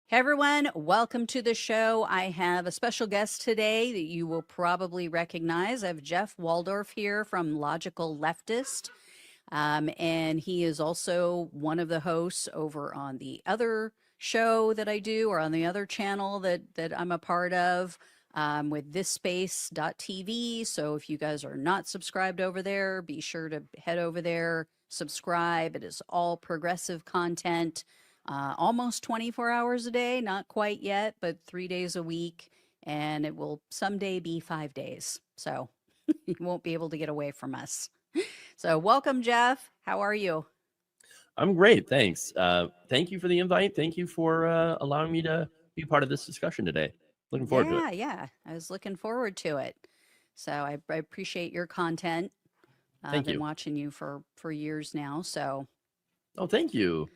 Hey everyone, welcome to the show. I have a special guest today that you will probably recognize. I have Jeff Waldorf here from Logical Leftist, and he is also one of the hosts over on the other show that I do, or on the other channel that I'm a part of, with thisspace.tv. So if you guys are not subscribed over there, be sure to head over there, subscribe. It is all progressive content. Almost 24 hours a day, not quite yet, but 3 days a week. And it will someday be 5 days. So you won't be able to get away from us. So welcome, Jeff. How are you? I'm great, thanks. Thank you for the invite. Thank you for allowing me to be part of this discussion today. Looking forward to it. Yeah. I was looking forward to it. So I appreciate your content. I've Thank been you. watching you for years now. So Oh, thank you.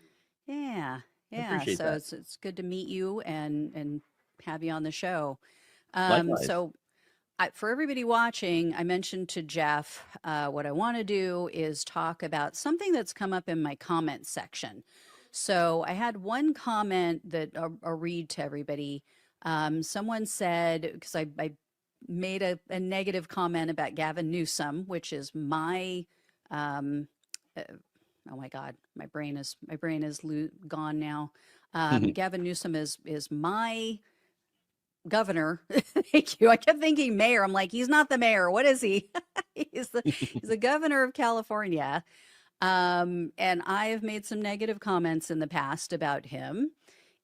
yeah. I appreciate So that. it's good to meet you and have you on the show. Likewise. So for everybody watching, I mentioned to Jeff, what I want to do is talk about something that's come up in my comment section. So I had one comment that I'll read to everybody. Someone said, because I made a negative comment about Gavin Newsom, which is my, um, oh my God, my brain is gone now. Gavin Newsom is my governor. Thank you. I kept thinking mayor. I'm like, he's not the mayor. What is he? he's the governor of California. And I have made some negative comments in the past about him.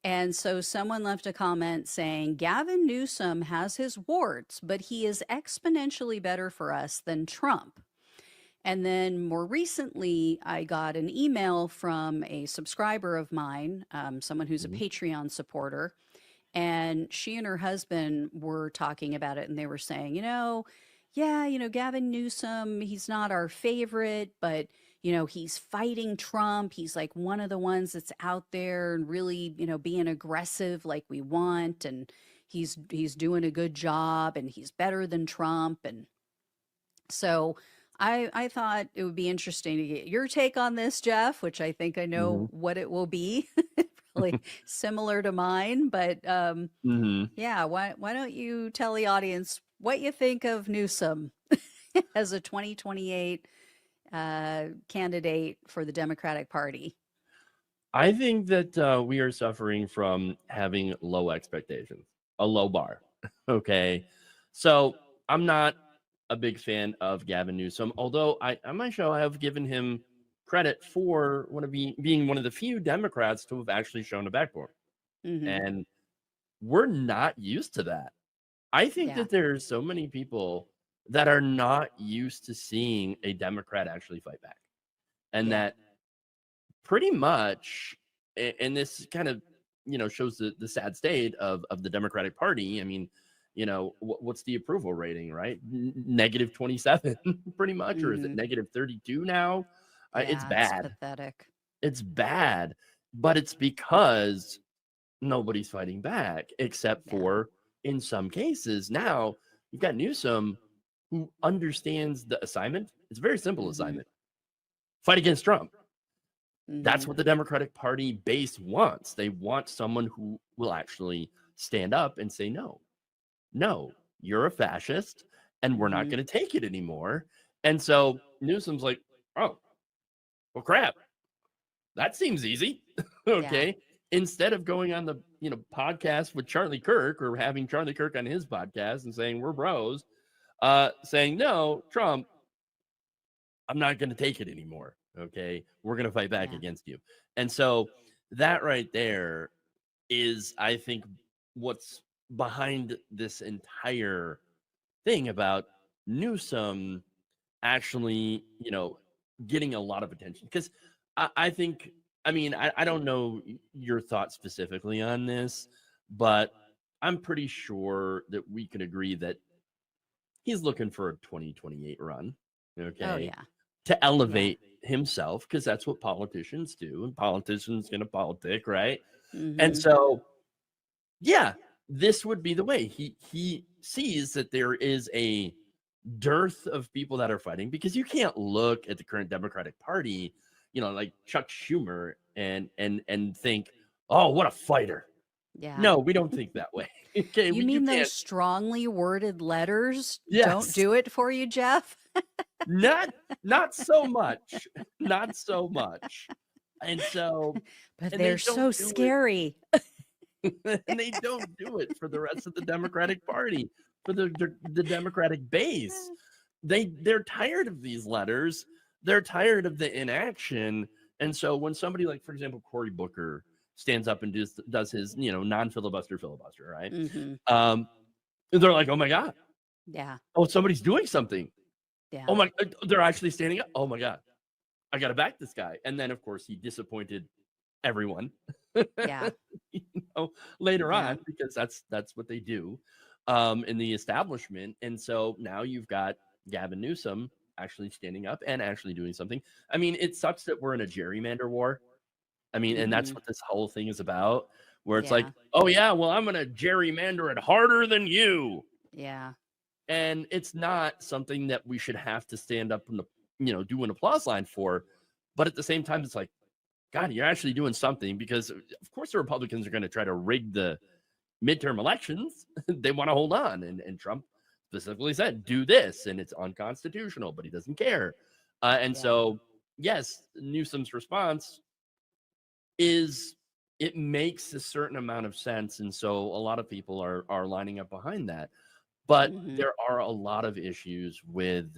And so someone left a comment saying, Gavin Newsom has his warts, but he is exponentially better for us than Trump. And then more recently, I got an email from a subscriber of mine, someone who's a Mhm. Patreon supporter, and she and her husband were talking about it, and they were saying, yeah, Gavin Newsom, he's not our favorite, but he's fighting Trump. He's like one of the ones that's out there and really, being aggressive like we want, and he's doing a good job, and he's better than Trump. And so I thought it would be interesting to get your take on this, Jeff, which I think I know Mhm. what it will be. Probably similar to mine, but Mhm. yeah, why don't you tell the audience what you think of Newsom as a 2028 candidate for the Democratic Party? I think that we are suffering from having low expectations, a low bar. Okay. So I'm not a big fan of Gavin Newsom, although on my show I have given him credit for being one of the few Democrats to have actually shown a backbone. Hmm. And we're not used to that. I think Yeah. that there's so many people that are not used to seeing a Democrat actually fight back. And Yeah. that pretty much, and this kind of, shows the sad state of the Democratic Party. I mean, what's the approval rating, right? Negative 27, pretty much, or is it Hmm. negative 32 now? It's Yeah, it's bad. pathetic. It's bad, but it's because nobody's fighting back except Yeah. for in some cases. Now you've got Newsom who understands the assignment. It's a very simple Hmm. assignment. Fight against Trump. That's Hmm. what the Democratic Party base wants. They want someone who will actually stand up and say, no, no, you're a fascist and we're not Hmm. going to take it anymore. And so Newsom's like, oh, well, crap. That seems easy. Yeah. Okay. Instead of going on the, podcast with Charlie Kirk or having Charlie Kirk on his podcast and saying we're bros, saying, no, Trump, I'm not going to take it anymore. Okay. We're going to fight back Yeah. against you. And so that right there is, I think, what's behind this entire thing about Newsom actually, getting a lot of attention. Because I think, I mean, I don't know your thoughts specifically on this, but I'm pretty sure that we can agree that he's looking for a 2028 run, Oh okay, yeah. to Yeah. elevate himself, because that's what politicians do, and politicians gonna politic, right? And Hmm. so, yeah, this would be the way. He sees that there is a dearth of people that are fighting, because you can't look at the current Democratic Party, like Chuck Schumer, and think, oh, what a fighter. Yeah. No, we don't think that way. Okay, You you mean those can't. strongly worded letters don't Yes, do it for you, Jeff? not not so much, not so much, and so, But and they they're don't so do it, scary. and they don't do it for the rest of the Democratic Party, for the Democratic base. They're tired of these letters. They're tired of the inaction, and so when somebody like, for example, Cory Booker stands up and does his non-filibuster filibuster, right? Hmm. Um, they're like, oh my god, Yeah. oh somebody's doing something. Yeah. Oh my, they're actually standing up. Oh my god, I got to back this guy. And then, of course, he disappointed everyone, Yeah. you later Yeah. on, because that's what they do in the establishment. And so now you've got Gavin Newsom actually standing up and actually doing something. I mean, it sucks that we're in a gerrymander war. I mean, and that's Hmm. what this whole thing is about, where it's like, Yeah. oh yeah, well, I'm going to gerrymander it harder than you. Yeah. And it's not something that we should have to stand up and do an applause line for. But at the same time, it's like, God, you're actually doing something, because of course the Republicans are going to try to rig the midterm elections. They want to hold on, and Trump specifically said, do this, and it's unconstitutional, but he doesn't care. And Yeah. so, yes, Newsom's response is, it makes a certain amount of sense, and so a lot of people are lining up behind that. But Hmm. there are a lot of issues with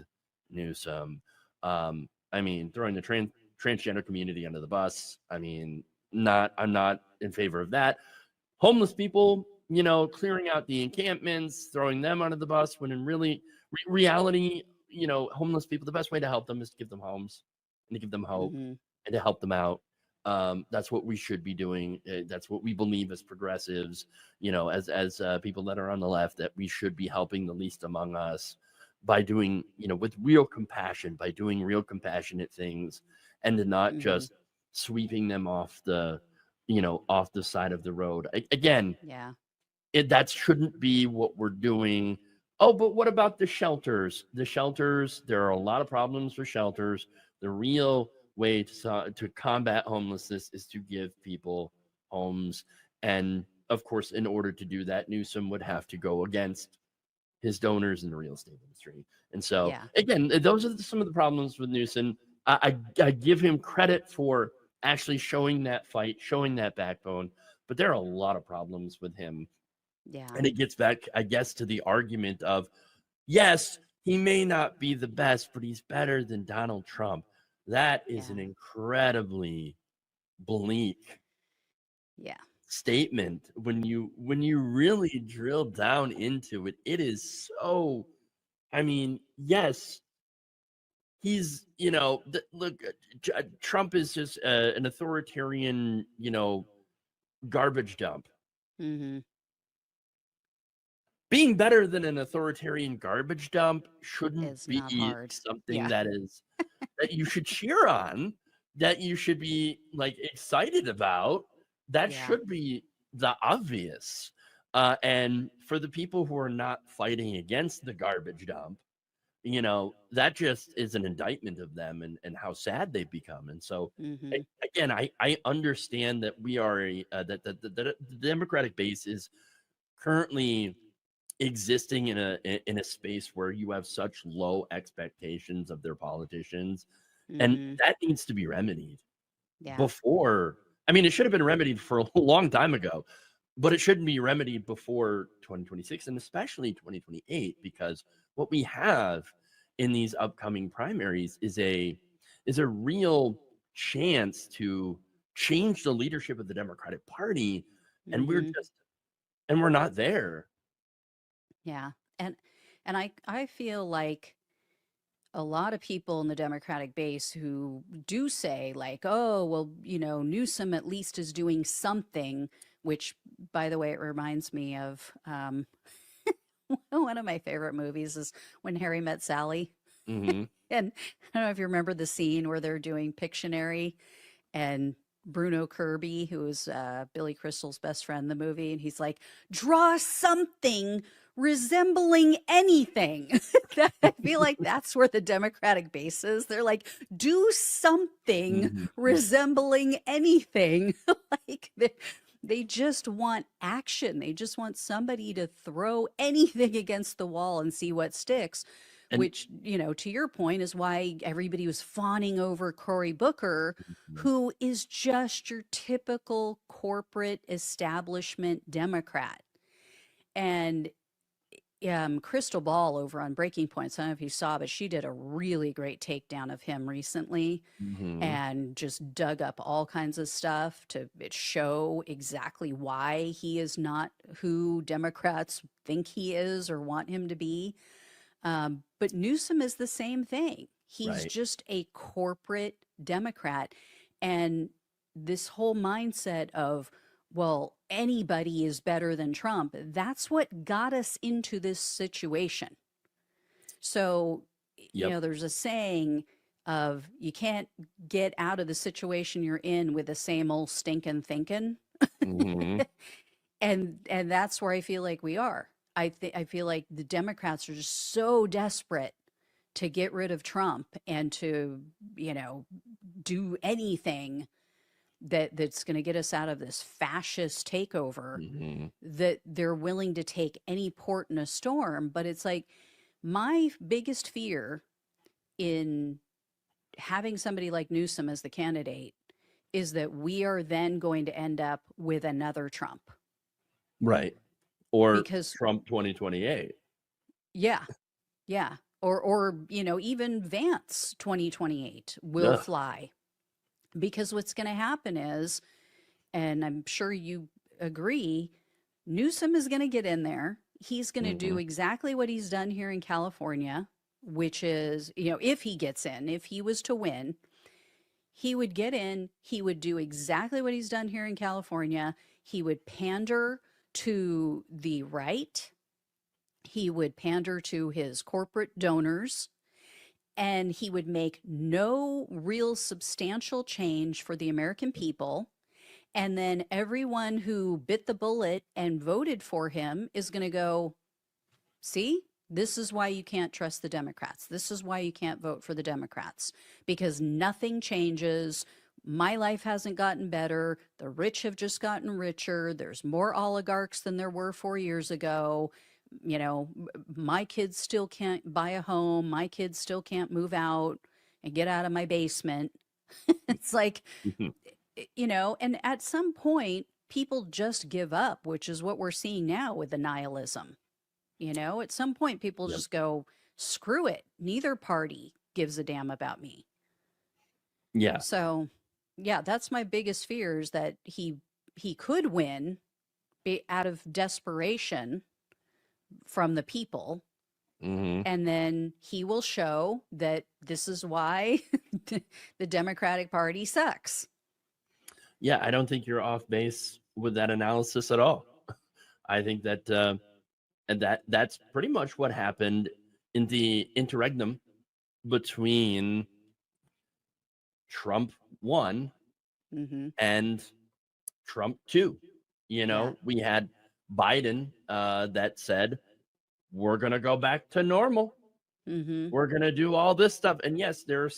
Newsom. I mean, throwing the transgender community under the bus. I mean, I'm not in favor of that. Homeless people, clearing out the encampments, throwing them under the bus, when in reality, homeless people, the best way to help them is to give them homes and to give them hope Hmm. and to help them out. That's what we should be doing. That's what we believe as progressives, as people that are on the left, that we should be helping the least among us by doing, with real compassion, by doing real compassionate things, and to not Hmm. just sweeping them off off the side of the road. Again, Yeah. that shouldn't be what we're doing. Oh, but what about the shelters? The shelters, there are a lot of problems with shelters. The real way to combat homelessness is to give people homes. And of course, in order to do that, Newsom would have to go against his donors in the real estate industry. And so, Yeah. again, those are some of the problems with Newsom. I give him credit for actually showing that fight, showing that backbone, but there are a lot of problems with him. Yeah. And it gets back, I guess, to the argument of, yes, he may not be the best, but he's better than Donald Trump. That is Yeah. an incredibly bleak Yeah. statement. When you really drill down into it, it is so, I mean, yes, he's, look, Trump is just an authoritarian, garbage dump. Hmm. Being better than an authoritarian garbage dump shouldn't Is not be hard. something Yeah. that you should cheer on, that you should be like excited about. That Yeah. should be the obvious. And for the people who are not fighting against the garbage dump, that just is an indictment of them, and how sad they've become. And so, Hmm. again, I understand that we are that the Democratic base is currently existing in a space where you have such low expectations of their politicians, and Hmm. that needs to be remedied Yeah. before. I mean, it should have been remedied for a long time ago, but it shouldn't be remedied before 2026, and especially 2028, because what we have in these upcoming primaries is a real chance to change the leadership of the Democratic Party, and Hmm. we're not there. Yeah. And I feel like a lot of people in the Democratic base who do say, like, oh, well, Newsom at least is doing something, which, by the way, it reminds me of one of my favorite movies is When Harry Met Sally. Hmm. And I don't know if you remember the scene where they're doing Pictionary, and Bruno Kirby, who is Billy Crystal's best friend in the movie, and he's like, draw something resembling anything. I feel like that's where the Democratic base is. They're like, do something Hmm. resembling anything. like They just want action. They just want somebody to throw anything against the wall and see what sticks, And which, to your point, is why everybody was fawning over Cory Booker, who is just your typical corporate establishment Democrat. And Crystal Ball over on Breaking Points, I don't know if you saw, but she did a really great takedown of him recently Mhm. and just dug up all kinds of stuff to show exactly why he is not who Democrats think he is or want him to be. But Newsom is the same thing. He's Right. just a corporate Democrat. And this whole mindset of, well, anybody is better than Trump, that's what got us into this situation. So, Yep. there's a saying of you can't get out of the situation you're in with the same old stinking thinking. Mhm. And that's where I feel like we are. I feel like the Democrats are just so desperate to get rid of Trump and to, do anything that's going to get us out of this fascist takeover, Mhm. that they're willing to take any port in a storm. But it's like my biggest fear in having somebody like Newsom as the candidate is that we are then going to end up with another Trump. Right. Or Because Trump 2028. yeah, yeah. Or even Vance 2028 will Ugh. fly. Because what's going to happen is, and I'm sure you agree, Newsom is going to get in there. He's going to do Mhm. exactly what he's done here in California, which is, if he gets in, if he was to win, he would get in, he would do exactly what he's done here in California. He would pander to the right, he would pander to his corporate donors, and he would make no real substantial change for the American people. And then everyone who bit the bullet and voted for him is going to go, see, this is why you can't trust the Democrats. This is why you can't vote for the Democrats, because nothing changes. My life hasn't gotten better. The rich have just gotten richer. There's more oligarchs than there were 4 years ago. My kids still can't buy a home. My kids still can't move out and get out of my basement. It's like, Mhm. and at some point, people just give up, which is what we're seeing now with the nihilism. At some point, people Yep. just go, screw it. Neither party gives a damn about me. Yeah. So, yeah, that's my biggest fear is that he could win out of desperation from the people, Mhm. and then he will show that this is why the Democratic Party sucks. Yeah, I don't think you're off base with that analysis at all. I think that and that's pretty much what happened in the interregnum between Trump 1 Mm-hmm. and Trump 2. Yeah. We had Biden that said, we're going to go back to normal. Mm-hmm. We're going to do all this stuff. And yes, there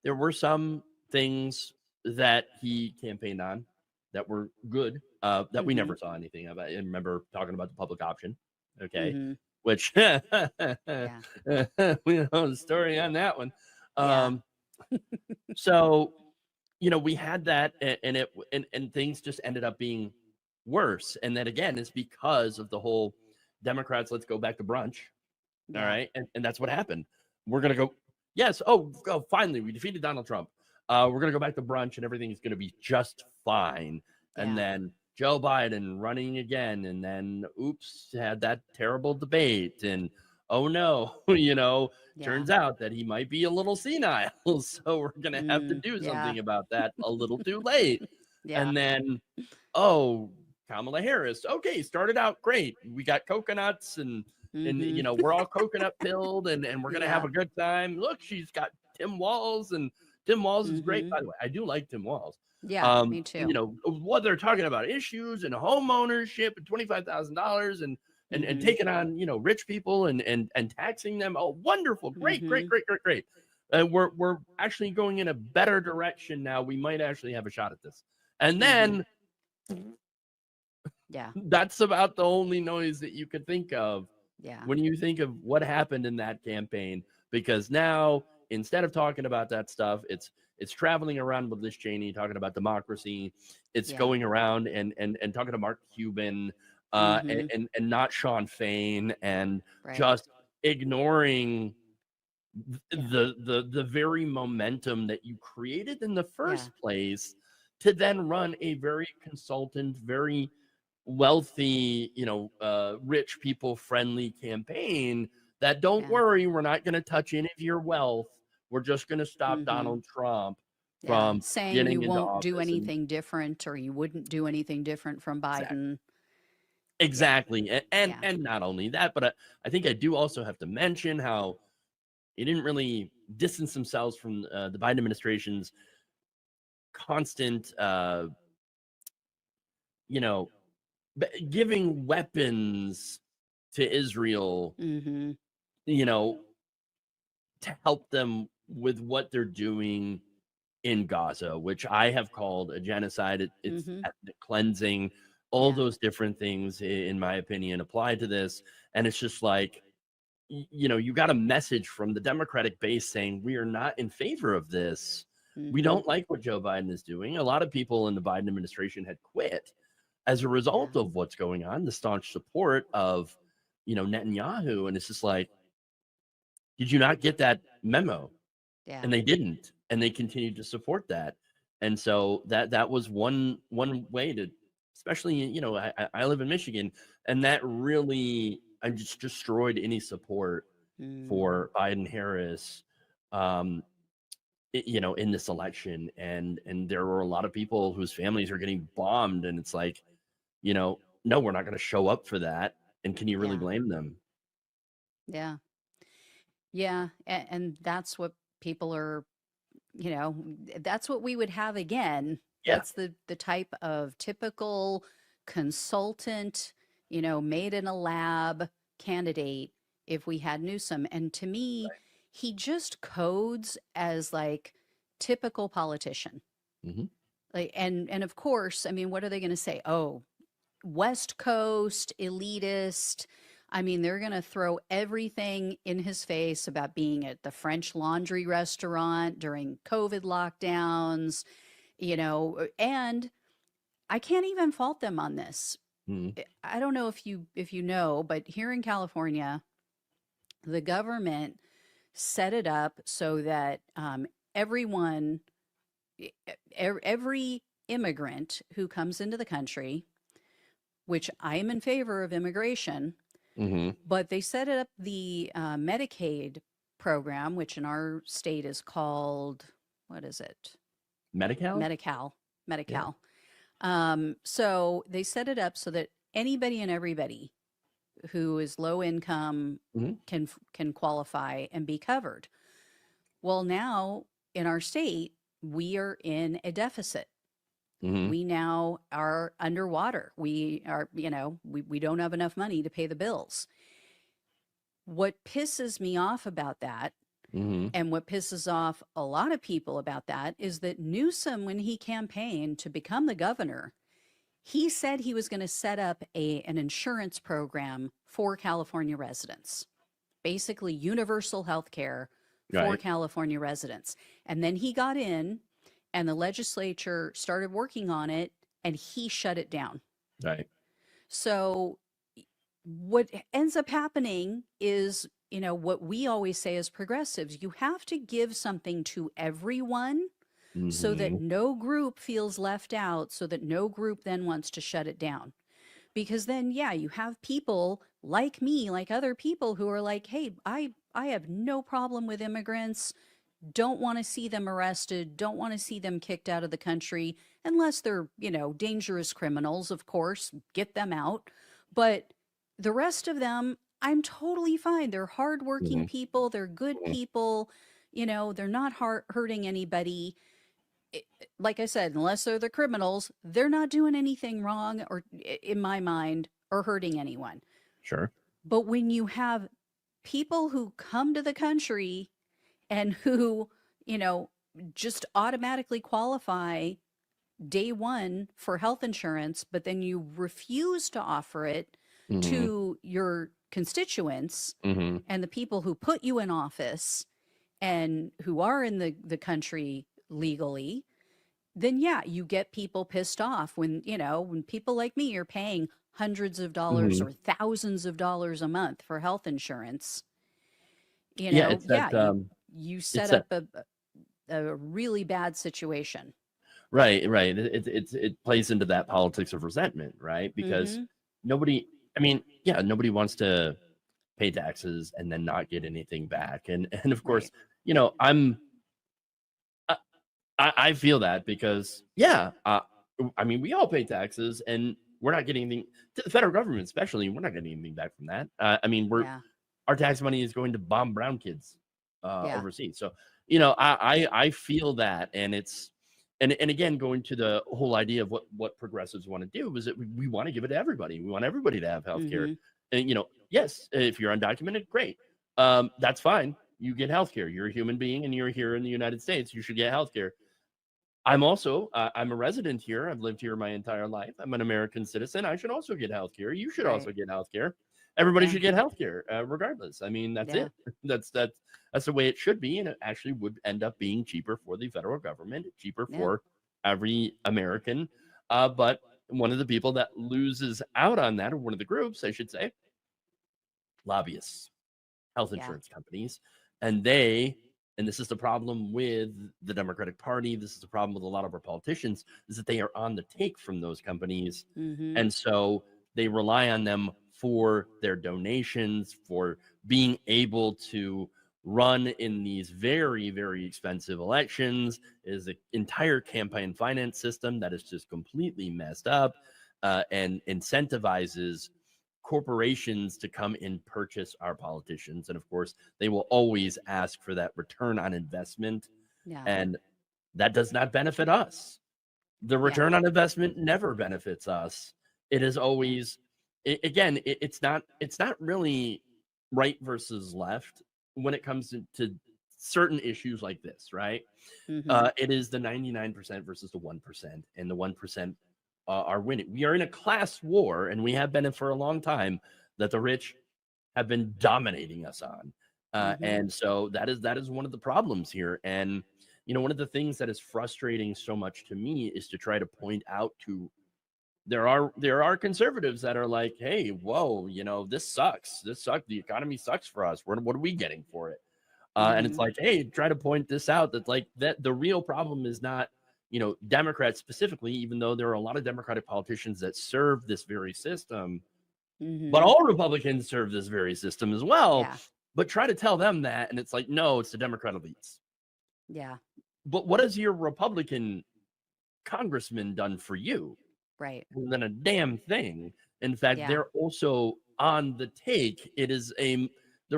were some things that he campaigned on that were good, that we Mm-hmm. never saw anything about. I remember talking about the public option. Okay. Mm-hmm. Which we Yeah. know the story on that one. Yeah. Um, so we had that, and things just ended up being worse. And that again is because of the whole Democrats, let's go back to brunch. All Yeah. right. And that's what happened. We're gonna go, yes, finally we defeated Donald Trump. We're gonna go back to brunch and everything's gonna be just fine. And Yeah. then Joe Biden running again, and then oops, had that terrible debate, and oh no, Yeah. turns out that he might be a little senile. So we're gonna have to do Yeah. something about that a little too late. Yeah. And then, oh, Kamala Harris. Okay, started out great. We got coconuts, and Mm-hmm. we're all coconut pilled, and we're gonna have Yeah. a good time. Look, she's got Tim Walz, and Tim Walz is great. Mm-hmm. By the way, I do like Tim Walz. Yeah. Me too. What they're talking about, issues and home ownership and $25,000 and Mm-hmm. taking on rich people and taxing them. Oh, wonderful, great, great, Mm-hmm. great, great, great. We're actually going in a better direction now. We might actually have a shot at this. And Mm-hmm. then Yeah. That's about the only noise that you could think of Yeah. when you think of what happened in that campaign, because now instead of talking about that stuff, it's traveling around with Liz Cheney talking about democracy. It's Yeah. going around and talking to Mark Cuban, Mm-hmm. and not Sean Fain, and Right. just ignoring Yeah. the very momentum that you created in the Yeah. first place to then run a very consultant, very wealthy, rich people friendly campaign that, don't Yeah. worry, we're not going to touch any of your wealth. We're just going to stop Mm-hmm. Donald Trump Yeah. from Saying you getting into won't do office. And anything different, or you wouldn't do anything different from exactly, Biden. Yeah. exactly. And Yeah. and not only that, but I think I do also have to mention how he didn't really distance themselves from the Biden administration's constant, you know, giving weapons to Israel, Mm-hmm. you know, to help them with what they're doing in Gaza, which I have called a genocide. It's Mm-hmm. ethnic cleansing. All Yeah. those different things, in my opinion, apply to this. And it's just like, you got a message from the Democratic base saying we are not in favor of this. We Mm-hmm. don't like what Joe Biden is doing. A lot of people in the Biden administration had quit as a result Yeah. of what's going on, the staunch support of, Netanyahu. And it's just like, did you not get that memo? Yeah. And they didn't, and they continued to support that. And so that was one way to, especially, I live in Michigan, and that really, I just destroyed any support Mm. for Biden Harris, um, in this election. And there were a lot of people whose families are getting bombed, and it's like, no, we're not going to show up for that. And can you really Yeah. blame them? Yeah. Yeah. And that's what people are, that's what we would have again. Yeah, That's the type of typical consultant, made in a lab candidate if we had Newsom. And to me, he just codes as like typical politician. hmm, Like, and of course, I mean, what are they going to say? Oh, West Coast elitist. I mean, they're going to throw everything in his face about being at the French Laundry restaurant during COVID lockdowns, and I can't even fault them on this. hmm, I don't know if you know, but here in California, the government set it up so that everyone, every immigrant who comes into the country, which I am in favor of immigration, hmm. but they set up the Medicaid program, which in our state is called, what is it? Medi-Cal. Medi-Cal. Yeah. Medi-Cal. So they set it up so that anybody and everybody who is low income Hmm. can qualify and be covered. Well, now in our state, we are in a deficit. Hmm. We now are underwater. We are, we don't have enough money to pay the bills. What pisses me off about that, Hmm. and what pisses off a lot of people about that, is that Newsom, when he campaigned to become the governor, he said he was going to set up an insurance program for California residents, basically universal health care for Right. California residents. And then he got in, and the legislature started working on it, and he shut it down. Right. So what ends up happening is, what we always say as progressives, you have to give something to everyone so that Hmm. no group feels left out, so that no group then wants to shut it down. Because then, yeah, you have people like me, like other people who are like, hey, I have no problem with immigrants, don't want to see them arrested, don't want to see them kicked out of the country, unless they're, dangerous criminals, of course, get them out. But the rest of them, I'm totally fine. They're hardworking Hmm. people, they're good Hmm. people, they're not hurting anybody. Like I said, unless they're the criminals, they're not doing anything wrong, or in my mind, or hurting anyone. Sure. But when you have people who come to the country and who, you know, just automatically qualify day one for health insurance, but then you refuse to offer it Hmm. to your constituents Hmm. and the people who put you in office and who are in the country legally, then yeah, you get people pissed off when, when people like me are paying hundreds of dollars Hmm. or thousands of dollars a month for health insurance. Yeah, it's that Yeah, you it's set that up a really bad situation. right. It plays into that politics of resentment, right? Because Mhm. nobody, I mean, yeah, nobody wants to pay taxes and then not get anything back. And of course, Right. I'm I, I feel that because yeah, I mean, we all pay taxes and we're not getting anything to the federal government, especially. We're not getting anything back from that. I mean, Yeah. our tax money is going to bomb brown kids Yeah. overseas. So I feel that, and it's and again going to the whole idea of what progressives want to do is that we want to give it to everybody. We want everybody to have health care, Mhm. and yes, if you're undocumented, great, that's fine. You get health care. You're a human being, and you're here in the United States. You should get health care. I'm a resident here. I've lived here my entire life. I'm an American citizen. I should also get health care. You should Right. also get health care. Everybody Yeah. should get health care, regardless. I mean, that's Yeah. it. That's the way it should be, and it actually would end up being cheaper for the federal government, cheaper Yeah. for every American. But one of the people that loses out on that, or one of the groups, I should say, lobbyists, health Yeah. insurance companies, and they and this is the problem with the Democratic Party, this is the problem with a lot of our politicians, is that they are on the take from those companies, Mhm. and so they rely on them for their donations, for being able to run in these very, very expensive elections. Is the entire campaign finance system that is just completely messed up, and incentivizes corporations to come and purchase our politicians. And of course, they will always ask for that return on investment. Yeah. And that does not benefit us. The Yeah. return on investment never benefits us. It is Yeah. always, again, it's not really right versus left when it comes to certain issues like this, right? Mhm. It is the 99% versus the 1%, and the 1% are winning. We are in a class war, and we have been in for a long time, that the rich have been dominating us on. Mhm. And so that is one of the problems here. And one of the things that is frustrating so much to me is to try to point out to there are conservatives that are like, hey, whoa, this sucks. This sucks. The economy sucks for us. What are we getting for it? And it's Mhm. like, hey, try to point this out, that like that the real problem is not, Democrats specifically, even though there are a lot of Democratic politicians that serve this very system, but Mhm. all Republicans serve this very system as well. Yeah. But try to tell them that, and it's like, no, it's the Democrat elites. Yeah. But what has your Republican congressman done for you? Right. More than a damn thing. In fact, Yeah. they're also on the take. The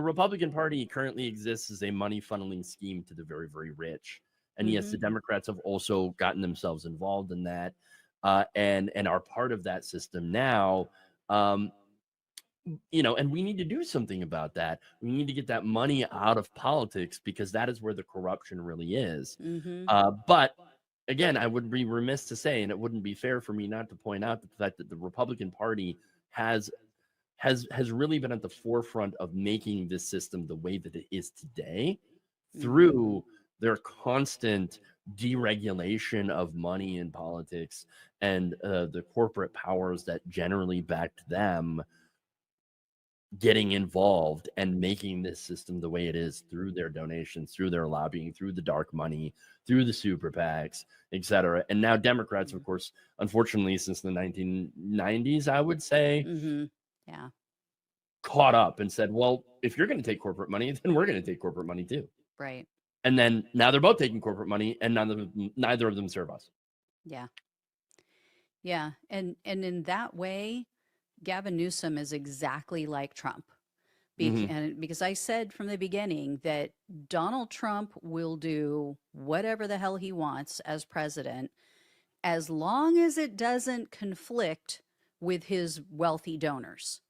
Republican Party currently exists as a money funneling scheme to the very, very rich. And yes, the Mhm. Democrats have also gotten themselves involved in that, and are part of that system now. Um, and we need to do something about that. We need to get that money out of politics, because that is where the corruption really is. Mhm. But again, I would be remiss to say, and it wouldn't be fair for me not to point out the fact that the Republican Party has has really been at the forefront of making this system the way that it is today, Mhm. through their constant deregulation of money in politics, and the corporate powers that generally backed them getting involved and making this system the way it is, through their donations, through their lobbying, through the dark money, through the super PACs, etc. And now Democrats, of Mhm. course, unfortunately, since the 1990s, I would say, Mhm. Yeah. caught up and said, well, if you're going to take corporate money, then we're going to take corporate money too. Right. And then now they're both taking corporate money, and neither of them serve us. Yeah. Yeah. And in that way, Gavin Newsom is exactly like Trump. Hmm. Because I said from the beginning that Donald Trump will do whatever the hell he wants as president, as long as it doesn't conflict with his wealthy donors.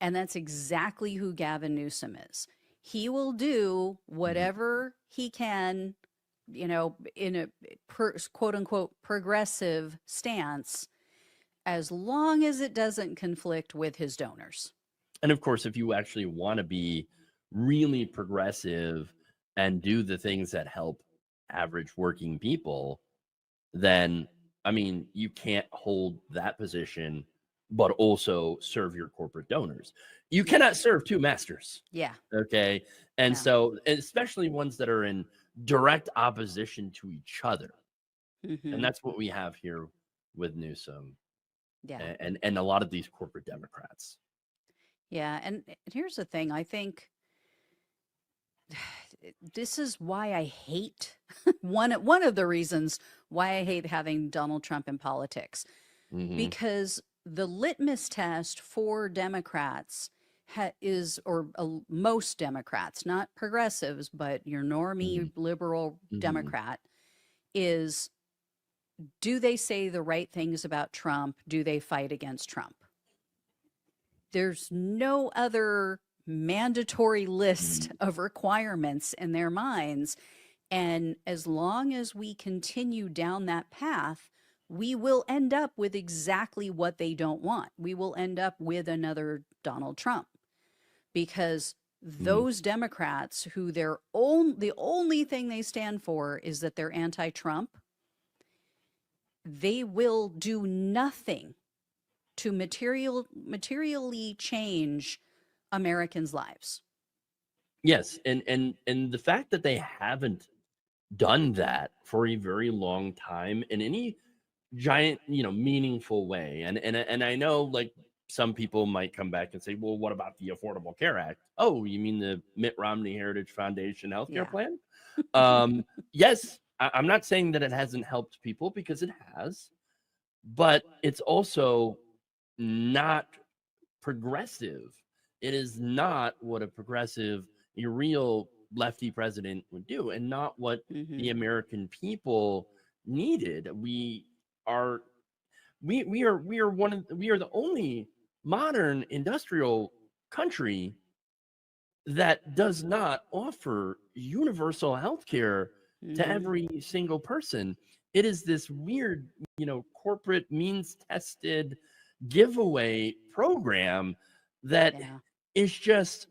And that's exactly who Gavin Newsom is. He will do whatever he can in a quote unquote progressive stance, as long as it doesn't conflict with his donors. And of course, if you actually want to be really progressive and do the things that help average working people, then I mean, you can't hold that position, but also serve your corporate donors. You cannot serve two masters. Yeah. Okay. And No. so, especially ones that are in direct opposition to each other. And Mm-hmm. that's what we have here with Newsom Yeah. and a lot of these corporate Democrats. Yeah. And here's the thing. I think this is why I hate one of the reasons why I hate having Donald Trump in politics, Hmm. because the litmus test for Democrats is, or most Democrats, not progressives, but your normie liberal Hmm. Democrat, is, do they say the right things about Trump? Do they fight against Trump? There's no other mandatory list of requirements in their minds. And as long as we continue down that path, we will end up with exactly what they don't want. We will end up with another Donald Trump, because Hmm. those Democrats who the only thing they stand for is that they're anti-Trump, they will do nothing to materially change Americans' lives. Yes, and the fact that they haven't done that for a very long time in any giant, meaningful way. And I know, like, some people might come back and say, "Well, what about the Affordable Care Act?" Oh, you mean the Mitt Romney Heritage Foundation healthcare Yeah. plan? Yes, I'm not saying that it hasn't helped people, because it has, but it's also not progressive. It is not what a real lefty president would do, and not what Hmm. the American people needed. Are we are the only modern industrial country that does not offer universal health care to Hmm. every single person. It is this weird, corporate means tested giveaway program that Yeah. is just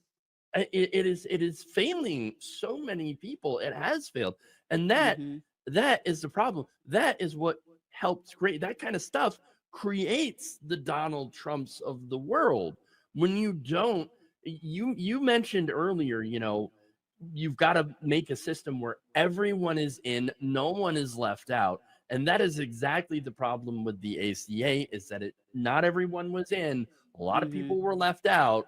it is failing so many people. It has failed. And Hmm. that is the problem. That is what helps create that kind of stuff, creates the Donald Trumps of the world. When you don't, you mentioned earlier, you've got to make a system where everyone is in, no one is left out. And that is exactly the problem with the ACA, is that not everyone was in, a lot of Hmm. people were left out.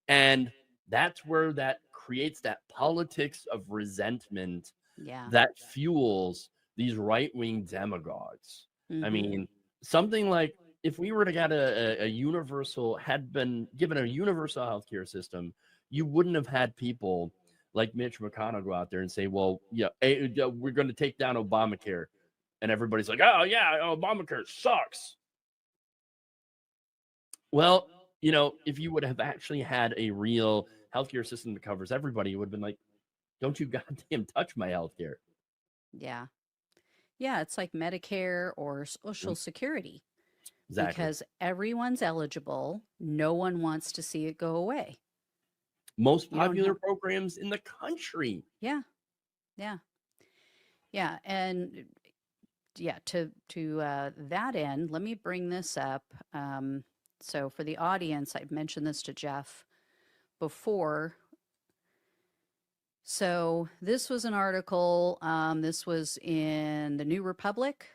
And that's where that creates that politics of resentment Yeah. that fuels these right-wing demagogues. I Hmm. mean, something like, if we were to get a universal, had been given a universal healthcare system, you wouldn't have had people like Mitch McConnell go out there and say, "Well, yeah, we're going to take down Obamacare," and everybody's like, "Oh yeah, Obamacare sucks." Well, if you would have actually had a real healthcare system that covers everybody, it would have been like, "Don't you goddamn touch my healthcare." Yeah. Yeah. It's like Medicare or Social Mm, Security, exactly. because everyone's eligible. No one wants to see it go away. Most You don't popular have, programs in the country. yeah. Yeah. Yeah. And yeah, to that end, let me bring this up. So for the audience, I've mentioned this to Jeff before. So this was an article. This was in the New Republic,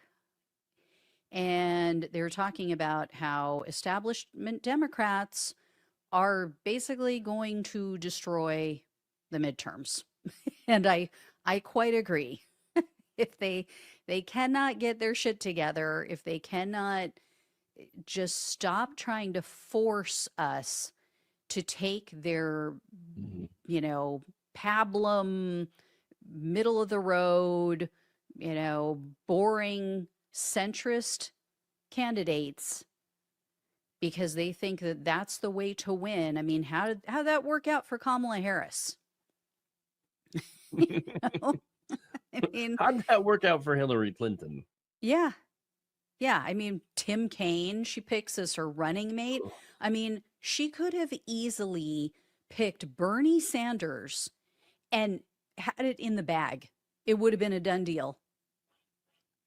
and they were talking about how establishment Democrats are basically going to destroy the midterms, and I quite agree. If they cannot get their shit together, if they cannot just stop trying to force us to take their, Mhm. you know, pablum, middle of the road, boring centrist candidates, because they think that that's the way to win. I mean, how did that work out for Kamala Harris? You know? mean, How did that work out for Hillary Clinton? yeah. Yeah. I mean, Tim Kaine, she picks as her running mate. I mean, she could have easily picked Bernie Sanders and had it in the bag. It would have been a done deal.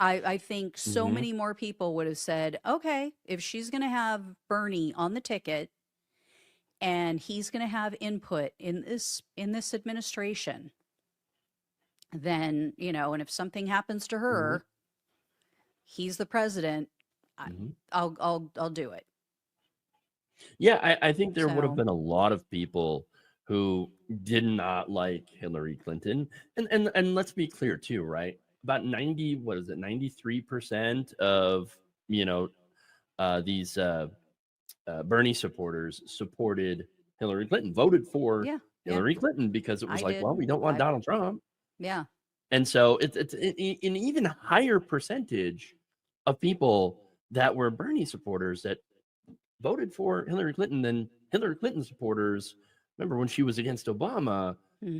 I think so Hmm. many more people would have said, okay, if she's going to have Bernie on the ticket and he's going to have input in this administration, then, you know, and if something happens to Hmm. her, he's the president. I, Hmm. I'll do it. Yeah, I think there would have So been a lot of people who did not like Hillary Clinton, and let's be clear too, right? About 90, what is it, 93% of you know these Bernie supporters supported Hillary Clinton, voted for yeah, yeah, Hillary Clinton because it was I like, did. well, we don't want I Donald Trump, Yeah, and so it's an even higher percentage of people that were Bernie supporters that voted for Hillary Clinton than Hillary Clinton supporters. Remember when she was against Obama,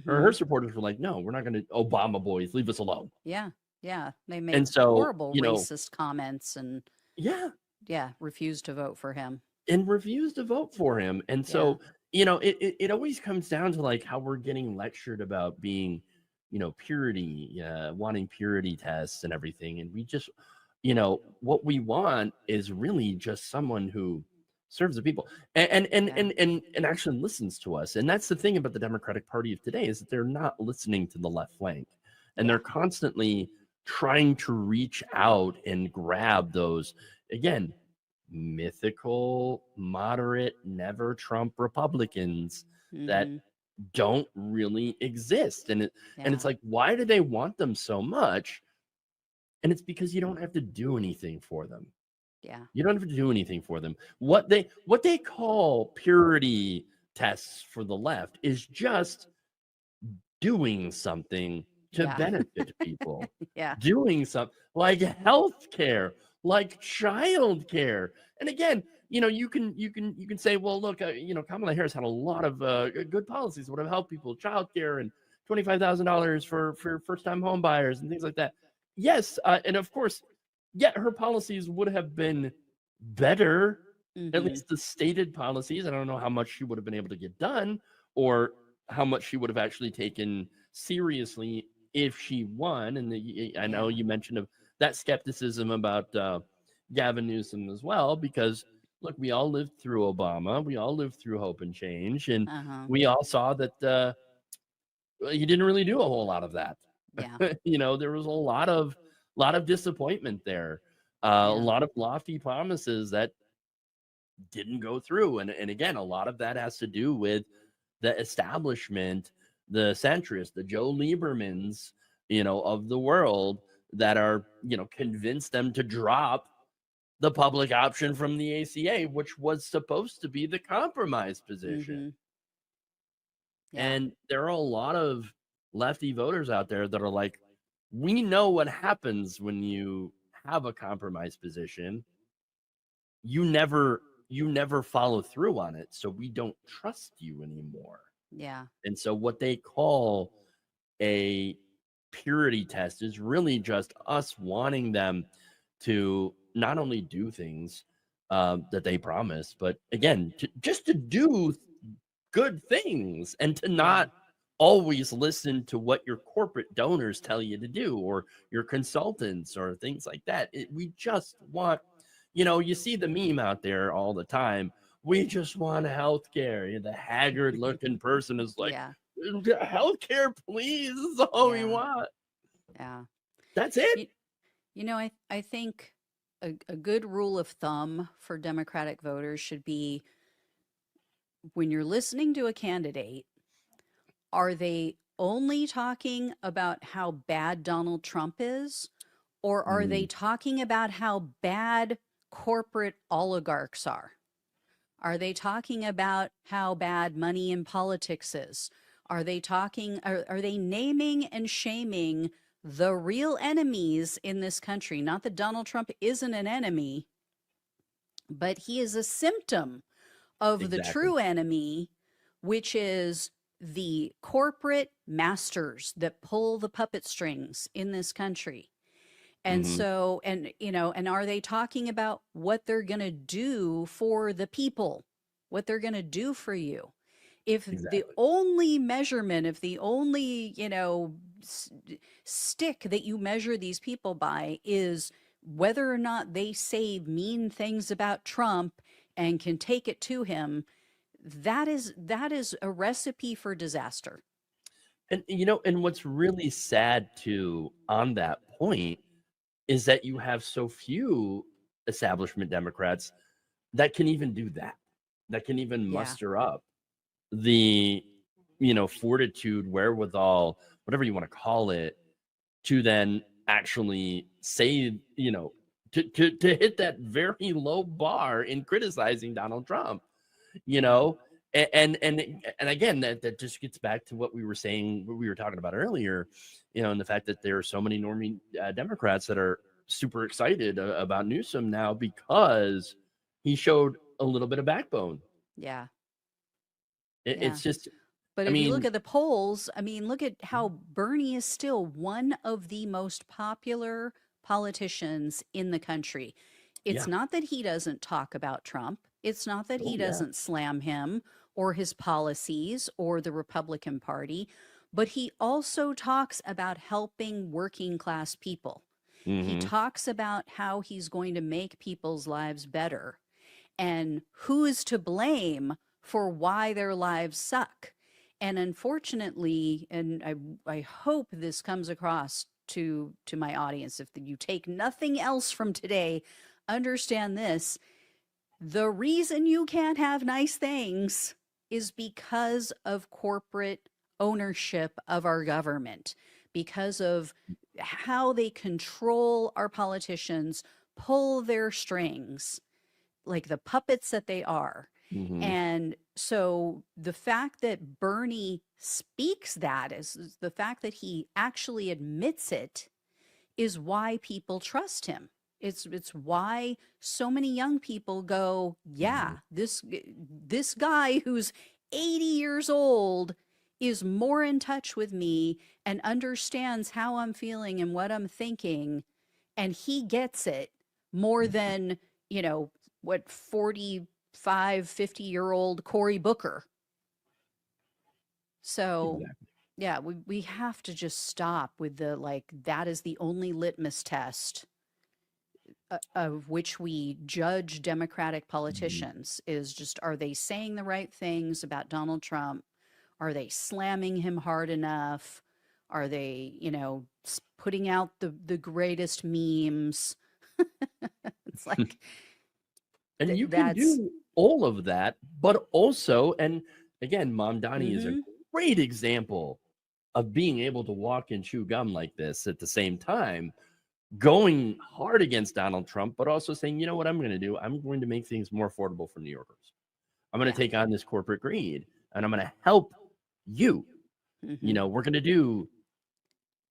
her hmm, supporters were like, "No, we're not going to Obama boys, leave us alone." yeah, yeah. They And made so, horrible racist comments and yeah, yeah, refused to vote for him. and refused to vote for him. And Yeah, so, it always comes down to like how we're getting lectured about being, purity, wanting purity tests and everything. And we just, what we want is really just someone who serves the people yeah, and actually listens to us. And that's the thing about the Democratic Party of today, is that they're not listening to the left flank, and yeah, they're constantly trying to reach out and grab those, again, mythical, moderate, never Trump Republicans that hmm, don't really exist. And it's yeah, like, why do they want them so much? And it's because you don't have to do anything for them. yeah, You don't have to do anything for them. What they call purity tests for the left is just doing something to yeah, benefit people, yeah, doing something like health care, like child care. And again, you can say, well, look, Kamala Harris had a lot of good policies that would have helped people, child care and $25,000 for first time home buyers and things like that. Yes, and of course, yet her policies would have been better, at hmm, least the stated policies. I don't know how much she would have been able to get done, or how much she would have actually taken seriously if she won. And I know yeah, you mentioned of that skepticism about Gavin Newsom as well, because look, we all lived through Obama, we all lived through Hope and Change, and uh-huh, we all saw that he didn't really do a whole lot of that. yeah, There was a lot of disappointment there, a yeah, lot of lofty promises that didn't go through. And again, a lot of that has to do with the establishment, the centrists, the Joe Liebermans, of the world, that are, convinced them to drop the public option from the ACA, which was supposed to be the compromise position. hmm, yeah, And there are a lot of lefty voters out there that are like, we know what happens when you have a compromise position. You never follow through on it, so we don't trust you anymore. yeah, And so what they call a purity test is really just us wanting them to not only do things that they promise, but again, just to do good things, and to yeah, not always listen to what your corporate donors tell you to do, or your consultants, or things like that. We just want, you see the meme out there all the time. We just want healthcare. The haggard looking person is like, yeah, healthcare, please. This is all we yeah, want. yeah. That's it. You, I think a good rule of thumb for Democratic voters should be when you're listening to a candidate, are they only talking about how bad Donald Trump is, or are they Mm, talking about how bad corporate oligarchs are? Are they talking about how bad money in politics is? Are they naming and shaming the real enemies in this country? Not that Donald Trump isn't an enemy, but he is a symptom of the exactly. true enemy, which is the corporate masters that pull the puppet strings in this country. And Hmm. so, and, and are they talking about what they're going to do for the people, what they're going to do for you? If the Exactly. only measurement, if the only, stick that you measure these people by is whether or not they say mean things about Trump and can take it to him, that is a recipe for disaster. And and what's really sad too on that point is that you have so few establishment Democrats that can even do that, that can even Yeah. muster up the fortitude, wherewithal, whatever you want to call it, to then actually say, to hit that very low bar in criticizing Donald Trump, you Yeah. know and again, that just gets back to what we were saying, what we were talking about earlier, and the fact that there are so many normie Democrats that are super excited about Newsom now because he showed a little bit of backbone. Yeah. Yeah. It's just, But I if you look mean, at the polls, I mean, look at how Bernie is still one of the most popular politicians in the country. It's yeah, not that he doesn't talk about Trump. It's not that oh he yeah, doesn't slam him or his policies or the Republican Party, but he also talks about helping working class people. He hmm, talks about how he's going to make people's lives better and who is to blame for why their lives suck. And unfortunately, and I hope this comes across to my audience, if you take nothing else from today, understand this: the reason you can't have nice things is because of corporate ownership of our government, because of how they control our politicians, pull their strings like the puppets that they are. hmm, And so the fact that Bernie speaks that is the fact that he actually admits it is why people trust him. It's why so many young people go, hmm. yeah, this guy who's 80 years old is more in touch with me and understands how I'm feeling and what I'm thinking, and he gets it more than, you know, what 45, 50-year-old Cory Booker. So Exactly. yeah, we have to just stop with the like that is the only litmus test of which we judge Democratic Mhm. politicians is just, are they saying the right things about Donald Trump? Are they slamming him hard enough? Are they, putting out the greatest memes? It's like And you can that's do all of that, but also, and again, Mom Donnie is a mm-hmm. great example of being able to walk and chew gum like this at the same time, going hard against Donald Trump, but also saying, you know what I'm going to do? I'm going to make things more affordable for New Yorkers. I'm going to Yeah. take on this corporate greed and I'm going to help you. Mm-hmm. We're going to do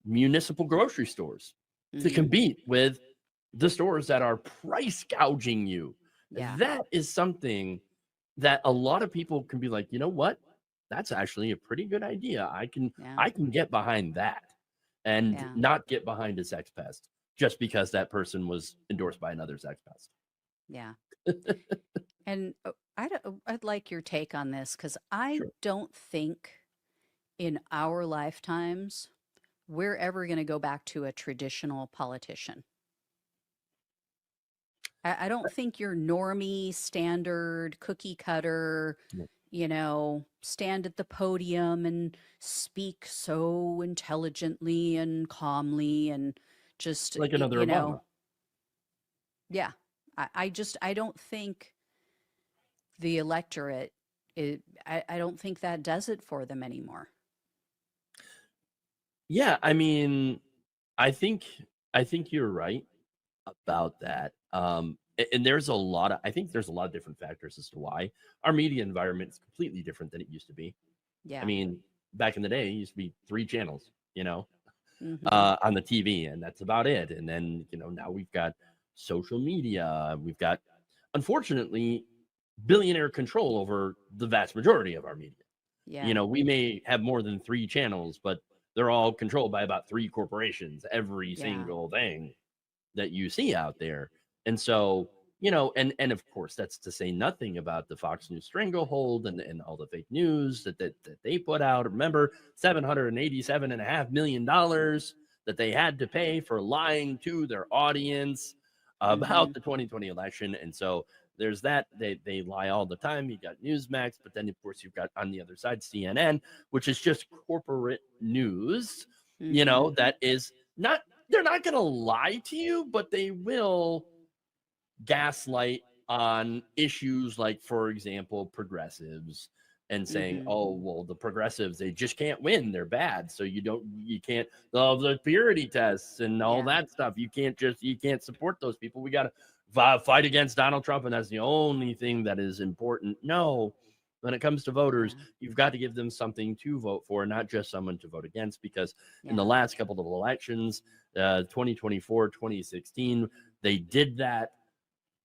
municipal grocery stores to Mm-hmm. compete with the stores that are price gouging you. Yeah. That is something that a lot of people can be like, you know what? That's actually a pretty good idea. Yeah. I can get behind that and Yeah. not get behind a sex pest just because that person was endorsed by another sex pest. Yeah. And I'd like your take on this because I Sure. don't think in our lifetimes we're ever going to go back to a traditional politician. I don't think your normie, standard, cookie cutter, Yeah. stand at the podium and speak so intelligently and calmly and just, Like another Obama. yeah. I don't think the electorate, I don't think that does it for them anymore. Yeah, I mean, I think I think you're right about that. And there's a lot of I think there's a lot of different factors as to why our media environment is completely different than it used to be. I Yeah. mean, back in the day, it used to be three channels, Hmm. on the TV, and that's about it. And then, now we've got social media. We've got, unfortunately, billionaire control over the vast majority of our media. Yeah. We may have more than 3 channels, but they're all controlled by about 3 corporations, every Yeah. single thing that you see out there. And so, and of course, that's to say nothing about the Fox News stranglehold and all the fake news that they put out. Remember, $787.5 million that they had to pay for lying to their audience about Mhm. the 2020 election. And so there's that. They lie all the time. You got Newsmax, but then of course you've got on the other side CNN, which is just corporate news, Mhm. that is not, they're not going to lie to you, but they will gaslight on issues like, for example, progressives, and saying, Mhm. oh, well, the progressives, they just can't win. They're bad. So you can't, the purity tests and all Yeah. that stuff. You can't support those people. We got to fight against Donald Trump. And that's the only thing that is important. No, when it comes to voters, Yeah. you've got to give them something to vote for, not just someone to vote against. Because in the Yeah. last couple of elections, 2024, 2016, they did that.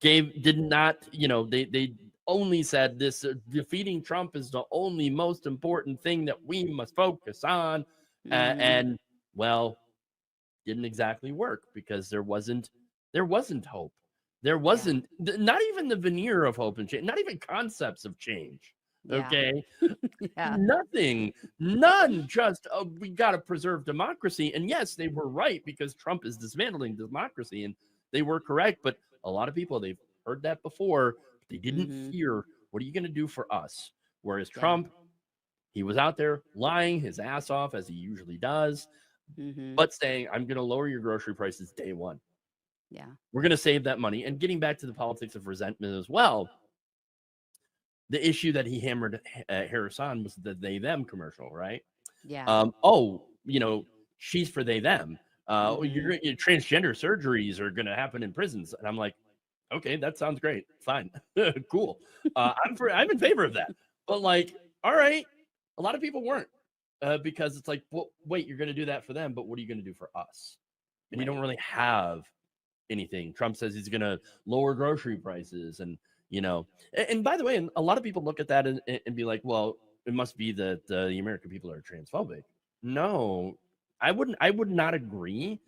Did not, they only said this, defeating Trump is the only most important thing that we must focus on. Mhm. And well, didn't exactly work, because there wasn't hope. There Yeah. wasn't not even the veneer of hope and change, not even concepts of change. Yeah. Okay. Yeah. Nothing, none, just we got to preserve democracy. And yes, they were right, because Trump is dismantling democracy, and they were correct. But a lot of people, they've heard that before, but they didn't Mhm. hear, what are you going to do for us? Whereas Yeah. Trump, he was out there lying his ass off, as he usually does, Mhm. but saying, I'm going to lower your grocery prices day one. Yeah. We're going to save that money. And getting back to the politics of resentment as well, the issue that he hammered Harris on was the they them commercial, right? Yeah. Oh, she's for they them. Mhm. Your transgender surgeries are going to happen in prisons, and I'm like, okay, that sounds great, fine, cool. I'm in favor of that, but like, all right, a lot of people weren't, because it's like, well, wait, you're going to do that for them, but what are you going to do for us? And you don't Right. really have anything. Trump says he's going to lower grocery prices, and by the way, and a lot of people look at that and be like, well, it must be that the American people are transphobic. No, I would not agree.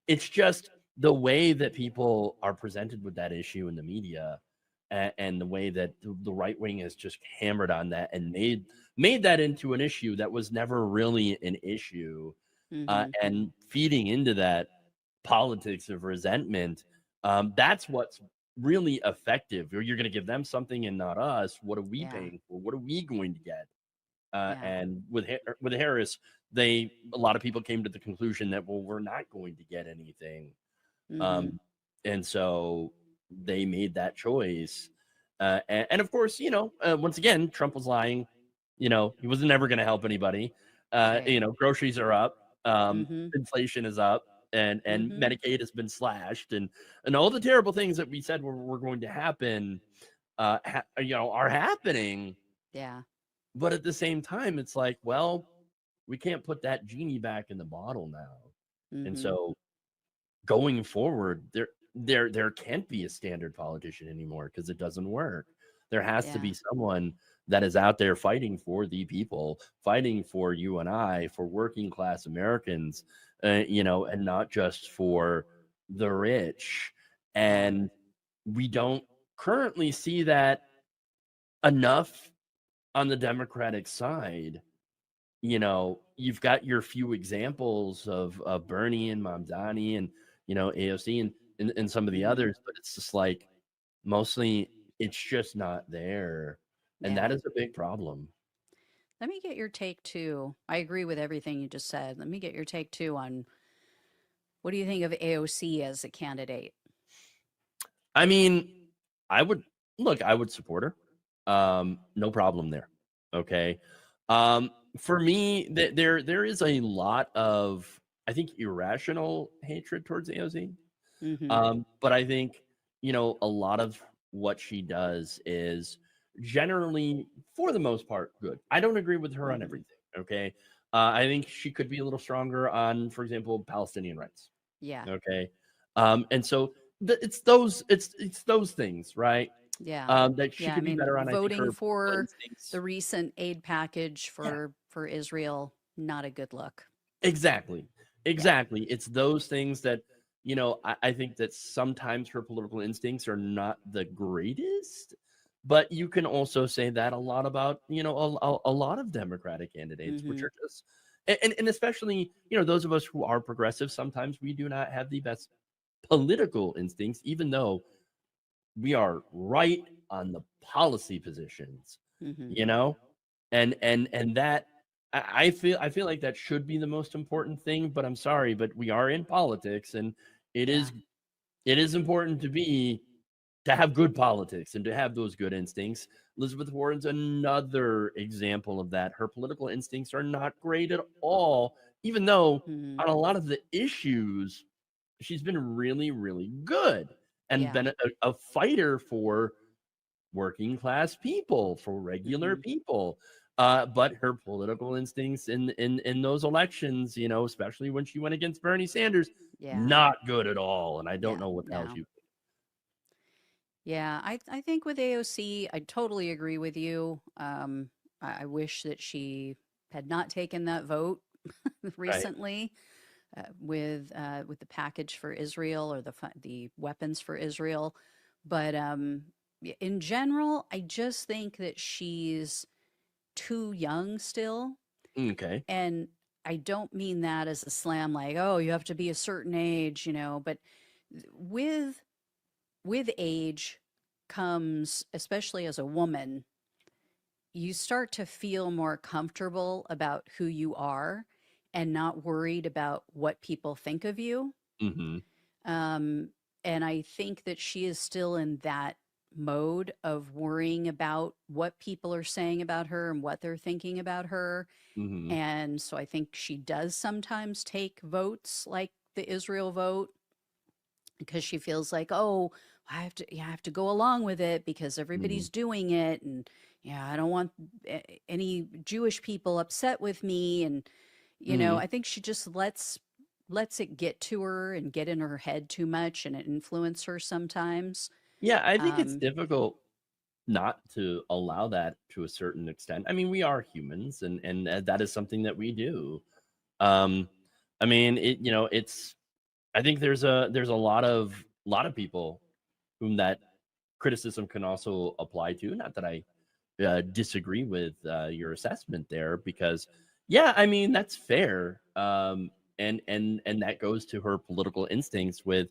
It's just the way that people are presented with that issue in the media, and the way that the right wing has just hammered on that and made that into an issue that was never really an issue, Mhm. and feeding into that politics of resentment. That's what's really effective. Or you're going to give them something and not us. What are we Yeah. paying for? What are we going to get? Yeah. And with Harris, a lot of people came to the conclusion that, well, we're not going to get anything, Mhm. um, and so they made that choice. And of course, once again, Trump was lying. He was never going to help anybody. Right. Groceries are up, Mhm. inflation is up, and Mhm. Medicaid has been slashed, and all the terrible things that we said were going to happen, are happening. Yeah. But at the same time, it's like, well, we can't put that genie back in the bottle now. And Mhm. so going forward, there can't be a standard politician anymore, because it doesn't work. There has to Yeah. be someone that is out there fighting for the people, fighting for you and I, for working class Americans, and not just for the rich. Yeah. And we don't currently see that enough on the Democratic side. You've got your few examples of Bernie and Mamdani and, AOC and some of the Mhm. others, but it's just like, mostly it's just not there. And that Yeah. is a big problem. Let me get your take too. I agree with everything you just said. Let me get your take too on what do you think of AOC as a candidate? I mean, I would I would support her. No problem there. Okay. For me, there is a lot of, I think, irrational hatred towards AOC. Mhm. But I think, a lot of what she does is generally, for the most part, good. I don't agree with her on Mhm. everything. Okay. I think she could be a little stronger on, for example, Palestinian rights. Yeah. Okay. And so it's those things, right? Yeah. that she Yeah. I could be mean, better on. I think voting her political for the instincts. recent aid package Yeah, for Israel, not a good look. exactly. Yeah. Exactly. It's those things that, I think that sometimes her political instincts are not the greatest, but you can also say that a lot about, a lot of Democratic candidates, which Mm-hmm. are just, and especially, those of us who are progressive, sometimes we do not have the best political instincts, even though we are right on the policy positions, Mm-hmm. you know? And that I feel like that should be the most important thing, but I'm sorry, but we are in politics, and it Yeah. is it is important to have good politics and to have those good instincts. Elizabeth Warren's another example of that. Her political instincts are not great at all, even though Mm-hmm. on a lot of the issues she's been really, really good and Yeah. been a fighter for working class people, for regular Mm-hmm. people. But her political instincts in those elections, especially when she went against Bernie Sanders, Yeah. not good at all. And I don't Yeah. know what the hell No. she. Yeah. I think with AOC, I totally agree with you. I wish that she had not taken that vote Right. recently with the package for Israel or the weapons for Israel. But in general, I just think that she's too young still. Okay. And I don't mean that as a slam, like, oh, you have to be a certain age, but with with age comes, especially as a woman, you start to feel more comfortable about who you are and not worried about what people think of you. Mm-hmm. Um, and I think that she is still in that mode of worrying about what people are saying about her and what they're thinking about her. Mm-hmm. And so I think she does sometimes take votes like the Israel vote because she feels like, oh, I have to go along with it because Mm-hmm. everybody's doing it, and I don't want any Jewish people upset with me, and Mm-hmm. I think she just lets it get to her and get in her head too much, and it influence her sometimes. Yeah, I think it's Um, difficult not to allow that to a certain extent. I mean, we are humans, and that is something that we do. Um, I mean, it's. I think there's a lot of people whom that criticism can also apply to. Not that I disagree with your assessment there, because yeah, I mean that's fair. And that goes to her political instincts. With,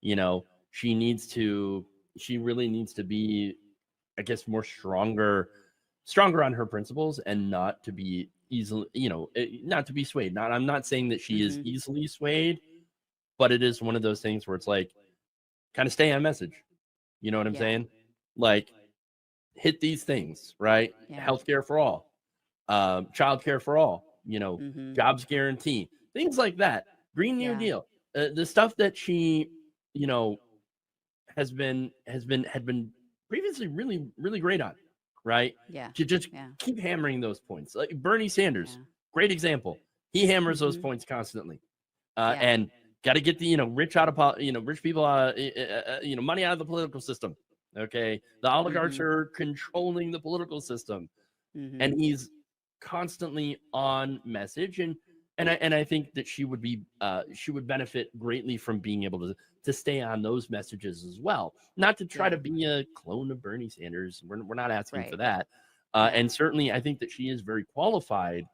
you know, she needs to, she really needs to be, I guess, more stronger on her principles, and not to be easily, not to be swayed. Not, I'm not saying that she is mhm. easily swayed, but it is one of those things where it's like, kind of stay on message. You know what I'm Yeah, saying? Like, hit these things, right? yeah, Healthcare for all, childcare for all, mhm, jobs guarantee, things like that. Green New yeah, Deal, the stuff that she, you know, had been previously really, really great on, right? yeah, To just yeah, keep hammering those points. Like Bernie Sanders, yeah, great example. He hammers those mhm, points constantly, yeah, and got to get the, rich out of rich people, money out of the political system. Okay, the oligarchs mhm, are controlling the political system, mhm, and he's constantly on message. And I think that she would benefit greatly from being able to stay on those messages as well, not to try yeah, to be a clone of Bernie Sanders. We're not asking for right, that. yeah, And certainly I think that she is very qualified,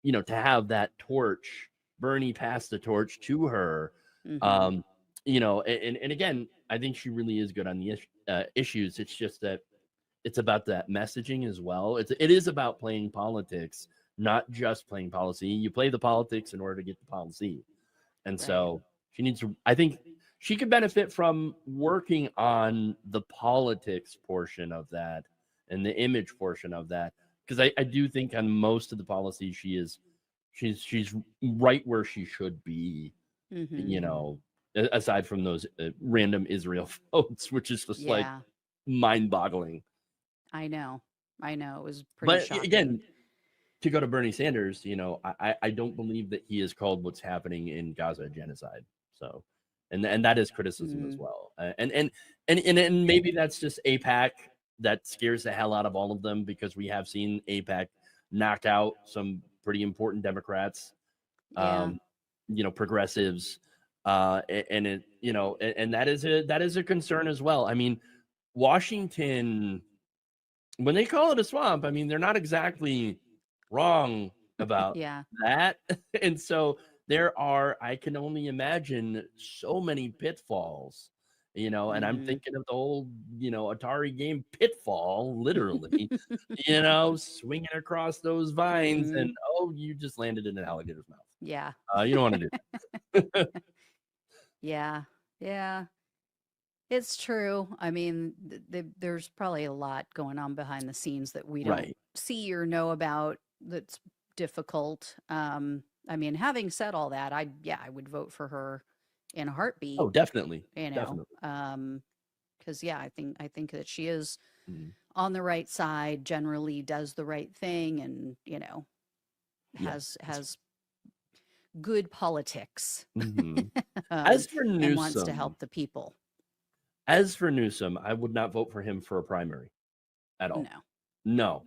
to have that torch. Bernie passed the torch to her. mhm, um and again, I think she really is good on the issues. It's just that it's about that messaging as well. It is about playing politics, not just playing policy. You play the politics in order to get the policy. And right, so she needs to, I think she could benefit from working on the politics portion of that and the image portion of that. Because I do think on most of the policies she's right where she should be, mhm, you know, aside from those random Israel votes, which is just like yeah, mind boggling. I know, I know, it was pretty But shocking. again, to go to Bernie Sanders, I don't believe that he has called what's happening in Gaza a genocide. So and that is criticism as Mm, well. And maybe that's just APAC that scares the hell out of all of them, because we have seen APAC knock out some pretty important Democrats, yeah. um, progressives, and it, and that is a concern as well. I mean, Washington, when they call it a swamp, I mean, they're not exactly wrong about Yeah. that. And so I can only imagine so many pitfalls, and I'm Hmm. thinking of the old, Atari game Pitfall, literally, swinging across those vines, and Hmm. oh, you just landed in an alligator's mouth. Yeah. You don't want to do that. Yeah. Yeah. It's true. I mean, there's probably a lot going on behind the scenes that we don't Right. see or know about that's difficult. I mean, having said all that, I would vote for her in a heartbeat, Oh, definitely. you know. Definitely. Because yeah, I think that she is Mhm. on the right side, generally does the right thing, and Yeah. has good politics, Mhm. um, As for and wants to Newsom, help the people. I would not vote for him for a primary at all. No. No,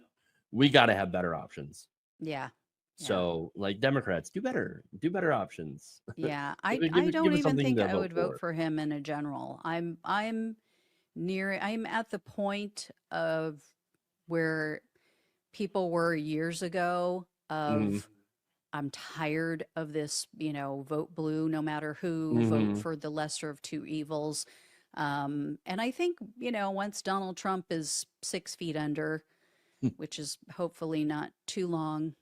we got to have better options. Yeah. Yeah. So, like, Democrats, do better options. Yeah, Give I us give don't us even something think to I vote would vote for. for him in a general. I'm at the point of where people were years ago Mhm, of I'm tired of this, vote blue no matter who, vote mhm. for the lesser of two evils. And I think, once Donald Trump is 6 feet under, which is hopefully not too long.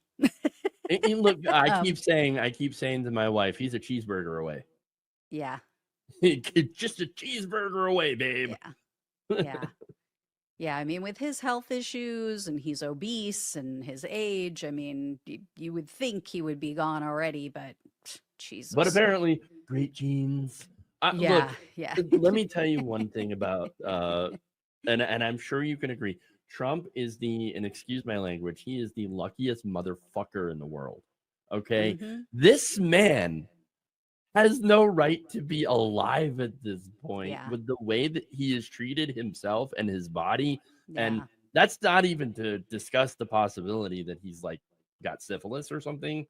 And look, um, I keep saying to my wife, he's a cheeseburger away. yeah, Just a cheeseburger away, babe. yeah, yeah. Yeah, I mean, with his health issues and he's obese and his age, I mean, you would think he would be gone already, but But Jesus. apparently, great genes. Look, Yeah, yeah. let me tell you one thing about, and I'm sure you can agree. Trump is and excuse my language, he is the luckiest motherfucker in the world. Okay, Hmm. this man has no right to be alive at this point Yeah, with the way that he has treated himself and his body, and yeah. that's not even to discuss the possibility that he's like got syphilis or something,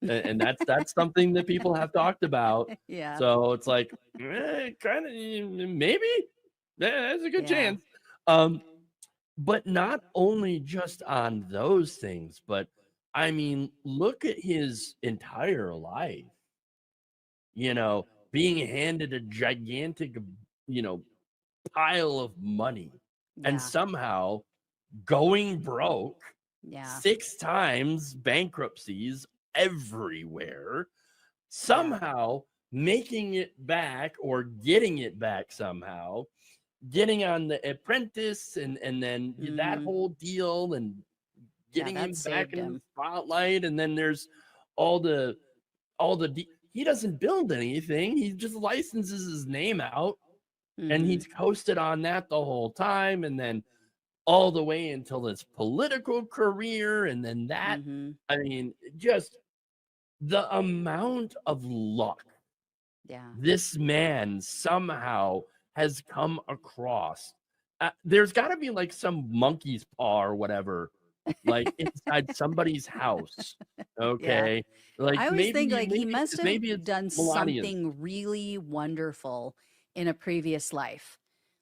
and that's something that people have talked about. Yeah, So it's like, kind of, maybe, there's a good yeah, chance. But not only just on those things, but I mean, look at his entire life, you know, being handed a gigantic, you know, pile of money and yeah, somehow going broke, yeah, 6 times bankruptcies everywhere, yeah. somehow making it back or getting it back somehow, getting on The Apprentice, and then that Hmm. whole deal, and Yeah, getting that him back saved in the him. spotlight, and then there's all the he doesn't build anything. He just licenses his name out, and Hmm. he's coasted on that the whole time, and then all the way until his political career, and then that. Hmm. I mean, just the amount of luck Yeah, this man somehow has come across. There's got to be like some monkey's paw or whatever, like inside somebody's house. yeah. Okay, like I always think like he must have maybe it's done Melania's something really wonderful in a previous life.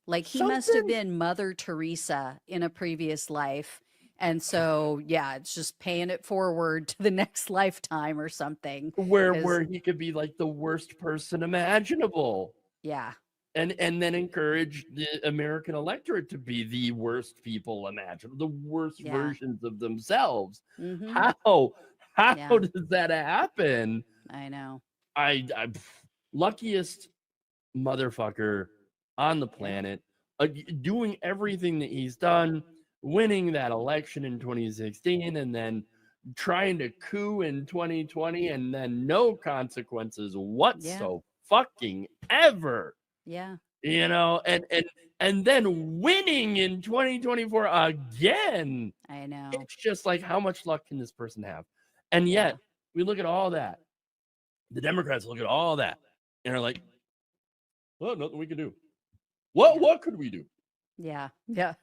Like he must have something been Mother Teresa in a previous life. And so, yeah, it's just paying it forward to the next lifetime or something. where Cause he could be like the worst person imaginable, yeah, and then encourage the American electorate to be the worst people imaginable, the worst yeah. versions of themselves. Mm-hmm. How Yeah, does that happen? I know. Luckiest motherfucker on the Yeah. planet, doing everything that he's done, winning that election in 2016, and then trying to coup in 2020, and then no consequences Yeah. whatso fucking ever, Yeah. and then winning in 2024 again. I know. It's just like, how much luck can this person have? And Yeah. yet we look at all that, the Democrats look at all that, and are like, Well, nothing we can do. Yeah. What could we do? Yeah. Yeah.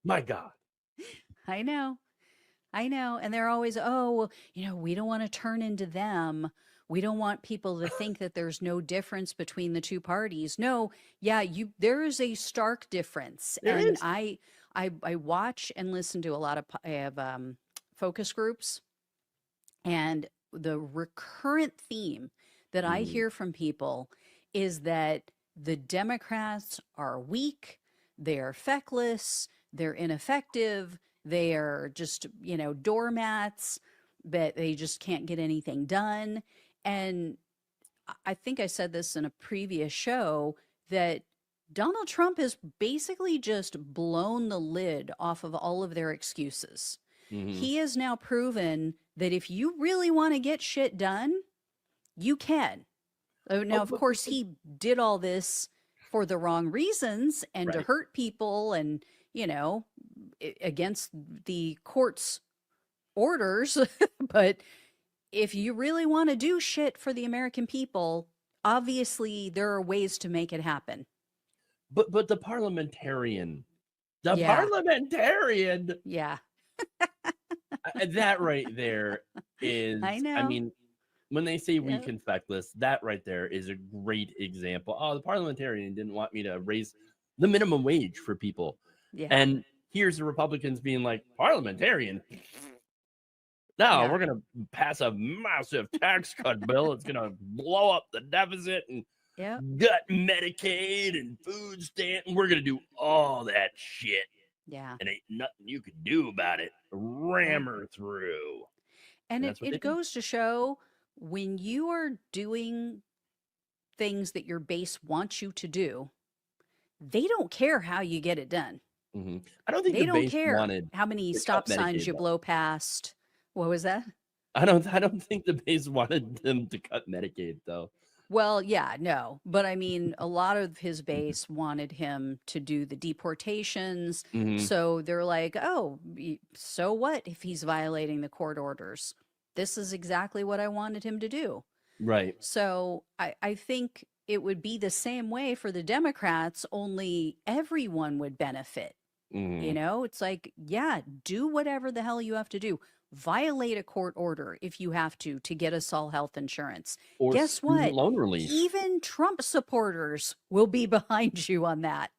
My God. I know. I know. And they're always, oh, well, we don't want to turn into them. We don't want people to think that there's no difference between the two parties. No, yeah, there is a stark difference. There And is. I watch and listen to a lot of I have focus groups, and the recurrent theme that I Mhm. hear from people is that the Democrats are weak, they're feckless, they're ineffective, they are just, doormats, that they just can't get anything done. And I think I said this in a previous show that Donald Trump has basically just blown the lid off of all of their excuses. Mhm. He has now proven that if you really want to get shit done, you can. Oh, Now, of course, he did all this for the wrong reasons and to right. hurt people and, against the court's orders. But if you really want to do shit for the American people, obviously there are ways to make it happen. But the Yeah. parliamentarian, Yeah. that right there I is, I know. mean, when they say weak Yep. and feckless, that right there is a great example. Oh, the parliamentarian didn't want me to raise the minimum wage for people. Yeah. And here's the Republicans being like, parliamentarian? No, Yeah. we're going to pass a massive tax cut bill. It's going to blow up the deficit and Yep. gut Medicaid and food stamp. And we're going to do all that shit. Yeah. And ain't nothing you can do about it. Yeah. Ram her through. And And it, that's what they it did. goes to show when you are doing things that your base wants you to do, they don't care how you get it done. Mhm. I don't think They the don't base care wanted how many to cut stop signs Medicaid, you though. blow past. What was that? I don't think the base wanted them to cut Medicaid, though. Well, yeah, no. But I mean, a lot of his base wanted him to do the deportations. Mhm. So they're like, oh, so what if he's violating the court orders? This is exactly what I wanted him to do. Right. So I think it would be the same way for the Democrats, only everyone would benefit. Mhm. It's like, yeah, do whatever the hell you have to do. Violate a court order if you have to get us all health insurance. Or Guess student what? loan relief. Even Trump supporters will be behind you on that.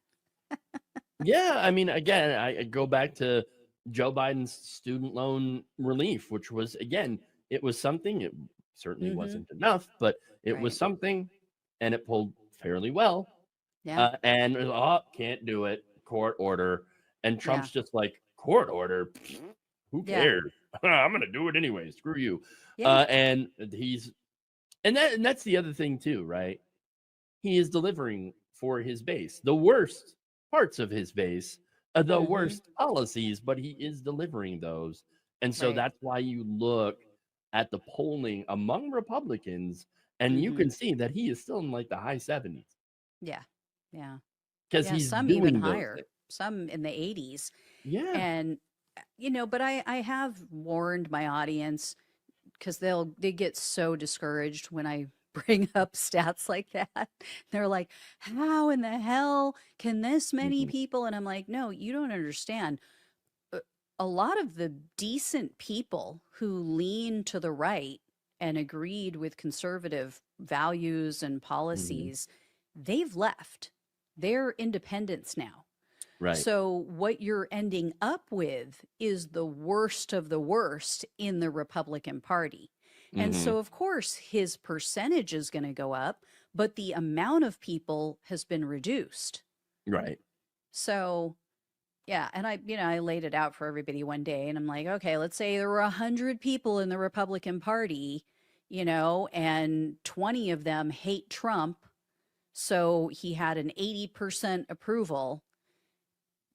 Yeah, I mean, again, I go back to Joe Biden's student loan relief, which was, again, it was something. It certainly Mm-hmm. wasn't enough, but it was Right. something, and it pulled fairly well. Yeah. And it was, oh, can't do it, court order. And Yeah. Trump's just like, court order? Pfft, who Yeah. cares? I'm gonna do it anyway. Screw you. Yeah. And that's the other thing too, right? He is delivering for his base, the worst parts of his base, the Mm-hmm. worst policies, but he is delivering those. And so Right. that's why you look at the polling among Republicans, and you Mm-hmm. can see that he is still in like the high 70s Yeah. Yeah. because Yeah. he's Some even doing those higher, things. some in the 80s. Yeah. And, but I have warned my audience because they get so discouraged when I bring up stats like that. They're like, how in the hell can this many Mhm. people? And I'm like, no, you don't understand. Uh, A lot of the decent people who lean to the right and agreed with conservative values and Mhm. policies, they've left. They're independents now. Right. So, what you're ending up with is the worst of the worst in the Republican Party. And Mhm. so, of course, his percentage is going to go up, but the amount of people has been reduced. Right. So, yeah. And I laid it out for everybody one day and I'm like, okay, let's say there were 100 people in the Republican Party, and 20 of them hate Trump. So he had an 80% approval.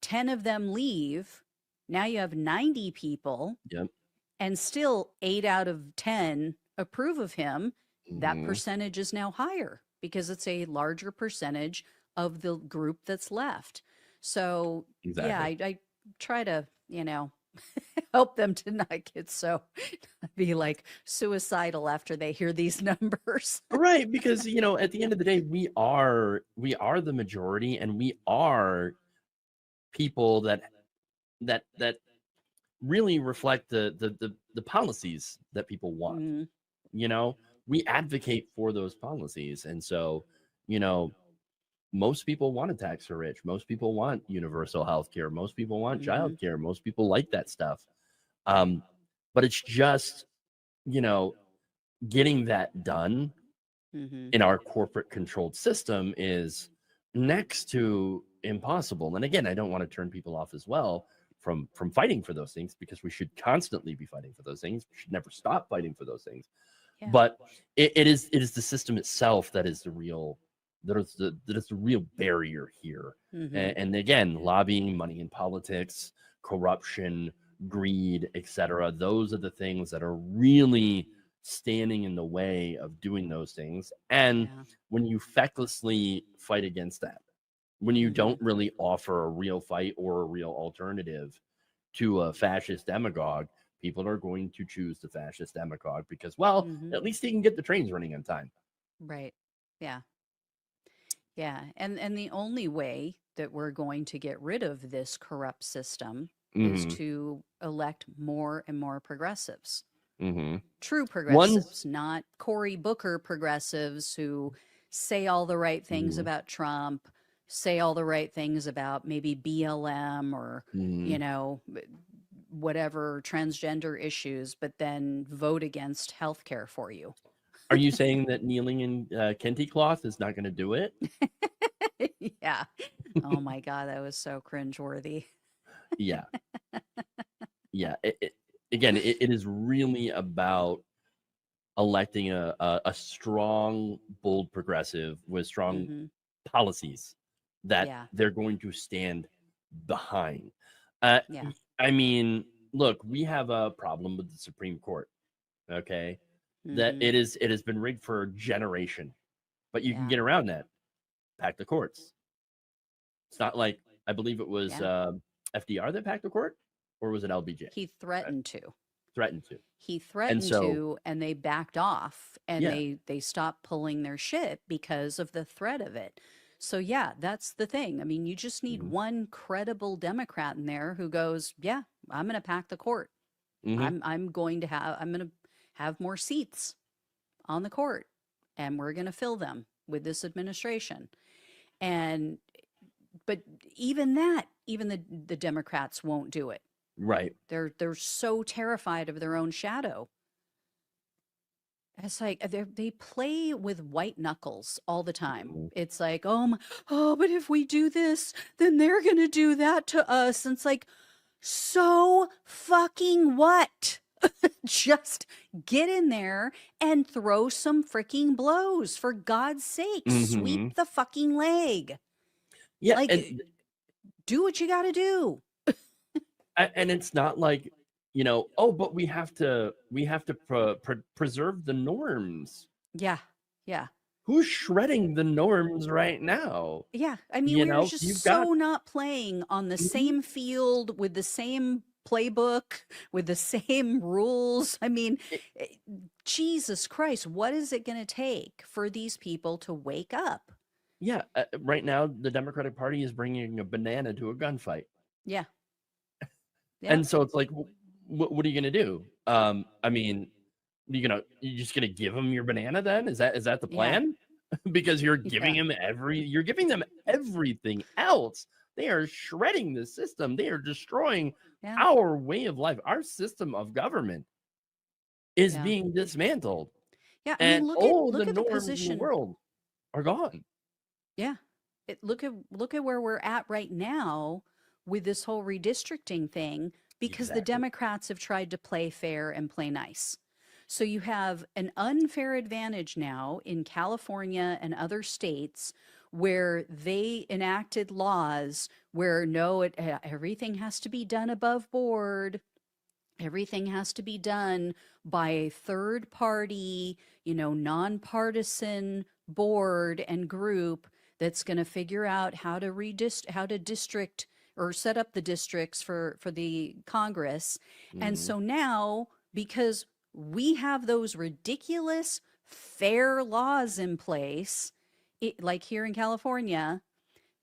10 of them leave. Now you have 90 people, Yep. and still 8 out of 10 approve of him. That Mhm. percentage is now higher because it's a larger percentage of the group that's left. So, yeah, Exactly. I try to, Help them to not get so be like suicidal after they hear these numbers. Right, because at the end of the day, we are the majority, and we are people that really reflect the policies that people want. Mm, You know, we advocate for those policies, and so you know most people want to tax the rich. Most people want universal health care. Most people want mm-hmm, childcare. Most people like that stuff. Um, but it's just, you know, getting that done mm-hmm. in our corporate controlled system is next to impossible. And again, I don't want to turn people off as well from fighting for those things, because we should constantly be fighting for those things. We should never stop fighting for those things. Yeah. But it is the system itself that is the real barrier here. Mm-hmm. And again, lobbying, money in politics, corruption, greed, etc. Those are the things that are really standing in the way of doing those things. And Yeah. when you fecklessly fight against that, when you Mm-hmm. don't really offer a real fight or a real alternative to a fascist demagogue, people are going to choose the fascist demagogue because, well, Mm-hmm. at least he can get the trains running on time. Right. Yeah. Yeah. And the only way that we're going to get rid of this corrupt system is Mm-hmm. to elect more and more progressives. Mm-hmm. True One's progressives, not Cory Booker progressives who say all the right things mm-hmm. about Trump, say all the right things about maybe BLM or, Mm-hmm. you know, whatever transgender issues, but then vote against healthcare for you. Are you saying that kneeling in kente cloth is not going to do it? Yeah. Oh my God, that was so cringeworthy. Yeah, yeah. Again, it is really about electing a strong, bold progressive with strong Mm-hmm. policies that Yeah. they're going to stand behind. Uh, Yeah. I mean, look, we have a problem with the Supreme Court. Okay, that Mm-hmm. it has been rigged for a generation, but you can Yeah. get around that. Pack the courts. It's not like, I believe it was Yeah. FDR that packed the court, or was it LBJ? He Uh, threatened to. threatened to, He and threatened so to, and they backed off, and yeah. they stopped pulling their shit because of the threat of it. So yeah, that's the thing. I mean, you just need Hmm. one credible Democrat in there who goes, "Yeah, I'm going to pack the court. Hmm. I'm going to have more seats on the court, and we're going to fill them with this administration." And but even that, even the Democrats won't do it. Right. They're so terrified of their own shadow. It's like they play with white knuckles all the time. Mhm. It's like, oh, but if we do this, then they're gonna do that to us. And it's like, so fucking what? Just get in there and throw some freaking blows, for God's sake. Hmm. Sweep the fucking leg. Yeah, Like, do what you got to do. and it's not like, oh, but we have to preserve the norms. Yeah, yeah. Who's shredding the norms right now? Yeah, I mean, we are just You've got so not playing on the Mhm. same field with the same playbook, with the same rules. I mean, It- eh, Jesus Christ, what is it going to take for these people to wake up? yeah. Right now, the Democratic Party is bringing a banana to a gunfight, Yeah, yeah, and so it's like, what are you gonna do? I mean, you just gonna give them your banana then? Is that the yeah, plan? Because you're yeah, giving them everything else. They are shredding the system. They are destroying yeah, our way of life. Our system of government is yeah, being dismantled, yeah. I and mean, all the look at the norms in the position. world are gone. Yeah. Look at where we're at right now with this whole redistricting thing, because the Exactly. Democrats have tried to play fair and play nice. So you have an unfair advantage now in California and other states where they enacted laws where no, everything has to be done above board. Everything has to be done by a third party, nonpartisan board and group that's going to figure out how to district or set up the districts for the Congress. And Mhm. so now, because we have those ridiculous fair laws in place, like here in California,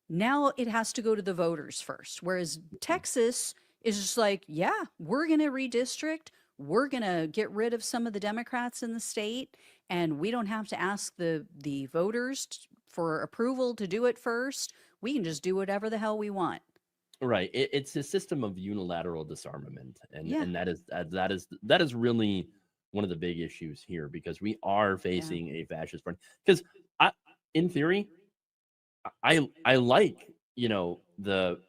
now it has to go to the voters first. Whereas Texas is just like, yeah, we're going to redistrict. We're going to get rid of some of the Democrats in the state, and we don't have to ask the voters for approval to do it first. We can just do whatever the hell we want. Right. It's a system of unilateral disarmament, and Yeah, that is really one of the big issues here because we are yeah, facing a fascist front. Because I, in theory, I like the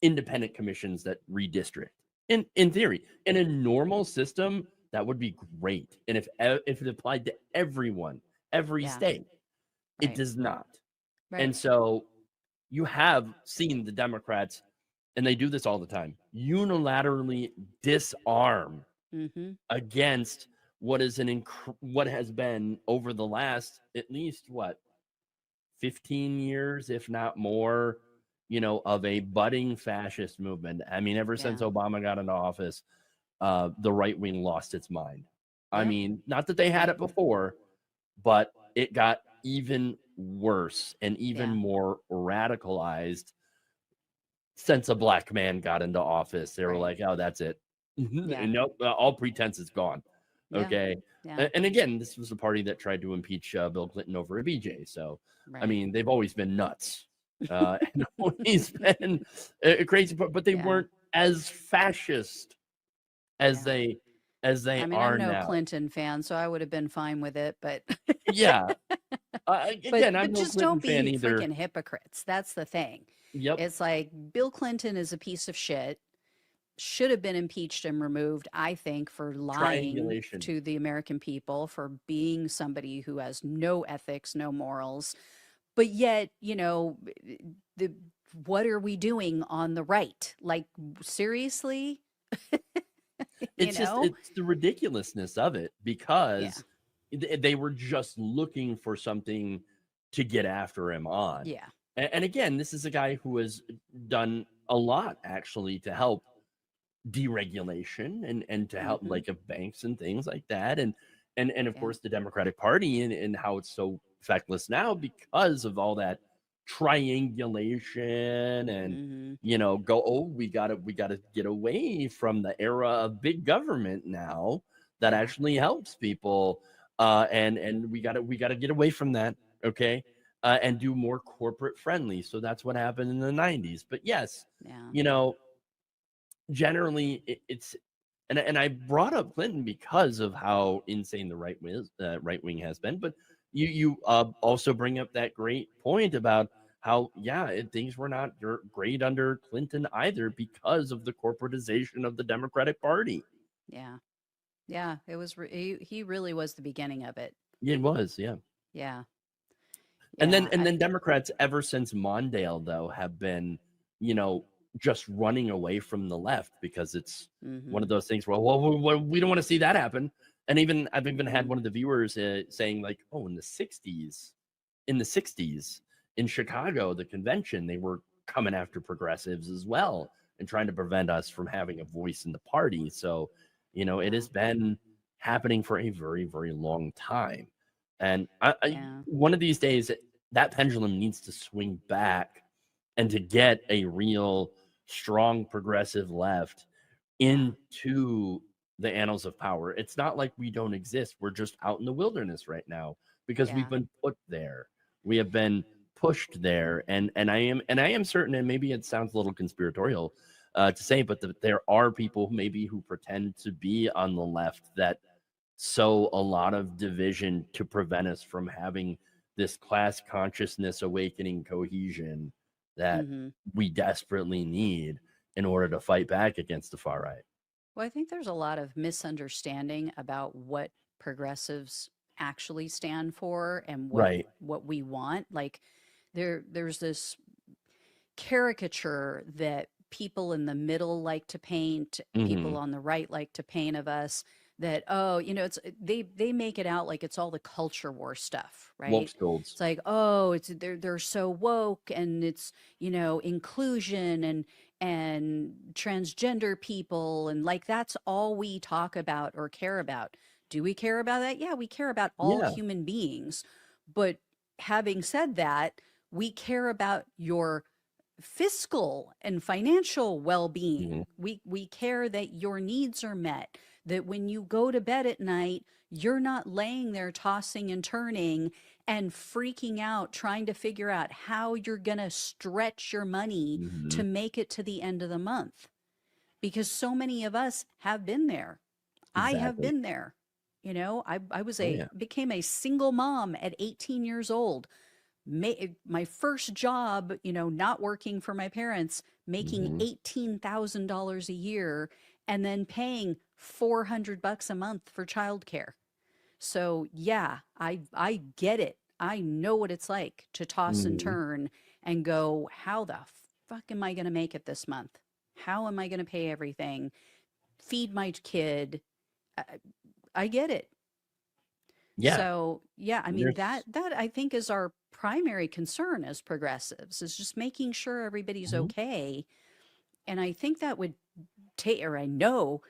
independent commissions that redistrict. In theory, in a normal system, that would be great. And if it applied to everyone, every yeah, state, it right, does not. right. And so you have seen the Democrats, and they do this all the time, unilaterally disarm Mm-hmm. against what has been over the last at least 15 years, if not more, of a budding fascist movement. I mean, ever since Yeah, Obama got into office, the right wing lost its mind. I yeah, mean, not that they had right, it before, but it got even worse and even yeah, more radicalized since a black man got into office. They were right, like, oh, that's it. yeah, Nope, all pretense is gone. yeah, Okay. yeah, And again, this was a party that tried to impeach Bill Clinton over a BJ. So, I right, mean, they've always been nuts and always been crazy, but they yeah, weren't as fascist as yeah. they I mean, I'm are no now. Clinton fan, so I would have been fine with it, but Yeah. but Again, I'm no just Clinton don't fan be either. freaking hypocrites. That's the thing. Yep. It's like Bill Clinton is a piece of shit. Should have been impeached and removed, I think, for lying Triangulation. to the American people, for being somebody who has no ethics, no morals. But yet, the what are we doing on the right? Like, seriously? you It's just know? it's the ridiculousness of it Yeah. because they were just looking for something to get after him on. Yeah. And again, this is a guy who has done a lot actually to help deregulation and to help Mhm. like of banks and things like that. And of Yeah. course the Democratic Party and how it's so feckless now because of all that triangulation and Mhm. go, oh, we gotta get away from the era of big government now that Yeah. actually helps people. And we gotta get away from that, okay? And do more corporate friendly. So that's what happened in the 90s. But yes, Yeah. you know, generally it's and I brought up Clinton because of how insane the right wing has been, but you also bring up that great point about how things were not great under Clinton either because of the corporatization of the Democratic Party. Yeah. Yeah. It was he really was the beginning of it. It was, yeah. Yeah. And then Yeah. and then Democrats ever since Mondale though have been, you know, just running away from the left because it's one of Mhm. those things where we don't want to see that happen. And even I've even had Mhm. one of the viewers saying like, oh, in the 60s in Chicago, the convention, they were coming after progressives as well and trying to prevent us from having a voice in the party. So, it Yeah. has been happening for a very, very long time. And Yeah. one of these days, that pendulum needs to swing back and to get a real strong progressive left Yeah. into the annals of power. It's not like we don't exist. We're just out in the wilderness right now because we've Yeah. been put there. We have been pushed there, and I am certain, and maybe it sounds a little conspiratorial to say, but there are people maybe who pretend to be on the left that sow a lot of division to prevent us from having this class consciousness awakening cohesion that Mhm. we desperately need in order to fight back against the far right. Well, I think there's a lot of misunderstanding about what progressives actually stand for and Right. what we want. Like there's this caricature that people in the middle like to paint, people Hmm. on the right like to paint of us, that, oh, it's they make it out like it's all the culture war stuff, Woke right? scolds. It's like, oh, it's they're so woke, and it's, inclusion and transgender people, and like that's all we talk about or care about. Do we care about that? Yeah, we care about all Yeah. human beings. But having said that, we care about your fiscal and financial Hmm. well-being. We care that your needs are met, that when you go to bed at night, you're not laying there tossing and turning and freaking out trying to figure out how you're going to stretch your money Hmm. to make it to the end of the month. Because so many of us have been there. I have Exactly. been there. I Oh yeah. became a single mom at 18 years old. My first job, not working for my parents, making Hmm. $18,000 a year, and then paying $400 a month for childcare. So yeah, I get it. I know what it's like to toss and Hmm. turn and go, how the fuck am I going to make it this month? How am I going to pay everything? Feed my kid? I, I get it. Yeah. So, yeah, I mean There's. that I think is our primary concern as progressives, is just making sure everybody's Mhm. okay. And I think that would take, or I know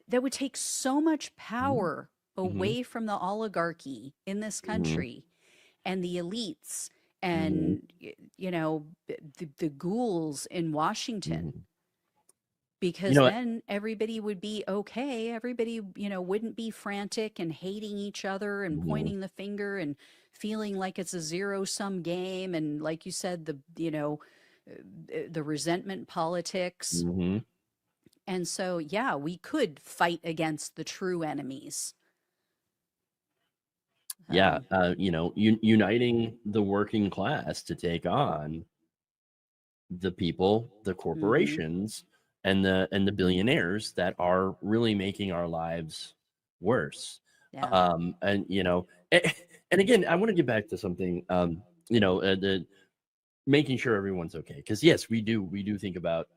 that would take so much Mhm. power Mhm. away from the oligarchy in this Mhm. country and the elites Mhm. and the ghouls in Washington, Mhm. You because know what? then everybody would be okay. Everybody, wouldn't be frantic and hating each other and Mhm. pointing the finger and feeling like it's a zero sum game. And like you said, the resentment politics. Mhm. And so, yeah, we could fight against the true enemies. Yeah, So, uniting the working class to take on the people, the mm-hmm. corporations, and the billionaires that are really making our lives worse. Yeah. And and again, I want to get back to something. The making sure everyone's okay, because yes, we do think about,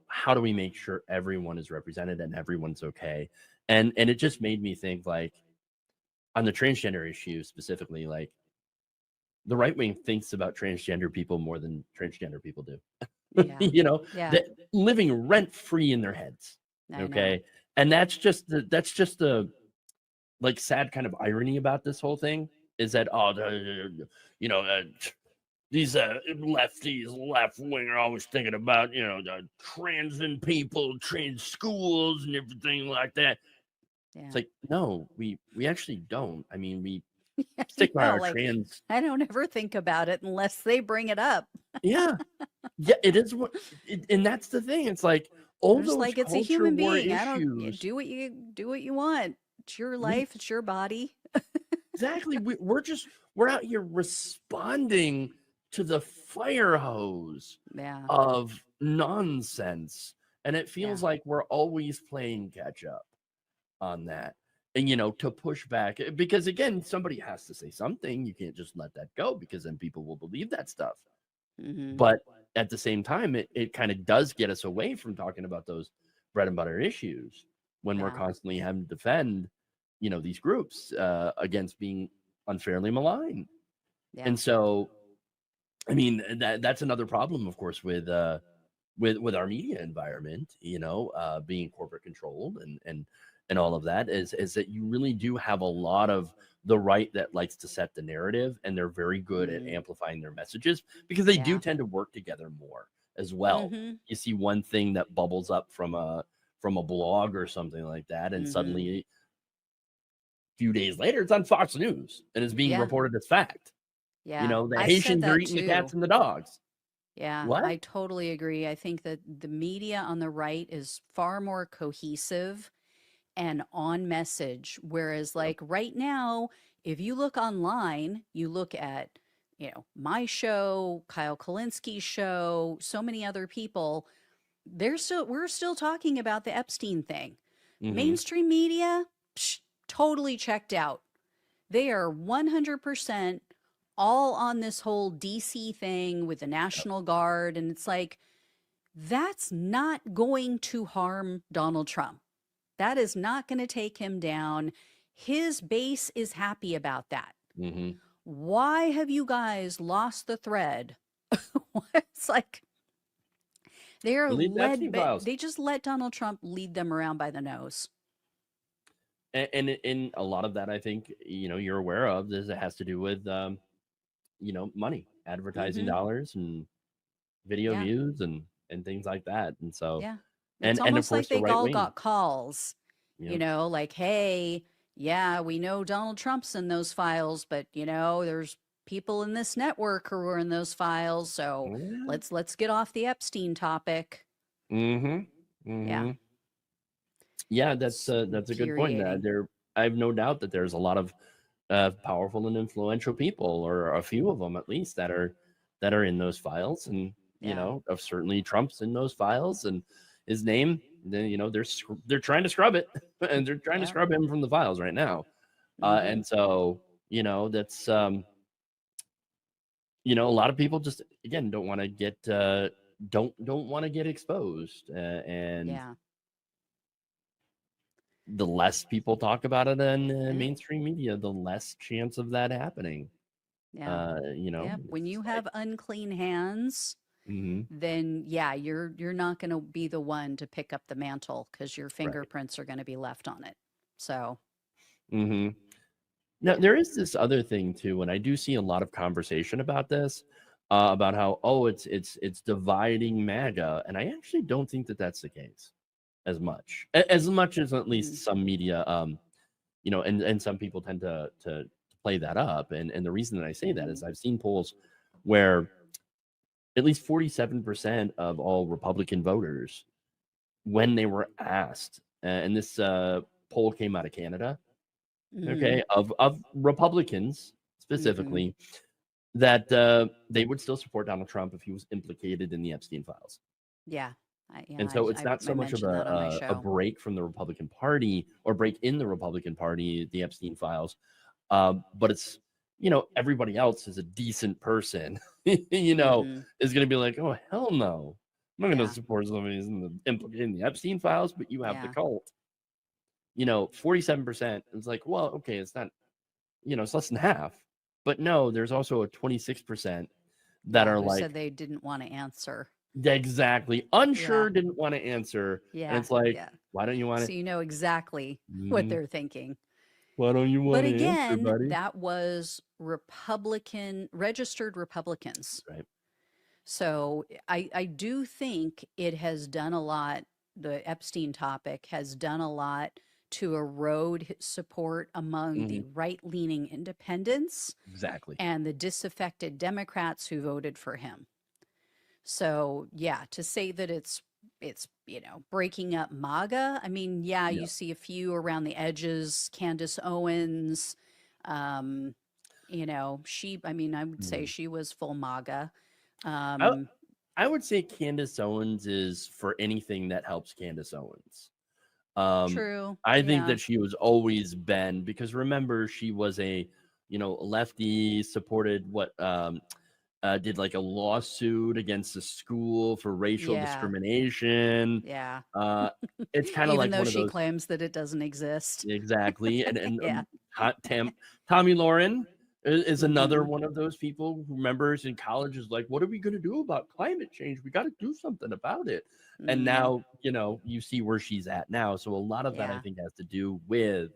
how do we make sure everyone is represented and everyone's okay. And it just made me think, like, on the transgender issue specifically, like, the right wing thinks about transgender people more than transgender people do. Yeah. you know Yeah. that living rent free in their heads. I know. Okay. And that's just the like sad kind of irony about this whole thing, is that, oh, you know uh, these lefties, left wing, are always thinking about, the trans and people, trans schools, and everything like that. It's Yeah. like, no, we actually don't. I mean, we I stick by know. our Like, trans. I don't ever think about it unless they bring it up. Yeah, yeah, it is and that's the thing. It's like all I'm just those like, it's a culture human war being. I don't issues. do what you want. It's your We life. It's your body. exactly. We're out here responding to the fire hose Yeah. of nonsense, and it Yeah. feels like we're always playing catch up on that. And to push back, because again, somebody has to say something. You can't just let that go, because then people will believe that stuff. Hmm. But at the same time, it kind of does get us away from talking about those bread and butter issues, when we're Yeah. constantly having to defend, these groups against being unfairly maligned. Yeah. And so, I mean, that's another problem, of course, with our media environment, being corporate controlled, and all of that, is that you really do have a lot of the right that likes to set the narrative, and they're very good at Hmm. amplifying their messages, because they do Yeah. tend to work together more as well. Hmm. You see one thing that bubbles up from a blog or something like that, and Hmm. suddenly a few days later it's on Fox News and is being Yeah. reported as fact. Yeah. The I've said Haitians are that eating the cats too. and the dogs. Yeah, What? I totally agree. I think that the media on the right is far more cohesive and on message. Whereas, Yep. like right now, if you look online, you look at, my show, Kyle Kalinski's show, so many other people, we're still talking about the Epstein thing. Hmm. Mainstream media, psh, totally checked out. They are 100% all on this whole DC thing with the Yep. National Guard. And it's like, that's not going to harm Donald Trump. That is not going to take him down. His base is happy about that. Mm-hmm. Why have you guys lost the thread? It's like they're Delete the Epstein files. they just let Donald Trump lead them around by the nose. And in a lot of that, I think, you're aware of, is it has to do with, money, advertising Mm-hmm. dollars and video Yeah. views and things like that. And so, Yeah. It's and of almost like course, the they right all wing. got calls, Yep. like, hey, yeah, we know Donald Trump's in those files, but there's people in this network who are in those files, so Yeah. let's get off the Epstein topic. Mm-hmm. Yeah. Mm-hmm. Yeah, It's that's a good point. infuriating. I have no doubt that there's a lot of powerful and influential people, or a few of them at least, that are in those files, and Yeah. of certainly Trump's in those files, and his name. Then they're trying to scrub it, and they're trying to Yeah. scrub him from the files right now. Mm-hmm. And so that's a lot of people just, again, don't want to get don't want to get exposed, and Yeah. the less people talk about it in Yeah. mainstream media, the less chance of that happening. Yeah. Yeah. When It's you like, have unclean hands, mhm, then yeah, you're not going to be the one to pick up the mantle because your right. fingerprints are going to be left on it. So, Hmm. Now, yeah. there is this other thing too, and I do see a lot of conversation about this, about how, it's dividing MAGA, and I actually don't think that that's the case as much as at Mm, least some media, and some people tend to play that up, and the reason that I say that mm-hmm. is I've seen polls where at least 47% of all Republican voters, when they were asked, and this poll came out of Canada, Mm-hmm. okay, of Republicans Mm-hmm. specifically, that they would still support Donald Trump if he was implicated in the Epstein files. Yeah. And so it's not I so much of mentioned that on my a show. break from the Republican Party, or break in the Republican Party, the Epstein files, but it's, everybody else is a decent person, Mm-hmm. is going to be like, oh, hell no. I'm not going to Yeah. support somebody who's implicated in the Epstein files, but you have the Yeah. cult. 47%. It's like, well, okay, it's not, it's less than half. But no, there's also a 26% that Yeah. are Who said like, they didn't want to answer? exactly Yeah. unsure, didn't want to answer. And Yeah. it's like, Yeah. why don't you want So to? you know exactly what they're thinking. Why don't you But want to answer, again, buddy? that was registered Republicans. Right. So I do think it has done a lot. The Epstein topic has done a lot to erode support among the Hmm. right leaning independents Exactly. and the disaffected Democrats who voted for him. So yeah, to say that it's breaking up MAGA. I mean, yeah, Yeah. you see a few around the edges, Candace Owens. Um, she. I mean, I would say Mm. she was full MAGA. I, Um, I would say Candace Owens is for anything that helps Candace Owens. Um, True. I think Yeah. that she was always been, because remember, she was a, lefty, supported what, did like a lawsuit against the school for racial Yeah. discrimination. Yeah. Uh, it's kind of Even like though one of she those. claims that it doesn't exist. Exactly. And Yeah. Tommy Lauren is another Mm-hmm. one of those people who remembers in college is like, what are we going to do about climate change? We got to do something about it. And Mm, now, you see where she's at now. So a lot of that, I yeah. think, has to do with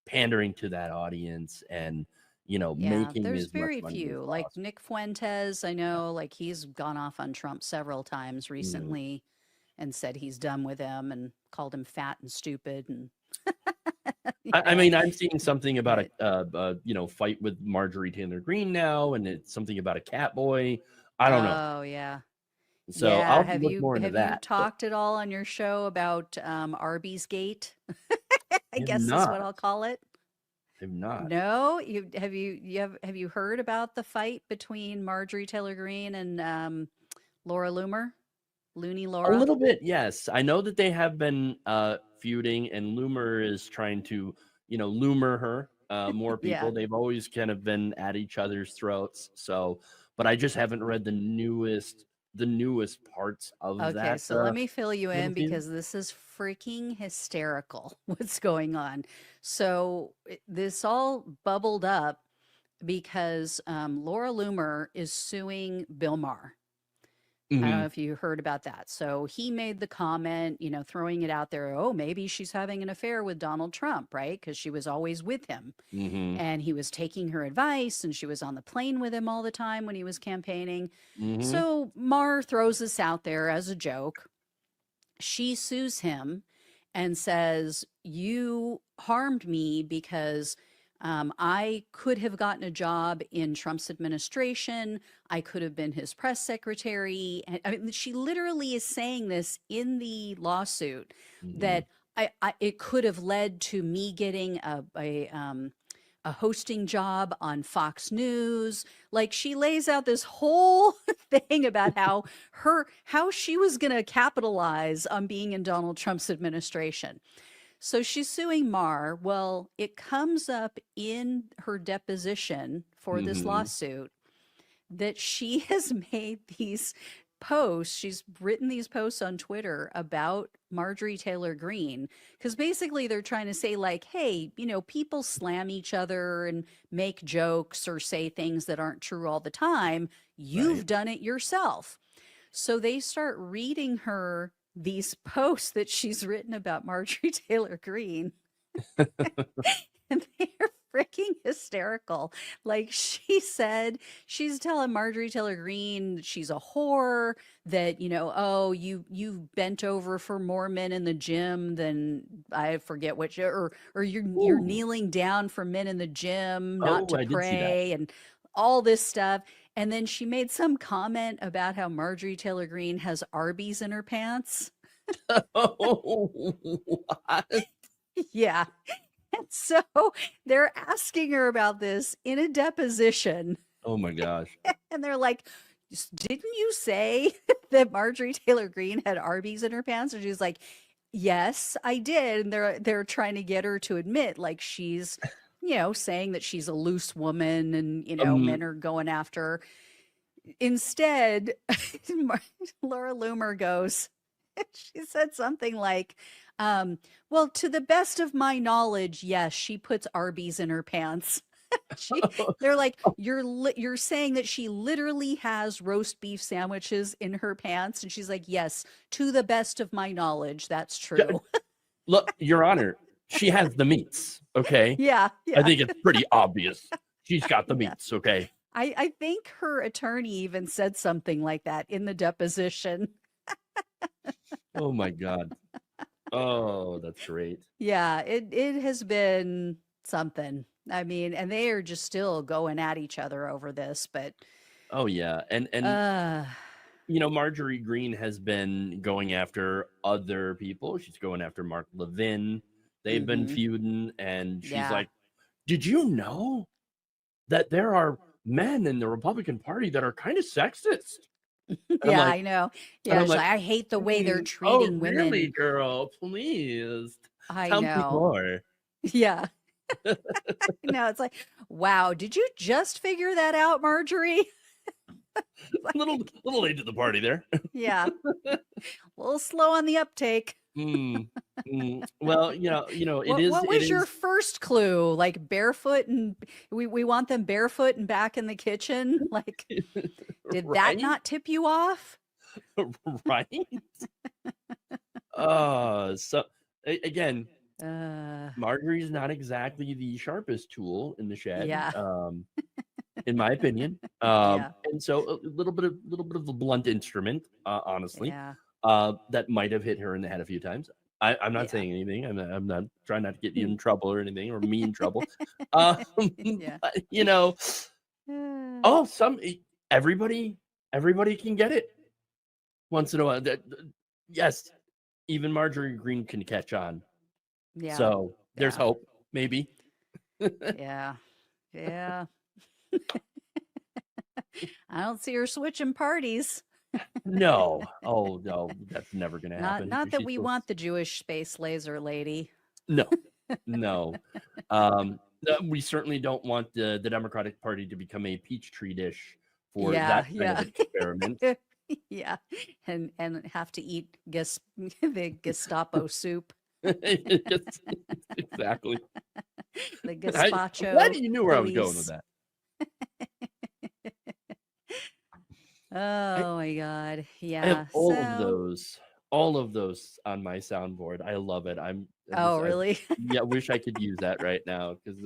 pandering to that audience, and, Yeah. making There's as much very money as few. Like possible. Nick Fuentes, I know, like he's gone off on Trump several times Mm. recently and said he's done with him and called him fat and stupid and you I know, mean, I'm seeing something about but fight with Marjorie Taylor Greene now, and it's something about a cat boy. I don't know. oh yeah. So Yeah. I'll have to look more into Have you that, but talked at all on your show about Arby's Gate? I I have guess is what not. I'll call it. I have not. No, have you heard about the fight between Marjorie Taylor Greene and Laura Loomer? Looney A Laura? little bit, yes. I know that they have been feuding, and Loomer is trying to, Loomer her, more Yeah. people. They've always kind of been at each other's throats. So, but I just haven't read the newest the newest parts of Okay, that so let me fill you in little feud. because this is freaking hysterical what's going on. So this all bubbled up because Laura Loomer is suing Bill Maher. I don't know Hmm. if you heard about that. So he made the comment, throwing it out there, oh, maybe she's having an affair with Donald Trump, right? Because she was always with him Hmm. and he was taking her advice and she was on the plane with him all the time when he was campaigning. Hmm. So Maher throws this out there as a joke. She sues him and says, you harmed me because I could have gotten a job in Trump's administration. I could have been his press secretary. And I mean, she literally is saying this in the lawsuit Hmm. that it could have led to me getting a hosting job on Fox News. Like she lays out this whole thing about how she was going to capitalize on being in Donald Trump's administration. So she's suing Maher. Well, it comes up in her deposition for this Hmm. lawsuit that she has made these posts. She's written these posts on Twitter about Marjorie Taylor Greene because basically they're trying to say, like, hey, people slam each other and make jokes or say things that aren't true all the time. Right. You've done it yourself. So they start reading her these posts that she's written about Marjorie Taylor Greene, and they're freaking hysterical. Like she said, she's telling Marjorie Taylor Greene she's a whore, that, oh, you bent over for more men in the gym than I forget which, or you're Ooh. kneeling down for men in the gym not Oh, to I did see that. pray and all this stuff. And then she made some comment about how Marjorie Taylor Greene has Arby's in her pants. Oh, what? Yeah. And so they're asking her about this in a deposition. Oh my gosh. And they're like, didn't you say that Marjorie Taylor Greene had Arby's in her pants? And she's like, yes, I did. And they're trying to get her to admit, like, she's, saying that she's a loose woman and, Um. men are going after her. Instead, Laura Loomer goes, she said something like, well, to the best of my knowledge, yes, she puts Arby's in her pants. She, they're like, you're saying that she literally has roast beef sandwiches in her pants, and she's like, yes, to the best of my knowledge, that's true. Look, Your Honor, she has the meats. Okay, Yeah, I yeah, think it's pretty obvious. She's got the yeah. meats. Okay. I think her attorney even said something like that in the deposition. Oh my God. Oh, that's great. Yeah, it has been something. I mean, and they are just still going at each other over this, but Oh yeah, and uh Marjorie Greene has been going after other people. She's going after Mark Levin. They've been mhm. feuding, and she's Yeah. like, "Did you know that there are men in the Republican Party that are kind of sexist?" And I'm Yeah, like, I know. and Yeah, I'm she's like, like, I hate the way they're "Oh, treating really, women. girl? Please I tell me know. more." Yeah. No, it's like, wow, did you just figure that out, Marjorie? little Like, little late to the party there. yeah, a little slow on the uptake. Mm, well, it is What it was your is first clue? Like barefoot and we want them barefoot and back in the kitchen? Like, did that right, not tip you off? right. So again, Uh, Marjorie's not exactly the sharpest tool in the shed, yeah, in my opinion. yeah, And so a little bit of a blunt instrument, honestly, yeah, that might have hit her in the head a few times. I'm not yeah, saying anything. I'm not trying not to get you in trouble or anything, or me in trouble. yeah. But, Uh, oh, everybody can get it once in a while. Yes, even Marjorie Greene can catch on. yeah, So there's yeah, hope, maybe. yeah, yeah. I don't see her switching parties. No. Oh, no, that's never gonna Not happen. not that we want the Jewish space laser lady. No, no. We certainly don't want the Democratic Party to become a peach tree dish for Yeah, that kind of yeah. experiment. Yeah, and have to eat the Gestapo soup, Yes, exactly. the I'm glad gazpacho you knew where I was going with police. that. I, Oh my God. I have Yeah. So, all of those on my soundboard. I love it. oh, really? Yeah, I wish I could use that right now because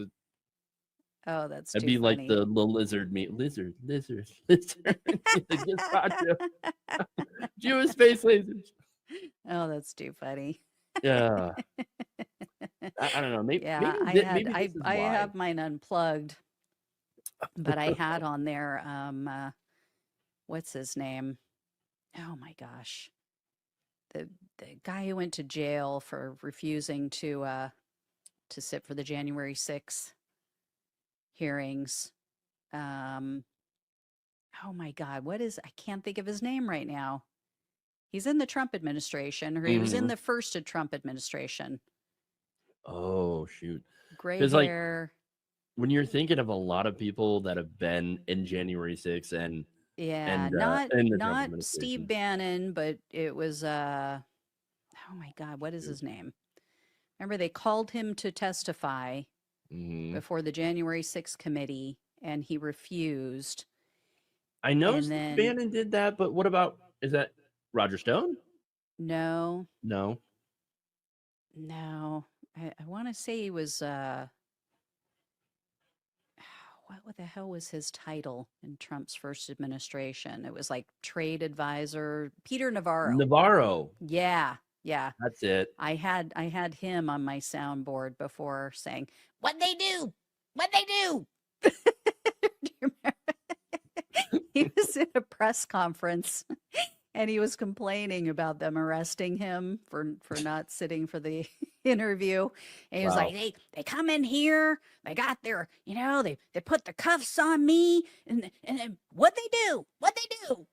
Oh, that's I'd too be like funny. the lizard meat. Lizard. The gazpacho. Jewish space lasers. Oh, that's too funny. Yeah. I don't know. Yeah, Maybe this is I why. have mine unplugged, but I had on there what's his name? Oh my gosh. The the guy who went to jail for refusing to sit for the January 6th hearings. Um oh my God, I can't think of his name right now. He's in the Trump administration, or he was in Hmm. the first Trump administration. Oh shoot. Gray Because like hair. when you're thinking of a lot of people that have been in January 6th Yeah, and not in the Trump not Steve administration. Bannon, but it was oh my God, what is his name? Remember they called him to testify Hmm. before the January 6th committee and he refused. I know And Steve then Bannon did that, but what about is that Roger Stone? no, No. no. I want to say he was what the hell was his title in Trump's first administration? It was like trade advisor, Peter Navarro. Navarro. Yeah, yeah. That's it. I had him on my soundboard before saying, "What they do? What they do?" Do you remember? He was in a press conference and he was complaining about them arresting him for not sitting for the interview. And he was like, Wow. they come in here, they got their, they put the cuffs on me, and then what they do? What they do?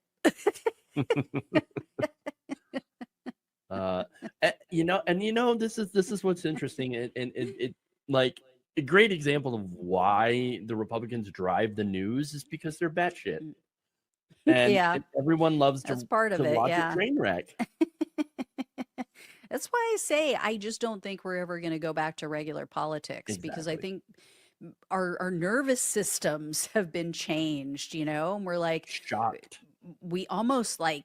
uh this is what's interesting and like a great example of why the Republicans drive the news is because they're batshit. Mm. Yeah, And everyone loves that's part of to it. watch a Yeah. train wreck. That's why I say I just don't think we're ever going to go back to regular politics because I Exactly. think our nervous systems have been changed, and we're like Shocked. we almost like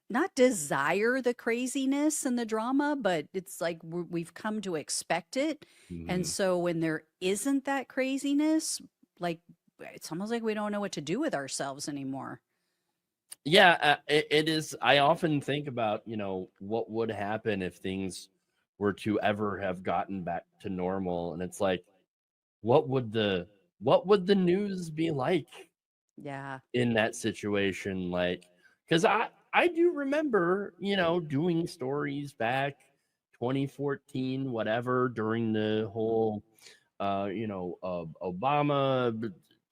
not desire the craziness and the drama, but it's like we've come to expect it. And Mhm. so when there isn't that craziness, like it's almost like we don't know what to do with ourselves anymore. Yeah, it is. I often think about, what would happen if things were to ever have gotten back to normal, and it's like, what would the news be like Yeah. in that situation? Like, because I do remember, doing stories back 2014, whatever, during the whole, Obama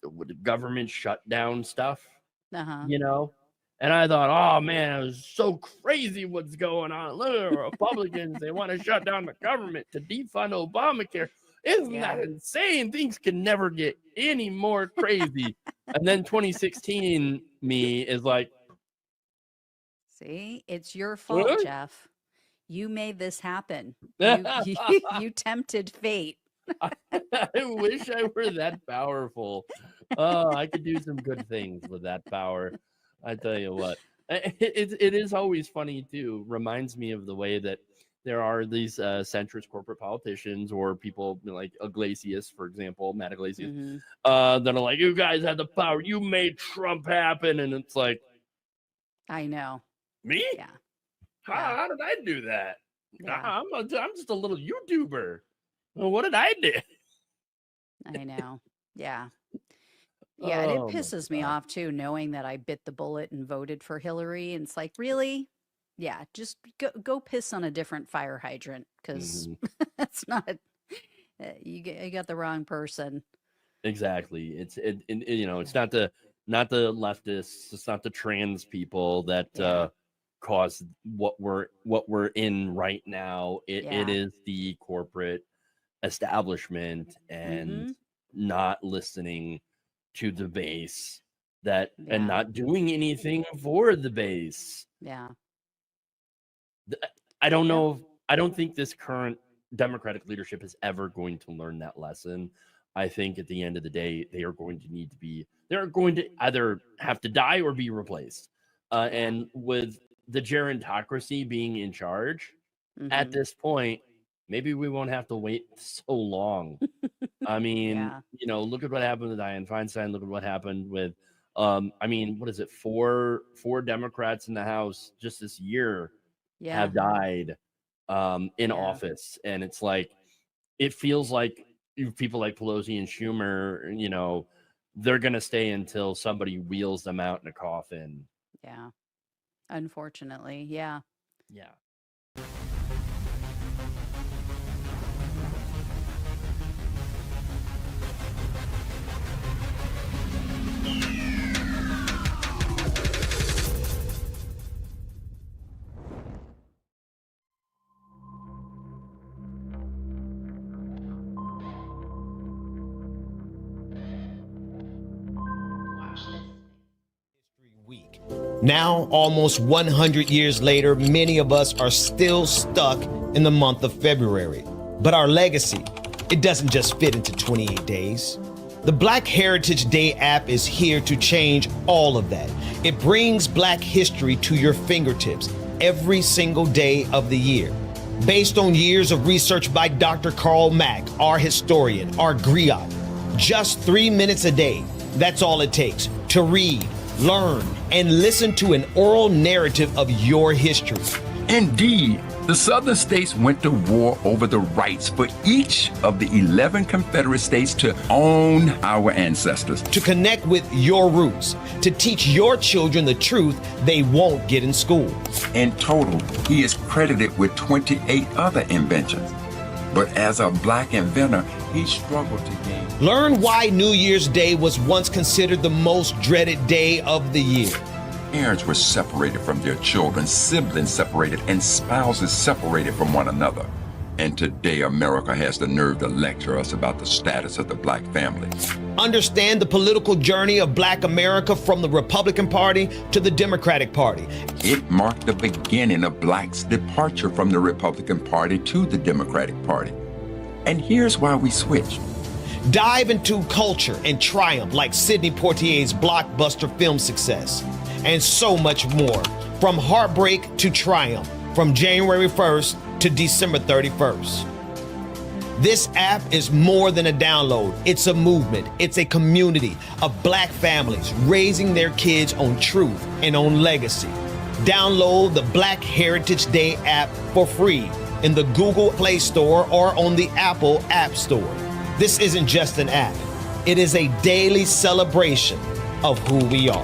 with the government shutdown stuff, Uh-huh. you know. And I thought, oh man, it was so crazy what's going on. Look at the Republicans, they want to shut down the government to defund Obamacare. Isn't that Yeah. insane? Things can never get any more crazy. And then 2016 me is like, See, it's your fault, really? Jeff. You made this happen. You I you tempted fate. wish I were that powerful. Oh, I could do some good things with that power. I tell you what, it is always funny too. Reminds me of the way that there are these centrist corporate politicians or people like Iglesias, for example, Matt Iglesias, Hmm. that are like, "You guys had the power. You made Trump happen," and it's like, I know. me? Yeah. How, Yeah. how did I do that? Yeah. I'm just a little YouTuber. Well, what did I do? I know. Yeah. Yeah, and it Oh my pisses me god. off too, knowing that I bit the bullet and voted for Hillary. And it's like, really? Yeah, just go piss on a different fire hydrant because Mhm. that's not you got the wrong person. Exactly. It's not the leftists, it's not the trans people that Yeah, cause what we're in right now. It yeah. is the corporate establishment and Mm-hmm. not listening to the base that and not doing anything for the base. Yeah. I don't know. I don't think this current Democratic leadership is ever going to learn that lesson. I think at the end of the day, they're going to either have to die or be replaced. And with the gerontocracy being in charge at this point, maybe we won't have to wait so long. I mean, look at what happened with Dianne Feinstein. Look at what happened with, what is it? Four Democrats in the House just this year have died in office. And it's like, it feels like people like Pelosi and Schumer, they're going to stay until somebody wheels them out in a coffin. Yeah. Unfortunately. Yeah. Yeah. Now, almost 100 years later, many of us are still stuck in the month of February. But our legacy, it doesn't just fit into 28 days. The Black Heritage Day app is here to change all of that. It brings Black history to your fingertips every single day of the year. Based on years of research by Dr. Carl Mack, our historian, our griot, just 3 minutes a day, that's all it takes to read, learn, and listen to an oral narrative of your history. Indeed, the Southern states went to war over the rights for each of the 11 Confederate states to own our ancestors. To connect with your roots, to teach your children the truth they won't get in school. In total, he is credited with 28 other inventions. But as a Black inventor, he struggled to gain. Learn why New Year's Day was once considered the most dreaded day of the year. Parents were separated from their children, siblings separated, and spouses separated from one another. And today, America has the nerve to lecture us about the status of the Black family. Understand the political journey of Black America from the Republican Party to the Democratic Party. It marked the beginning of Blacks' departure from the Republican Party to the Democratic Party. And here's why we switched. Dive into culture and triumph like Sidney Poitier's blockbuster film success. And so much more. From heartbreak to triumph. From January 1st to December 31st. This app is more than a download. It's a movement. It's a community of Black families raising their kids on truth and on legacy. Download the Black Heritage Day app for free in the Google Play Store or on the Apple App Store. This isn't just an app. It is a daily celebration of who we are.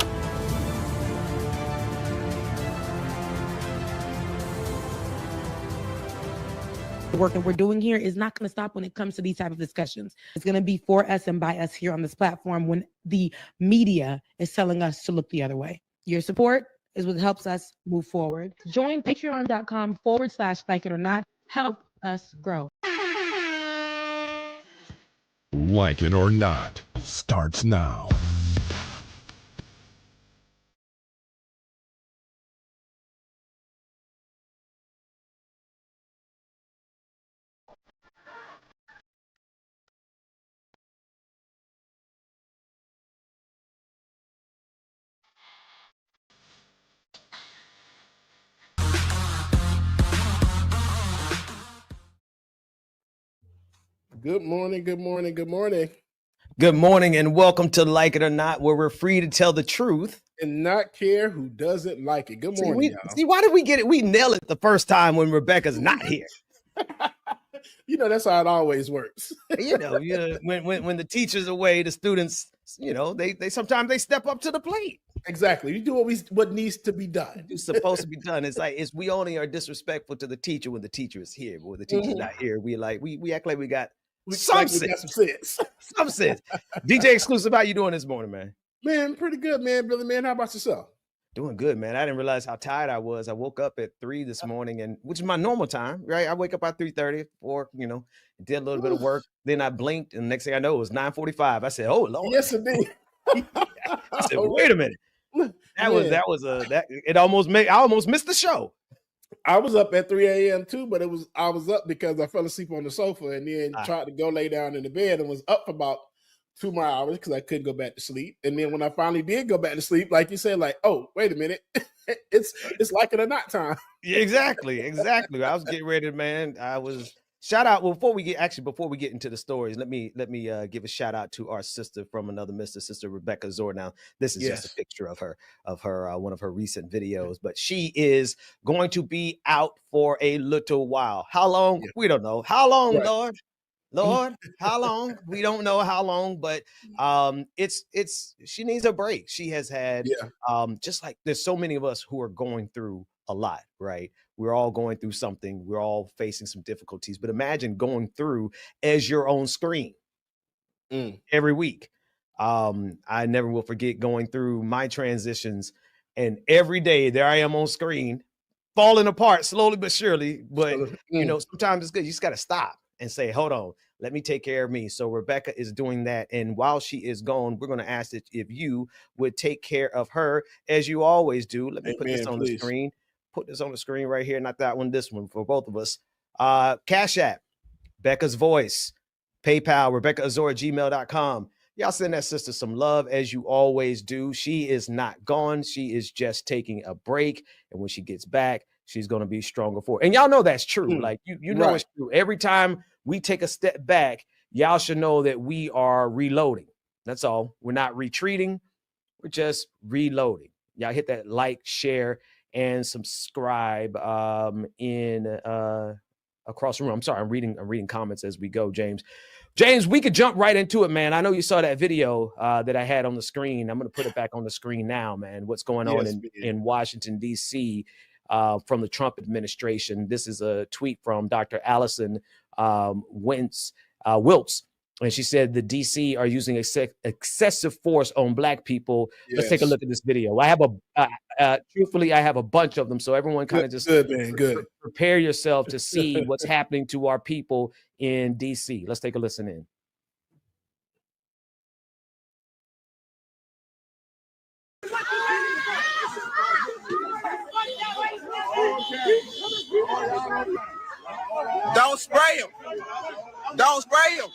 The work that we're doing here is not going to stop when it comes to these type of discussions. It's going to be for us and by us here on this platform when the media is telling us to look the other way. Your support is what helps us move forward. Join patreon.com/like it or not. Help us grow. Like it or not starts now. Good morning, good morning, good morning. Good morning and welcome to Like It or Not, where we're free to tell the truth and not care who doesn't like it. Good morning, y'all. See, why did we get it? We nail it the first time when Rebecca's not here. That's how it always works. When the teacher's away, the students, they sometimes they step up to the plate. Exactly. We do what needs to be done. It's supposed to be done. It's we only are disrespectful to the teacher when the teacher is here, but when the teacher's not here, we act like we got some sense. Some sense. DJ XXXCLUISIVE, how you doing this morning, man? Man, pretty good, man. Billy, man, how about yourself? Doing good, man. I didn't realize how tired I was. I woke up at 3 this morning, and which is my normal time, right? I wake up at 3:30, or did a little bit of work. Then I blinked, and the next thing I know, it was 9:45. I said, "Oh Lord!" Yes, indeed. said, wait a minute. I almost missed the show. I was up at 3 a.m. too, but I was up because I fell asleep on the sofa and then tried to go lay down in the bed and was up for about 2 more hours because I couldn't go back to sleep. And then when I finally did go back to sleep, like you said, like, oh, wait a minute, it's like it or not time. Yeah, exactly. I was getting ready, man. Shout out. Well, before we get into the stories, let me give a shout out to our sister from another mister, Sister Rebecca Azor. Now, this is just a picture of her one of her recent videos, but she is going to be out for a little while. How long? Yeah. We don't know. How long, right. Lord, how long? We don't know how long, but she needs a break. She has had just like there's so many of us who are going through a lot, right? We're all going through something. We're all facing some difficulties, but imagine going through as your own screen every week. I never will forget going through my transitions, and every day there I am on screen, falling apart slowly but surely. But you know, sometimes it's good. You just got to stop and say, hold on, let me take care of me. So Rebecca is doing that. And while she is gone, we're going to ask that if you would take care of her as you always do. Let me put this on the screen. Put this on the screen right here. Not that one, this one for both of us. CashApp, Becca's Voice, PayPal, RebeccaAzor@gmail.com. Y'all send that sister some love as you always do. She is not gone. She is just taking a break. And when she gets back, she's going to be stronger for it. And y'all know that's true. Like, you know, it's true. Every time we take a step back, y'all should know that we are reloading. That's all. We're not retreating. We're just reloading. Y'all hit that like, share, and subscribe in across the room. I'm sorry, I'm reading comments as we go, James. James, we could jump right into it, man. I know you saw that video that I had on the screen. I'm going to put it back on the screen now, man. What's going on in Washington, D.C. From the Trump administration. This is a tweet from Dr. Allison Wiltz. And she said the DC are using excessive force on Black people. Yes. Let's take a look at this video. I have truthfully, I have a bunch of them. So everyone kind of just prepare yourself to see what's happening to our people in DC. Let's take a listen in. Don't spray him. Don't spray him.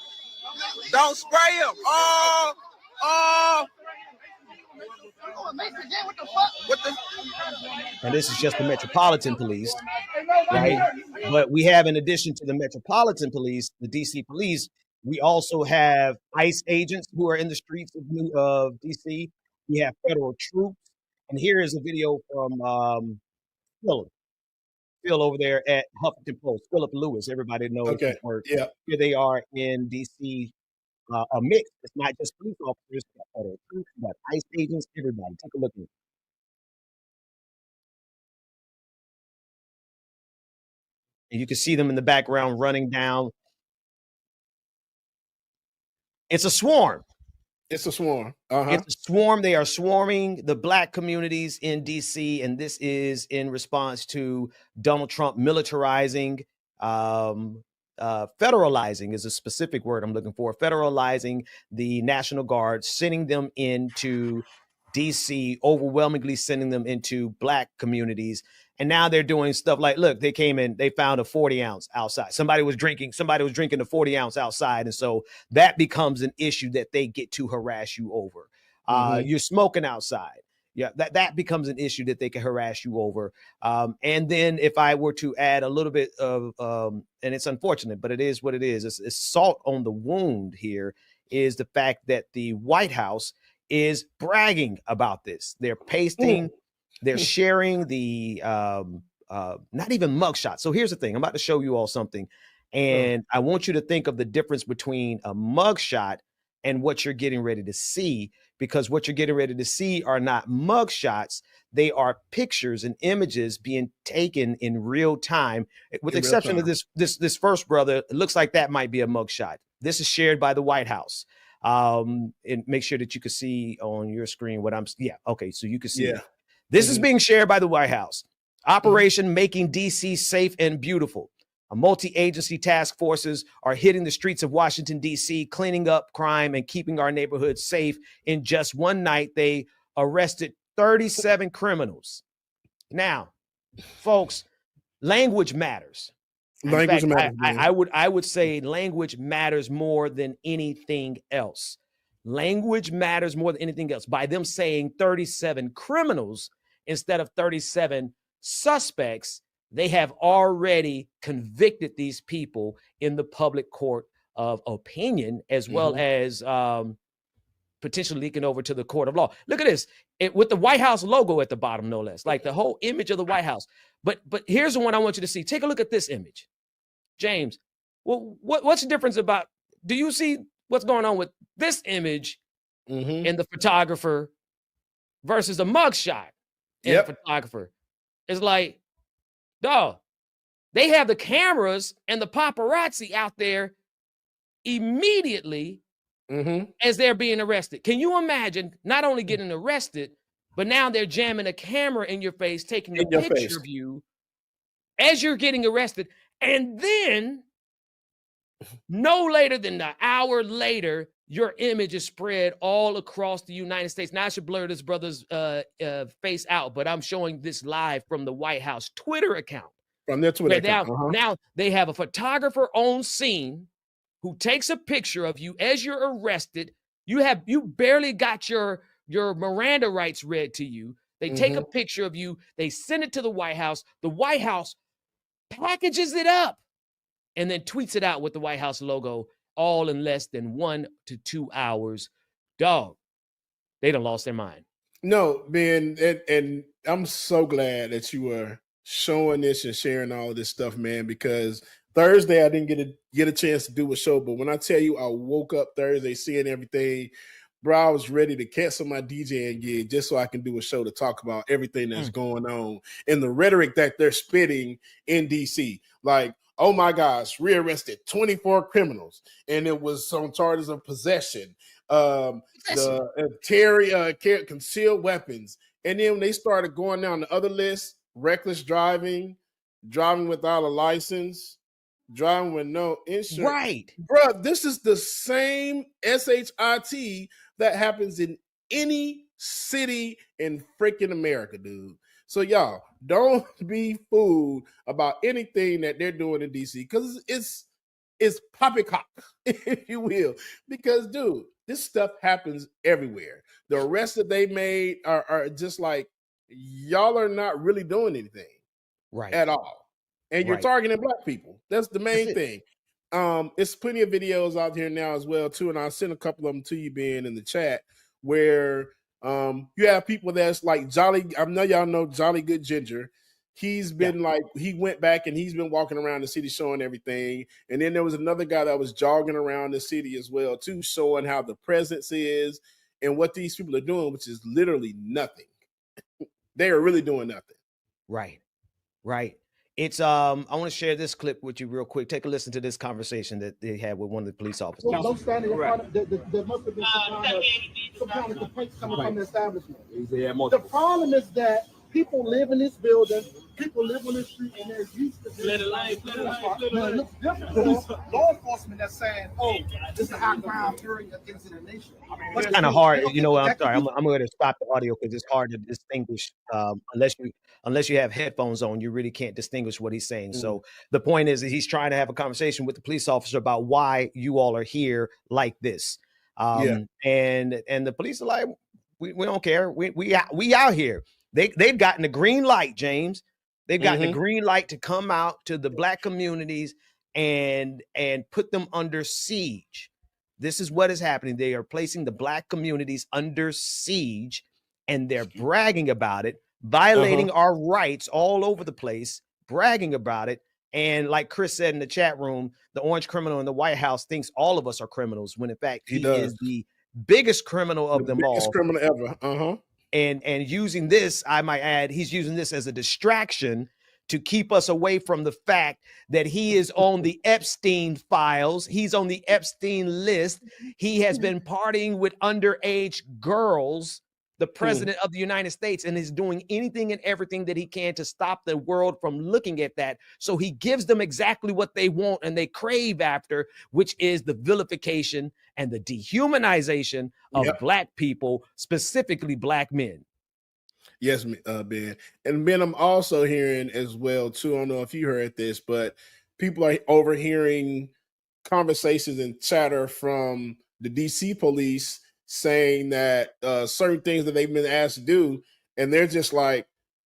Don't spray him. And this is just the Metropolitan Police, right? But we have, in addition to the Metropolitan Police, the DC Police, we also have ICE agents who are in the streets of DC. We have federal troops. And here is a video from Phil over there at Huffington Post, Philip Lewis. Everybody knows his work. Yeah. Here they are in DC, a mix. It's not just police officers, but troops, but ICE agents, everybody. Take a look at it. And you can see them in the background running down. It's a swarm. It's a swarm. It's a swarm. They are swarming the Black communities in DC, and this is in response to Donald Trump militarizing, federalizing is a specific word I'm looking for, federalizing the National Guard, sending them into DC, overwhelmingly sending them into Black communities. And now they're doing stuff like, look, they came in, they found a 40 ounce outside. Somebody was drinking the 40 ounce outside. And so that becomes an issue that they get to harass you over. You're smoking outside. Yeah, that becomes an issue that they can harass you over. And then if I were to add a little bit of, and it's unfortunate, but it is what it is. It's salt on the wound here is the fact that the White House is bragging about this. They're pasting, they're sharing the not even mugshot. So here's the thing. I'm about to show you all something. And I want you to think of the difference between a mugshot and what you're getting ready to see, because what you're getting ready to see are not mugshots. They are pictures and images being taken in real time, with the exception of this first brother. It looks like that might be a mugshot. This is shared by the White House. And make sure that you can see on your screen what I'm, okay. So you can see it. This is being shared by the White House. Operation Making DC Safe and Beautiful. A multi-agency task forces are hitting the streets of Washington, D.C., cleaning up crime and keeping our neighborhoods safe. In just one night, they arrested 37 criminals. Now, folks, language matters. Language matters. I would say language matters more than anything else. Language matters more than anything else. By them saying 37 criminals instead of 37 suspects, they have already convicted these people in the public court of opinion, as well as potentially leaking over to the court of law. Look at this, with the White House logo at the bottom, no less, like the whole image of the White House. But here's the one I want you to see. Take a look at this image. James, well, what's the difference about, do you see what's going on with this image and the photographer versus a mugshot and the photographer? It's like, dog, they have the cameras and the paparazzi out there immediately as they're being arrested. Can you imagine not only getting arrested, but now they're jamming a camera in your face, taking a picture of you as you're getting arrested. And then no later than an hour later, your image is spread all across the United States. Now I should blur this brother's face out, but I'm showing this live from the White House Twitter account. From their Twitter account. Now they have a photographer on scene who takes a picture of you as you're arrested. You barely got your Miranda rights read to you. They take a picture of you. They send it to the White House. The White House packages it up and then tweets it out with the White House logo, all in less than 1 to 2 hours. Dog, they done lost their mind. No, man, and I'm so glad that you were showing this and sharing all of this stuff, man, because Thursday I didn't get a chance to do a show, but when I tell you I woke up Thursday seeing everything, bro, I was ready to cancel my DJing gig just so I can do a show to talk about everything that's going on and the rhetoric that they're spitting in DC. Like, oh my gosh, rearrested 24 criminals, and it was on charges of possession, concealed weapons. And then when they started going down the other list, reckless driving, driving without a license, driving with no insurance. Right. Bro, this is the same SHIT that happens in any city in freaking America, dude. So y'all, don't be fooled about anything that they're doing in DC, because it's poppycock, if you will. Because, dude, this stuff happens everywhere. The arrests that they made are just like, y'all are not really doing anything at all. And you're targeting black people. That's the main thing. It's plenty of videos out here now as well, too. And I'll send a couple of them to you, Ben, in the chat, where you have people that's like Jolly. I know y'all know Jolly Good Ginger. He's been he went back and he's been walking around the city showing everything. And then there was another guy that was jogging around the city as well, too, showing how the presence is and what these people are doing, which is literally nothing. They are really doing nothing. Right. It's I want to share this clip with you real quick. Take a listen to this conversation that they had with one of the police officers. There must have been some kind of complaints coming from the establishment. The problem is that people live in this building, people live on this street, and they're used to this. It looks different for law enforcement that's saying, oh, this is a high crime area in the nation. It's kind of hard, you know. I'm sorry, I'm going to stop the audio because it's hard to distinguish unless you have headphones on. You really can't distinguish what he's saying. So the point is that he's trying to have a conversation with the police officer about why you all are here like this. And the police are like, we don't care. We out here. They've gotten the green light, James. They've gotten the green light to come out to the black communities and put them under siege. This is what is happening. They are placing the black communities under siege, and they're bragging about it, violating our rights all over the place, bragging about it. And like Chris said in the chat room, the orange criminal in the White House thinks all of us are criminals, when in fact he is the biggest criminal of them all. Biggest criminal ever. And using this, I might add, he's using this as a distraction to keep us away from the fact that he is on the Epstein files. He's on the Epstein list. He has been partying with underage girls, the president of the United States, and is doing anything and everything that he can to stop the world from looking at that. So he gives them exactly what they want and they crave after, which is the vilification and the dehumanization of Black people, specifically Black men. Yes, Ben. And Ben, I'm also hearing as well, too. I don't know if you heard this, but people are overhearing conversations and chatter from the DC police saying that certain things that they've been asked to do, and they're just like,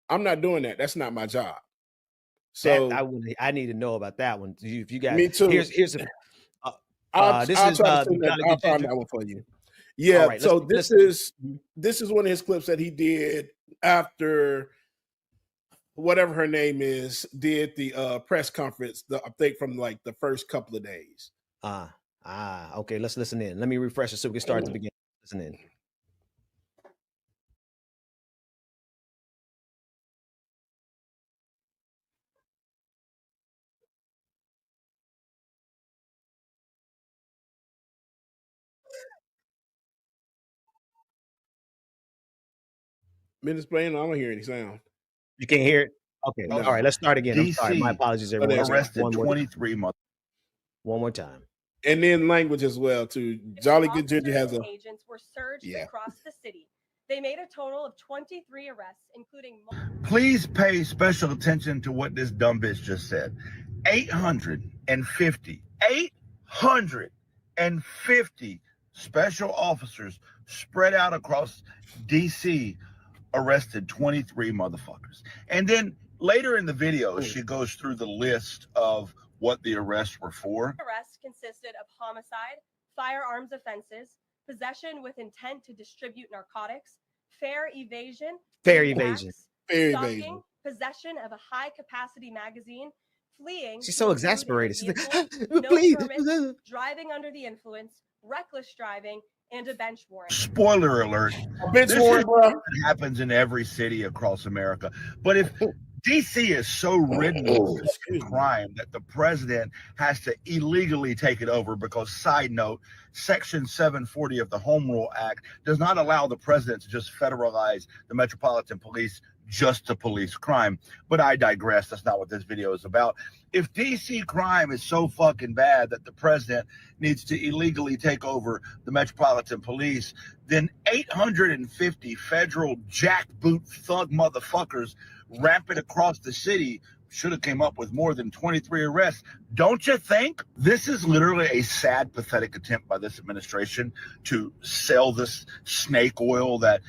I'm not doing that. That's not my job. So I need to know about that one. If you guys, me too. Here's a, I'll this try is to I'll find that one for you. Yeah. Right, so this is one of his clips that he did after whatever her name is did the press conference. I think from like the first couple of days. Okay. Let's listen in. Let me refresh it so we can start at the beginning. Listen in. Minutes playing, I don't hear any sound. You can't hear it? Okay. No. All right, let's start again. I'm sorry. My apologies, everyone. Arrested 23 months. One more time. And then language as well, too. Jolly Good Ginger has a... Agents were surged across the city. They made a total of 23 arrests, including... Please pay special attention to what this dumb bitch just said. 850 special officers spread out across D.C. arrested 23 motherfuckers. And then later in the video, she goes through the list of what the arrests were for. Arrests consisted of homicide, firearms offenses, possession with intent to distribute narcotics, fare evasion, stalking, possession of a high-capacity magazine, fleeing. She's so exasperated. She's like, no please. permits, driving under the influence, reckless driving, and a bench warrant. Spoiler alert. Bench warrant, bro. It happens in every city across America. But if DC is so ridden with crime that the president has to illegally take it over because, side note, Section 740 of the Home Rule Act does not allow the president to just federalize the Metropolitan Police just to police crime. But I digress. That's not what this video is about. If DC crime is so fucking bad that the president needs to illegally take over the Metropolitan Police, then 850 federal jackboot thug motherfuckers rampant across the city should have came up with more than 23 arrests. Don't you think? This is literally a sad, pathetic attempt by this administration to sell this snake oil that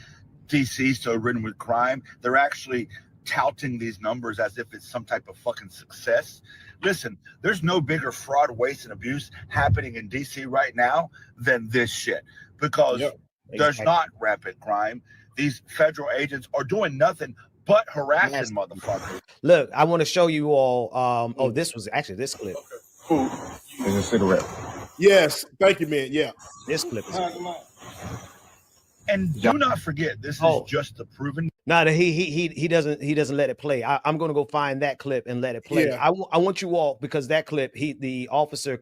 DC is so ridden with crime. They're actually touting these numbers as if it's some type of fucking success. Listen, there's no bigger fraud, waste, and abuse happening in DC right now than this shit, because there's not rampant crime. These federal agents are doing nothing but harassing motherfuckers. Look, I want to show you all. This was actually this clip. Food and a cigarette. Yes, thank you, man. Yeah, this clip is. And do not forget, this is just the proven. No, he doesn't let it play. I'm going to go find that clip and let it play. Yeah. I want you all, because that clip, the officer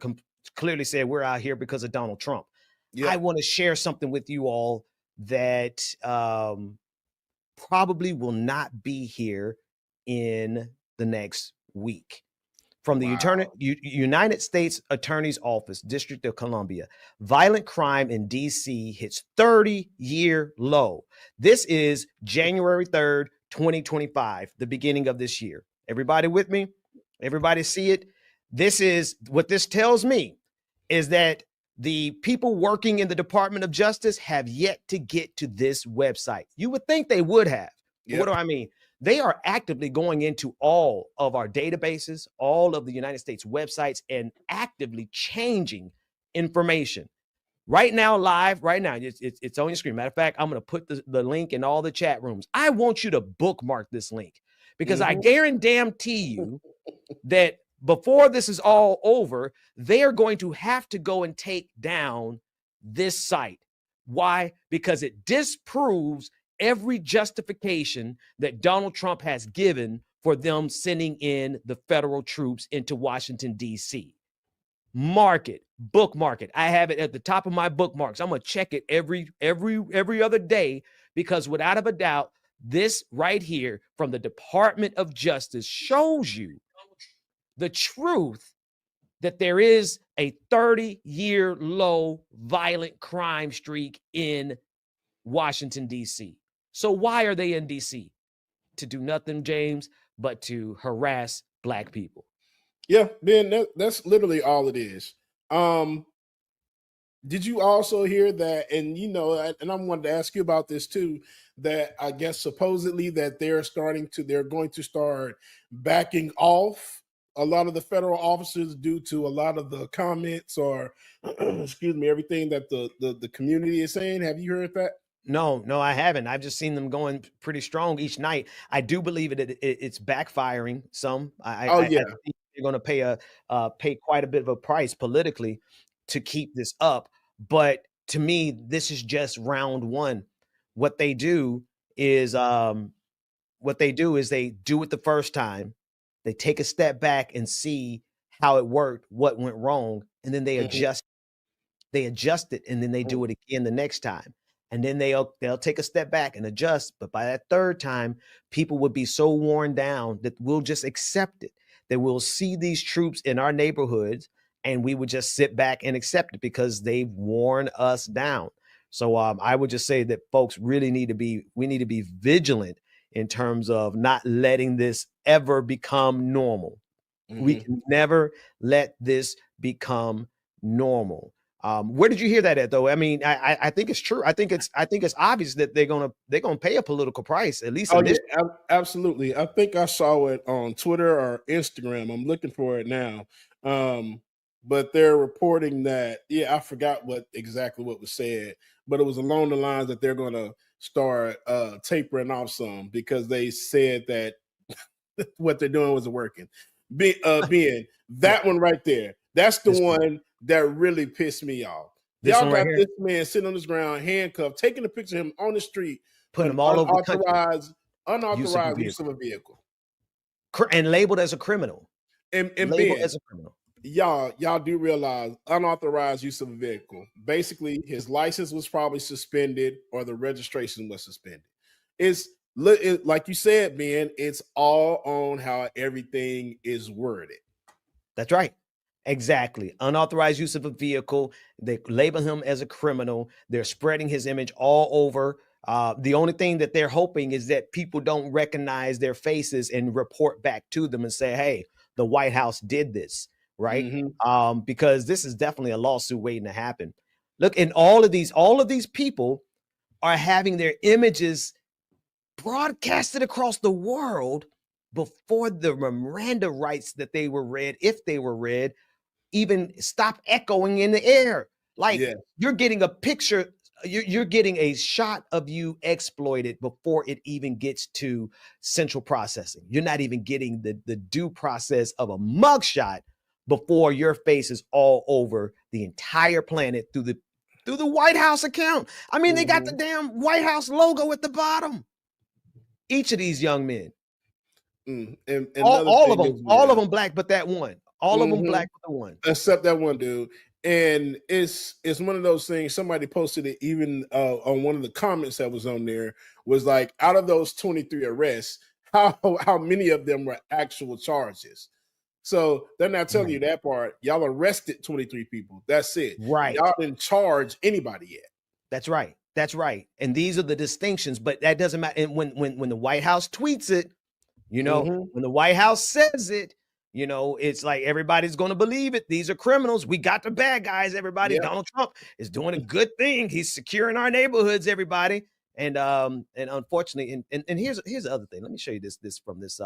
clearly said we're out here because of Donald Trump. Yeah. I want to share something with you all that probably will not be here in the next week. From the United States Attorney's Office, District of Columbia, violent crime in D.C. hits 30-year low. This is January 3rd, 2025, the beginning of this year. Everybody with me? Everybody see it? This is what this tells me, is that the people working in the Department of Justice have yet to get to this website. You would think they would have. Yep. What do I mean? They are actively going into all of our databases, all of the United States websites, and actively changing information. Right now, live, right now, it's on your screen. Matter of fact, I'm going to put the link in all the chat rooms. I want you to bookmark this link, because I guarantee you that before this is all over, they're going to have to go and take down this site. Why? Because it disproves every justification that Donald Trump has given for them sending in the federal troops into Washington, D.C. Mark it, bookmark it. I have it at the top of my bookmarks. I'm going to check it every other day, because without a doubt, this right here from the Department of Justice shows you the truth that there is a 30-year low violent crime streak in Washington, D.C. So why are they in D.C.? To do nothing, James, but to harass Black people. Yeah, Ben, that's literally all it is. Did you also hear that? And and I wanted to ask you about this too. That I guess supposedly that they're going to start backing off a lot of the federal officers due to a lot of the comments or excuse me, everything that the community is saying. Have you heard that? No, I haven't. I've just seen them going pretty strong each night. I do believe it's backfiring some. I think they're going to pay quite a bit of a price politically to keep this up. But to me, this is just round one. What they do is they do it the first time. They take a step back and see how it worked, what went wrong, and then they adjust. They adjust it, and then they do it again the next time. And then they'll take a step back and adjust. But by that third time, people would be so worn down that we'll just accept it, that we'll see these troops in our neighborhoods and we would just sit back and accept it because they've worn us down. So I would just say that folks really need to be vigilant in terms of not letting this ever become normal. We can never let this become normal. Where did you hear that at, though? I mean, I think it's true. I think it's obvious that they're gonna pay a political price, at least. Absolutely. I think I saw it on Twitter or Instagram. I'm looking for it now. But they're reporting that, I forgot exactly what was said, but it was along the lines that they're gonna start tapering off some because they said that what they're doing wasn't working. Being that one right there, that's the one that really pissed me off. Y'all got this man sitting on this ground, handcuffed, taking a picture of him on the street, putting him all over the country. Unauthorized use of a vehicle, and labeled as a criminal. And labeled as a criminal. Y'all do realize unauthorized use of a vehicle. Basically, his license was probably suspended or the registration was suspended. It's like you said, Ben, it's all on how everything is worded. That's right. Exactly. Unauthorized use of a vehicle. They label him as a criminal. They're spreading his image all over. The only thing that they're hoping is that people don't recognize their faces and report back to them and say, hey, the White House did this, right? Because this is definitely a lawsuit waiting to happen. Look, and all of these people are having their images broadcasted across the world before the Miranda rights that they were read, if they were read, even stop echoing in the air. Like you're getting a picture, you're getting a shot of you exploited before it even gets to central processing. You're not even getting the due process of a mugshot before your face is all over the entire planet through the White House account. I mean, they got the damn White House logo at the bottom. Each of these young men, and all of them black, but that one. All of them black but the one. Except that one dude. And it's one of those things. Somebody posted it even on one of the comments that was on there, was like, out of those 23 arrests, how many of them were actual charges? So they're not telling you that part. Y'all arrested 23 people. That's it. Right. Y'all didn't charge anybody yet. That's right. That's right. And these are the distinctions, but that doesn't matter. And when the White House tweets it, when the White House says it, it's like everybody's going to believe it. These are criminals. We got the bad guys, everybody. Donald Trump is doing a good thing. He's securing our neighborhoods, everybody. And unfortunately, and here's the other thing. Let me show you this from this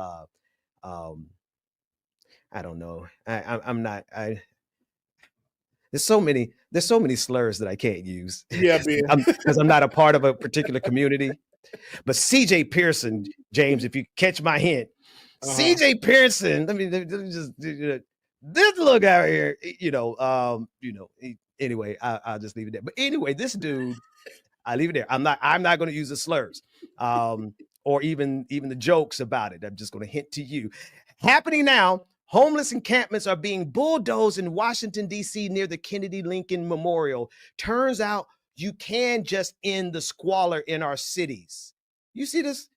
I don't know. There's so many slurs that I can't use. Yeah, because I'm not a part of a particular community. But CJ Pearson, James, if you catch my hint, CJ Pearson, let me just this little guy here, anyway, I'll just leave it there. But anyway, this dude, I leave it there. I'm not going to use the slurs or even the jokes about it. I'm just going to hint to you. Happening now, homeless encampments are being bulldozed in Washington, D.C. near the Kennedy Lincoln Memorial. Turns out you can just end the squalor in our cities. You see this?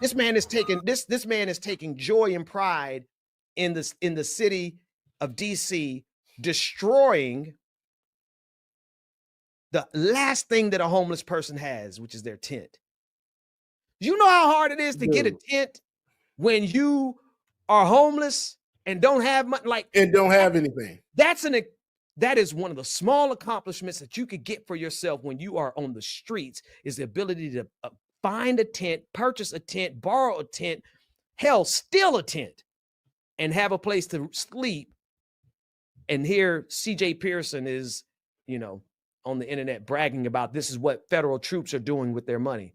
This man is taking joy and pride in the city of DC destroying the last thing that a homeless person has, which is their tent. You know how hard it is to get a tent when you are homeless and don't have money, and don't have anything. That is one of the small accomplishments that you could get for yourself when you are on the streets, is the ability to find a tent, purchase a tent, borrow a tent, hell, steal a tent, and have a place to sleep. And here CJ Pearson is, on the internet bragging about this is what federal troops are doing with their money,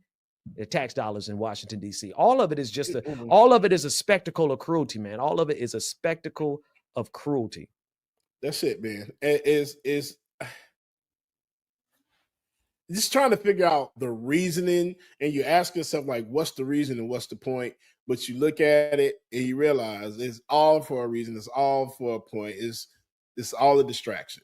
their tax dollars in Washington, D.C. All of it is all of it is a spectacle of cruelty, man. All of it is a spectacle of cruelty. That's it, man. Is just trying to figure out the reasoning, and you ask yourself, like, what's the reason and what's the point? But you look at it and you realize it's all for a reason. It's all for a point. It's all a distraction.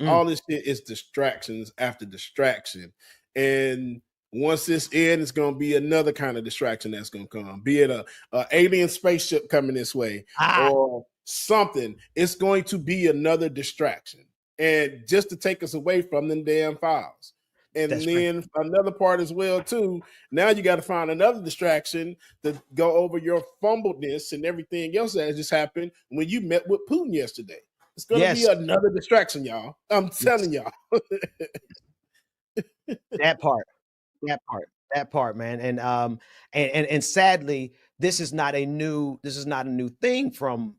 All this shit is distractions after distraction. And once this ends, it's going to be another kind of distraction that's going to come, be it a alien spaceship coming this way or something. It's going to be another distraction, and just to take us away from them damn files. And then another part as well too. Now you got to find another distraction to go over your fumbledness and everything else that has just happened when you met with Putin yesterday. It's going to be another distraction, y'all. I'm telling y'all. That part, man. And sadly, this is not a new thing from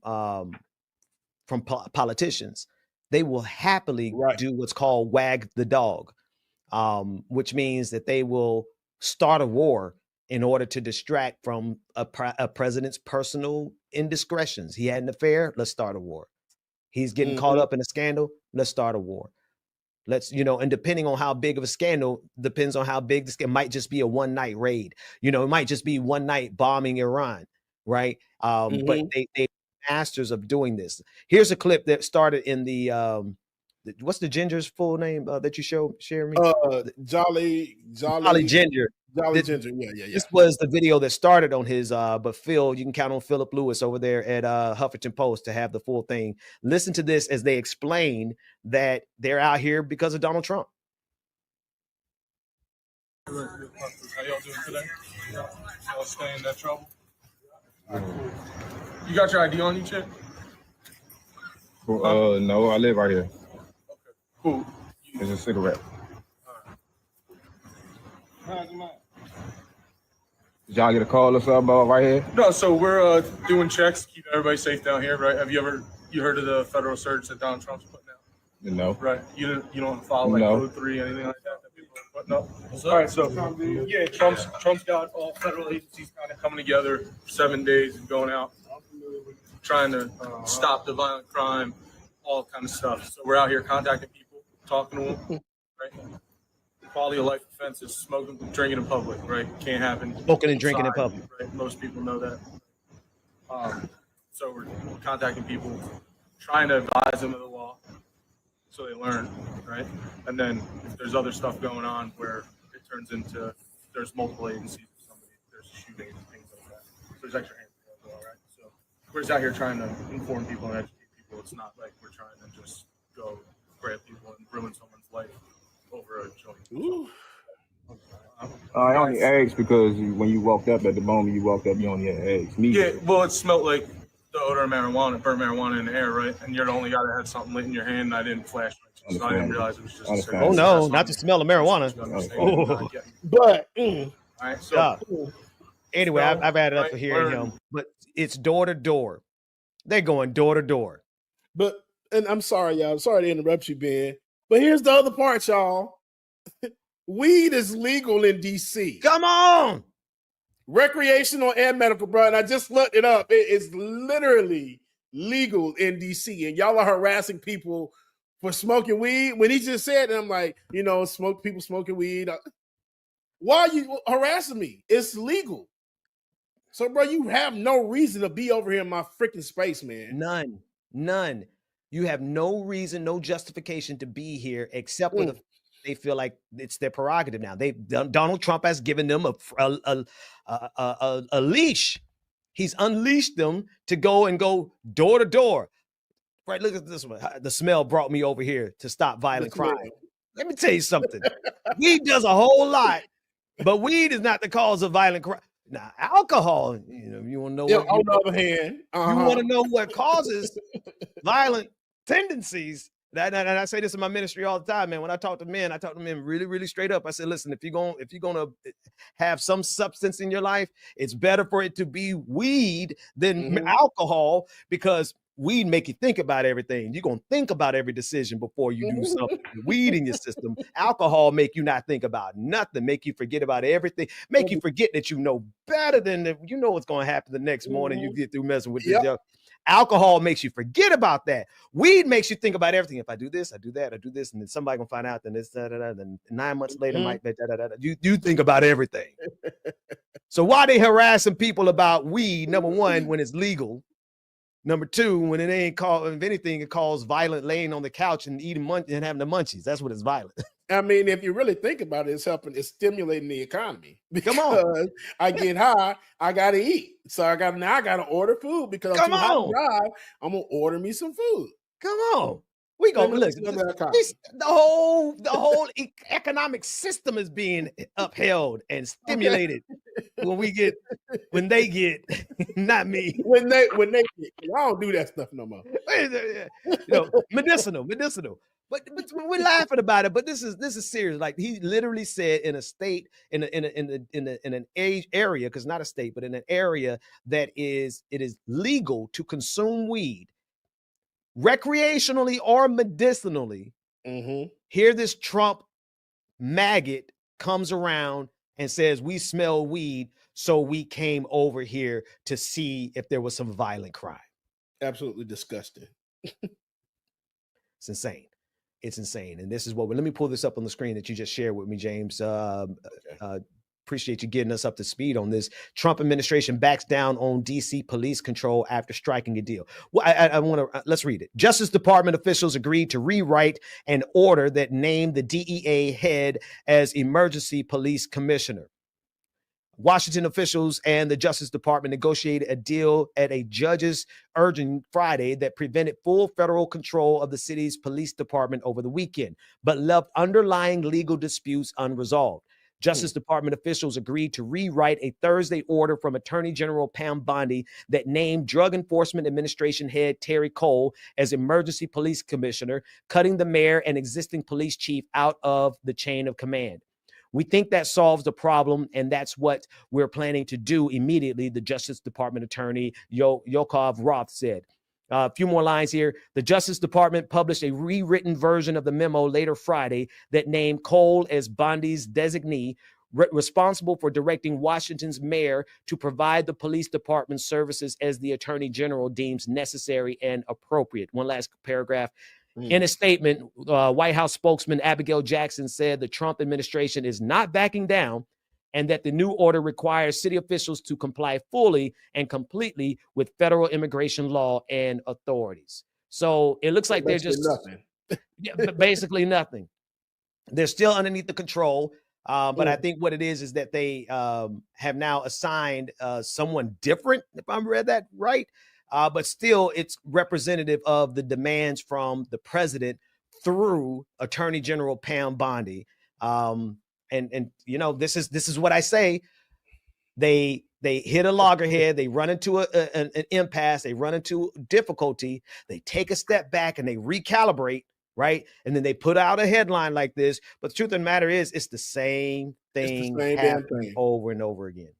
politicians. They will happily do what's called wag the dog, which means that they will start a war in order to distract from a president's personal indiscretions. He had an affair, let's start a war. He's getting caught up in a scandal, let's start a war. Let's, and depending on how big of a scandal, depends on how big this, it might just be a one-night raid. It might just be one night bombing Iran, right? But they masters of doing this. Here's a clip that started in the what's the ginger's full name that you share me? Jolly Ginger. Jolly Ginger. Yeah. This was the video that started on his, but Phil, you can count on Philip Lewis over there at Huffington Post to have the full thing. Listen to this as they explain that they're out here because of Donald Trump. How y'all doing today? Y'all staying in that trouble? You got your ID on you, Chick? No, I live right here. Okay, cool. It's a cigarette. Did y'all get a call or something about right here? No, so we're doing checks, keep everybody safe down here, right? Have you heard of the federal search that Donald Trump's putting out? No. Right. You don't follow like Code 3, anything like that people are putting up? All right, so yeah, Trump's got all federal agencies kind of coming together for 7 days and going out, trying to stop the violent crime, all kind of stuff. So we're out here contacting people, talking to them, right? Quality of life offenses, smoking, drinking in public, right? Can't happen. Smoking and drinking in public. Right? Most people know that. So we're contacting people, trying to advise them of the law so they learn, right? And then if there's other stuff going on where it turns into there's multiple agencies or somebody, there's shooting and things like that. So there's extra hands as well, right? So we're just out here trying to inform people and educate people. It's not like we're trying to just go grab people and ruin someone's life over a joint. Ooh. I only asked because when you walked up, at the moment you walked up, you only had eggs. Yeah, well, it smelled like the odor of marijuana, burnt marijuana in the air, right? And you're the only guy that had something lit in your hand, and I didn't flash it, so I didn't realize it was just a cigarette. Oh no, not the smell of marijuana. Oh. But all right, so anyway, I've added up for hearing him, but it's door to door. They're going door to door. But, and I'm sorry, y'all. I'm sorry to interrupt you, Ben. But here's the other part, y'all. Weed is legal in DC. Come on. Recreational and medical, bro. And I just looked it up. It is literally legal in DC. And y'all are harassing people for smoking weed. When he just said, and I'm like, people smoking weed. Why are you harassing me? It's legal. So, bro, you have no reason to be over here in my freaking space, man. None. You have no reason, no justification to be here except for they feel like it's their prerogative now. Donald Trump has given them a leash. He's unleashed them to go door to door. Right, look at this one. The smell brought me over here to stop violent crime. Let me tell you something. Weed does a whole lot, but weed is not the cause of violent crime. Now, alcohol, you want to know what, on the other hand, you want to know what causes violent tendencies. And I say this in my ministry all the time, man. When I talk to men really, really straight up. I said, listen, if you're gonna have some substance in your life, it's better for it to be weed than alcohol, because weed make you think about everything. You're gonna think about every decision before you do something. Weed in your system. Alcohol make you not think about nothing, make you forget about everything, make you forget that you know better than you know what's gonna happen the next morning. You get through messing with this. Alcohol makes you forget about that. Weed makes you think about everything. If I do this, I do that, I do this, and then somebody gonna find out. Then this, then 9 months later, might you think about everything. So why they harassing people about weed? Number one, when it's legal. Number two, when it ain't called, if anything, it calls violent laying on the couch and eating and having the munchies. That's what it's violent. I mean, if you really think about it, it's stimulating the economy. Because Come on. I get high, I gotta eat. So I gotta order food because I'm too high to drive. I'm gonna order me some food. Come on. We gonna look. The whole economic system is being upheld and stimulated when they get, not me. When they get, I don't do that stuff no more. Medicinal. But we're laughing about it. But this is serious. Like, he literally said in a state, in an area, because not a state, but in an area that it is legal to consume weed, recreationally or medicinally. Here this Trump maggot comes around and says, we smell weed, so we came over here to see if there was some violent crime. Absolutely disgusting. It's insane. It's insane. And this is what, let me pull this up on the screen that you just shared with me, James. Appreciate you getting us up to speed on this. Trump administration backs down on DC police control after striking a deal. Well, I want to, let's read it. Justice Department officials agreed to rewrite an order that named the DEA head as emergency police commissioner. Washington officials and the Justice Department negotiated a deal at a judge's urging Friday that prevented full federal control of the city's police department over the weekend, but left underlying legal disputes unresolved. Justice Department officials agreed to rewrite a Thursday order from Attorney General Pam Bondi that named Drug Enforcement Administration head Terry Cole as emergency police commissioner, cutting the mayor and existing police chief out of the chain of command. We think that solves the problem, and that's what we're planning to do immediately, the Justice Department attorney Yakov Roth said. A few more lines here. The Justice Department published a rewritten version of the memo later Friday that named Cole as Bondi's designee, responsible for directing Washington's mayor to provide the police department services as the attorney general deems necessary and appropriate. One last paragraph. In a statement, White House spokesman Abigail Jackson said the Trump administration is not backing down and that the new order requires city officials to comply fully and completely with federal immigration law and authorities. So it looks like they're just nothing. Basically nothing. They're still underneath the control. But I think what it is that they have now assigned someone different, if I read that right. But still, it's representative of the demands from the president through Attorney General Pam Bondi. And you know, this is what I say. They hit a loggerhead. They run into an impasse. They run into difficulty. They take a step back and they recalibrate, right? And then they put out a headline like this. But the truth of the matter is, it's the same thing happening over and over again.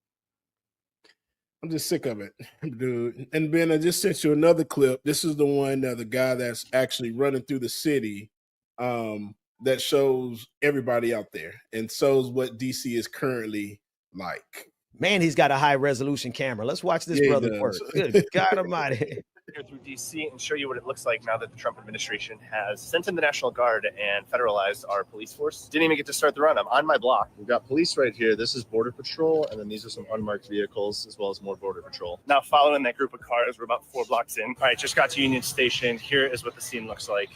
I'm just sick of it, dude. And Ben, I just sent you another clip. This is the one, the guy that's actually running through the city, that shows everybody out there and shows what DC is currently like. Man, he's got a high resolution camera. Let's watch this brother work. Good God Almighty. Here through DC and show you what it looks like now that the Trump administration has sent in the National Guard and federalized our police force. Didn't even get to start the run. I'm on my block. We've got police right here. This is Border Patrol, and then these are some unmarked vehicles as well as more Border Patrol. Now following that group of cars, we're about 4 blocks in. All right, just got to Union Station. Here is what the scene looks like.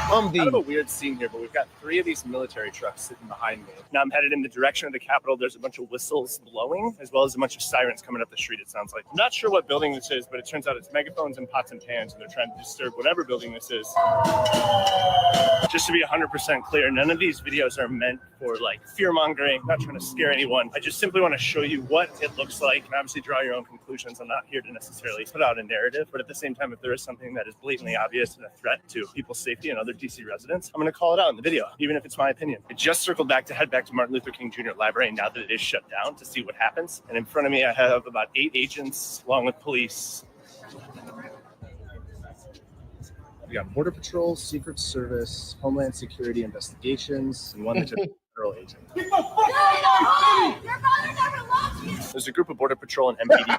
Kind of a weird scene here, but we've got 3 of these military trucks sitting behind me. Now I'm headed in the direction of the Capitol. There's a bunch of whistles blowing, as well as a bunch of sirens coming up the street, it sounds like. I'm not sure what building this is, but it turns out it's megaphones and pots and pans, and they're trying to disturb whatever building this is. Just to be 100% clear, none of these videos are meant for like fear-mongering. I'm not trying to scare anyone. I just simply want to show you what it looks like, and obviously draw your own conclusions. I'm not here to necessarily put out a narrative, but at the same time, if there is something that is blatantly obvious and a threat to people's safety and other DC residents, I'm going to call it out in the video, even if it's my opinion. I just circled back to head back to Martin Luther King Jr. Library now that it is shut down to see what happens. And in front of me, I have about 8 agents along with police. We got Border Patrol, Secret Service, Homeland Security investigations, and one that's a federal agent. There's a group of Border Patrol and MPD.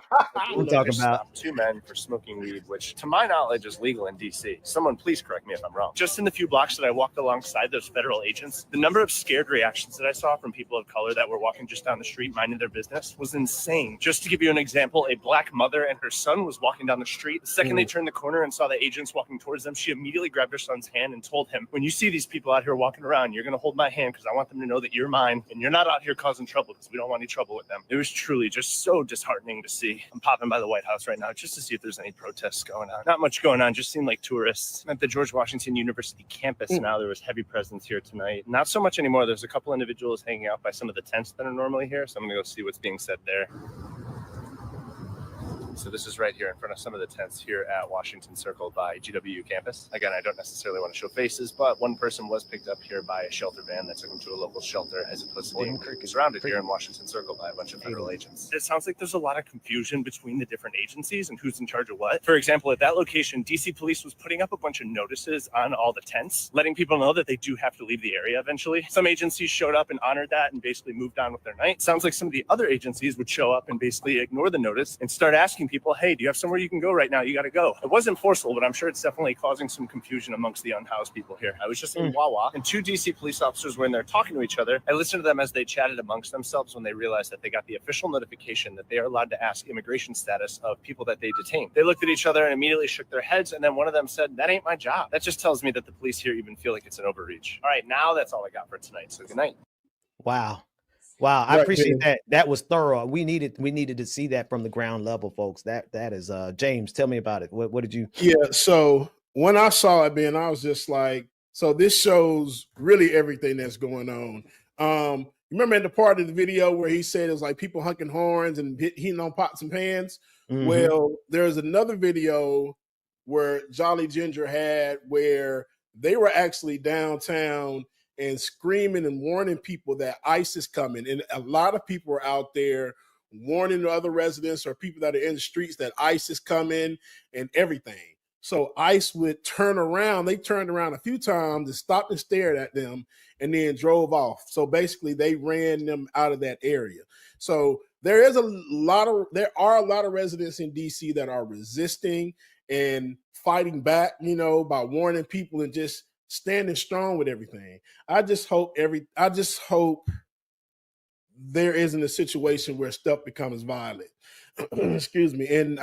We're talking about 2 men for smoking weed, which to my knowledge is legal in DC. Someone please correct me if I'm wrong. Just in the few blocks that I walked alongside those federal agents, the number of scared reactions that I saw from people of color that were walking just down the street minding their business was insane. Just to give you an example, a black mother and her son was walking down the street. The second they turned the corner and saw the agents walking towards them, she immediately grabbed her son's hand and told him, when you see these people out here walking around, you're going to hold my hand because I want them to know that you're mine and you're not out here causing trouble because we don't want any trouble with them. It was truly just so disheartening to see. I'm popping by the White House right now just to see if there's any protests going on. Not much going on, just seemed like tourists. At the George Washington University campus now, there was heavy presence here tonight. Not so much anymore. There's a couple individuals hanging out by some of the tents that are normally here, so I'm gonna go see what's being said there. So this is right here in front of some of the tents here at Washington Circle by GW campus. Again, I don't necessarily want to show faces, but one person was picked up here by a shelter van that took him to a local shelter as opposed to being surrounded here in Washington Circle by a bunch of federal agents. It sounds like there's a lot of confusion between the different agencies and who's in charge of what. For example, at that location, DC police was putting up a bunch of notices on all the tents, letting people know that they do have to leave the area eventually. Some agencies showed up and honored that and basically moved on with their night. Sounds like some of the other agencies would show up and basically ignore the notice and start asking people, hey, do you have somewhere you can go right now? You got to go. It wasn't forceful, but I'm sure it's definitely causing some confusion amongst the unhoused people here. I was just in Wawa, and 2 DC police officers were in there talking to each other. I listened to them as they chatted amongst themselves when they realized that they got the official notification that they are allowed to ask immigration status of people that they detain. They looked at each other and immediately shook their heads, and then one of them said, that ain't my job. That just tells me that the police here even feel like it's an overreach. All right, now that's all I got for tonight, so good night. Wow. Wow, I appreciate that. That was thorough. We needed to see that from the ground level, folks. That is James, tell me about it. What did you? Yeah, so when I saw it, Ben, I was just like, so this shows really everything that's going on. Remember in the part of the video where he said it was like people honking horns and hitting on pots and pans? Mhm. Well, there's another video where Jolly Ginger had where they were actually downtown and screaming and warning people that ICE is coming. And a lot of people are out there warning the other residents or people that are in the streets that ICE is coming and everything. So ICE would turn around. They turned around a few times and stopped and stared at them and then drove off. So basically they ran them out of that area. So there are a lot of residents in DC that are resisting and fighting back, by warning people and just standing strong with everything. I just hope there isn't a situation where stuff becomes violent. Excuse me. And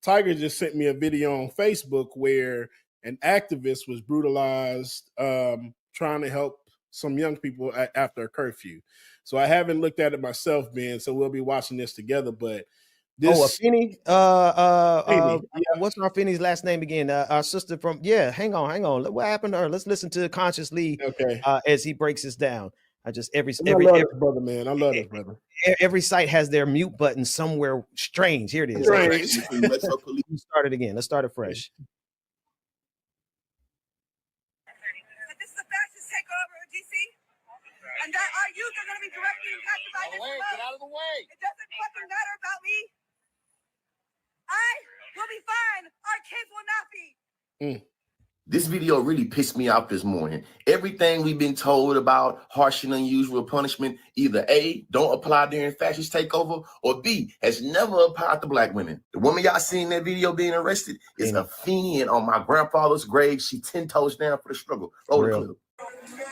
Tiger just sent me a video on Facebook where an activist was brutalized trying to help some young people after a curfew. So I haven't looked at it myself, Ben, so we'll be watching this together. But Afeni? What's our Afeni's last name again? Our sister from hang on. What happened to her? Let's listen to Consciously as he breaks this down. I love this brother, man. I love this brother. Every site has their mute button somewhere strange. Here it is. Let's start it again. Let's start it fresh. This is a fascist takeover of DC, and that our youth are going to be directly impacted by this. Get out of the way. It doesn't fucking matter about me. I will be fine. Our kids will not be. This video really pissed me off this morning. Everything we've been told about harsh and unusual punishment, either A, don't apply during fascist takeover, or B, has never applied to Black women. The woman y'all seen in that video being arrested is Afeni, and on my grandfather's grave, she 10 toes down for the struggle. Roll the clip.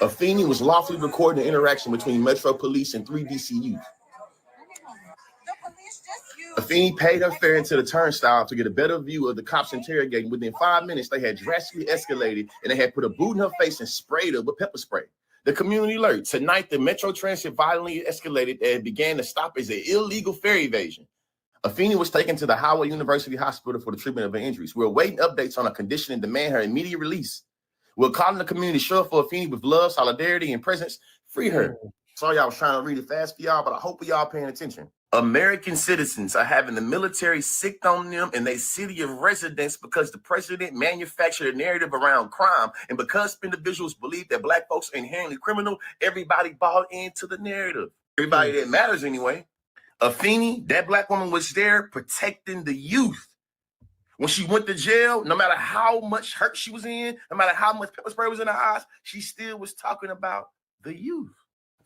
Afeni was lawfully recording the interaction between Metro Police and 3 DC youth. The police just used Afeni paid her fare into the turnstile to get a better view of the cops interrogating. Within 5 minutes, they had drastically escalated and they had put a boot in her face and sprayed her with pepper spray. The community alert. Tonight, the Metro Transit violently escalated and began to stop as an illegal fare evasion. Afeni was taken to the Howard University Hospital for the treatment of her injuries. We're awaiting updates on her condition and demand her immediate release. We're calling the community show for Afeni with love, solidarity, and presence. Free her. Sorry, I was trying to read it fast for y'all, but I hope y'all paying attention. American citizens are having the military sicked on them in their city of residence because the president manufactured a narrative around crime. And because individuals believe that Black folks are inherently criminal, everybody bought into the narrative. Everybody that matters anyway. Afeni, that Black woman, was there protecting the youth. When she went to jail, no matter how much hurt she was in, no matter how much pepper spray was in her eyes, she still was talking about the youth.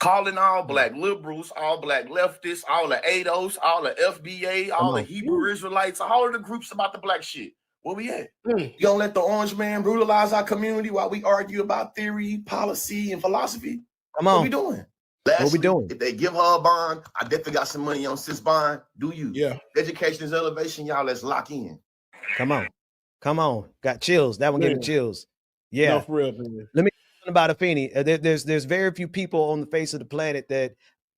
Calling all Black liberals, all Black leftists, all the ADOS, all the FBA, all the Hebrew Israelites, all of the groups about the Black shit. Where we at? You gonna let the orange man brutalize our community while we argue about theory, policy, and philosophy? Come on. What we doing? Lastly, what we doing? If they give her a bond, I definitely got some money on sis bond. Do you? Yeah. Education is elevation, y'all. Let's lock in. Come on. Come on. Got chills. That one gave me chills. Yeah. No, for real, man. Let me about Afeni. There's very few people on the face of the planet that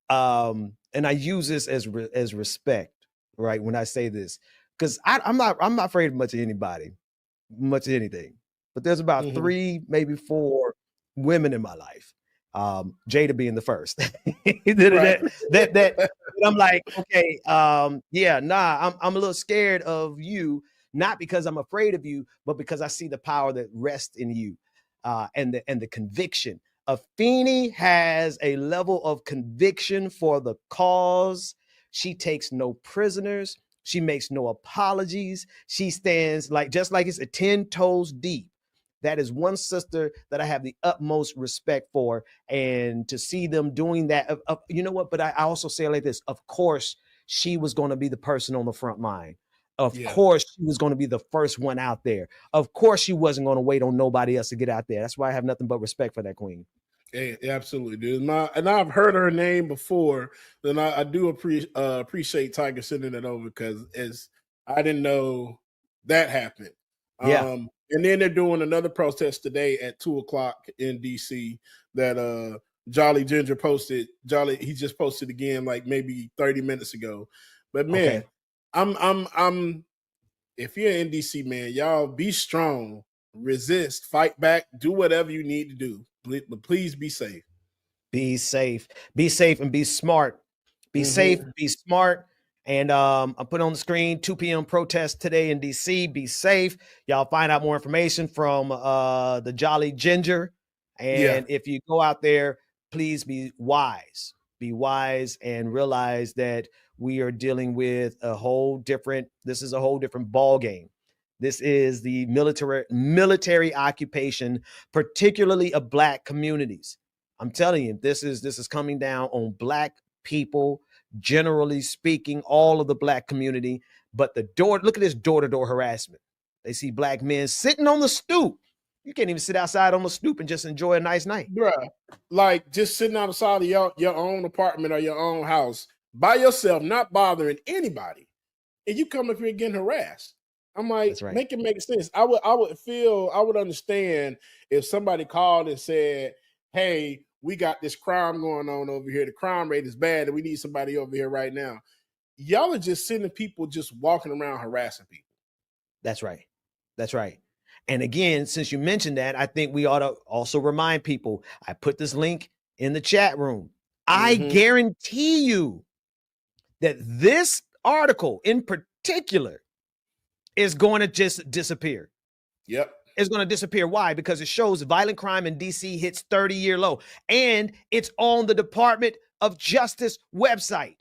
and I use this as respect, right? When I say this, because I'm not afraid of much of anybody, much of anything. But there's about 3, maybe 4 women in my life. Jada being the first. that I'm like, okay, yeah, nah, I'm a little scared of you, not because I'm afraid of you, but because I see the power that rests in you. And the conviction. Afeni has a level of conviction for the cause. She takes no prisoners. She makes no apologies. She stands just like it's 10 toes deep. That is one sister that I have the utmost respect for. And to see them doing that, you know what? But I also say it like this. Of course, she was going to be the person on the front line. Of course, she was going to be the first one out there. Of course, she wasn't going to wait on nobody else to get out there. That's why I have nothing but respect for that queen. Yeah, absolutely, dude. And I've heard her name before, and I do appreciate Tiger sending it over because I didn't know that happened. Yeah. And then they're doing another protest today at 2:00 in DC that Jolly Ginger posted. He just posted again like maybe 30 minutes ago. But man. Okay. I'm if you're in DC, man, y'all be strong, resist, fight back, do whatever you need to do. But please be safe. Be safe. Be safe and be smart. Be safe, be smart. And I put on the screen 2 p.m. protest today in DC. Be safe. Y'all find out more information from the Jolly Ginger. And if you go out there, please be wise. Be wise and realize that we are dealing with this is a whole different ball game. This is the military occupation, particularly of Black communities. I'm telling you, this is coming down on Black people, generally speaking, all of the Black community. But look at this door-to-door harassment. They see Black men sitting on the stoop. You can't even sit outside on the stoop and just enjoy a nice night. Bruh, like just sitting outside of your own apartment or your own house by yourself, not bothering anybody. And you come up here getting harassed. I'm like, make it make sense. I would understand if somebody called and said, hey, we got this crime going on over here. The crime rate is bad and we need somebody over here right now. Y'all are just sending people just walking around harassing people. That's right. That's right. And again, since you mentioned that, I think we ought to also remind people, I put this link in the chat room. I guarantee you that this article in particular is going to just disappear. Yep. It's going to disappear. Why? Because it shows violent crime in DC hits 30-year low. And it's on the Department of Justice website.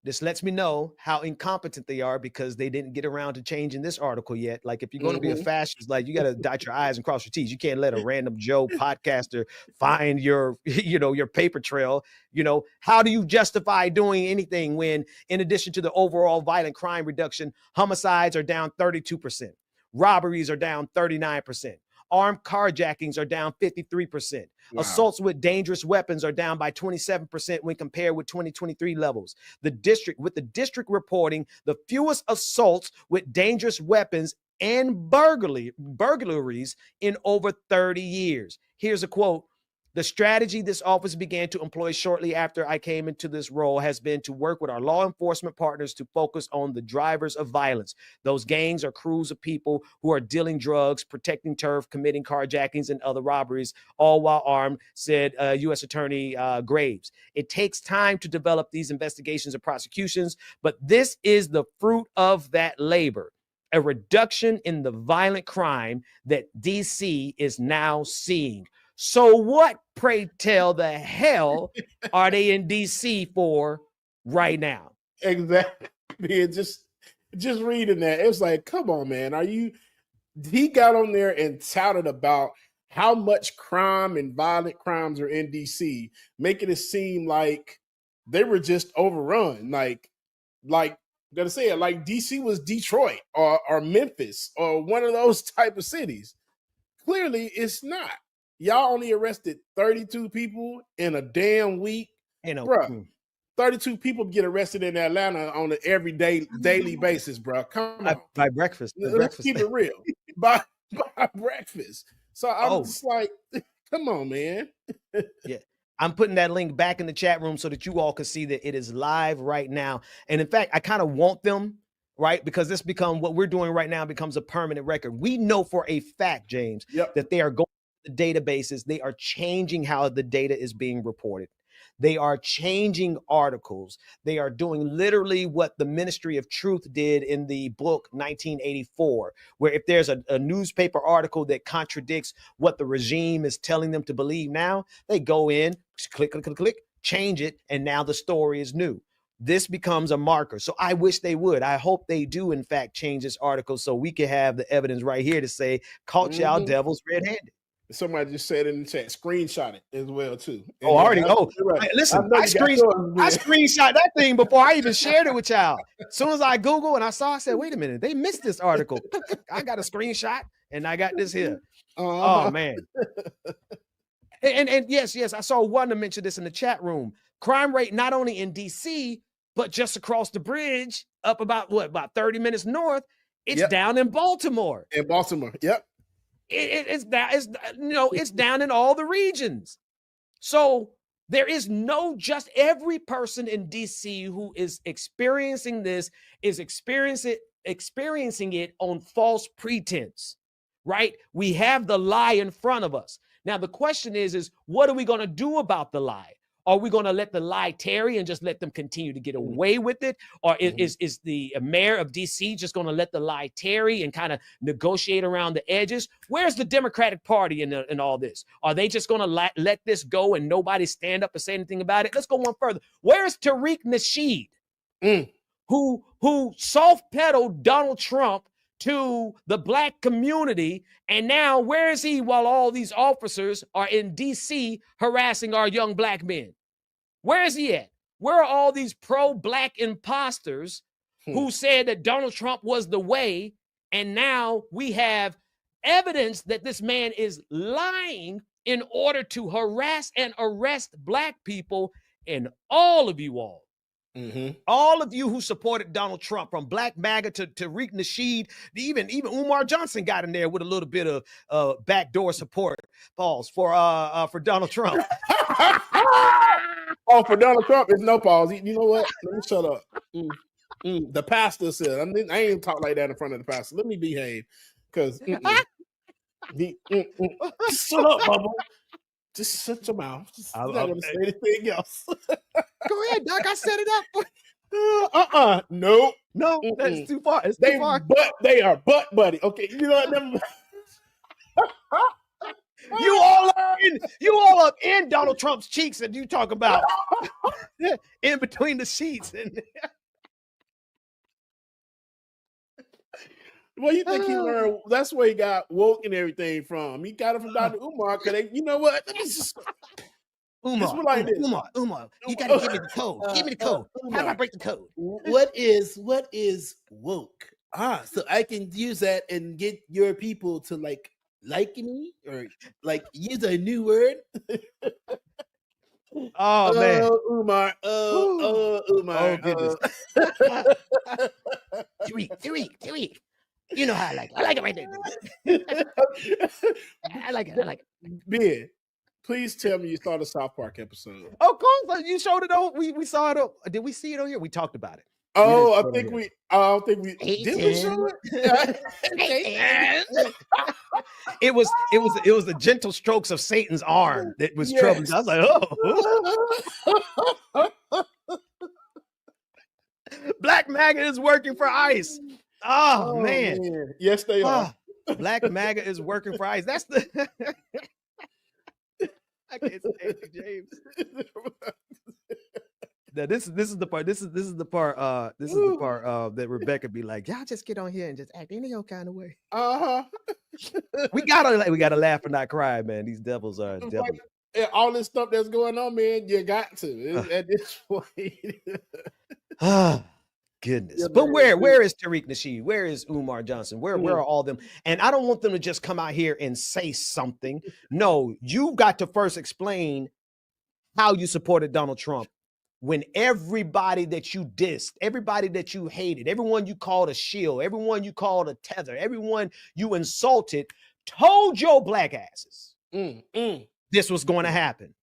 This lets me know how incompetent they are because they didn't get around to changing this article yet. Like if you're going to be a fascist, like you got to dot your I's and cross your T's. You can't let a random Joe podcaster find your paper trail. How do you justify doing anything when, in addition to the overall violent crime reduction, homicides are down 32%, robberies are down 39%, Armed carjackings are down 53%. Wow. Assaults with dangerous weapons are down by 27% when compared with 2023 levels. The district reporting the fewest assaults with dangerous weapons and burglaries in over 30 years. Here's a quote. The strategy this office began to employ shortly after I came into this role has been to work with our law enforcement partners to focus on the drivers of violence. Those gangs are crews of people who are dealing drugs, protecting turf, committing carjackings and other robberies, all while armed, said U.S. Attorney Graves. It takes time to develop these investigations and prosecutions, but this is the fruit of that labor. A reduction in the violent crime that D.C. is now seeing. So what, pray tell the hell, are they in D.C. for right now? Exactly. Yeah, just reading that, it was like, come on, man. He got on there and touted about how much crime and violent crimes are in D.C., making it seem like they were just overrun. Like gotta say it, like D.C. was Detroit or Memphis or one of those type of cities. Clearly, it's not. Y'all only arrested 32 people in a damn week. Bruh, 32 people get arrested in Atlanta on an everyday, daily basis, bro. Come on. By breakfast. Let's keep it real. by breakfast. So I'm just like, come on, man. Yeah. I'm putting that link back in the chat room so that you all can see that it is live right now. And in fact, I kind of want them, right? Because what we're doing right now becomes a permanent record. We know for a fact, James, that they are going to the databases. They are changing how the data is being reported. They are changing articles. They are doing literally what the Ministry of Truth did in the book 1984, where if there's a newspaper article that contradicts what the regime is telling them to believe now, they go in, click, change it, and now the story is new. This becomes a marker. So I wish they would. I hope they do, in fact, change this article so we can have the evidence right here to say, caught y'all devils red-handed. Somebody just said in the chat, screenshot it as well too. And Right. Listen, I screenshot that thing before I even shared it with y'all. As soon as I Google and I said, wait a minute, they missed this article. I got a screenshot and I got this here. Oh man. And yes, I saw one to mention this in the chat room. Crime rate not only in DC, but just across the bridge, up about 30 minutes north. It's down in Baltimore. In Baltimore, yep. It's down in all the regions. So there is every person in DC who is experiencing this is experiencing it on false pretense, right? We have the lie in front of us. Now, the question is what are we going to do about the lie? Are we going to let the lie tarry and just let them continue to get away with it? Or is the mayor of D.C. just going to let the lie tarry and kind of negotiate around the edges? Where's the Democratic Party in all this? Are they just going to let this go and nobody stand up and say anything about it? Let's go one further. Where's Tariq Nasheed, who soft-pedaled Donald Trump to the black community, and now where is he while all these officers are in D.C. harassing our young black men? Where is he at? Where are all these pro-black imposters who said that Donald Trump was the way, and now we have evidence that this man is lying in order to harass and arrest black people? And all of you all, all of you who supported Donald Trump, from Black MAGA to Tariq Nasheed, even Umar Johnson got in there with a little bit of backdoor support, pause, for Donald Trump. For Donald Trump, it's no pause. You know what? Let me shut up. The pastor said, I ain't even talk like that in front of the pastor. Let me behave, because shut up, Bubba. Just shut your mouth. I'm not going to say anything else. Go ahead, Doc. I set it up. Nope. No, that's too far. It's too far. They are butt buddy. Okay, you know what? You all up in Donald Trump's cheeks, and you talk about in between the sheets. And well, you think he learned? That's where he got woke and everything from. He got it from Dr. Umar. Because you know what? Let me just Umar, you gotta give me the code. Give me the code. How do I break the code? What is woke? So I can use that and get your people to like like me or like use a new word. Oh man, Umar. Umar. oh goodness. Tariq. You know how I like it. I like it right there. I like it. Ben, please tell me you saw the South Park episode. Of course, you showed it on. We saw it. Did we see it on here? We talked about it. Oh, I don't think we did. We show it. It was the gentle strokes of Satan's arm that was troubling. I was like, oh. Black MAGA is working for ICE. Oh man. Yes, they are. Black MAGA is working for ICE. That's the I can't say it, James. Now this is the part. This is the part that Rebecca be like, y'all just get on here and just act any old kind of way. We gotta laugh and not cry, man. These devils are devils. And all this stuff that's going on, man, you got to at this point. Goodness. Yeah, But man. where is Tariq Nasheed? Where is Umar Johnson? Where are all them? And I don't want them to just come out here and say something. No, you got to first explain how you supported Donald Trump when everybody that you dissed, everybody that you hated, everyone you called a shield, everyone you called a tether, everyone you insulted, told your black asses this was going to happen.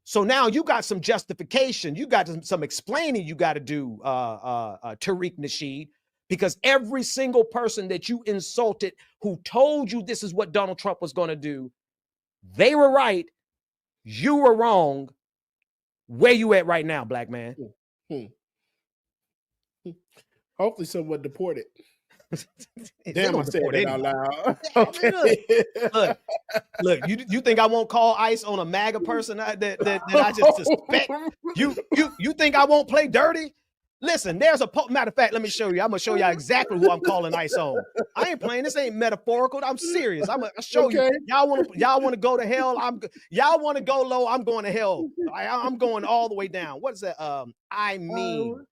So now you got some justification. You got some explaining you got to do, Tariq Nasheed, because every single person that you insulted who told you this is what Donald Trump was going to do, they were right. You were wrong. Where you at right now, black man? Hopefully someone deported. Damn, I said that out loud. Look, you think I won't call ICE on a MAGA person that I just suspect? You think I won't play dirty? Listen, there's a matter of fact, let me show you. I'm gonna show y'all exactly who I'm calling ICE on. I ain't playing. This ain't metaphorical. I'm serious. I'm gonna show you. Y'all want to go to hell? Y'all want to go low? I'm going to hell. I'm going all the way down. What is that? I mean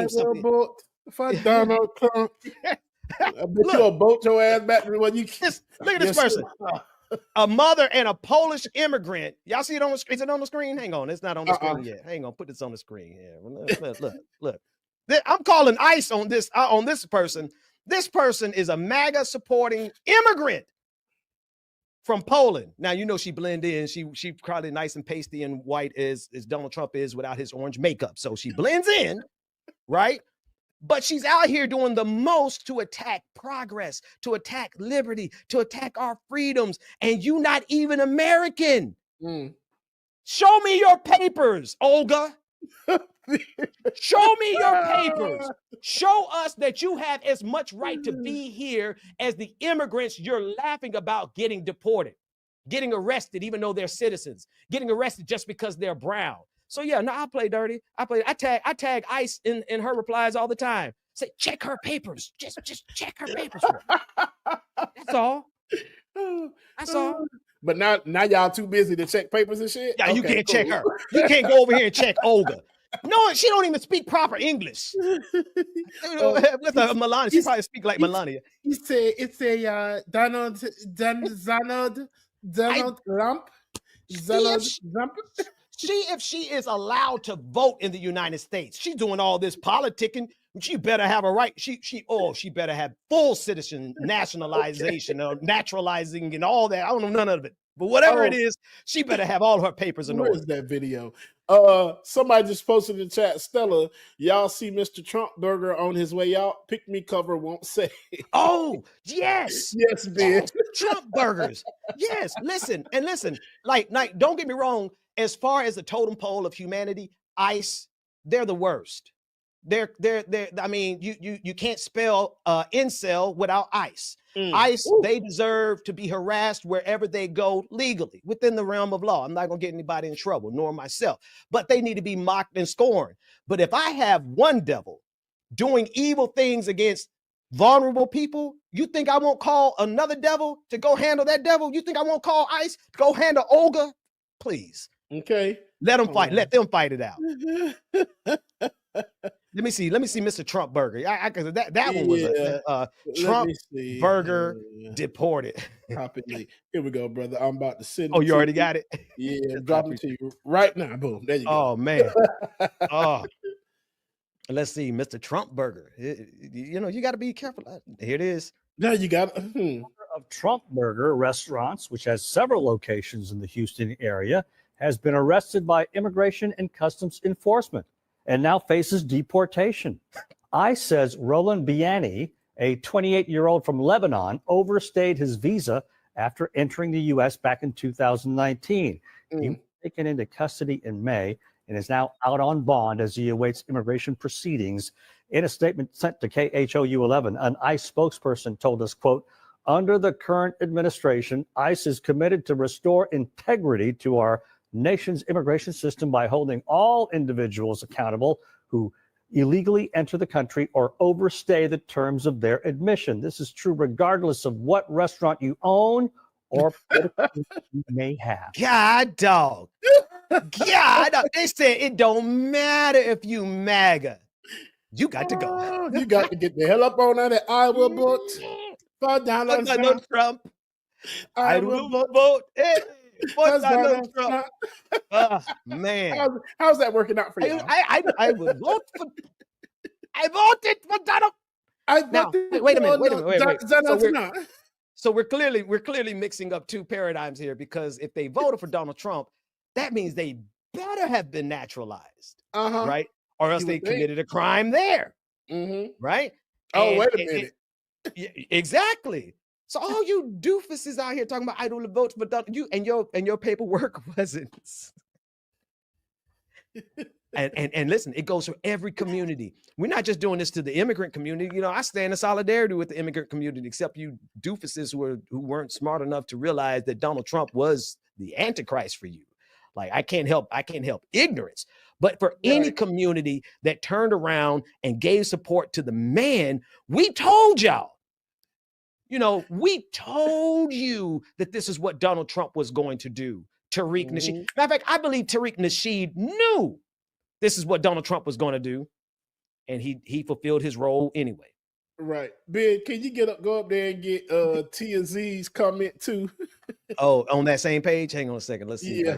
something. Vote for Donald Trump. I bet you'll boat your ass back when you look at this person. A mother and a Polish immigrant. Y'all see it on the screen? Is it on the screen? Hang on, it's not on the screen yet. Hang on, put this on the screen here. Look. I'm calling ICE on this person. This person is a MAGA supporting immigrant from Poland. Now you know she blend in. She probably nice and pasty and white as Donald Trump is without his orange makeup. So she blends in, right? But she's out here doing the most to attack progress, to attack liberty, to attack our freedoms, and you not even American. Show me your papers, Olga. Show me your papers. Show us that you have as much right to be here as the immigrants you're laughing about getting deported, getting arrested, even though they're citizens, getting arrested just because they're brown. So yeah, no, I play dirty. I tag ICE in her replies all the time. Say, check her papers. Just check her papers. That's all. That's all. But now y'all too busy to check papers and shit. Yeah, you can't check her. You can't go over here and check Olga. No, she don't even speak proper English. With Melania, she probably speak like Melania. It's a Donald Trump. If she is allowed to vote in the United States, she's doing all this politicking. She better have a right. She better have full citizen nationalization or naturalizing and all that. I don't know none of it, but whatever it is, she better have all her papers in order. Where's that video? Somebody just posted in the chat. Stella, y'all see Mr. Trump burger on his way out? Pick me cover won't say. Oh yes, yes, Ben. Trump burgers. Yes, listen. Like, don't get me wrong. As far as the totem pole of humanity, ICE, they're the worst. They're I mean, you can't spell incel without ICE. ICE, they deserve to be harassed wherever they go legally within the realm of law. I'm not gonna get anybody in trouble, nor myself, but they need to be mocked and scorned. But if I have one devil doing evil things against vulnerable people, you think I won't call another devil to go handle that devil? You think I won't call ICE to go handle Olga? Please. Okay. Let them fight. Let them fight it out. Let me see Mr. Trump burger. Cause that one was Yeah. a Let Trump me see. burger deported. Copy link. Here we go, brother. I'm about to send it. Oh, you to already got it? Yeah, I drop it to you right now. Boom. There you go. Oh man. Oh. Let's see, Mr. Trump burger. You know, you got to be careful. Here it is. No, you got of Trump Burger Restaurants, which has several locations in the Houston area, has been arrested by Immigration and Customs Enforcement and now faces deportation. ICE says Roland Biani, a 28-year-old from Lebanon, overstayed his visa after entering the U.S. back in 2019. He was taken into custody in May and is now out on bond as he awaits immigration proceedings. In a statement sent to KHOU 11, an ICE spokesperson told us, quote, under the current administration, ICE is committed to restore integrity to our nation's immigration system by holding all individuals accountable who illegally enter the country or overstay the terms of their admission. This is true regardless of what restaurant you own or you may have. God, dog. God, dog. They said it don't matter if you MAGA. You got to go. You got to get the hell up on out of Iowa booked. For Donald Trump. I will vote. Hey, for Donald Trump. Man. How's that working out for you? I would vote for. I voted for Donald. Now, wait a minute. So we're clearly mixing up two paradigms here, because if they voted for Donald Trump, that means they better have been naturalized, right? Or else they committed a crime there, right? Oh, wait a minute. Exactly. So all you doofuses out here talking about I don't vote for Donald, you and your paperwork wasn't. And listen, it goes for every community. We're not just doing this to the immigrant community. You know, I stand in solidarity with the immigrant community, except you doofuses who weren't smart enough to realize that Donald Trump was the Antichrist for you. Like, I can't help ignorance. But for any community that turned around and gave support to the man, we told y'all. You know, we told you that this is what Donald Trump was going to do. Tariq Nasheed. Matter of fact, I believe Tariq Nasheed knew this is what Donald Trump was going to do, and he fulfilled his role anyway. Right. Ben, can you go up there and get T and Z's comment too? Oh, on that same page? Hang on a second. Let's see. Yeah.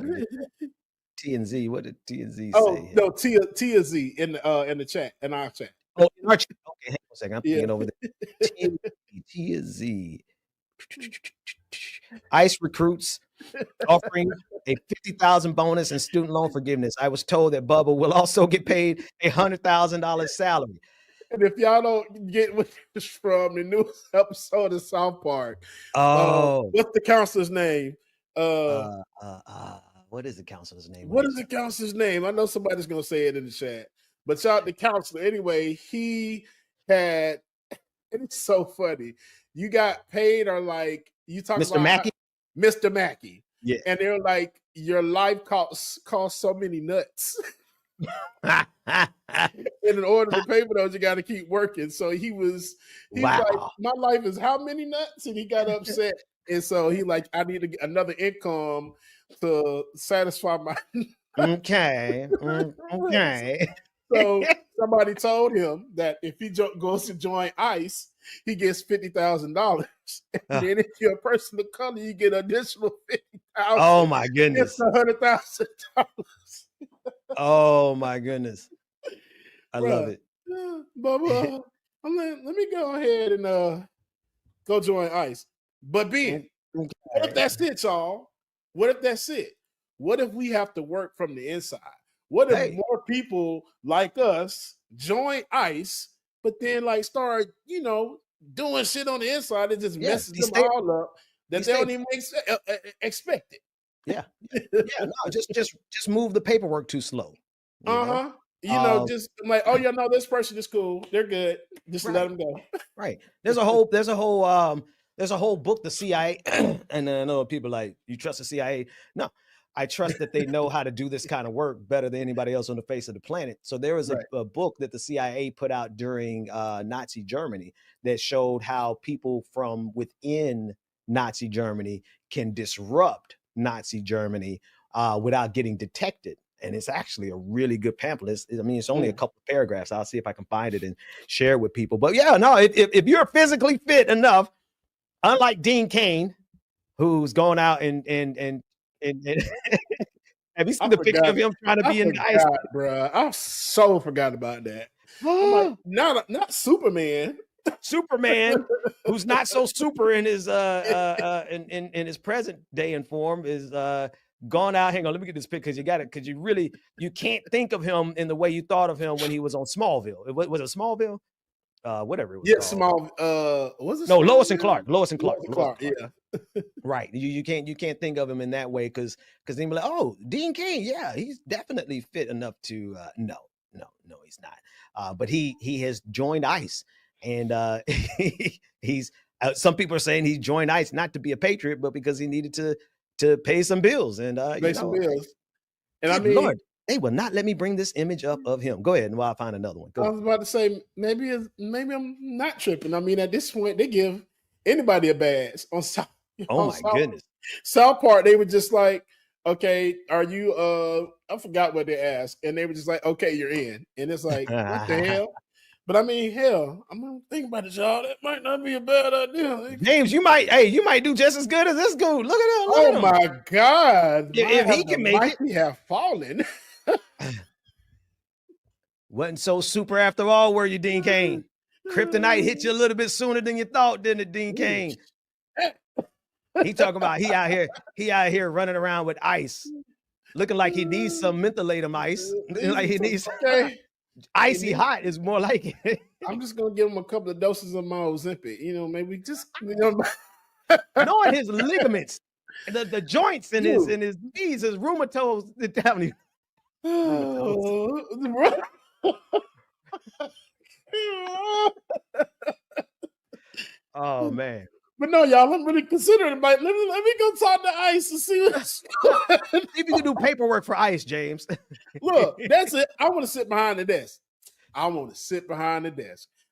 T and Z. What did T and Z say? Oh, no, T and Z in the chat, in our chat. Oh, in our chat. Okay, hang on a second. I'm thinking over there. T and Z. ICE recruits offering a $50,000 bonus and student loan forgiveness. I was told that Bubba will also get paid $100,000 salary. And if y'all don't get what this from the newest episode of South Park, what's the counselor's name? What is the counselor's name? What is the counselor's name? I know somebody's gonna say it in the chat, but shout out the counselor. Anyway, he had, and it's so funny. You got paid, or like you talk Mr. about Mackey? Mr. Mackey. Yeah. And they're like, your life cost so many nuts. And in order to pay for those, you got to keep working. So he was like, my life is how many nuts? And he got upset. And so he like, I need to get another income to satisfy my. Okay. So somebody told him that if he goes to join ICE, he gets $50,000. And then if you're a person of color, you get additional $50,000. Oh my goodness. It's $100,000. Oh my goodness. I love it. But let me go ahead and go join ICE. But Ben, what if that's it, y'all? What if that's it? What if we have to work from the inside? What if more people like us join ICE, but then like start, doing shit on the inside that just messes them all up, that they don't even expect it? Yeah. No, just move the paperwork too slow. Just like, oh yeah, no, this person is cool. They're good. Just let them go. Right. There's a whole book, the CIA, and I know people like, you trust the CIA? No. I trust that they know how to do this kind of work better than anybody else on the face of the planet. So there was a book that the CIA put out during Nazi Germany that showed how people from within Nazi Germany can disrupt Nazi Germany without getting detected. and it's actually a really good pamphlet. I mean, it's only a couple of paragraphs. I'll see if I can find it and share it with people. But yeah, no, if you're physically fit enough, unlike Dean Cain, who's going out and have you seen the picture of him trying to be in ice? Bro, I so forgot about that. I'm like, not Superman. Superman, who's not so super in his in his present day and form, is gone out. Hang on, let me get this pic because you got it. Because you can't think of him in the way you thought of him when he was on Smallville. Was it Smallville? Whatever it was. Yeah, called. Was it? No, Smallville? Lois and Clark. Lois and Clark. Yeah. Right. You can't think of him in that way because then you're like, oh, Dean Cain, yeah, he's definitely fit enough to no, he's not. But he has joined ICE, and he's some people are saying he joined ICE not to be a patriot, but because he needed to pay some bills and pay some bills. And I mean, Lord, they will not let me bring this image up of him. Go ahead, and while I find another one. I was about to say maybe I'm not tripping. I mean, at this point, they give anybody a badge on South. Oh my goodness. South Park, they were just like, okay, are you I forgot what they asked, and they were just like, okay, you're in. And it's like, what the hell? But I mean, hell, I'm gonna think about it, y'all. That might not be a bad idea. James, you might do just as good as this dude. Look at him. Oh my God. If he can make it, we have fallen. Wasn't so super after all, were you, Dean Cain? Kryptonite hit you a little bit sooner than you thought, didn't it, Dean Cain? He talking about he out here running around with ice, looking like he needs some mentholatum ice. Like he needs icy hot is more like it. I'm just gonna give him a couple of doses of my Ozempic. Maybe just knowing his ligaments, the joints in his knees, his rheumatoid. Oh man. But no, y'all, I'm really considering it. Let me go talk to ICE and see what's if you can do paperwork for ICE, James. Look, that's it. I want to sit behind the desk.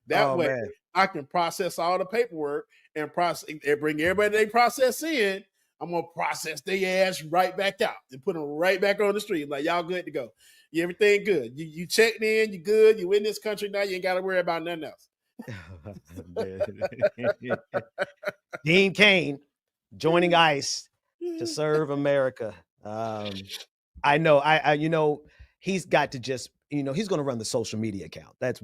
That way, man, I can process all the paperwork and bring everybody they process in. I'm gonna process their ass right back out and put them right back on the street. Like, y'all good to go. Everything good. You checked in, you good. You in this country now. You ain't got to worry about nothing else. Dean Cain joining ICE to serve America. I know he's got to just he's going to run the social media account. That's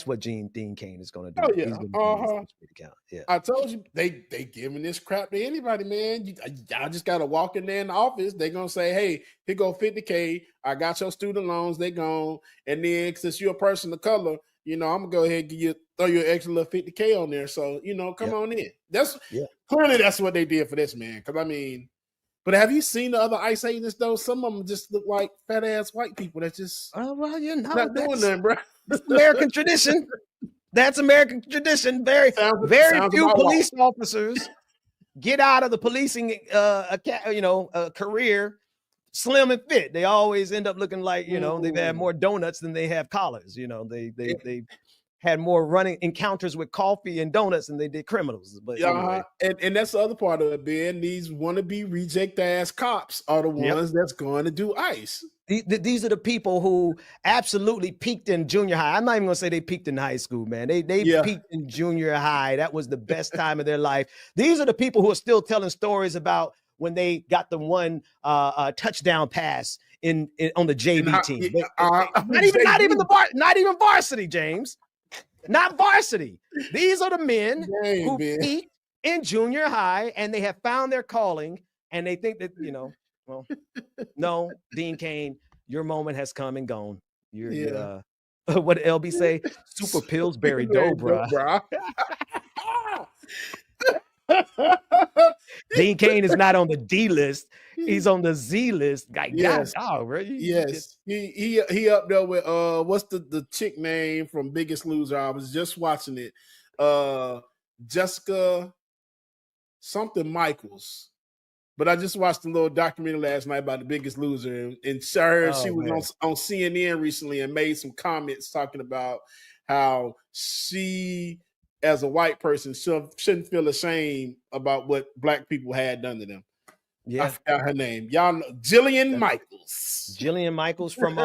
what Dean Cain is going to do. Oh, yeah. He's gonna do the social media account. Yeah. I told you they giving this crap to anybody, man. Y'all just got to walk in there in the office. They're going to say, hey, here go $50K. I got your student loans. They gone. And then since you're a person of color, I'm gonna go ahead and throw you an extra little $50K on there. So come on in. Clearly that's what they did for this man. Because I mean, but have you seen the other ICE agents though? Some of them just look like fat ass white people that just not doing nothing, bro. That's American tradition. That's American tradition. Very few police officers get out of the policing career slim and fit. They always end up looking like they've had more donuts than they have collars. They had more running encounters with coffee and donuts than they did criminals. But anyway. And that's the other part of it, Ben. These wannabe reject ass cops are the ones that's going to do ICE. These are the people who absolutely peaked in junior high. I'm not even gonna say they peaked in high school, man. They peaked in junior high. That was the best time of their life. These are the people who are still telling stories about when they got the one touchdown pass on the JV team. Not even varsity, James. Not varsity. These are the men who peaked in junior high, and they have found their calling, and they think that no, Dean Cain, your moment has come and gone. You're what did LB say? Super Pillsbury Dobra. Dean Cain is not on the D list. He's on the Z list. Yes. Right? Yes. He up there with what's the chick name from Biggest Loser? I was just watching it. Jessica something Michaels. But I just watched a little documentary last night about The Biggest Loser, and she was on CNN recently and made some comments talking about how she, as a white person, shouldn't feel ashamed about what black people had done to them. Yeah, I forgot her name. Y'all know Jillian Michaels. Jillian Michaels from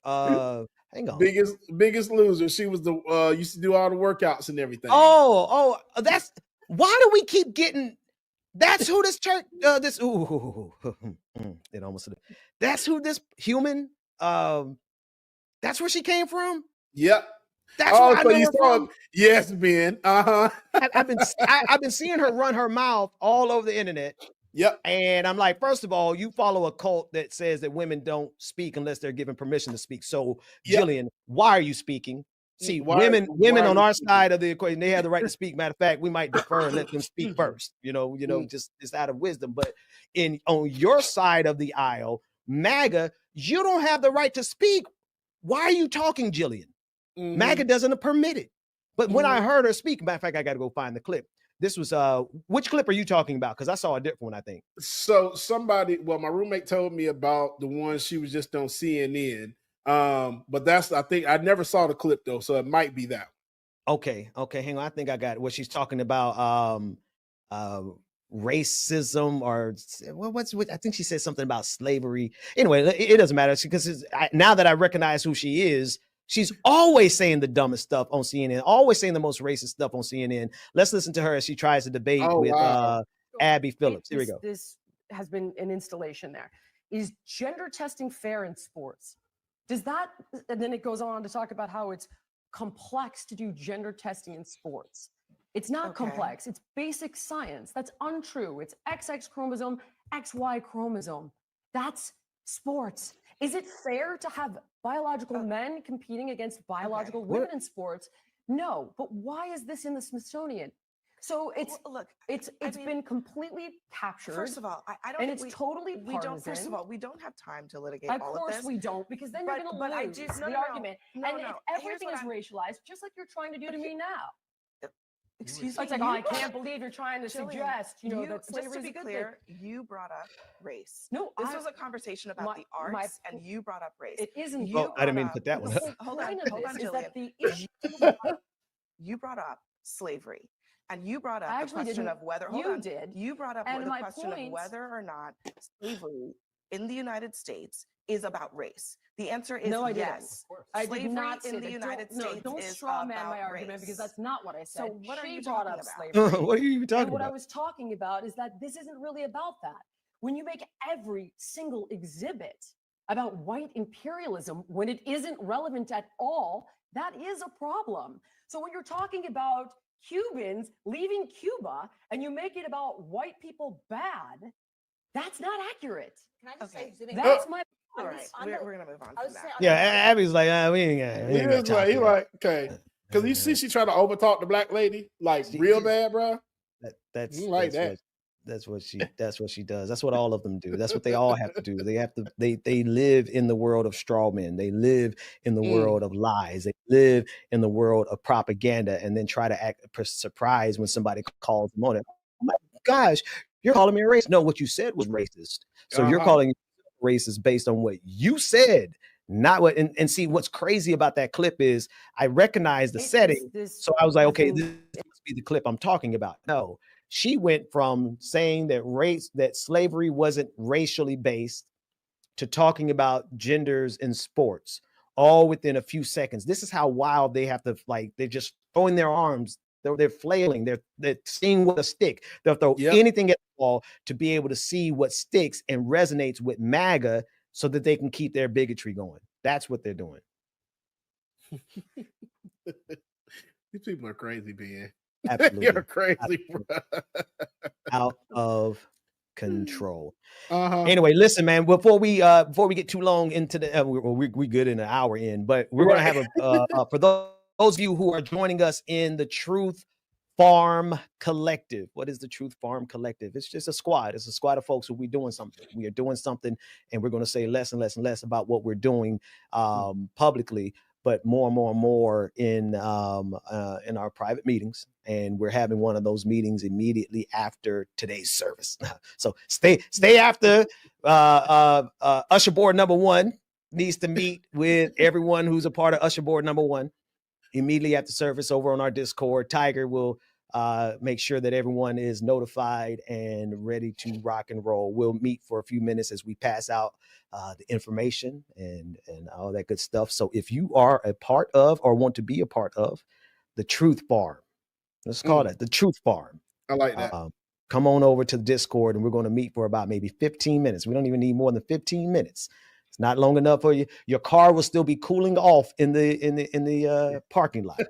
hang on. Biggest Loser. She was the used to do all the workouts and everything. Oh, that's why do we keep getting that's who this church this it almost that's who this human that's where she came from. Yep. That's where I know her from. Yes, Ben. I've been seeing her run her mouth all over the internet. Yep. And I'm like, first of all, you follow a cult that says that women don't speak unless they're given permission to speak. So, Jillian, why are you speaking? See, women on our side of the equation, they have the right to speak. Matter of fact, we might defer and let them speak first. Just out of wisdom. But on your side of the aisle, MAGA, you don't have the right to speak. Why are you talking, Jillian? MAGA doesn't permit it. But when I heard her speak, matter of fact, I got to go find the clip. This was which clip are you talking about? Because I saw a different one, I think. So my roommate told me about the one she was just on CNN. But I think I never saw the clip though, so it might be that one. Okay, hang on. I think I got what she's talking about. Racism or what's I think she said something about slavery. Anyway, it doesn't matter because now that I recognize who she is. She's always saying the dumbest stuff on CNN, always saying the most racist stuff on CNN. Let's listen to her as she tries to debate with Abby Phillips. Here we go. This has been an installation there. Is gender testing fair in sports? Does that, and then it goes on to talk about how it's complex to do gender testing in sports. It's not complex. It's basic science. That's untrue. It's XX chromosome, XY chromosome. That's sports. Is it fair to have biological men competing against biological women in sports? No, but why is this in the Smithsonian? So it's been completely captured. First of all, I don't. And it's totally partisan. We don't. First of all, we don't have time to litigate of all of this. Of course we don't, because then you're going to lose the argument. And if everything is racialized, just like you're trying to do to me now. Excuse me. It's like, I can't believe you're trying to suggest, that slavery just to be clear, you brought up race. No, this was a conversation about the arts, and you brought up race. It isn't. I didn't mean to put that one up. Hold on, Jillian. You brought up slavery, and you brought up the question of whether. You brought up the question of whether or not slavery in the United States is about race. The answer is no, I yes. I did not in the United States don't is straw man my race. argument, because that's not what I said. So what are you brought talking up about? slavery. What are you talking and what about? I was talking about is that this isn't really about that. When you make every single exhibit about white imperialism when it isn't relevant at all, that is a problem. So when you're talking about Cubans leaving Cuba and you make it about white people bad, that's not accurate. Can I just say, that's my all right, we're gonna move on from that. Yeah, Abby's like, we ain't got time. He like, okay, because you see, she tried to overtalk the black lady like real bad, bro. That's what she does. That's what all of them do. That's what they all have to do. They live in the world of straw men. They live in the world of lies. They live in the world of propaganda, and then try to act surprised when somebody calls them on it. Oh my gosh, you're calling me a racist. No, what you said was racist. So you're calling racist based on what you said, not what. And see, what's crazy about that clip is I recognize the setting. So I was like, okay, this must be the clip I'm talking about. No, she went from saying that slavery wasn't racially based to talking about genders in sports, all within a few seconds. This is how wild they have to, they're just throwing their arms. They're flailing. They're seeing with a stick. They'll throw anything at the wall to be able to see what sticks and resonates with MAGA so that they can keep their bigotry going. That's what they're doing. These people are crazy, Ben. Absolutely. You're crazy, bro. Out of control. Anyway, listen, man, before we get too long into the we good in an hour in, but we're going to have a for those of you who are joining us in the Truth Farm Collective. What is the Truth Farm Collective? It's just a squad. It's a squad of folks who we doing something. We are doing something, and we're going to say less and less and less about what we're doing publicly, but more and more and more in our private meetings. And we're having one of those meetings immediately after today's service. So stay after. Usher Board number 1 needs to meet with everyone who's a part of Usher Board number 1 immediately after service over on our Discord. Tiger will make sure that everyone is notified and ready to rock and roll. We'll meet for a few minutes as we pass out the information and all that good stuff. So if you are a part of or want to be a part of the Truth Farm, let's call it the Truth Farm. I like that. Come on over to the Discord and we're going to meet for about maybe 15 minutes. We don't even need more than 15 minutes. It's not long enough for you. Your car will still be cooling off in the parking lot.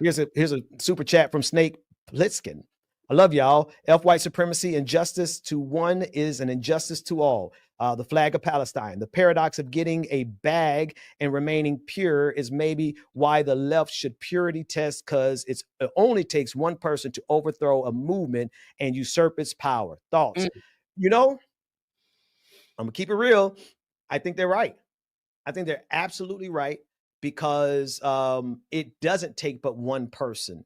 Here's a super chat from Snake Plitskin. I love y'all. White supremacy, injustice to one is an injustice to all. The flag of Palestine. The paradox of getting a bag and remaining pure is maybe why the left should purity test, because it only takes one person to overthrow a movement and usurp its power. Thoughts? You know, I'm gonna keep it real. I think they're right. I think they're absolutely right, because it doesn't take but one person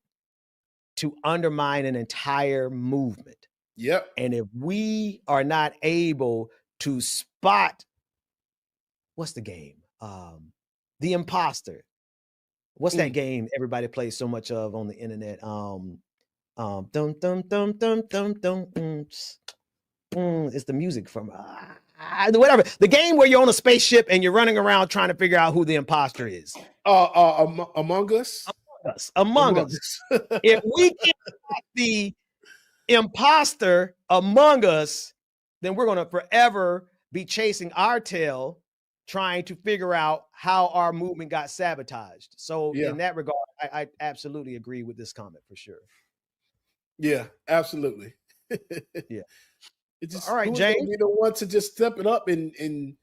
to undermine an entire movement. Yep. And if we are not able to spot, what's the game? The Imposter. What's that game everybody plays so much of on the internet? It's the music from whatever. The game where you're on a spaceship and you're running around trying to figure out who the imposter is. Among Us? Among Us. If we can spot the imposter among us, then we're going to forever be chasing our tail, trying to figure out how our movement got sabotaged. So in that regard, I absolutely agree with this comment for sure. Yeah, absolutely. Yeah. It's just, all right, who's James. gonna be the one to just step it up and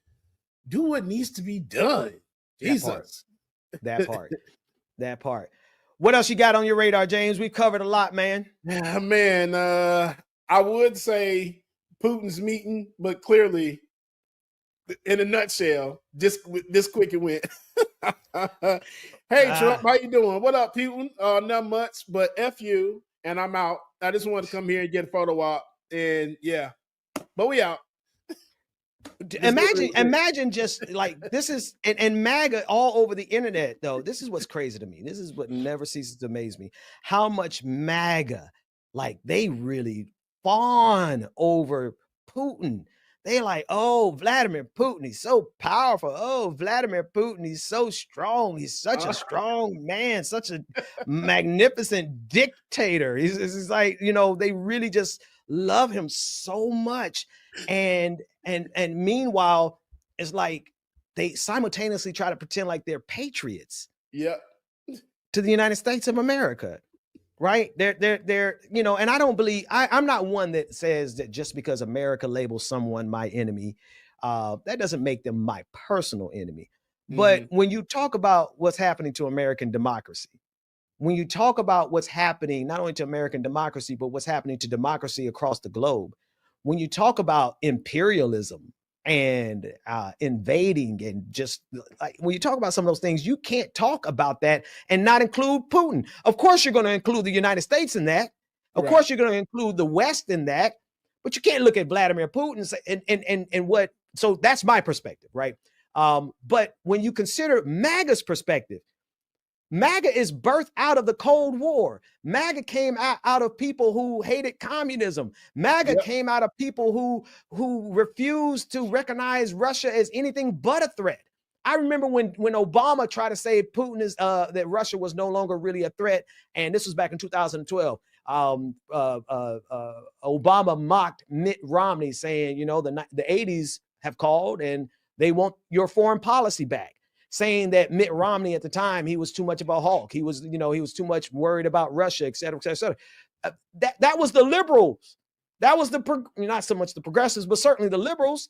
do what needs to be done. Jesus. That part. What else you got on your radar, James? We've covered a lot, man. Yeah, man. I would say Putin's meeting, but clearly, in a nutshell, just this quick it went. Hey, Trump, how you doing? What up, Putin? Not much, but F you, and I'm out. I just wanted to come here and get a photo op, and yeah, but we out. Imagine just like this is and MAGA all over the internet, though. This is what's crazy to me. This is what never ceases to amaze me. How much MAGA, like they really fawn over Putin. They like, oh, Vladimir Putin, he's so powerful. Oh, Vladimir Putin, he's so strong. He's such a strong man, such a magnificent dictator. He's like, you know, they really just love him so much. And meanwhile, it's like they simultaneously try to pretend like they're patriots. Yeah. To the United States of America. Right? They're, you know, and I don't believe I'm not one that says that just because America labels someone my enemy, that doesn't make them my personal enemy. But when you talk about what's happening to American democracy, when you talk about what's happening not only to American democracy, but what's happening to democracy across the globe, when you talk about imperialism and invading and just like when you talk about some of those things, you can't talk about that and not include Putin. Of course, you're going to include the United States in that. Of course, you're going to include the West in that, but you can't look at Vladimir Putin and say, and what. So that's my perspective, right? But when you consider MAGA's perspective, MAGA is birthed out of the Cold War. MAGA came out of people who hated communism. MAGA came out of people who refused to recognize Russia as anything but a threat. I remember when Obama tried to say Putin is that Russia was no longer really a threat, and this was back in 2012. Obama mocked Mitt Romney, saying, you know, the 80s have called and they want your foreign policy back. Saying that Mitt Romney at the time, he was too much of a hawk. He was, you know, he was too much worried about Russia, et cetera, et cetera, et cetera. That was the liberals. That was not so much the progressives, but certainly the liberals.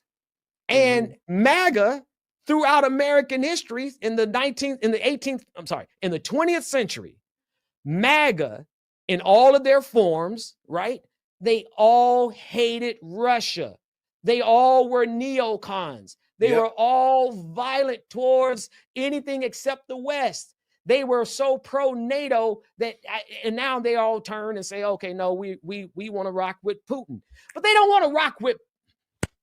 And MAGA throughout American history in the 20th century, MAGA in all of their forms, right? They all hated Russia. They all were neocons. They were all violent towards anything except the West. They were so pro-NATO that, and now they all turn and say, okay, no, we want to rock with Putin. But they don't want to rock with,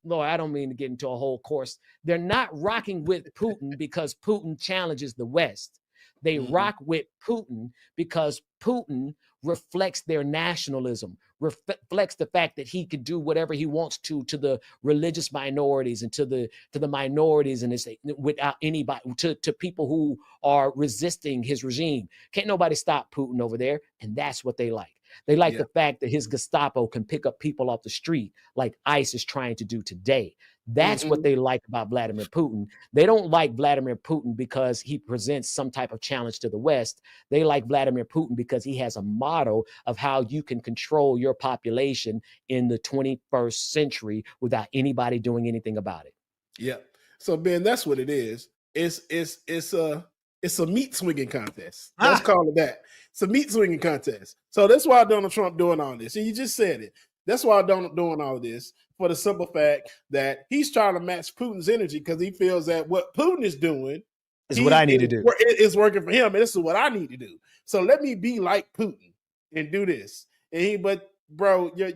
Lord, I don't mean to get into a whole course. They're not rocking with Putin because Putin challenges the West. They rock with Putin because Putin reflects their nationalism, reflects the fact that he could do whatever he wants to the religious minorities and to the minorities and without anybody, to people who are resisting his regime. Can't nobody stop Putin over there. And that's what they like. They like the fact that his Gestapo can pick up people off the street like ICE is trying to do today. That's what they like about Vladimir Putin. They don't like Vladimir Putin because he presents some type of challenge to the West. They like Vladimir Putin because he has a model of how you can control your population in the 21st century without anybody doing anything about it. Yeah. So Ben, that's what it is. It's a meat swinging contest. Let's call it that. It's a meat swinging contest. So that's why Donald Trump doing all this. And you just said it. That's why Donald doing all this, for the simple fact that he's trying to match Putin's energy because he feels that what Putin is doing is what I need to do. It's working for him, and this is what I need to do. So let me be like Putin and do this. But bro, your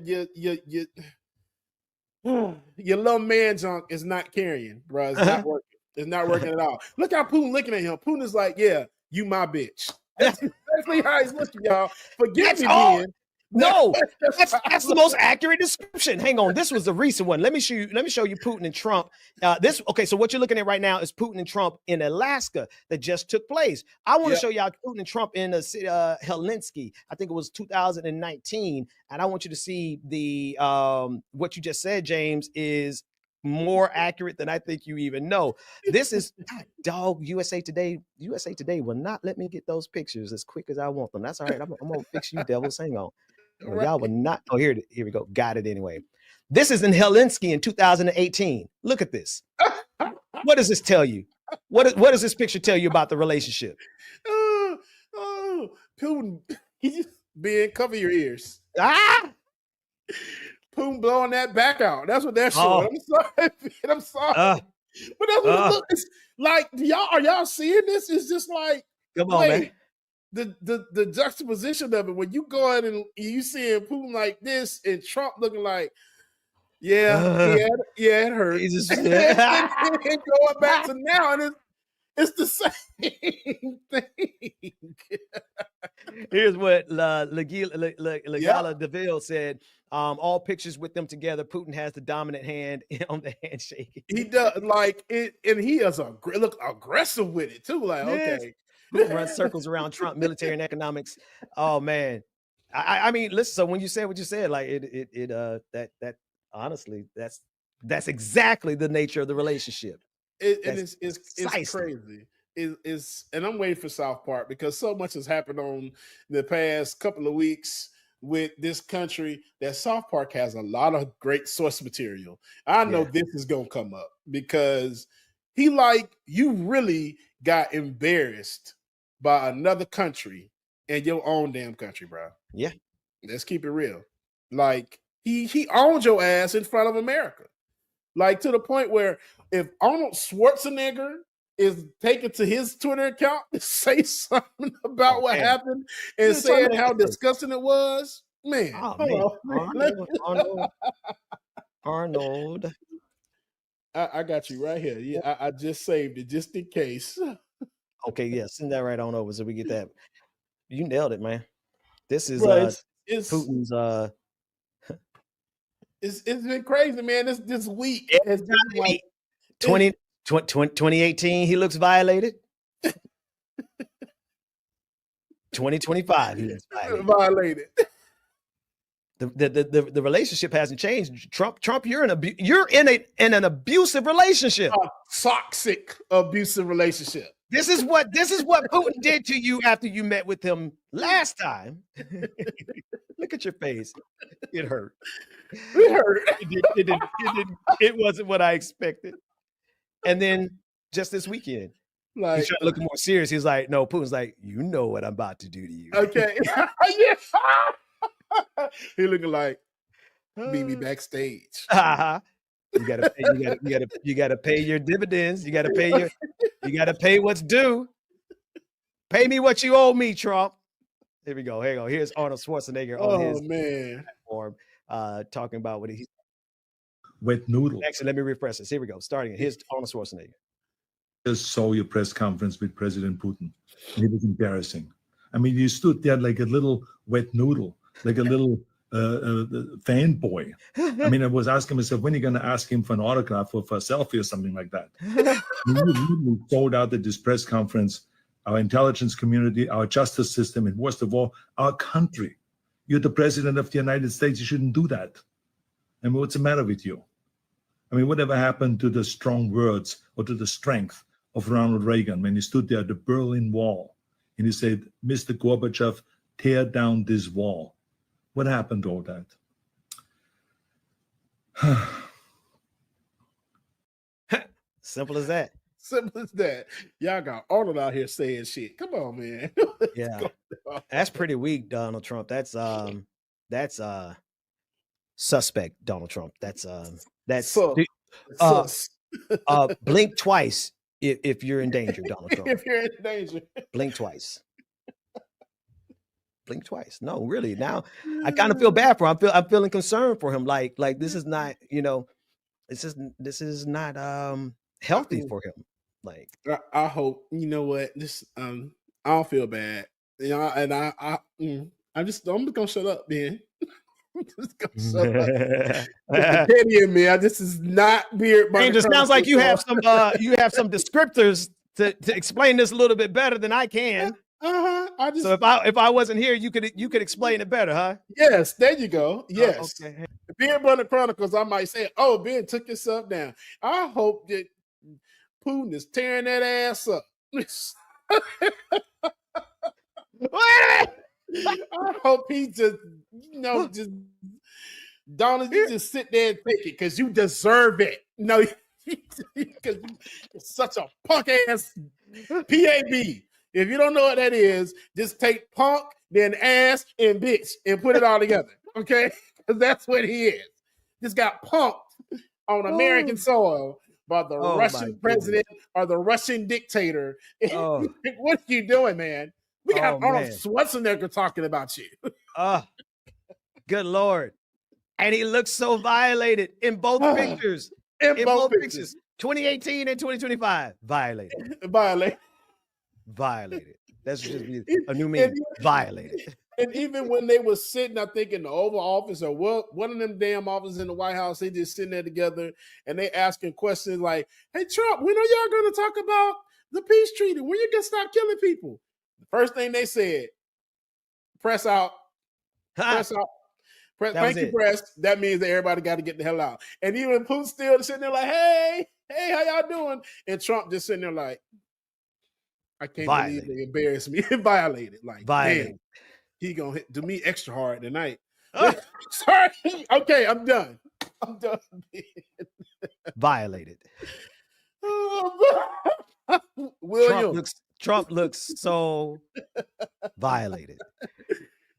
little man junk is not carrying, bro. It's not working. It's not working at all. Look how Putin looking at him. Putin is like, yeah, you my bitch. That's exactly how he's looking, y'all. Forgive me, man. No, that's the most accurate description. Hang on, this was the recent one. Let me show you Putin and Trump. So what you're looking at right now is Putin and Trump in Alaska that just took place. I want to show y'all Putin and Trump in the city Helsinki. I think it was 2019, and I want you to see the what you just said, James, is more accurate than I think you even know. This is dog USA Today. USA Today will not let me get those pictures as quick as I want them. That's all right. I'm gonna fix you, devils. Hang on. Well, y'all will not. Oh, here we go. Got it anyway. This is in Helsinki in 2018. Look at this. What does this tell you? What does this picture tell you about the relationship? Putin, Ben, cover your ears. Putin blowing that back out. That's what they're showing. I'm sorry, Ben, I'm sorry. But that's what it looks like. Are y'all seeing this? It's just like, come on, man. The juxtaposition of it when you go in and you seeing Putin like this and Trump looking like, it hurt. And going back to now, and it's the same thing. Here's what Legala DeVille said. All pictures with them together, Putin has the dominant hand on the handshake. He does like it, and he is look aggressive with it too. Like, okay. Putin runs circles around Trump, military and economics. Oh man, I mean, listen. So when you said what you said, like that honestly, that's exactly the nature of the relationship. It's crazy. And I'm waiting for South Park because so much has happened on the past couple of weeks with this country that South Park has a lot of great source material. I know this is gonna come up because you really got embarrassed by another country in your own damn country, bro. Yeah. Let's keep it real. Like he owned your ass in front of America. Like to the point where if Arnold Schwarzenegger is taken to his Twitter account to say something about what happened and saying how disgusting it was, man. Arnold. I got you right here. Yeah, I just saved it just in case. Okay, yeah, send that right on over so we get that. You nailed it, man. This is it's Putin's. It's been crazy, man. This week has been like 2018. He looks violated. 2025, he looks violated. The relationship hasn't changed. Trump, you're in an abusive relationship. A toxic abusive relationship. This is what Putin did to you after you met with him last time. Look at your face. It hurt. It hurt. It wasn't what I expected. And then just this weekend, like, he's trying to look more serious. He's like, no, Putin's like, you know what I'm about to do to you. Okay. He looking like meet me backstage. You gotta pay your dividends. You gotta pay what's due. Pay me what you owe me, Trump. Here we go. Here you go. Here's Arnold Schwarzenegger on his platform, talking about what he's with noodles. Actually, let me refresh this. Here we go. Starting. Here's Arnold Schwarzenegger. just saw your press conference with President Putin. It was embarrassing. I mean, you stood there like a little wet noodle, like a little fanboy. I mean, I was asking myself, when are you going to ask him for an autograph or for a selfie or something like that? You really sold out at this press conference, our intelligence community, our justice system, and worst of all, our country. You're the president of the United States. You shouldn't do that. I mean, what's the matter with you? I mean, whatever happened to the strong words or to the strength of Ronald Reagan when he stood there at the Berlin Wall and he said, Mr. Gorbachev, tear down this wall. What happened to all that? Simple as that. Simple as that. Y'all got Arnold out here saying shit. Come on, man. Yeah. That's pretty weak, Donald Trump. That's suspect, Donald Trump. That's blink twice if you're in danger, Donald Trump. If you're in danger. Blink twice. Blink twice. No, really. Now I kind of feel bad for him. I'm feeling concerned for him. Like this is not, this is not healthy for him. Like I hope, you know what, this I don't feel bad. And I'm just gonna shut up, man. I'm just gonna shut up. The petty in me. This is not weird. It just sounds like you have some descriptors to explain this a little bit better than I can. So if I wasn't here, you could explain it better, huh? Yes, there you go. Yes. Oh, okay. Being Brother Chronicles, I might say, oh, Ben took yourself down. I hope that Putin is tearing that ass up. Wait a minute. I hope he just, Donald, you just sit there and take it because you deserve it. No, because you're such a punk ass PAB. If you don't know what that is, just take punk, then ass, and bitch, and put it all together. Okay? Because that's what he is. Just got punked on American soil by the Russian president or the Russian dictator. What are you doing, man? We got Arnold Schwarzenegger talking about you. Good Lord. And he looks so violated in both pictures. In both pictures. 2018 and 2025. Violated. That's just a new meme. Violated. And even when they were sitting, I think in the Oval Office or one of them damn offices in the White House, they just sitting there together and they asking questions like, hey, Trump, when are y'all going to talk about the peace treaty? When you going to stop killing people? The first thing they said, press out. Press out. Thank you, press. That means that everybody got to get the hell out. And even Putin still sitting there like, hey, how y'all doing? And Trump just sitting there like, I can't believe they embarrassed me. Violated. Like, damn, he gonna do me extra hard tonight. Sorry. Okay, I'm done. Violated. William. Trump looks so violated.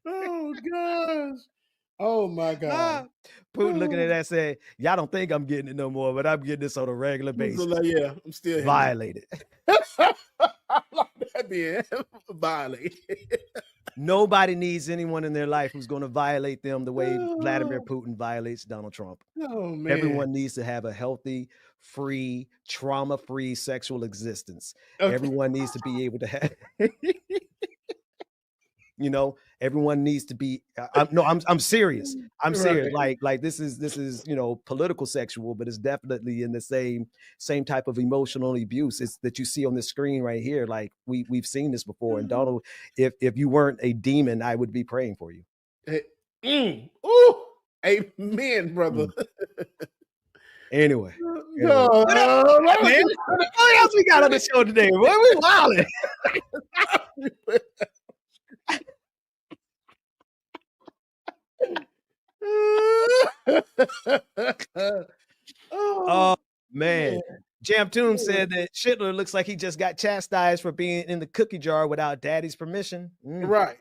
Oh gosh. Oh my God. Putin looking at that saying, y'all don't think I'm getting it no more, but I'm getting this on a regular basis. Like, yeah, I'm still violated. I like that being violated. Nobody needs anyone in their life who's going to violate them the way Vladimir Putin violates Donald Trump. Oh man. Everyone needs to have a healthy, free, trauma-free sexual existence. Okay. Everyone needs to be able to have everyone needs to be I'm serious. I'm serious. Like this is political sexual, but it's definitely in the same type of emotional abuse that you see on the screen right here. Like we've seen this before. And Donald, if you weren't a demon, I would be praying for you. Amen, brother. Anyway. What else we got on the show today? Boy, we wilding. Oh man. Jam Toon said that Schindler looks like he just got chastised for being in the cookie jar without daddy's permission. Right.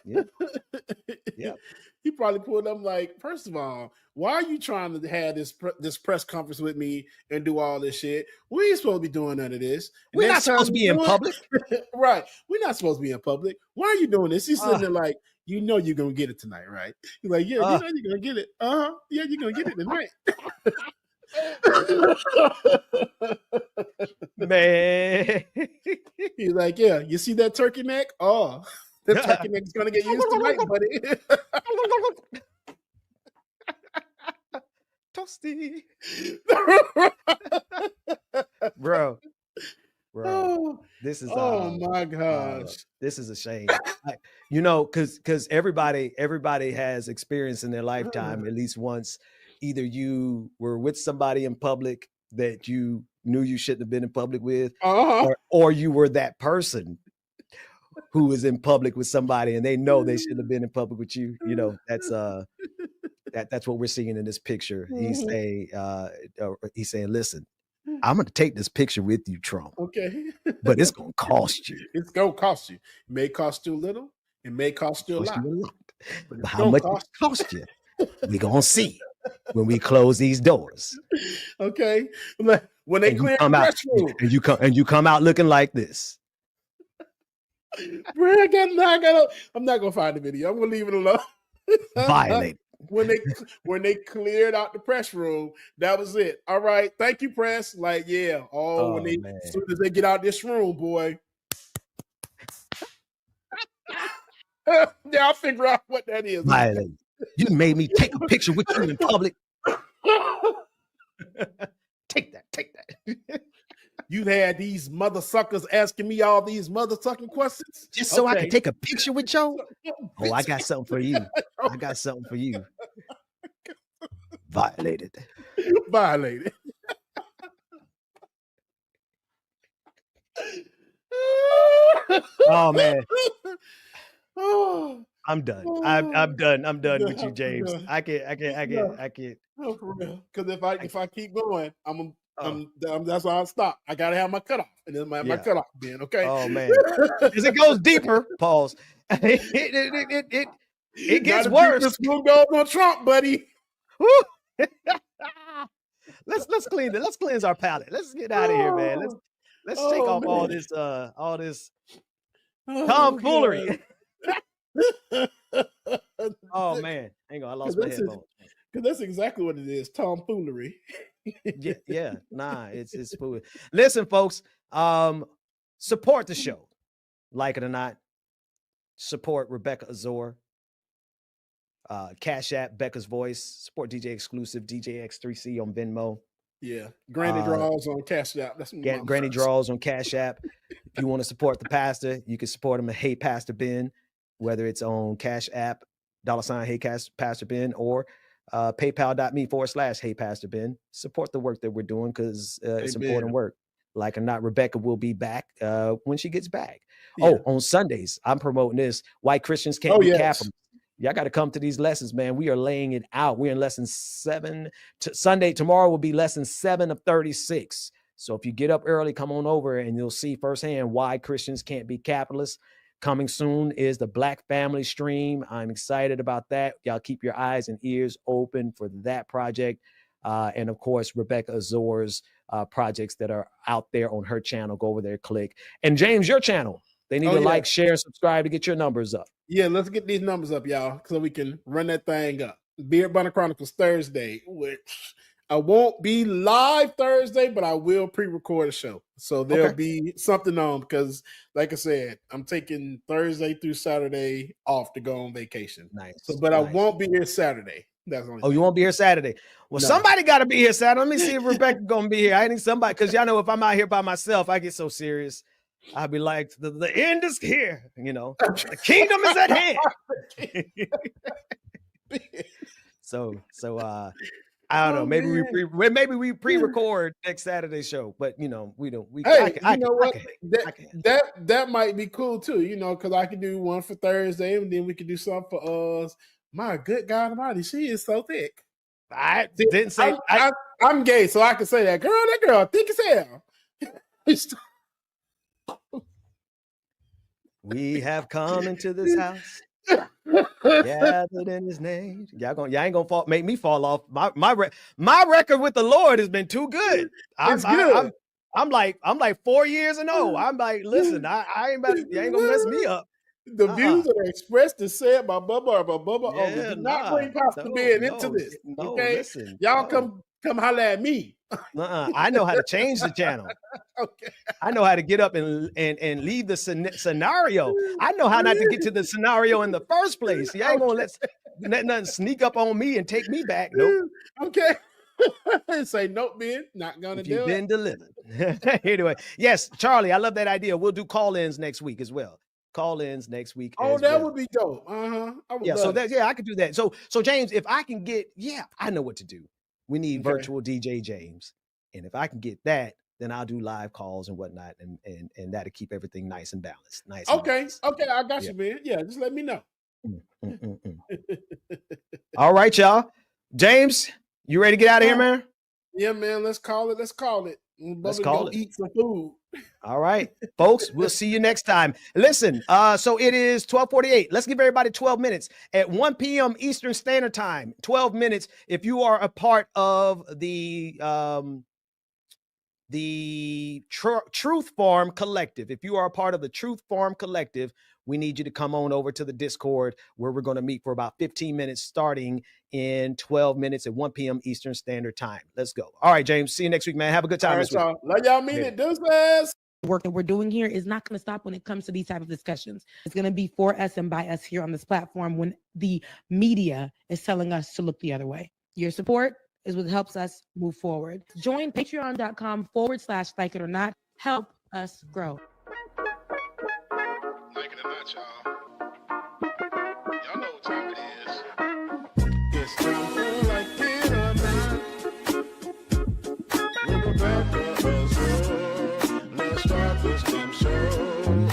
Yeah. Yeah. He probably pulled up like, first of all, why are you trying to have this press conference with me and do all this shit? We ain't supposed to be doing none of this. We're not supposed to be in public. Right. We're not supposed to be in public. Why are you doing this? He's sitting there like, you know you're going to get it tonight, right? He's like, yeah, you know you're going to get it. Yeah, you're going to get it tonight. Man. He's like, yeah, you see that turkey neck? Oh, the turkey neck is gonna get used tonight, buddy. Toasty. Bro. This is my gosh. This is a shame. You know, because everybody has experience in their lifetime at least once. Either you were with somebody in public that you knew you shouldn't have been in public with, or you were that person who was in public with somebody and they know they shouldn't have been in public with you. You know, that's what we're seeing in this picture. He's saying, listen, I'm going to take this picture with you, Trump. Okay. But it's going to cost you. It's going to cost you. It may cost you a little. It may cost you a lot. But how much it cost you? We're going to see when we close these doors. Okay. When they clear the restroom. And you come out looking like this. Bro, I'm not going to find the video. I'm going to leave it alone. Violated. When they cleared out the press room, that was it. All right, thank you, press. Like, yeah. As soon as they get out this room, boy. Yeah, I'll figure out what that is. Violated. You made me take a picture with you in public. Take that. You've had these mother suckers asking me all these mother sucking questions. Just so I can take a picture with you? Oh, I got something for you. Violated. Oh man. I'm done. I'm done with you, James. I can't. No, for real. Because if I keep going, that's why I'll stop. I gotta have my cutoff, and then my cutoff then. Okay. Oh man, as it goes deeper. Pause. It gets worse. This room goes on Trump, buddy. Let's clean it. Let's cleanse our palate. Let's get out of here, man. Let's take off all this tomfoolery. Oh man, hang on, I lost my headphones. Because that's exactly what it is, tomfoolery. It's foolish. Listen, folks, support the show, like it or not. Support Rebecca Azor. CashApp, Becca's Voice. Support DJXXCLUISIVE, DJX3C on Venmo. Yeah, Granny Draws on CashApp. That's Granny Draws on CashApp. If you want to support the pastor, you can support him at Hey Pastor Ben, whether it's on CashApp, $ Hey Pastor Ben, or PayPal.me/Hey Pastor Ben. Support the work that we're doing because it's important work. Like or not, Rebecca will be back when she gets back. Yeah. Oh, on Sundays, I'm promoting this. White Christians can't be capitalists. Y'all got to come to these lessons, man. We are laying it out. We're in lesson 7. Sunday, tomorrow will be lesson 7 of 36. So if you get up early, come on over and you'll see firsthand why Christians can't be capitalists. Coming soon is the Black Family Stream. I'm excited about that. Y'all keep your eyes and ears open for that project. And of course, Rebecca Azor's projects that are out there on her channel. Go over there, click. And James, your channel. They need to like, share, and subscribe to get your numbers up. Yeah, let's get these numbers up, y'all, so we can run that thing up. Beard Bunny Chronicles Thursday, which I won't be live Thursday, but I will pre-record a show. So there'll be something on because, like I said, I'm taking Thursday through Saturday off to go on vacation. Nice. So, but I won't be here Saturday. That's only you won't be here Saturday. Well, somebody got to be here Saturday. Let me see if Rebecca gonna be here. I need somebody because y'all know if I'm out here by myself, I get so serious. I'll be like, the end is here, you know. The kingdom is at hand. So I don't know. Maybe we pre-record next Saturday show, but you know, we don't. That might be cool too, you know, because I can do one for Thursday and then we can do something for us. My good God Almighty, she is so thick. I didn't say I'm gay, so I can say that. That girl thick as hell. We have come into this house, gathered in His name. Y'all ain't gonna make me fall off. My record with the Lord has been too good. I'm like 4 years and old. I'm like, listen, you ain't gonna mess me up. The views that are expressed and said by Bubba or by Bubba. Yeah, do not bring Pastor Ben into this. Okay, listen, y'all come holler at me. I know how to change the channel. Okay. I know how to get up and leave the scenario. I know how not to get to the scenario in the first place. You ain't gonna let nothing sneak up on me and take me back. Nope. Okay. Say nope, Ben. Not gonna do it. Been delivered. Anyway, yes, Charlie, I love that idea. We'll do call-ins next week as well. Call-ins next week. Oh, that would be dope. Yeah, so that I could do that. So James, if I can get, I know what to do. We need virtual DJ James. And if I can get that, then I'll do live calls and whatnot, and that'll keep everything nice and balanced. Okay, I got you, man. Yeah, just let me know. All right, y'all. James, you ready to get out of here, man? Yeah, man. Let's call it. Let's call it. Eat some food. All right, folks, we'll see you next time. Listen, so it is 12:48. Let's give everybody 12 minutes at 1 p.m. Eastern Standard Time. 12 minutes. If you are a part of the Truth Farm Collective, if you are a part of the Truth Farm Collective, we need you to come on over to the Discord where we're going to meet for about 15 minutes starting in 12 minutes at 1 p.m. Eastern Standard Time. Let's go. All right, James. See you next week, man. Have a good time. All right, y'all. Love y'all. Mean it. Deuces. Work that we're doing here is not going to stop when it comes to these type of discussions. It's going to be for us and by us here on this platform when the media is telling us to look the other way. Your support is what helps us move forward. Join patreon.com/like it or not. Help us grow. Like it or not, y'all. Y'all know what time it is. It's time for like it or not. We're about to Azor. Let's start this damn show.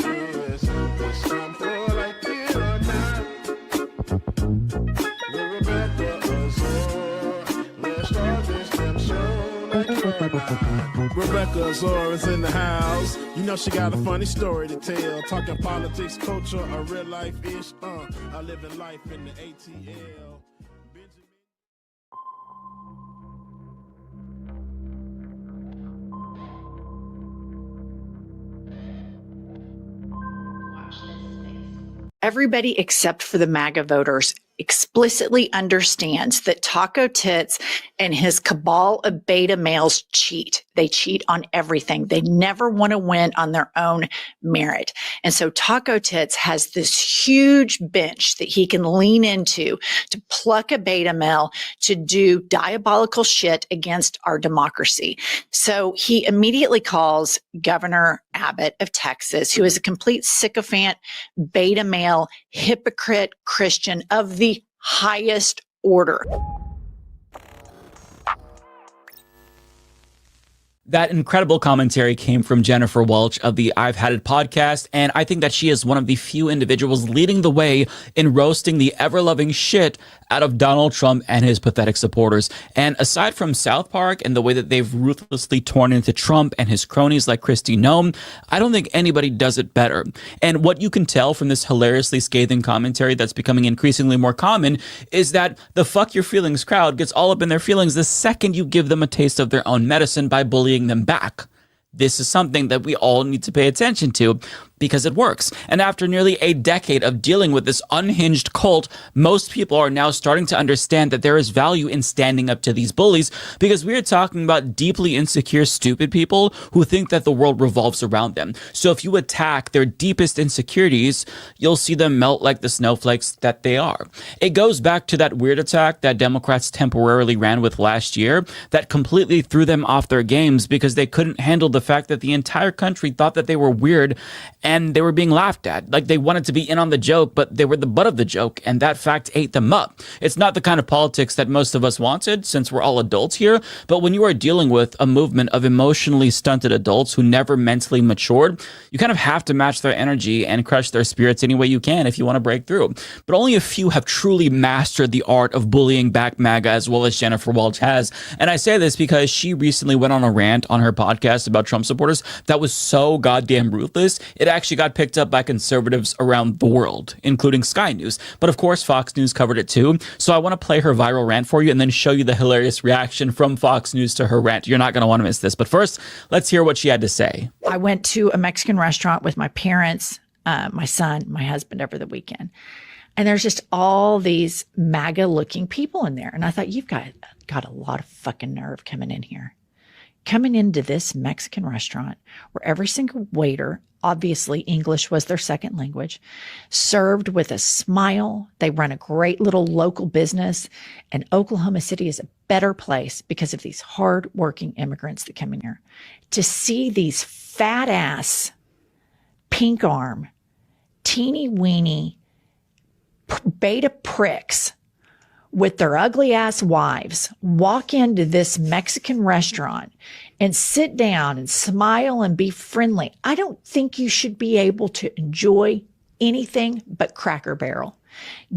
Yes, it's time for like it or not. We're about to Azor. Let's start this damn show like it or not. Rebecca Azor is in the house. You know she got a funny story to tell. Talking politics, culture, or real life ish. I live in life in the ATL. Everybody except for the MAGA voters explicitly understands that Taco Tits and his cabal of beta males cheat. They cheat on everything. They never want to win on their own merit. And so Taco Tits has this huge bench that he can lean into to pluck a beta male to do diabolical shit against our democracy. So he immediately calls Governor Abbott of Texas, who is a complete sycophant, beta male, hypocrite Christian of the highest order. That incredible commentary came from Jennifer Welch of the I've Had It podcast, and I think that she is one of the few individuals leading the way in roasting the ever-loving shit out of Donald Trump and his pathetic supporters. And aside from South Park and the way that they've ruthlessly torn into Trump and his cronies like Kristi Noem, I don't think anybody does it better. And what you can tell from this hilariously scathing commentary that's becoming increasingly more common is that the fuck your feelings crowd gets all up in their feelings the second you give them a taste of their own medicine by bullying them back. This is something that we all need to pay attention to because it works. And after nearly a decade of dealing with this unhinged cult, most people are now starting to understand that there is value in standing up to these bullies, because we are talking about deeply insecure, stupid people who think that the world revolves around them. So if you attack their deepest insecurities, you'll see them melt like the snowflakes that they are. It goes back to that weird attack that Democrats temporarily ran with last year that completely threw them off their games because they couldn't handle the fact that the entire country thought that they were weird and they were being laughed at. Like they wanted to be in on the joke, but they were the butt of the joke, and that fact ate them up. It's not the kind of politics that most of us wanted, since we're all adults here, but when you are dealing with a movement of emotionally stunted adults who never mentally matured, you kind of have to match their energy and crush their spirits any way you can if you want to break through. But only a few have truly mastered the art of bullying back MAGA as well as Jennifer Welch has. And I say this because she recently went on a rant on her podcast about Trump supporters that was so goddamn ruthless, it actually got picked up by conservatives around the world, including Sky News. But of course, Fox News covered it too. So I want to play her viral rant for you and then show you the hilarious reaction from Fox News to her rant. You're not going to want to miss this. But first, let's hear what she had to say. I went to a Mexican restaurant with my parents, my son, my husband over the weekend. And there's just all these MAGA looking people in there. And I thought, you've got a lot of fucking nerve coming in here. coming into this Mexican restaurant where every single waiter, obviously English was their second language, served with a smile. They run a great little local business, and Oklahoma City is a better place because of these hardworking immigrants that come in here. To see these fat ass, pink arm, teeny weeny beta pricks with their ugly ass wives walk into this Mexican restaurant and sit down and smile and be friendly. I don't think you should be able to enjoy anything but Cracker Barrel.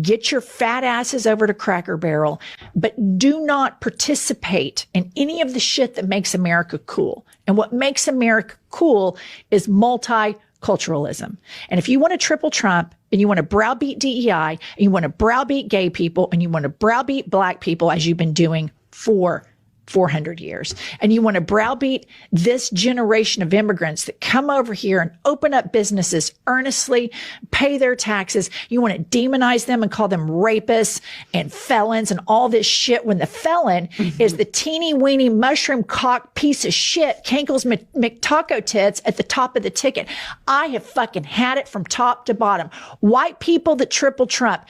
Get your fat asses over to Cracker Barrel, but do not participate in any of the shit that makes America cool. And what makes America cool is multiculturalism. And if you want to triple Trump and you want to browbeat DEI and you want to browbeat gay people and you want to browbeat black people as you've been doing for 400 years, and you want to browbeat this generation of immigrants that come over here and open up businesses earnestly, pay their taxes. You want to demonize them and call them rapists and felons and all this shit when the felon is the teeny weeny mushroom cock piece of shit, Kankles McTaco tits at the top of the ticket. I have fucking had it from top to bottom. White people that triple Trump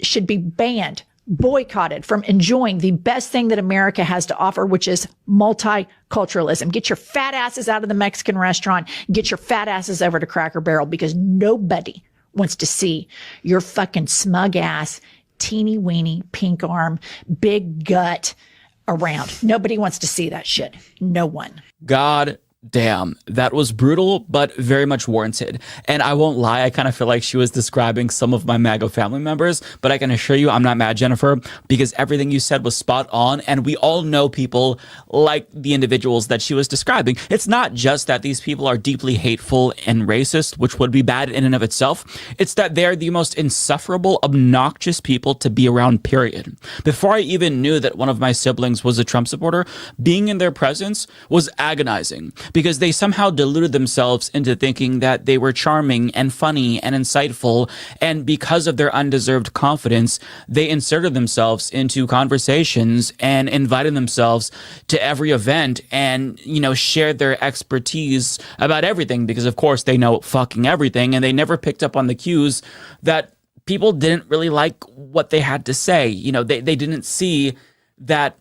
should be banned, boycotted from enjoying the best thing that America has to offer, which is multiculturalism. Get your fat asses out of the Mexican restaurant. Get your fat asses over to Cracker Barrel, because nobody wants to see your fucking smug ass, teeny weeny, pink arm, big gut around. Nobody wants to see that shit. No one. God damn, that was brutal, but very much warranted. And I won't lie, I kind of feel like she was describing some of my MAGA family members, but I can assure you I'm not mad, Jennifer, because everything you said was spot on. And we all know people like the individuals that she was describing. It's not just that these people are deeply hateful and racist, which would be bad in and of itself. It's that they're the most insufferable, obnoxious people to be around, period. Before I even knew that one of my siblings was a Trump supporter, being in their presence was agonizing, because they somehow deluded themselves into thinking that they were charming and funny and insightful. And because of their undeserved confidence, they inserted themselves into conversations and invited themselves to every event and, you know, shared their expertise about everything, because of course they know fucking everything, and they never picked up on the cues that people didn't really like what they had to say. You know, they didn't see that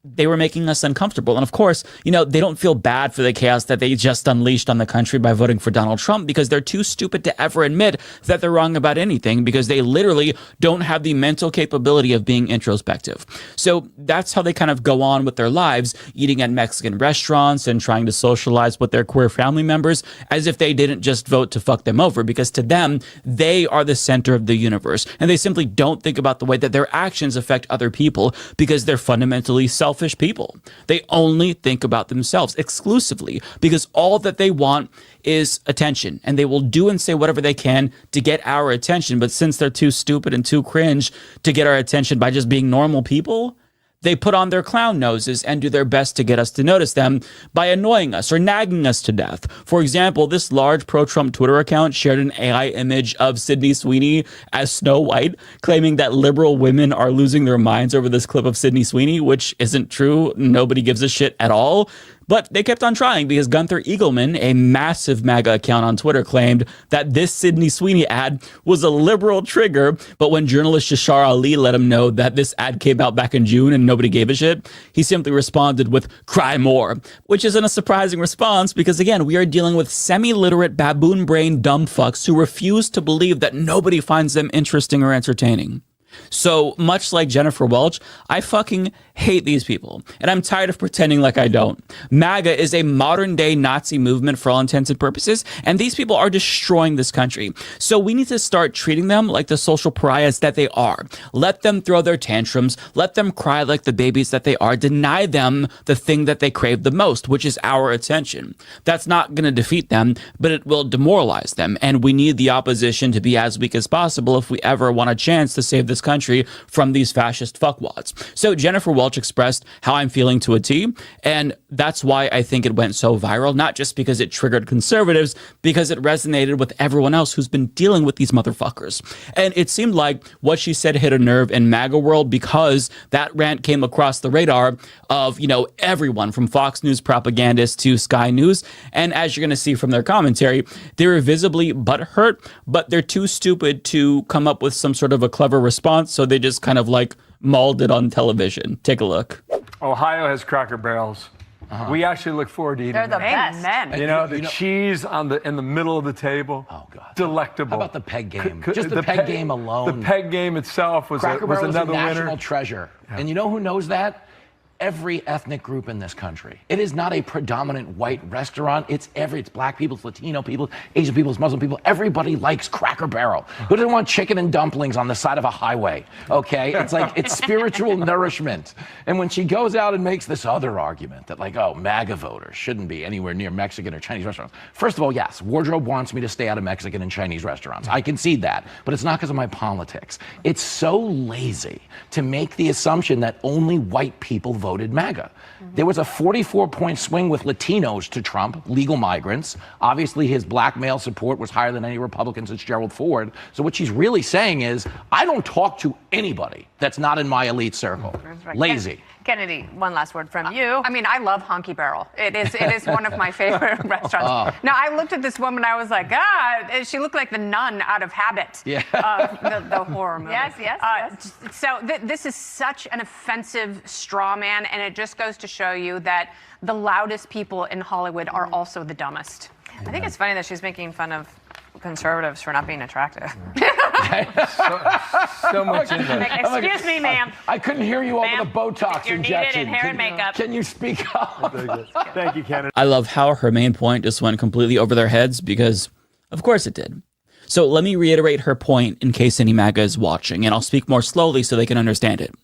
they were making us uncomfortable. And of course, you know, they don't feel bad for the chaos that they just unleashed on the country by voting for Donald Trump, because they're too stupid to ever admit that they're wrong about anything, because they literally don't have the mental capability of being introspective. So that's how they kind of go on with their lives, eating at Mexican restaurants and trying to socialize with their queer family members as if they didn't just vote to fuck them over, because to them, they are the center of the universe. And they simply don't think about the way that their actions affect other people, because they're fundamentally selfish people. They only think about themselves exclusively, because all that they want is attention, and they will do and say whatever they can to get our attention. But since they're too stupid and too cringe to get our attention by just being normal people, they put on their clown noses and do their best to get us to notice them by annoying us or nagging us to death. For example, this large pro-Trump Twitter account shared an AI image of Sydney Sweeney as Snow White, claiming that liberal women are losing their minds over this clip of Sydney Sweeney, which isn't true. Nobody gives a shit at all. But they kept on trying, because Gunther Eagleman, a massive MAGA account on Twitter, claimed that this Sydney Sweeney ad was a liberal trigger. But when journalist Shashar Ali let him know that this ad came out back in June and nobody gave a shit, he simply responded with "cry more," which isn't a surprising response, because again, we are dealing with semi-literate baboon brain dumb fucks who refuse to believe that nobody finds them interesting or entertaining. So much like Jennifer Welch, I fucking hate these people, and I'm tired of pretending like I don't. MAGA is a modern day Nazi movement for all intents and purposes, and these people are destroying this country. So we need to start treating them like the social pariahs that they are. Let them throw their tantrums, let them cry like the babies that they are, deny them the thing that they crave the most, which is our attention. That's not going to defeat them, but it will demoralize them, and we need the opposition to be as weak as possible if we ever want a chance to save this country from these fascist fuckwads. So Jennifer Welch expressed how I'm feeling to a T, and that's why I think it went so viral, not just because it triggered conservatives, because it resonated with everyone else who's been dealing with these motherfuckers. And it seemed like what she said hit a nerve in MAGA world because that rant came across the radar of, you know, everyone from Fox News propagandists to Sky News. And as you're going to see from their commentary, they were visibly butthurt, but they're too stupid to come up with some sort of a clever response. So they just kind of like mauled it on television. Take a look. Ohio has Cracker Barrels. We actually look forward to eating They're the them. best. You know, the cheese in the middle of the table. Oh, God. Delectable. How about the peg game? Just the peg game alone. The peg game itself was Cracker Barrel is a another national winner. treasure. Yeah. And you know who knows that? Every ethnic group in this country. It is not a predominant white restaurant. It's black people, it's Latino people, Asian people, it's Muslim people. Everybody likes Cracker Barrel. Who doesn't want chicken and dumplings on the side of a highway? Okay, it's like, it's spiritual nourishment. And when she goes out and makes this other argument that like, oh, MAGA voters shouldn't be anywhere near Mexican or Chinese restaurants. First of all, yes, Wardrobe wants me to stay out of Mexican and Chinese restaurants. I concede that, but it's not because of my politics. It's so lazy to make the assumption that only white people voted MAGA. There was a 44-point swing with Latinos to Trump, legal migrants. Obviously, his black male support was higher than any Republican since Gerald Ford. So what she's really saying is, I don't talk to anybody that's not in my elite circle. Right. Lazy. Kennedy, one last word from you. I mean, I love Honky Barrel. It is one of my favorite restaurants. Now, I looked at this woman, I was like, she looked like the nun out of Habit. Yeah. The horror movie. Yes. So this is such an offensive straw man, and it just goes to show you that the loudest people in Hollywood are also the dumbest. I think it's funny that she's making fun of conservatives for not being attractive. So much in there. Excuse me, ma'am. I couldn't hear you over the Botox You're injection. needed in hair and makeup. Can you speak up? Thank you, Kennedy. I love how her main point just went completely over their heads because, of course, it did. So let me reiterate her point in case any MAGA is watching, and I'll speak more slowly so they can understand it.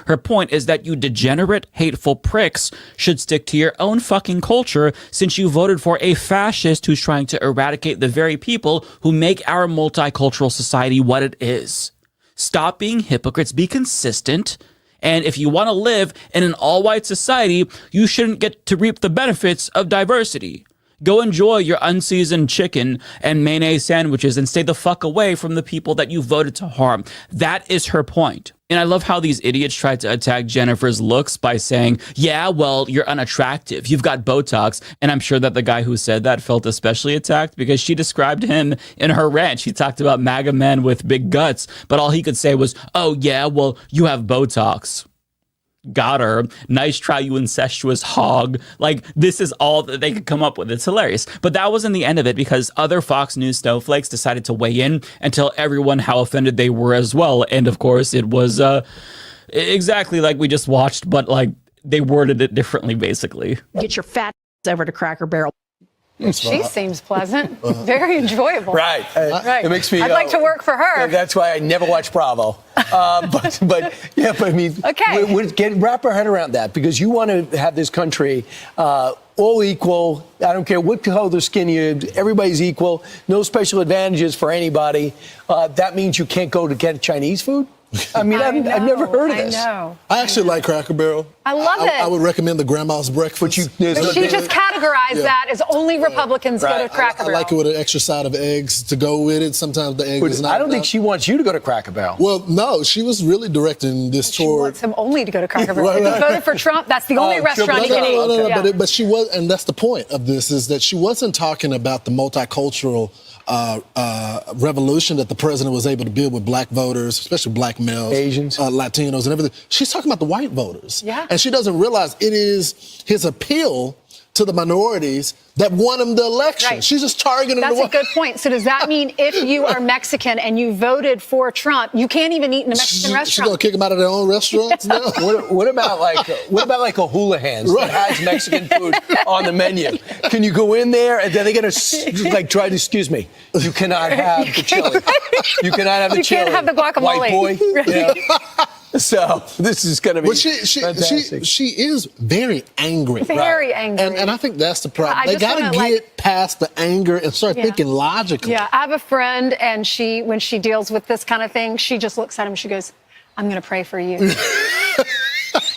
Her point is that you degenerate, hateful pricks should stick to your own fucking culture since you voted for a fascist who's trying to eradicate the very people who make our multicultural society what it is. Stop being hypocrites, be consistent, and if you want to live in an all-white society, you shouldn't get to reap the benefits of diversity. Go enjoy your unseasoned chicken and mayonnaise sandwiches and stay the fuck away from the people that you voted to harm. That is her point. And I love how these idiots tried to attack Jennifer's looks by saying, yeah, well, you're unattractive. You've got Botox. And I'm sure that the guy who said that felt especially attacked because she described him in her rant. She talked about MAGA men with big guts, but all he could say was, oh, yeah, well, you have Botox. Got her. Nice try, you incestuous hog. Like, this is all that they could come up with. It's hilarious. But that wasn't the end of it because other Fox News snowflakes decided to weigh in and tell everyone how offended they were as well. And of course, it was exactly like we just watched, but like they worded it differently, basically. Get your fat over to Cracker Barrel. She seems pleasant, very enjoyable. Right. It makes me. I'd like to work for her. That's why I never watch Bravo. But I mean, Okay. Wrap our head around that because you want to have this country all equal. I don't care what color skin you. Everybody's equal. No special advantages for anybody. That means you can't go to get Chinese food. I mean, I've never heard of this. I know. I actually like Cracker Barrel. I love it. I would recommend the Grandma's Breakfast. But she just categorized that as only Republicans go to Cracker Barrel. I like it with an extra side of eggs to go with it. Sometimes the egg is not. I don't think she wants you to go to Cracker Barrel. Well, no, she was really directing this toward. She wants him only to go to Cracker Barrel. If he voted for Trump, that's the only restaurant he can eat. No, but she was, and that's the point of this, is that she wasn't talking about the multicultural revolution that the president was able to build with black voters, especially black males, Asians, Latinos, and everything. She's talking about the white voters. Yeah. And she doesn't realize it is his appeal to the minorities that won him the election. Right. She's just targeting That's a good point. So does that mean if you are Mexican and you voted for Trump, you can't even eat in a Mexican restaurant? She's gonna kick them out of their own restaurants now? What about like a Houlihan's that has Mexican food on the menu? Can you go in there and then they're gonna like try to excuse me? You cannot have the chili. You cannot have the chili. You can't have the guacamole. White boy. Yeah. So this is going to be fantastic. She is very angry. Very angry. And I think that's the problem. I They just got to wanna, get past the anger and start Yeah. thinking logically. Yeah, I have a friend, and when she deals with this kind of thing, she just looks at him and she goes, I'm going to pray for you.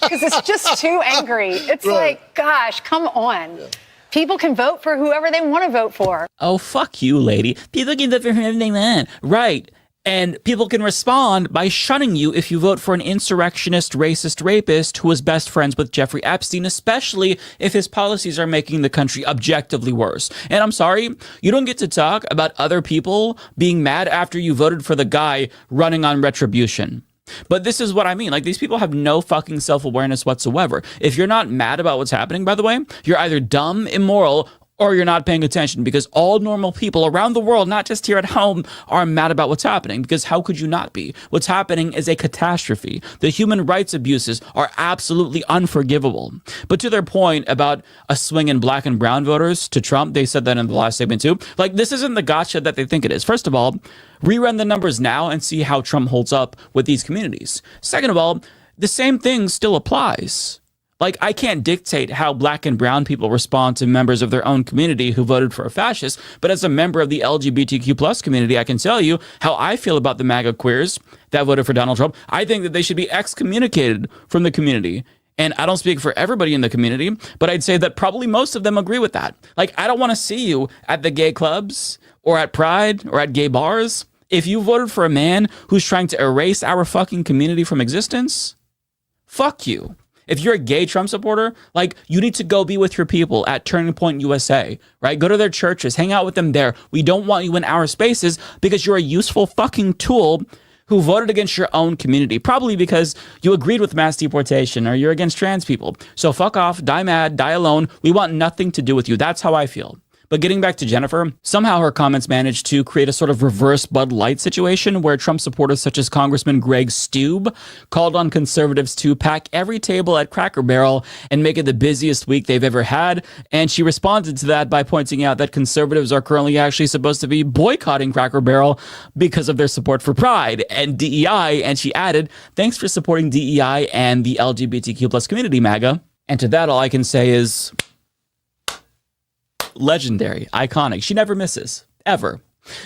because it's just too angry. It's like, gosh, come on. Yeah. People can vote for whoever they want to vote for. Oh, fuck you, lady. People can vote for whoever they want. Right. And people can respond by shunning you if you vote for an insurrectionist, racist rapist who is best friends with Jeffrey Epstein, especially if his policies are making the country objectively worse. And I'm sorry, you don't get to talk about other people being mad after you voted for the guy running on retribution. But this is what I mean. Like, these people have no fucking self-awareness whatsoever. If you're not mad about what's happening, by the way, you're either dumb, immoral, or you're not paying attention, because all normal people around the world, not just here at home, are mad about what's happening, because how could you not be? What's happening is a catastrophe. The human rights abuses are absolutely unforgivable. But to their point about a swing in black and brown voters to Trump, they said that in the last segment too. Like, this isn't the gotcha that they think it is. First of all, rerun the numbers now and see how Trump holds up with these communities. Second of all, the same thing still applies. Like, I can't dictate how black and brown people respond to members of their own community who voted for a fascist, but as a member of the LGBTQ plus community, I can tell you how I feel about the MAGA queers that voted for Donald Trump. I think that they should be excommunicated from the community. And I don't speak for everybody in the community, but I'd say that probably most of them agree with that. Like, I don't want to see you at the gay clubs or at Pride or at gay bars. If you voted for a man who's trying to erase our fucking community from existence, fuck you. If you're a gay Trump supporter, like, you need to go be with your people at Turning Point USA, right? Go to their churches, hang out with them there. We don't want you in our spaces because you're a useful fucking tool who voted against your own community, probably because you agreed with mass deportation or you're against trans people. So fuck off, die mad, die alone. We want nothing to do with you. That's how I feel. But getting back to Jennifer, somehow her comments managed to create a sort of reverse Bud Light situation where Trump supporters such as Congressman Greg Steube called on conservatives to pack every table at Cracker Barrel and make it the busiest week they've ever had. And she responded to that by pointing out that conservatives are currently actually supposed to be boycotting Cracker Barrel because of their support for Pride and DEI. And she added, thanks for supporting DEI and the LGBTQ plus community, MAGA. And to that, all I can say is legendary, iconic. She never misses, ever.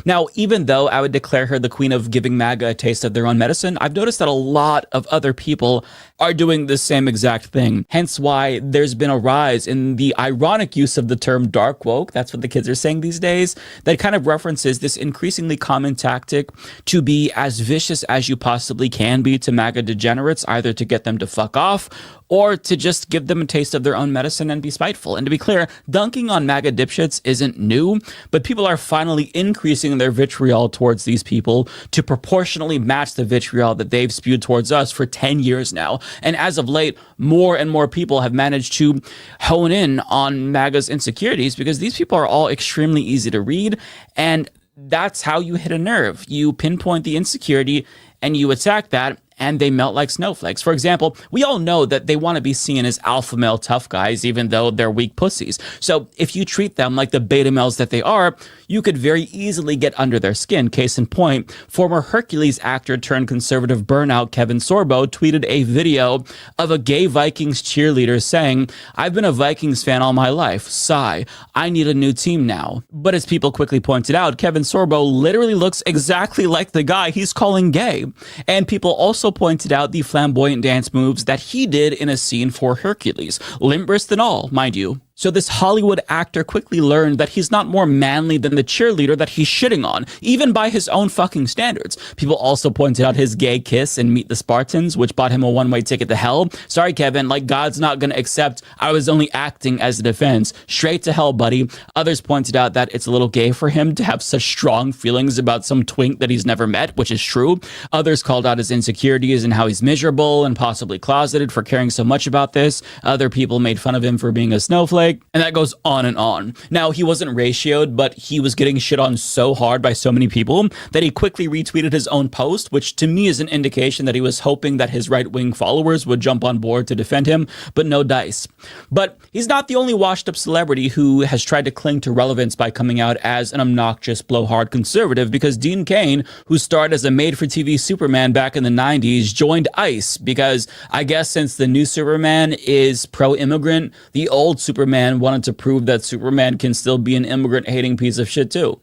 Now, even though I would declare her the queen of giving MAGA a taste of their own medicine, I've noticed that a lot of other people are doing the same exact thing. Hence why there's been a rise in the ironic use of the term dark woke, that's what the kids are saying these days, that kind of references this increasingly common tactic to be as vicious as you possibly can be to MAGA degenerates, either to get them to fuck off or to just give them a taste of their own medicine and be spiteful. And to be clear, dunking on MAGA dipshits isn't new, but people are finally increasing their vitriol towards these people to proportionally match the vitriol that they've spewed towards us for 10 years now. And as of late, more and more people have managed to hone in on MAGA's insecurities because these people are all extremely easy to read. And that's how you hit a nerve. You pinpoint the insecurity and you attack that, and they melt like snowflakes. For example, we all know that they want to be seen as alpha male tough guys, even though they're weak pussies. So if you treat them like the beta males that they are, you could very easily get under their skin. Case in point, former Hercules actor turned conservative burnout Kevin Sorbo tweeted a video of a gay Vikings cheerleader saying, "I've been a Vikings fan all my life. Sigh. I need a new team now." But as people quickly pointed out, Kevin Sorbo literally looks exactly like the guy he's calling gay. And people also pointed out the flamboyant dance moves that he did in a scene for Hercules, limp wrist and all, mind you. So this Hollywood actor quickly learned that he's not more manly than the cheerleader that he's shitting on, even by his own fucking standards. People also pointed out his gay kiss in Meet the Spartans, which bought him a one-way ticket to hell. Sorry, Kevin, like, God's not going to accept I was only acting as a defense. Straight to hell, buddy. Others pointed out that it's a little gay for him to have such strong feelings about some twink that he's never met, which is true. Others called out his insecurities and how he's miserable and possibly closeted for caring so much about this. Other people made fun of him for being a snowflake. And that goes on and on. Now, he wasn't ratioed, but he was getting shit on so hard by so many people that he quickly retweeted his own post, which to me is an indication that he was hoping that his right-wing followers would jump on board to defend him, but no dice. But he's not the only washed-up celebrity who has tried to cling to relevance by coming out as an obnoxious, blowhard conservative, because Dean Cain, who starred as a made-for-TV Superman back in the 90s, joined ICE because I guess since the new Superman is pro-immigrant, the old Superman wanted to prove that Superman can still be an immigrant-hating piece of shit too.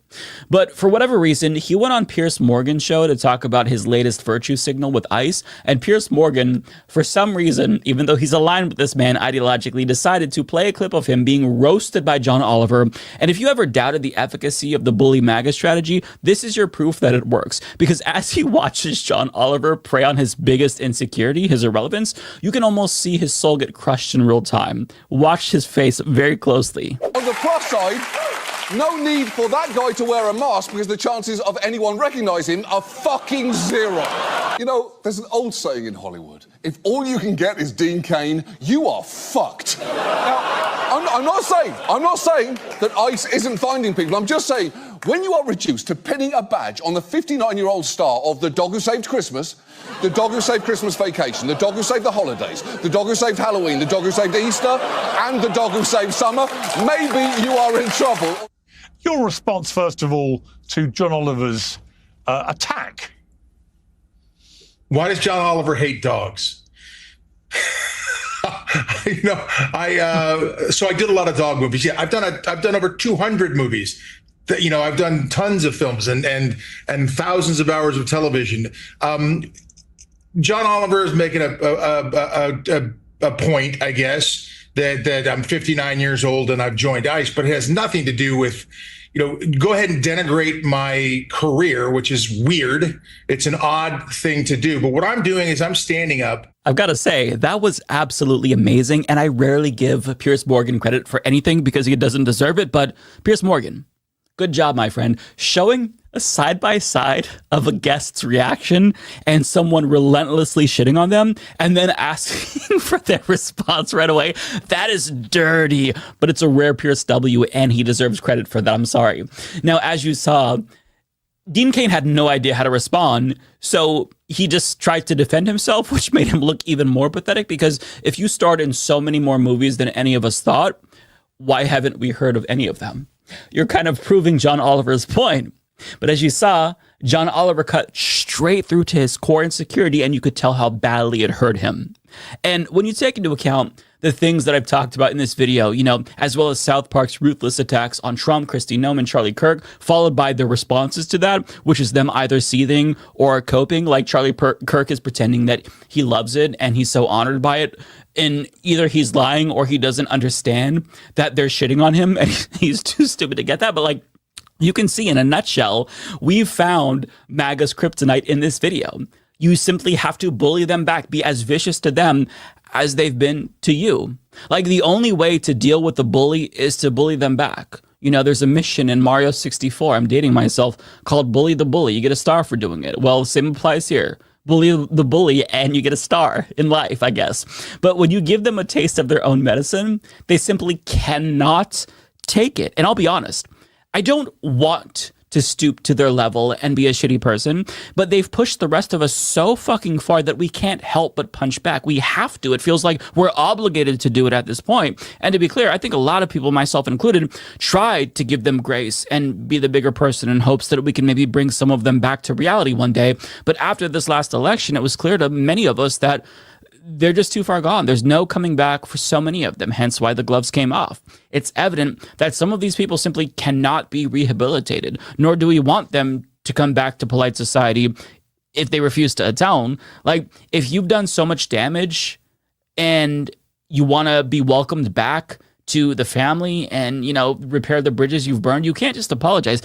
But for whatever reason, he went on Piers Morgan's show to talk about his latest virtue signal with ICE. And Piers Morgan, for some reason, even though he's aligned with this man ideologically, decided to play a clip of him being roasted by John Oliver. And if you ever doubted the efficacy of the bully MAGA strategy, this is your proof that it works. Because as he watches John Oliver prey on his biggest insecurity, his irrelevance, you can almost see his soul get crushed in real time. Watch his face very closely. On the plus side, no need for that guy to wear a mask because the chances of anyone recognising him are fucking zero. You know, there's an old saying in Hollywood. If all you can get is Dean Cain, you are fucked. Now, I'm not saying that ICE isn't finding people. I'm just saying, when you are reduced to pinning a badge on the 59-year-old star of the dog who saved Christmas, the dog who saved Christmas Vacation, the dog who saved the holidays, the dog who saved Halloween, the dog who saved Easter, and the dog who saved summer, maybe you are in trouble. Your response, first of all, to John Oliver's attack. Why does John Oliver hate dogs? So I did a lot of dog movies. Yeah, I've done over 200 movies. I've done tons of films and thousands of hours of television. John Oliver is making a point, I guess, that I'm 59 years old and I've joined ICE, but it has nothing to do with, go ahead and denigrate my career, which is weird. It's an odd thing to do. But what I'm doing is I'm standing up. I've got to say, that was absolutely amazing. And I rarely give Piers Morgan credit for anything because he doesn't deserve it. But Piers Morgan, good job, my friend, showing a side-by-side of a guest's reaction and someone relentlessly shitting on them and then asking for their response right away. That is dirty, but it's a rare Pierce W, and he deserves credit for that. I'm sorry. Now, as you saw, Dean Cain had no idea how to respond, so he just tried to defend himself, which made him look even more pathetic, because if you starred in so many more movies than any of us thought, why haven't we heard of any of them? You're kind of proving John Oliver's point. But as you saw, John Oliver cut straight through to his core insecurity, and you could tell how badly it hurt him. And when you take into account the things that I've talked about in this video, as well as South Park's ruthless attacks on Trump, Kristi Noem, and Charlie Kirk, followed by the responses to that, which is them either seething or coping, like Charlie Kirk is pretending that he loves it and he's so honored by it. And either he's lying or he doesn't understand that they're shitting on him and he's too stupid to get that. But you can see in a nutshell, we've found MAGA's kryptonite in this video. You simply have to bully them back, be as vicious to them as they've been to you. The only way to deal with the bully is to bully them back. There's a mission in Mario 64, I'm dating myself, called Bully the Bully. You get a star for doing it. Well, same applies here. Bully the bully and you get a star in life, I guess. But when you give them a taste of their own medicine, they simply cannot take it. And I'll be honest, I don't want to stoop to their level and be a shitty person, but they've pushed the rest of us so fucking far that we can't help but punch back. We have to. It feels like we're obligated to do it at this point. And to be clear, I think a lot of people, myself included, tried to give them grace and be the bigger person in hopes that we can maybe bring some of them back to reality one day. But after this last election, it was clear to many of us that they're just too far gone. There's no coming back for so many of them, hence why the gloves came off. It's evident that some of these people simply cannot be rehabilitated, nor do we want them to come back to polite society if they refuse to atone. If you've done so much damage and you want to be welcomed back to the family and, repair the bridges you've burned, you can't just apologize.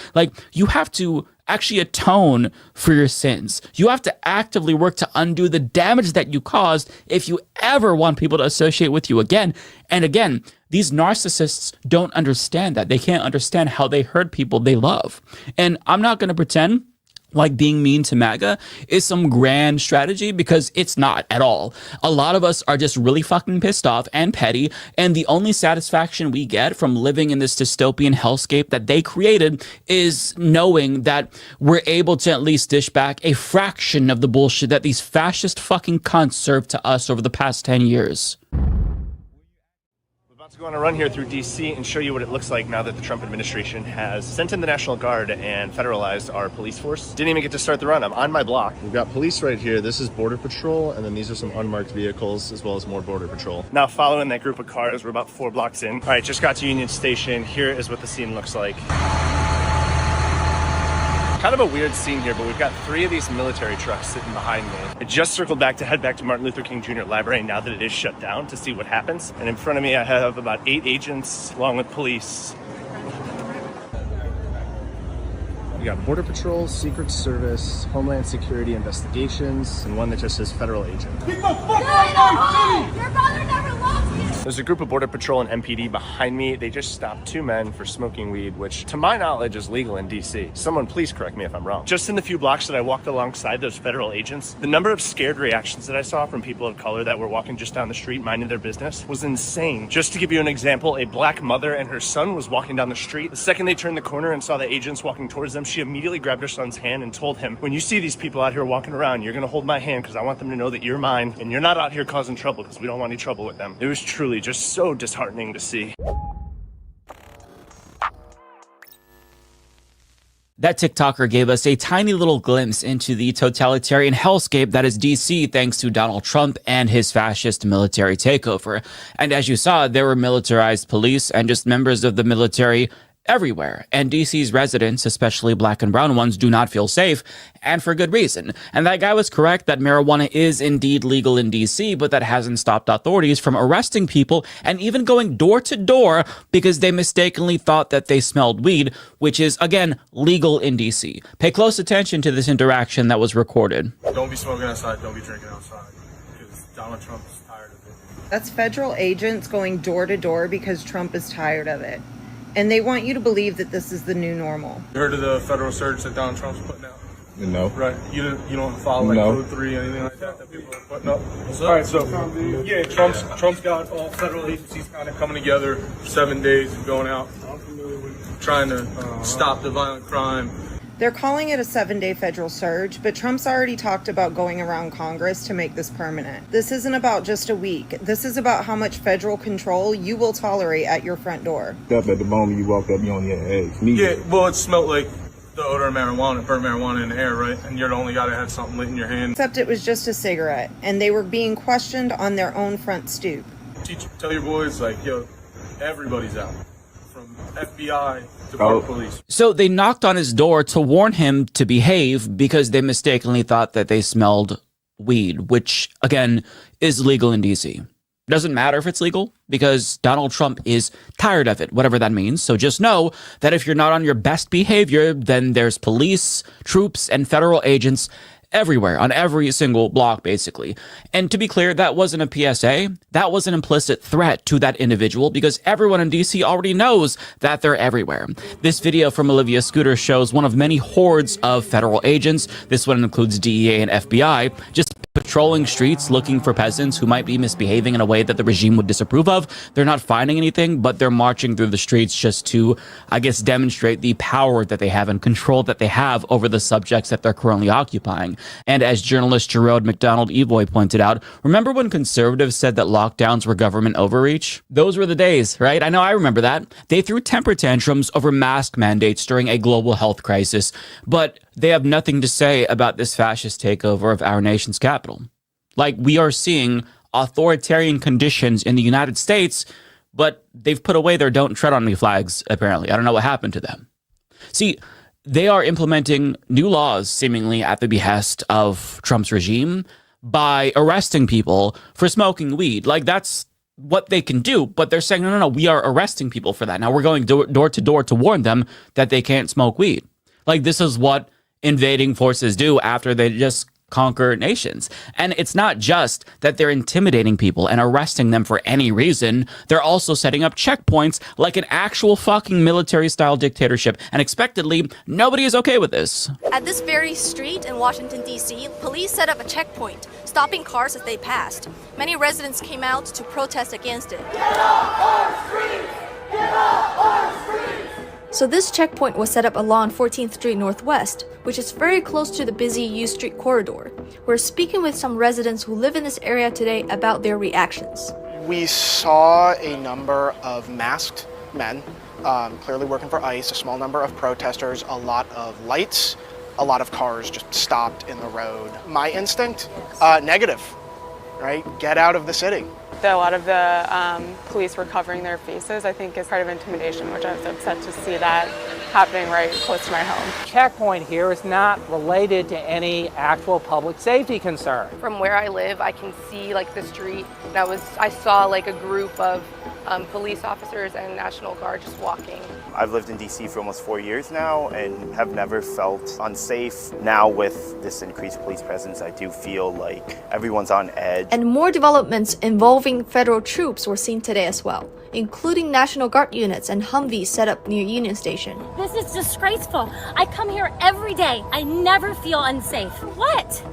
You have to actually atone for your sins. You have to actively work to undo the damage that you caused if you ever want people to associate with you again. And again, these narcissists don't understand that. They can't understand how they hurt people they love. And I'm not going to pretend like being mean to MAGA is some grand strategy, because it's not at all. A lot of us are just really fucking pissed off and petty, and the only satisfaction we get from living in this dystopian hellscape that they created is knowing that we're able to at least dish back a fraction of the bullshit that these fascist fucking cunts served to us over the past 10 years. To go on a run here through D.C. and show you what it looks like now that the Trump administration has sent in the National Guard and federalized our police force. Didn't even get to start the run. I'm on my block. We've got police right here. This is Border Patrol, and then these are some unmarked vehicles, as well as more Border Patrol. Now following that group of cars, we're about 4 blocks in. All right, just got to Union Station. Here is what the scene looks like. Kind of a weird scene here, but we've got 3 of these military trucks sitting behind me. I just circled back to head back to Martin Luther King Jr. Library now that it is shut down to see what happens. And in front of me, I have about 8 agents along with police. We got Border Patrol, Secret Service, Homeland Security investigations, and one that just says federal agent. Get the fuck out of our city! Your brother never loved you! There's a group of Border Patrol and MPD behind me. They just stopped 2 men for smoking weed, which to my knowledge is legal in DC. Someone please correct me if I'm wrong. Just in the few blocks that I walked alongside those federal agents, the number of scared reactions that I saw from people of color that were walking just down the street minding their business was insane. Just to give you an example, a black mother and her son was walking down the street. The second they turned the corner and saw the agents walking towards them, she immediately grabbed her son's hand and told him, when you see these people out here walking around, you're gonna hold my hand because I want them to know that you're mine and you're not out here causing trouble because we don't want any trouble with them. It was truly just so disheartening to see. That TikToker gave us a tiny little glimpse into the totalitarian hellscape that is DC thanks to Donald Trump and his fascist military takeover. And as you saw, there were militarized police and just members of the military everywhere. And DC's residents, especially black and brown ones, do not feel safe, and for good reason. And that guy was correct that marijuana is indeed legal in DC, but that hasn't stopped authorities from arresting people and even going door to door because they mistakenly thought that they smelled weed, which is, again, legal in DC. Pay close attention to this interaction that was recorded. Don't be smoking outside, don't be drinking outside, because Donald Trump is tired of it. That's federal agents going door to door because Trump is tired of it. And they want you to believe that this is the new normal. You heard of the federal surge that Donald Trump's putting out? No. Right. You don't follow like Code 3 or anything like that people are putting up? All right, so yeah, Trump's got all federal agencies kind of coming together for 7 days and going out trying to stop the violent crime. They're calling it a 7-day federal surge, but Trump's already talked about going around Congress to make this permanent. This isn't about just a week. This is about how much federal control you will tolerate at your front door. Up at the moment you walked up, you only had eggs. Yeah, well, it smelled like the odor of marijuana, burnt marijuana in the air, right? And you're the only guy that had something lit in your hand. Except it was just a cigarette, and they were being questioned on their own front stoop. Tell your boys, like, yo, everybody's out. From FBI to Border Police. So they knocked on his door to warn him to behave because they mistakenly thought that they smelled weed, which, again, is legal in DC. Doesn't matter if it's legal because Donald Trump is tired of it, whatever that means. So just know that if you're not on your best behavior, then there's police, troops, and federal agents everywhere, on every single block, basically. And to be clear, that wasn't a PSA. That was an implicit threat to that individual because everyone in DC already knows that they're everywhere. This video from Olivia Scooter shows one of many hordes of federal agents. This one includes DEA and FBI, just patrolling streets looking for peasants who might be misbehaving in a way that the regime would disapprove of. They're not finding anything, but they're marching through the streets just to, I guess, demonstrate the power that they have and control that they have over the subjects that they're currently occupying. And as journalist Jerome McDonald-Evoy pointed out, remember when conservatives said that lockdowns were government overreach? Those were the days, right? I know, I remember that. They threw temper tantrums over mask mandates during a global health crisis, but they have nothing to say about this fascist takeover of our nation's capital. Like, we are seeing authoritarian conditions in the United States, but they've put away their don't tread on me flags, apparently. I don't know what happened to them. See, they are implementing new laws seemingly at the behest of Trump's regime by arresting people for smoking weed. Like, that's what they can do, but they're saying, no, we are arresting people for that. Now we're going door to door to warn them that they can't smoke weed. Like, this is what invading forces do after they just conquer nations. And it's not just that they're intimidating people and arresting them for any reason. They're also setting up checkpoints like an actual fucking military-style dictatorship. And expectedly, nobody is okay with this. At this very street in Washington, D.C., police set up a checkpoint, stopping cars as they passed. Many residents came out to protest against it. Get off our streets! Get off our streets! So this checkpoint was set up along 14th Street Northwest, which is very close to the busy U Street corridor. We're speaking with some residents who live in this area today about their reactions. We saw a number of masked men, clearly working for ICE, a small number of protesters, a lot of lights, a lot of cars just stopped in the road. My instinct, negative, right? Get out of the city. A lot of the police were covering their faces, I think, is part of intimidation, which I was upset to see that happening right close to my home. Checkpoint here is not related to any actual public safety concern. From where I live, I can see like the street, and I saw like a group of police officers and National Guard just walking. I've lived in DC for almost 4 years now and have never felt unsafe. Now with this increased police presence, I do feel like everyone's on edge. And more developments involving federal troops were seen today as well, including National Guard units and Humvees set up near Union Station. This is disgraceful. I come here every day. I never feel unsafe. What?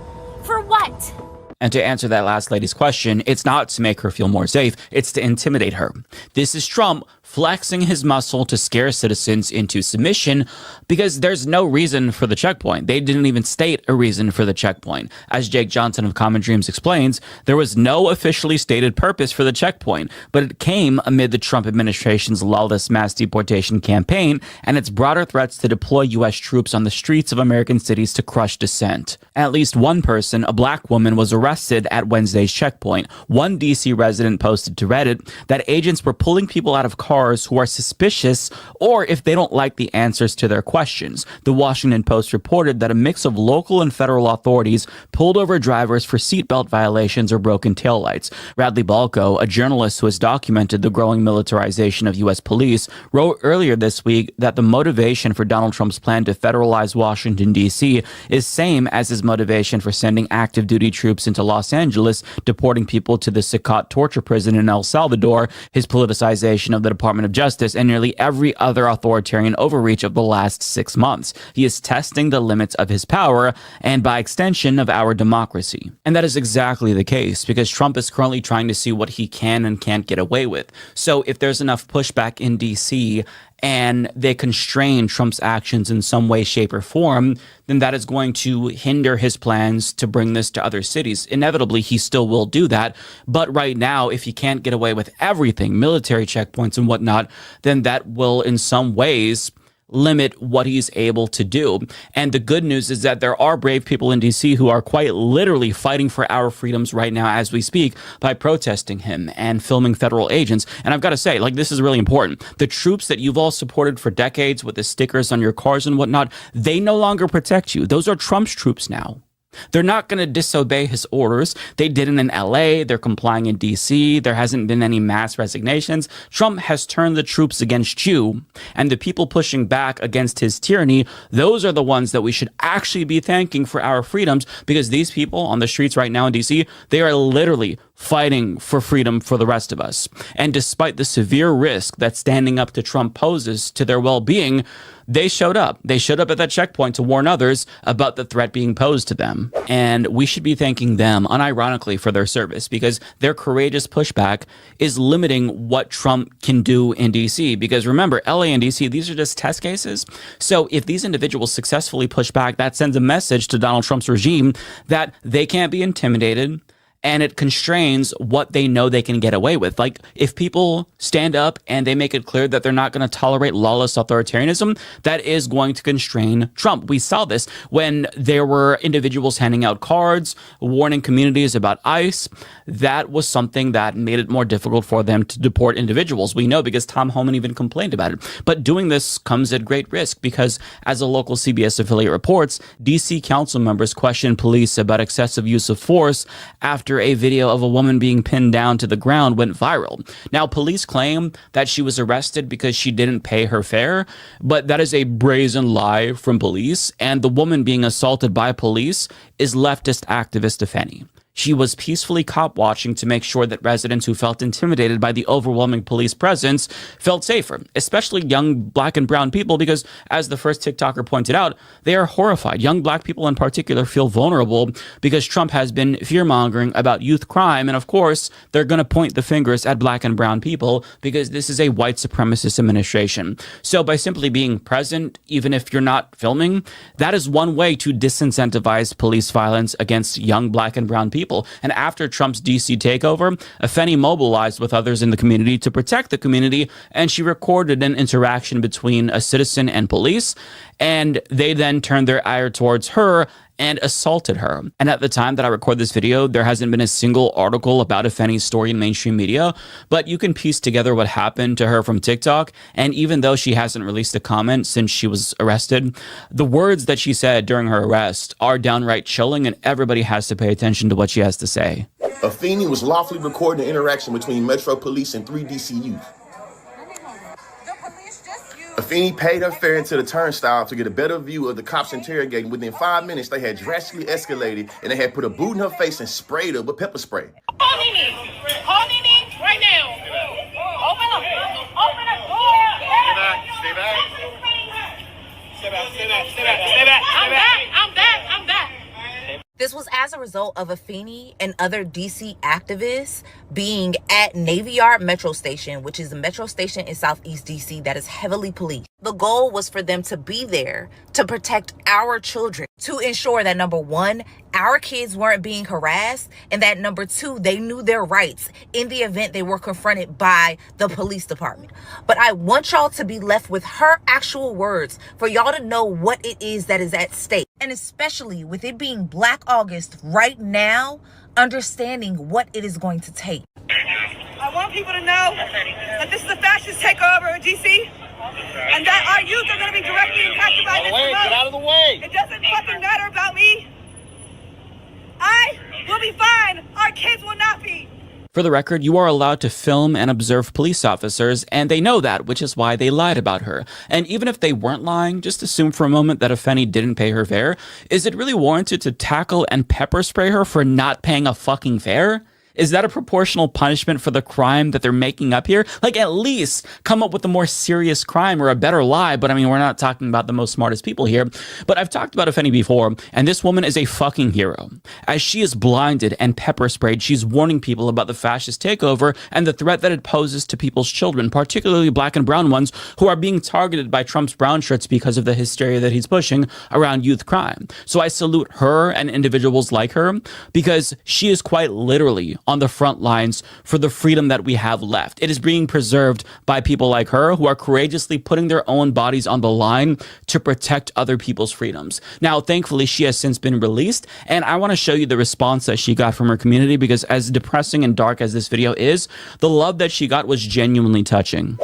For what? And to answer that last lady's question, it's not to make her feel more safe, it's to intimidate her. This is Trump flexing his muscle to scare citizens into submission because there's no reason for the checkpoint. They didn't even state a reason for the checkpoint. As Jake Johnson of Common Dreams explains, there was no officially stated purpose for the checkpoint, but it came amid the Trump administration's lawless mass deportation campaign and its broader threats to deploy U.S. troops on the streets of American cities to crush dissent. At least one person, a black woman, was arrested at Wednesday's checkpoint. One D.C. resident posted to Reddit that agents were pulling people out of cars who are suspicious or if they don't like the answers to their questions. The Washington Post reported that a mix of local and federal authorities pulled over drivers for seatbelt violations or broken taillights. Radley Balco, a journalist who has documented the growing militarization of U.S. police, wrote earlier this week that the motivation for Donald Trump's plan to federalize Washington, D.C. is same as his motivation for sending active duty troops into Los Angeles, deporting people to the Sacat torture prison in El Salvador, his politicization of the Department of Justice, and nearly every other authoritarian overreach of the last 6 months. He is testing the limits of his power and, by extension, of our democracy. And that is exactly the case because Trump is currently trying to see what he can and can't get away with. So if there's enough pushback in D.C., and they constrain Trump's actions in some way, shape, or form, then that is going to hinder his plans to bring this to other cities. Inevitably, he still will do that. But right now, if he can't get away with everything, military checkpoints and whatnot, then that will in some ways limit what he's able to do. And the good news is that there are brave people in DC who are quite literally fighting for our freedoms right now as we speak by protesting him and filming federal agents. And I've got to say, like, this is really important. The troops that you've all supported for decades with the stickers on your cars and whatnot, they no longer protect you. Those are Trump's troops now. They're not going to disobey his orders. They didn't in LA. They're complying in DC. There hasn't been any mass resignations. Trump has turned the troops against you, and the people pushing back against his tyranny, those are the ones that we should actually be thanking for our freedoms, because these people on the streets right now in DC, they are literally fighting for freedom for the rest of us. And despite the severe risk that standing up to Trump poses to their well-being, they showed up. They showed up at that checkpoint to warn others about the threat being posed to them. And we should be thanking them, unironically, for their service, because their courageous pushback is limiting what Trump can do in DC. Because remember, LA and DC, these are just test cases. So if these individuals successfully push back, that sends a message to Donald Trump's regime that they can't be intimidated, and it constrains what they know they can get away with. Like, if people stand up and they make it clear that they're not going to tolerate lawless authoritarianism, that is going to constrain Trump. We saw this when there were individuals handing out cards, warning communities about ICE. That was something that made it more difficult for them to deport individuals. We know because Tom Homan even complained about it. But doing this comes at great risk because, as a local CBS affiliate reports, DC council members questioned police about excessive use of force after a video of a woman being pinned down to the ground went viral. Now, police claim that she was arrested because she didn't pay her fare, but that is a brazen lie from police, and the woman being assaulted by police is leftist activist, if any. She was peacefully cop watching to make sure that residents who felt intimidated by the overwhelming police presence felt safer, especially young black and brown people, because as the first TikToker pointed out, they are horrified. Young black people in particular feel vulnerable because Trump has been fear-mongering about youth crime. And of course, they're going to point the fingers at black and brown people because this is a white supremacist administration. So by simply being present, even if you're not filming, that is one way to disincentivize police violence against young black and brown people. And after Trump's DC takeover, Afeni mobilized with others in the community to protect the community, and she recorded an interaction between a citizen and police, and they then turned their ire towards her and assaulted her. And at the time that I record this video, there hasn't been a single article about Afeni's story in mainstream media, but you can piece together what happened to her from TikTok. And even though she hasn't released a comment since she was arrested, the words that she said during her arrest are downright chilling, and everybody has to pay attention to what she has to say. Afeni was lawfully recording the interaction between Metro Police and 3 DC youth. Afeni paid her fare into the turnstile to get a better view of the cops interrogating. Within 5 minutes, they had drastically escalated, and they had put a boot in her face and sprayed her with pepper spray. Call Nene right now. Open up the door. Stay back. I'm back. This was as a result of Afeni and other DC activists being at Navy Yard Metro Station, which is a metro station in Southeast DC that is heavily policed. The goal was for them to be there to protect our children, to ensure that, number one, our kids weren't being harassed, and that, number two, they knew their rights in the event they were confronted by the police department. But I want y'all to be left with her actual words for y'all to know what it is that is at stake. And especially with it being Black August right now, understanding what it is going to take. I want people to know that this is a fascist takeover in DC, and that our youth are going to be directly impacted by this. Get out of the way! It doesn't fucking matter about me. I will be fine. Our kids will not be. For the record, you are allowed to film and observe police officers, and they know that, which is why they lied about her. And even if they weren't lying, just assume for a moment that Afeni didn't pay her fare. Is it really warranted to tackle and pepper spray her for not paying a fucking fare? Is that a proportional punishment for the crime that they're making up here? Like, at least come up with a more serious crime or a better lie. But I mean, we're not talking about the most smartest people here. But I've talked about Afeni before, and this woman is a fucking hero. As she is blinded and pepper sprayed, she's warning people about the fascist takeover and the threat that it poses to people's children, particularly black and brown ones, who are being targeted by Trump's brown shirts because of the hysteria that he's pushing around youth crime. So I salute her and individuals like her, because she is quite literally on the front lines for the freedom that we have left. It is being preserved by people like her who are courageously putting their own bodies on the line to protect other people's freedoms. Now, thankfully, she has since been released, and I want to show you the response that she got from her community, because as depressing and dark as this video is, the love that she got was genuinely touching.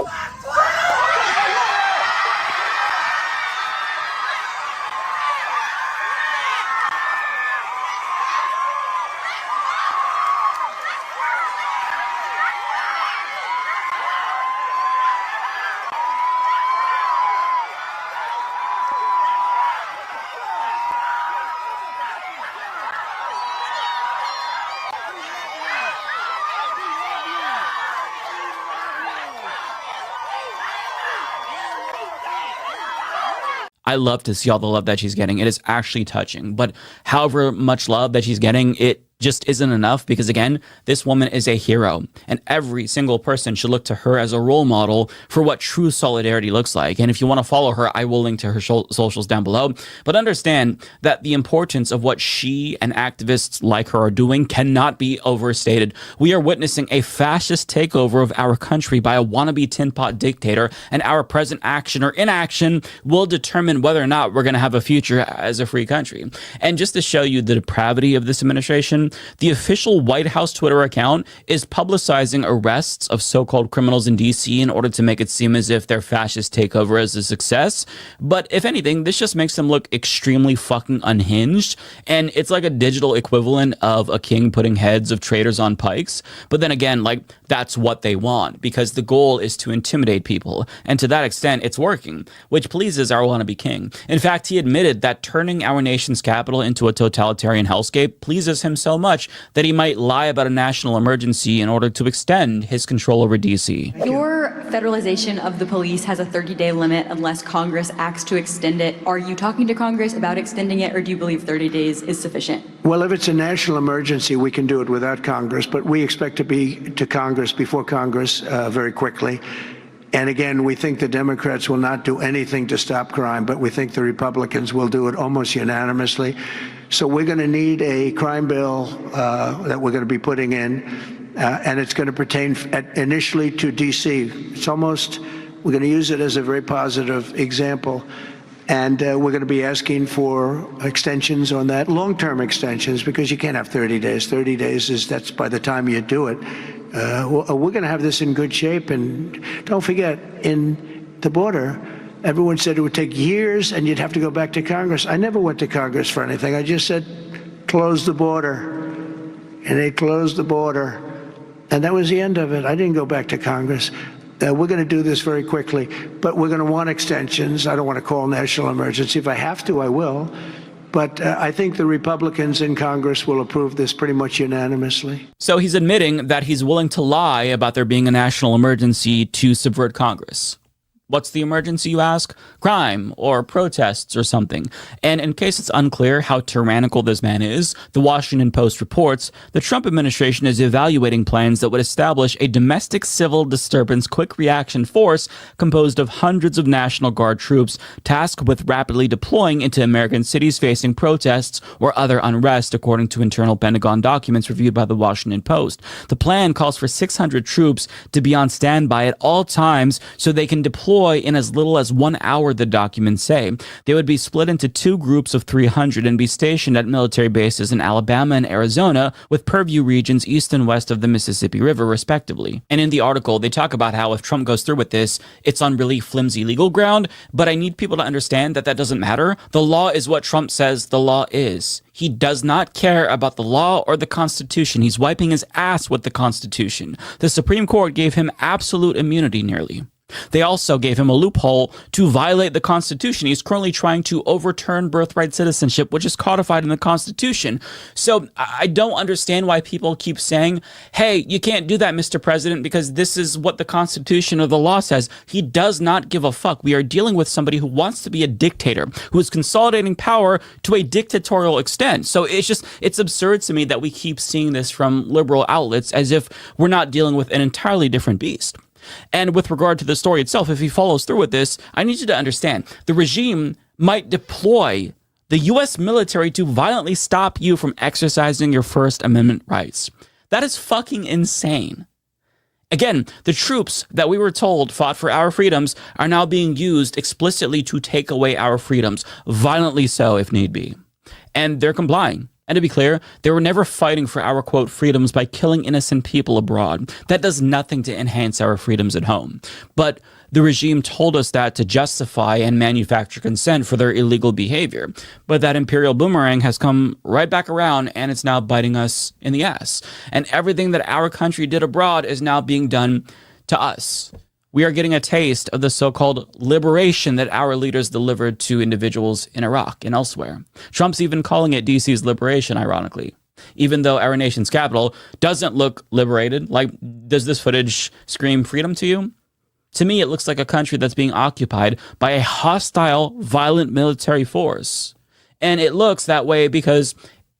I love to see all the love that she's getting. It is actually touching. But however much love that she's getting, it just isn't enough, because again, this woman is a hero, and every single person should look to her as a role model for what true solidarity looks like. And if you want to follow her, I will link to her socials down below. But understand that the importance of what she and activists like her are doing cannot be overstated. We are witnessing a fascist takeover of our country by a wannabe tin pot dictator, and our present action or inaction will determine whether or not we're going to have a future as a free country. And just to show you the depravity of this administration, the official White House Twitter account is publicizing arrests of so-called criminals in DC in order to make it seem as if their fascist takeover is a success. But if anything, this just makes them look extremely fucking unhinged. And it's like a digital equivalent of a king putting heads of traitors on pikes. But then again, like, that's what they want, because the goal is to intimidate people. And to that extent, it's working, which pleases our wannabe king. In fact, he admitted that turning our nation's capital into a totalitarian hellscape pleases him so much that he might lie about a national emergency in order to extend his control over DC. Your federalization of the police has a 30-day limit unless Congress acts to extend it. Are you talking to Congress about extending it, or do you believe 30 days is sufficient? Well, if it's a national emergency, we can do it without Congress, but we expect to be to Congress before Congress very quickly. And again, we think the Democrats will not do anything to stop crime, but we think the Republicans will do it almost unanimously. So we're going to need a crime bill that we're going to be putting in, and it's going to pertain initially to D.C. It's almost, we're going to use it as a very positive example. And we're going to be asking for extensions on that, long-term extensions, because you can't have 30 days. 30 days that's by the time you do it. We're going to have this in good shape. And don't forget, in the border, everyone said it would take years and you'd have to go back to Congress. I never went to Congress for anything. I just said, close the border. And they closed the border. And that was the end of it. I didn't go back to Congress. We're going to do this very quickly, but we're going to want extensions. I don't want to call national emergency. If I have to, I will. But I think the Republicans in Congress will approve this pretty much unanimously. So he's admitting that he's willing to lie about there being a national emergency to subvert Congress. What's the emergency, you ask? Crime or protests or something. And in case it's unclear how tyrannical this man is, the Washington Post reports the Trump administration is evaluating plans that would establish a domestic civil disturbance quick reaction force composed of hundreds of National Guard troops tasked with rapidly deploying into American cities facing protests or other unrest, according to internal Pentagon documents reviewed by the Washington Post. The plan calls for 600 troops to be on standby at all times so they can deploy in as little as 1 hour, the documents say. They would be split into 2 groups of 300 and be stationed at military bases in Alabama and Arizona, with purview regions east and west of the Mississippi River, respectively. And in the article, they talk about how if Trump goes through with this, it's on really flimsy legal ground, but I need people to understand that that doesn't matter. The law is what Trump says the law is. He does not care about the law or the Constitution. He's wiping his ass with the Constitution. The Supreme Court gave him absolute immunity nearly. They also gave him a loophole to violate the Constitution. He's currently trying to overturn birthright citizenship, which is codified in the Constitution. So I don't understand why people keep saying, hey, you can't do that, Mr. President, because this is what the Constitution or the law says. He does not give a fuck. We are dealing with somebody who wants to be a dictator, who is consolidating power to a dictatorial extent. So it's absurd to me that we keep seeing this from liberal outlets as if we're not dealing with an entirely different beast. And with regard to the story itself, if he follows through with this, I need you to understand the regime might deploy the U.S. military to violently stop you from exercising your First Amendment rights. That is fucking insane. Again, the troops that we were told fought for our freedoms are now being used explicitly to take away our freedoms, violently so if need be. And they're complying. And to be clear, they were never fighting for our, quote, freedoms by killing innocent people abroad. That does nothing to enhance our freedoms at home. But the regime told us that to justify and manufacture consent for their illegal behavior. But that imperial boomerang has come right back around, and it's now biting us in the ass. And everything that our country did abroad is now being done to us. We are getting a taste of the so-called liberation that our leaders delivered to individuals in Iraq and elsewhere. Trump's even calling it DC's liberation, ironically. Even though our nation's capital doesn't look liberated, like, does this footage scream freedom to you? To me, it looks like a country that's being occupied by a hostile, violent military force. And it looks that way because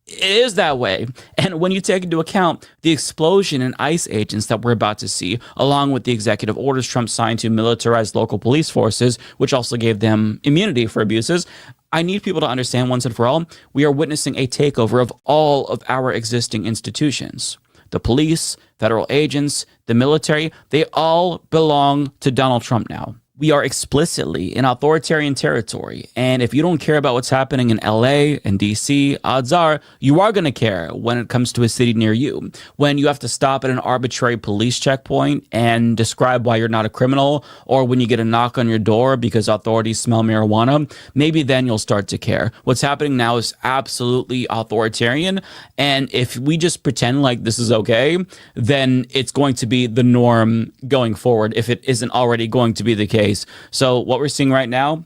it is that way. And when you take into account the explosion in ICE agents that we're about to see, along with the executive orders Trump signed to militarize local police forces, which also gave them immunity for abuses, I need people to understand once and for all, we are witnessing a takeover of all of our existing institutions. The police, federal agents, the military, they all belong to Donald Trump now. We are explicitly in authoritarian territory. And if you don't care about what's happening in LA and DC, odds are you are going to care when it comes to a city near you. When you have to stop at an arbitrary police checkpoint and describe why you're not a criminal, or when you get a knock on your door because authorities smell marijuana, maybe then you'll start to care. What's happening now is absolutely authoritarian. And if we just pretend like this is okay, then it's going to be the norm going forward if it isn't already going to be the case. So what we're seeing right now,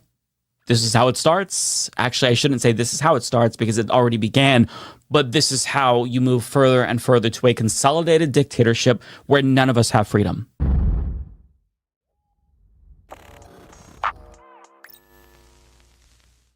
this is how it starts. Actually, I shouldn't say this is how it starts because it already began, but this is how you move further and further to a consolidated dictatorship where none of us have freedom.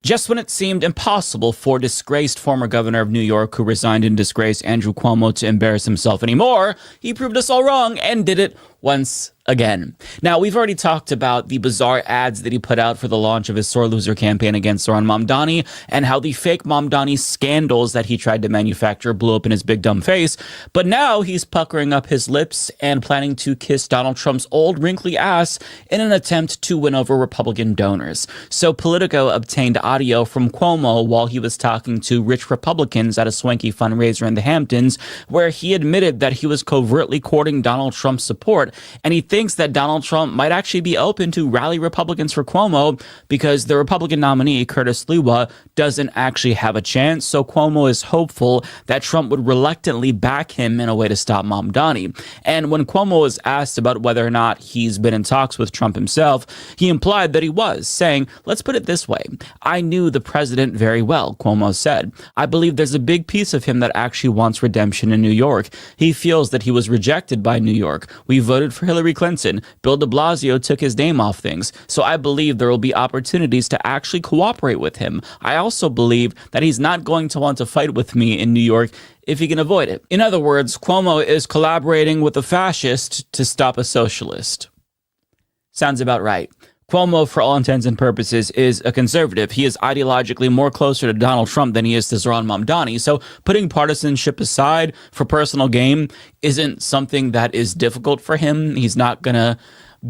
Just when it seemed impossible for disgraced former governor of New York, who resigned in disgrace, Andrew Cuomo, to embarrass himself anymore, he proved us all wrong and did it once again. Now, we've already talked about the bizarre ads that he put out for the launch of his sore loser campaign against Zoran Mamdani and how the fake Mamdani scandals that he tried to manufacture blew up in his big dumb face. But now he's puckering up his lips and planning to kiss Donald Trump's old wrinkly ass in an attempt to win over Republican donors. So Politico obtained audio from Cuomo while he was talking to rich Republicans at a swanky fundraiser in the Hamptons, where he admitted that he was covertly courting Donald Trump's support, and he thinks that Donald Trump might actually be open to rally Republicans for Cuomo because the Republican nominee, Curtis Sliwa, doesn't actually have a chance. So Cuomo is hopeful that Trump would reluctantly back him in a way to stop Mamdani. And when Cuomo was asked about whether or not he's been in talks with Trump himself, he implied that he was, saying, "Let's put it this way. I knew the president very well," Cuomo said. "I believe there's a big piece of him that actually wants redemption in New York. He feels that he was rejected by New York. We voted for Hillary Clinton. Bill de Blasio took his name off things. So I believe there will be opportunities to actually cooperate with him. I also believe that he's not going to want to fight with me in New York if he can avoid it." In other words, Cuomo is collaborating with a fascist to stop a socialist. Sounds about right. Cuomo, for all intents and purposes, is a conservative. He is ideologically more closer to Donald Trump than he is to Zoran Mamdani. So putting partisanship aside for personal gain isn't something that is difficult for him. He's not going to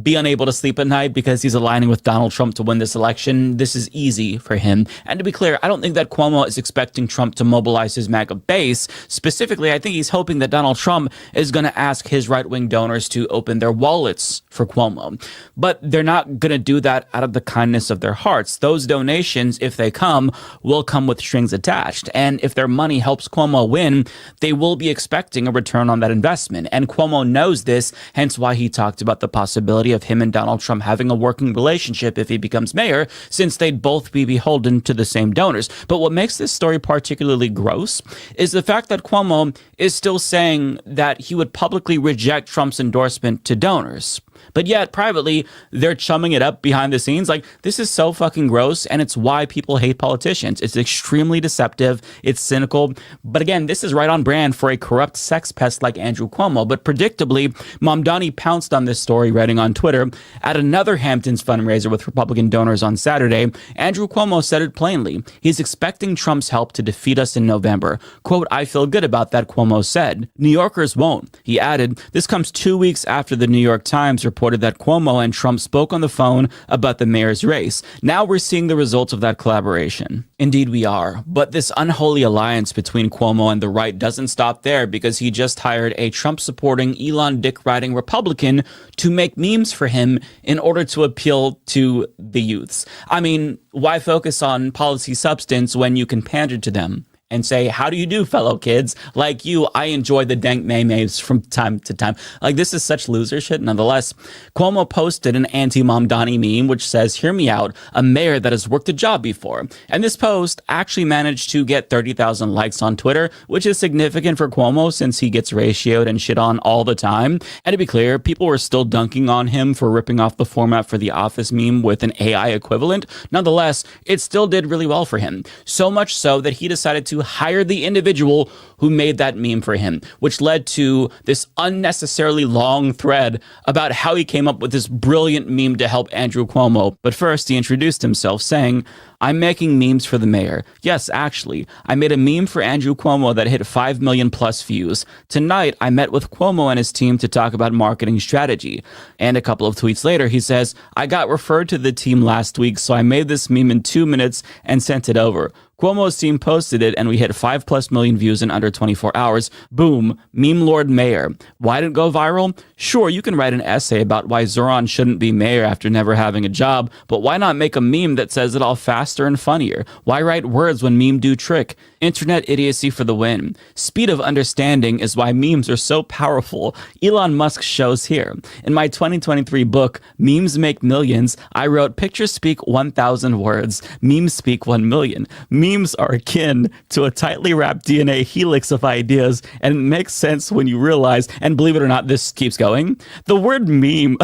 be unable to sleep at night because he's aligning with Donald Trump to win this election. This is easy for him. And to be clear, I don't think that Cuomo is expecting Trump to mobilize his MAGA base. Specifically, I think he's hoping that Donald Trump is going to ask his right-wing donors to open their wallets for Cuomo. But they're not going to do that out of the kindness of their hearts. Those donations, if they come, will come with strings attached. And if their money helps Cuomo win, they will be expecting a return on that investment. And Cuomo knows this, hence why he talked about the possibility of him and Donald Trump having a working relationship if he becomes mayor, since they'd both be beholden to the same donors. But what makes this story particularly gross is the fact that Cuomo is still saying that he would publicly reject Trump's endorsement to donors. But yet, privately, they're chumming it up behind the scenes. Like, this is so fucking gross, and it's why people hate politicians. It's extremely deceptive. It's cynical. But again, this is right on brand for a corrupt sex pest like Andrew Cuomo. But predictably, Mamdani pounced on this story, writing on Twitter. At another Hamptons fundraiser with Republican donors on Saturday, Andrew Cuomo said it plainly. He's expecting Trump's help to defeat us in November. Quote, "I feel good about that," Cuomo said. "New Yorkers won't." He added, this comes 2 weeks after the New York Times reported that Cuomo and Trump spoke on the phone about the mayor's race. Now we're seeing the results of that collaboration. Indeed we are. But this unholy alliance between Cuomo and the right doesn't stop there, because he just hired a Trump-supporting, Elon dick-riding Republican to make memes for him in order to appeal to the youths. I mean, why focus on policy substance when you can pander to them and say, "How do you do, fellow kids? Like you, I enjoy the dank memes from time to time." Like, this is such loser shit. Nonetheless, Cuomo posted an anti-Mamdani meme which says, "Hear me out, a mayor that has worked a job before." And this post actually managed to get 30,000 likes on Twitter, which is significant for Cuomo since he gets ratioed and shit on all the time. And to be clear, people were still dunking on him for ripping off the format for the Office meme with an AI equivalent. Nonetheless, it still did really well for him. So much so that he decided to hire the individual who made that meme for him, which led to this unnecessarily long thread about how he came up with this brilliant meme to help Andrew Cuomo. But first, he introduced himself saying, "I'm making memes for the mayor. Yes, actually, I made a meme for Andrew Cuomo that hit 5 million plus views. Tonight, I met with Cuomo and his team to talk about marketing strategy." And a couple of tweets later, he says, "I got referred to the team last week, so I made this meme in 2 minutes and sent it over. Cuomo's team posted it and we hit 5+ million views in under 24 hours. Boom, meme lord mayor. Why did it go viral? Sure, you can write an essay about why Zoran shouldn't be mayor after never having a job, but why not make a meme that says it all faster and funnier? Why write words when meme do trick? Internet idiocy for the win. Speed of understanding is why memes are so powerful. Elon Musk shows here. In my 2023 book, Memes Make Millions, I wrote, pictures speak 1,000 words. Memes speak 1 million. Memes are akin to a tightly wrapped DNA helix of ideas, and it makes sense when you realize, and believe it or not, this keeps going. The word meme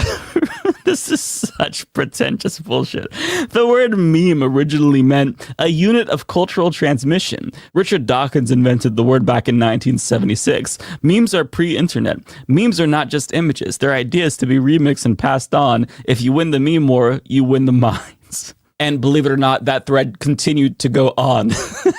This is such pretentious bullshit. The word meme originally meant a unit of cultural transmission. Richard Dawkins invented the word back in 1976. Memes are pre-internet. Memes are not just images. They're ideas to be remixed and passed on. If you win the meme war, you win the minds. And believe it or not, that thread continued to go on.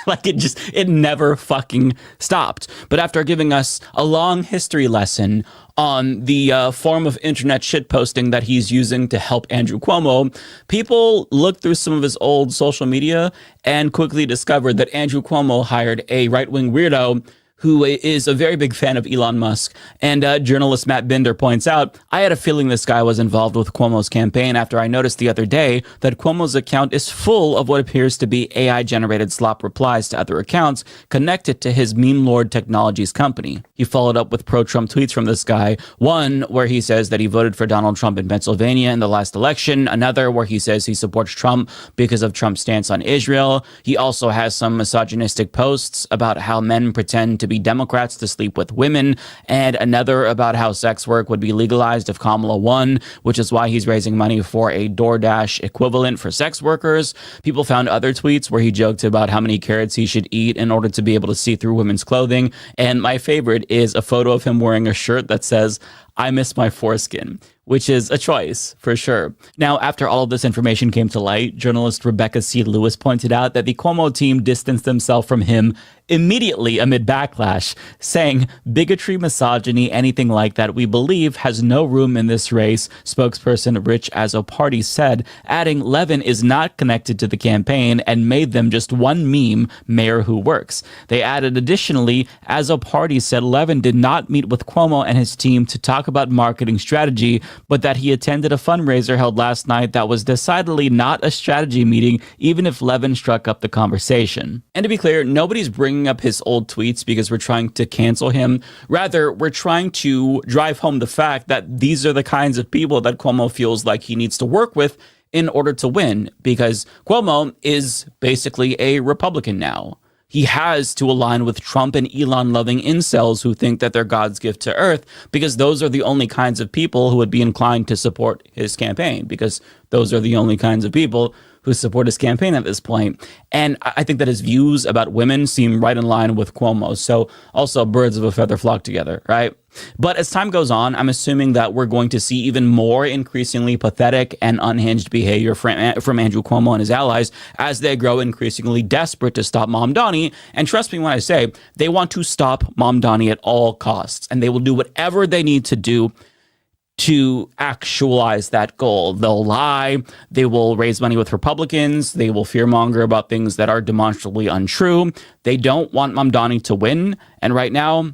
Like it never fucking stopped. But after giving us a long history lesson on the form of internet shitposting that he's using to help Andrew Cuomo, people looked through some of his old social media and quickly discovered that Andrew Cuomo hired a right-wing weirdo who is a very big fan of Elon Musk. And journalist Matt Binder points out, I had a feeling this guy was involved with Cuomo's campaign after I noticed the other day that Cuomo's account is full of what appears to be AI-generated slop replies to other accounts connected to his Meme Lord Technologies company. He followed up with pro-Trump tweets from this guy, one where he says that he voted for Donald Trump in Pennsylvania in the last election, another where he says he supports Trump because of Trump's stance on Israel. He also has some misogynistic posts about how men pretend to be Democrats to sleep with women, and another about how sex work would be legalized if Kamala won, which is why he's raising money for a DoorDash equivalent for sex workers. People found other tweets where he joked about how many carrots he should eat in order to be able to see through women's clothing. And my favorite is a photo of him wearing a shirt that says, I miss my foreskin, which is a choice for sure. Now, after all of this information came to light, journalist Rebecca C. Lewis pointed out that the Cuomo team distanced themselves from him immediately amid backlash, saying, bigotry, misogyny, anything like that, we believe has no room in this race, spokesperson Rich Azor said, adding Levin is not connected to the campaign and made them just one meme, mayor who works. They added additionally, Azor said Levin did not meet with Cuomo and his team to talk about marketing strategy, but that he attended a fundraiser held last night that was decidedly not a strategy meeting, even if Levin struck up the conversation. And to be clear, nobody's bringing up his old tweets because we're trying to cancel him. Rather, we're trying to drive home the fact that these are the kinds of people that Cuomo feels like he needs to work with in order to win, because Cuomo is basically a Republican now. He has to align with Trump and Elon-loving incels who think that they're God's gift to Earth, because those are the only kinds of people who would be inclined to support his campaign, because those are the only kinds of people who support his campaign at this point. And I think that his views about women seem right in line with Cuomo's. So also birds of a feather flock together, right? But as time goes on, I'm assuming that we're going to see even more increasingly pathetic and unhinged behavior from Andrew Cuomo and his allies as they grow increasingly desperate to stop Mamdani. And trust me when I say they want to stop Mamdani at all costs, and they will do whatever they need to do to actualize that goal. They'll lie, they will raise money with Republicans, they will fearmonger about things that are demonstrably untrue. They don't want Mamdani to win, and right now,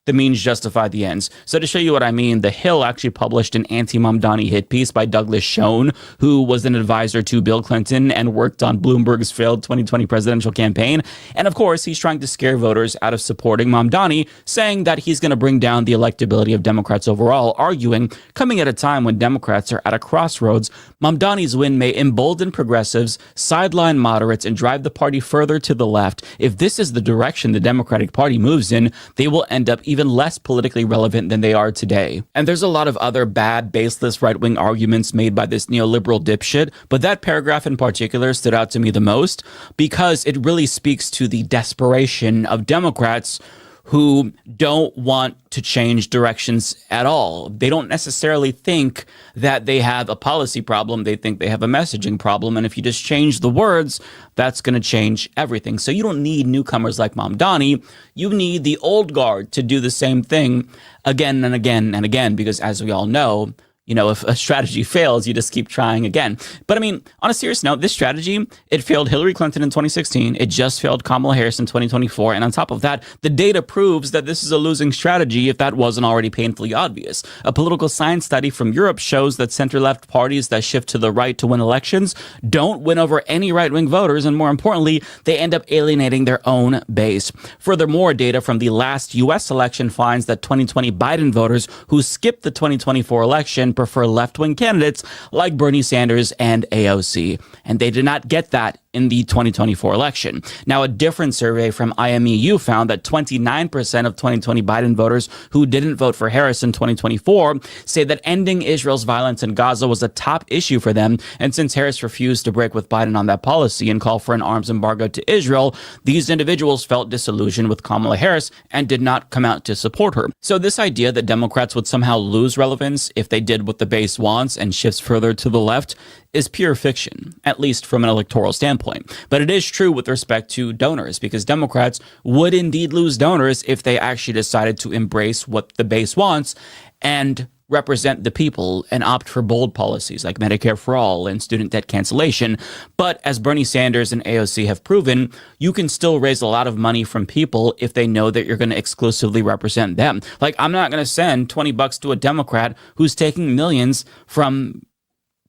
the means justify the ends. So to show you what I mean, The Hill actually published an anti-Mamdani hit piece by Douglas Schoen, who was an advisor to Bill Clinton and worked on Bloomberg's failed 2020 presidential campaign. And of course, he's trying to scare voters out of supporting Mamdani, saying that he's going to bring down the electability of Democrats overall, arguing, coming at a time when Democrats are at a crossroads, Mamdani's win may embolden progressives, sideline moderates, and drive the party further to the left. If this is the direction the Democratic Party moves in, they will end up even less politically relevant than they are today. And there's a lot of other bad, baseless right-wing arguments made by this neoliberal dipshit, but that paragraph in particular stood out to me the most because it really speaks to the desperation of Democrats who don't want to change directions at all. They don't necessarily think that they have a policy problem. They think they have a messaging problem. And if you just change the words, that's going to change everything. So you don't need newcomers like Mamdani. You need the old guard to do the same thing again and again and again, because as we all know, you know, if a strategy fails, you just keep trying again. But I mean, on a serious note, this strategy, it failed Hillary Clinton in 2016. It just failed Kamala Harris in 2024. And on top of that, the data proves that this is a losing strategy if that wasn't already painfully obvious. A political science study from Europe shows that center-left parties that shift to the right to win elections don't win over any right-wing voters. And more importantly, they end up alienating their own base. Furthermore, data from the last U.S. election finds that 2020 Biden voters who skipped the 2024 election and prefer left-wing candidates like Bernie Sanders and AOC. And they did not get that in the 2024 election. Now, a different survey from IMEU found that 29% of 2020 Biden voters who didn't vote for Harris in 2024 say that ending Israel's violence in Gaza was a top issue for them. And since Harris refused to break with Biden on that policy and call for an arms embargo to Israel, these individuals felt disillusioned with Kamala Harris and did not come out to support her. So this idea that Democrats would somehow lose relevance if they did what the base wants and shifts further to the left is pure fiction, at least from an electoral standpoint. But it is true with respect to donors, because Democrats would indeed lose donors if they actually decided to embrace what the base wants and represent the people and opt for bold policies like Medicare for all and student debt cancellation. But as Bernie Sanders and AOC have proven, you can still raise a lot of money from people if they know that you're going to exclusively represent them. Like, I'm not going to send $20 to a Democrat who's taking millions from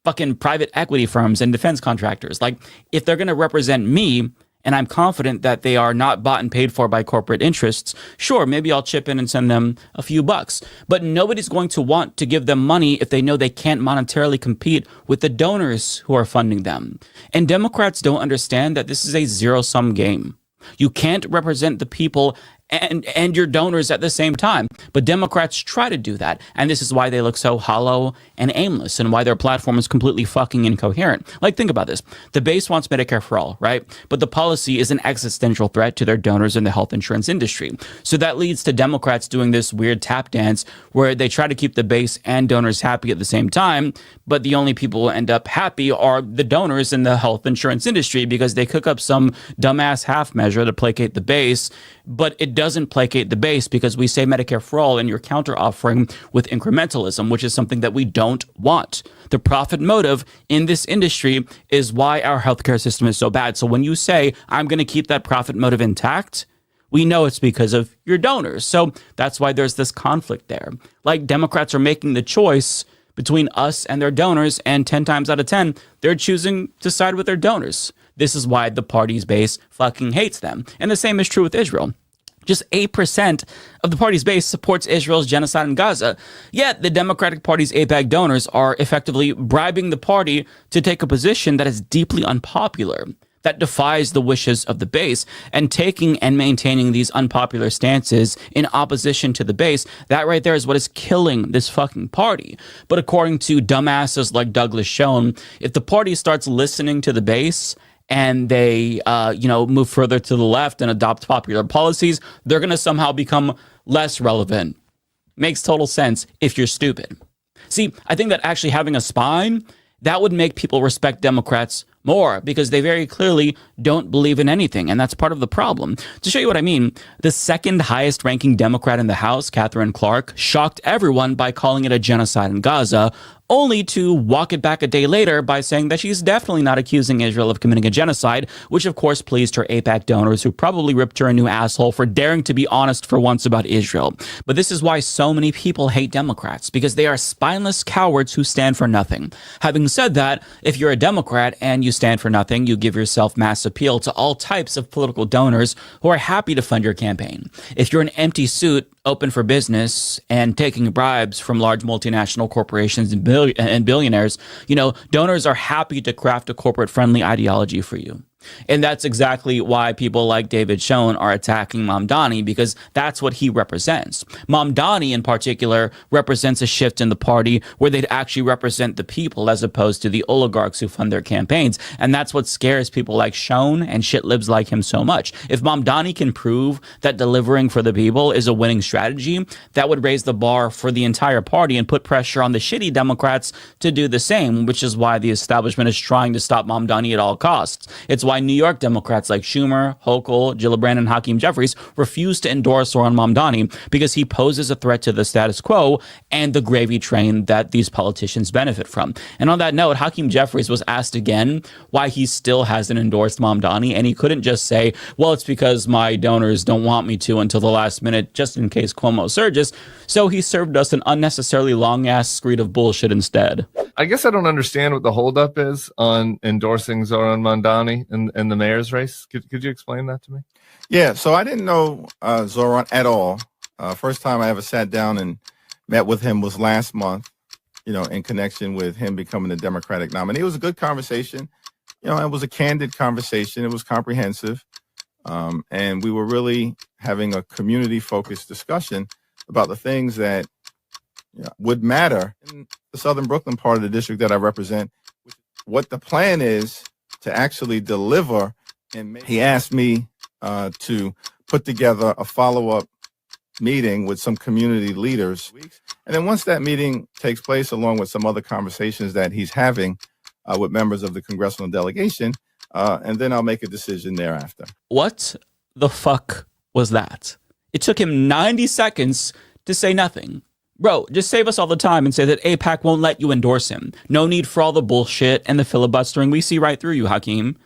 fucking private equity firms and defense contractors. Like, if they're going to represent me, and I'm confident that they are not bought and paid for by corporate interests, sure, maybe I'll chip in and send them a few bucks. But nobody's going to want to give them money if they know they can't monetarily compete with the donors who are funding them. And Democrats don't understand that this is a zero-sum game. You can't represent the people and your donors at the same time. But Democrats try to do that. And this is why they look so hollow and aimless and why their platform is completely fucking incoherent. Like, think about this. The base wants Medicare for all, right? But the policy is an existential threat to their donors in the health insurance industry. So that leads to Democrats doing this weird tap dance where they try to keep the base and donors happy at the same time. But the only people who end up happy are the donors in the health insurance industry because they cook up some dumbass half measure to placate the base. But it doesn't placate the base because we say Medicare for all and you're counter offering with incrementalism, which is something that we don't want. The profit motive in this industry is why our healthcare system is so bad. So when you say, I'm going to keep that profit motive intact, we know it's because of your donors. So that's why there's this conflict there. Like, Democrats are making the choice between us and their donors, and 10 times out of 10, they're choosing to side with their donors. This is why the party's base fucking hates them. And the same is true with Israel. Just 8% of the party's base supports Israel's genocide in Gaza. Yet the Democratic Party's AIPAC donors are effectively bribing the party to take a position that is deeply unpopular, that defies the wishes of the base, and taking and maintaining these unpopular stances in opposition to the base. That right there is what is killing this fucking party. But according to dumbasses like Douglas Schoen, if the party starts listening to the base and they, move further to the left and adopt popular policies, they're going to somehow become less relevant. Makes total sense if you're stupid. See, I think that actually having a spine, that would make people respect Democrats more because they very clearly don't believe in anything. And that's part of the problem. To show you what I mean, the second highest ranking Democrat in the House, Catherine Clark, shocked everyone by calling it a genocide in Gaza, only to walk it back a day later by saying that she's definitely not accusing Israel of committing a genocide, which of course pleased her AIPAC donors who probably ripped her a new asshole for daring to be honest for once about Israel. But this is why so many people hate Democrats, because they are spineless cowards who stand for nothing. Having said that, if you're a Democrat and you stand for nothing, you give yourself mass appeal to all types of political donors who are happy to fund your campaign. If you're an empty suit, open for business, and taking bribes from large multinational corporations and billionaires, donors are happy to craft a corporate-friendly ideology for you. And that's exactly why people like David Schoen are attacking Mamdani, because that's what he represents. Mamdani, in particular, represents a shift in the party where they'd actually represent the people as opposed to the oligarchs who fund their campaigns. And that's what scares people like Schoen and shitlibs like him so much. If Mamdani can prove that delivering for the people is a winning strategy, that would raise the bar for the entire party and put pressure on the shitty Democrats to do the same, which is why the establishment is trying to stop Mamdani at all costs. It's why New York Democrats like Schumer, Hochul, Gillibrand, and Hakeem Jeffries refuse to endorse Zoran Mamdani because he poses a threat to the status quo and the gravy train that these politicians benefit from. And on that note, Hakeem Jeffries was asked again why he still hasn't endorsed Mamdani, and he couldn't just say, well, it's because my donors don't want me to until the last minute, just in case Cuomo surges. So he served us an unnecessarily long-ass screed of bullshit instead. I guess I don't understand what the holdup is on endorsing Zoran Mamdani in the mayor's race. Could you explain that to me? Yeah, so I didn't know Zoran at all. First time I ever sat down and met with him was last month. in connection with him becoming the Democratic nominee. It was a good conversation. It was a candid conversation. It was comprehensive. And we were really having a community-focused discussion about the things that would matter in the Southern Brooklyn part of the district that I represent, what the plan is to actually deliver. And he asked me to put together a follow-up meeting with some community leaders. And then once that meeting takes place, along with some other conversations that he's having with members of the congressional delegation, and then I'll make a decision thereafter. What the fuck was that? It took him 90 seconds to say nothing. Bro, just save us all the time and say that AIPAC won't let you endorse him. No need for all the bullshit and the filibustering. We see right through you, Hakeem.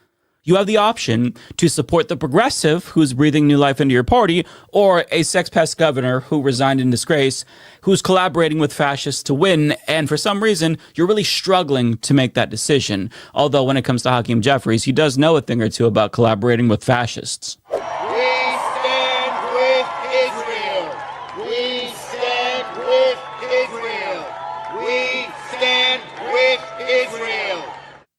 You have the option to support the progressive who's breathing new life into your party, or a sex pest governor who resigned in disgrace, who's collaborating with fascists to win. And for some reason, you're really struggling to make that decision. Although when it comes to Hakeem Jeffries, he does know a thing or two about collaborating with fascists. We stand with Israel. We stand with Israel. We stand with Israel.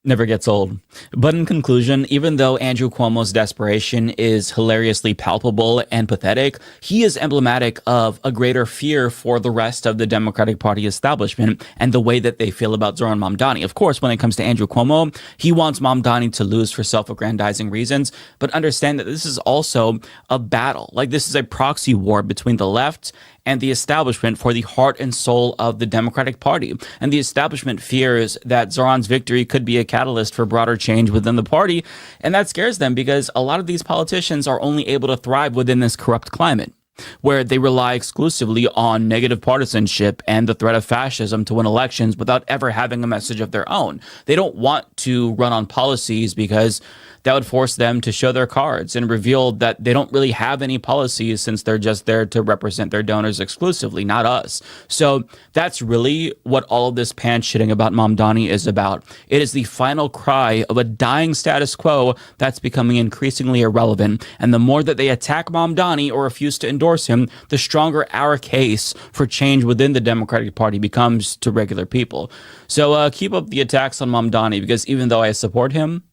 Never gets old. But in conclusion, even though Andrew Cuomo's desperation is hilariously palpable and pathetic, he is emblematic of a greater fear for the rest of the Democratic Party establishment and the way that they feel about Zoran Mamdani. Of course, when it comes to Andrew Cuomo, he wants Mamdani to lose for self-aggrandizing reasons, but understand that this is also a battle. Like, this is a proxy war between the left and the establishment for the heart and soul of the Democratic Party. And the establishment fears that Zoran's victory could be a catalyst for broader change within the party. And that scares them because a lot of these politicians are only able to thrive within this corrupt climate, where they rely exclusively on negative partisanship and the threat of fascism to win elections without ever having a message of their own. They don't want to run on policies because that would force them to show their cards and reveal that they don't really have any policies, since they're just there to represent their donors exclusively, not us. So that's really what all of this pants-shitting about Mamdani is about. It is the final cry of a dying status quo that's becoming increasingly irrelevant. And the more that they attack Mamdani or refuse to endorse him, the stronger our case for change within the Democratic Party becomes to regular people. So keep up the attacks on Mamdani, because even though I support him,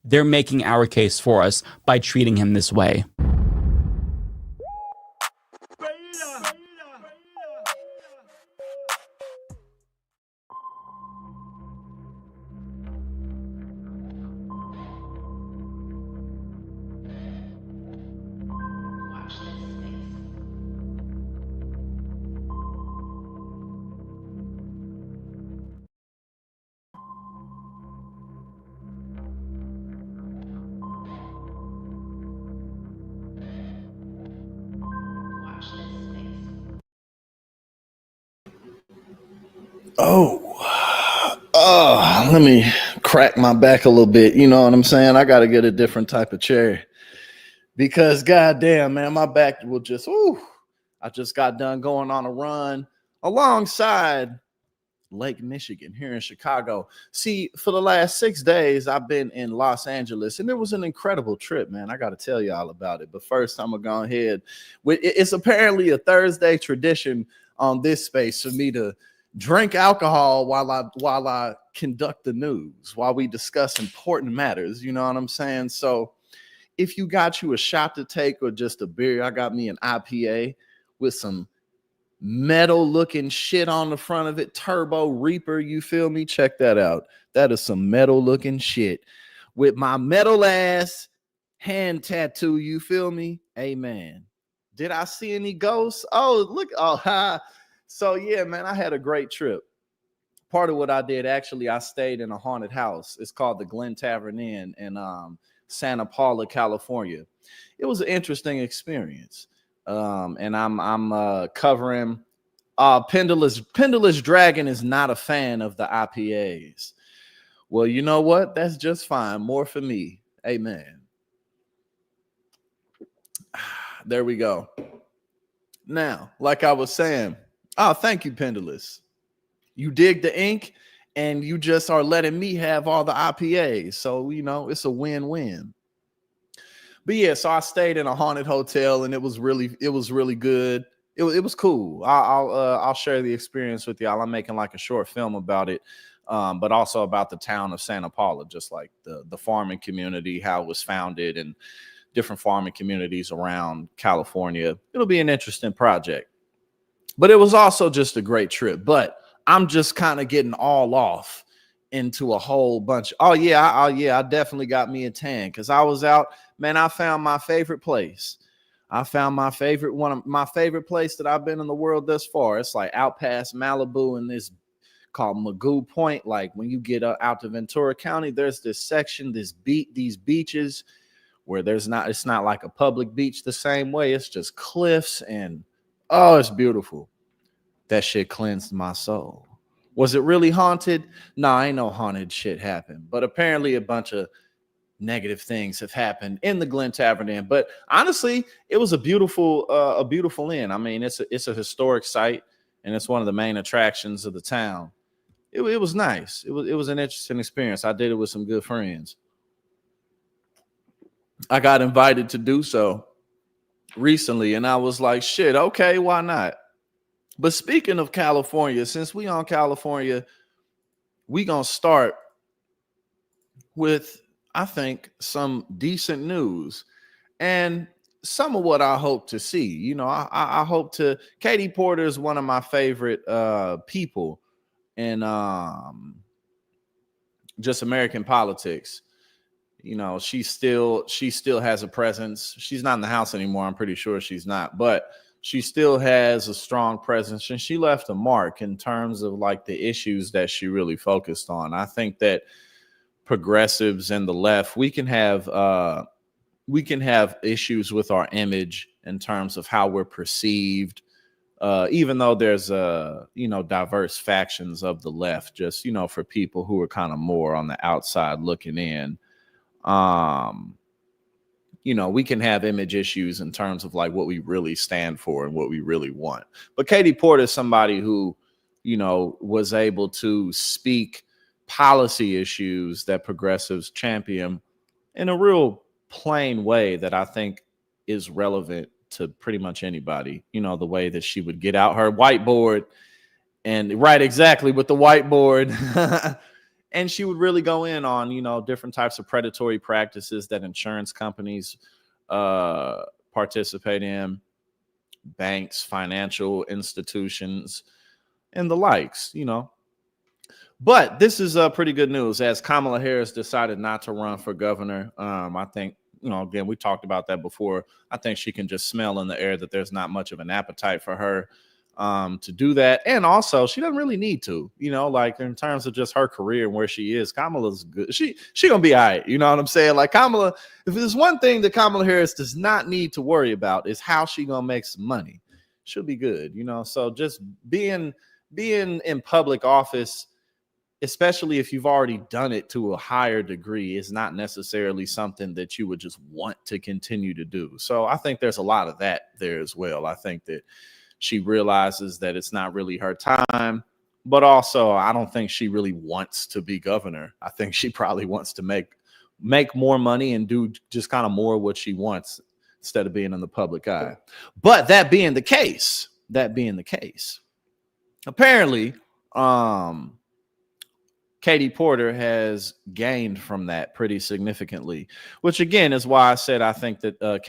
they're making our case for us by treating him this way. Let me crack my back a little bit. You know what I'm saying? I got to get a different type of chair because goddamn, man, my back will just, I just got done going on a run alongside Lake Michigan here in Chicago. See, for the last 6 days, I've been in Los Angeles, and it was an incredible trip, man. I got to tell you all about it. But first, I'm going to go ahead. It's apparently a Thursday tradition on this space for me to drink alcohol while I conduct the news, while we discuss important matters. You know what I'm saying? So if you got you a shot to take or just a beer, I got me an IPA with some metal looking shit on the front of it. Turbo Reaper, you feel me? Check that out. That is some metal looking shit with my metal ass hand tattoo. You feel me? Amen. Did I see any ghosts? Oh, look. Oh, ha. So yeah, man, I had a great trip. Part of what I did, actually, I stayed in a haunted house. It's called the Glen Tavern Inn in Santa Paula, California. It was an interesting experience. And I'm covering Pendulous Dragon is not a fan of the IPAs. Well, you know what? That's just fine. More for me. Amen. There we go. Now, like I was saying, thank you, Pendulous. You dig the ink and you just are letting me have all the IPAs. So, you know, it's a win-win. But yeah, so I stayed in a haunted hotel and it was really good. it was cool. I'll share the experience with y'all. I'm making like a short film about it, but also about the town of Santa Paula, just like the farming community, how it was founded, and different farming communities around California. It'll be an interesting project. But it was also just a great trip. But I'm just kind of getting all off into a whole bunch. I definitely got me a tan because I was out, man. I found my favorite place. I found one of my favorite place that I've been in the world thus far. It's like out past Malibu and this called Magoo Point. Like when you get out to Ventura County, there's this section, these beaches where it's not like a public beach the same way. It's just cliffs and oh, it's beautiful. That shit cleansed my soul. Was it really haunted? Nah, ain't no haunted shit happened. But apparently a bunch of negative things have happened in the Glen Tavern Inn. But honestly, it was a beautiful inn. I mean, it's a historic site, and it's one of the main attractions of the town. It was nice. It was an interesting experience. I did it with some good friends. I got invited to do so recently, and I was like, shit, okay, why not? But speaking of California, since we on California, we gonna start with, I think, some decent news and some of what I hope to see. You know, I hope to. Katie Porter is one of my favorite people in just American politics. You know, she still has a presence. She's not in the House anymore. I'm pretty sure she's not, but she still has a strong presence, and she left a mark in terms of like the issues that she really focused on. I think that progressives and the left, we can have issues with our image in terms of how we're perceived, even though there's diverse factions of the left, just, you know, for people who are kind of more on the outside looking in. You know, we can have image issues in terms of like what we really stand for and what we really want. But Katie Porter is somebody who, you know, was able to speak policy issues that progressives champion in a real plain way that I think is relevant to pretty much anybody. You know, the way that she would get out her whiteboard and write exactly with the whiteboard. And she would really go in on, you know, different types of predatory practices that insurance companies participate in, banks, financial institutions, and the likes, you know. But this is pretty good news, as Kamala Harris decided not to run for governor. I think, you know, again, we talked about that before. I think she can just smell in the air that there's not much of an appetite for her to do that. And also, she doesn't really need to, you know, like in terms of just her career and where she is. Kamala's good. She gonna be all right. You know what I'm saying? Like Kamala, if there's one thing that Kamala Harris does not need to worry about, is how she gonna make some money. She'll be good, you know. So just being in public office, especially if you've already done it to a higher degree, is not necessarily something that you would just want to continue to do. So I think there's a lot of that there as well. I think that she realizes that it's not really her time, but also I don't think she really wants to be governor. I think she probably wants to make more money and do just kind of more what she wants instead of being in the public eye. But that being the case, apparently, Katie Porter has gained from that pretty significantly, which again is why I said I think that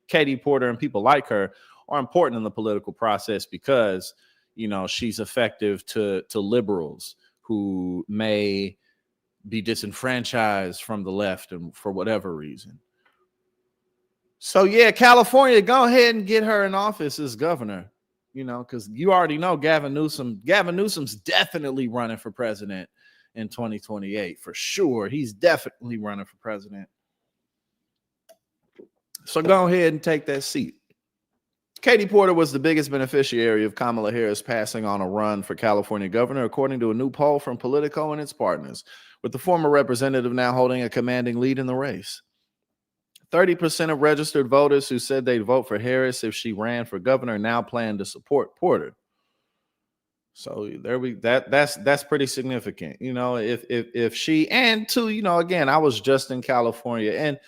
Katie Porter and people like her are important in the political process, because, you know, she's effective to liberals who may be disenfranchised from the left and for whatever reason. So yeah, California, go ahead and get her in office as governor, you know, because you already know Gavin Newsom's definitely running for president in 2028 for sure. He's definitely running for president. So go ahead and take that seat. Katie Porter was the biggest beneficiary of Kamala Harris passing on a run for California governor, according to a new poll from Politico and its partners, with the former representative now holding a commanding lead in the race. 30% of registered voters who said they'd vote for Harris if she ran for governor now plan to support Porter. So that's pretty significant. You know, if she, and two, you know, again, I was just in California, and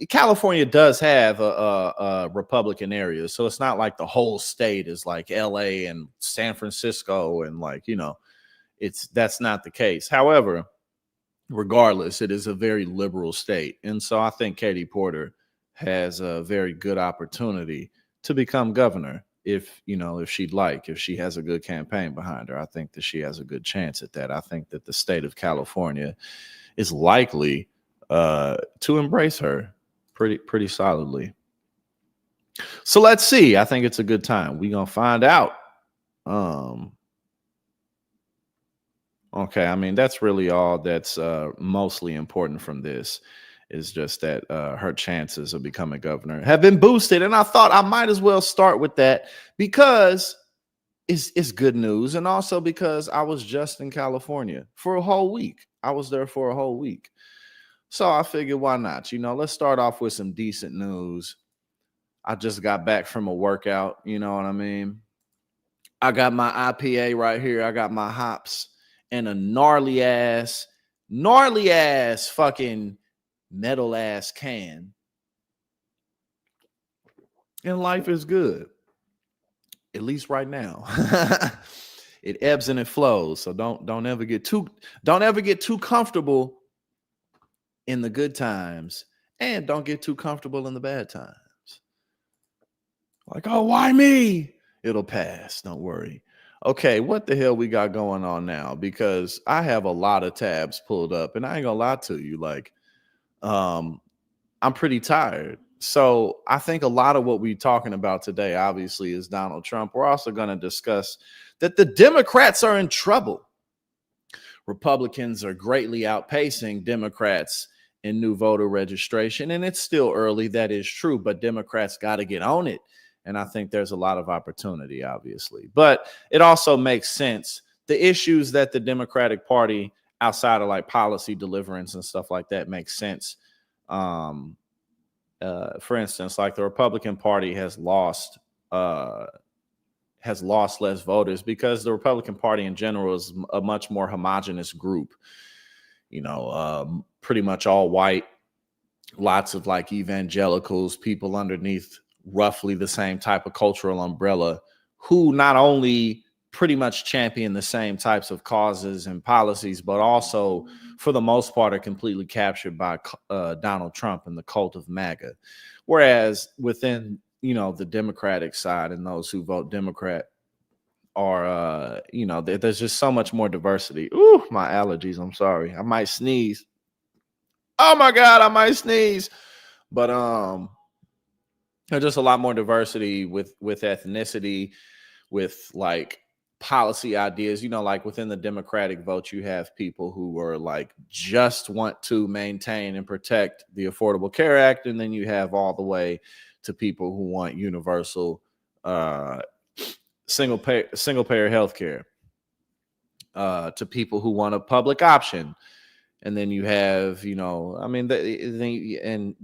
California does have a Republican area, so it's not like the whole state is like LA and San Francisco and like, that's not the case. However, regardless, it is a very liberal state. And so I think Katie Porter has a very good opportunity to become governor if she has a good campaign behind her. I think that she has a good chance at that. I think that the state of California is likely to embrace her pretty solidly. So let's see. I think it's a good time. We're gonna find out. Okay, I mean, that's really all that's mostly important from this, is just that her chances of becoming governor have been boosted. And I thought I might as well start with that because it's good news. And also because I was just in California for a whole week. I was there for a whole week. So I figured, why not? Let's start off with some decent news. I just got back from a workout. You know what I mean? I got my IPA right here. I got my hops and a gnarly ass fucking metal ass can. And life is good. At least right now. It ebbs and it flows. So don't ever get too comfortable in the good times, and don't get too comfortable in the bad times. Like, oh, why me? It'll pass. Don't worry. Okay, what the hell we got going on now? Because I have a lot of tabs pulled up, and I ain't gonna lie to you. Like, I'm pretty tired. So I think a lot of what we're talking about today, obviously, is Donald Trump. We're also going to discuss that the Democrats are in trouble. Republicans are greatly outpacing Democrats in new voter registration, and it's still early. That is true, but Democrats got to get on it. And I think there's a lot of opportunity, obviously. But it also makes sense. The issues that the Democratic Party, outside of like policy deliverance and stuff like that, makes sense. For instance, like the Republican Party has lost less voters because the Republican Party in general is a much more homogenous group. Pretty much all white, lots of like evangelicals, people underneath roughly the same type of cultural umbrella, who not only pretty much champion the same types of causes and policies, but also for the most part are completely captured by Donald Trump and the cult of MAGA. Whereas within, the Democratic side and those who vote Democrat are, there's just so much more diversity. Ooh, my allergies. I'm sorry. I might sneeze. Oh my God, I might sneeze. But there's just a lot more diversity with ethnicity, with like policy ideas. Like within the Democratic vote, you have people who are like just want to maintain and protect the Affordable Care Act, and then you have all the way to people who want universal single payer health care, to people who want a public option. And then you have, and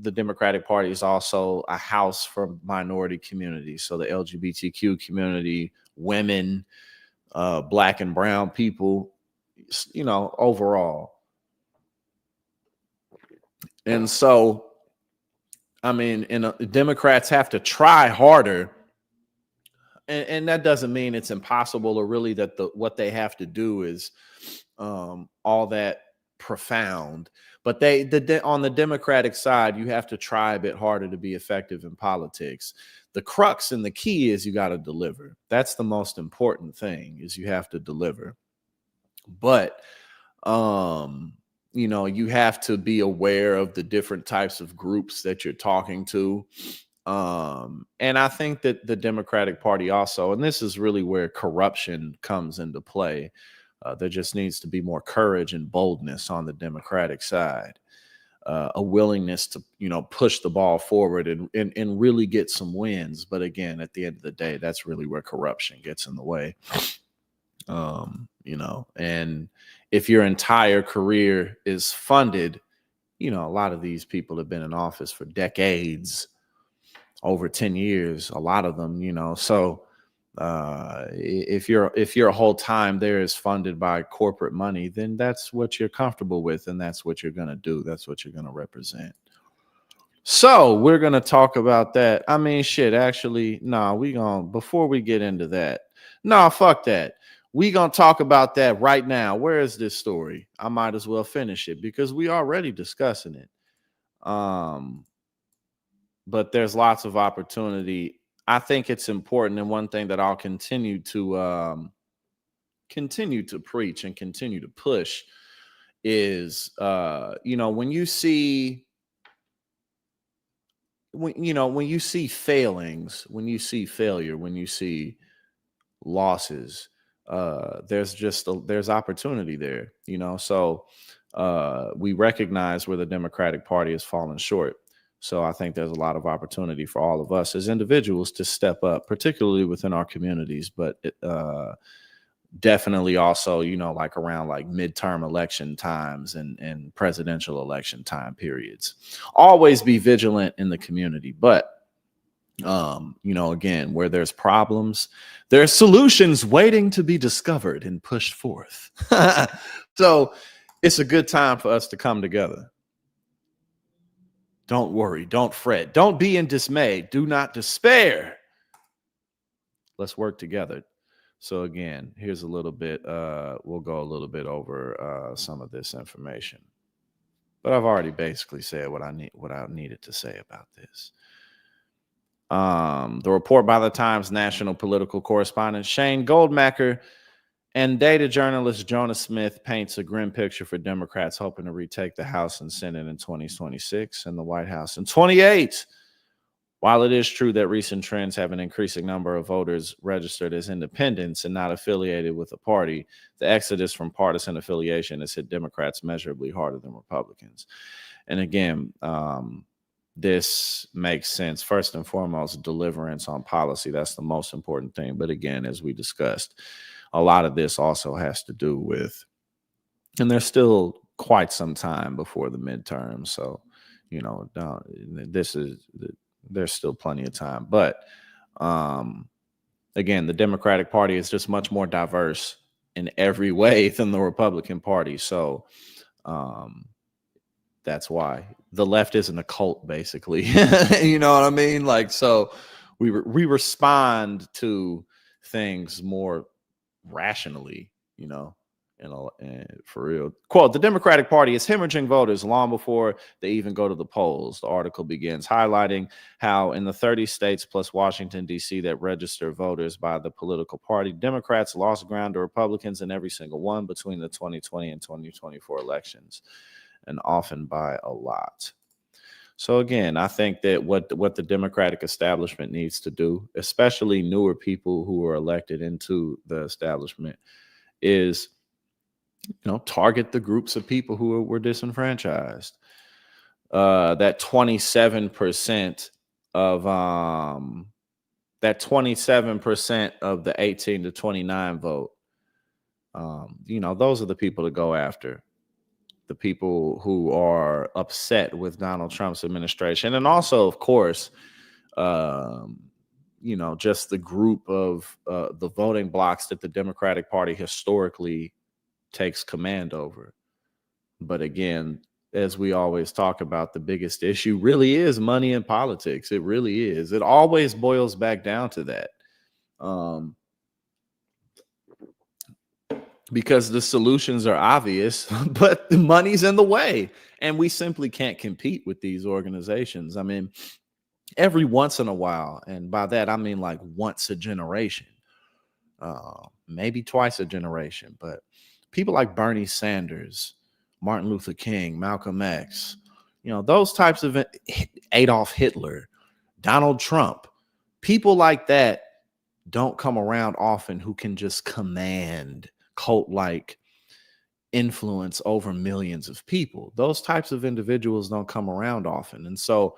the Democratic Party is also a house for minority communities. So the LGBTQ community, women, Black and brown people, overall. And so, Democrats have to try harder. And that doesn't mean it's impossible, or really that what they have to do is all that profound. But on the Democratic side, you have to try a bit harder to be effective in politics. The crux and the key is you got to deliver. That's the most important thing, is you have to deliver. But you have to be aware of the different types of groups that you're talking to. And I think that the Democratic Party also, and this is really where corruption comes into play, there just needs to be more courage and boldness on the Democratic side, a willingness to, push the ball forward and really get some wins. But again, at the end of the day, that's really where corruption gets in the way. And if your entire career is funded, a lot of these people have been in office for decades, over 10 years, a lot of them, so if your whole time there is funded by corporate money, then that's what you're comfortable with, and that's what you're going to do. That's what you're going to represent. So we're gonna talk about that. I mean, shit. Actually, nah. Before we get into that. Nah, fuck that. We gonna talk about that right now. Where is this story? I might as well finish it because we already discussing it. But there's lots of opportunity. I think it's important, and one thing that I'll continue to preach and continue to push is, when you see when you see failings, when you see failure, when you see losses, there's opportunity there. So we recognize where the Democratic Party has fallen short. So I think there's a lot of opportunity for all of us as individuals to step up, particularly within our communities, but definitely also, like around like midterm election times and presidential election time periods. Always be vigilant in the community, but again, where there's problems, there's solutions waiting to be discovered and pushed forth. So it's a good time for us to come together. Don't worry, don't fret, don't be in dismay, do not despair. Let's work together. So again, here's a little bit, we'll go a little bit over some of this information. But I've already basically said what I needed to say about this. The report by the Times national political correspondent Shane Goldmacher and data journalist Jonah Smith paints a grim picture for Democrats hoping to retake the House and Senate in 2026 and the White House in 2028. While it is true that recent trends have an increasing number of voters registered as independents and not affiliated with a party, the exodus from partisan affiliation has hit Democrats measurably harder than Republicans. And again, this makes sense. First and foremost, deliverance on policy. That's the most important thing. But again, as we discussed, a lot of this also has to do with, and there's still quite some time before the midterm. So, there's still plenty of time. But again, the Democratic Party is just much more diverse in every way than the Republican Party. So that's why the left isn't a cult, basically. You know what I mean? Like, so we respond to things more rationally, and for real. Quote, the Democratic Party is hemorrhaging voters long before they even go to the polls. The article begins highlighting how in the 30 states plus Washington, D.C. that register voters by the political party, Democrats lost ground to Republicans in every single one between the 2020 and 2024 elections, and often by a lot. So again, I think that what the Democratic establishment needs to do, especially newer people who are elected into the establishment, is target the groups of people who were disenfranchised. That 27% of the 18 to 29 vote, those are the people to go after. The people who are upset with Donald Trump's administration. And also, of course, just the group of the voting blocks that the Democratic Party historically takes command over. But again, as we always talk about, the biggest issue really is money in politics. It really is. It always boils back down to that. Because the solutions are obvious, but the money's in the way. And we simply can't compete with these organizations. I mean, every once in a while, and by that, I mean like once a generation, maybe twice a generation, but people like Bernie Sanders, Martin Luther King, Malcolm X, those types of Adolf Hitler, Donald Trump, people like that don't come around often who can just command cult-like influence over millions of people. Those types of individuals don't come around often. And so,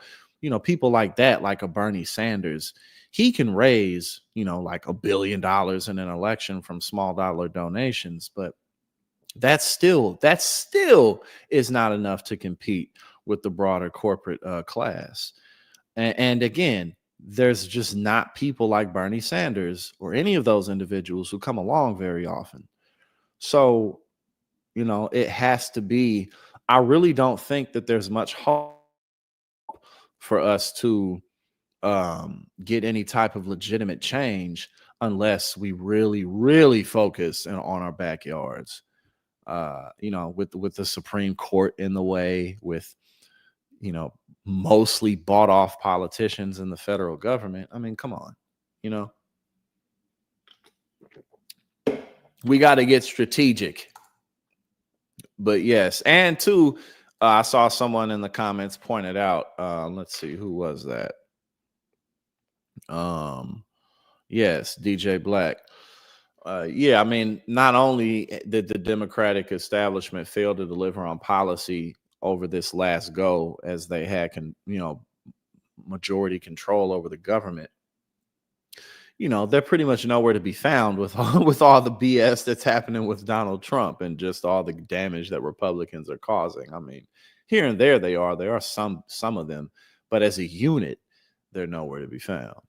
people like that, like a Bernie Sanders, he can raise, like $1 billion in an election from small dollar donations, but that still is not enough to compete with the broader corporate class. And again, there's just not people like Bernie Sanders or any of those individuals who come along very often. So, it has to be, I really don't think that there's much hope for us to get any type of legitimate change unless we really, really focus on our backyards. With the Supreme Court in the way, with mostly bought off politicians in the federal government. I mean, come on, we got to get strategic. But yes, and two, I saw someone in the comments pointed out. Let's see, who was that? Yes, DJ Black. Yeah, I mean, not only did the Democratic establishment fail to deliver on policy over this last go, as they had, majority control over the government, they're pretty much nowhere to be found with all the BS that's happening with Donald Trump and just all the damage that Republicans are causing. I mean, here and there there are some of them, but as a unit, they're nowhere to be found.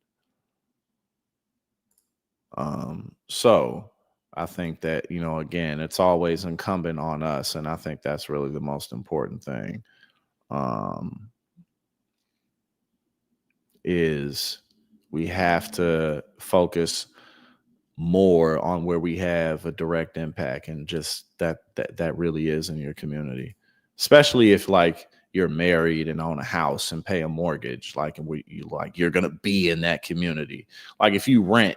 So I think that, again, it's always incumbent on us. And I think that's really the most important thing, is we have to focus more on where we have a direct impact, and just that really is in your community, especially if you're married and own a house and pay a mortgage, you're going to be in that community. Like if you rent,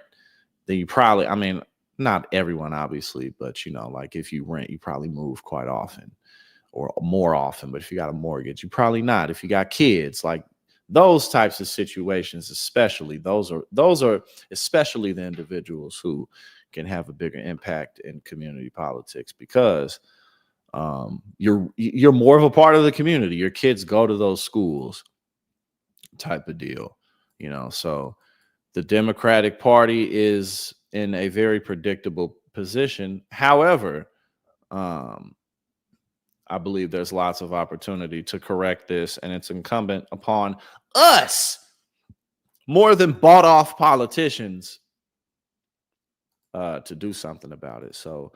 then you probably, I mean, not everyone obviously, but if you rent, you probably move quite often or more often. But if you got a mortgage, you probably not. If you got kids, those types of situations, especially those are especially the individuals who can have a bigger impact in community politics, because you're more of a part of the community. Your kids go to those schools, type of deal, So the Democratic Party is in a very predictable position. However, I believe there's lots of opportunity to correct this, and it's incumbent upon us, more than bought off politicians, to do something about it. So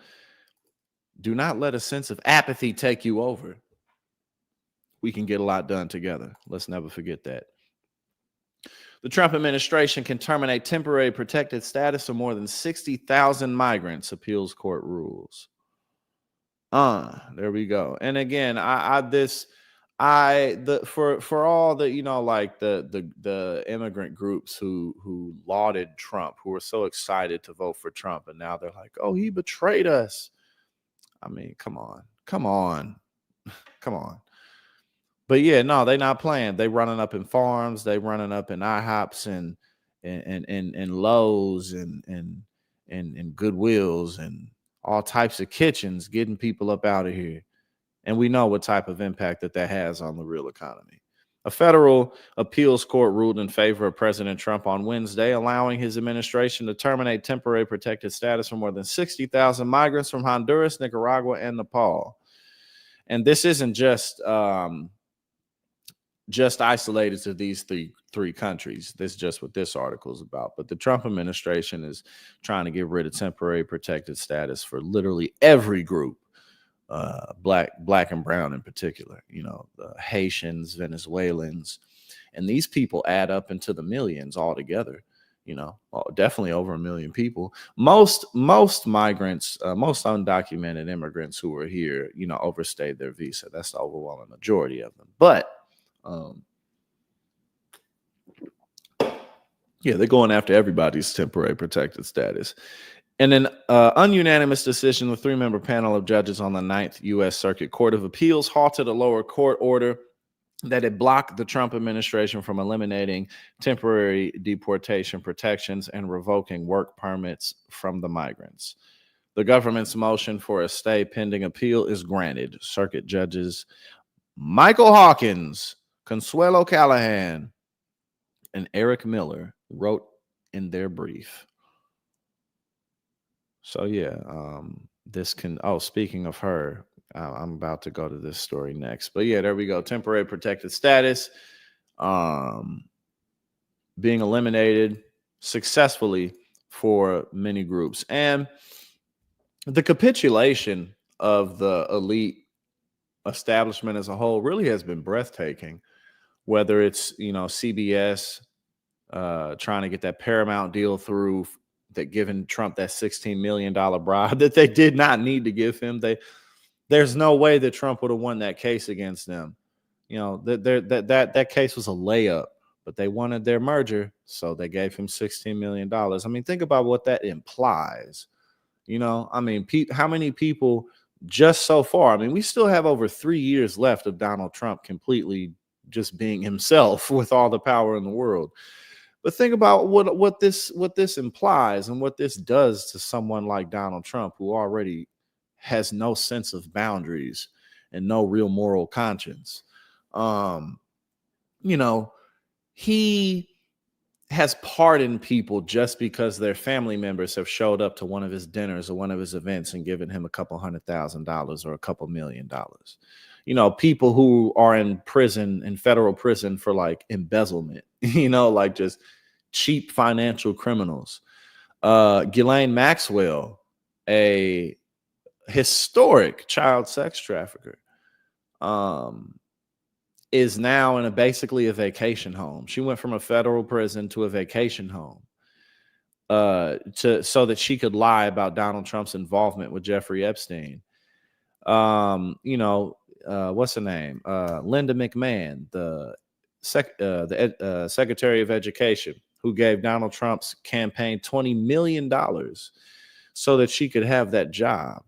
do not let a sense of apathy take you over. We can get a lot done together. Let's never forget that. The Trump administration can terminate temporary protected status for more than 60,000 migrants, appeals court rules. There we go. And again, for all the the immigrant groups who lauded Trump, who were so excited to vote for Trump, and now they're like, oh, he betrayed us. I mean, come on. But yeah, no, they're not playing. They running up in farms, they running up in IHOPs and Lowe's and Goodwills and all types of kitchens, getting people up out of here. And we know what type of impact that has on the real economy. A federal appeals court ruled in favor of President Trump on Wednesday, allowing his administration to terminate temporary protected status for more than 60,000 migrants from Honduras, Nicaragua, and Nepal. And this isn't just isolated to these three countries. This is just what this article is about. But the Trump administration is trying to get rid of temporary protected status for literally every group, black and brown in particular, the Haitians, Venezuelans, and these people add up into the millions altogether, definitely over 1 million people. Most migrants, most undocumented immigrants who are here, overstayed their visa. That's the overwhelming majority of them. But they're going after everybody's temporary protected status. And an ununanimous decision, the 3-member panel of judges on the 9th U.S. Circuit Court of Appeals halted a lower court order that had blocked the Trump administration from eliminating temporary deportation protections and revoking work permits from the migrants. The government's motion for a stay pending appeal is granted. Circuit judges Michael Hawkins, Consuelo Callahan, and Eric Miller wrote in their brief. So speaking of her, I'm about to go to this story next. But yeah, there we go. Temporary protected status being eliminated successfully for many groups. And the capitulation of the elite establishment as a whole really has been breathtaking. whether it's, CBS trying to get that Paramount deal through, that giving Trump that $16 million bribe that they did not need to give him. There's no way that Trump would have won that case against them. That case was a layup, but they wanted their merger, so they gave him $16 million. I mean, think about what that implies. How many people just so far? I mean, we still have over 3 years left of Donald Trump completely just being himself with all the power in the world. But think about what this implies and what this does to someone like Donald Trump, who already has no sense of boundaries and no real moral conscience. He has pardoned people just because their family members have showed up to one of his dinners or one of his events and given him a couple $100,000 or a couple $1 million. People who are in federal prison for like embezzlement, like just cheap financial criminals. Ghislaine Maxwell, a historic child sex trafficker, is now in basically a vacation home. She went from a federal prison to a vacation home so that she could lie about Donald Trump's involvement with Jeffrey Epstein. What's her name? Linda McMahon, the Secretary of Education, who gave Donald Trump's campaign $20 million so that she could have that job.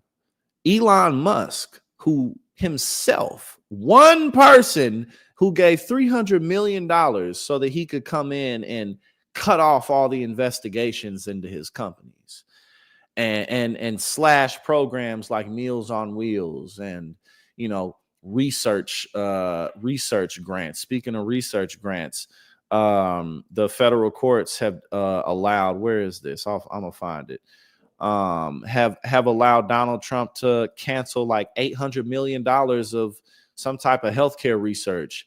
Elon Musk, who himself, one person who gave $300 million so that he could come in and cut off all the investigations into his companies and slash programs like Meals on Wheels and, research grants. Speaking of research grants, the federal courts have allowed, where is this? I'm gonna find it. Have allowed Donald Trump to cancel like $800 million of some type of healthcare research.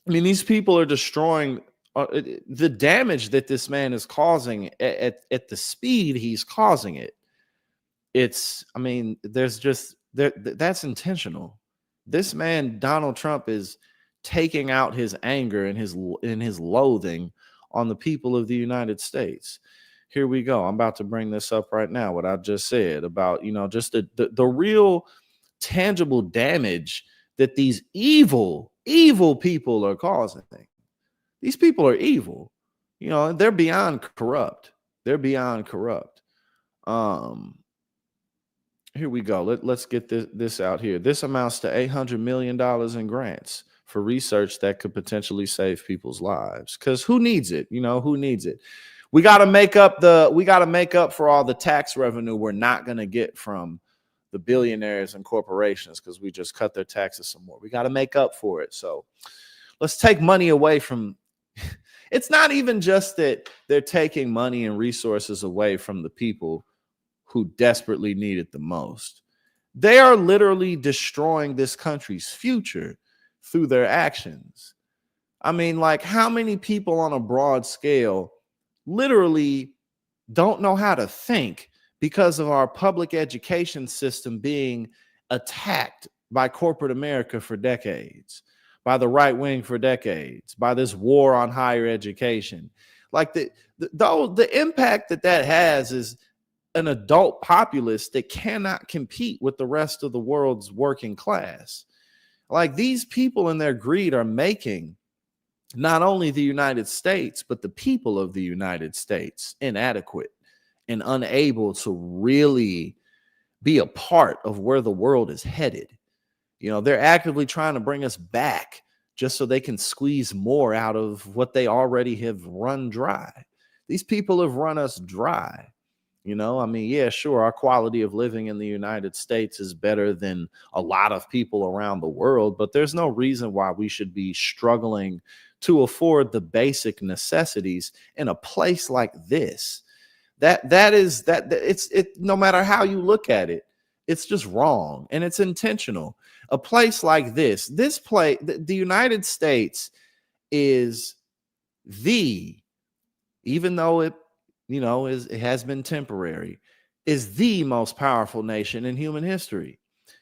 I mean, these people are destroying the damage that this man is causing at the speed he's causing it. That's intentional. This man, Donald Trump, is taking out his anger and his loathing on the people of the United States. Here we go. I'm about to bring this up right now, what I just said about, just the real tangible damage that these evil people are causing. These people are evil. They're beyond corrupt. Here we go. Let's get this out here. This amounts to $800 million in grants for research that could potentially save people's lives. Because who needs it? Who needs it? We got to make up for all the tax revenue we're not going to get from the billionaires and corporations because we just cut their taxes some more. We got to make up for it. So let's take money away from. It's not even just that they're taking money and resources away from the people who desperately need it the most. They are literally destroying this country's future through their actions. I mean, like, how many people on a broad scale literally don't know how to think because of our public education system being attacked by corporate America for decades, by the right wing for decades, by this war on higher education? Like the impact that has is an adult populace that cannot compete with the rest of the world's working class. Like, these people in their greed are making not only the United States, but the people of the United States inadequate and unable to really be a part of where the world is headed. They're actively trying to bring us back just so they can squeeze more out of what they already have run dry. These people have run us dry. Yeah, sure, our quality of living in the United States is better than a lot of people around the world, but there's no reason why we should be struggling to afford the basic necessities in a place like this. No matter how you look at it, it's just wrong, and it's intentional. A place like this place, the United States is even though it it has been temporary, is the most powerful nation in human history.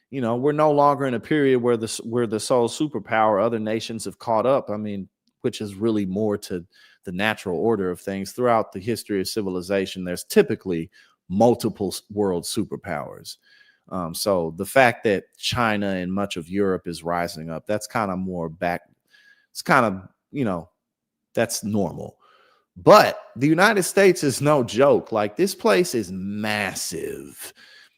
You know, we're no longer in a period where the sole superpower, other nations have caught up. I mean, which is really more to the natural order of things. Throughout the history of civilization, there's typically multiple world superpowers. So the fact that China and much of Europe is rising up, that's kind of more back. It's kind of, you know, that's normal. But the United States is no joke. Like, this place is massive.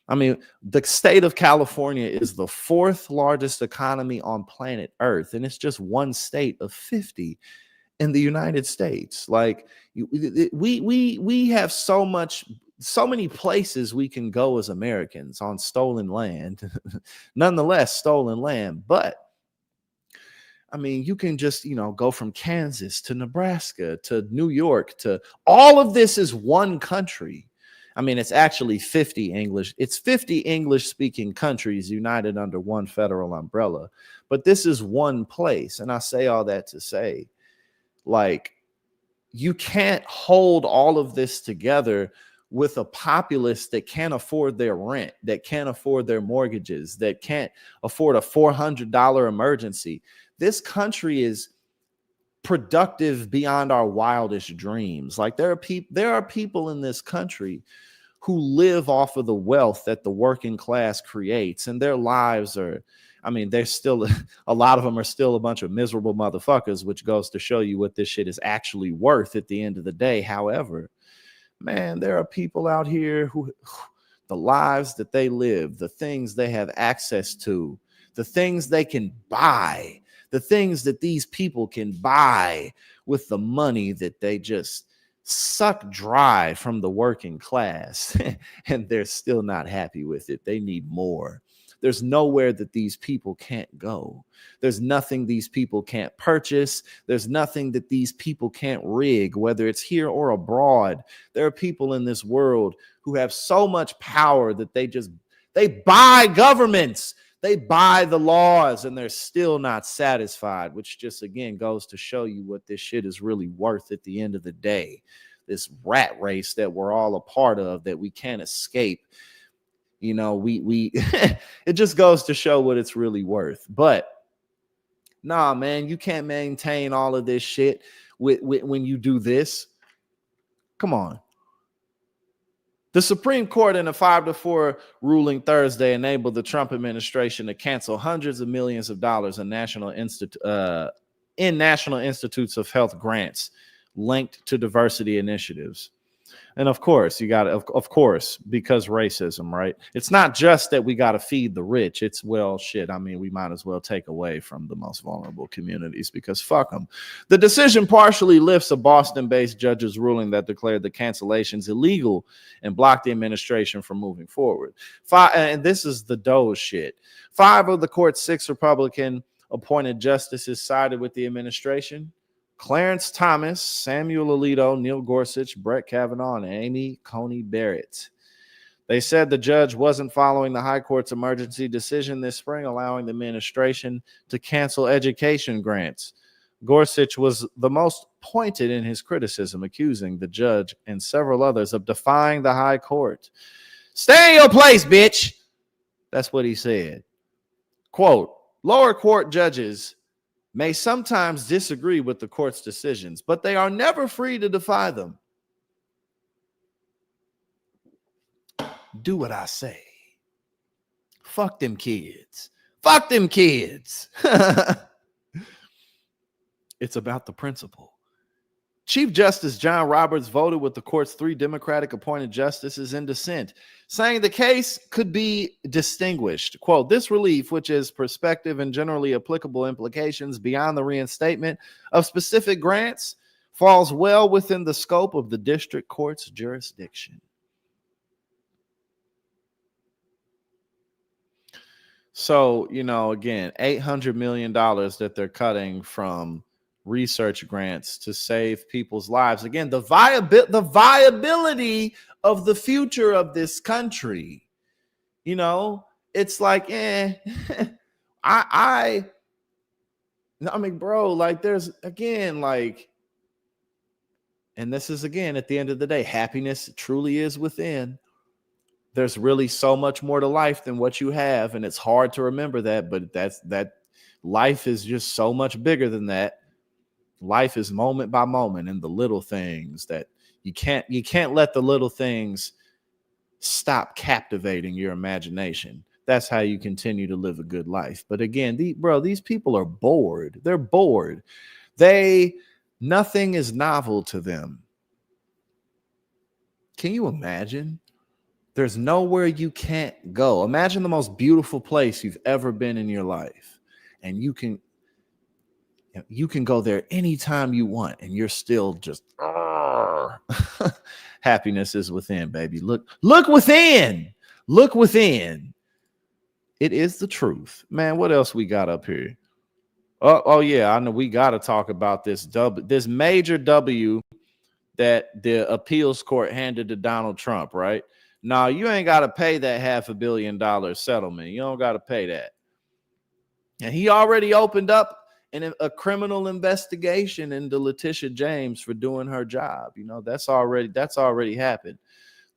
I mean, the state of California is the 4th largest economy on planet Earth, and it's just one state of 50 in the United States. Like, we have so many places we can go as Americans on stolen land. Nonetheless, stolen land. But I mean, you can just, you know, go from Kansas to Nebraska to New York to all of this is one country. I mean, it's actually 50 English. It's 50 English speaking countries united under one federal umbrella. But this is one place. And I say all that to say, like, you can't hold all of this together with a populace that can't afford their rent, that can't afford their mortgages, that can't afford a $400 emergency. This country is productive beyond our wildest dreams. Like, there are people in this country who live off of the wealth that the working class creates, and their lives are, I mean, they're still, a lot of them are still a bunch of miserable motherfuckers, which goes to show you what this shit is actually worth at the end of the day. However, man, there are people out here who, the lives that they live, the things they have access to, the things they can buy, the things that these people can buy with the money that they just suck dry from the working class, and they're still not happy with it. They need more. There's nowhere that these people can't go. There's nothing these people can't purchase. There's nothing that these people can't rig, whether it's here or abroad. There are people in this world who have so much power that they buy governments. They buy the laws, and they're still not satisfied, which just, again, goes to show you what this shit is really worth at the end of the day. This rat race that we're all a part of, that we can't escape. You know, we it just goes to show what it's really worth. But nah, man, you can't maintain all of this shit when you do this. Come on. The Supreme Court, in a 5-4 ruling Thursday, enabled the Trump administration to cancel hundreds of millions of dollars in National Institutes of Health grants linked to diversity initiatives. And of course, you got to, of course, because racism, right? It's not just that we got to feed the rich. It's, well, shit. I mean, we might as well take away from the most vulnerable communities, because fuck them. The decision partially lifts a Boston-based judge's ruling that declared the cancellations illegal and blocked the administration from moving forward. And this is the Doe shit. 5 of the court's 6 Republican appointed justices sided with the administration. Clarence Thomas, Samuel Alito, Neil Gorsuch, Brett Kavanaugh, and Amy Coney Barrett. They said the judge wasn't following the High Court's emergency decision this spring, allowing the administration to cancel education grants. Gorsuch was the most pointed in his criticism, accusing the judge and several others of defying the High Court. "Stay in your place, bitch." That's what he said. Quote, "Lower court judges may sometimes disagree with the court's decisions, but they are never free to defy them. Do what I say. Fuck them kids. Fuck them kids." It's about the principle. Chief Justice John Roberts voted with the court's 3 Democratic appointed justices in dissent, saying the case could be distinguished. Quote, "This relief, which is prospective and generally applicable implications beyond the reinstatement of specific grants, falls well within the scope of the district court's jurisdiction." So, you know, again, $800 million that they're cutting from research grants to save people's lives. Again, the viability of the future of this country. You know, it's like, I mean, bro, like, there's, again, like, and this is, again, at the end of the day, happiness truly is within. There's really so much more to life than what you have, and it's hard to remember that, but that life is just so much bigger than that. Life is moment by moment, and the little things that you can't let the little things stop captivating your imagination. That's how you continue to live a good life. But again, these people are bored. They're bored. Nothing is novel to them. Can you imagine? There's nowhere you can't go. Imagine the most beautiful place you've ever been in your life, and you can go there anytime you want, and you're still just happiness is within, baby. Look within. Look within. It is the truth, man. What else we got up here? Oh yeah, I know we got to talk about this major W that the appeals court handed to Donald Trump, right? Now, you ain't got to pay that $500 million settlement. You don't got to pay that. And he already opened up a criminal investigation into Letitia James for doing her job. You know, that's already happened.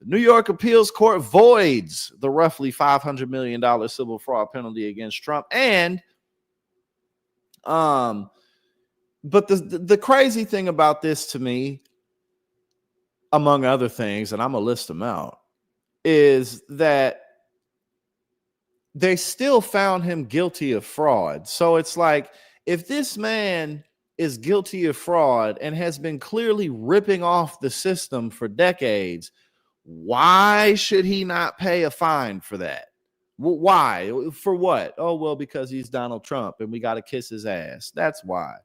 The New York appeals court voids the roughly $500 million civil fraud penalty against Trump. And but the crazy thing about this to me, among other things, and I'm gonna list them out, is that they still found him guilty of fraud. So it's like, if this man is guilty of fraud and has been clearly ripping off the system for decades, why should he not pay a fine for that? Why? For what? Oh, well, because he's Donald Trump and we got to kiss his ass. That's why.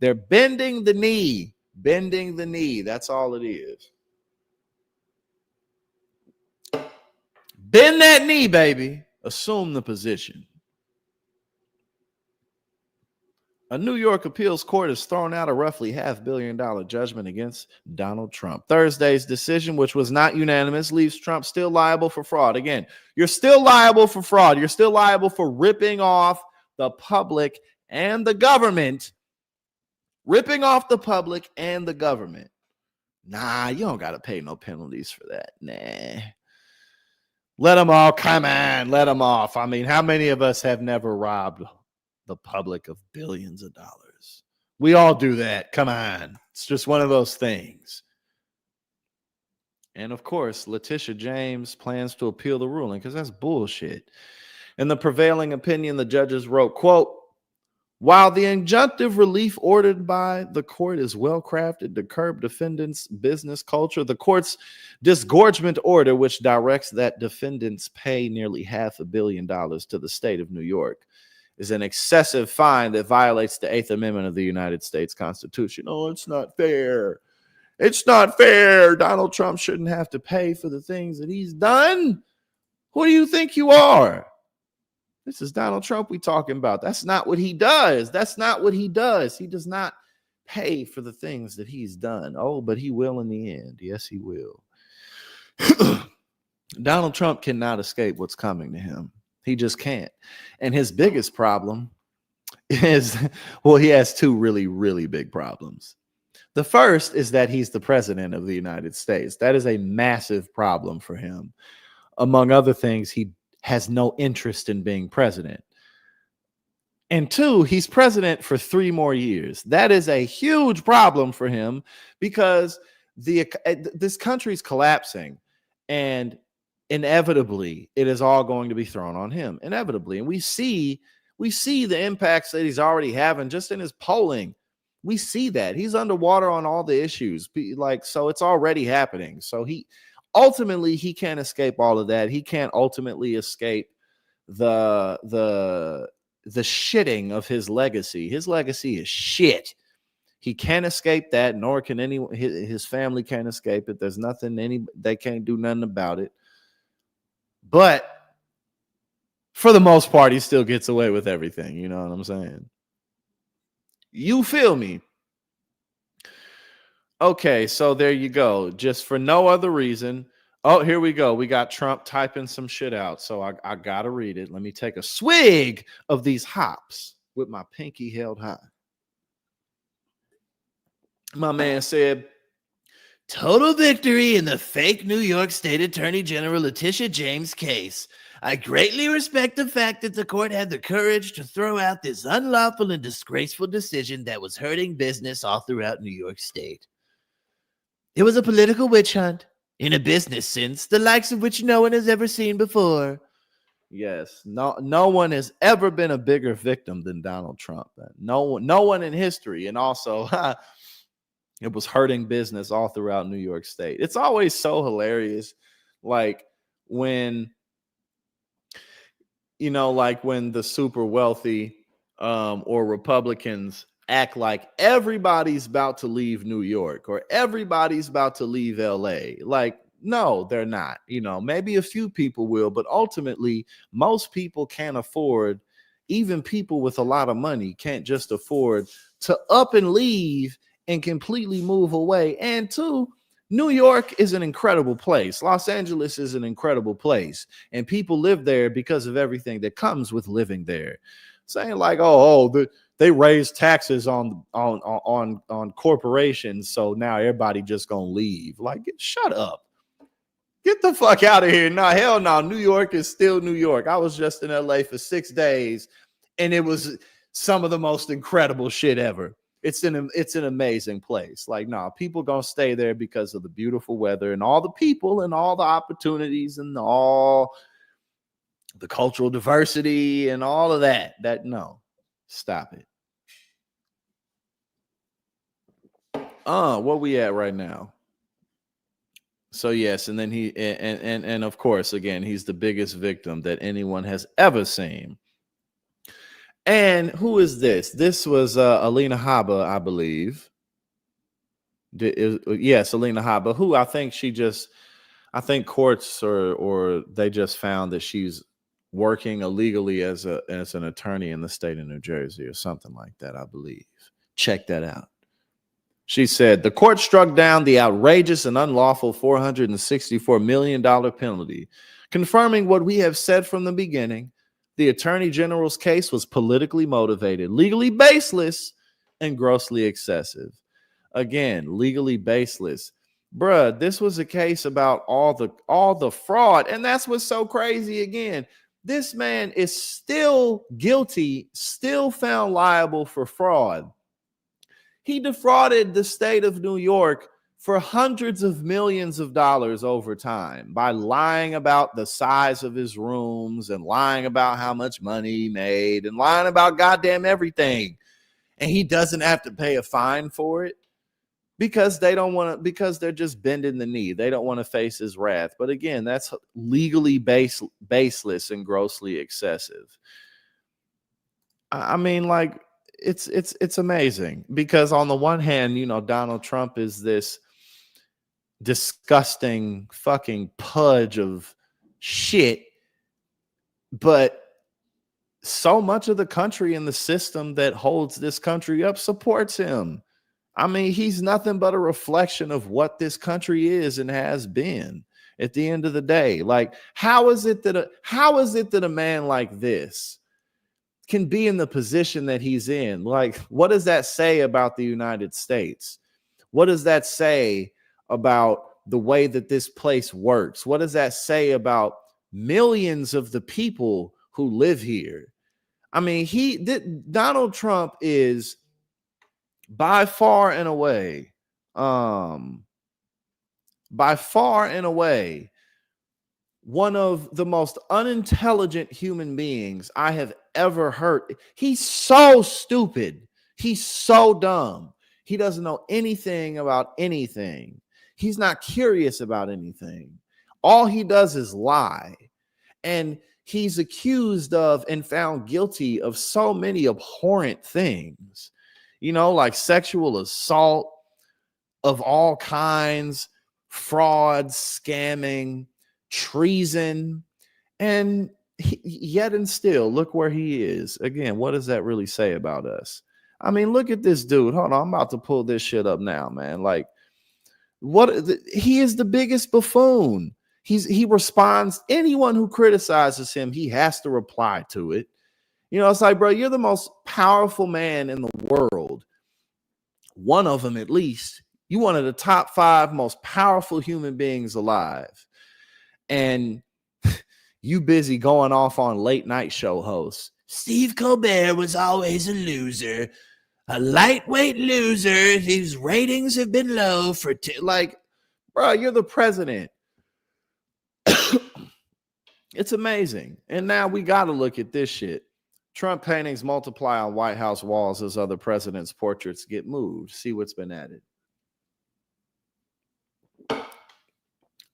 They're bending the knee. Bending the knee. That's all it is. Bend that knee, baby. Assume the position. A New York appeals court has thrown out a roughly $500 million judgment against Donald Trump. Thursday's decision, which was not unanimous, leaves Trump still liable for fraud. Again, you're still liable for fraud. You're still liable for ripping off the public and the government. Ripping off the public and the government. Nah, you don't got to pay no penalties for that. Nah. Let them all come on. Let them off. I mean, how many of us have never robbed the public of billions of dollars? We all do that. Come on. It's just one of those things. And of course, Letitia James plans to appeal the ruling because that's bullshit. In the prevailing opinion, the judges wrote, quote, while the injunctive relief ordered by the court is well crafted to curb defendants' business culture, the court's disgorgement order, which directs that defendants pay nearly $500 million to the state of New York, is an excessive fine that violates the 8th Amendment of the United States Constitution. Oh, it's not fair. It's not fair. Donald Trump shouldn't have to pay for the things that he's done. Who do you think you are? This is Donald Trump we talking about. That's not what he does. That's not what he does. He does not pay for the things that he's done. Oh, but he will in the end. Yes, he will. Donald Trump cannot escape what's coming to him. He just can't. And his biggest problem is, well, he has two really, really big problems. The first is that he's the president of the United States. That is a massive problem for him. Among other things, he has no interest in being president. And two, he's president for 3 more years. That is a huge problem for him because this country's collapsing, and inevitably it is all going to be thrown on him. Inevitably. And we see the impacts that he's already having just in his polling. We see that he's underwater on all the issues. So it's already happening. So he can't escape all of that. He can't ultimately escape the shitting of his legacy. His legacy is shit. He can't escape that, nor can anyone. His family can't escape it. There's nothing they can't do nothing about it. But for the most part, he still gets away with everything. You know what I'm saying? You feel me? Okay, so there you go. Just for no other reason. Oh, here we go. We got Trump typing some shit out. So I got to read it. Let me take a swig of these hops with my pinky held high. My man said, Total victory in the fake New York State Attorney General Letitia James case. I greatly respect the fact that the court had the courage to throw out this unlawful and disgraceful decision that was hurting business all throughout New York State. It was a political witch hunt, in a business sense, the likes of which no one has ever seen before. Yes, no one has ever been a bigger victim than Donald Trump. No one in history, and also it was hurting business all throughout New York State. It's always so hilarious, like when the super wealthy or Republicans act like everybody's about to leave New York or everybody's about to leave LA. Like, no, they're not. Maybe a few people will, but ultimately, most people can't afford, even people with a lot of money can't just afford to up and leave and completely move away. And two, New York is an incredible place. Los Angeles is an incredible place. And people live there because of everything that comes with living there. Saying like, they raise taxes on corporations, so now everybody just gonna leave. Like, shut up. Get the fuck out of here. No, hell no. New York is still New York. I was just in LA for 6 days, and it was some of the most incredible shit ever. It's an amazing place. Like, no, people gonna stay there because of the beautiful weather and all the people and all the opportunities and all the cultural diversity and all of that. No, stop it. Where we at right now? So yes, and then he and of course, again, he's the biggest victim that anyone has ever seen. And who is this? This was Alina Habba, I believe. Yes, Alina Habba, who I think courts or they just found that she's working illegally as an attorney in the state of New Jersey or something like that, I believe. Check that out. She said, the court struck down the outrageous and unlawful $464 million penalty, confirming what we have said from the beginning. The attorney general's case was politically motivated, legally baseless, and grossly excessive. Again, legally baseless. Bruh, this was a case about all the fraud. And that's what's so crazy. Again, this man is still guilty, still found liable for fraud. He defrauded the state of New York for hundreds of millions of dollars over time by lying about the size of his rooms and lying about how much money he made and lying about goddamn everything. And he doesn't have to pay a fine for it because they're just bending the knee. They don't want to face his wrath. But again, that's legally baseless and grossly excessive. I mean, like, it's amazing because on the one hand, Donald Trump is this disgusting fucking pudge of shit, but so much of the country and the system that holds this country up supports him. I mean, he's nothing but a reflection of what this country is and has been at the end of the day. Like, how is it that a man like this can be in the position that he's in? Like, what does that say about the United States? What does that say about the way that this place works? What does that say about millions of the people who live here? I mean, Donald Trump is by far and away, one of the most unintelligent human beings I have ever heard. He's so stupid. He's so dumb. He doesn't know anything about anything. He's not curious about anything. All he does is lie. And he's accused of and found guilty of so many abhorrent things, like sexual assault of all kinds, fraud, scamming, treason, and yet and still, look where he is. Again, what does that really say about us? I mean, look at this dude. Hold on, I'm about to pull this shit up now, man. Like, he is the biggest buffoon. He responds, anyone who criticizes him, he has to reply to it. It's like, bro, you're the most powerful man in the world. One of them, at least. You one of the top 5 most powerful human beings alive. And you busy going off on late night show hosts. Steve Colbert was always a loser, a lightweight loser whose ratings have been low for like, bro, you're the president. It's amazing. And now we got to look at this shit. Trump paintings multiply on White House walls as other presidents' portraits get moved. See what's been added.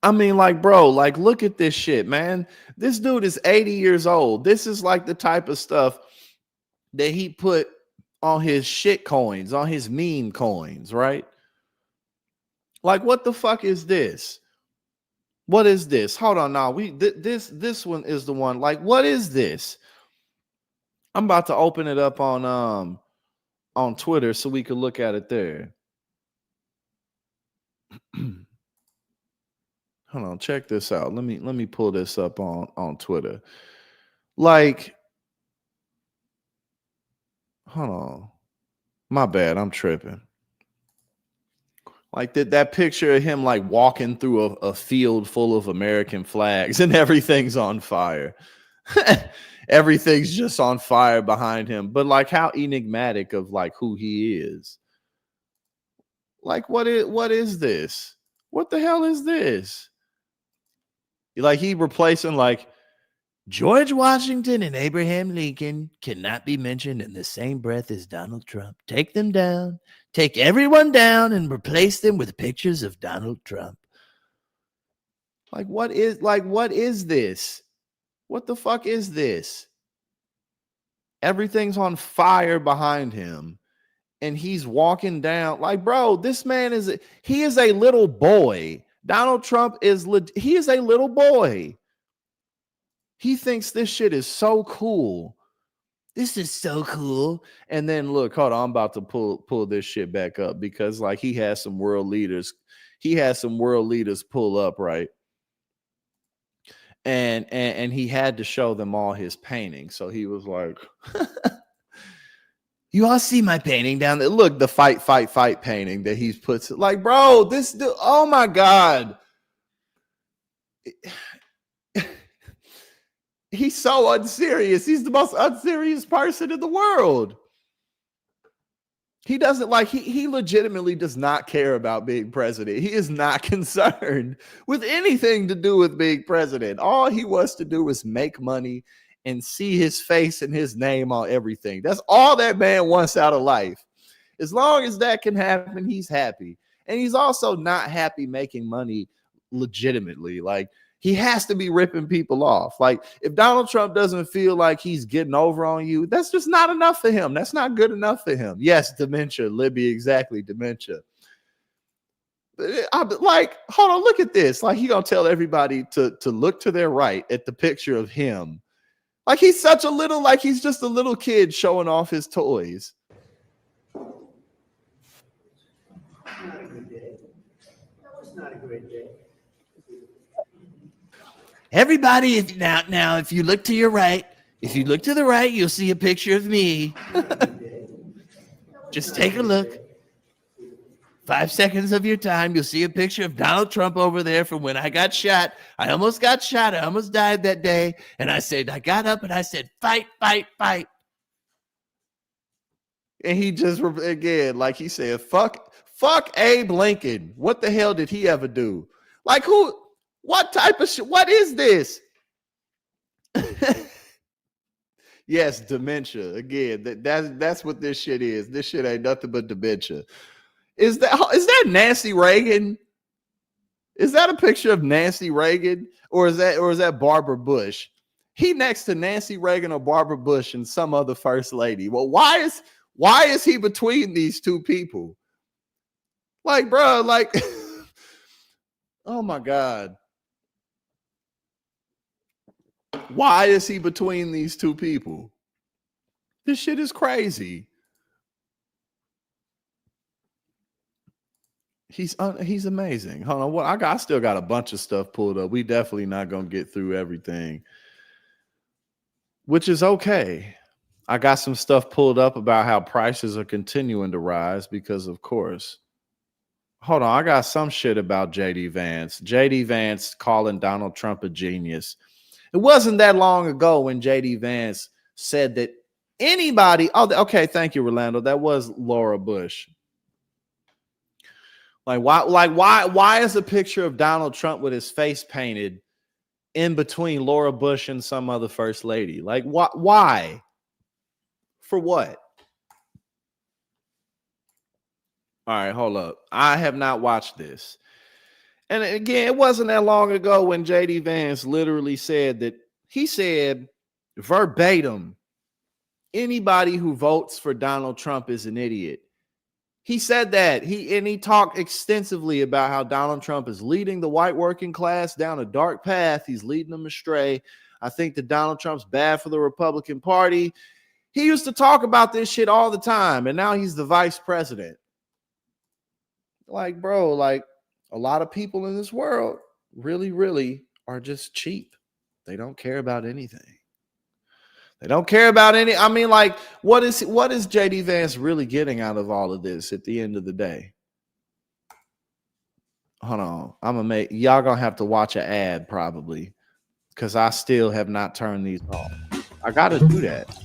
I mean, like, bro, like, look at this shit, man. This dude is 80 years old. This is like the type of stuff that he put on his shit coins, on his meme coins, right? Like, what the fuck is this? What is this? Hold on, now this one is the one. Like, what is this? I'm about to open it up on Twitter so we can look at it there. Hold on, check this out. Let me pull this up on Twitter. Like, hold on. My bad, I'm tripping. Like that picture of him like walking through a field full of American flags and everything's on fire. Everything's just on fire behind him. But like how enigmatic of like who he is. Like what is this? What the hell is this? Like he replacing like George Washington and Abraham Lincoln cannot be mentioned in the same breath as Donald Trump. Take them down. Take everyone down and replace them with pictures of Donald Trump. Like what is this? What the fuck is this? Everything's on fire behind him. And he's walking down. Like, bro, this man is a little boy. Donald Trump he is a little boy. He thinks this shit is so cool. This is so cool. And then look, hold on, I'm about to pull this shit back up because like he has some world leaders. He has some world leaders pull up, right? And he had to show them all his paintings. So he was like, you all see my painting down there? Look, the fight painting that he's put. Like, bro, this dude, oh my God. He's so unserious. He's the most unserious person in the world. He doesn't like, he legitimately does not care about being president. He is not concerned with anything to do with being president. All he wants to do is make money and see his face and his name on everything. That's all that man wants out of life. As long as that can happen, he's happy. And he's also not happy making money legitimately. Like, he has to be ripping people off. Like, if Donald Trump doesn't feel like he's getting over on you, that's just not enough for him. That's not good enough for him. Yes, dementia, Libby, exactly, dementia. I'm like, hold on, look at this. Like, he gonna tell everybody to look to their right at the picture of him. Like, he's such a little, like he's just a little kid showing off his toys. Not a good day. That was not a great day. Everybody, if you look to your right, if you look to the right, you'll see a picture of me. Just take a look. 5 seconds of your time, you'll see a picture of Donald Trump over there from when I got shot. I almost got shot. I almost died that day. And I got up and I said, fight, fight, fight. And he just, again, like he said, fuck Abe Lincoln. What the hell did he ever do? Like, who? What type of shit? What is this? Yes, dementia. Again, that's what this shit is. This shit ain't nothing but dementia. Is that Nancy Reagan? Is that a picture of Nancy Reagan? Or is that Barbara Bush? He next to Nancy Reagan or Barbara Bush and some other first lady. Well, why is he between these two people? Like, bro, like, oh my God. Why is he between these two people? This shit is crazy. He's amazing. Hold on, well, I still got a bunch of stuff pulled up. We definitely not gonna get through everything, which is okay. I got some stuff pulled up about how prices are continuing to rise because, of course. Hold on, I got some shit about JD Vance. JD Vance calling Donald Trump a genius. It wasn't that long ago when JD Vance said that anybody. Oh, okay, thank you, Rolando. That was Laura Bush. Why is a picture of Donald Trump with his face painted in between Laura Bush and some other first lady? Like, why? For what? All right, hold up. I have not watched this. And again, it wasn't that long ago when JD Vance literally said that he said verbatim, anybody who votes for Donald Trump is an idiot. He said that. He talked extensively about how Donald Trump is leading the white working class down a dark path. He's leading them astray. I think that Donald Trump's bad for the Republican Party. He used to talk about this shit all the time, and now he's the vice president. Like, bro, like a lot of people in this world really, really are just cheap. They don't care about anything. They don't care about any. I mean, like, what is JD Vance really getting out of all of this at the end of the day? Hold on. Y'all gonna have to watch an ad probably, because I still have not turned these off. I gotta do that.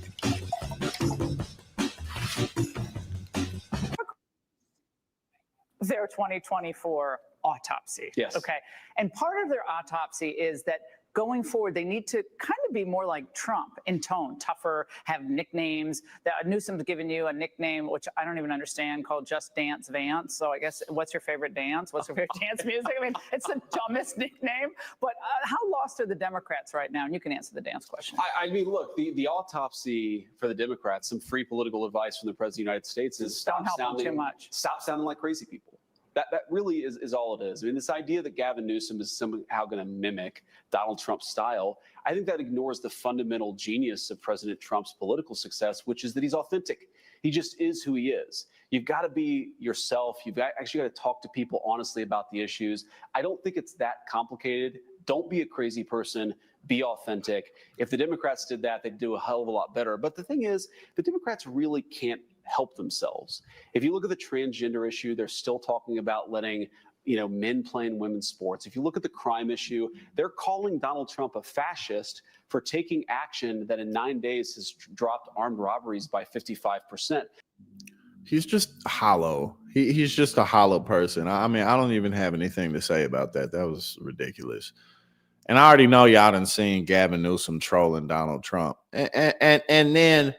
Their 2024 autopsy. Yes. Okay. And part of their autopsy is that going forward, they need to kind of be more like Trump in tone, tougher, have nicknames. Newsom's given you a nickname, which I don't even understand, called Just Dance Vance. So I guess, what's your favorite dance? What's your favorite dance music? I mean, it's the dumbest nickname. But how lost are the Democrats right now? And you can answer the dance question. I mean, look, the autopsy for the Democrats, some free political advice from the President of the United States is stop sounding like crazy people. That really is all it is. I mean, this idea that Gavin Newsom is somehow going to mimic Donald Trump's style, I think that ignores the fundamental genius of President Trump's political success, which is that he's authentic. He just is who he is. You've got to be yourself. You've actually got to talk to people honestly about the issues. I don't think it's that complicated. Don't be a crazy person. Be authentic. If the Democrats did that, they'd do a hell of a lot better. But the thing is, the Democrats really can't help themselves. If you look at the transgender issue, they're still talking about letting men play in women's sports. If you look at the crime issue, they're calling Donald Trump a fascist for taking action that in 9 days has dropped armed robberies by 55%. He's just hollow. He's just a hollow person. I mean, I don't even have anything to say about that. That was ridiculous. And I already know y'all done seen Gavin Newsom trolling Donald Trump. And then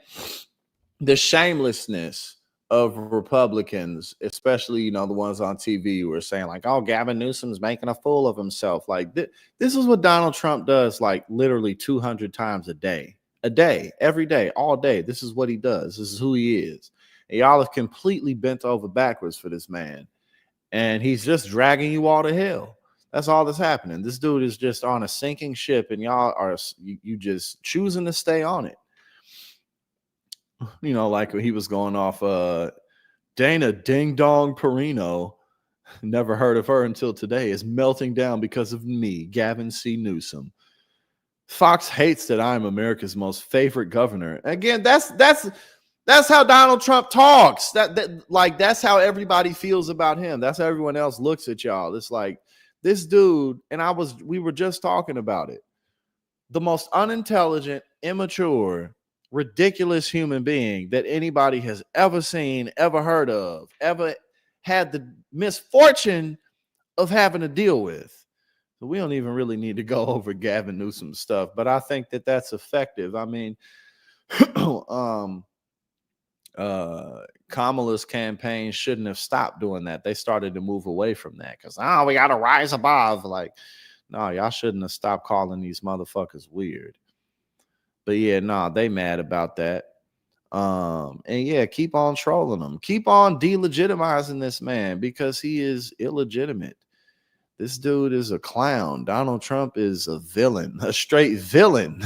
the shamelessness of Republicans, especially, the ones on TV who are saying like, oh, Gavin Newsom's making a fool of himself. Like this is what Donald Trump does, like literally 200 times a day, every day, all day. This is what he does. This is who he is. And y'all have completely bent over backwards for this man. And he's just dragging you all to hell. That's all that's happening. This dude is just on a sinking ship, and y'all are you just choosing to stay on it. Like when he was going off Dana Ding Dong Perino, never heard of her until today, is melting down because of me, Gavin C. Newsom. Fox hates that I'm America's most favorite governor. Again, that's how Donald Trump talks. That's how everybody feels about him. That's how everyone else looks at y'all. It's like this dude, and we were just talking about it. The most unintelligent, immature, ridiculous human being that anybody has ever seen, ever heard of, ever had the misfortune of having to deal with. So we don't even really need to go over Gavin Newsom's stuff, but I think that that's effective. I mean, Kamala's campaign shouldn't have stopped doing that. They started to move away from that because, we got to rise above. Like, no, y'all shouldn't have stopped calling these motherfuckers weird. But yeah, they mad about that. And yeah, keep on trolling them. Keep on delegitimizing this man because he is illegitimate. This dude is a clown. Donald Trump is a villain, a straight villain,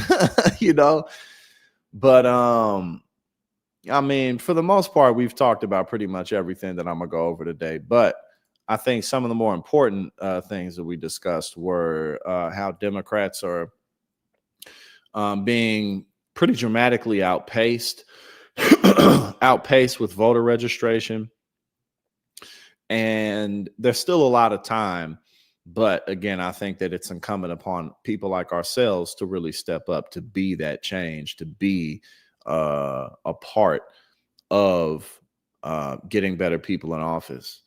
But I mean, for the most part, we've talked about pretty much everything that I'm gonna go over today. But I think some of the more important things that we discussed were how Democrats are being pretty dramatically outpaced with voter registration, And there's still a lot of time. But again, I think that it's incumbent upon people like ourselves to really step up, to be that change, to be a part of getting better people in office.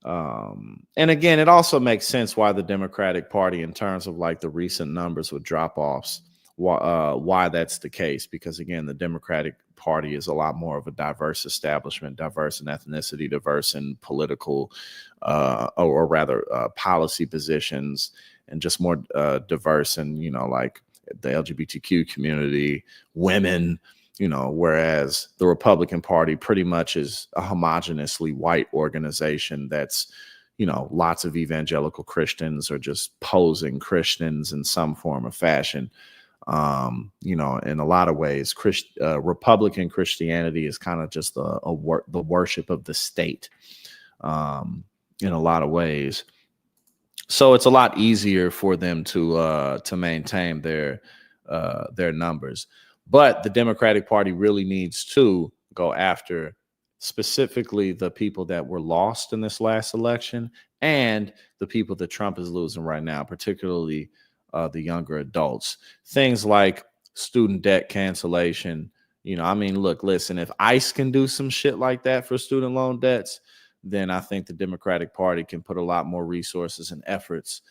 And again, it also makes sense why the Democratic Party, in terms of like the recent numbers with drop-offs, why that's the case. Because again, the Democratic Party is a lot more of a diverse establishment, diverse in ethnicity, diverse in political, or rather policy positions, and just more diverse in, you know, like the LGBTQ community, women, you know, whereas the Republican Party pretty much is a homogeneously white organization that's, you know, lots of evangelical Christians or just posing Christians in some form or fashion. You know, in a lot of ways, Republican Christianity is kind of just the worship of the state, in a lot of ways. So it's a lot easier for them to maintain their numbers. But the Democratic Party really needs to go after specifically the people that were lost in this last election and the people that Trump is losing right now, particularly the younger adults. Things like student debt cancellation. You know, I mean, look, listen, if ICE can do some shit like that for student loan debts, then I think the Democratic Party can put a lot more resources and efforts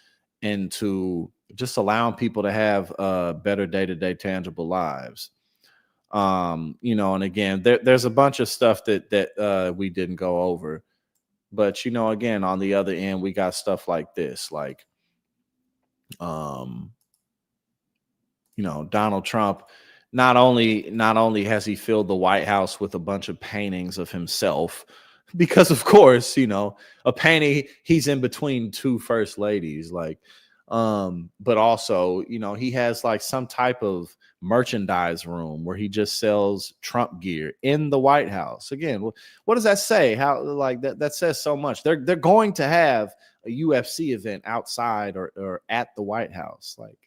into just allowing people to have better day-to-day tangible lives. You know, and again, there's a bunch of stuff that we didn't go over, but you know, again, on the other end, we got stuff like this, like, you know, Donald Trump, not only has he filled the White House with a bunch of paintings of himself, because of course, you know, a painting, he's in between two first ladies, like, but also, you know, he has like some type of merchandise room where he just sells Trump gear in the White House. Again, what does that say? How, like, that says so much. They're going to have a UFC event outside or at the White House. Like,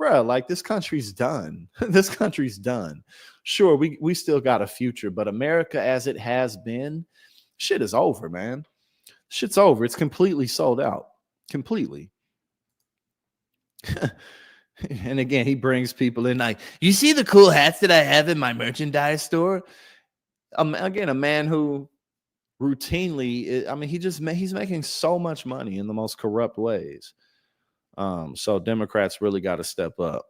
bruh, like, this country's done. This country's done. Sure, we still got a future, but America as it has been, shit is over, man. Shit's over. It's completely sold out. Completely. And again, he brings people in like, you see the cool hats that I have in my merchandise store? Again, a man who routinely, I mean, he's making so much money in the most corrupt ways. So Democrats really got to step up.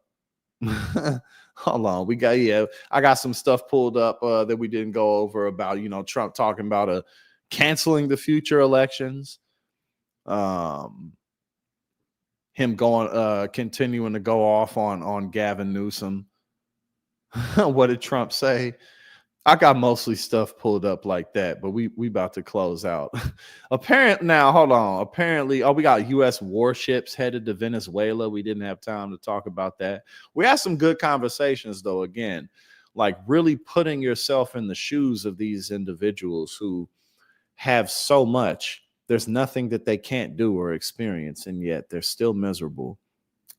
Hold on, I got some stuff pulled up that we didn't go over about, you know, Trump talking about canceling the future elections. Him continuing to go off on Gavin Newsom. What did Trump say? I got mostly stuff pulled up like that, but we about to close out. Apparently, we got U.S. warships headed to Venezuela. We didn't have time to talk about that. We had some good conversations, though, again, like really putting yourself in the shoes of these individuals who have so much. There's nothing that they can't do or experience, and yet they're still miserable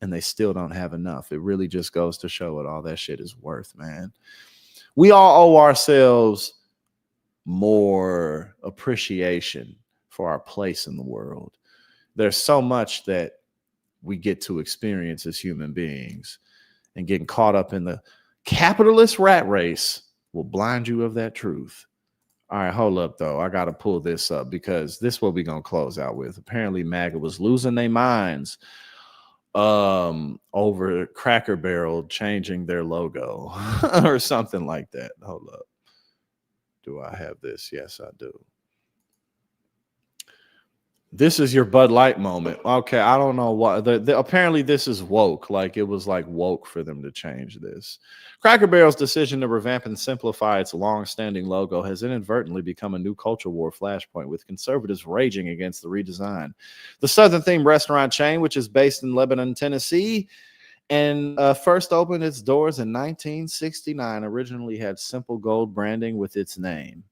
and they still don't have enough. It really just goes to show what all that shit is worth, man. We all owe ourselves more appreciation for our place in the world. There's so much that we get to experience as human beings, and getting caught up in the capitalist rat race will blind you of that truth. All right, hold up, though. I got to pull this up because this is what we're going to close out with. Apparently, MAGA was losing their minds over Cracker Barrel changing their logo or something like that. Hold up. Do I have this? Yes, I do. This is your Bud Light moment. Okay, I don't know what. Apparently, this is woke. Like, it was like woke for them to change this. Cracker Barrel's decision to revamp and simplify its long-standing logo has inadvertently become a new culture war flashpoint, with conservatives raging against the redesign. The Southern-themed restaurant chain, which is based in Lebanon, Tennessee, and first opened its doors in 1969, originally had simple gold branding with its name,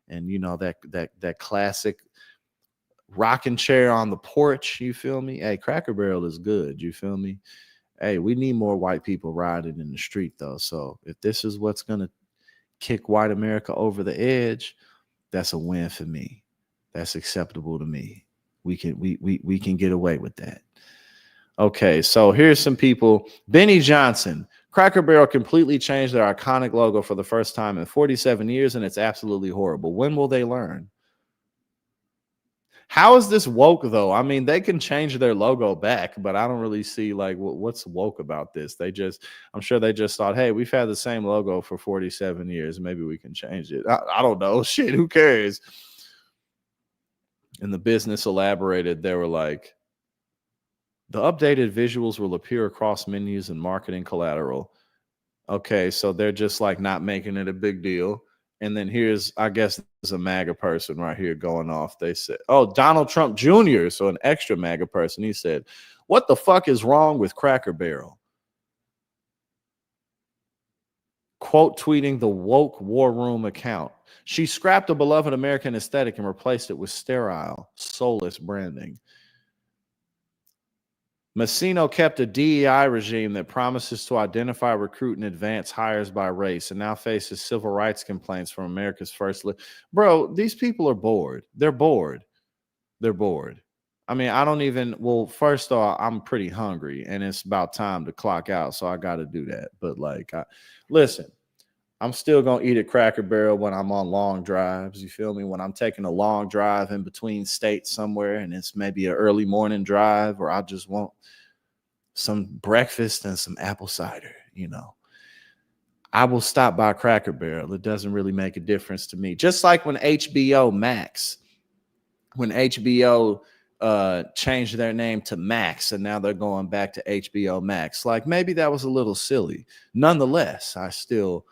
and you know that classic rocking chair on the porch, you feel me? Hey, Cracker Barrel is good, you feel me? Hey, we need more white people riding in the street, though. So if this is what's going to kick white America over the edge, that's a win for me. That's acceptable to me. We can get away with that. Okay, so here's some people. Benny Johnson. Cracker Barrel completely changed their iconic logo for the first time in 47 years, and it's absolutely horrible. When will they learn? How is this woke, though? I mean, they can change their logo back, but I don't really see, like, what's woke about this. I'm sure they just thought, hey, we've had the same logo for 47 years. Maybe we can change it. I don't know. Shit, who cares? And the business elaborated. They were like, the updated visuals will appear across menus and marketing collateral. Okay, so they're just like not making it a big deal. And then I guess there's a MAGA person right here going off. They said, oh, Donald Trump Jr., so an extra MAGA person. He said, what the fuck is wrong with Cracker Barrel? Quote tweeting the woke war room account. She scrapped a beloved American aesthetic and replaced it with sterile, soulless branding. Massino kept a DEI regime that promises to identify, recruit, and advance hires by race, and now faces civil rights complaints from America's first. Bro, these people are bored. They're bored. They're bored. I mean, I don't even. Well, first off, I'm pretty hungry, and it's about time to clock out, so I got to do that. But like, listen, I'm still gonna eat at Cracker Barrel when I'm on long drives. You feel me? When I'm taking a long drive in between states somewhere, and it's maybe an early morning drive, or I just want some breakfast and some apple cider, I will stop by Cracker Barrel. It doesn't really make a difference to me. Just like when HBO changed their name to Max, and now they're going back to HBO Max. Like, maybe that was a little silly. Nonetheless, I still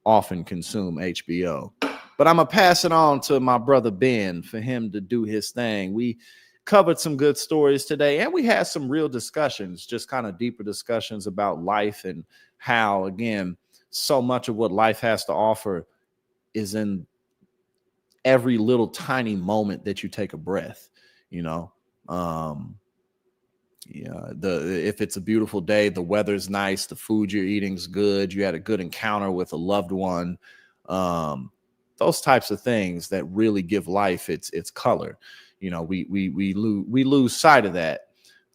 often consume HBO. But I'm going to pass it on to my brother Ben for him to do his thing. We covered some good stories today, and we had some real discussions, just kind of deeper discussions about life and how, again, so much of what life has to offer is in every little tiny moment that you take a breath, if it's a beautiful day, the weather's nice, the food you're eating's good, you had a good encounter with a loved one, those types of things that really give life its color. We lose sight of that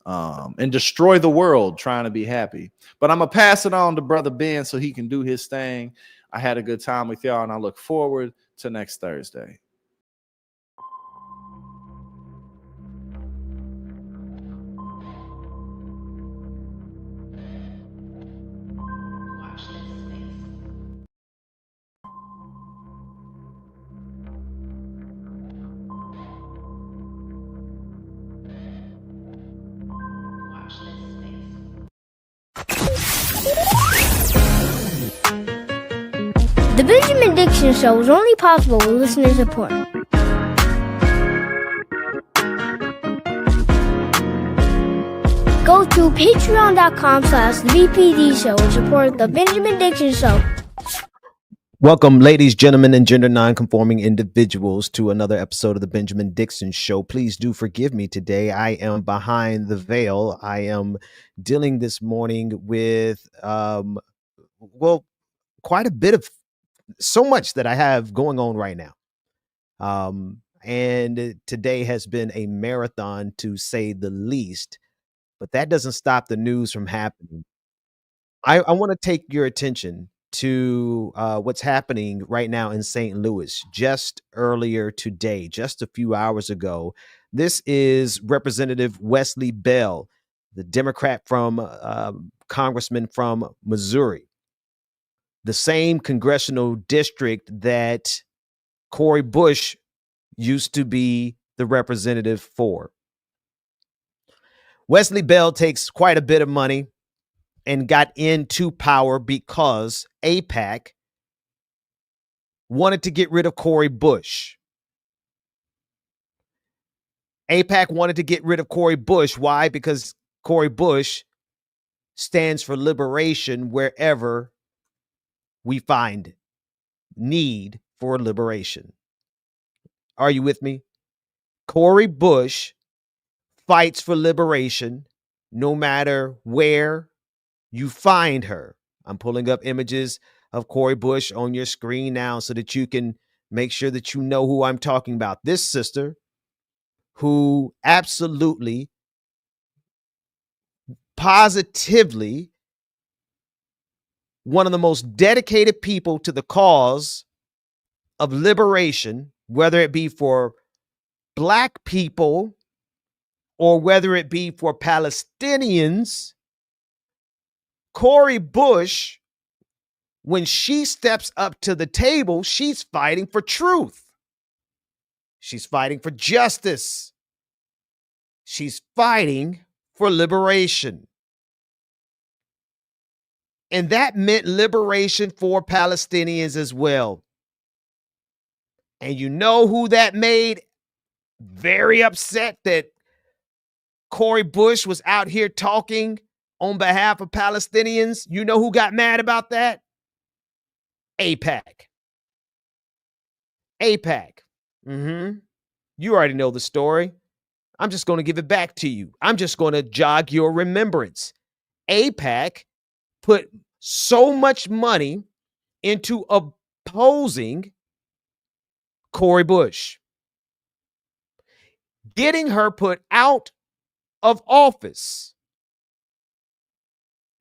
and destroy the world trying to be happy. But I'm gonna pass it on to Brother Ben so he can do his thing. I had a good time with y'all, and I look forward to next Thursday. The Benjamin Dixon Show is only possible with listener support. Go to patreon.com/VPD Show and support the Benjamin Dixon Show. Welcome, ladies, gentlemen, and gender non-conforming individuals to another episode of the Benjamin Dixon Show. Please do forgive me today. I am behind the veil. I am dealing this morning with, quite a bit of so much that I have going on right now. And today has been a marathon, to say the least, but that doesn't stop the news from happening. I want to take your attention to what's happening right now in St. Louis. Just earlier today, just a few hours ago, this is Representative Wesley Bell, the Democrat congressman from Missouri, the same congressional district that Cori Bush used to be the representative for. Wesley Bell takes quite a bit of money and got into power because AIPAC wanted to get rid of Cori Bush. AIPAC wanted to get rid of Cori Bush. Why? Because Cori Bush stands for liberation wherever we find need for liberation. Are you with me? Cori Bush fights for liberation no matter where you find her. I'm pulling up images of Cori Bush on your screen now so that you can make sure that you know who I'm talking about. This sister who absolutely, positively, one of the most dedicated people to the cause of liberation, whether it be for Black people or whether it be for Palestinians. Cori Bush, when she steps up to the table, she's fighting for truth. She's fighting for justice. She's fighting for liberation. And that meant liberation for Palestinians as well. And you know who that made very upset, that Cori Bush was out here talking on behalf of Palestinians? You know who got mad about that? AIPAC. AIPAC. You already know the story. I'm just going to give it back to you. I'm just going to jog your remembrance. AIPAC put so much money into opposing Cori Bush, getting her put out of office.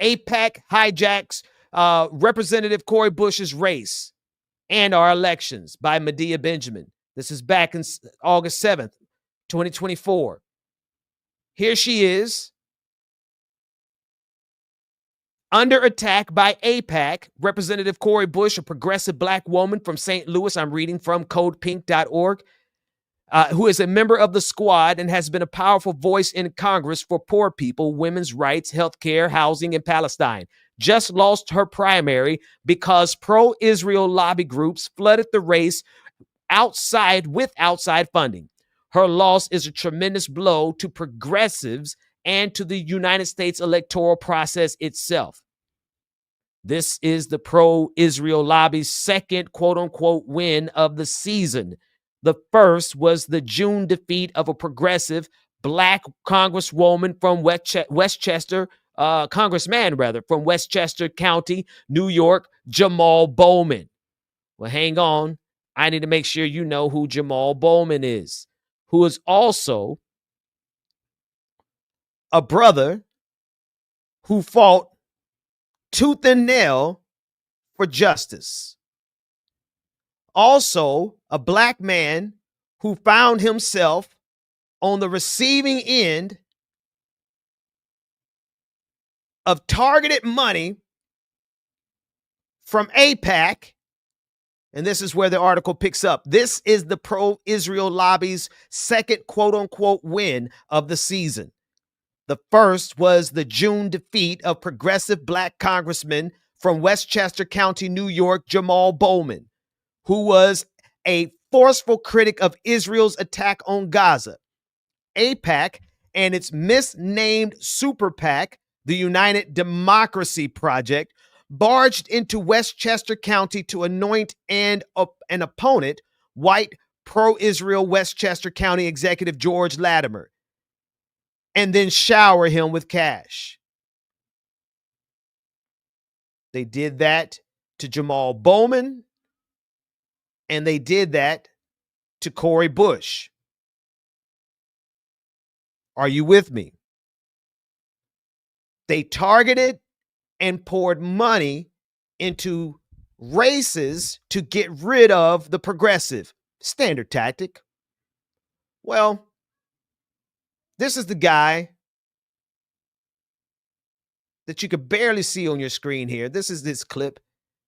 AIPAC hijacks Representative Cori Bush's race and our elections by Medea Benjamin. This is back in August 7th, 2024. Here she is, under attack by AIPAC. Representative Cori Bush, a progressive Black woman from St. Louis, I'm reading from codepink.org, who is a member of the squad and has been a powerful voice in Congress for poor people, women's rights, healthcare, housing, and Palestine, just lost her primary because pro-Israel lobby groups flooded the race with outside funding. Her loss is a tremendous blow to progressives and to the United States electoral process itself. This is the pro-Israel lobby's second quote-unquote win of the season. The first was the June defeat of a progressive Black congresswoman from Westchester, congressman from Westchester County, New York, Jamal Bowman. Well, hang on. I need to make sure you know who Jamal Bowman is, who is also a brother who fought tooth and nail for justice. Also, a Black man who found himself on the receiving end of targeted money from AIPAC. And this is where the article picks up. This is the pro-Israel lobby's second quote-unquote win of the season. The first was the June defeat of progressive Black congressman from Westchester County, New York, Jamal Bowman, who was a forceful critic of Israel's attack on Gaza. AIPAC and its misnamed super PAC, the United Democracy Project, barged into Westchester County to anoint an opponent, white pro-Israel Westchester County Executive George Latimer, and then shower him with cash. They did that to Jamal Bowman, and they did that to Cori Bush. Are you with me? They targeted and poured money into races to get rid of the progressive. Standard tactic. Well, this is the guy that you could barely see on your screen here. This is this clip,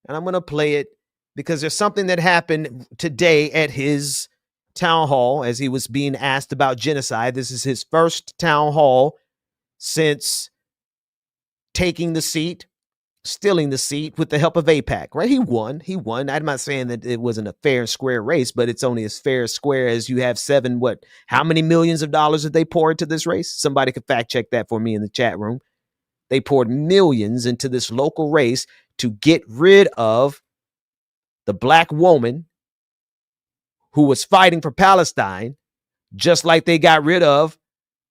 and I'm going to play it because there's something that happened today at his town hall as he was being asked about genocide. This is his first town hall since taking the seat, stealing the seat with the help of AIPAC, right? He won. I'm not saying that it wasn't a fair and square race, but it's only as fair and square as you have how many millions of dollars did they pour into this race? Somebody could fact check that for me in the chat room. They poured millions into this local race to get rid of the Black woman who was fighting for Palestine, just like they got rid of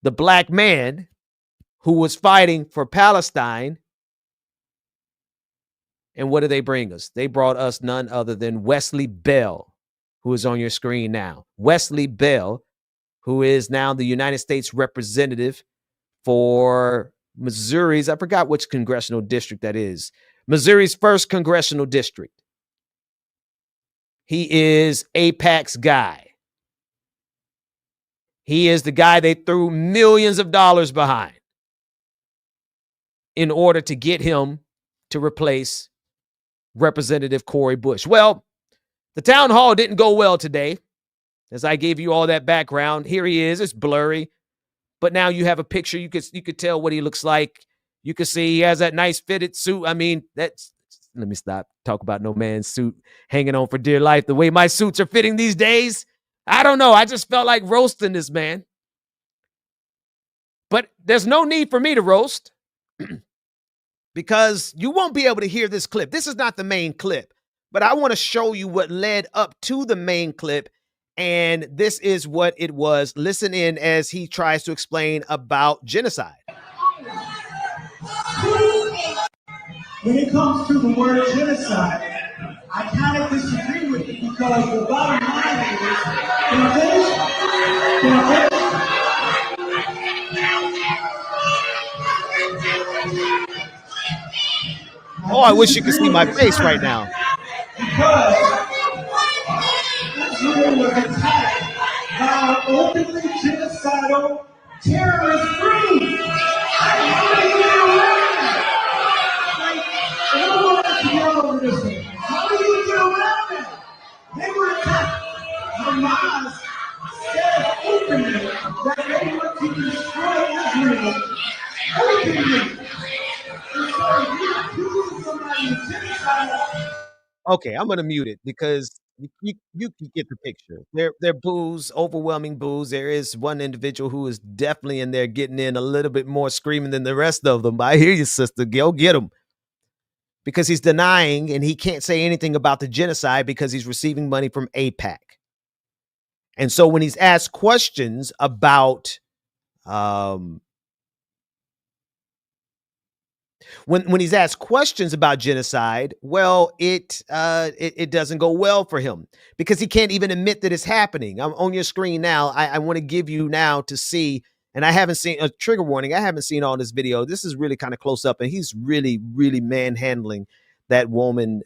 the Black man who was fighting for Palestine. And what did they bring us? They brought us none other than Wesley Bell, who is on your screen now. Wesley Bell who is now the United States representative for Missouri's, I forgot which congressional district that is, Missouri's 1st congressional district. He is AIPAC's guy. He is the guy they threw millions of dollars behind in order to get him to replace Representative Cori Bush. Well, the town hall didn't go well today. As I gave you all that background, here he is. It's blurry, but now you have a picture. You could tell what he looks like. You can see he has that nice fitted suit. I mean, let me stop talk about no man's suit hanging on for dear life. The way my suits are fitting these days, I don't know. I just felt like roasting this man. But there's no need for me to roast because you won't be able to hear this clip. This is not the main clip, but I want to show you what led up to the main clip. And this is what it was. Listen in as he tries to explain about genocide. When it comes to the word genocide, I kind of disagree with it because the bottom line is, oh, I wish you could see my face right now. Because Israel was attacked by an openly genocidal terrorist group. How do you get around that? They were attacked. Hamas said openly that they want to destroy Israel openly. And so you're accusing somebody of genocide. Okay, I'm gonna mute it because you can get the picture. They're boos, overwhelming boos. There is one individual who is definitely in there getting in a little bit more screaming than the rest of them. I hear you, sister. Go get him. Because he's denying and he can't say anything about the genocide because he's receiving money from AIPAC. And so when he's asked questions about when he's asked questions about genocide, well, it doesn't go well for him because he can't even admit that it's happening. I'm on your screen now. I want to give you now to see, and I haven't seen a trigger warning. I haven't seen all this video. This is really kind of close up, and he's really, really manhandling that woman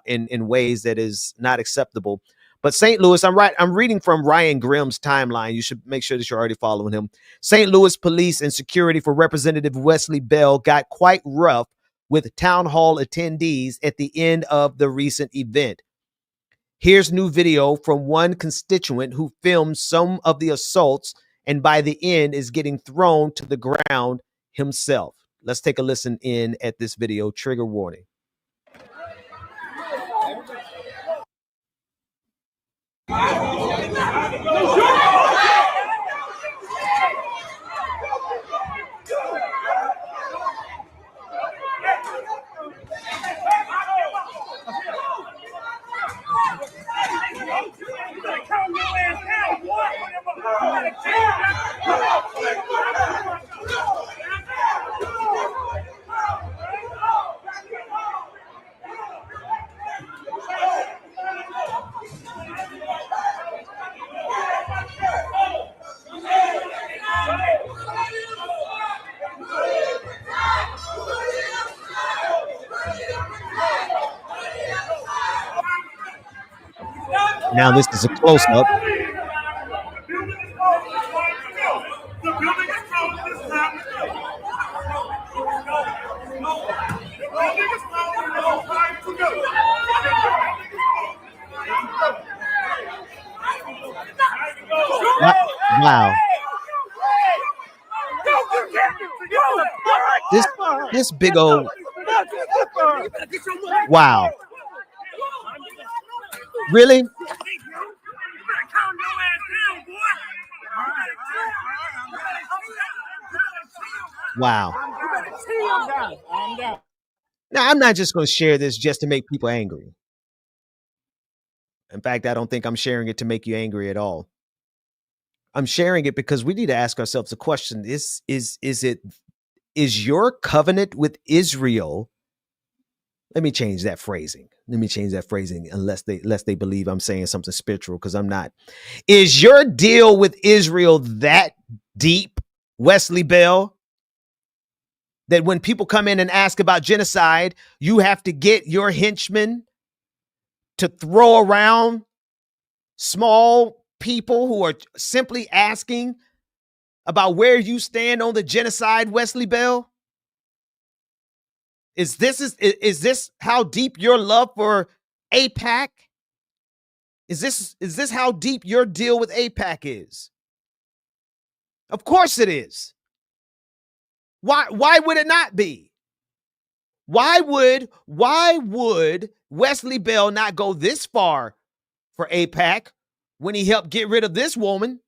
in ways that is not acceptable. But St. Louis, I'm reading from Ryan Grimm's timeline. You should make sure that you're already following him. St. Louis police and security for Representative Wesley Bell got quite rough with town hall attendees at the end of the recent event. Here's new video from one constituent who filmed some of the assaults and by the end is getting thrown to the ground himself. Let's take a listen in at this video. Trigger warning. Now this is a close-up. Wow. This big old wow. Really? Wow. Now, I'm not just going to share this just to make people angry. In fact, I don't think I'm sharing it to make you angry at all. I'm sharing it because we need to ask ourselves a question. Is your covenant with Israel Let me change that phrasing. Unless they believe I'm saying something spiritual, because I'm not. Is your deal with Israel that deep, Wesley Bell, that when people come in and ask about genocide, you have to get your henchmen to throw around small people who are simply asking about where you stand on the genocide, Wesley Bell? Is this how deep your love for AIPAC? Is this how deep your deal with AIPAC is? Of course it is. Why would it not be? Why would Wesley Bell not go this far for AIPAC when he helped get rid of this woman?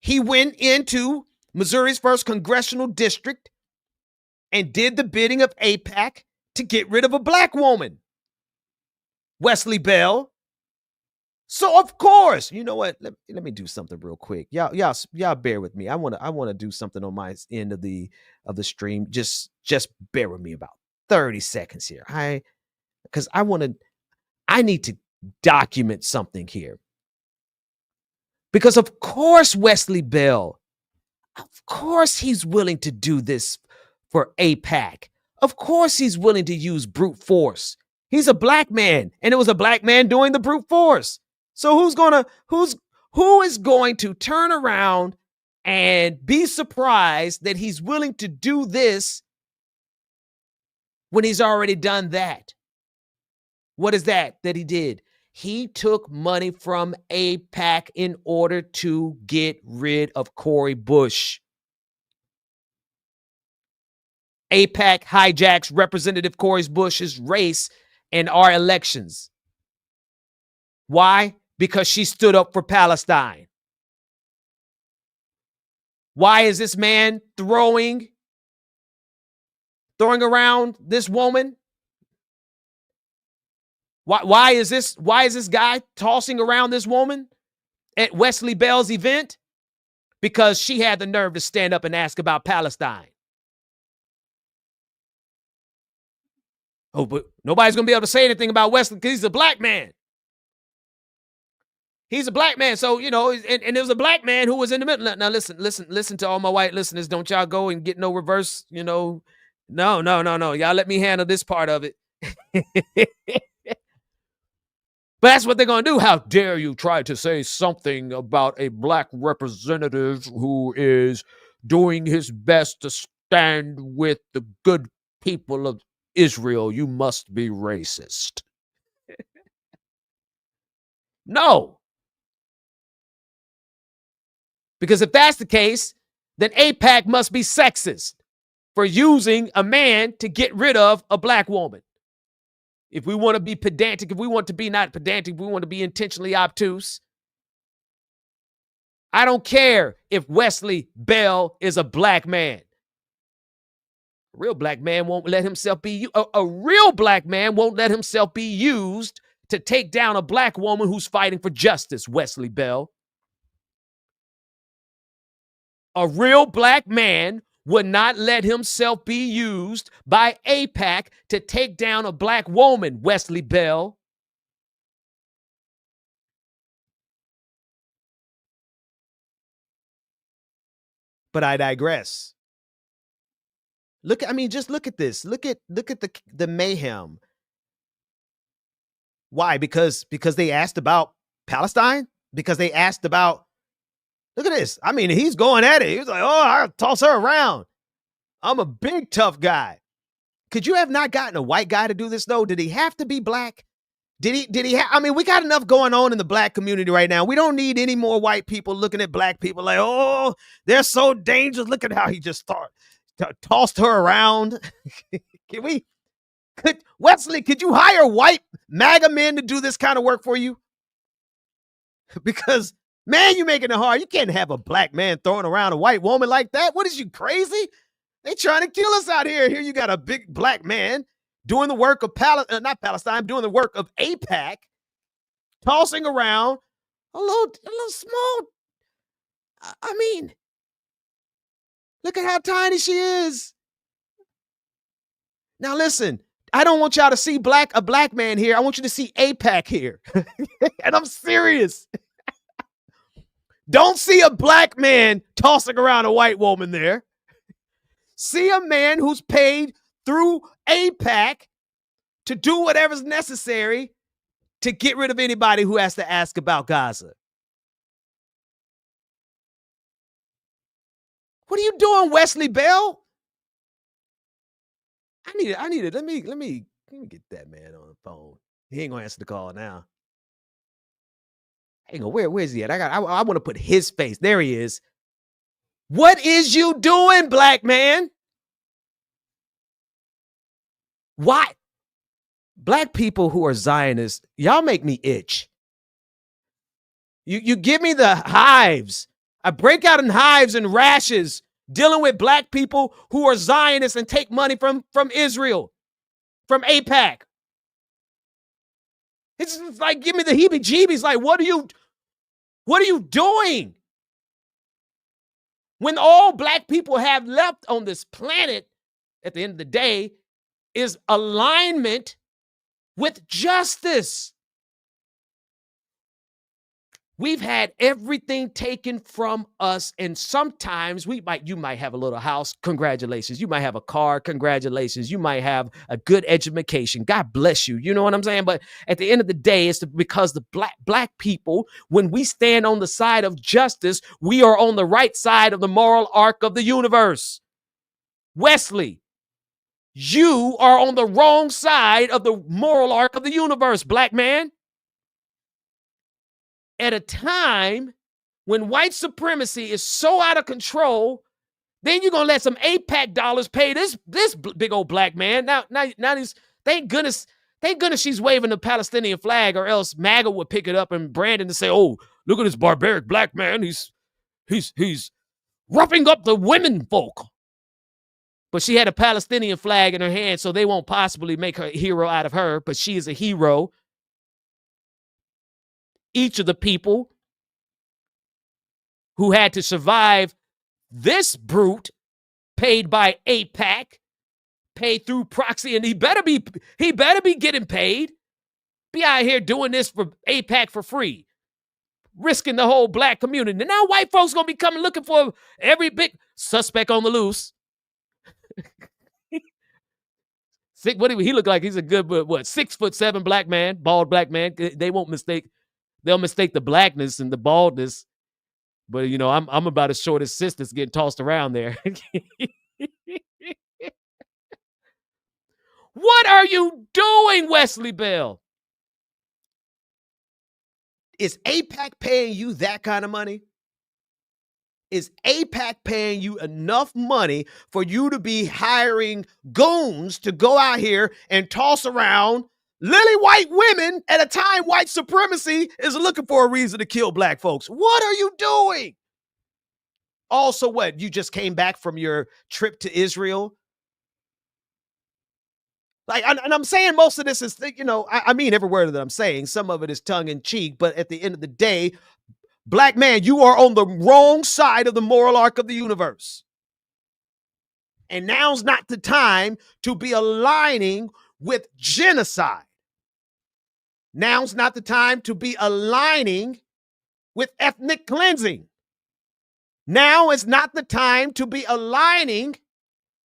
He went into Missouri's 1st congressional district and did the bidding of AIPAC to get rid of a black woman, Wesley Bell. So of course, you know what? Let me do something real quick. Y'all bear with me. I want to do something on my end of the stream. Just bear with me about 30 seconds here. Because I need to document something here. Because of course, Wesley Bell, of course he's willing to do this for AIPAC. Of course he's willing to use brute force. He's a black man, and it was a black man doing the brute force. So who is going to turn around and be surprised that he's willing to do this when he's already done that? What is that he did? He took money from AIPAC in order to get rid of Cori Bush. AIPAC hijacks Representative Cori Bush's race in our elections. Why? Because she stood up for Palestine. Why is this man throwing around this woman? Why is this guy tossing around this woman at Wesley Bell's event? Because she had the nerve to stand up and ask about Palestine. Oh, but nobody's going to be able to say anything about Wesley because he's a black man. He's a black man. So, and there was a black man who was in the middle. Now, listen to all my white listeners. Don't y'all go and get no reverse, No. Y'all let me handle this part of it. But that's what they're going to do. How dare you try to say something about a black representative who is doing his best to stand with the good people of Israel? You must be racist. No. Because if that's the case, then AIPAC must be sexist for using a man to get rid of a black woman. If we want to be pedantic, if we want to be not pedantic, if we want to be intentionally obtuse, I don't care if Wesley Bell is a black man. A real black man won't let himself be a real black man won't let himself be used to take down a black woman who's fighting for justice, Wesley Bell. A real black man would not let himself be used by AIPAC to take down a black woman, Wesley Bell. But I digress. Just look at this. Look at the mayhem. Why? Because they asked about Palestine? Because they asked about, look at this. He's going at it. He was like, oh, I'll toss her around. I'm a big, tough guy. Could you have not gotten a white guy to do this, though? Did he have to be black? Did he we got enough going on in the black community right now. We don't need any more white people looking at black people like, oh, they're so dangerous. Look at how he just tossed her around. Wesley, could you hire white MAGA men to do this kind of work for you? Because, man, you're making it hard. You can't have a black man throwing around a white woman like that. What is you, crazy? They trying to kill us out here. Here you got a big black man doing the work of not Palestine, doing the work of AIPAC, tossing around a little small. Look at how tiny she is. Now listen, I don't want y'all to see a black man here. I want you to see AIPAC here. And I'm serious. Don't see a black man tossing around a white woman there. See a man who's paid through AIPAC to do whatever's necessary to get rid of anybody who has to ask about Gaza. What are you doing, Wesley Bell? I need it. Let me get that man on the phone. He ain't gonna answer the call now. Hang on, where's he at? I want to put his face. There he is. What is you doing, black man? Why? Black people who are Zionists, y'all make me itch. You give me the hives. I break out in hives and rashes dealing with black people who are Zionists and take money from Israel, from AIPAC. It's like, give me the heebie-jeebies. Like, what are you doing? When all black people have left on this planet at the end of the day is alignment with justice. We've had everything taken from us, and sometimes you might have a little house, congratulations. You might have a car, congratulations. You might have a good education. God bless you. You know what I'm saying? But at the end of the day, it's because the black people, when we stand on the side of justice, we are on the right side of the moral arc of the universe. Wesley, you are on the wrong side of the moral arc of the universe, black man. At a time when white supremacy is so out of control, then you're gonna let some AIPAC dollars pay this big old black man. Now he's thank goodness she's waving the Palestinian flag, or else MAGA would pick it up and brand it and say, "Oh, look at this barbaric black man. He's roughing up the women folk." But she had a Palestinian flag in her hand, so they won't possibly make her a hero out of her. But she is a hero. Each of the people who had to survive this brute paid by AIPAC, paid through proxy, and he better be getting paid. Be out here doing this for AIPAC for free, risking the whole black community. And now white folks gonna be coming looking for every big suspect on the loose. What do he look like? He's a good 6'7" black man, bald black man. They'll mistake the blackness and the baldness. But, you know, I'm about as short as sisters getting tossed around there. What are you doing, Wesley Bell? Is AIPAC paying you that kind of money? Is AIPAC paying you enough money for you to be hiring goons to go out here and toss around lily white women at a time white supremacy is looking for a reason to kill black folks? What are you doing? Also, what? You just came back from your trip to Israel? Like, and I'm saying most of this is, you know, I mean every word that I'm saying. Some of it is tongue in cheek, but at the end of the day, black man, you are on the wrong side of the moral arc of the universe. And now's not the time to be aligning with genocide. Now's not the time to be aligning with ethnic cleansing. Now is not the time to be aligning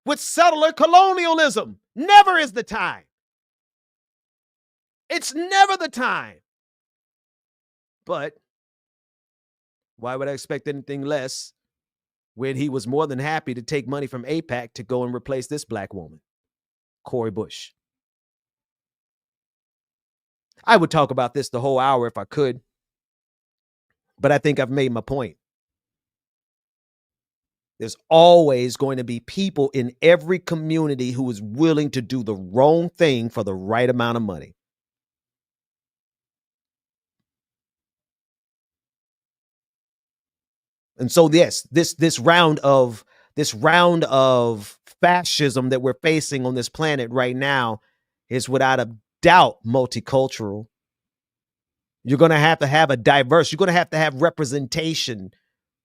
with settler colonialism. Never is the time. It's never the time. But why would I expect anything less when he was more than happy to take money from AIPAC to go and replace this black woman, Cori Bush? I would talk about this the whole hour if I could, but I think I've made my point. There's always going to be people in every community who is willing to do the wrong thing for the right amount of money. And so, yes, this round of fascism that we're facing on this planet right now is without a doubt multicultural. You're going to have a diverse, you're going to have representation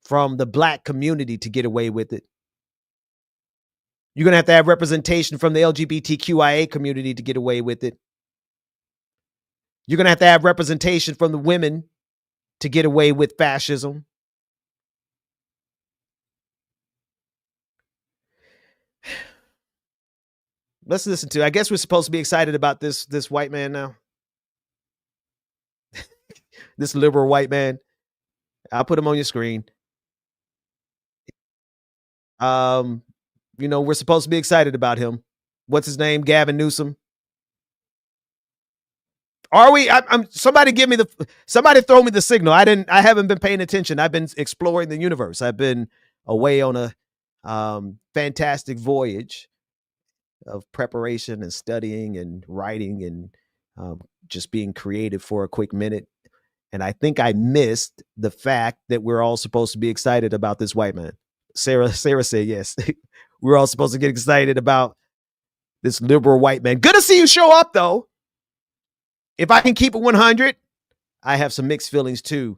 from the black community to get away with it. You're going to have representation from the LGBTQIA community to get away with it. You're going to have representation from the women to get away with fascism. Let's listen to, I guess we're supposed to be excited about this white man now. This liberal white man. I'll put him on your screen. We're supposed to be excited about him. What's his name? Gavin Newsom. Are we? Somebody somebody throw me the signal. I haven't been paying attention. I've been exploring the universe. I've been away on a fantastic voyage of preparation and studying and writing and just being creative for a quick minute. And I think I missed the fact that we're all supposed to be excited about this white man. Sarah said yes. We're all supposed to get excited about this liberal white man. Good to see you show up, though. If I can keep it 100, I have some mixed feelings, too.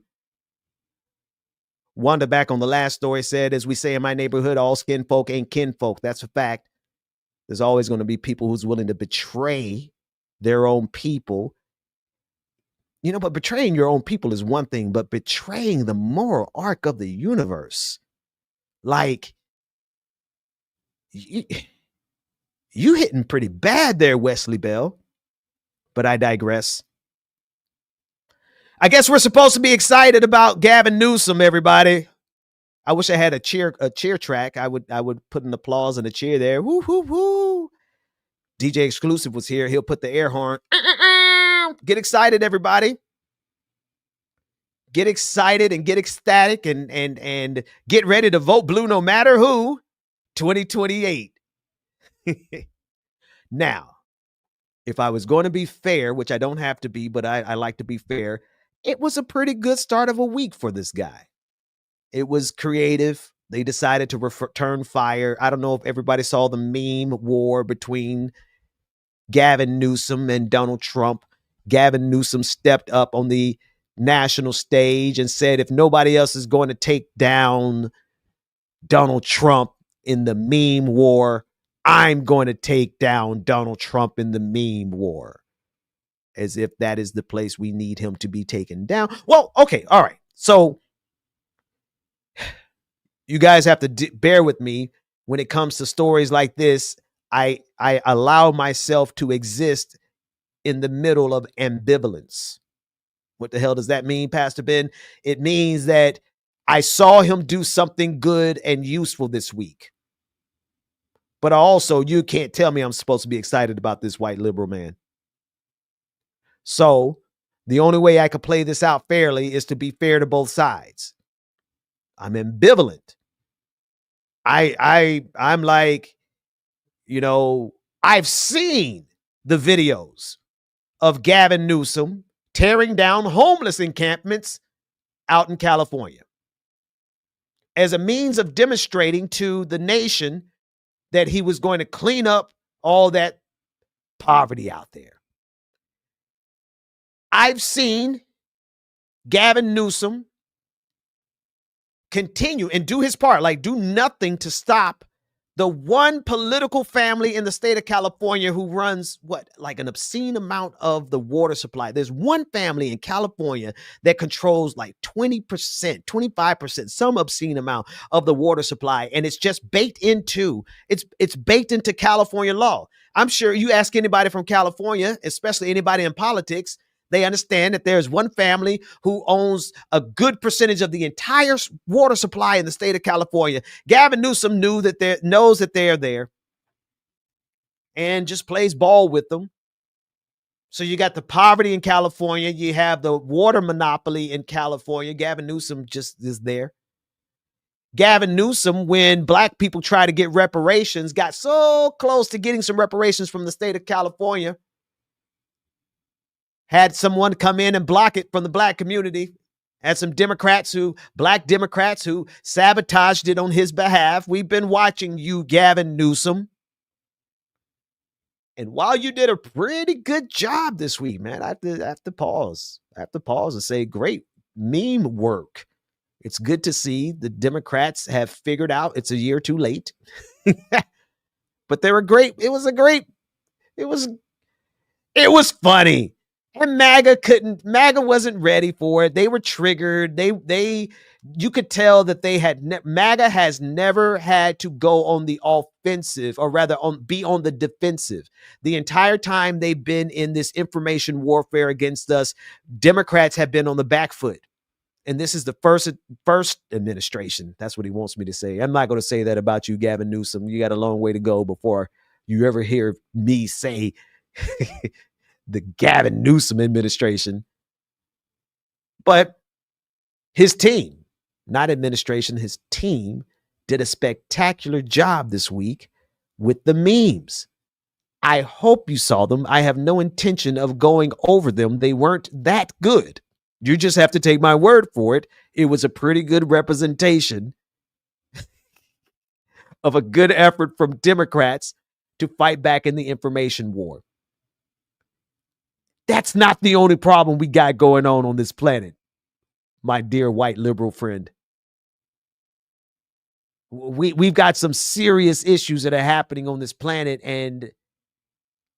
Wanda, back on the last story, said, as we say in my neighborhood, all skin folk ain't kinfolk. That's a fact. There's always going to be people who's willing to betray their own people. But betraying your own people is one thing, but betraying the moral arc of the universe, like, you hitting pretty bad there, Wesley Bell. But I digress. I guess we're supposed to be excited about Gavin Newsom, everybody. I wish I had a cheer track. I would put an applause and a cheer there. Woo, woo, woo. DJ Exclusive was here. He'll put the air horn. Get excited, everybody. Get excited and get ecstatic and get ready to vote blue no matter who. 2028. Now, if I was going to be fair, which I don't have to be, but I like to be fair, it was a pretty good start of a week for this guy. It was creative. They decided to return fire. I don't know if everybody saw the meme war between Gavin Newsom and Donald Trump. Gavin Newsom stepped up on the national stage and said, if nobody else is going to take down Donald Trump in the meme war, I'm going to take down Donald Trump in the meme war. As if that is the place we need him to be taken down. Well, okay, all right. So you guys have to bear with me when it comes to stories like this. I allow myself to exist in the middle of ambivalence. What the hell does that mean, Pastor Ben? It means that I saw him do something good and useful this week. But also, you can't tell me I'm supposed to be excited about this white liberal man. So the only way I could play this out fairly is to be fair to both sides. I'm ambivalent. I'm like, I've seen the videos of Gavin Newsom tearing down homeless encampments out in California as a means of demonstrating to the nation that he was going to clean up all that poverty out there. I've seen Gavin Newsom continue and do his part, like do nothing to stop the one political family in the state of California who runs like an obscene amount of the water supply. There's one family in California that controls like 20%, 25%, some obscene amount of the water supply. And it's just baked into California law. I'm sure you ask anybody from California, especially anybody in politics, they understand that there's one family who owns a good percentage of the entire water supply in the state of California. Gavin Newsom knows that they're there and just plays ball with them. So you got the poverty in California. You have the water monopoly in California. Gavin Newsom just is there. Gavin Newsom, when black people try to get reparations, got so close to getting some reparations from the state of California. Had someone come in and block it from the black community. Had some black Democrats who sabotaged it on his behalf. We've been watching you, Gavin Newsom. And while you did a pretty good job this week, man, I have to pause. I have to pause and say, great meme work. It's good to see the Democrats have figured out it's a year too late. but they were great. It was funny. And MAGA wasn't ready for it. They were triggered. You could tell that MAGA has never had to go on the offensive, or rather be on the defensive. The entire time they've been in this information warfare against us, Democrats have been on the back foot. And this is the first administration. That's what he wants me to say. I'm not going to say that about you, Gavin Newsom. You got a long way to go before you ever hear me say the Gavin Newsom administration. But his team, not administration, his team did a spectacular job this week with the memes. I hope you saw them. I have no intention of going over them. They weren't that good. You just have to take my word for it. It was a pretty good representation of a good effort from Democrats to fight back in the information war. That's not the only problem we got going on this planet, my dear white liberal friend. We've got some serious issues that are happening on this planet, and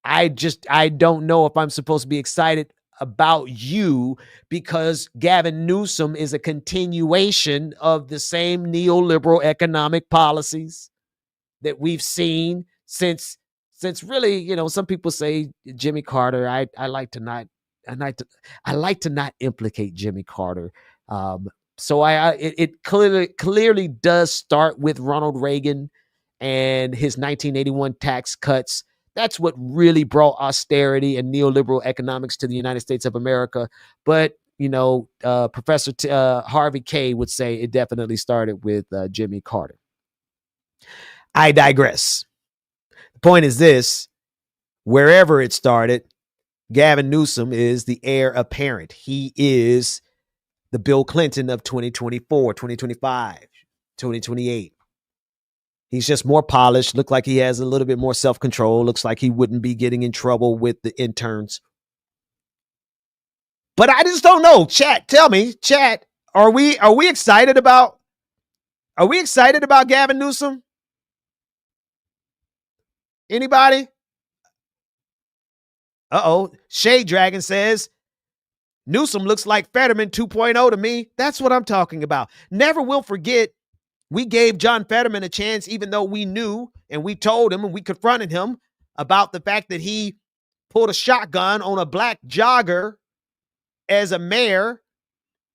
I don't know if I'm supposed to be excited about you, because Gavin Newsom is a continuation of the same neoliberal economic policies that we've seen since really, some people say Jimmy Carter. I like to not implicate Jimmy Carter. So it clearly does start with Ronald Reagan and his 1981 tax cuts. That's what really brought austerity and neoliberal economics to the United States of America. But, Professor Harvey K would say it definitely started with Jimmy Carter. I digress. The point is this: wherever it started, Gavin Newsom is the heir apparent. He is the Bill Clinton of 2024, 2025, 2028. He's just more polished. Look like he has a little bit more self-control. Looks like he wouldn't be getting in trouble with the interns. But I just don't know. Chat, tell me, chat, are we excited about Gavin Newsom? Anybody? Shade Dragon says Newsom looks like Fetterman 2.0 to me. That's what I'm talking about. Never will forget, we gave John Fetterman a chance, even though we knew and we told him and we confronted him about the fact that he pulled a shotgun on a black jogger as a mayor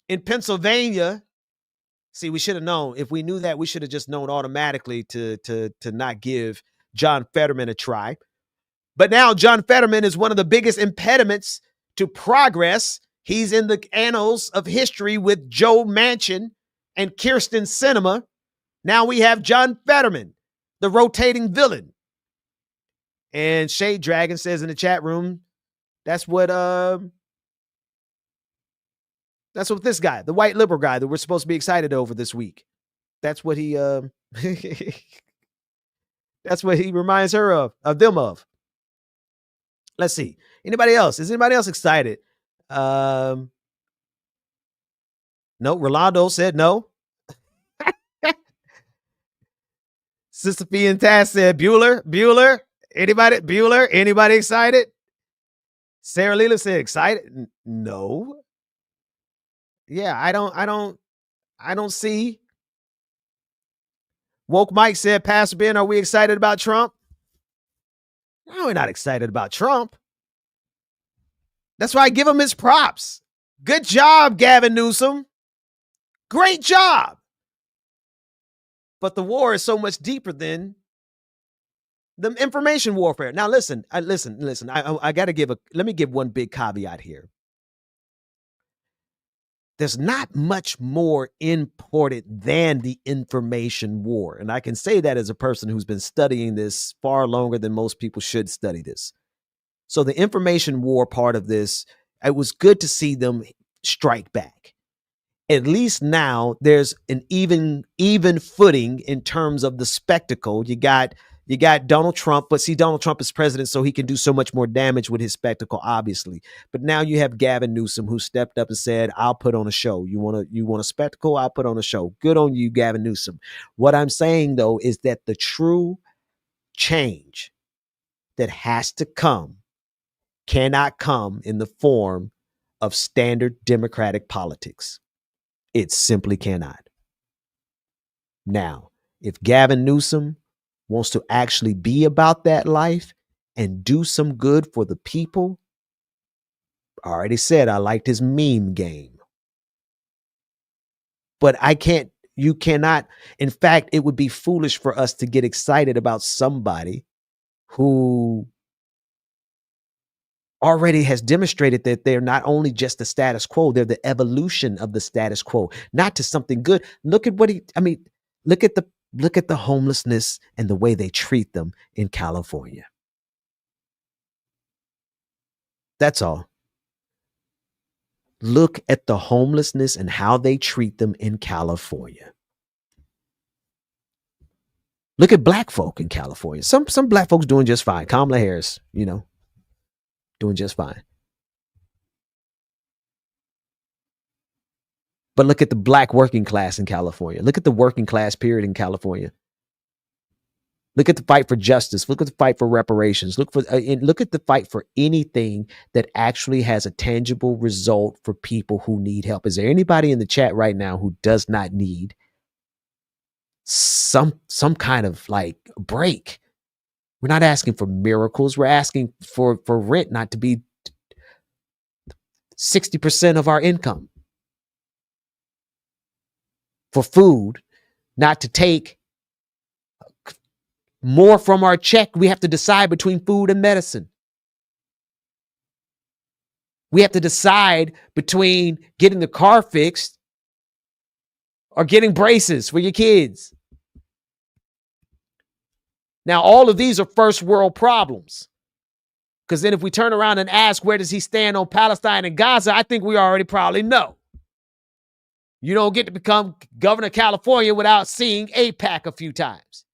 in Pennsylvania. See, we should have known. If we knew that, we should have just known automatically to not give John Fetterman a try. But now John Fetterman is one of the biggest impediments to progress. He's in the annals of history with Joe Manchin and Kyrsten Sinema. Now we have John Fetterman, the rotating villain. And Shade Dragon says in the chat room, that's what this guy, the white liberal guy that we're supposed to be excited over this week, that's what he that's what he reminds her of them of. Let's see. Anybody else? Is anybody else excited? No, Rolando said no. Sister Fee and Taz said Bueller. Anybody excited? Sarah Leela said excited. No. Yeah, I don't see. Woke Mike said, Pastor Ben, are we excited about Trump? No, we're not excited about Trump. That's why I give him his props. Good job, Gavin Newsom. Great job. But the war is so much deeper than the information warfare. Now, listen. I got to let me give one big caveat here. There's not much more important than the information war. And I can say that as a person who's been studying this far longer than most people should study this. So the information war part of this, it was good to see them strike back. At least now there's an even footing in terms of the spectacle. You got Donald Trump, but see, Donald Trump is president, so he can do so much more damage with his spectacle, obviously. But now you have Gavin Newsom, who stepped up and said, I'll put on a show. You want a spectacle? I'll put on a show. Good on you, Gavin Newsom. What I'm saying, though, is that the true change that has to come cannot come in the form of standard Democratic politics. It simply cannot. Now, if Gavin Newsom wants to actually be about that life and do some good for the people, I already said I liked his meme game. But you cannot, in fact, it would be foolish for us to get excited about somebody who already has demonstrated that they're not only just the status quo, they're the evolution of the status quo, not to something good. Look at look at the homelessness and the way they treat them in California. That's all. Look at the homelessness and how they treat them in California. Look at black folk in California. Some black folks doing just fine. Kamala Harris, doing just fine. But look at the black working class in California. Look at the working class period in California. Look at the fight for justice. Look at the fight for reparations. Look at the fight for anything that actually has a tangible result for people who need help. Is there anybody in the chat right now who does not need some kind of like break? We're not asking for miracles. We're asking for rent not to be 60% of our income. For food not to take more from our check. We have to decide between food and medicine. We have to decide between getting the car fixed or getting braces for your kids. Now, all of these are first world problems. Because then if we turn around and ask, where does he stand on Palestine and Gaza? I think we already probably know. You don't get to become governor of California without seeing AIPAC a few times.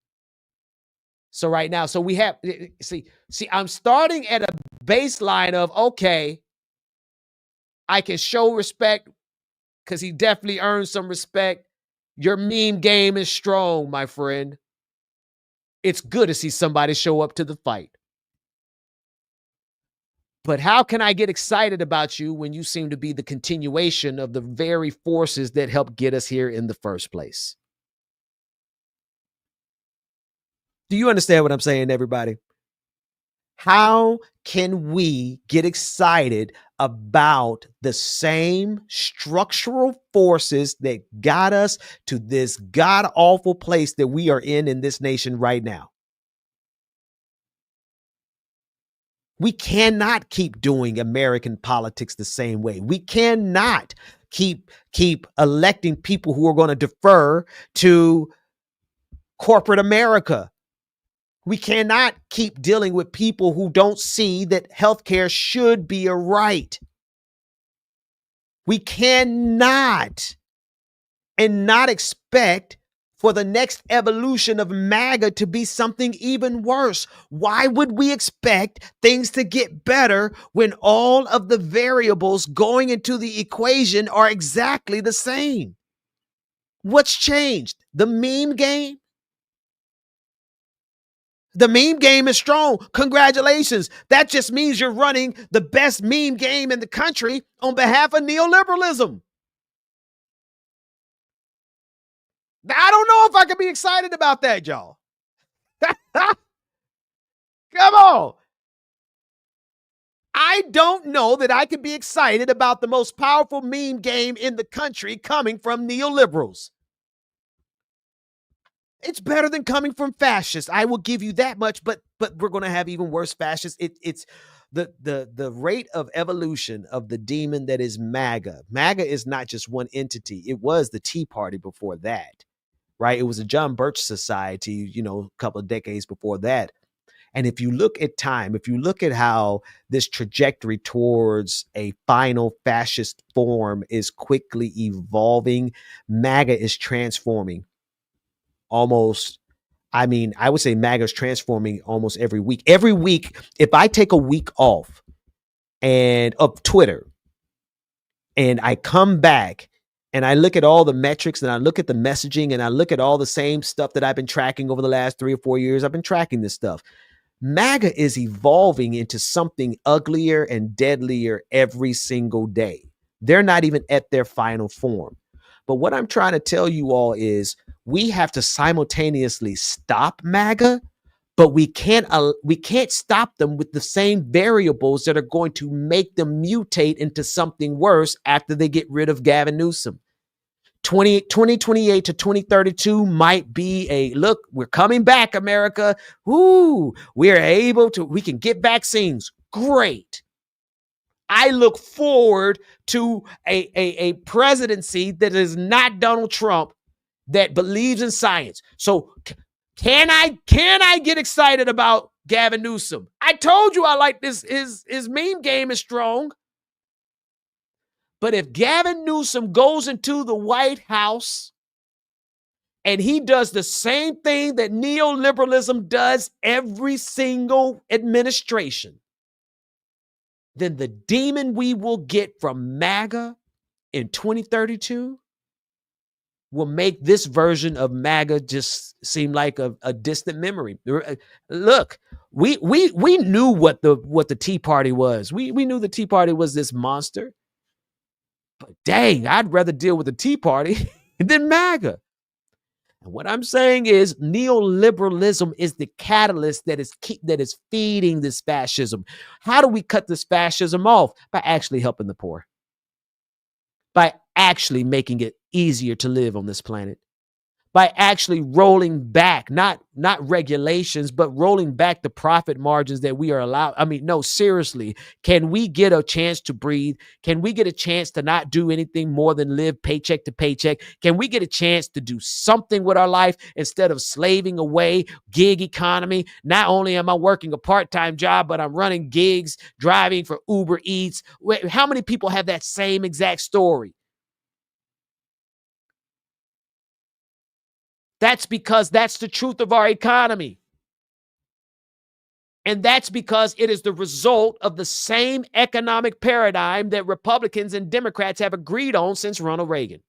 So right now, we have, see, I'm starting at a baseline of, okay, I can show respect because he definitely earned some respect. Your meme game is strong, my friend. It's good to see somebody show up to the fight. But how can I get excited about you when you seem to be the continuation of the very forces that helped get us here in the first place? Do you understand what I'm saying, everybody? How can we get excited about the same structural forces that got us to this god-awful place that we are in this nation right now? We cannot keep doing American politics the same way. We cannot keep electing people who are going to defer to corporate America. We cannot keep dealing with people who don't see that healthcare should be a right. We cannot and not expect for the next evolution of MAGA to be something even worse. Why would we expect things to get better when all of the variables going into the equation are exactly the same? What's changed? The meme game? The meme game is strong. Congratulations. That just means you're running the best meme game in the country on behalf of neoliberalism. I don't know if I can be excited about that, y'all. Come on. I don't know that I can be excited about the most powerful meme game in the country coming from neoliberals. It's better than coming from fascists. I will give you that much, but we're going to have even worse fascists. It's the rate of evolution of the demon that is MAGA. MAGA is not just one entity. It was the Tea Party before that, right? It was a John Birch Society, a couple of decades before that. And if you look at time, if you look at how this trajectory towards a final fascist form is quickly evolving, MAGA is transforming almost. I would say MAGA is transforming almost every week. Every week, if I take a week off of Twitter and I come back and I look at all the metrics and I look at the messaging and I look at all the same stuff that I've been tracking over the last 3 or 4 years. I've been tracking this stuff. MAGA is evolving into something uglier and deadlier every single day. They're not even at their final form. But what I'm trying to tell you all is we have to simultaneously stop MAGA, but we can't stop them with the same variables that are going to make them mutate into something worse after they get rid of Gavin Newsom. 2028 to 2032 might be a look, we're coming back, America. Woo, we can get vaccines. Great. I look forward to a presidency that is not Donald Trump, that believes in science. So can I get excited about Gavin Newsom? I told you I like this. His meme game is strong. But if Gavin Newsom goes into the White House and he does the same thing that neoliberalism does every single administration, then the demon we will get from MAGA in 2032 will make this version of MAGA just seem like a distant memory. Look, we knew what the Tea Party was. We knew the Tea Party was this monster. But dang, I'd rather deal with the Tea Party than MAGA. And what I'm saying is neoliberalism is the catalyst that is feeding this fascism. How do we cut this fascism off? By actually helping the poor. By actually making it easier to live on this planet. By actually rolling back, not regulations, but rolling back the profit margins that we are allowed. I mean, no, seriously, can we get a chance to breathe? Can we get a chance to not do anything more than live paycheck to paycheck? Can we get a chance to do something with our life instead of slaving away, gig economy? Not only am I working a part-time job, but I'm running gigs, driving for Uber Eats. How many people have that same exact story? That's because that's the truth of our economy. And that's because it is the result of the same economic paradigm that Republicans and Democrats have agreed on since Ronald Reagan.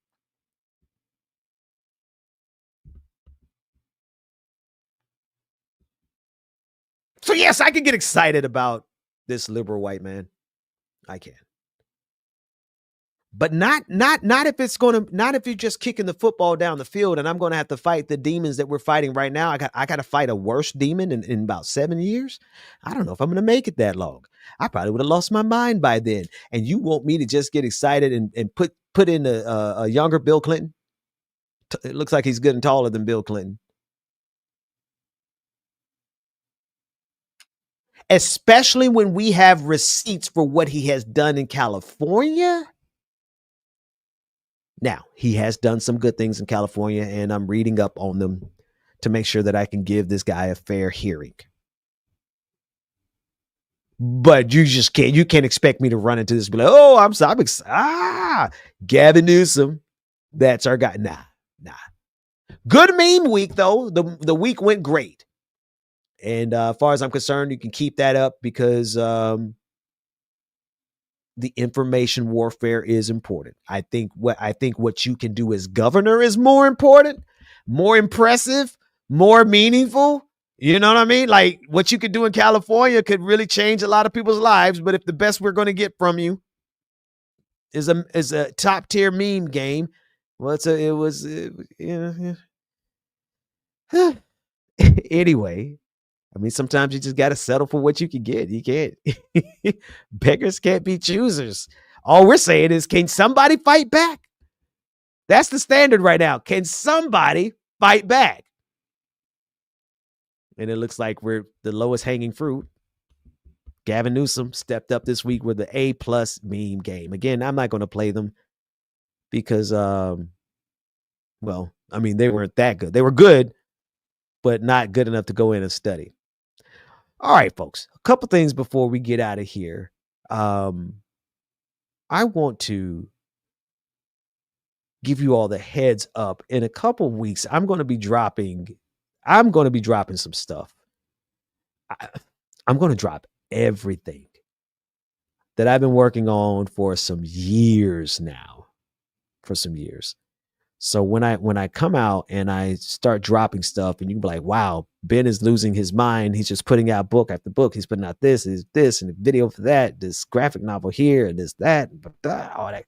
So yes, I can get excited about this liberal white man. I can. But not if you're just kicking the football down the field and I'm going to have to fight the demons that we're fighting right now. I got to fight a worse demon in about 7 years. I don't know if I'm going to make it that long. I probably would have lost my mind by then. And you want me to just get excited and put in a younger Bill Clinton? It looks like he's good and taller than Bill Clinton. Especially when we have receipts for what he has done in California. Now, he has done some good things in California, and I'm reading up on them to make sure that I can give this guy a fair hearing. But you can't expect me to run into this and be like, oh, I'm excited. Gavin Newsom, that's our guy. Nah. Good meme week, though. The week went great. And as far as I'm concerned, you can keep that up because the information warfare is important. I think what you can do as governor is more important, more impressive, more meaningful. You know what I mean? Like what you could do in California could really change a lot of people's lives. But if the best we're going to get from you is a top tier meme game, well, anyway. I mean, sometimes you just got to settle for what you can get. You can't. Beggars can't be choosers. All we're saying is, can somebody fight back? That's the standard right now. Can somebody fight back? And it looks like we're the lowest hanging fruit. Gavin Newsom stepped up this week with the A+ meme game. Again, I'm not going to play them because, they weren't that good. They were good, but not good enough to go in and study. All right, folks, a couple things before we get out of here. I want to give you all the heads up. In a couple weeks, I'm going to be dropping some stuff. I'm going to drop everything that I've been working on for some years now. for some years. So when I come out and I start dropping stuff, and you be like, wow, Ben is losing his mind. He's just putting out book after book. He's putting out this, and a video for that, this graphic novel here, and this, that, all that.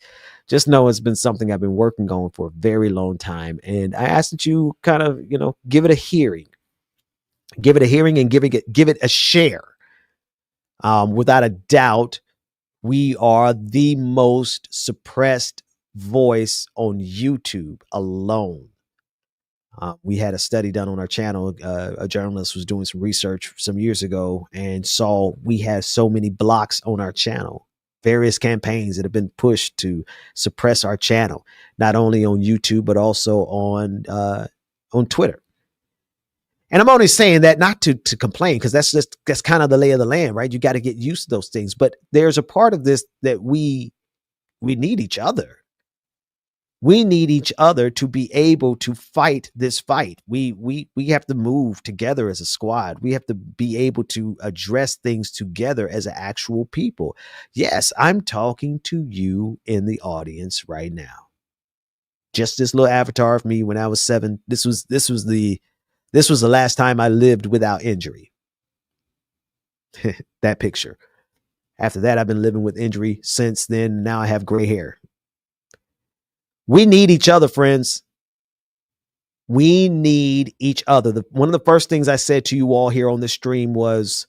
Just know it's been something I've been working on for a very long time. And I ask that you kind of, give it a hearing. Give it a hearing and give it a share. Without a doubt, we are the most suppressed voice on YouTube alone. We had a study done on our channel. A journalist was doing some research some years ago and saw we had so many blocks on our channel. Various campaigns that have been pushed to suppress our channel, not only on YouTube, but also on Twitter. And I'm only saying that not to complain, because that's kind of the lay of the land, right? You got to get used to those things. But there's a part of this that we need each other. We need each other to be able to fight this fight. We have to move together as a squad. We have to be able to address things together as an actual people. Yes, I'm talking to you in the audience right now. Just this little avatar of me when I was 7. This was the last time I lived without injury. That picture. After that, I've been living with injury since then. Now I have gray hair. We need each other, friends. We need each other. One of the first things I said to you all here on this stream was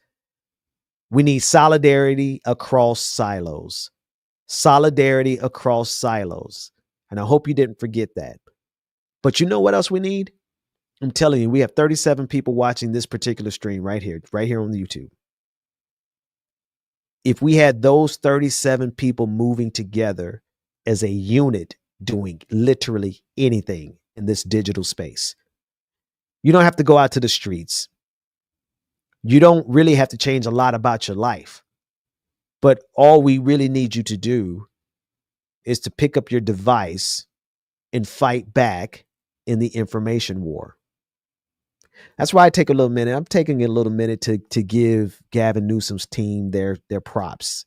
we need solidarity across silos. Solidarity across silos. And I hope you didn't forget that. But you know what else we need? I'm telling you, we have 37 people watching this particular stream right here on the YouTube. If we had those 37 people moving together as a unit, doing literally anything in this digital space, you don't have to go out to the streets. You don't really have to change a lot about your life. But all we really need you to do is to pick up your device and fight back in the information war. That's why I take a little minute. I'm taking a little minute to give Gavin Newsom's team their props,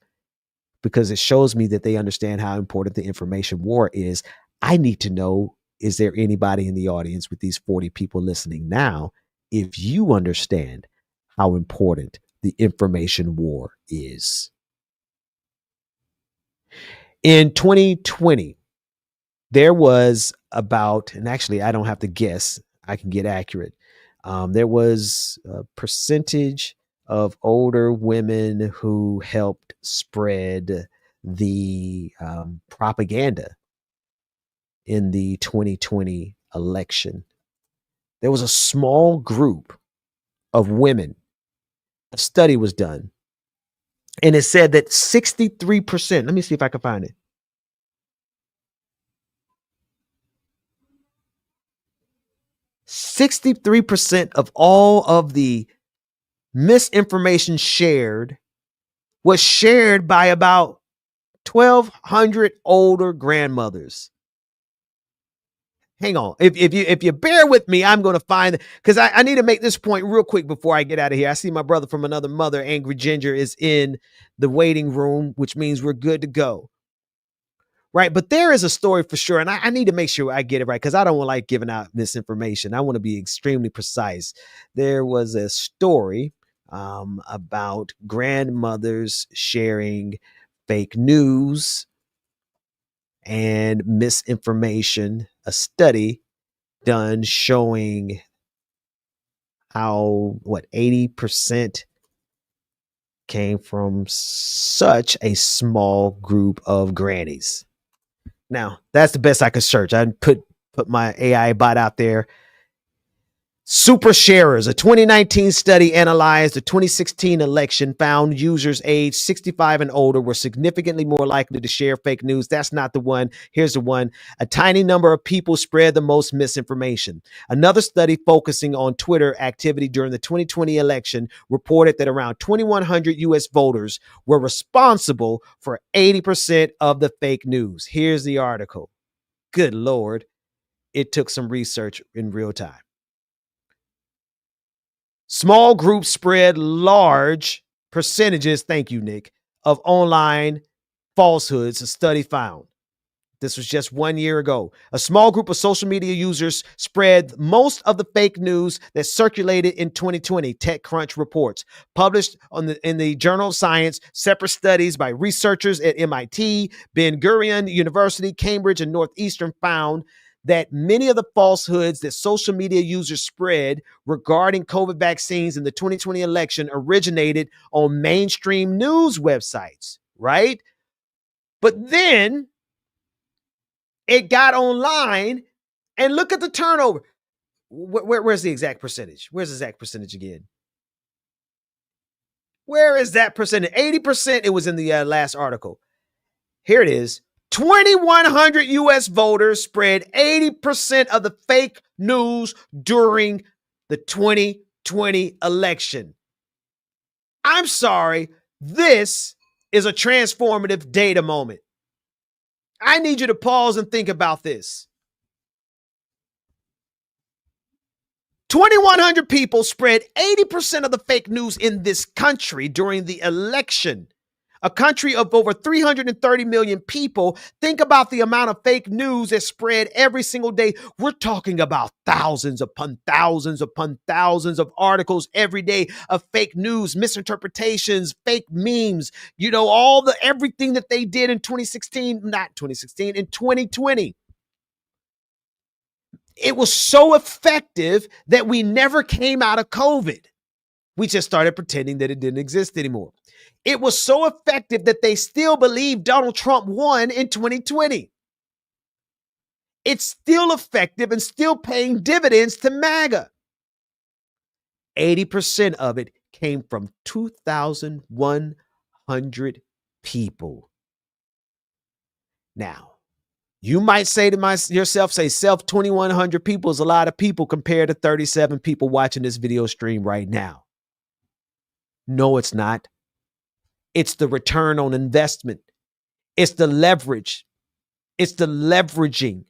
because it shows me that they understand how important the information war is. I need to know, is there anybody in the audience with these 40 people listening now, if you understand how important the information war is? In 2020, there was about, and actually I don't have to guess, I can get accurate. There was a percentage of older women who helped spread the propaganda in the 2020 election. There was a small group of women. A study was done, and it said that 63%, let me see if I can find it. 63% of all of the misinformation shared was shared by about 1,200 older grandmothers. Hang on. If you bear with me, I'm going to find, because I need to make this point real quick before I get out of here. I see my brother from another mother, Angry Ginger, is in the waiting room, which means we're good to go. Right. But there is a story for sure. And I need to make sure I get it right, because I don't like giving out misinformation. I want to be extremely precise. There was a story about grandmothers sharing fake news and misinformation, a study done showing how 80% came from such a small group of grannies. Now, that's the best I could search. I put my AI bot out there. Super sharers. A 2019 study analyzed the 2016 election, found users aged 65 and older were significantly more likely to share fake news. That's not the one. Here's the one. A tiny number of people spread the most misinformation. Another study focusing on Twitter activity during the 2020 election reported that around 2,100 U.S. voters were responsible for 80% of the fake news. Here's the article. Good Lord. It took some research in real time. Small groups spread large percentages, thank you, Nick, of online falsehoods, a study found. This was just 1 year ago. A small group of social media users spread most of the fake news that circulated in 2020, TechCrunch reports. Published in the Journal of Science, separate studies by researchers at MIT, Ben Gurion University, Cambridge, and Northeastern found that many of the falsehoods that social media users spread regarding COVID vaccines in the 2020 election originated on mainstream news websites, right? But then it got online, and look at the turnover. Where's the exact percentage? Where's the exact percentage again? Where is that percentage? 80%. It was in the last article. Here it is. 2,100 U.S. voters spread 80% of the fake news during the 2020 election. I'm sorry. This is a transformative data moment. I need you to pause and think about this. 2,100 people spread 80% of the fake news in this country during the election. A country of over 330 million people. Think about the amount of fake news that's spread every single day. We're talking about thousands upon thousands upon thousands of articles every day of fake news, misinterpretations, fake memes, everything that they did in 2020. It was so effective that we never came out of COVID. We just started pretending that it didn't exist anymore. It was so effective that they still believe Donald Trump won in 2020. It's still effective and still paying dividends to MAGA. 80% of it came from 2,100 people. Now, you might say to yourself, 2,100 people is a lot of people compared to 37 people watching this video stream right now. No, it's not. It's the return on investment. It's the leverage. It's the leveraging.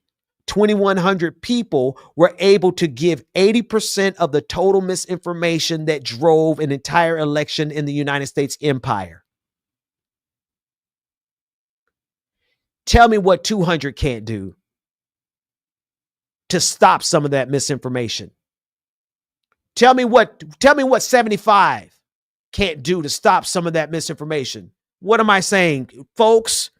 2,100 people were able to give 80% of the total misinformation that drove an entire election in the United States empire. Tell me what 200 can't do to stop some of that misinformation. Tell me what 75 can't do to stop some of that misinformation. What am I saying, folks?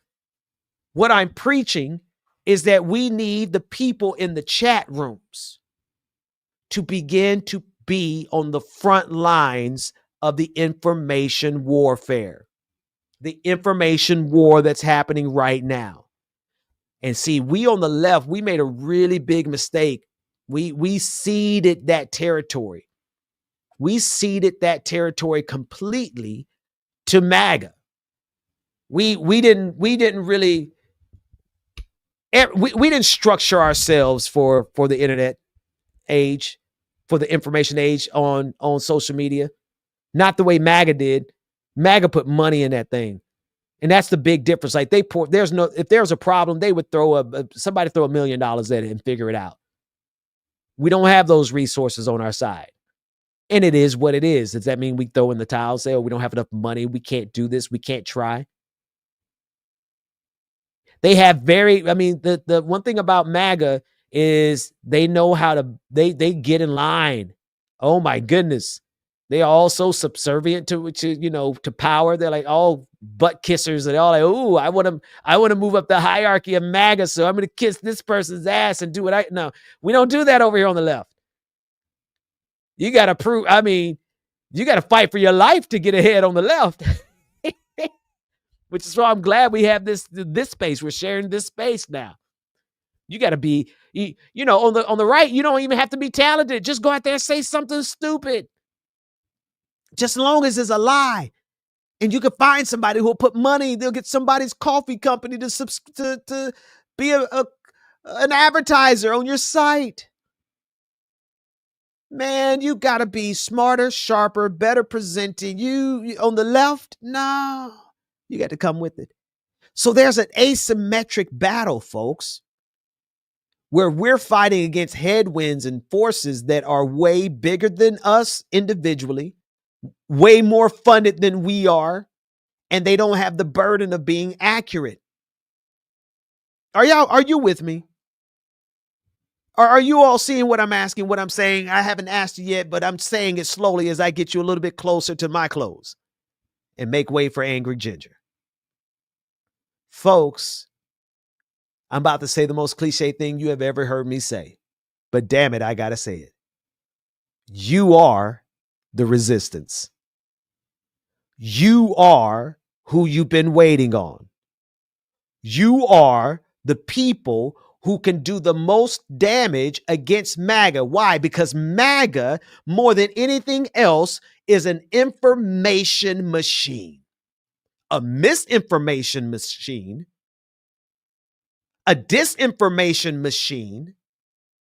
What I'm preaching is that we need the people in the chat rooms to begin to be on the front lines of the information warfare, the information war that's happening right now. And see, we on the left, we made a really big mistake. We ceded that territory. We ceded that territory completely to MAGA. We didn't structure ourselves for the internet age, for the information age on social media. Not the way MAGA did. MAGA put money in that thing. And that's the big difference. Like if there's a problem, they would somebody throw $1 million at it and figure it out. We don't have those resources on our side. And it is what it is. Does that mean we throw in the towel, say, we don't have enough money, we can't do this, we can't try? They have the one thing about MAGA is they know how to, they get in line. Oh my goodness. They are all so subservient to power. They're like all butt kissers. They're all like, ooh, I want to move up the hierarchy of MAGA, so I'm going to kiss this person's ass and do what no, we don't do that over here on the left. You got to prove, you got to fight for your life to get ahead on the left. Which is why I'm glad we have this space. We're sharing this space now. You got to be, on the right, you don't even have to be talented. Just go out there and say something stupid. Just as long as it's a lie. And you can find somebody who'll put money, they'll get somebody's coffee company to be an advertiser on your site. Man, you got to be smarter, sharper, better presenting. You on the left? No, you got to come with it. So there's an asymmetric battle, folks, where we're fighting against headwinds and forces that are way bigger than us individually, way more funded than we are, and they don't have the burden of being accurate. Are you with me? Are you all seeing what I'm asking, what I'm saying? I haven't asked you yet, but I'm saying it slowly as I get you a little bit closer to my close and make way for Angry Ginger. Folks, I'm about to say the most cliche thing you have ever heard me say, but damn it, I got to say it. You are the resistance. You are who you've been waiting on. You are the people who can do the most damage against MAGA. Why? Because MAGA, more than anything else, is an information machine, a misinformation machine, a disinformation machine,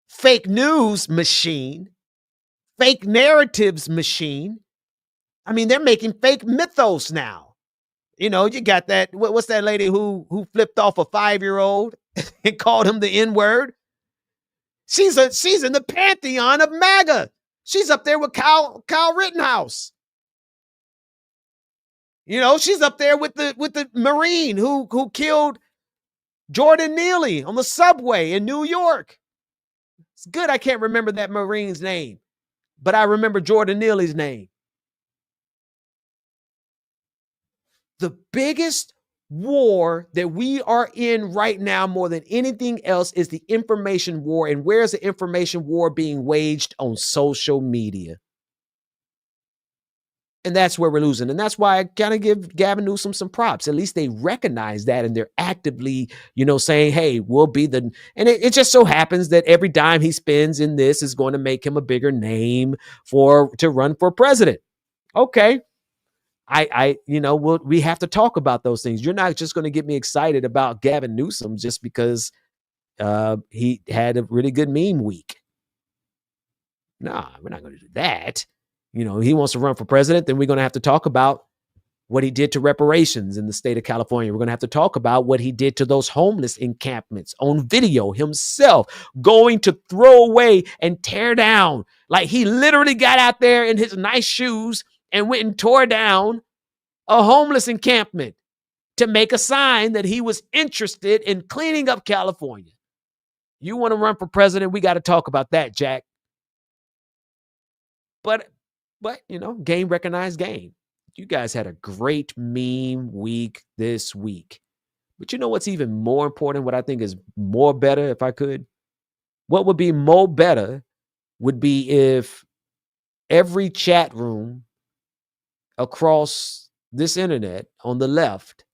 fake news machine, fake narratives machine. I mean, they're making fake mythos now. You know, you got that. What's that lady who flipped off a 5-year-old and called him the N-word? She's in the pantheon of MAGA. She's up there with Kyle Rittenhouse. You know, she's up there with the Marine who killed Jordan Neely on the subway in New York. It's good I can't remember that Marine's name, but I remember Jordan Neely's name. The biggest war that we are in right now, more than anything else, is the information war. And where's the information war being waged? On social media. And that's where we're losing. And that's why I kind of give Gavin Newsom some props. At least they recognize that and they're actively, saying, hey, we'll be the... And it just so happens that every dime he spends in this is going to make him a bigger name to run for president. Okay. We have to talk about those things. You're not just going to get me excited about Gavin Newsom just because he had a really good meme week. Nah, we're not going to do that. He wants to run for president, then we're going to have to talk about what he did to reparations in the state of California. We're going to have to talk about what he did to those homeless encampments on video himself, going to throw away and tear down. Like he literally got out there in his nice shoes and went and tore down a homeless encampment to make a sign that he was interested in cleaning up California. You want to run for president? We got to talk about that, Jack. But game recognized game. You guys had a great meme week this week. But you know what's even more important? What I think is more better, if I could? What would be more better would be if every chat room across this internet on the left,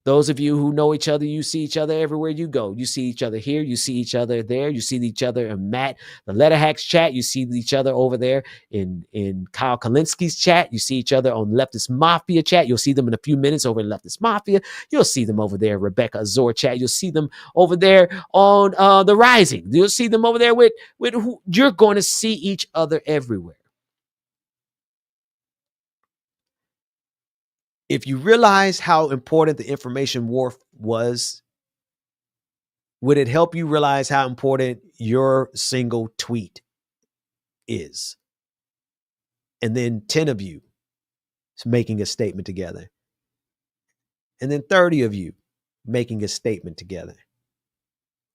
those of you who know each other, you see each other everywhere you go. You see each other here. You see each other there. You see each other in the Letter Hacks chat. You see each other over there in Kyle Kalinski's chat. You see each other on Leftist Mafia chat. You'll see them in a few minutes over in Leftist Mafia. You'll see them over there, Rebecca Azor chat. You'll see them over there on The Rising. You'll see them over there with who you're going to see each other everywhere. If you realize how important the information war was, would it help you realize how important your single tweet is? And then 10 of you making a statement together. And then 30 of you making a statement together.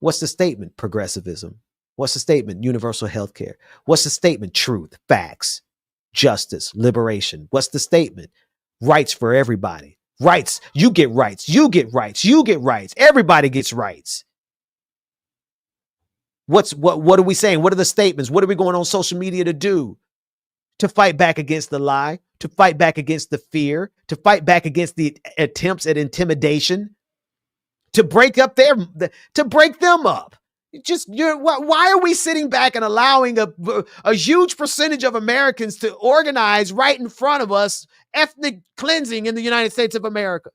What's the statement? Progressivism. What's the statement? Universal health care. What's the statement? Truth, facts, justice, liberation. What's the statement? Rights for everybody. Rights. You get rights. You get rights. You get rights. Everybody gets rights. What are we saying? What are the statements? What are we going on social media to do? To fight back against the lie, to fight back against the fear, to fight back against the attempts at intimidation, to break them up. Why are we sitting back and allowing a huge percentage of Americans to organize right in front of us ethnic cleansing in the United States of America?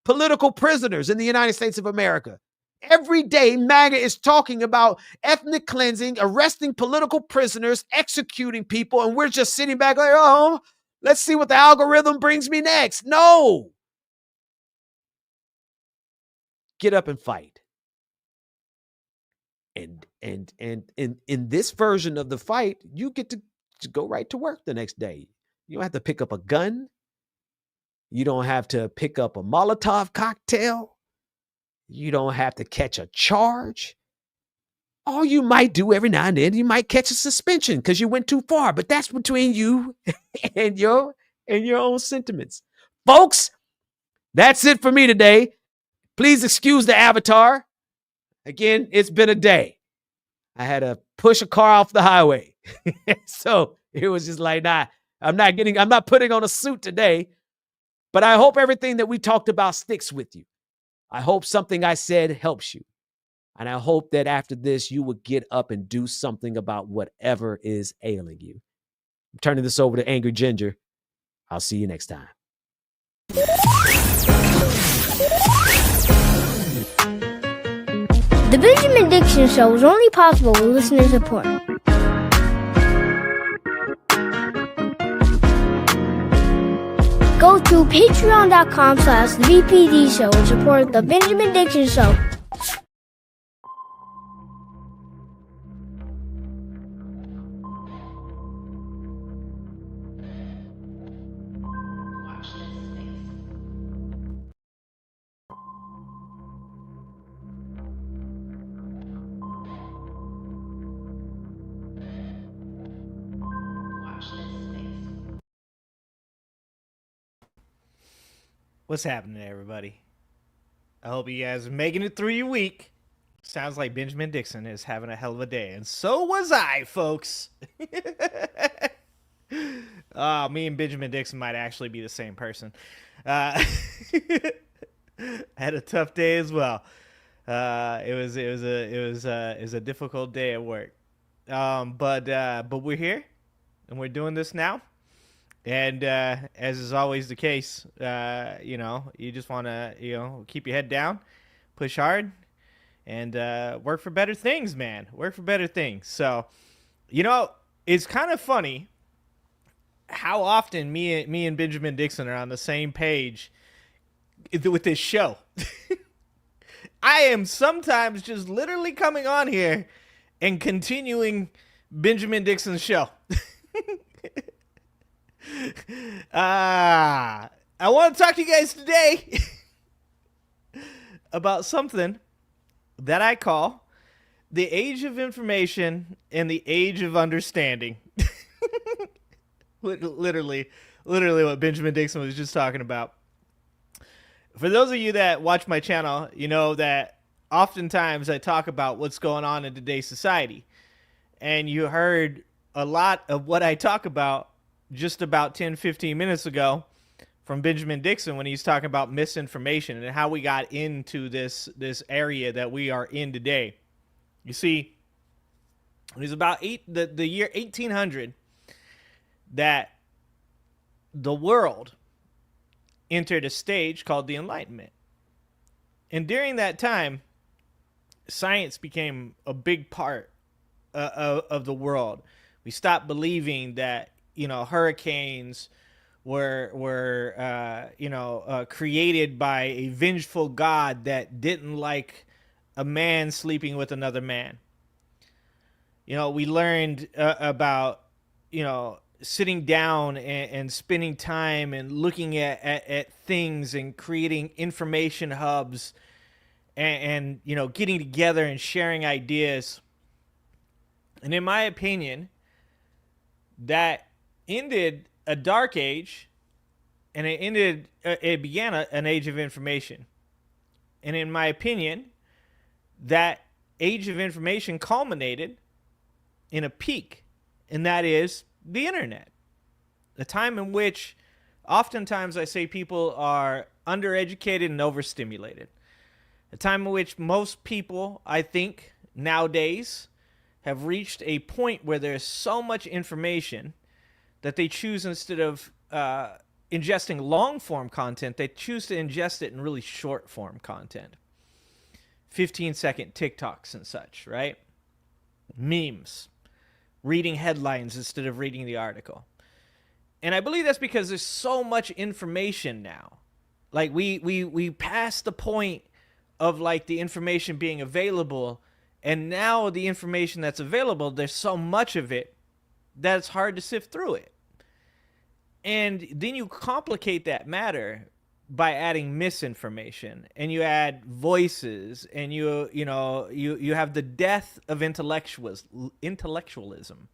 Political prisoners in the United States of America. Every day, MAGA is talking about ethnic cleansing, arresting political prisoners, executing people, and we're just sitting back like, oh, let's see what the algorithm brings me next. No. Get up and fight. And in this version of the fight, you get to go right to work the next day. You don't have to pick up a gun. You don't have to pick up a Molotov cocktail. You don't have to catch a charge. All you might do every now and then, you might catch a suspension because you went too far. But that's between you and your own sentiments. Folks, that's it for me today. Please excuse the avatar. Again, it's been a day. I had to push a car off the highway. So it was just like, nah, I'm not putting on a suit today. But I hope everything that we talked about sticks with you. I hope something I said helps you. And I hope that after this, you will get up and do something about whatever is ailing you. I'm turning this over to Angry Ginger. I'll see you next time. The Benjamin Dixon Show is only possible with listener support. Go to patreon.com/VPD show and support the Benjamin Dixon Show. What's happening, everybody? I hope you guys are making it through your week. Sounds like Benjamin Dixon is having a hell of a day, and so was I, folks. Me and Benjamin Dixon might actually be the same person. I had a tough day as well. It was a difficult day at work. But we're here, and we're doing this now. And as is always the case, you just want to, keep your head down, push hard, and work for better things, man. Work for better things. So, it's kind of funny how often me and Benjamin Dixon are on the same page with this show. I am sometimes just literally coming on here and continuing Benjamin Dixon's show. I want to talk to you guys today about something that I call the age of information and the age of understanding. literally what Benjamin Dixon was just talking about. For those of you that watch my channel, you know that oftentimes I talk about what's going on in today's society. And you heard a lot of what I talk about just about 10-15 minutes ago from Benjamin Dixon when he's talking about misinformation and how we got into this area that we are in today. You see, it was about the year 1800 that the world entered a stage called the Enlightenment. And during that time, science became a big part of the world. We stopped believing that hurricanes were created by a vengeful God that didn't like a man sleeping with another man. We learned about, sitting down and spending time and looking at things and creating information hubs and getting together and sharing ideas. And in my opinion, that ended a dark age, and it began an age of information. And in my opinion, that age of information culminated in a peak, and that is the internet. A time in which oftentimes I say people are undereducated and overstimulated. A time in which most people, I think, nowadays have reached a point where there's so much information that they choose, instead of ingesting long-form content, they choose to ingest it in really short-form content. 15-second TikToks and such, right? Memes. Reading headlines instead of reading the article. And I believe that's because there's so much information now. Like, we passed the point of, like, the information being available, and now the information that's available, there's so much of it that it's hard to sift through it. And then you complicate that matter by adding misinformation, and you add voices, and you have the death of intellectualism.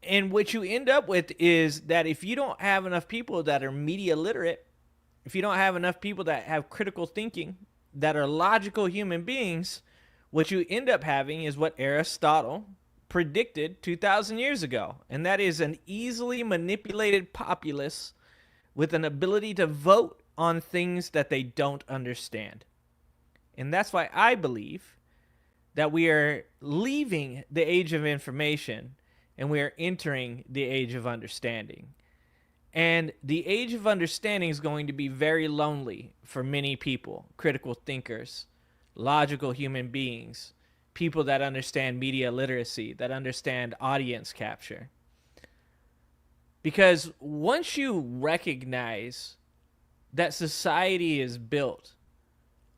And what you end up with is that if you don't have enough people that are media literate, if you don't have enough people that have critical thinking, that are logical human beings, what you end up having is what Aristotle predicted 2,000 years ago. And that is an easily manipulated populace with an ability to vote on things that they don't understand. And that's why I believe that we are leaving the age of information and we are entering the age of understanding. And the age of understanding is going to be very lonely for many people, critical thinkers, logical human beings, people that understand media literacy, that understand audience capture. Because once you recognize that society is built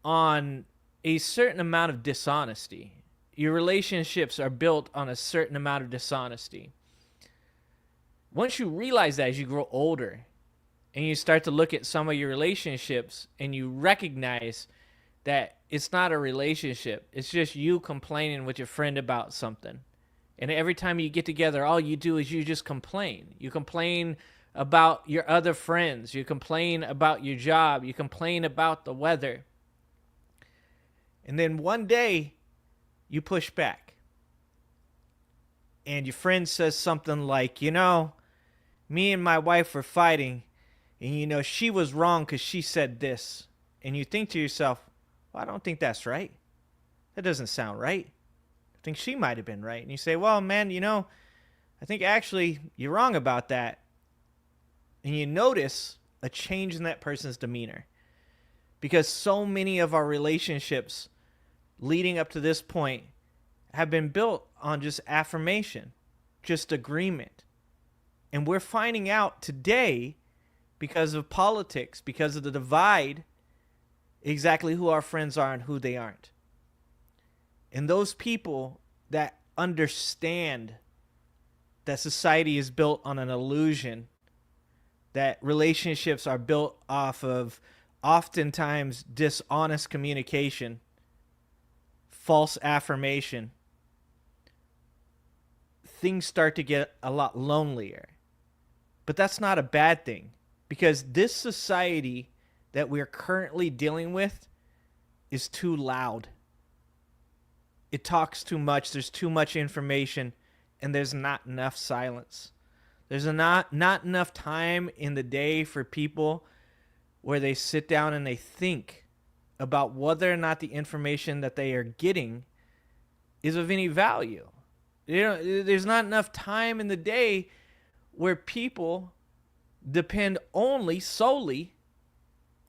on a certain amount of dishonesty, your relationships are built on a certain amount of dishonesty. Once you realize that as you grow older and you start to look at some of your relationships and you recognize that it's not a relationship, it's just you complaining with your friend about something. And every time you get together, all you do is you just complain. You complain about your other friends. You complain about your job. You complain about the weather. And then one day, you push back. And your friend says something like, me and my wife were fighting, and she was wrong because she said this. And you think to yourself, well, I don't think that's right. That doesn't sound right. I think she might have been right. And you say, well, man, I think actually you're wrong about that. And you notice a change in that person's demeanor. Because so many of our relationships leading up to this point have been built on just affirmation, just agreement. And we're finding out today, because of politics, because of the divide, exactly who our friends are and who they aren't. And those people that understand that society is built on an illusion, that relationships are built off of oftentimes dishonest communication, false affirmation, things start to get a lot lonelier. But that's not a bad thing, because this society that we're currently dealing with is too loud. It talks too much. There's too much information, and there's not enough silence. There's not enough time in the day for people where they sit down and they think about whether or not the information that they are getting is of any value. There's not enough time in the day where people depend solely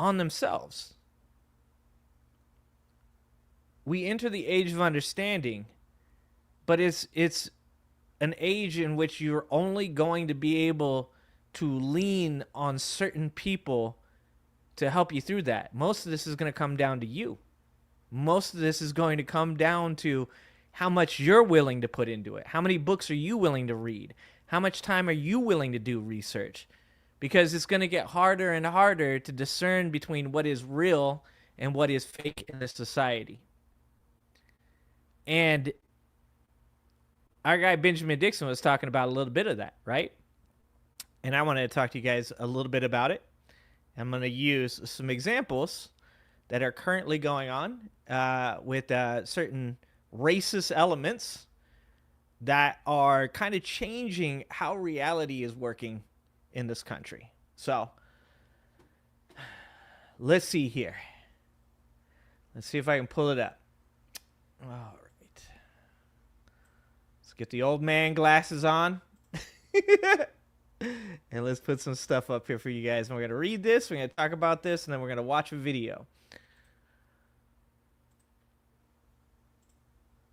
on themselves. We enter the age of understanding, but it's an age in which you're only going to be able to lean on certain people to help you through that. Most of this is going to come down to you. Most of this is going to come down to how much you're willing to put into it. How many books are you willing to read? How much time are you willing to do research? Because it's going to get harder and harder to discern between what is real and what is fake in this society. And our guy Benjamin Dixon was talking about a little bit of that, right? And I wanted to talk to you guys a little bit about it. I'm going to use some examples that are currently going on with certain racist elements that are kind of changing how reality is working in this country. So let's see here. Let's see if I can pull it up. All right. Let's get the old man glasses on. And let's put some stuff up here for you guys. And we're going to read this, we're going to talk about this, and then we're going to watch a video.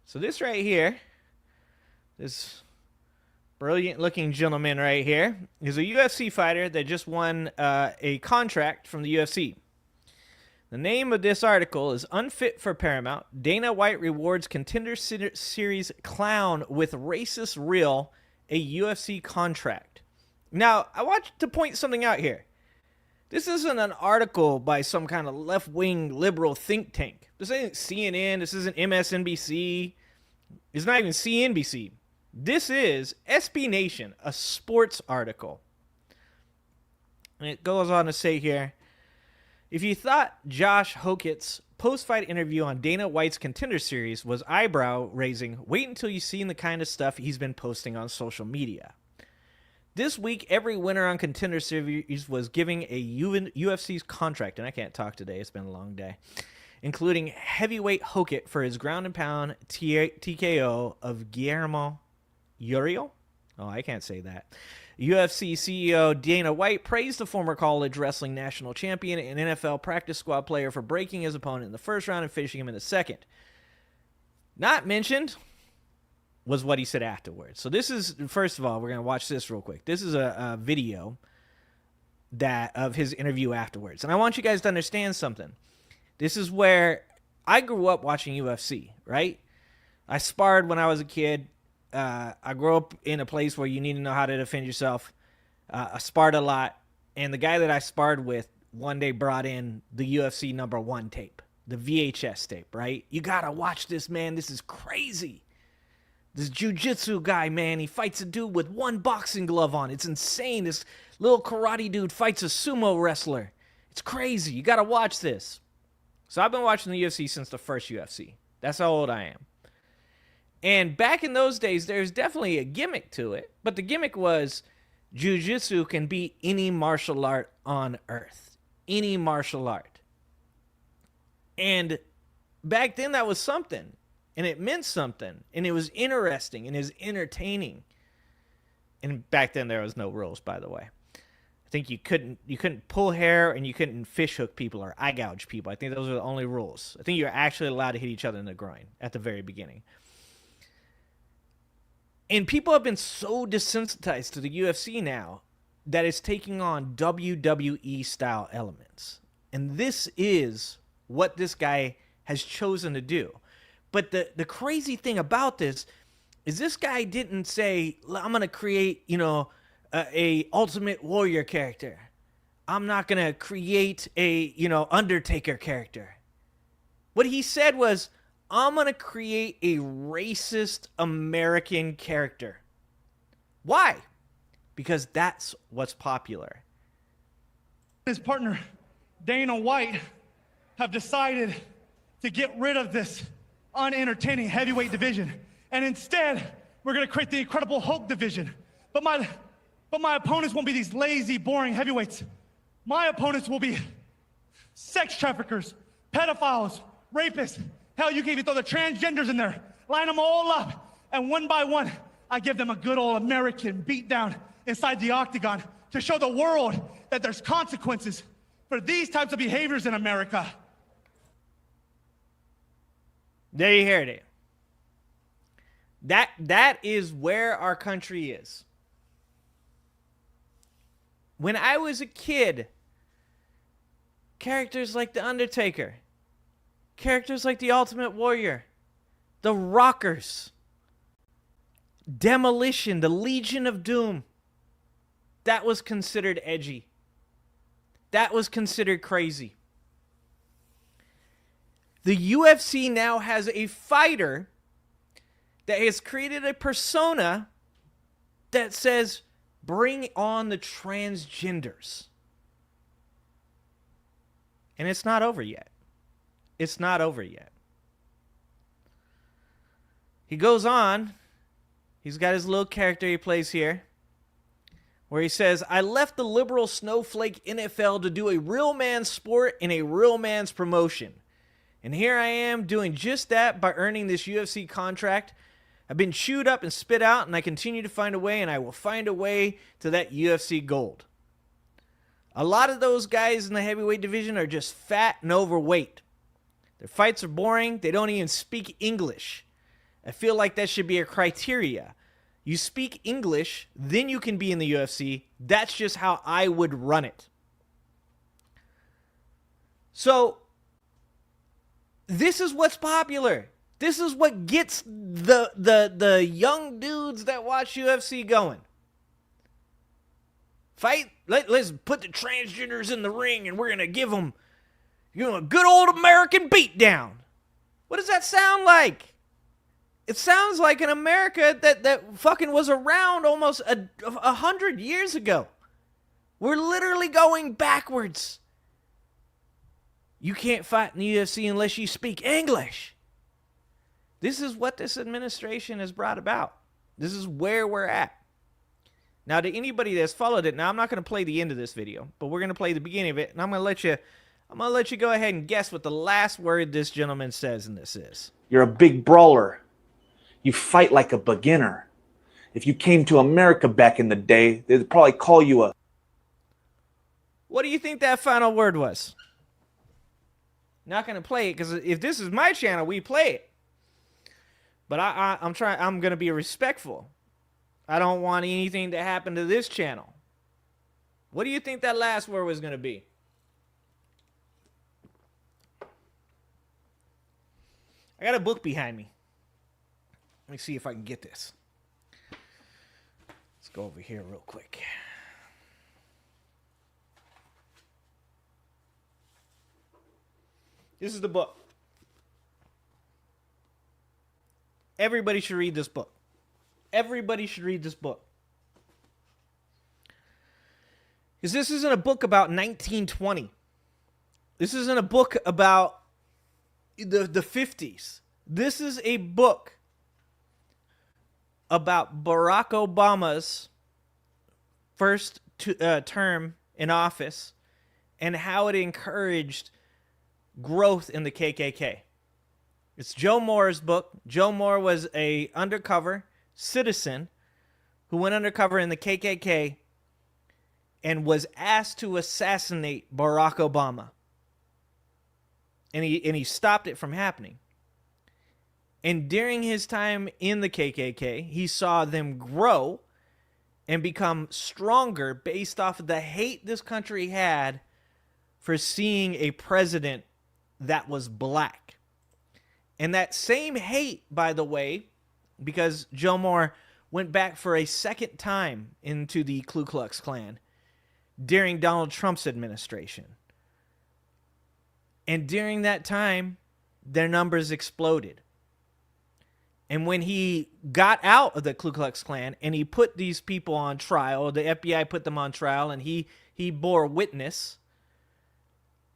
So this right here, this brilliant-looking gentleman right here, is a UFC fighter that just won a contract from the UFC. The name of this article is Unfit for Paramount. Dana White rewards Contender Series clown with racist reel, a UFC contract. Now, I want to point something out here. This isn't an article by some kind of left-wing liberal think tank. This ain't CNN. This isn't MSNBC. It's not even CNBC. This is SB Nation, a sports article. And it goes on to say here, if you thought Josh Hokett's post-fight interview on Dana White's Contender Series was eyebrow-raising, wait until you've seen the kind of stuff he's been posting on social media. This week, every winner on Contender Series was giving a UFC's contract, and I can't talk today, it's been a long day, including heavyweight Hokett for his ground and pound TKO of Guillermo Uriel? Oh, I can't say that. UFC CEO Dana White praised the former college wrestling national champion and NFL practice squad player for breaking his opponent in the first round and finishing him in the second. Not mentioned was what he said afterwards. So this is, first of all, we're going to watch this real quick. This is a video of his interview afterwards. And I want you guys to understand something. This is where I grew up watching UFC, right? I sparred when I was a kid. I grew up in a place where you need to know how to defend yourself. I sparred a lot. And the guy that I sparred with one day brought in the UFC #1 tape, the VHS tape, right? You got to watch this, man. This is crazy. This jiu-jitsu guy, man, he fights a dude with one boxing glove on. It's insane. This little karate dude fights a sumo wrestler. It's crazy. You got to watch this. So I've been watching the UFC since the first UFC. That's how old I am. And back in those days, there's definitely a gimmick to it. But the gimmick was jiu-jitsu can beat any martial art on earth. Any martial art. And back then, that was something. And it meant something. And it was interesting. And it was entertaining. And back then, there was no rules, by the way. I think you couldn't pull hair and you couldn't fish hook people or eye gouge people. I think those were the only rules. I think you were actually allowed to hit each other in the groin at the very beginning. And people have been so desensitized to the UFC now that it's taking on WWE-style elements. And this is what this guy has chosen to do. But the crazy thing about this is this guy didn't say, I'm going to create, a Ultimate Warrior character. I'm not going to create a, Undertaker character. What he said was, I'm going to create a racist American character. Why? Because that's what's popular. His partner, Dana White, have decided to get rid of this unentertaining heavyweight division. And instead, we're going to create the Incredible Hulk division. But my opponents won't be these lazy, boring heavyweights. My opponents will be sex traffickers, pedophiles, rapists. Hell, you can even throw the transgenders in there. Line them all up. And one by one, I give them a good old American beatdown inside the octagon to show the world that there's consequences for these types of behaviors in America. There you hear it. That is where our country is. When I was a kid, characters like The Undertaker, characters like The Ultimate Warrior, The Rockers, Demolition, The Legion of Doom, that was considered edgy. That was considered crazy. The UFC now has a fighter that has created a persona that says, bring on the transgenders. And it's not over yet. It's not over yet. He goes on. He's got his little character he plays here, where he says, I left the liberal snowflake NFL to do a real man's sport in a real man's promotion. And here I am doing just that by earning this UFC contract. I've been chewed up and spit out, and I continue to find a way, and I will find a way to that UFC gold. A lot of those guys in the heavyweight division are just fat and overweight. Their fights are boring. They don't even speak English. I feel like that should be a criteria. You speak English, then you can be in the UFC. That's just how I would run it. So, this is what's popular. This is what gets the young dudes that watch UFC going. Fight. Let's put the transgenders in the ring, and we're going to give them, a good old American beatdown. What does that sound like? It sounds like an America that fucking was around almost 100 years ago. We're literally going backwards. You can't fight in the UFC unless you speak English. This is what this administration has brought about. This is where we're at. Now, to anybody that's followed it, now I'm not going to play the end of this video, but we're going to play the beginning of it, and I'm going to let you go ahead and guess what the last word this gentleman says in this is. You're a big brawler. You fight like a beginner. If you came to America back in the day, they'd probably call you a... What do you think that final word was? Not going to play it, because if this is my channel, we play it. But I'm going to be respectful. I don't want anything to happen to this channel. What do you think that last word was going to be? I got a book behind me. Let me see if I can get this. Let's go over here real quick. This is the book. Everybody should read this book. Everybody should read this book. Because this isn't a book about 1920. This isn't a book about the 50s. This is a book about Barack Obama's first term in office and how it encouraged growth in the KKK. It's Joe Moore's book. Joe Moore was an undercover citizen who went undercover in the KKK and was asked to assassinate Barack Obama. And he stopped it from happening. And during his time in the KKK, he saw them grow and become stronger based off of the hate this country had for seeing a president that was black. And that same hate, by the way, because Joe Moore went back for a second time into the Ku Klux Klan during Donald Trump's administration. And during that time, their numbers exploded. And when he got out of the Ku Klux Klan and he put these people on trial, the FBI put them on trial, and he bore witness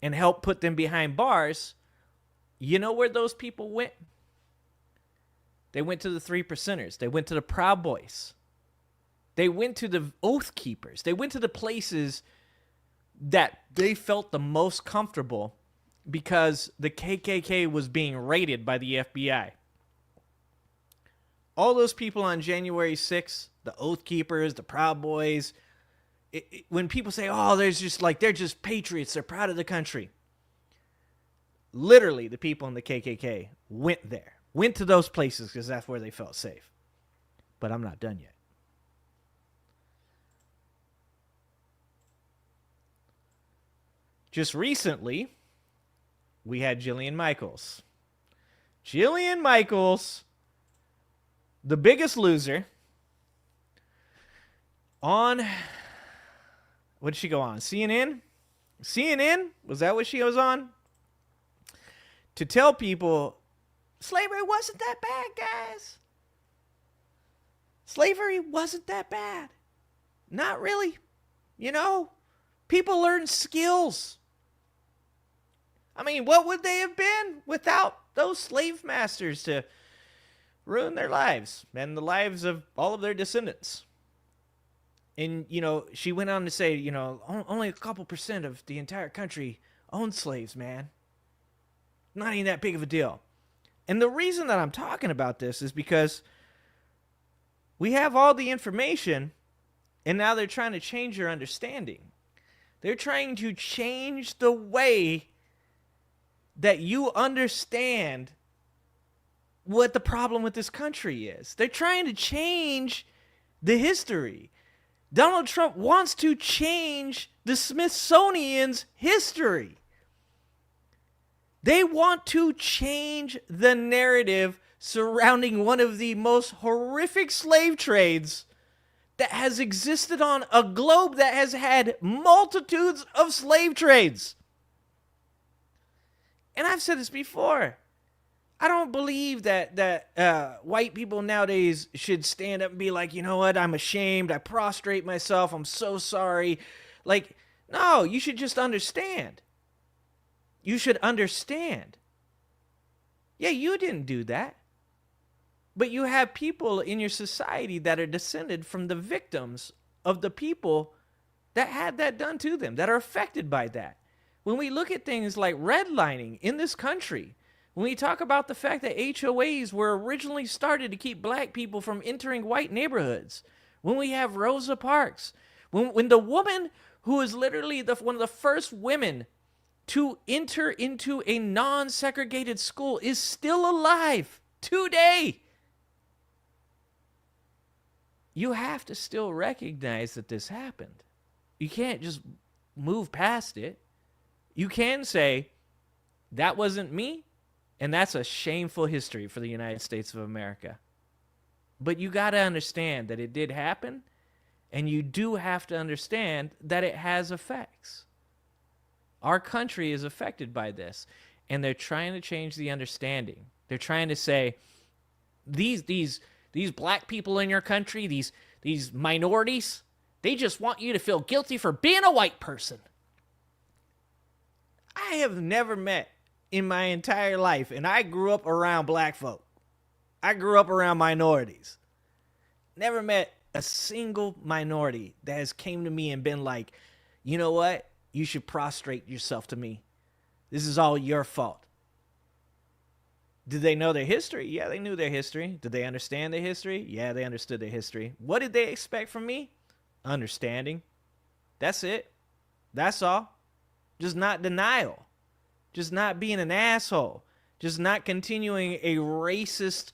and helped put them behind bars, you know where those people went? They went to the 3 percenters. They went to the Proud Boys. They went to the Oath Keepers. They went to the places that they felt the most comfortable because the KKK was being raided by the FBI. All those people on January 6th, the Oath Keepers, the Proud Boys, when people say, oh, they're just patriots, they're proud of the country. Literally, the people in the KKK went there. Went to those places because that's where they felt safe. But I'm not done yet. Just recently, we had Jillian Michaels. Jillian Michaels, the Biggest Loser, on, what did she go on? CNN? CNN? Was that what she was on? To tell people, slavery wasn't that bad, guys. Slavery wasn't that bad. Not really. You know, people learn skills. I mean, what would they have been without those slave masters to ruin their lives and the lives of all of their descendants? And, you know, she went on to say, you know, only a couple percent of the entire country owned slaves, man. Not even that big of a deal. And the reason that I'm talking about this is because we have all the information, and now they're trying to change your understanding. They're trying to change the way that you understand what the problem with this country is. They're trying to change the history. Donald Trump wants to change the Smithsonian's history. They want to change the narrative surrounding one of the most horrific slave trades that has existed on a globe that has had multitudes of slave trades. And I've said this before. I don't believe that white people nowadays should stand up and be like, you know what, I'm ashamed, I prostrate myself, I'm so sorry. Like, no, you should just understand. You should understand. Yeah, you didn't do that. But you have people in your society that are descended from the victims of the people that had that done to them, that are affected by that. When we look at things like redlining in this country, when we talk about the fact that HOAs were originally started to keep black people from entering white neighborhoods, when we have Rosa Parks, when the woman who is literally one of the first women to enter into a non-segregated school is still alive today, you have to still recognize that this happened. You can't just move past it. You can say, that wasn't me, and that's a shameful history for the United States of America. But you got to understand that it did happen, and you do have to understand that it has effects. Our country is affected by this, and they're trying to change the understanding. They're trying to say, these black people in your country, these minorities, they just want you to feel guilty for being a white person. I have never met in my entire life, and I grew up around black folk. I grew up around minorities. Never met a single minority that has came to me and been like, you know what? You should prostrate yourself to me. This is all your fault. Did they know their history? Yeah, they knew their history. Did they understand their history? Yeah, they understood their history. What did they expect from me? Understanding. That's it. That's all. Just not denial. Just not being an asshole. Just not continuing a racist,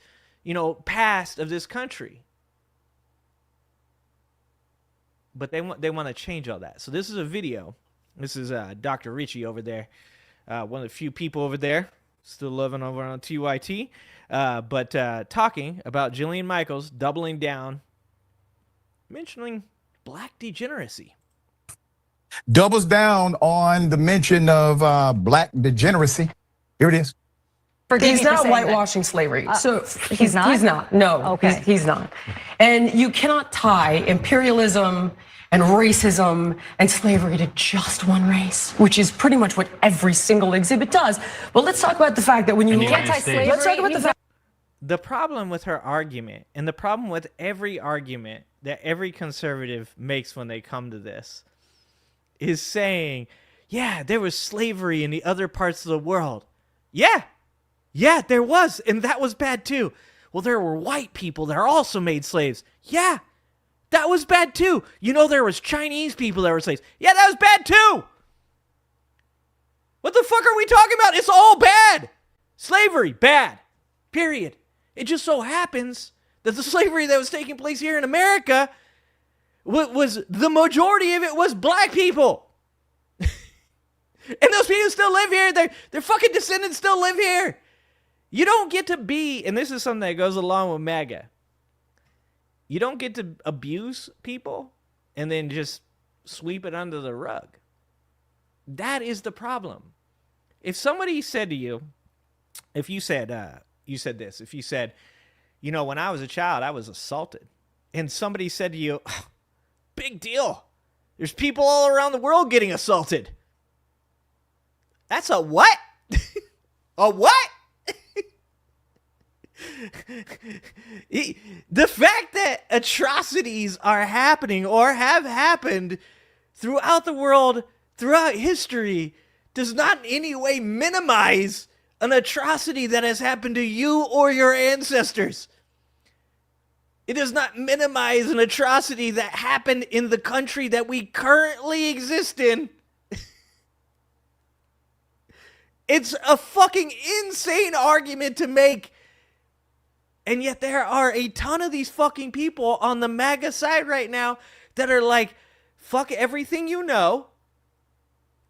past of this country. But they want to change all that. So this is a video. This is Dr. Richie over there. One of the few people over there. Still living over on TYT. But talking about Jillian Michaels doubling down, mentioning black degeneracy. Doubles down on the mention of black degeneracy. Here it is. He's not whitewashing slavery. So he's not? He's not. No, okay. He's not. And you cannot tie imperialism and racism and slavery to just one race, which is pretty much what every single exhibit does. But let's talk about the fact that when you can't tie slavery, let's talk about the fact. The problem with her argument, and the problem with every argument that every conservative makes when they come to this, is saying, yeah, there was slavery in the other parts of the world. Yeah, there was, and that was bad too. Well, there were white people that also made slaves. Yeah, that was bad too. There was Chinese people that were slaves. Yeah, that was bad too. What the fuck are we talking about? It's all bad. Slavery, bad. Period. It just so happens that the slavery that was taking place here in America was the majority of it was black people. And those people still live here. Their fucking descendants still live here. You don't get to be, and this is something that goes along with MAGA, you don't get to abuse people and then just sweep it under the rug. That is the problem. If somebody said to you, if you said this, if you said, when I was a child, I was assaulted, and somebody said to you, oh, big deal, there's people all around the world getting assaulted. That's a what? A what? The fact that atrocities are happening or have happened throughout the world, throughout history, does not in any way minimize an atrocity that has happened to you or your ancestors. It does not minimize an atrocity that happened in the country that we currently exist in. It's a fucking insane argument to make. And yet there are a ton of these fucking people on the MAGA side right now that are like, fuck everything you know.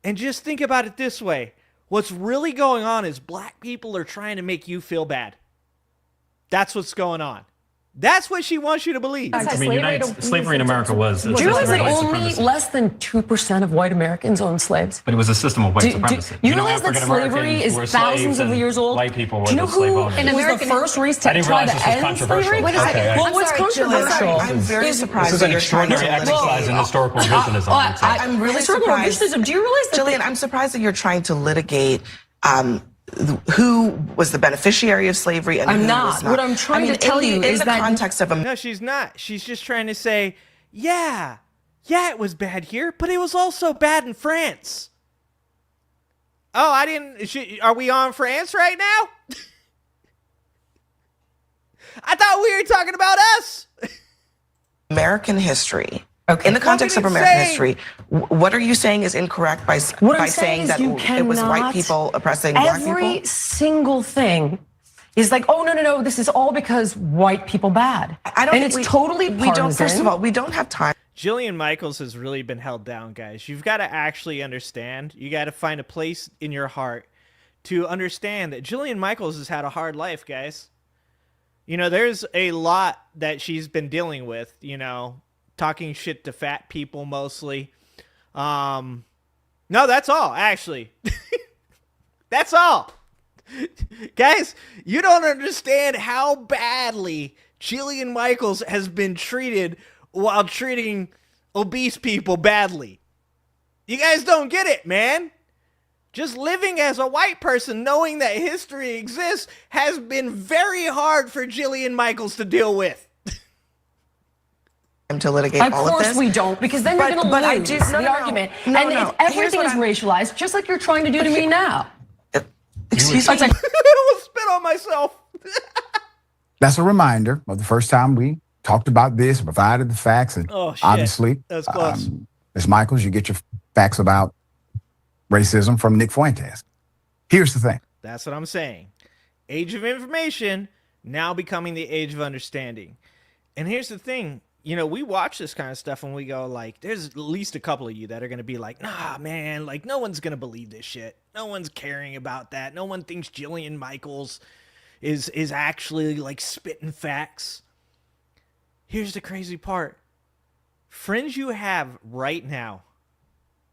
And just think about it this way. What's really going on is black people are trying to make you feel bad. That's what's going on. That's what she wants you to believe. I mean, slavery in America was. Do you realize that only less than 2% of white Americans owned slaves? But it was a system of white supremacy. You realize that slavery is thousands of years old? White people were Do you know the slave who owners. was the first race to try to end slavery? Wait a second. Well, what's controversial? I'm very surprised. This is an extraordinary exercise in historical revisionism. I'm really surprised. Do you realize that? Jillian, I'm surprised that you're trying to litigate who was the beneficiary of slavery and who was not. What I'm trying to tell you is in the that context of a No, she's not. She's just trying to say, yeah, it was bad here, but it was also bad in France. Oh, I didn't. Are we on France right now? I thought we were talking about us. American history. Okay. In the context of American history, what are you saying is incorrect by saying that it was white people oppressing black people? Every single thing is like, oh, no, this is all because white people bad. I don't and think it's totally partisan. We don't, first of all, we don't have time. Jillian Michaels has really been held down, guys. You've got to actually understand. You got to find a place in your heart to understand that Jillian Michaels has had a hard life, guys. You know, there's a lot that she's been dealing with, you know, talking shit to fat people mostly. No, that's all, actually. That's all. Guys, you don't understand how badly Jillian Michaels has been treated while treating obese people badly. You guys don't get it, man. Just living as a white person, knowing that history exists, has been very hard for Jillian Michaels to deal with. To litigate all of this. Of course we don't, because then you're going to lose the argument. And everything is racialized, just like you're trying to do to me now. Excuse me? I will spit on myself. That's a reminder of the first time we talked about this, provided the facts, and obviously, that's close. Ms. Michaels, you get your facts about racism from Nick Fuentes. Here's the thing. That's what I'm saying. Age of information, now becoming the age of understanding. And here's the thing. You know, we watch this kind of stuff and we go like, there's at least a couple of you that are going to be like, nah, man, like no one's going to believe this shit. No one's caring about that. No one thinks Jillian Michaels is actually like spitting facts. Here's the crazy part. Friends you have right now,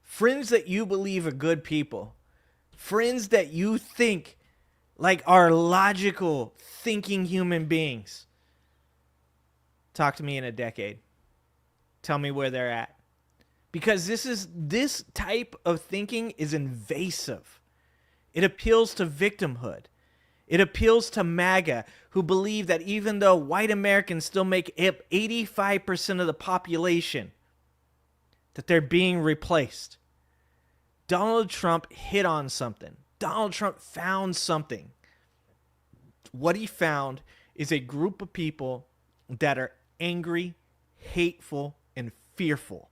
friends that you believe are good people, friends that you think like are logical, thinking human beings. Talk to me in a decade. Tell me where they're at. Because this type of thinking is invasive. It appeals to victimhood. It appeals to MAGA, who believe that even though white Americans still make up 85% of the population, that they're being replaced. Donald Trump hit on something. Donald Trump found something. What he found is a group of people that are angry, hateful, and fearful.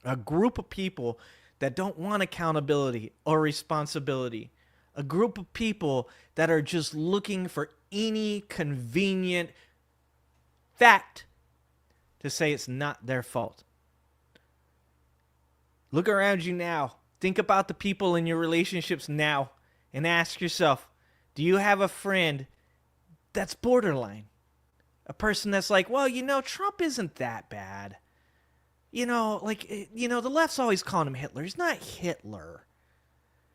A group of people that don't want accountability or responsibility. A group of people that are just looking for any convenient fact to say it's not their fault. Look around you now. Think about the people in your relationships now and ask yourself, do you have a friend that's borderline? A person that's like, well, you know, Trump isn't that bad. You know, like, you know, the left's always calling him Hitler. He's not Hitler.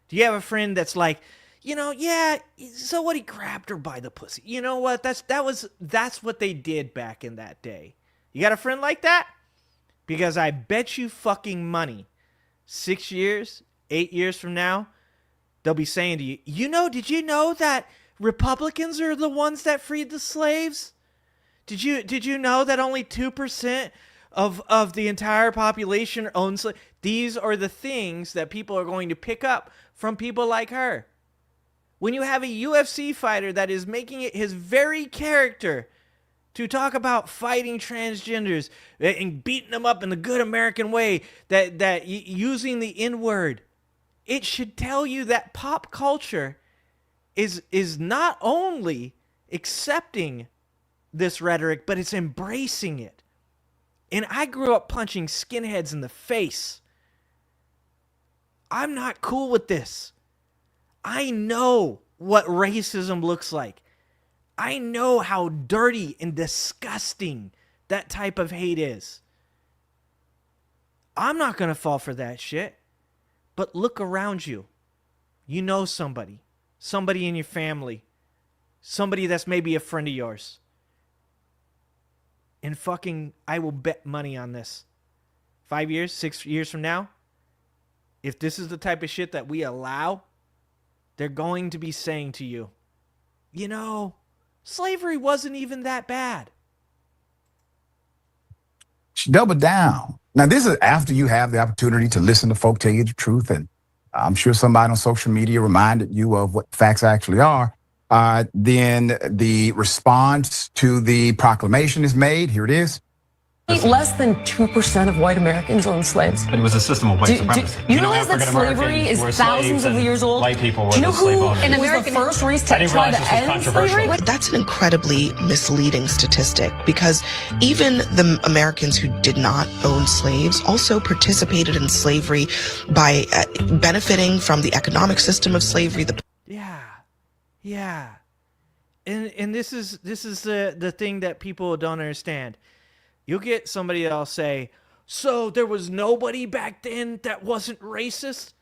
Do you have a friend that's like, you know, yeah, so what, he grabbed her by the pussy. You know what? That's what they did back in that day. You got a friend like that? Because I bet you fucking money, 6 years, 8 years from now, they'll be saying to you, you know, did you know that Republicans are the ones that freed the slaves? Did you know that only 2% of the entire population owns slaves? These are the things that people are going to pick up from people like her. When you have a UFC fighter that is making it his very character to talk about fighting transgenders and beating them up in the good American way, that using the N-word, it should tell you that pop culture is not only accepting this rhetoric, but it's embracing it. And I grew up punching skinheads in the face. I'm not cool with this. I know what racism looks like. I know how dirty and disgusting that type of hate is. I'm not going to fall for that shit. But look around you. You know somebody in your family, somebody that's maybe a friend of yours. And fucking, I will bet money on this. 5 years, 6 years from now, if this is the type of shit that we allow, they're going to be saying to you, you know, slavery wasn't even that bad. She doubled down. Now, this is after you have the opportunity to listen to folk tell you the truth, and I'm sure somebody on social media reminded you of what facts actually are. Then the response to the proclamation is made. Here it is. Less than 2% of white Americans owned slaves. But it was a system of white supremacy. You realize that slavery is thousands of years old? White people were Do you know the slave who owners. in was the first race to try to end slavery? That's an incredibly misleading statistic because even the Americans who did not own slaves also participated in slavery by benefiting from the economic system of slavery. Yeah. And this is the thing that people don't understand. You'll get somebody that'll say, so there was nobody back then that wasn't racist?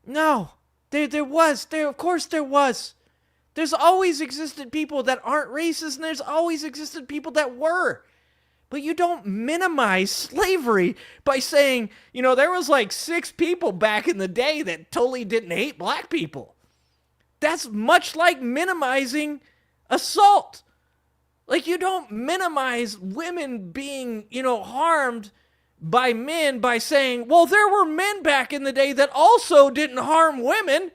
No, there was. Of course there was. There's always existed people that aren't racist, and there's always existed people that were. But you don't minimize slavery by saying, you know, there was like 6 people back in the day that totally didn't hate black people. That's much like minimizing assault. Like, you don't minimize women being, you know, harmed by men by saying, well, there were men back in the day that also didn't harm women.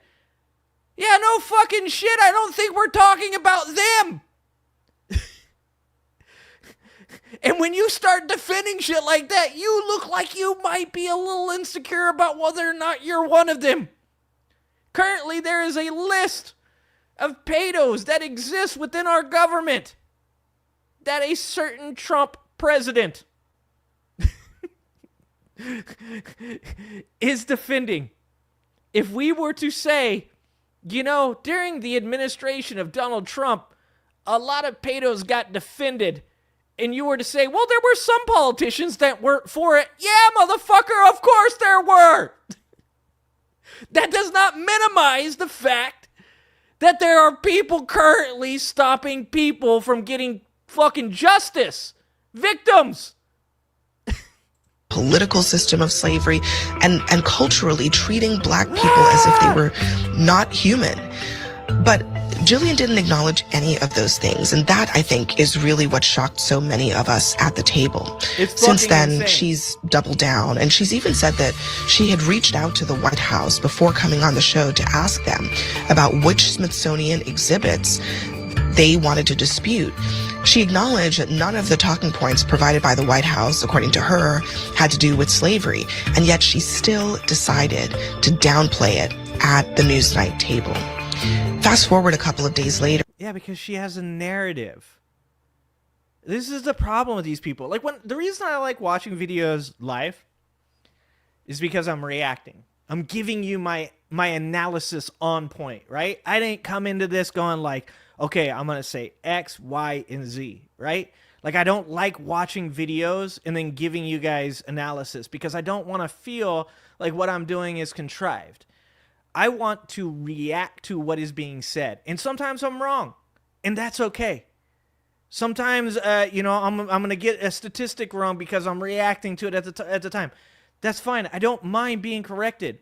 Yeah, no fucking shit. I don't think we're talking about them. And when you start defending shit like that, you look like you might be a little insecure about whether or not you're one of them. Currently, there is a list of pedos that exist within our government that a certain Trump president is defending. If we were to say, you know, during the administration of Donald Trump, a lot of pedos got defended, and you were to say, well, there were some politicians that weren't for it. Yeah, motherfucker, of course there were. That does not minimize the fact that there are people currently stopping people from getting fucking justice. Victims. Political system of slavery and culturally treating black people as if they were not human. But Jillian didn't acknowledge any of those things, and that, I think, is really what shocked so many of us at the table. Since then, insane. She's doubled down, and she's even said that she had reached out to the White House before coming on the show to ask them about which Smithsonian exhibits they wanted to dispute. She acknowledged that none of the talking points provided by the White House, according to her, had to do with slavery, and yet she still decided to downplay it at the Newsnight table. Fast forward a couple of days later. Yeah, because she has a narrative. This is the problem with these people. Like, the reason I like watching videos live is because I'm reacting. I'm giving you my analysis on point, right? I didn't come into this going like, okay, I'm going to say X, Y, and Z, right? Like, I don't like watching videos and then giving you guys analysis because I don't want to feel like what I'm doing is contrived. I want to react to what is being said. And sometimes I'm wrong, and that's okay. Sometimes, you know, I'm going to get a statistic wrong because I'm reacting to it at the time. That's fine. I don't mind being corrected.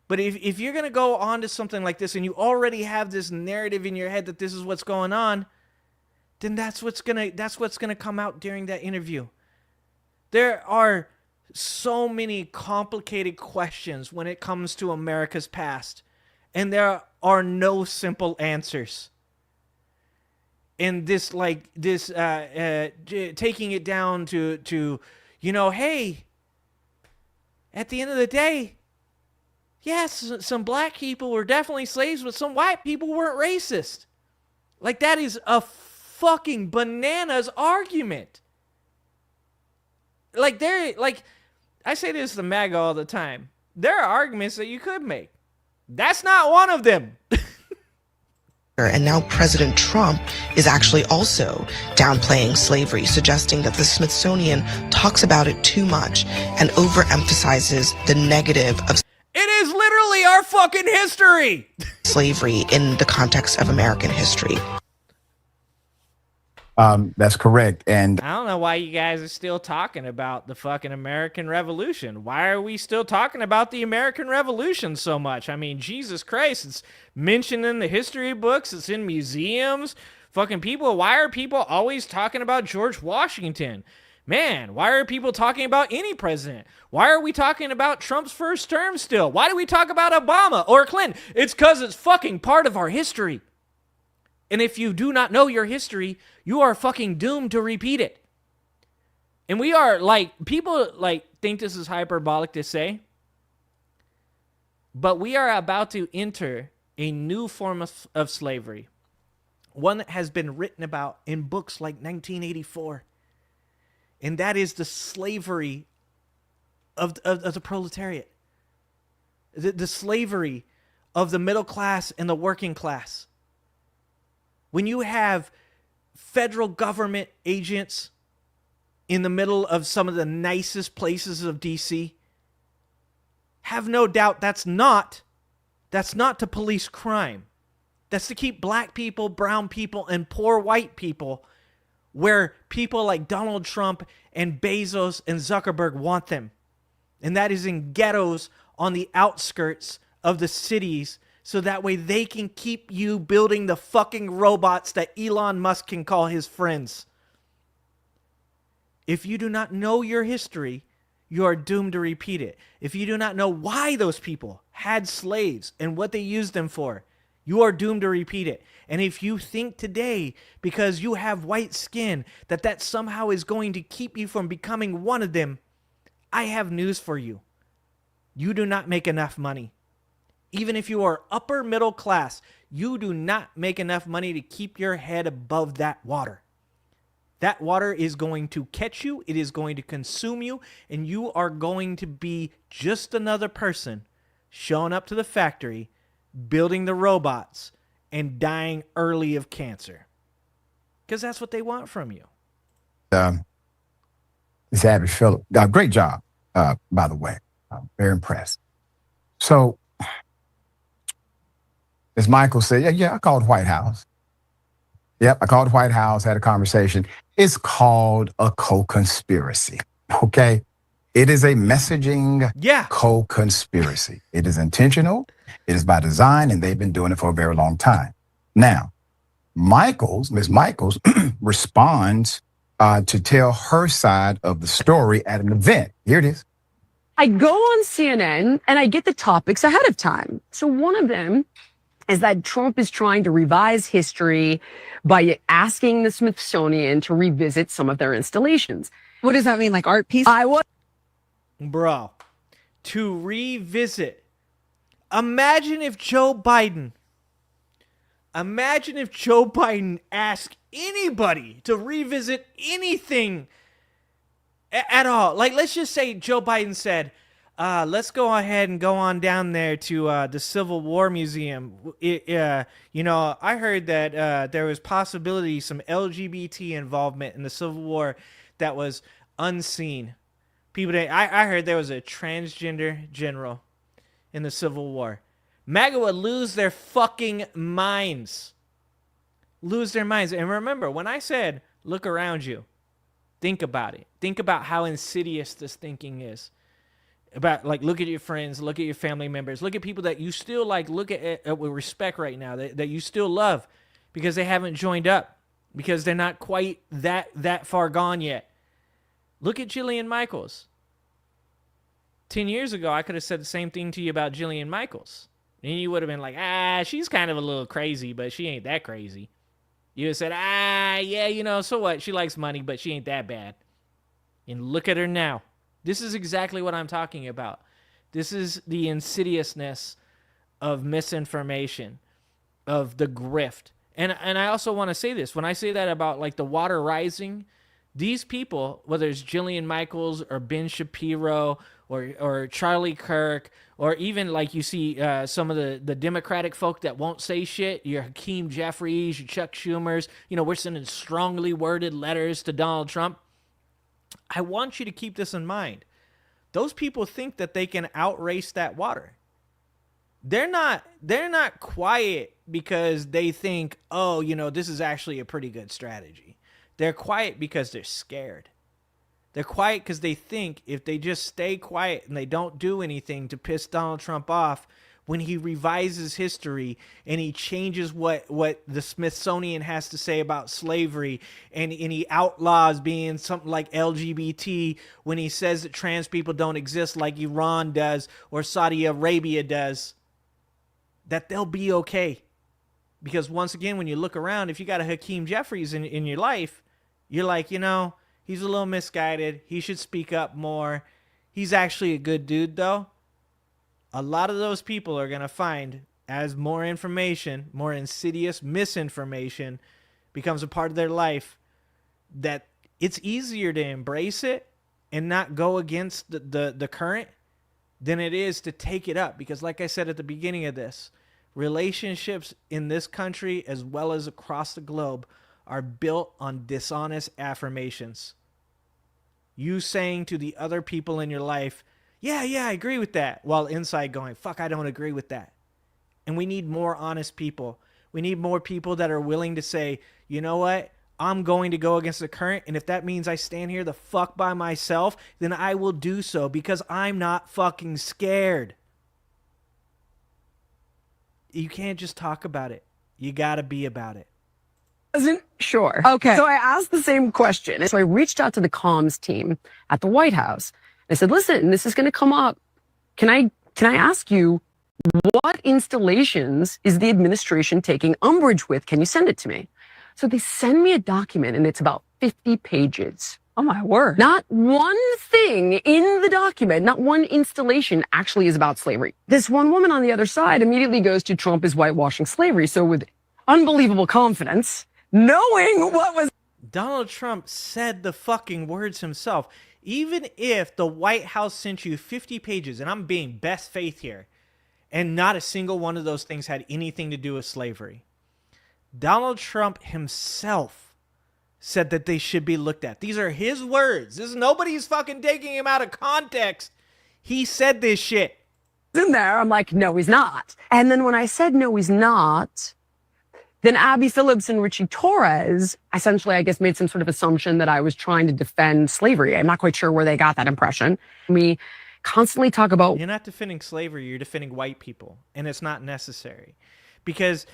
But if you're going to go on to something like this and you already have this narrative in your head that this is what's going on, then that's what's going to come out during that interview. There are so many complicated questions when it comes to America's past, and there are no simple answers. And this taking it down to you know, hey, at the end of the day, yes, some black people were definitely slaves, but some white people weren't racist. Like, that is a fucking bananas argument. Like, I say this to MAGA all the time. There are arguments that you could make. That's not one of them. And now President Trump is actually also downplaying slavery, suggesting that the Smithsonian talks about it too much and overemphasizes the negative of It is literally our fucking history. slavery in the context of American history. That's correct. And I don't know why you guys are still talking about the fucking American Revolution. Why are we still talking about the American Revolution so much? I mean, Jesus Christ, it's mentioned in the history books. It's in museums. Fucking people, why are people always talking about George Washington? Man, why are people talking about any president? Why are we talking about Trump's first term still? Why do we talk about Obama or Clinton? It's because it's fucking part of our history. And if you do not know your history, you are fucking doomed to repeat it. And we are people think this is hyperbolic to say, but we are about to enter a new form of slavery. One that has been written about in books like 1984. And that is the slavery of the proletariat. The slavery of the middle class and the working class. When you have federal government agents in the middle of some of the nicest places of DC, have no doubt that's not to police crime. That's to keep black people, brown people, and poor white people where people like Donald Trump and Bezos and Zuckerberg want them. And that is in ghettos on the outskirts of the cities, so that way they can keep you building the fucking robots that Elon Musk can call his friends. If you do not know your history, you are doomed to repeat it. If you do not know why those people had slaves and what they used them for, you are doomed to repeat it. And if you think today, because you have white skin, that somehow is going to keep you from becoming one of them, I have news for you. You do not make enough money. Even if you are upper middle class, you do not make enough money to keep your head above that water. That water is going to catch you. It is going to consume you. And you are going to be just another person showing up to the factory, building the robots, and dying early of cancer. Because that's what they want from you. Savage Philip, great job, by the way. I'm very impressed. So, as Michael said, yeah, I called White House. Yep, I called White House, had a conversation. It's called a co-conspiracy, okay? It is a messaging co-conspiracy. It is intentional. It is by design, and they've been doing it for a very long time. Now, Ms. Michaels responds to tell her side of the story at an event. Here it is. I go on CNN and I get the topics ahead of time. So one of them is that Trump is trying to revise history by asking the Smithsonian to revisit some of their installations. What does that mean? Like art piece? Bro, to revisit. Imagine if Joe Biden asked anybody to revisit anything at all. Like, let's just say Joe Biden said, let's go ahead and go on down there to the Civil War Museum. I heard that there was possibility some LGBT involvement in the Civil War that was unseen. I heard there was a transgender general in the Civil War. MAGA would lose their fucking minds. Lose their minds. And remember, when I said, look around you, think about it. Think about how insidious this thinking is. About, look at your friends, look at your family members, look at people that you still, look at with respect right now, that you still love because they haven't joined up, because they're not quite that far gone yet. Look at Jillian Michaels. 10 years ago, I could have said the same thing to you about Jillian Michaels. And you would have been like, she's kind of a little crazy, but she ain't that crazy. You would have said, yeah, so what? She likes money, but she ain't that bad. And look at her now. This is exactly what I'm talking about. This is the insidiousness of misinformation, of the grift. And I also want to say this. When I say that about the water rising, These people, whether it's Jillian Michaels or Ben Shapiro or Charlie Kirk, or even like you see some of the Democratic folk that won't say shit, your Hakeem Jeffries, your Chuck Schumers, we're sending strongly worded letters to Donald Trump. I want you to keep this in mind. Those people think that they can outrace that water. They're not quiet because they think, oh, this is actually a pretty good strategy. They're quiet because they're scared. They're quiet because they think if they just stay quiet and they don't do anything to piss Donald Trump off, when he revises history and he changes what the Smithsonian has to say about slavery, and he outlaws being something like LGBT, when he says that trans people don't exist like Iran does or Saudi Arabia does, that they'll be okay. Because once again, when you look around, if you got a Hakeem Jeffries in your life, you're like, he's a little misguided. He should speak up more. He's actually a good dude, though. A lot of those people are going to find, as more information, more insidious misinformation becomes a part of their life, that it's easier to embrace it and not go against the current than it is to take it up. Because like I said at the beginning of this, relationships in this country as well as across the globe are built on dishonest affirmations. You saying to the other people in your life, yeah, I agree with that, while inside going, fuck, I don't agree with that. And we need more honest people. We need more people that are willing to say, you know what? I'm going to go against the current, and if that means I stand here the fuck by myself, then I will do so because I'm not fucking scared. You can't just talk about it. You got to be about it. Wasn't sure. Okay. So I asked the same question. So I reached out to the comms team at the White House. I said, listen, this is going to come up. Can I ask you, what installations is the administration taking umbrage with? Can you send it to me? So they send me a document, and it's about 50 pages. Oh, my word. Not one thing in the document, not one installation actually is about slavery. This one woman on the other side immediately goes to Trump is whitewashing slavery. So with unbelievable confidence, knowing what was... Donald Trump said the fucking words himself. Even if the White House sent you 50 pages, and I'm being best faith here, and not a single one of those things had anything to do with slavery, Donald Trump himself said that they should be looked at. These are his words. Nobody's fucking taking him out of context. He said this shit. In there, I'm like, no, he's not. And then when I said no, he's not, then Abby Phillips and Richie Torres essentially, I guess, made some sort of assumption that I was trying to defend slavery. I'm not quite sure where they got that impression. We constantly talk about... You're not defending slavery, you're defending white people. And it's not necessary. Because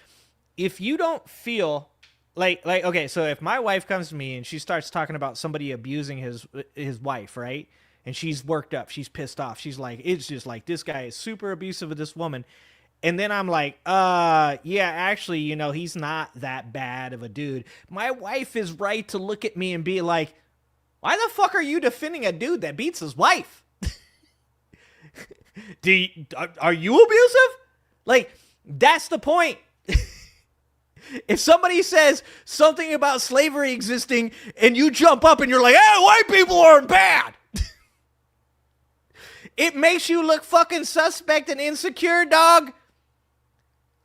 if you don't feel like okay, so if my wife comes to me and she starts talking about somebody abusing his wife, right? And she's worked up, she's pissed off. She's like, it's just like, this guy is super abusive of this woman. And then I'm like, yeah, actually, he's not that bad of a dude. My wife is right to look at me and be like, why the fuck are you defending a dude that beats his wife? Are you abusive? Like, that's the point. If somebody says something about slavery existing and you jump up and you're like, hey, white people aren't bad. It makes you look fucking suspect and insecure, dog.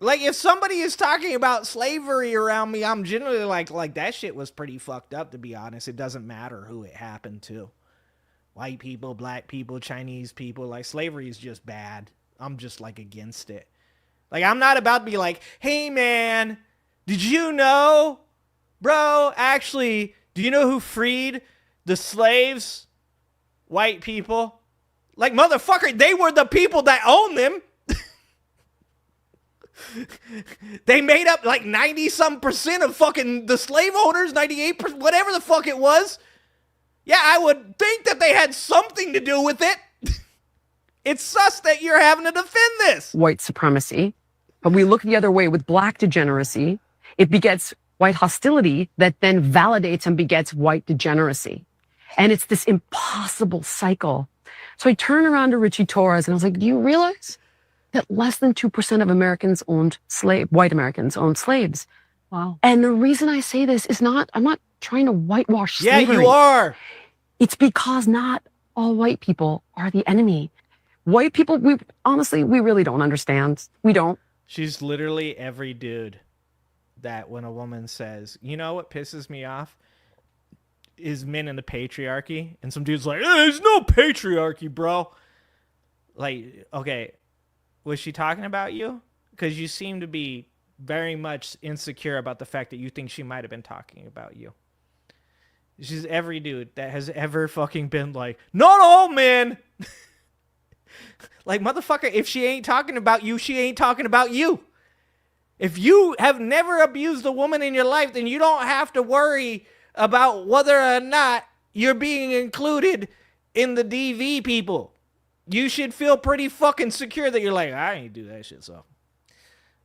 Like, if somebody is talking about slavery around me, I'm generally like that shit was pretty fucked up, to be honest. It doesn't matter who it happened to. White people, black people, Chinese people. Like, slavery is just bad. I'm just, like, against it. Like, I'm not about to be like, hey, man, did you know? Bro, actually, do you know who freed the slaves? White people. Like, motherfucker, they were the people that owned them. They made up like 90-some% of fucking the slave owners, 98%, whatever the fuck it was. Yeah, I would think that they had something to do with it. It's sus that you're having to defend this. White supremacy. But we look the other way with black degeneracy. It begets white hostility that then validates and begets white degeneracy. And it's this impossible cycle. So I turned around to Richie Torres and I was like, do you realize that less than 2% of Americans owned white Americans owned slaves? Wow. And the reason I say this is I'm not trying to whitewash slavery. Yeah, you are. It's because not all white people are the enemy. White people, we really don't understand. We don't. She's literally every dude that when a woman says, you know what pisses me off is men in the patriarchy. And some dude's like, there's no patriarchy, bro. Like, okay, was she talking about you? Because you seem to be very much insecure about the fact that you think she might have been talking about you. She's every dude that has ever fucking been like, not all men. Like, motherfucker, if she ain't talking about you, she ain't talking about you. If you have never abused a woman in your life, then you don't have to worry about whether or not you're being included in the DV people. You should feel pretty fucking secure that you're like, I ain't do that shit, so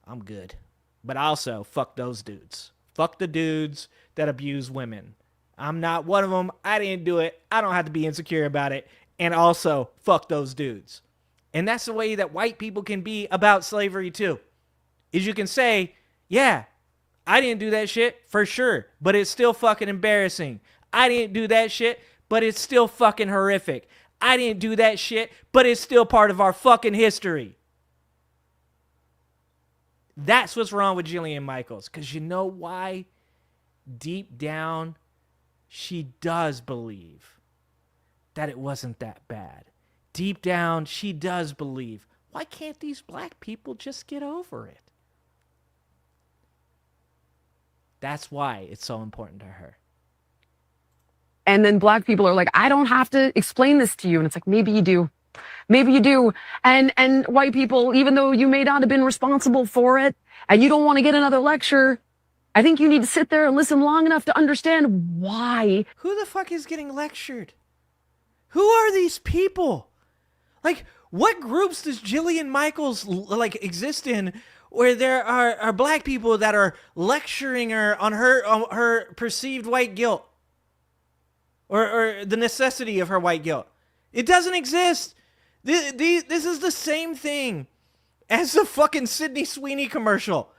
I'm good. But also, fuck those dudes. Fuck the dudes that abuse women. I'm not one of them. I didn't do it. I don't have to be insecure about it. And also, fuck those dudes. And that's the way that white people can be about slavery too. Is you can say, yeah, I didn't do that shit for sure, but it's still fucking embarrassing. I didn't do that shit, but it's still fucking horrific. I didn't do that shit, but it's still part of our fucking history. That's what's wrong with Jillian Michaels. Because you know why? Deep down, she does believe that it wasn't that bad. Deep down, she does believe, why can't these black people just get over it? That's why it's so important to her. And then black people are like, I don't have to explain this to you. And it's like, maybe you do. Maybe you do. And white people, even though you may not have been responsible for it and you don't want to get another lecture, I think you need to sit there and listen long enough to understand why. Who the fuck is getting lectured? Who are these people? Like, what groups does Jillian Michaels like exist in where there are black people that are lecturing her on her perceived white guilt or the necessity of her white guilt? It doesn't exist. This is the same thing as the fucking Sydney Sweeney commercial.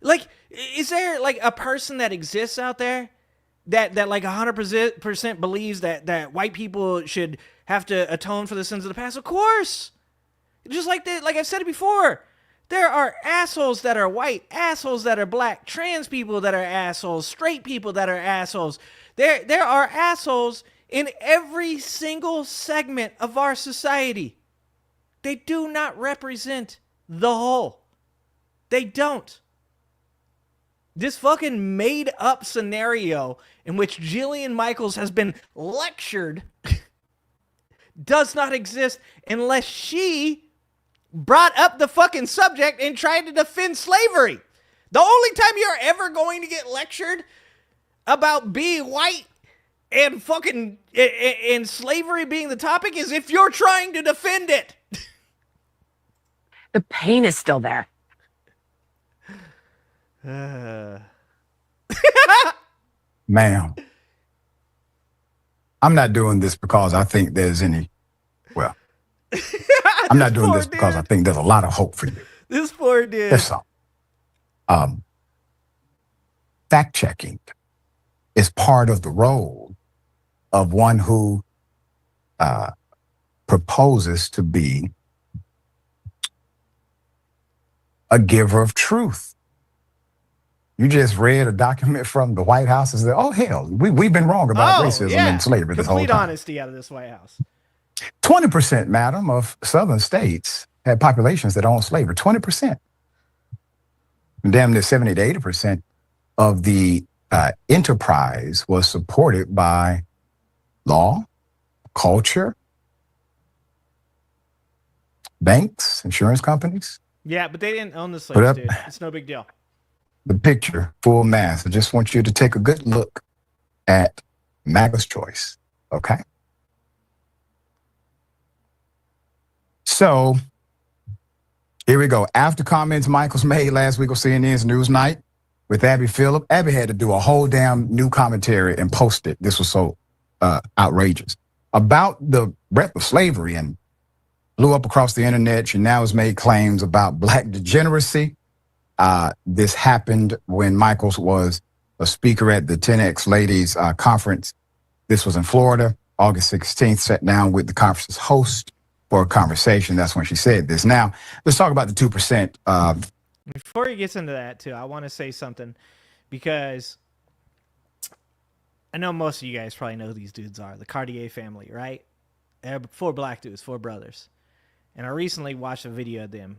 Like, is there like a person that exists out there that like 100% believes that white people should have to atone for the sins of the past? Of course. Just like that, like I've said it before. There are assholes that are white, assholes that are black, trans people that are assholes, straight people that are assholes. There are assholes in every single segment of our society. They do not represent the whole. They don't. This fucking made up scenario in which Jillian Michaels has been lectured does not exist unless she brought up the fucking subject and tried to defend slavery. The only time you're ever going to get lectured about being white and fucking and slavery being the topic is if you're trying to defend it. The pain is still there. Ma'am, I'm not doing this because I think there's any, well, I'm not doing this because I think there's a lot of hope for you. This poor dude. That's all. Fact checking is part of the role of one who proposes to be a giver of truth. You just read a document from the White House and said, oh, hell, we've been wrong about racism and slavery this whole time. Complete honesty out of this White House. 20%, madam, of southern states had populations that owned slavery. 20%. Damn near 70 to 80% of the enterprise was supported by law, culture, banks, insurance companies. Yeah, but they didn't own the slaves, dude. It's no big deal. The picture, full mass. I just want you to take a good look at MAGA's choice, okay? So, here we go. After comments Michaels made last week on CNN's Newsnight with Abby Phillip, Abby had to do a whole damn new commentary and post it. This was so outrageous. About the breadth of slavery and blew up across the internet. She now has made claims about black degeneracy. This happened when Michaels was a speaker at the 10X Ladies Conference. This was in Florida, August 16th, sat down with the conference's host for a conversation. That's when she said this. Now, let's talk about the 2%. Before he gets into that, too, I want to say something because I know most of you guys probably know who these dudes are. The Cartier family, right? They're 4 black dudes, 4 brothers. And I recently watched a video of them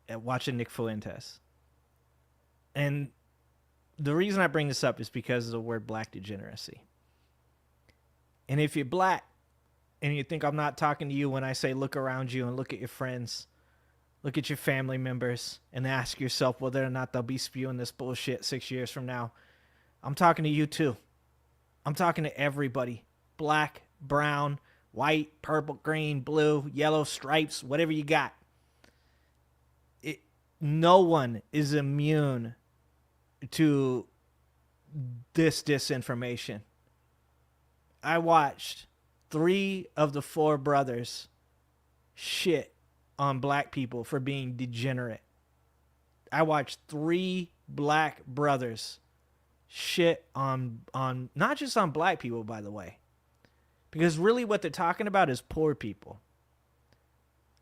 watching Nick Fuentes. And the reason I bring this up is because of the word black degeneracy. And if you're black and you think I'm not talking to you when I say look around you and look at your friends, look at your family members, and ask yourself whether or not they'll be spewing this bullshit 6 years from now, I'm talking to you too. I'm talking to everybody. Black, brown, white, purple, green, blue, yellow, stripes, whatever you got. No one is immune to this disinformation. I watched 3 of the 4 brothers shit on black people for being degenerate. I watched 3 black brothers shit on not just on black people, by the way, because really what they're talking about is poor people.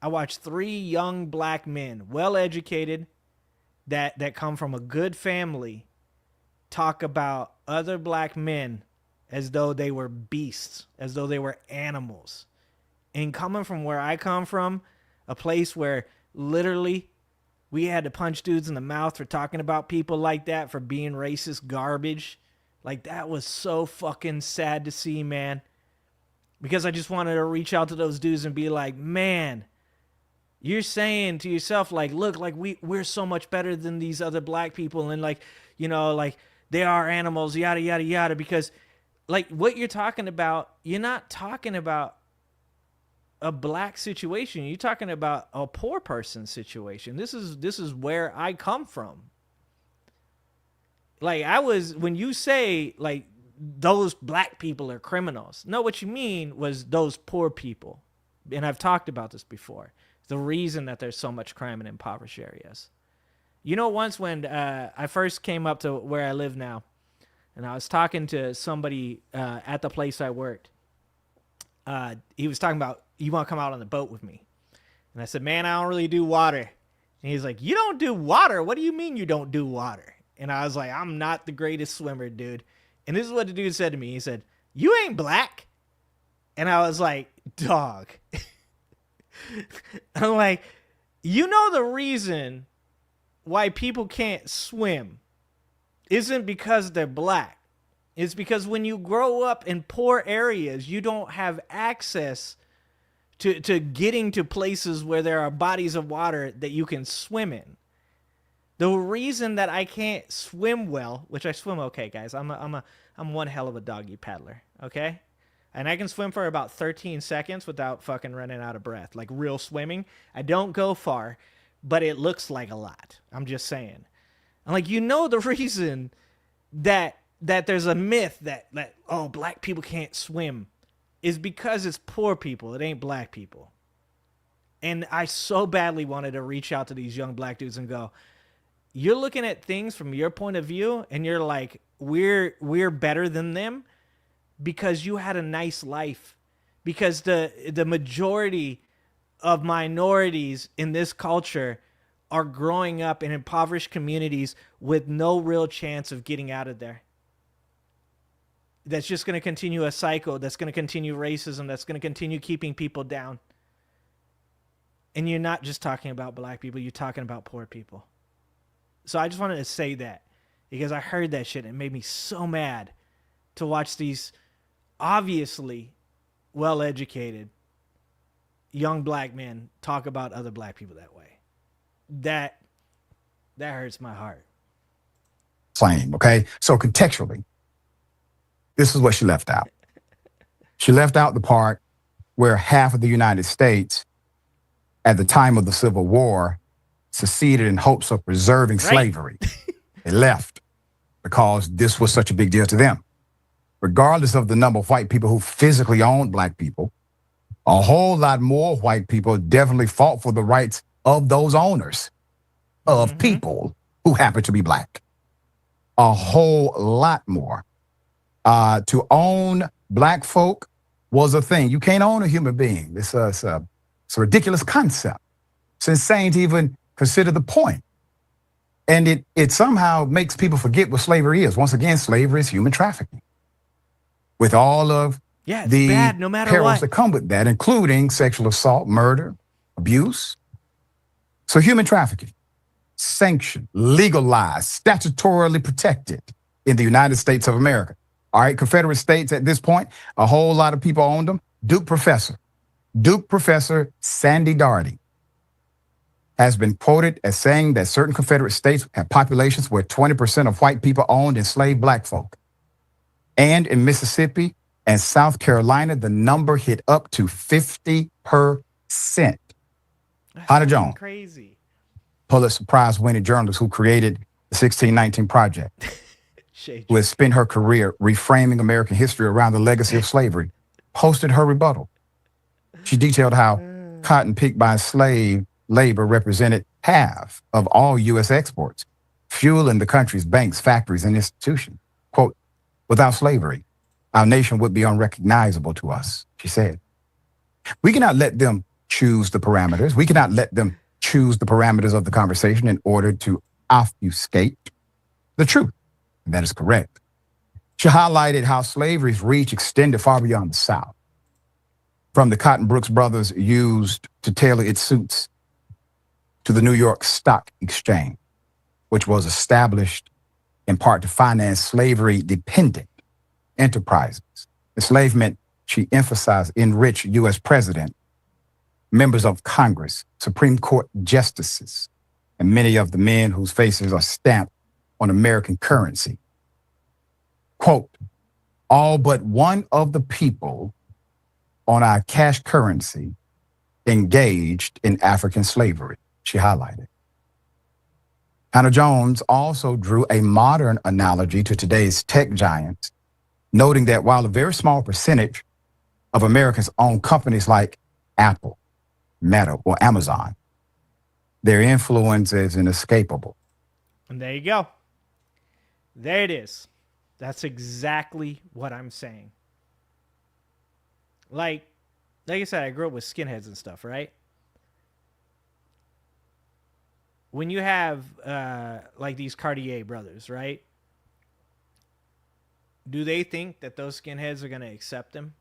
I watched 3 young black men, well-educated, that come from a good family, talk about other black men as though they were beasts, as though they were animals. And coming from where I come from, a place where literally we had to punch dudes in the mouth for talking about people like that, for being racist garbage. Like, that was so fucking sad to see, man. Because I just wanted to reach out to those dudes and be like, man, you're saying to yourself, like, look, like we're so much better than these other black people. And like, you know, like they are animals, yada, yada, yada. Because like what you're talking about, you're not talking about a black situation. You're talking about a poor person situation. This is where I come from. Like when you say like those black people are criminals, no, what you mean was those poor people. And I've talked about this before. The reason that there's so much crime in impoverished areas. You know, once when I first came up to where I live now, and I was talking to somebody at the place I worked, he was talking about, you want to come out on the boat with me? And I said, man, I don't really do water. And he's like, you don't do water? What do you mean you don't do water? And I was like, I'm not the greatest swimmer, dude. And this is what the dude said to me. He said, you ain't black. And I was like, dog. I'm like, you know, the reason why people can't swim isn't because they're black. It's because when you grow up in poor areas, you don't have access to getting to places where there are bodies of water that you can swim in. The reason that I can't swim well, which I swim okay, guys. I'm one hell of a doggy paddler, okay? And I can swim for about 13 seconds without fucking running out of breath. Like real swimming. I don't go far, but it looks like a lot. I'm just saying. And like, you know, the reason that there's a myth that oh, black people can't swim is because it's poor people. It ain't black people. And I so badly wanted to reach out to these young black dudes and go, you're looking at things from your point of view and you're like, we're better than them. Because you had a nice life. Because the majority of minorities in this culture are growing up in impoverished communities with no real chance of getting out of there. That's just going to continue a cycle. That's going to continue racism. That's going to continue keeping people down. And you're not just talking about black people. You're talking about poor people. So I just wanted to say that. Because I heard that shit and it made me so mad to watch these obviously well-educated young black men talk about other black people that way. That hurts my heart. Claim, okay? So contextually, this is what she left out. She left out the part where half of the United States at the time of the Civil War seceded in hopes of preserving slavery. They left because this was such a big deal to them. Regardless of the number of white people who physically owned black people, a whole lot more white people definitely fought for the rights of those owners. of people who happen to be black. A whole lot more. To own black folk was a thing. You can't own a human being. It's a ridiculous concept. It's insane to even consider the point. And it somehow makes people forget what slavery is. Once again, slavery is human trafficking. With all of the bad, no matter perils what. that come with that, including sexual assault, murder, abuse. So human trafficking, sanctioned, legalized, statutorily protected in the United States of America. All right, Confederate states at this point, a whole lot of people owned them. Duke professor Sandy Darty has been quoted as saying that certain Confederate states have populations where 20% of white people owned enslaved black folk. And in Mississippi and South Carolina, the number hit up to 50%. Hunter Jones, crazy. Pulitzer Prize winning journalist who created the 1619 Project, who has spent her career reframing American history around the legacy of slavery, posted her rebuttal. She detailed how cotton picked by slave labor represented half of all U.S. exports, fueling the country's banks, factories, and institutions. Quote, without slavery, our nation would be unrecognizable to us, she said. We cannot let them choose the parameters. We cannot let them choose the parameters of the conversation in order to obfuscate the truth. And that is correct. She highlighted how slavery's reach extended far beyond the South. From the cotton Brooks brothers used to tailor its suits to the New York Stock Exchange, which was established in part to finance slavery-dependent enterprises. Enslavement, she emphasized, enriched U.S. president, members of Congress, Supreme Court justices, and many of the men whose faces are stamped on American currency. Quote, all but one of the people on our cash currency engaged in African slavery, she highlighted. Hannah Jones also drew a modern analogy to today's tech giants, noting that while a very small percentage of Americans own companies like Apple, Meta, or Amazon, their influence is inescapable. And there you go. There it is. That's exactly what I'm saying. Like I said, I grew up with skinheads and stuff, right? When you have like these Cartier brothers, right? Do they think that those skinheads are going to accept them?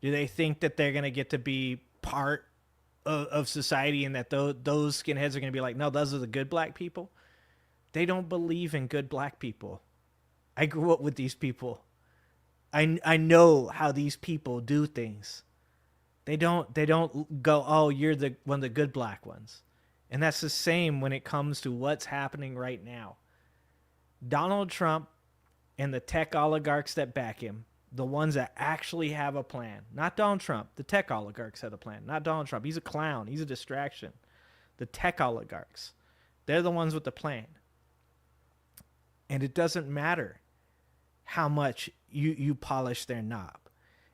Do they think that they're going to get to be part of society and that those skinheads are going to be like, no, those are the good black people? They don't believe in good black people. I grew up with these people. I know how these people do things. They don't go, oh, you're one of the good black ones. And that's the same when it comes to what's happening right now. Donald Trump and the tech oligarchs that back him, the ones that actually have a plan. Not Donald Trump. The tech oligarchs have a plan. Not Donald Trump. He's a clown. He's a distraction. The tech oligarchs, they're the ones with the plan. And it doesn't matter how much you polish their knob.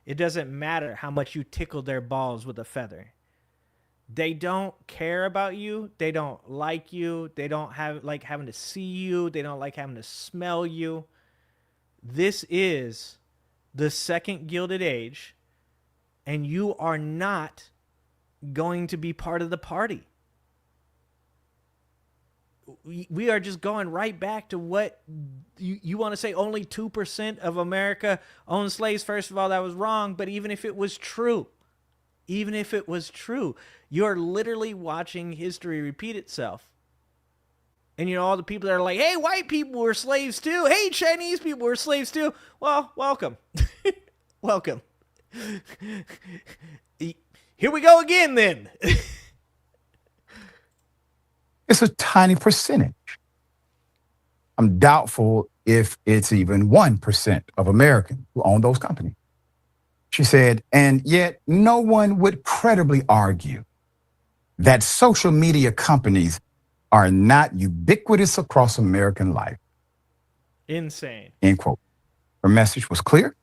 It doesn't matter how much you tickle their balls with a feather. They don't care about you. They don't like you. They don't like having to see you. They don't like having to smell you. This is the second Gilded Age, and you are not going to be part of the party. We are just going right back to what you want to say. Only 2% of America owned slaves. First of all, that was wrong. But even if it was true, you're literally watching history repeat itself. And, all the people that are like, hey, white people were slaves too. Hey, Chinese people were slaves too. Well, welcome. Welcome. Here we go again then. It's a tiny percentage. I'm doubtful if it's even 1% of Americans who own those companies. She said, and yet no one would credibly argue that social media companies are not ubiquitous across American life. Insane. End quote. Her message was clear.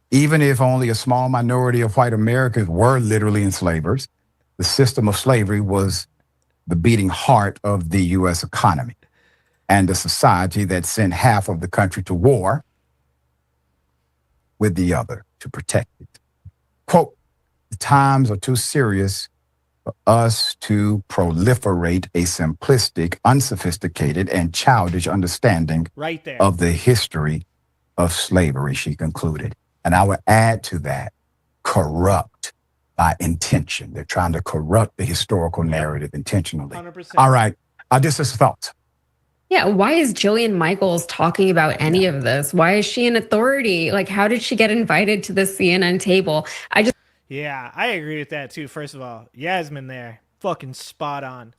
Even if only a small minority of white Americans were literally enslavers, the system of slavery was the beating heart of the U.S. economy, and a society that sent half of the country to war with the other to protect it. Quote, the times are too serious for us to proliferate a simplistic, unsophisticated, and childish understanding Right there. of the history of slavery, she concluded. And I would add to that, corrupt by intention. They're trying to corrupt the historical narrative intentionally. 100%. All right, this is thoughts. Yeah, why is Jillian Michaels talking about any of this? Why is she an authority? Like, how did she get invited to the CNN table? Yeah, I agree with that too. First of all, Yasmin there, fucking spot on.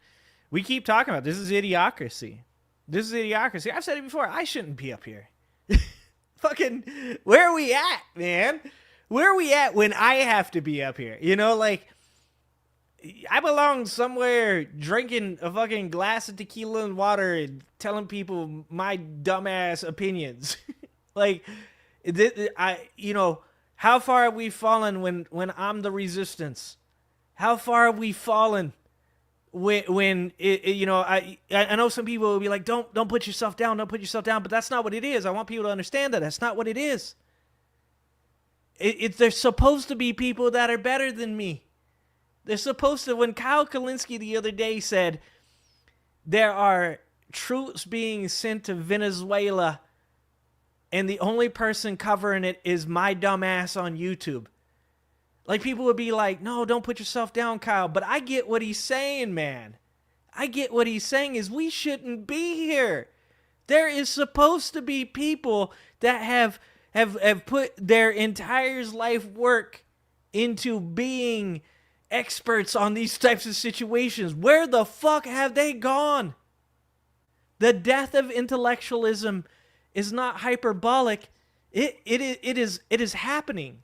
We keep talking about this is idiocracy. This is idiocracy. I've said it before. I shouldn't be up here. Fucking, where are we at, man? Where are we at when I have to be up here? You know, like, I belong somewhere drinking a fucking glass of tequila and water and telling people my dumbass opinions. Like, how far have we fallen when I'm the resistance? How far have we fallen when I know some people will be like, don't put yourself down, but that's not what it is. I want people to understand that that's not what it is. There's supposed to be people that are better than me. They're supposed to, when Kyle Kalinske the other day said there are troops being sent to Venezuela and the only person covering it is my dumb ass on YouTube. Like, people would be like, no, don't put yourself down, Kyle. But I get what he's saying, man. I get what he's saying is we shouldn't be here. There is supposed to be people that have put their entire life work into being experts on these types of situations. Where the fuck have they gone? The death of intellectualism is not hyperbolic. It is happening.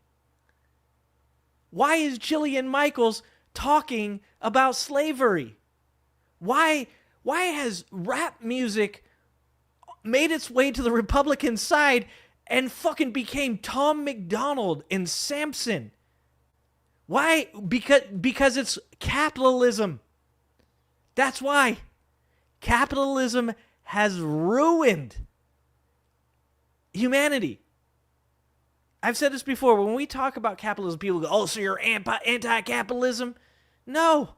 Why is Jillian Michaels talking about slavery? Why has rap music made its way to the Republican side and fucking became Tom McDonald and Samson? Why? Because it's capitalism. That's why. Capitalism has ruined humanity. I've said this before. When we talk about capitalism, people go, oh, so you're anti-capitalism? No.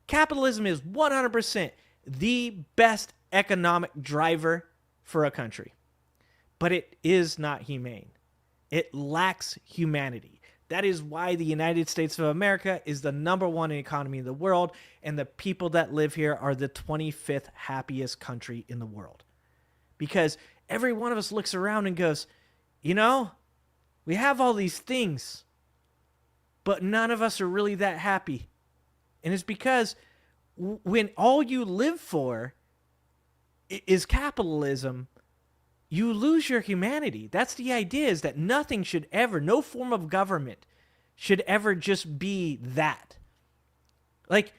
Capitalism is 100% the best economic driver for a country. But it is not humane. It lacks humanity. That is why the United States of America is the #1 economy in the world, and the people that live here are the 25th happiest country in the world. Because every one of us looks around and goes, you know, we have all these things, but none of us are really that happy. And it's because when all you live for is capitalism, you lose your humanity. That's the idea, is that nothing should ever, no form of government should ever just be that. Like,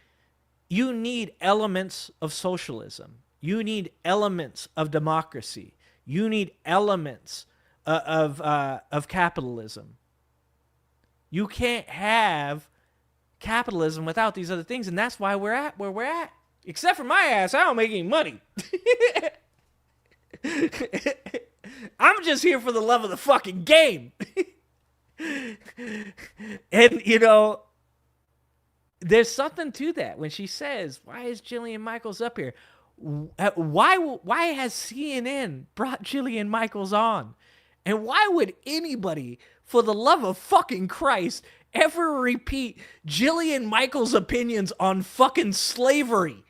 you need elements of socialism. You need elements of democracy. You need elements of capitalism. You can't have capitalism without these other things, and that's why we're at where we're at. Except for my ass, I don't make any money. I'm just here for the love of the fucking game. And, you know, there's something to that when she says, why is Jillian Michaels up here? Why has CNN brought Jillian Michaels on? And why would anybody, for the love of fucking Christ, ever repeat Jillian Michaels' opinions on fucking slavery?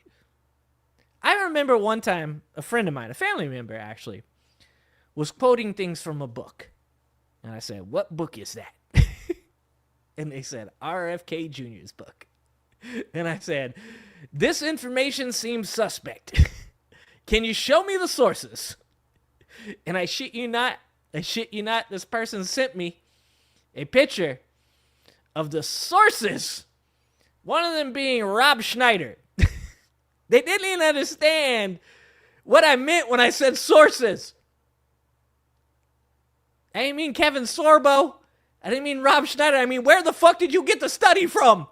I remember one time a friend of mine, a family member actually, was quoting things from a book. And I said, what book is that? And they said, RFK Jr.'s book. And I said, this information seems suspect. Can you show me the sources? And I shit you not, this person sent me a picture of the sources. One of them being Rob Schneider. They didn't even understand what I meant when I said sources. I didn't mean Kevin Sorbo. I didn't mean Rob Schneider. I mean, where the fuck did you get the study from?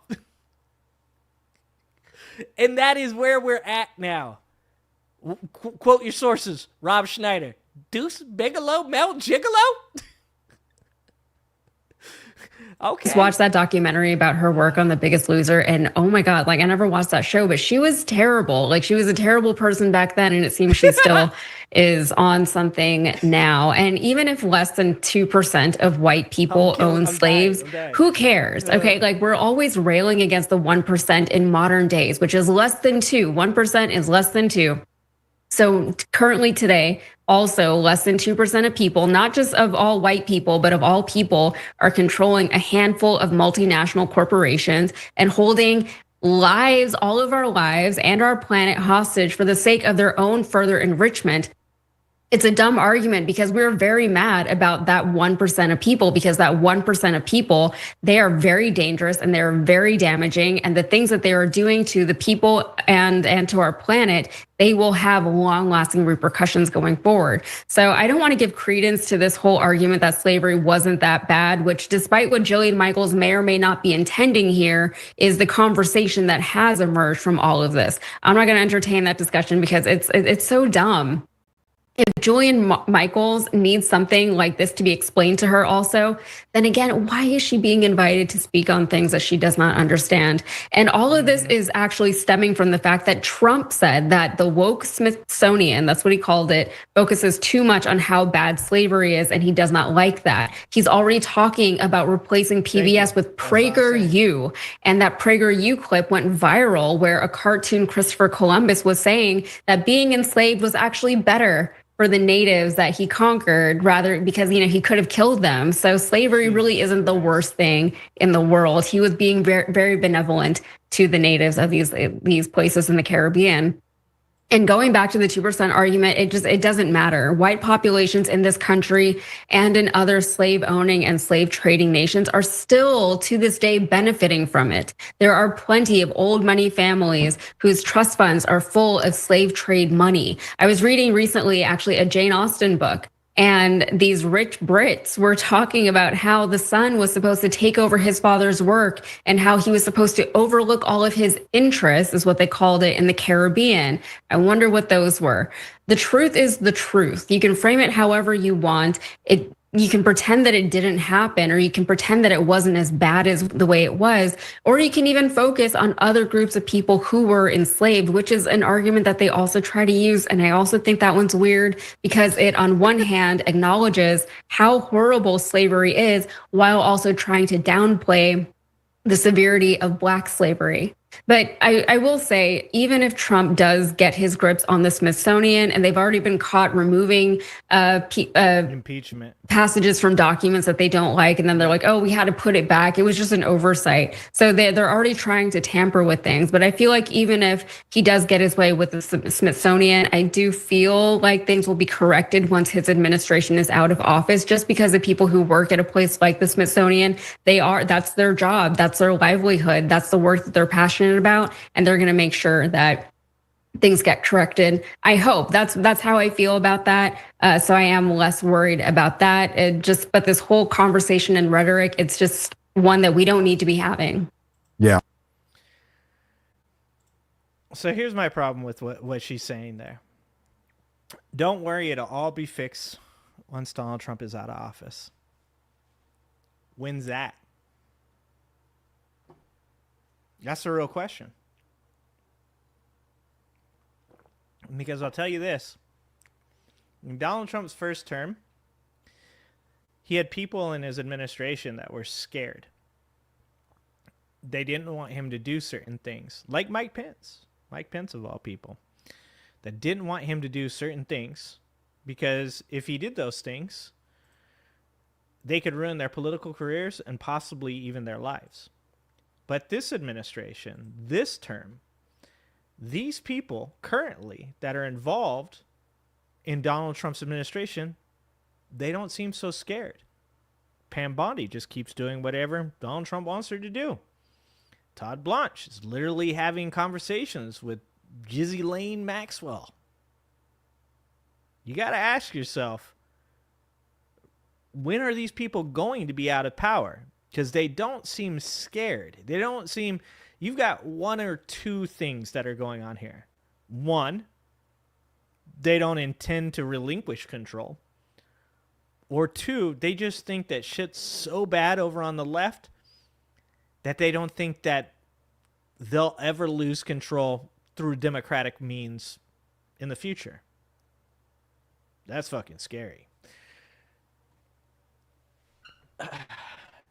And that is where we're at now. Quote your sources, Rob Schneider. Deuce Bigelow, Mel Gigolo? Okay. Just watched that documentary about her work on The Biggest Loser, and oh my God, like I never watched that show, but she was terrible. Like she was a terrible person back then, and it seems she still is on something now. And even if less than 2% of white people own slaves, who cares? Okay, like we're always railing against the 1% in modern days, which is less than 2. 1% is less than 2. So currently today, also less than 2% of people, not just of all white people, but of all people, are controlling a handful of multinational corporations and holding lives, all of our lives and our planet hostage for the sake of their own further enrichment. It's a dumb argument because we're very mad about that 1% of people, because that 1% of people, they are very dangerous and they're very damaging. And the things that they are doing to the people and to our planet, they will have long lasting repercussions going forward. So I don't want to give credence to this whole argument that slavery wasn't that bad, which despite what Jillian Michaels may or may not be intending here, is the conversation that has emerged from all of this. I'm not going to entertain that discussion because it's so dumb. If Julian Michaels needs something like this to be explained to her also, then again, why is she being invited to speak on things that she does not understand? And all of this is actually stemming from the fact that Trump said that the woke Smithsonian, that's what he called it, focuses too much on how bad slavery is, and he does not like that. He's already talking about replacing PBS with PragerU, and that PragerU clip went viral where a cartoon Christopher Columbus was saying that being enslaved was actually better for the natives that he conquered, rather because he could have killed them. So slavery really isn't the worst thing in the world. He was being very, very benevolent to the natives of these places in the Caribbean. And going back to the 2% argument, it doesn't matter. White populations in this country and in other slave owning and slave trading nations are still to this day benefiting from it. There are plenty of old money families whose trust funds are full of slave trade money. I was reading recently actually a Jane Austen book, and these rich Brits were talking about how the son was supposed to take over his father's work and how he was supposed to overlook all of his interests, is what they called it, in the Caribbean. I wonder what those were. The truth is the truth. You can frame it however you want. You can pretend that it didn't happen, or you can pretend that it wasn't as bad as the way it was, or you can even focus on other groups of people who were enslaved, which is an argument that they also try to use. And I also think that one's weird because it, on one hand, acknowledges how horrible slavery is while also trying to downplay the severity of Black slavery. But I will say, even if Trump does get his grips on the Smithsonian, and they've already been caught removing impeachment passages from documents that they don't like, and then they're like, oh, we had to put it back. It was just an oversight. So they're already trying to tamper with things. But I feel like even if he does get his way with the Smithsonian, I do feel like things will be corrected once his administration is out of office, just because the people who work at a place like the Smithsonian, that's their job, that's their livelihood, that's the work that they're passionate about, and they're going to make sure that things get corrected. I hope that's how I feel about that. So I am less worried about that. But this whole conversation and rhetoric, it's just one that we don't need to be having. Yeah. So here's my problem with what she's saying there. Don't worry, it'll all be fixed once Donald Trump is out of office. When's that? That's the real question. Because I'll tell you this. In Donald Trump's first term, he had people in his administration that were scared. They didn't want him to do certain things, like Mike Pence of all people, that didn't want him to do certain things because if he did those things, they could ruin their political careers and possibly even their lives. But this administration, this term, these people currently that are involved in Donald Trump's administration, they don't seem so scared. Pam Bondi just keeps doing whatever Donald Trump wants her to do. Todd Blanche is literally having conversations with Ghislaine Maxwell. You got to ask yourself, when are these people going to be out of power? Because they don't seem scared. They don't seem, you've got one or two things that are going on here. One, they don't intend to relinquish control. Or two, they just think that shit's so bad over on the left that they don't think that they'll ever lose control through democratic means in the future. That's fucking scary.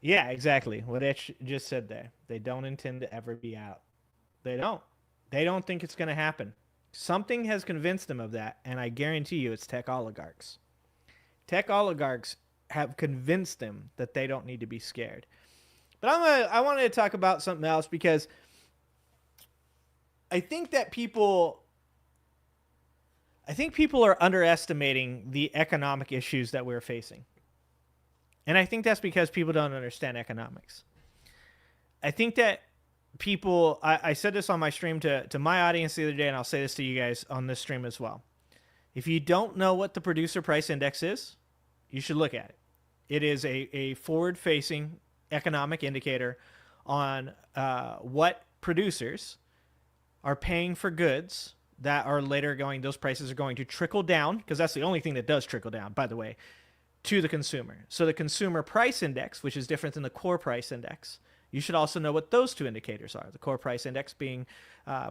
Yeah, exactly. What Etch just said there. They don't intend to ever be out. They don't. They don't think it's going to happen. Something has convinced them of that, and I guarantee you it's tech oligarchs. Tech oligarchs have convinced them that they don't need to be scared. But I wanted to talk about something else because I think people are underestimating the economic issues that we're facing. And I think that's because people don't understand economics. I think that people, I said this on my stream to my audience the other day, and I'll say this to you guys on this stream as well. If you don't know what the producer price index is, you should look at it. It is a forward-facing economic indicator on what producers are paying for goods that are later those prices are going to trickle down, because that's the only thing that does trickle down, by the way, to the consumer. So the consumer price index, which is different than the core price index, you should also know what those two indicators are. The core price index being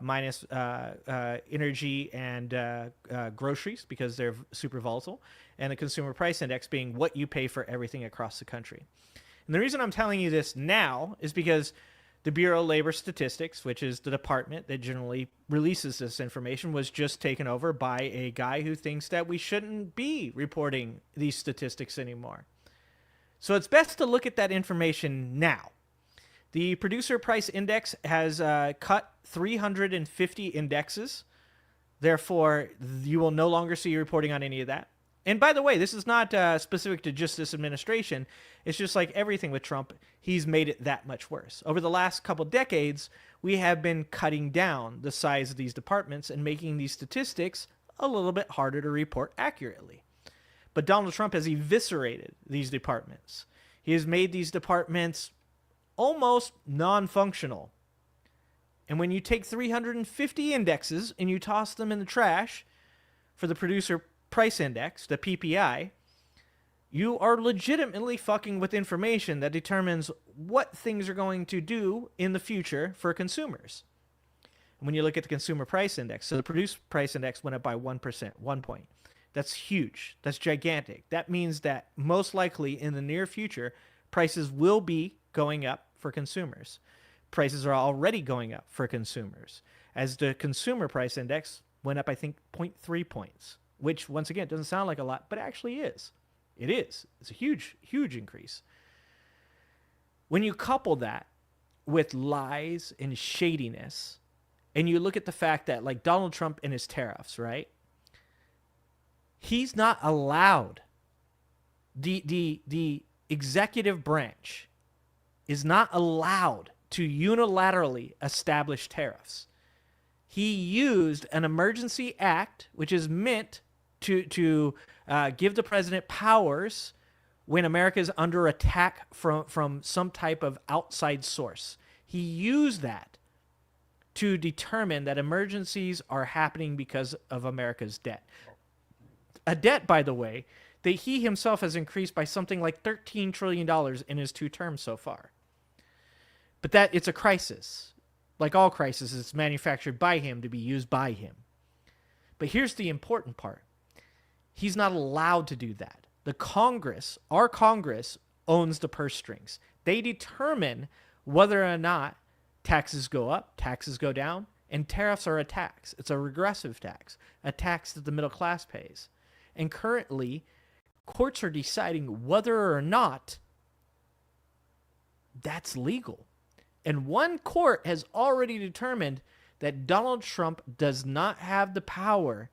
minus energy and groceries, because they're super volatile, and the consumer price index being what you pay for everything across the country. And the reason I'm telling you this now is because the Bureau of Labor Statistics, which is the department that generally releases this information, was just taken over by a guy who thinks that we shouldn't be reporting these statistics anymore. So it's best to look at that information now. The Producer Price Index has cut 350 indexes. Therefore, you will no longer see reporting on any of that. And by the way, this is not specific to just this administration. It's just like everything with Trump, he's made it that much worse. Over the last couple decades, we have been cutting down the size of these departments and making these statistics a little bit harder to report accurately. But Donald Trump has eviscerated these departments. He has made these departments almost non-functional. And when you take 350 indexes and you toss them in the trash for the Producer Price Index, the PPI, you are legitimately fucking with information that determines what things are going to do in the future for consumers. And when you look at the Consumer Price Index, so the Producer Price Index went up by 1%, 1 point. That's huge. That's gigantic. That means that most likely in the near future, prices will be going up for consumers. Prices are already going up for consumers, as the Consumer Price Index went up, I think, 0.3 points. Which, once again, doesn't sound like a lot, but actually is. It is. It's a huge, huge increase. When you couple that with lies and shadiness, and you look at the fact that, like Donald Trump and his tariffs, right? He's not allowed. The executive branch is not allowed to unilaterally establish tariffs. He used an emergency act, which is meant to give the president powers when America is under attack from some type of outside source. He used that to determine that emergencies are happening because of America's debt. A debt, by the way, that he himself has increased by something like $13 trillion in his 2 terms so far. But that it's a crisis. Like all crises, it's manufactured by him to be used by him. But here's the important part. He's not allowed to do that. The Congress, our Congress, owns the purse strings. They determine whether or not taxes go up, taxes go down, and tariffs are a tax. It's a regressive tax, a tax that the middle class pays. And currently, courts are deciding whether or not that's legal. And one court has already determined that Donald Trump does not have the power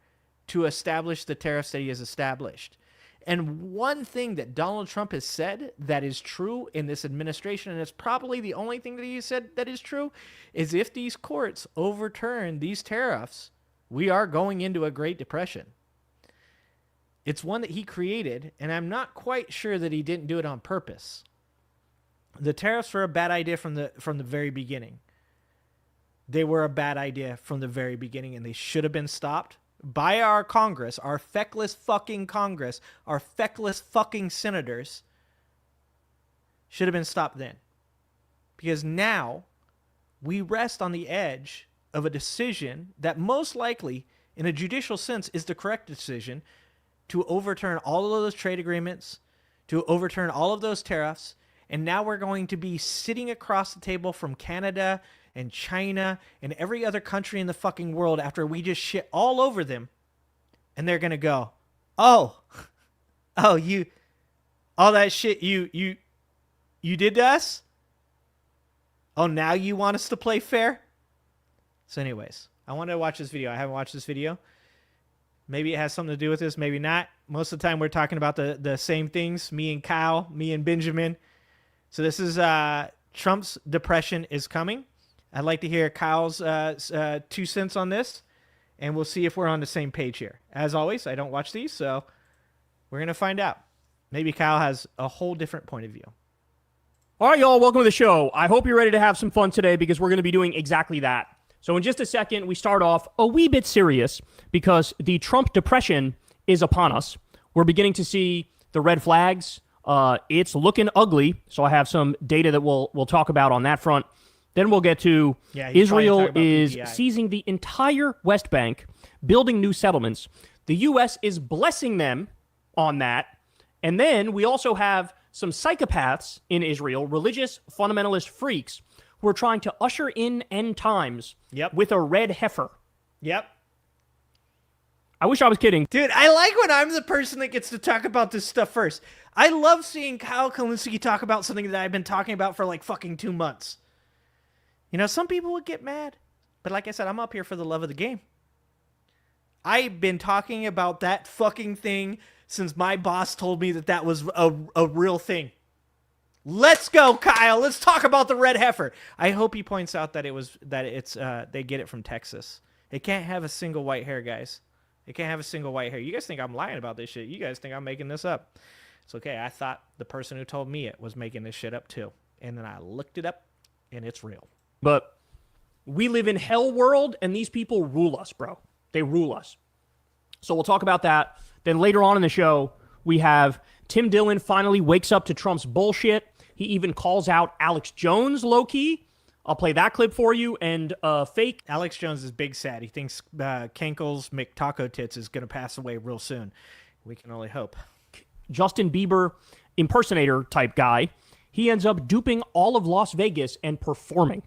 to establish the tariffs that he has established. And one thing that Donald Trump has said that is true in this administration, and it's probably the only thing that he said that is true, is if these courts overturn these tariffs, we are going into a Great Depression. It's one that he created, and I'm not quite sure that he didn't do it on purpose. The tariffs were a bad idea from the very beginning. they were a bad idea from the very beginning, and they should have been stopped by our Congress, our feckless fucking Congress, our feckless fucking senators. Should have been stopped then. Because now we rest on the edge of a decision that most likely, in a judicial sense, is the correct decision to overturn all of those trade agreements, to overturn all of those tariffs. And now we're going to be sitting across the table from Canada and China and every other country in the fucking world after we just shit all over them. And they're going to go, oh, you, all that shit you did to us? Oh, now you want us to play fair? So anyways, I wanted to watch this video. I haven't watched this video. Maybe it has something to do with this, maybe not. Most of the time we're talking about the same things, me and Kyle, me and Benjamin. So this is Trump's depression is coming. I'd like to hear Kyle's 2 cents on this, and we'll see if we're on the same page here. As always, I don't watch these, so we're going to find out. Maybe Kyle has a whole different point of view. All right, y'all, welcome to the show. I hope you're ready to have some fun today because we're going to be doing exactly that. So in just a second, we start off a wee bit serious because the Trump depression is upon us. We're beginning to see the red flags. It's looking ugly, so I have some data that we'll talk about on that front. Then we'll get to Israel is seizing the entire West Bank, building new settlements. The U.S. is blessing them on that. And then we also have some psychopaths in Israel, religious fundamentalist freaks, who are trying to usher in end times with a red heifer. Yep. I wish I was kidding. Dude, I like when I'm the person that gets to talk about this stuff first. I love seeing Kyle Kalinske talk about something that I've been talking about for like fucking 2 months. You know, some people would get mad. But like I said, I'm up here for the love of the game. I've been talking about that fucking thing since my boss told me that that was a real thing. Let's go, Kyle. Let's talk about the red heifer. I hope he points out that they get it from Texas. It can't have a single white hair, guys. It can't have a single white hair. You guys think I'm lying about this shit. You guys think I'm making this up. It's okay. I thought the person who told me it was making this shit up too. And then I looked it up, and it's real. But we live in hell world, and these people rule us, bro. They rule us. So we'll talk about that. Then later on in the show, we have Tim Dillon finally wakes up to Trump's bullshit. He even calls out Alex Jones low-key. I'll play that clip for you. And fake. Alex Jones is big sad. He thinks Kenkel's McTaco Tits is going to pass away real soon. We can only hope. Justin Bieber impersonator type guy. He ends up duping all of Las Vegas and performing.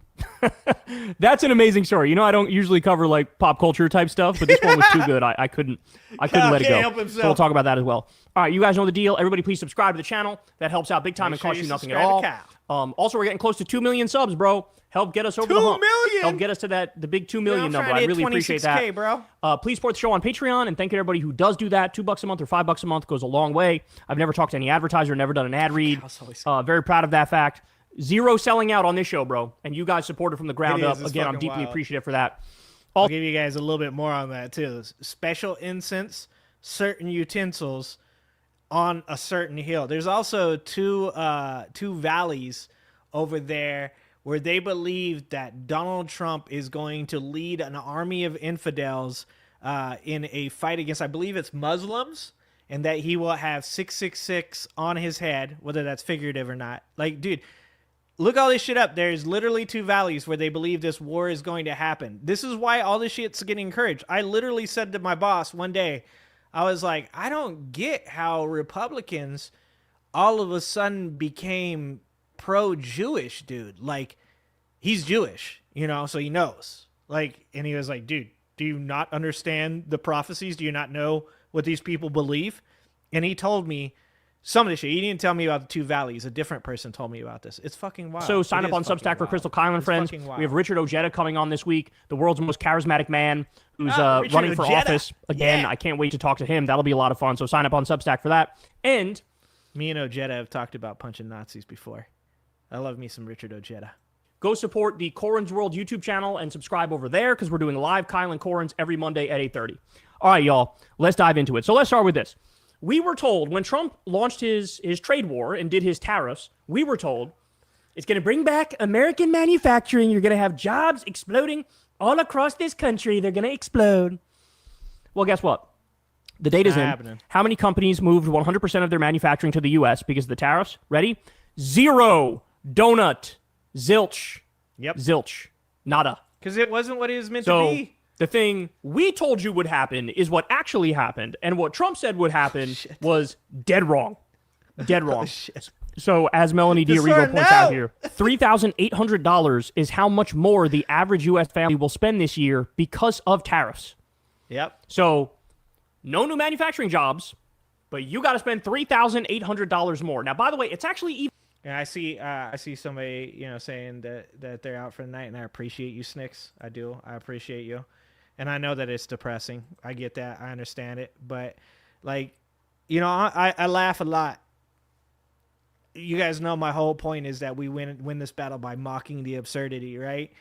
That's an amazing story. You know, I don't usually cover like pop culture type stuff, but this one was too good. I couldn't let it go. So we'll talk about that as well. All right, you guys know the deal. Everybody please subscribe to the channel. That helps out big time and costs you nothing at all. Also, we're getting close to 2 million subs, bro. Help get us over the hump. 2 million? Help get us to the big 2 million number. I really appreciate that. Bro. Please support the show on Patreon, and thank you to everybody who does do that. $2 a month or $5 a month goes a long way. I've never talked to any advertiser, never done an ad read. Very proud of that fact. Zero selling out on this show, bro. And you guys supported from the ground up. Again, I'm deeply appreciative for that. I'll give you guys a little bit more on that, too. Special incense, certain utensils on a certain hill. There's also two valleys over there where they believe that Donald Trump is going to lead an army of infidels in a fight against, I believe it's Muslims, and that he will have 666 on his head, whether that's figurative or not. Like, dude, look all this shit up. There's literally 2 valleys where they believe this war is going to happen. This is why all this shit's getting encouraged. I literally said to my boss one day, I was like, I don't get how Republicans all of a sudden became pro-Jewish, dude. Like, he's Jewish, you know, so he knows. Like, and he was like, dude, do you not understand the prophecies? Do you not know what these people believe? And he told me some of this shit. He didn't tell me about the 2 valleys. A different person told me about this. It's fucking wild. So sign up on Substack for Crystal Kylan, friends. We have Richard Ojeda coming on this week, the world's most charismatic man who's running for office. Again, yeah. I can't wait to talk to him. That'll be a lot of fun. So sign up on Substack for that. And me and Ojeda have talked about punching Nazis before. I love me some Richard Ojeda. Go support the Corrin's World YouTube channel and subscribe over there because we're doing live Kylan Corrins every Monday at 8:30. All right, y'all. Let's dive into it. So let's start with this. We were told when Trump launched his trade war and did his tariffs, we were told It's going to bring back American manufacturing. You're going to have jobs exploding all across this country. They're going to explode. Well, guess what? The data's in. happening. How many companies moved 100% of their manufacturing to the U.S. because of the tariffs? Ready? 0. Donut. Zilch. Yep. Zilch. Nada. Because it wasn't what it was meant So to be. the thing we told you would happen is what actually happened. And what Trump said would happen was dead wrong. Dead wrong. So as Melanie D'Arrigo points out here, $3,800 is how much more the average U.S. family will spend this year because of tariffs. Yep. So no new manufacturing jobs, but you got to spend $3,800 more. Now, by the way, it's actually even. And I see somebody, saying that they're out for the night, and I appreciate you, Snicks. I do. I appreciate you. And I know that it's depressing. I get that. I understand it. But, I laugh a lot. You guys know my whole point is that we win this battle by mocking the absurdity, right?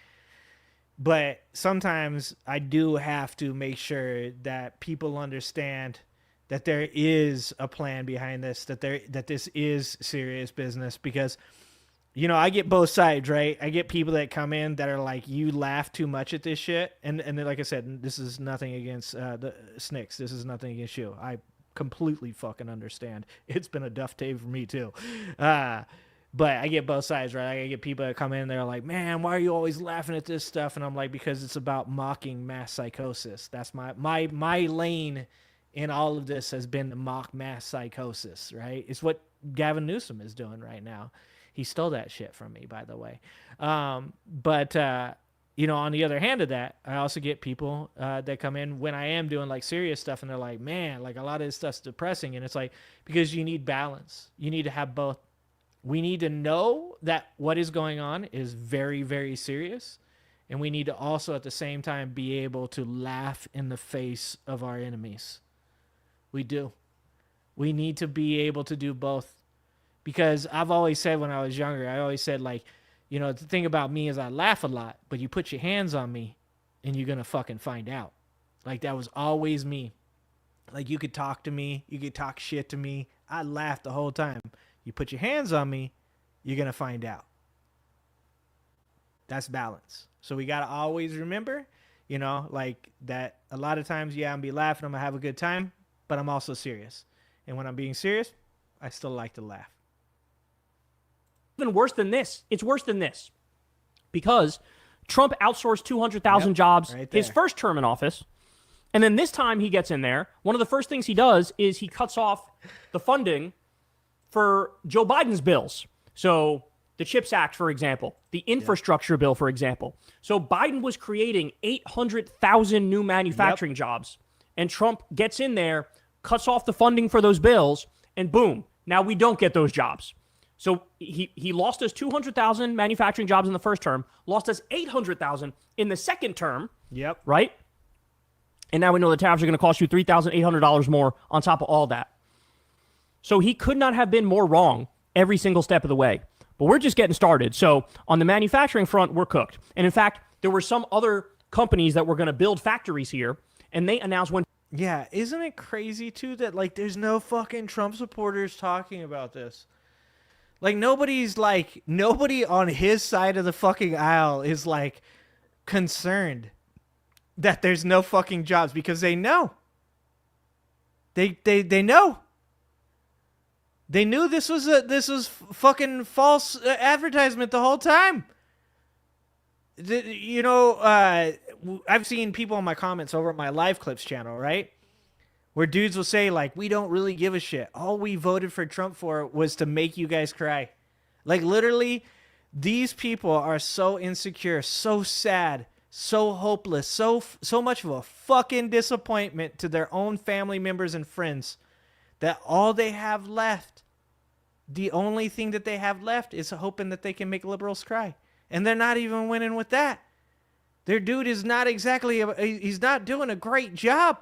But sometimes I do have to make sure that people understand that there is a plan behind this, that this is serious business, because I get both sides, right? I get people that come in that are like, you laugh too much at this shit, and then, like I said, this is nothing against the Snicks. This is nothing against you. I completely fucking understand. It's been a tough day for me too. But I get both sides, right? I get people that come in and they're like, man, why are you always laughing at this stuff? And I'm like, because it's about mocking mass psychosis. That's my lane in all of this has been to mock mass psychosis, right? It's what Gavin Newsom is doing right now. He stole that shit from me, by the way. But on the other hand of that, I also get people that come in when I am doing serious stuff, and they're like, man, a lot of this stuff's depressing. And it's because you need balance. You need to have both. We need to know that what is going on is very, very serious. And we need to also at the same time be able to laugh in the face of our enemies. We do. We need to be able to do both. Because I've always said when I was younger, I always said the thing about me is I laugh a lot, but you put your hands on me and you're going to fucking find out. That was always me. You could talk to me. You could talk shit to me. I laughed the whole time. You put your hands on me, you're going to find out. That's balance. So we got to always remember, that a lot of times, I'm going to be laughing. I'm going to have a good time, but I'm also serious. And when I'm being serious, I still like to laugh. Even worse than this. It's worse than this. Because Trump outsourced 200,000 jobs right his there. first term in office. And then this time he gets in there. One of the first things he does is he cuts off the funding for Joe Biden's bills. So the CHIPS Act, for example, the infrastructure bill, for example. So Biden was creating 800,000 new manufacturing jobs. And Trump gets in there, cuts off the funding for those bills, and boom, now we don't get those jobs. So he lost us 200,000 manufacturing jobs in the first term, lost us 800,000 in the second term. Yep. Right? And now we know the tariffs are going to cost you $3,800 more on top of all that. So he could not have been more wrong every single step of the way. But we're just getting started. So on the manufacturing front, we're cooked. And in fact, there were some other companies that were going to build factories here, and they announced when. Yeah, isn't it crazy too that there's no fucking Trump supporters talking about this? Nobody on his side of the fucking aisle is concerned that there's no fucking jobs, because they know. They know. They knew this was fucking false advertisement the whole time. I've seen people in my comments over at my live clips channel, right? Where dudes will say, we don't really give a shit. All we voted for Trump for was to make you guys cry. Literally, these people are so insecure, so sad, so hopeless, so much of a fucking disappointment to their own family members and friends that all they have left, the only thing that they have left is hoping that they can make liberals cry. And they're not even winning with that. Their dude is not exactly, he's not doing a great job.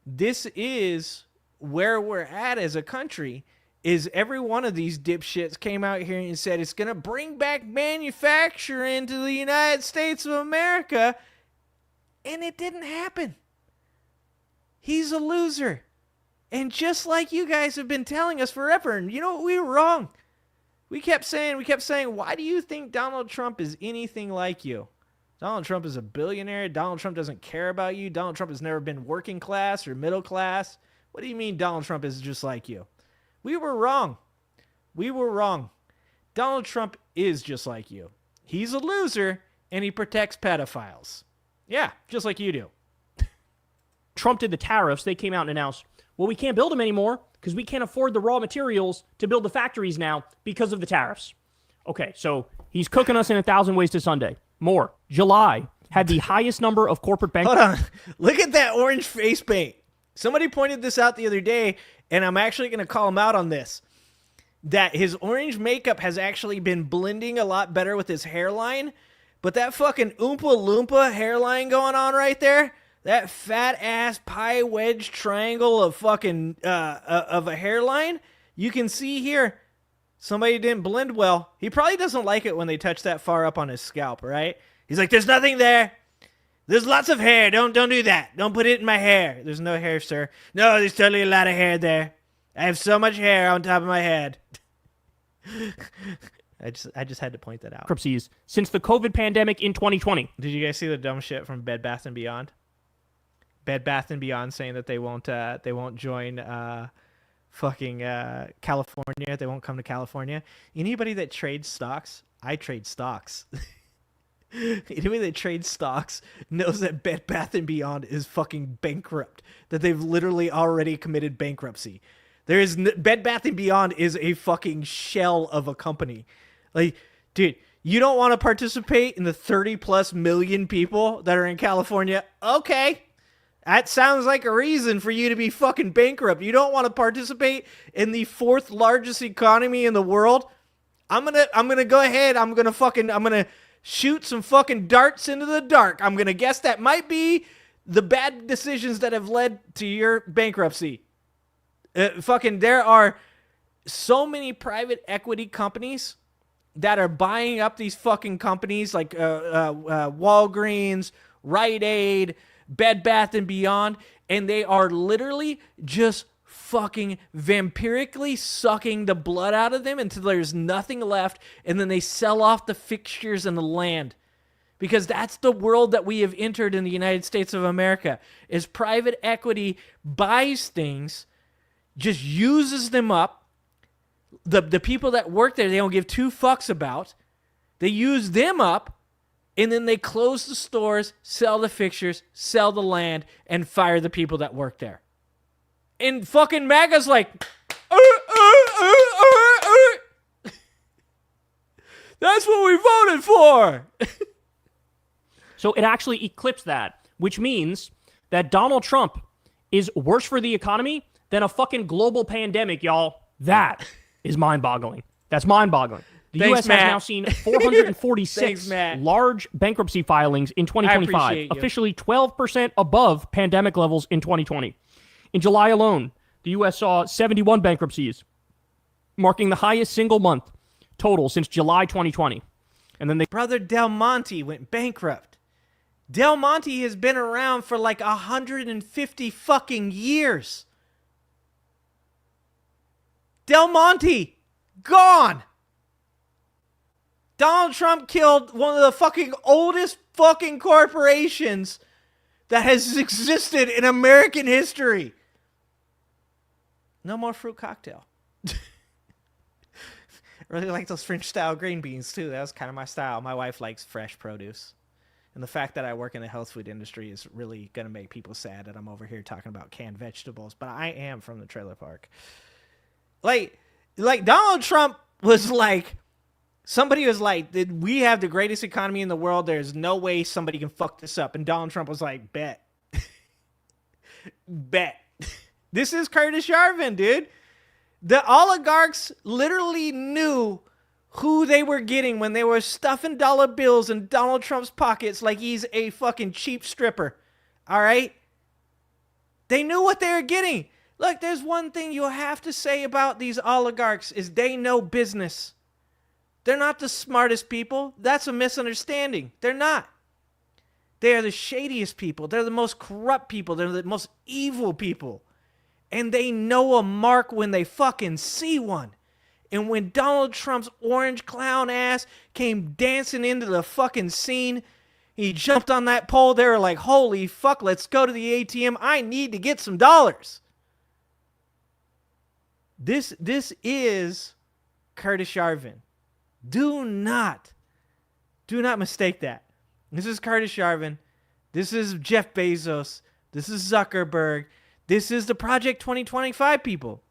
This is where we're at as a country, is every one of these dipshits came out here and said it's going to bring back manufacturing to the United States of America, and it didn't happen. He's a loser. And just like you guys have been telling us forever, and we were wrong. We kept saying, why do you think Donald Trump is anything like you? Donald Trump is a billionaire. Donald Trump doesn't care about you. Donald Trump has never been working class or middle class. What do you mean Donald Trump is just like you? We were wrong. We were wrong. Donald Trump is just like you. He's a loser, and he protects pedophiles. Yeah, just like you do. Trump did the tariffs. They came out and announced, well, we can't build them anymore because we can't afford the raw materials to build the factories now because of the tariffs. Okay, so he's cooking us in 1,000 ways to Sunday. More. July had the highest number of corporate bankruptcies. Hold on. Look at that orange face paint. Somebody pointed this out the other day, and I'm actually going to call him out on this. That his orange makeup has actually been blending a lot better with his hairline, but that fucking Oompa Loompa hairline going on right there, that fat ass pie wedge triangle of fucking of a hairline, you can see here somebody didn't blend well. He probably doesn't like it when they touch that far up on his scalp, right? He's like, there's nothing there. There's lots of hair. Don't do that. Don't put it in my hair. There's no hair, sir. No, there's totally a lot of hair there. I have so much hair on top of my head. I just had to point that out. Bankruptcies since the COVID pandemic in 2020. Did you guys see the dumb shit from Bed Bath & Beyond? Bed Bath & Beyond saying that they won't join California. They won't come to California. Anybody that trades stocks, I trade stocks. Anybody that trades stocks knows that Bed Bath & Beyond is fucking bankrupt. That they've literally already committed bankruptcy. Bed Bath & Beyond is a fucking shell of a company. Like, dude, you don't want to participate in the 30+ million people that are in California? Okay. That sounds like a reason for you to be fucking bankrupt. You don't want to participate in the 4th largest economy in the world? I'm gonna go ahead. I'm gonna shoot some fucking darts into the dark. I'm gonna guess that might be the bad decisions that have led to your bankruptcy. There are so many private equity companies that are buying up these fucking companies like Walgreens, Rite Aid, Bed Bath & Beyond, and they are literally just fucking vampirically sucking the blood out of them until there's nothing left, and then they sell off the fixtures and the land. Because that's the world that we have entered in the United States of America, is private equity buys things, just uses them up. The people that work there, they don't give 2 fucks about. They use them up, and then they close the stores, sell the fixtures, sell the land, and fire the people that work there. And fucking MAGA's like, that's what we voted for. So it actually eclipsed that, which means that Donald Trump is worse for the economy than a fucking global pandemic, y'all. That is mind-boggling. That's mind-boggling. The Thanks, U.S. Matt. has now seen 446 Thanks, Matt. large bankruptcy filings in 2025, officially 12% above pandemic levels in 2020. In July alone, the U.S. saw 71 bankruptcies, marking the highest single month total since July 2020. And then Brother Del Monte went bankrupt. Del Monte has been around for like 150 fucking years. Del Monte, gone. Donald Trump killed one of the fucking oldest fucking corporations that has existed in American history. No more fruit cocktail. Really like those French style green beans too. That was kind of my style. My wife likes fresh produce. And the fact that I work in the health food industry is really going to make people sad that I'm over here talking about canned vegetables. But I am from the trailer park. Like Donald Trump was like, somebody was like, we have the greatest economy in the world. There's no way somebody can fuck this up. And Donald Trump was like, bet. Bet. This is Curtis Yarvin, dude. The oligarchs literally knew who they were getting when they were stuffing dollar bills in Donald Trump's pockets like he's a fucking cheap stripper. All right? They knew what they were getting. Look, there's one thing you'll have to say about these oligarchs is they know business. They're not the smartest people. That's a misunderstanding. They're not. They are the shadiest people. They're the most corrupt people. They're the most evil people. And they know a mark when they fucking see one. And when Donald Trump's orange clown ass came dancing into the fucking scene, he jumped on that pole. They were like, holy fuck, let's go to the ATM. I need to get some dollars. This is Curtis Yarvin. Do not mistake that. This is Curtis Yarvin. This is Jeff Bezos. This is Zuckerberg. This is the Project 2025 people.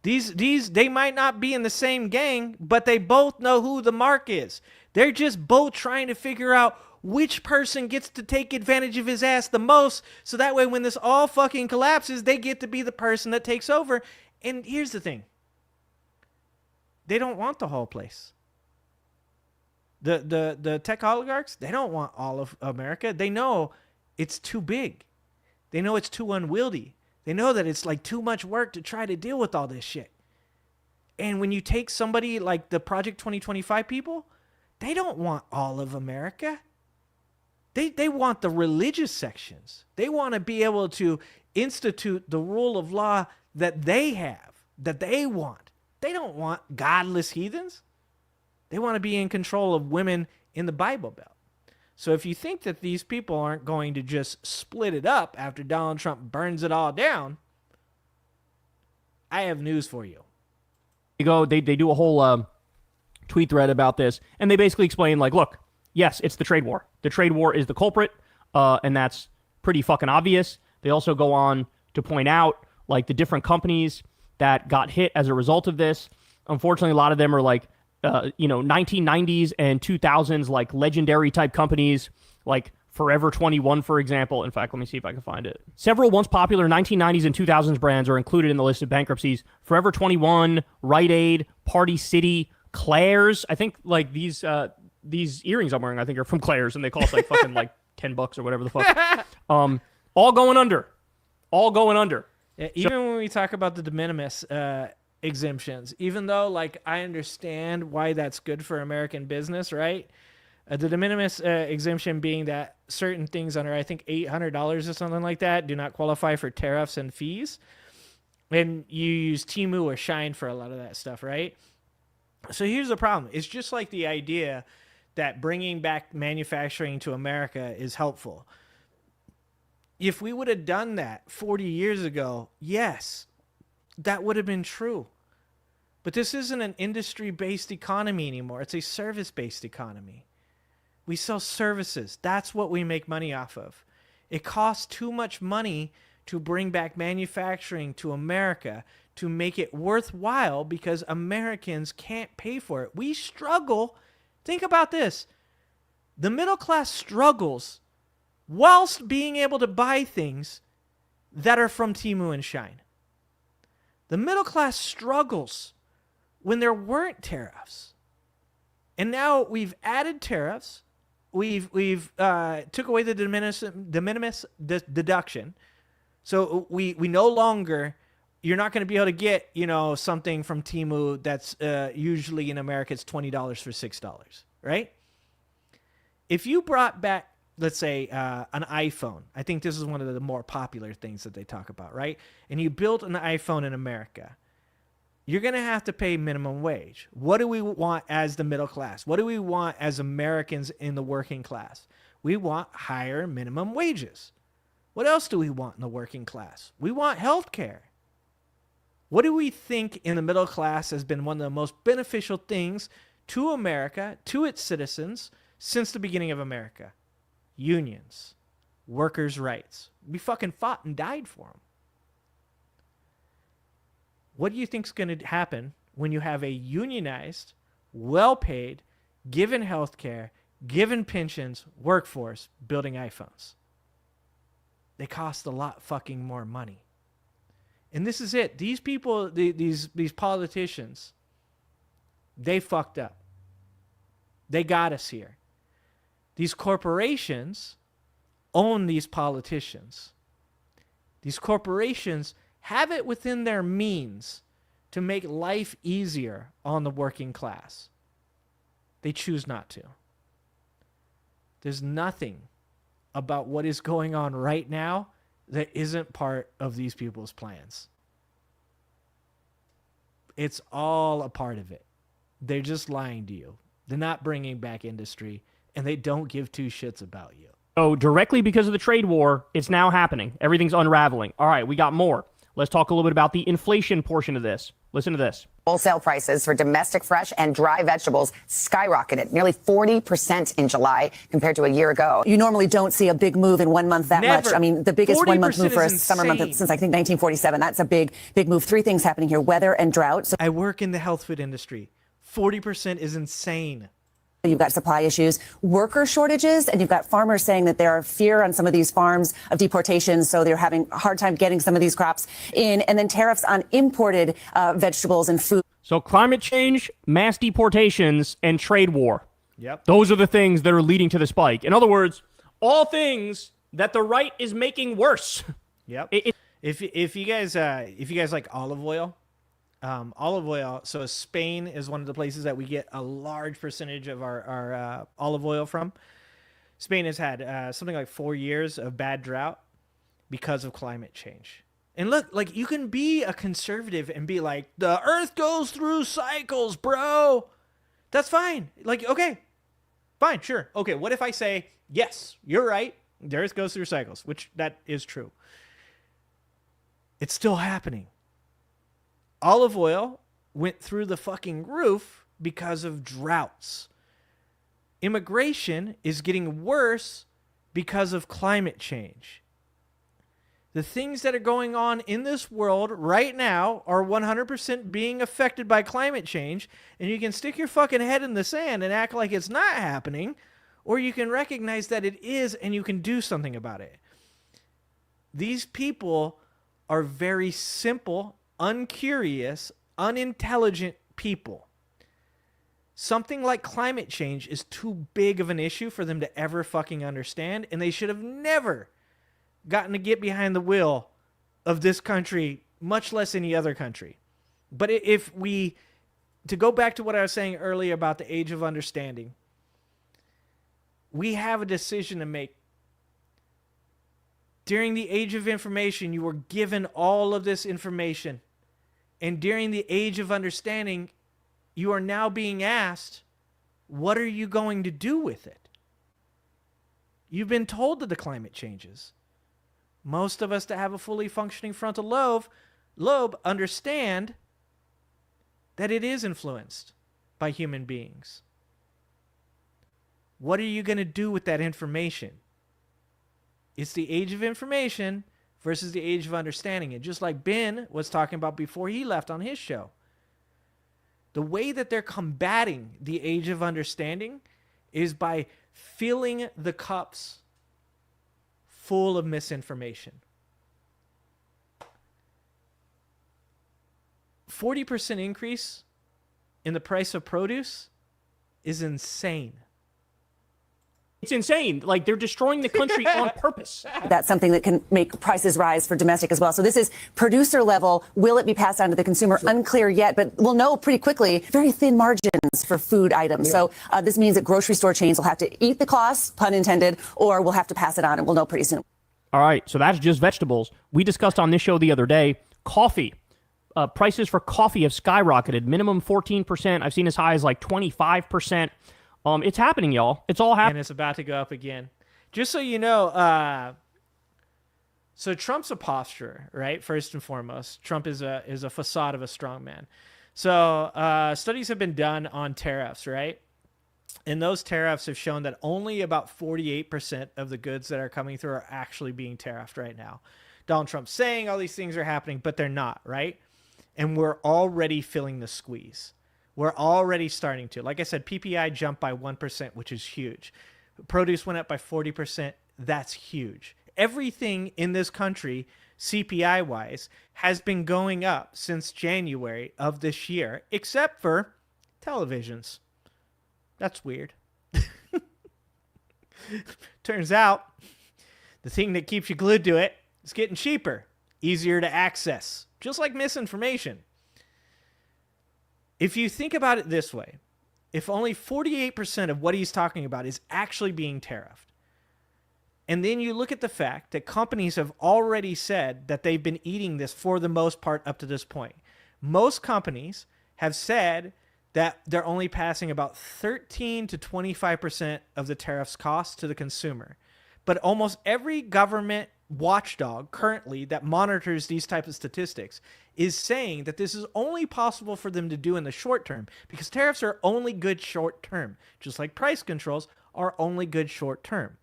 They might not be in the same gang, but they both know who the mark is. They're just both trying to figure out which person gets to take advantage of his ass the most, so that way when this all fucking collapses, they get to be the person that takes over. And here's the thing. They don't want the whole place. The tech oligarchs, they don't want all of America. They know it's too big. They know it's too unwieldy. They know that it's like too much work to try to deal with all this shit. And when you take somebody like the Project 2025 people, they don't want all of America. They want the religious sections. They want to be able to institute the rule of law that they have, that they want. They don't want godless heathens. They want to be in control of women in the Bible Belt. So if you think that these people aren't going to just split it up after Donald Trump burns it all down, I have news for you. They do a whole tweet thread about this, and they basically explain, like, look, yes, it's the trade war. The trade war is the culprit, and that's pretty fucking obvious. They also go on to point out, like, the different companies that got hit as a result of this. Unfortunately, a lot of them are, like, 1990s and 2000s, like, legendary type companies, like Forever 21, for example. In fact, let me see if I can find it. Several once popular 1990s and 2000s brands are included in the list of bankruptcies. Forever 21, Rite Aid, Party City, Claire's. I think, like, these earrings I'm wearing, I think, are from Claire's, and they cost, like, fucking, like, $10 or whatever the fuck. All going under. All going under. Yeah, even when we talk about the de minimis exemptions, even though, like, I understand why that's good for American business, right? The de minimis exemption being that certain things under, I think, $800 or something like that do not qualify for tariffs and fees. And you use Temu or Shine for a lot of that stuff, right? So here's the problem. It's just like the idea that bringing back manufacturing to America is helpful. If we would have done that 40 years ago, yes, that would have been true. But this isn't an industry-based economy anymore. It's a service-based economy. We sell services. That's what we make money off of. It costs too much money to bring back manufacturing to America to make it worthwhile because Americans can't pay for it. We struggle. Think about this. The middle class struggles whilst being able to buy things that are from Temu and Shine. The middle class struggles when there weren't tariffs. And now we've added tariffs. We've took away the de minimis deduction. So we no longer, you're not going to be able to get, something from Temu that's usually in America it's $20 for $6, right? If you brought back, let's say, an iPhone, I think this is one of the more popular things that they talk about, right? And you built an iPhone in America, you're going to have to pay minimum wage. What do we want as the middle class? What do we want as Americans in the working class? We want higher minimum wages. What else do we want in the working class? We want health care. What do we think in the middle class has been one of the most beneficial things to America, to its citizens, since the beginning of America? Unions, workers' rights. We fucking fought and died for them. What do you think is going to happen when you have a unionized, well-paid, given health care, given pensions, workforce building iPhones? They cost a lot fucking more money. And this is it. These people, these politicians, they fucked up. They got us here. These corporations own these politicians. These corporations have it within their means to make life easier on the working class. They choose not to. There's nothing about what is going on right now that isn't part of these people's plans. It's all a part of it. They're just lying to you. They're not bringing back industry, and they don't give two shits about you. So directly because of the trade war, it's now happening. Everything's unraveling. All right, we got more. Let's talk a little bit about the inflation portion of this. Listen to this. Wholesale prices for domestic fresh and dry vegetables skyrocketed nearly 40% in July compared to a year ago. You normally don't see a big move in 1 month that Never. much. I mean, the biggest 1 month move for a is summer month insane. since I think 1947. That's a big move. Three things happening here: weather and drought. So I work in the health food industry. 40% is insane. you've got supply issues, worker shortages, and you've got farmers saying that there are fear on some of these farms of deportation, so they're having a hard time getting some of these crops in, and then tariffs on imported vegetables and food. So climate change, mass deportations, and trade war. Yep. Those are the things that are leading to the spike. In other words, all things that the right is making worse. Yep. If you guys like olive oil, so Spain is one of the places that we get a large percentage of our olive oil from. Spain has had something like 4 years of bad drought because of climate change. And look, like, you can be a conservative and be like, the earth goes through cycles, bro. That's fine. Like, okay, fine, sure. Okay, what if I say, yes, you're right, the earth goes through cycles, which that is true. It's still happening. Olive oil went through the fucking roof because of droughts. Immigration is getting worse because of climate change. The things that are going on in this world right now are 100% being affected by climate change, and you can stick your fucking head in the sand and act like it's not happening, or you can recognize that it is and you can do something about it. These people are very simple, uncurious, unintelligent people. Something like climate change is too big of an issue for them to ever fucking understand, and they should have never gotten to get behind the wheel of this country, much less any other country. But to go back to what I was saying earlier about the age of understanding, we have a decision to make. During the age of information, you were given all of this information. And during the age of understanding, you are now being asked, what are you going to do with it? You've been told that the climate changes. Most of us that have a fully functioning frontal lobe understand that it is influenced by human beings. What are you going to do with that information? It's the age of information versus the age of understanding. And just like Ben was talking about before he left on his show, the way that they're combating the age of understanding is by filling the cups full of misinformation. 40% increase in the price of produce is insane. It's insane. Like, they're destroying the country on purpose. That's something that can make prices rise for domestic as well. So this is producer level. Will it be passed on to the consumer? Unclear yet, but we'll know pretty quickly. Very thin margins for food items. Yeah. So this means that grocery store chains will have to eat the cost, pun intended, or we'll have to pass it on, and we'll know pretty soon. All right, so that's just vegetables. We discussed on this show the other day, coffee. Prices for coffee have skyrocketed. Minimum 14%. I've seen as high as like 25%. It's happening, y'all. It's all happening. And it's about to go up again. Just so you know, so Trump's a posturer, right? First and foremost, Trump is a facade of a strong man. So studies have been done on tariffs, right? And those tariffs have shown that only about 48% of the goods that are coming through are actually being tariffed right now. Donald Trump's saying all these things are happening, but they're not, right? And we're already feeling the squeeze. We're already starting to. Like I said, PPI jumped by 1%, which is huge. Produce went up by 40%. That's huge. Everything in this country, CPI-wise, has been going up since January of this year, except for televisions. That's weird. Turns out, the thing that keeps you glued to it is getting cheaper, easier to access, just like misinformation. If you think about it this way, if only 48% of what he's talking about is actually being tariffed, and then you look at the fact that companies have already said that they've been eating this for the most part up to this point. Most companies have said that they're only passing about 13 to 25% of the tariffs cost to the consumer. But almost every government watchdog currently that monitors these types of statistics is saying that this is only possible for them to do in the short term, because tariffs are only good short term, just like price controls are only good short term.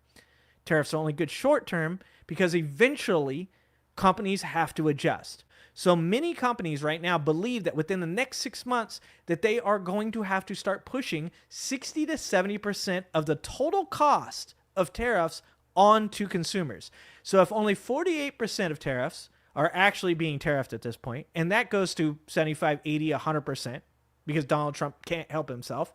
Tariffs are only good short term because eventually companies have to adjust. So many companies right now believe that within the next 6 months that they are going to have to start pushing 60 to 70% of the total cost of tariffs onto consumers. So if only 48% of tariffs are actually being tariffed at this point, and that goes to 75, 80, 100% because Donald Trump can't help himself.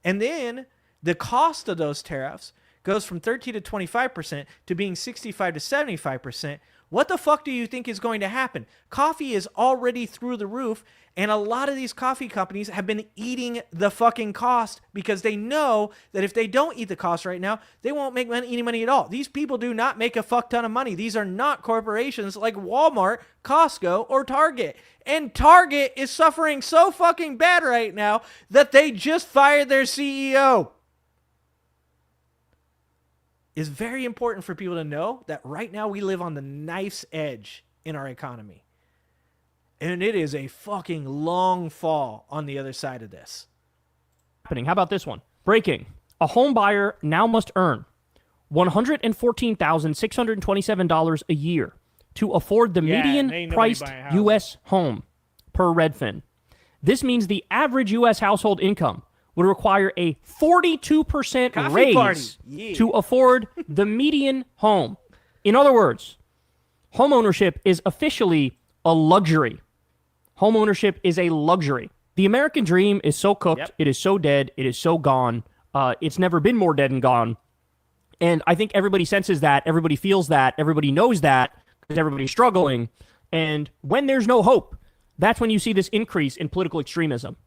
And then the cost of those tariffs goes from 13 to 25% to being 65 to 75%. What the fuck do you think is going to happen? Coffee is already through the roof, and a lot of these coffee companies have been eating the fucking cost because they know that if they don't eat the cost right now, they won't make any money at all. These people do not make a fuck ton of money. These are not corporations like Walmart, Costco, or Target. And Target is suffering so fucking bad right now that they just fired their CEO. It's very important for people to know that right now we live on the knife's edge in our economy. And it is a fucking long fall on the other side of this. How about this one? Breaking. A home buyer now must earn $114,627 a year to afford the median-priced U.S. home, per Redfin. This means the average U.S. household income would require a 42% raise to afford the median home. In other words, homeownership is officially a luxury. Homeownership is a luxury. The American dream is so cooked. Yep. It is so dead. It is so gone. It's never been more dead and gone. And I think everybody senses that. Everybody feels that. Everybody knows that because everybody's struggling. And when there's no hope, that's when you see this increase in political extremism.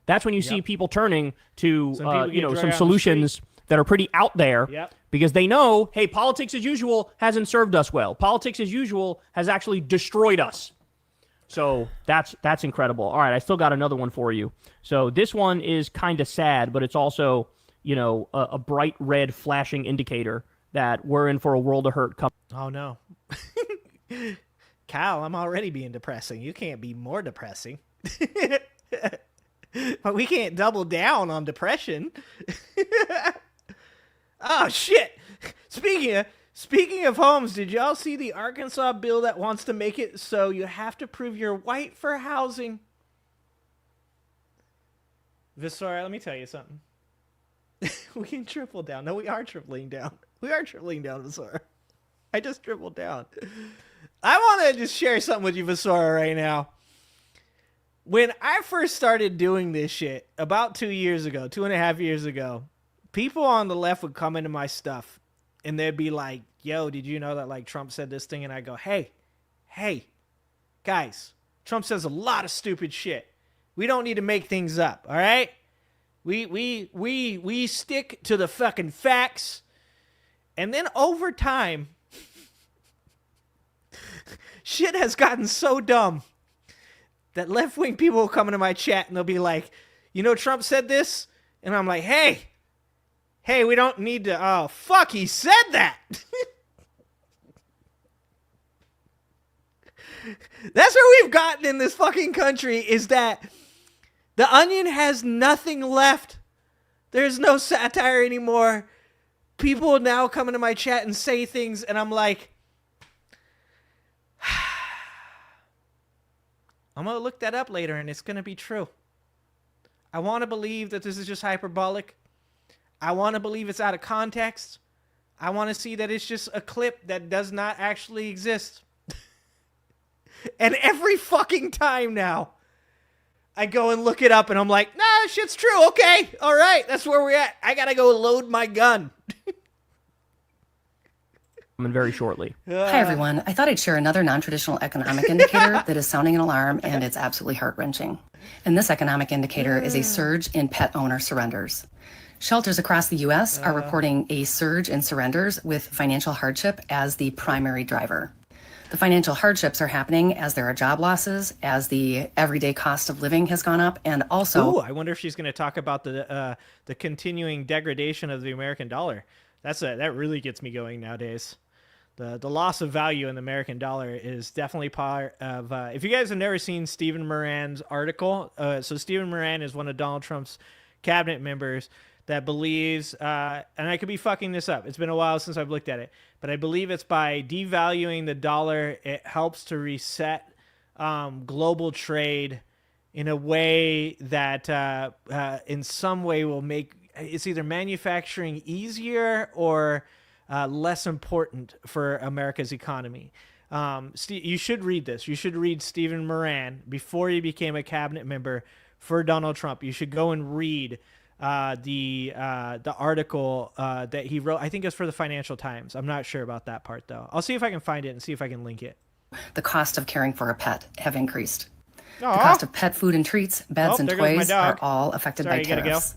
That's when you see people turning to, some solutions that are pretty out there because they know, hey, politics as usual hasn't served us well. Politics as usual has actually destroyed us. So that's incredible. All right, I still got another one for you. So this one is kind of sad, but it's also, a bright red flashing indicator that we're in for a world of hurt. Oh, no. Kyle, I'm already being depressing. You can't be more depressing. But we can't double down on depression. Oh, shit. Speaking of homes, did y'all see the Arkansas bill that wants to make it so you have to prove you're white for housing? Visora, let me tell you something. We can triple down. No, we are tripling down. We are tripling down, Visora. I just tripled down. I want to just share something with you, Visora, right now. When I first started doing this shit about 2 years ago, 2.5 years ago, people on the left would come into my stuff and they'd be like, yo, did you know that like Trump said this thing? And I go, hey, guys, Trump says a lot of stupid shit. We don't need to make things up. All right. We stick to the fucking facts. And then over time, shit has gotten so dumb that left-wing people will come into my chat and they'll be like, Trump said this? And I'm like, hey, we don't need to, oh, fuck, he said that. That's where we've gotten in this fucking country, is that the Onion has nothing left. There's no satire anymore. People now come into my chat and say things, and I'm like, I'm going to look that up later, and it's going to be true. I want to believe that this is just hyperbolic. I want to believe it's out of context. I want to see that it's just a clip that does not actually exist. And every fucking time now, I go and look it up, and I'm like, nah, shit's true. Okay, all right, that's where we're at. I got to go load my gun. Very shortly. Hi, everyone. I thought I'd share another non-traditional economic indicator that is sounding an alarm, and it's absolutely heart-wrenching. And this economic indicator is a surge in pet owner surrenders. Shelters across the U.S. are reporting a surge in surrenders with financial hardship as the primary driver. The financial hardships are happening as there are job losses, as the everyday cost of living has gone up, and also... Ooh, I wonder if she's going to talk about the continuing degradation of the American dollar. That really gets me going nowadays. The loss of value in the American dollar is definitely part of... if you guys have never seen Stephen Moran's article, so Stephen Moran is one of Donald Trump's cabinet members that believes, and I could be fucking this up, it's been a while since I've looked at it, but I believe it's by devaluing the dollar, it helps to reset global trade in a way that in some way will make it's either manufacturing easier or less important for America's economy. You should read this. You should read Stephen Moran before he became a cabinet member for Donald Trump. You should go and read the article that he wrote. I think it's for the Financial Times. I'm not sure about that part, though. I'll see if I can find it and see if I can link it. The cost of caring for a pet have increased. Aww. The cost of pet food and treats, beds and there goes my toys dog. are all affected Sorry, by you gotta tariffs.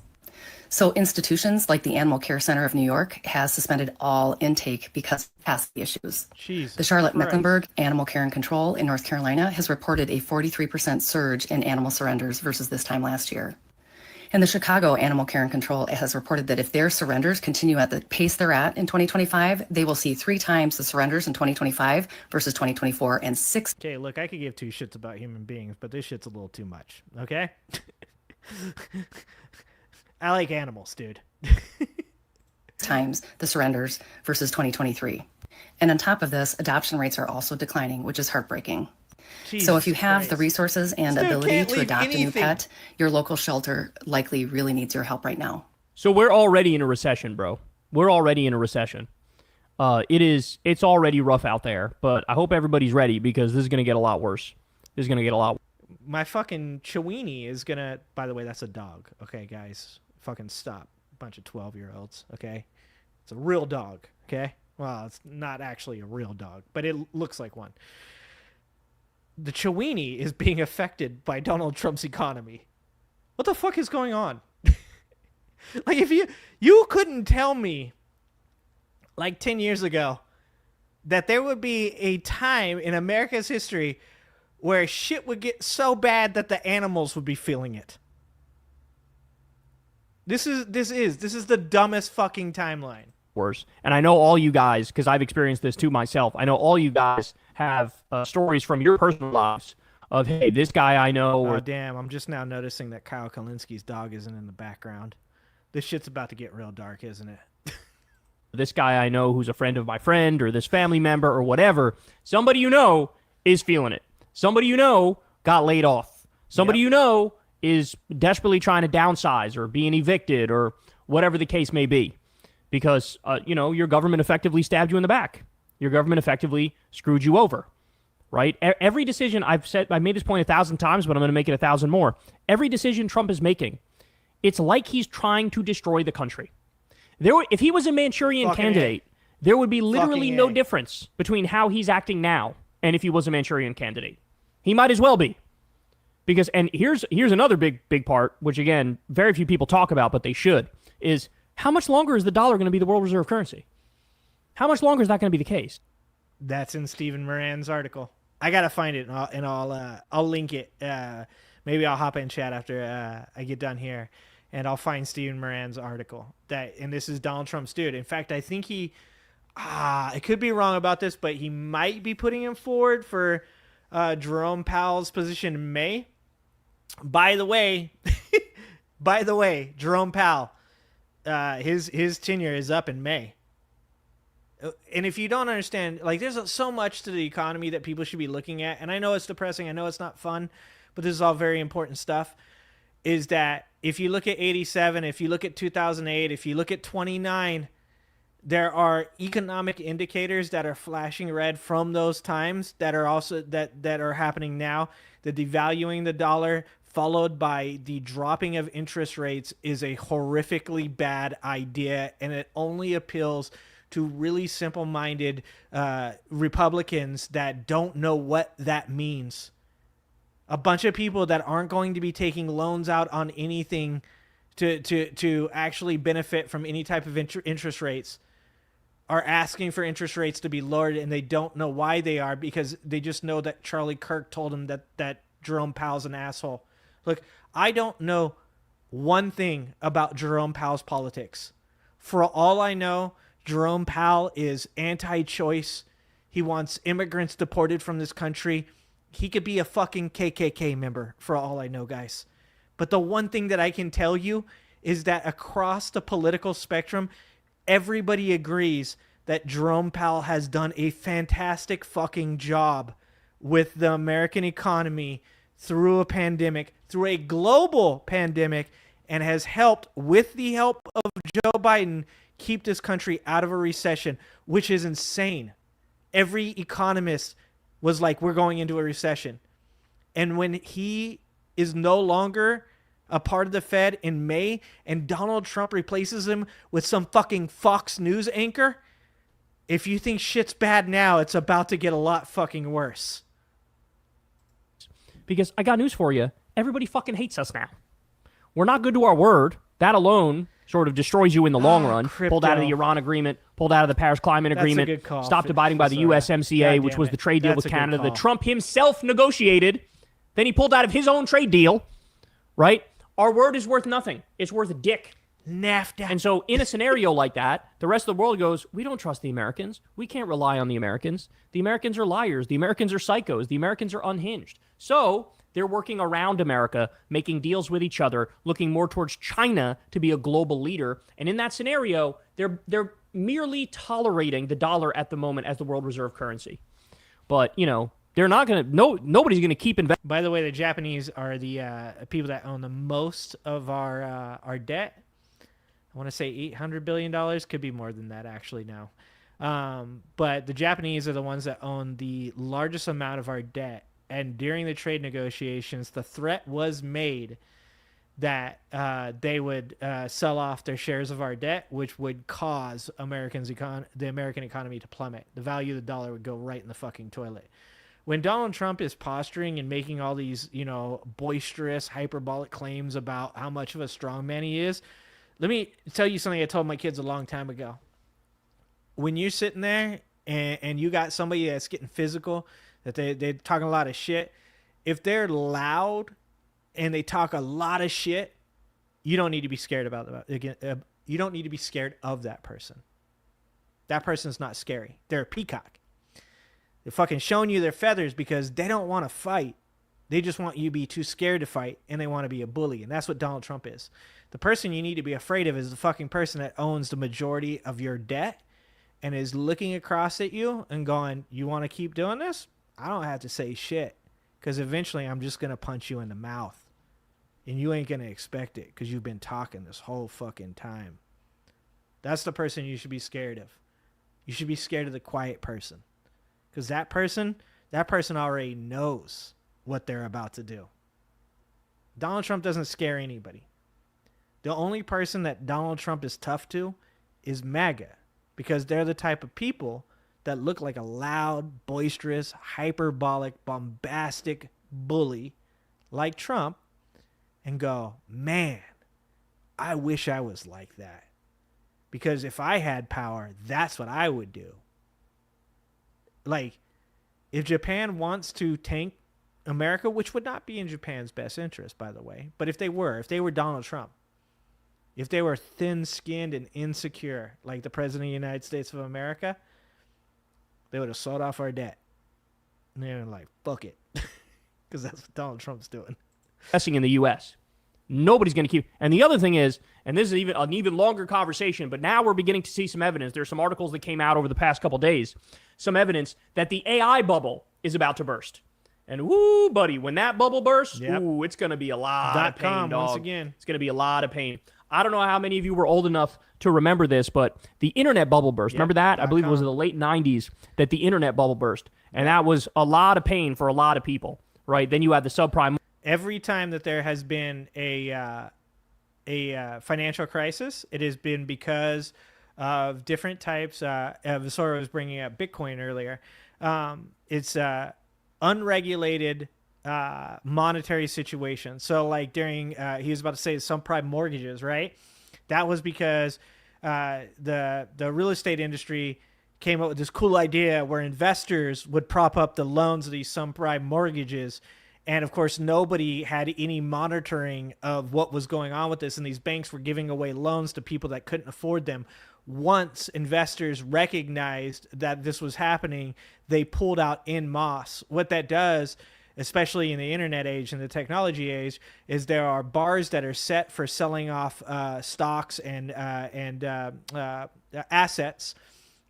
So institutions like the Animal Care Center of New York has suspended all intake because of capacity issues. Jesus The Charlotte Christ. Mecklenburg Animal Care and Control in North Carolina has reported a 43% surge in animal surrenders versus this time last year. And the Chicago Animal Care and Control has reported that if their surrenders continue at the pace they're at in 2025, they will see 3 times the surrenders in 2025 versus 2024 and 6. Okay, look, I could give 2 shits about human beings, but this shit's a little too much, okay? I like animals, dude. Times the surrenders versus 2023. And on top of this, adoption rates are also declining, which is heartbreaking. So if you have the resources and Still ability can't to leave adopt a new anything. pet, your local shelter likely really needs your help right now. So we're already in a recession, bro. We're already in a recession. It's already rough out there, but I hope everybody's ready because this is going to get a lot worse. This is going to get a lot. My fucking Chiweenie is gonna... By the way, that's a dog. Okay, guys. Fucking stop. Bunch of 12-year-olds, okay? It's a real dog, okay? Well, it's not actually a real dog, but it looks like one. The Chiweenie is being affected by Donald Trump's economy. What the fuck is going on? Like, if you couldn't tell me, like 10 years ago, that there would be a time in America's history where shit would get so bad that the animals would be feeling it. This is the dumbest fucking timeline. Worse. And I know all you guys, because I've experienced this too myself, I know all you guys have stories from your personal lives of, hey, this guy I know. Oh, damn. I'm just now noticing that Kyle Kalinski's dog isn't in the background. This shit's about to get real dark, isn't it? This guy I know who's a friend of my friend or this family member or whatever, somebody you know is feeling it. Somebody you know got laid off. Somebody you know is desperately trying to downsize or being evicted or whatever the case may be. Because, your government effectively stabbed you in the back. Your government effectively screwed you over, right? Every decision, I've made this point 1,000 times, but I'm going to make it 1,000 more. Every decision Trump is making, it's like he's trying to destroy the country. If he was a Manchurian candidate, there would be literally no difference between how he's acting now and if he was a Manchurian candidate. He might as well be. Because, and here's another big part, which again, very few people talk about, but they should, is how much longer is the dollar going to be the world reserve currency? How much longer is that going to be the case? That's in Stephen Moran's article. I gotta find it, and I'll link it. Maybe I'll hop in chat after I get done here, and I'll find Stephen Moran's article. And this is Donald Trump's dude. In fact, I think I could be wrong about this, but he might be putting him forward for Jerome Powell's position in May. By the way, Jerome Powell, his tenure is up in May. And if you don't understand, like, there's so much to the economy that people should be looking at, and I know it's depressing, I know it's not fun, but this is all very important stuff, is that if you look at 87, if you look at 2008, if you look at 29, there are economic indicators that are flashing red from those times that are also that are happening now. The devaluing the dollar followed by the dropping of interest rates is a horrifically bad idea, and it only appeals to really simple-minded Republicans that don't know what that means. A bunch of people that aren't going to be taking loans out on anything to actually benefit from any type of interest rates. are asking for interest rates to be lowered, and they don't know why they are, because they just know that Charlie Kirk told them that Jerome Powell's an asshole. Look, I don't know one thing about Jerome Powell's politics. For all I know, Jerome Powell is anti-choice. He wants immigrants deported from this country. He could be a fucking KKK member for all I know, guys. But the one thing that I can tell you is that across the political spectrum, everybody agrees that Jerome Powell has done a fantastic fucking job with the American economy through a pandemic, through a global pandemic, and has helped, with the help of Joe Biden, keep this country out of a recession, which is insane. Every economist was like, we're going into a recession. And when he is no longer a part of the Fed in May, and Donald Trump replaces him with some fucking Fox News anchor, if you think shit's bad now, it's about to get a lot fucking worse. Because I got news for you. Everybody fucking hates us now. We're not good to our word. That alone sort of destroys you in the long run. Crypto. Pulled out of the Iran agreement, pulled out of the Paris Climate That's a Agreement, good call. stopped abiding by the USMCA, which was the trade deal with Canada that Trump himself negotiated. Then he pulled out of his own trade deal, right? Our word is worth nothing. It's worth a dick. NAFTA. And so in a scenario like that, the rest of the world goes, we don't trust the Americans. We can't rely on the Americans. The Americans are liars. The Americans are psychos. The Americans are unhinged. So they're working around America, making deals with each other, looking more towards China to be a global leader. And in that scenario, they're merely tolerating the dollar at the moment as the world reserve currency. But, you know, they're not going to, nobody's going to keep investing. By the way, the Japanese are the people that own the most of our debt. I want to say $800 billion. Could be more than that actually now. But the Japanese are the ones that own the largest amount of our debt. And during the trade negotiations, the threat was made that they would sell off their shares of our debt, which would cause the American economy to plummet. The value of the dollar would go right in the fucking toilet. When Donald Trump is posturing and making all these, you know, boisterous, hyperbolic claims about how much of a strongman he is, let me tell you something I told my kids a long time ago. When you're sitting there and you got somebody that's getting physical, that they're talking a lot of shit, if they're loud and they talk a lot of shit, you don't need to be scared you don't need to be scared of that person. That person's not scary. They're a peacock. They're fucking showing you their feathers because they don't want to fight. They just want you to be too scared to fight, and they want to be a bully. And that's what Donald Trump is. The person you need to be afraid of is the fucking person that owns the majority of your debt and is looking across at you and going, you want to keep doing this? I don't have to say shit, because eventually I'm just going to punch you in the mouth. And you ain't going to expect it because you've been talking this whole fucking time. That's the person you should be scared of. You should be scared of the quiet person. Because that person already knows what they're about to do. Donald Trump doesn't scare anybody. The only person that Donald Trump is tough to is MAGA, because they're the type of people that look like a loud, boisterous, hyperbolic, bombastic bully like Trump and go, man, I wish I was like that. Because if I had power, that's what I would do. Like, if Japan wants to tank America, which would not be in Japan's best interest, by the way, but if they were Donald Trump, if they were thin-skinned and insecure like the President of the United States of America, they would have sold off our debt. And they're like, fuck it. Because that's what Donald Trump's doing. Investing in the U.S. Nobody's going to keep. And the other thing is, and this is an even longer conversation, but now we're beginning to see some evidence. There's some articles that came out over the past couple days, some evidence that the AI bubble is about to burst. And woo, buddy, when that bubble bursts, ooh, it's going to be a lot of pain, dog. Once again. It's going to be a lot of pain. I don't know how many of you were old enough to remember this, but the internet bubble burst. Remember that? I believe it was in the late 90s that the internet bubble burst. And that was a lot of pain for a lot of people, right? Then you had the subprime. Every time that there has been a financial crisis, it has been because of different types. Visora was bringing up Bitcoin earlier. It's unregulated monetary situation. So like during, he was about to say subprime mortgages, right? That was because the real estate industry came up with this cool idea where investors would prop up the loans of these subprime mortgages. And of course, nobody had any monitoring of what was going on with this. And these banks were giving away loans to people that couldn't afford them. Once investors recognized that this was happening, they pulled out en masse. What that does, especially in the internet age and the technology age, is there are bars that are set for selling off stocks and assets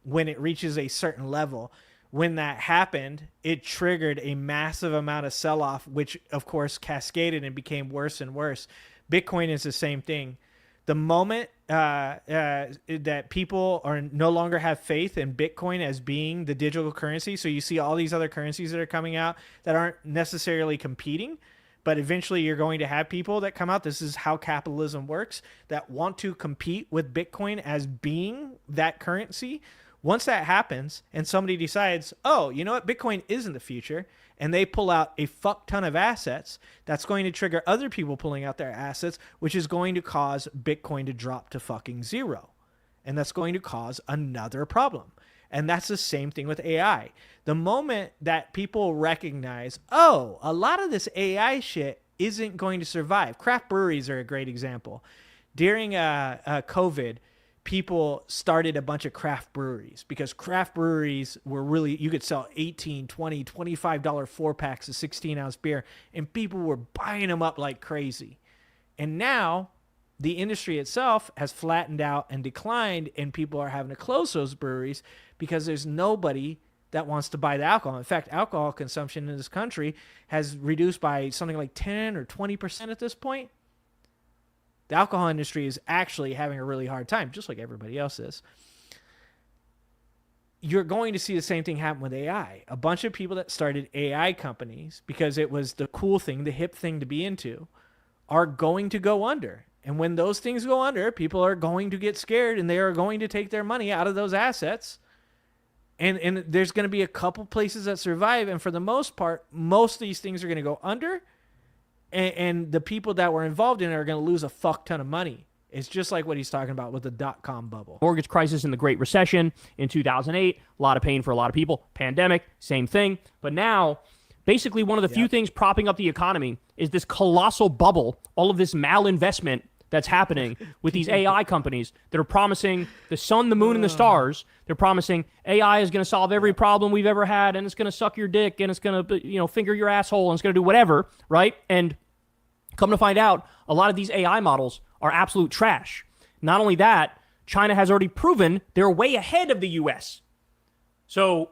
when it reaches a certain level. When that happened, it triggered a massive amount of sell-off, which of course cascaded and became worse and worse. Bitcoin is the same thing. The moment that people are no longer have faith in Bitcoin as being the digital currency, so you see all these other currencies that are coming out that aren't necessarily competing, but eventually you're going to have people that come out, this is how capitalism works, that want to compete with Bitcoin as being that currency. Once that happens and somebody decides, oh, you know what, Bitcoin isn't the future, and they pull out a fuck ton of assets, that's going to trigger other people pulling out their assets, which is going to cause Bitcoin to drop to fucking zero. And that's going to cause another problem. And that's the same thing with AI. The moment that people recognize, oh, a lot of this AI shit isn't going to survive. Craft breweries are a great example. During COVID, people started a bunch of craft breweries because craft breweries were really, you could sell $18, $20, $25 4-packs of 16-ounce beer, and people were buying them up like crazy. And now the industry itself has flattened out and declined, and people are having to close those breweries because there's nobody that wants to buy the alcohol. In fact, alcohol consumption in this country has reduced by something like 10 or 20% at this point. The alcohol industry is actually having a really hard time, just like everybody else is. You're going to see the same thing happen with AI. A bunch of people that started AI companies because it was the cool thing, the hip thing to be into, are going to go under. And when those things go under, people are going to get scared and they are going to take their money out of those assets. And there's going to be a couple places that survive. And for the most part, most of these things are going to go under. And the people that were involved in it are going to lose a fuck ton of money. It's just like what he's talking about with the dot-com bubble. Mortgage crisis in the Great Recession in 2008, a lot of pain for a lot of people. Pandemic, same thing. But now, basically one of the few things propping up the economy is this colossal bubble, all of this malinvestment that's happening with these AI companies that are promising the sun, the moon, and the stars. They're promising AI is going to solve every problem we've ever had, and it's going to suck your dick, and it's going to, finger your asshole, and it's going to do whatever, right? And come to find out, a lot of these AI models are absolute trash. Not only that, China has already proven they're way ahead of the U.S. So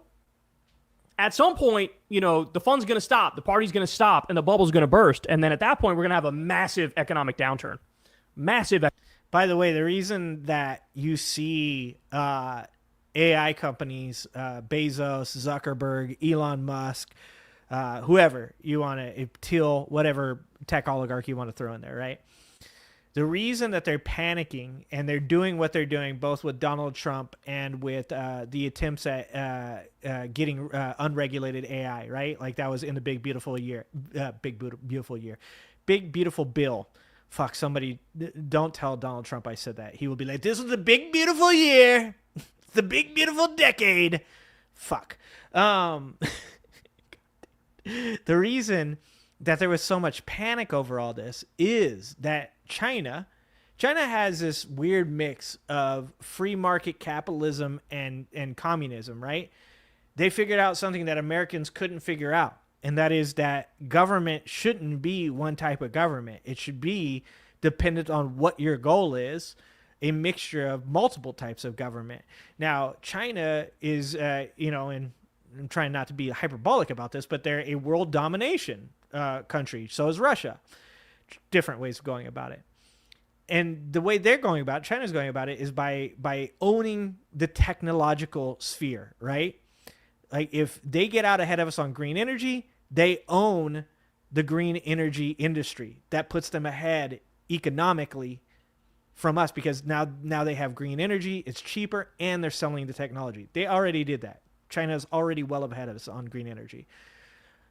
at some point, the fun's going to stop, the party's going to stop, and the bubble's going to burst. And then at that point, we're going to have a massive economic downturn. Massive. By the way, the reason that you see AI companies, Bezos, Zuckerberg, Elon Musk, whoever you want to, Thiel, whatever tech oligarch you want to throw in there, right? The reason that they're panicking and they're doing what they're doing, both with Donald Trump and with the attempts at getting unregulated AI, right? Like that was in the Big Beautiful Bill. Fuck, somebody, don't tell Donald Trump I said that. He will be like, this is the big, beautiful year. The big, beautiful decade. Fuck. The reason that there was so much panic over all this is that China has this weird mix of free market capitalism and communism, right? They figured out something that Americans couldn't figure out. And that is that government shouldn't be one type of government. It should be dependent on what your goal is, a mixture of multiple types of government. Now, China is, and I'm trying not to be hyperbolic about this, but they're a world domination country. So is Russia. Different ways of going about it. And the way they're going about it, China's going about it, is by owning the technological sphere, right? Like if they get out ahead of us on green energy, they own the green energy industry. That puts them ahead economically from us because now they have green energy, it's cheaper, and they're selling the technology. They already did that. China's already well ahead of us on green energy.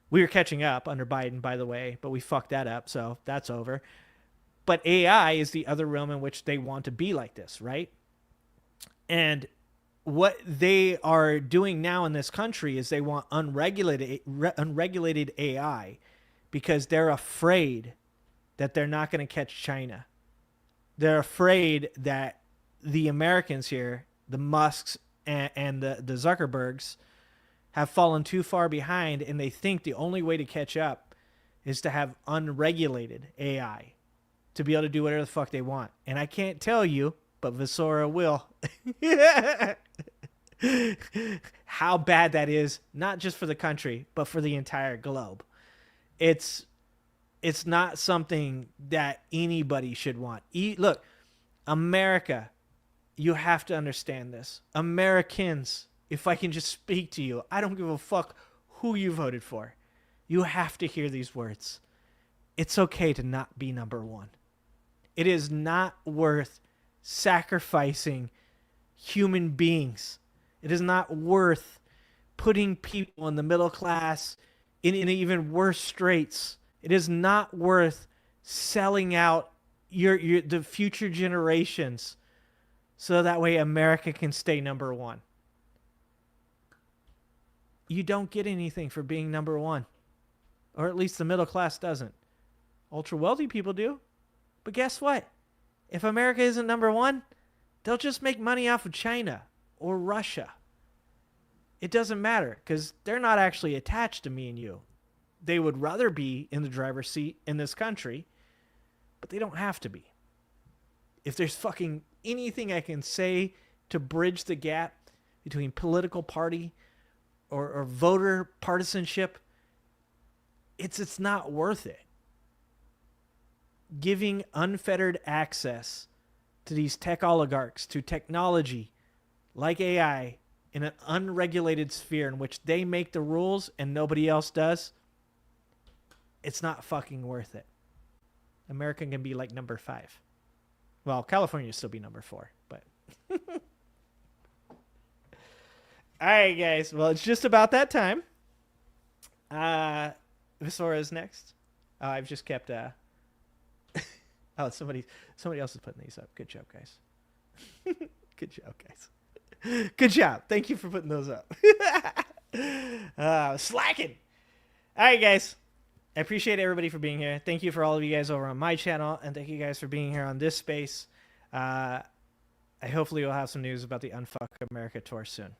We were catching up under Biden, by the way, but we fucked that up, so that's over. But AI is the other realm in which they want to be like this, right? And what they are doing now in this country is they want unregulated AI because they're afraid that they're not going to catch China. They're afraid that the Americans here, the Musks and the Zuckerbergs, have fallen too far behind, and they think the only way to catch up is to have unregulated AI to be able to do whatever the fuck they want. And I can't tell you, but Visora will. How bad that is, not just for the country, but for the entire globe. It's not something that anybody should want. Look, America, you have to understand this. Americans, if I can just speak to you, I don't give a fuck who you voted for. You have to hear these words. It's okay to not be number one. It is not worth sacrificing human beings. It is not worth putting people in the middle class in even worse straits. It is not worth selling out the future generations so that way America can stay number one. You don't get anything for being number one. Or at least the middle class doesn't. Ultra wealthy people do. But guess what? If America isn't number one, they'll just make money off of China or Russia. It doesn't matter because they're not actually attached to me and you. They would rather be in the driver's seat in this country, but they don't have to be. If there's fucking anything I can say to bridge the gap between political party or voter partisanship, it's not worth it. Giving unfettered access to these tech oligarchs, to technology like AI in an unregulated sphere in which they make the rules and nobody else does, it's not fucking worth it. America can be like number 5. Well, California will still be number 4, but... All right, guys. Well, it's just about that time. Visora is next. I've just kept... Oh, somebody else is putting these up. Good job, guys. Good job, guys. Good job. Thank you for putting those up. Slacking. All right, guys. I appreciate everybody for being here. Thank you for all of you guys over on my channel, and thank you guys for being here on this space. I hopefully will have some news about the Unfuck America tour soon.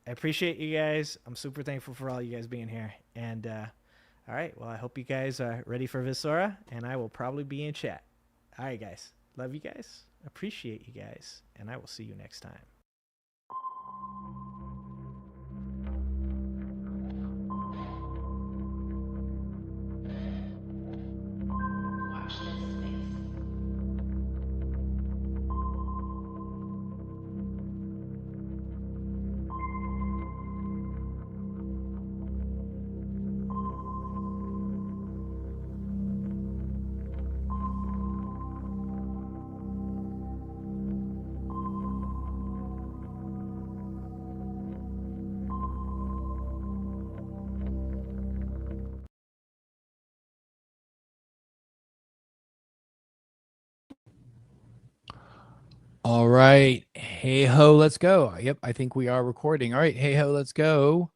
I appreciate you guys. I'm super thankful for all you guys being here. And all right, well, I hope you guys are ready for Visora, and I will probably be in chat. All right, guys. Love you guys. Appreciate you guys, and I will see you next time. All right. Hey ho, let's go. Yep, I think we are recording. All right. Hey ho, let's go.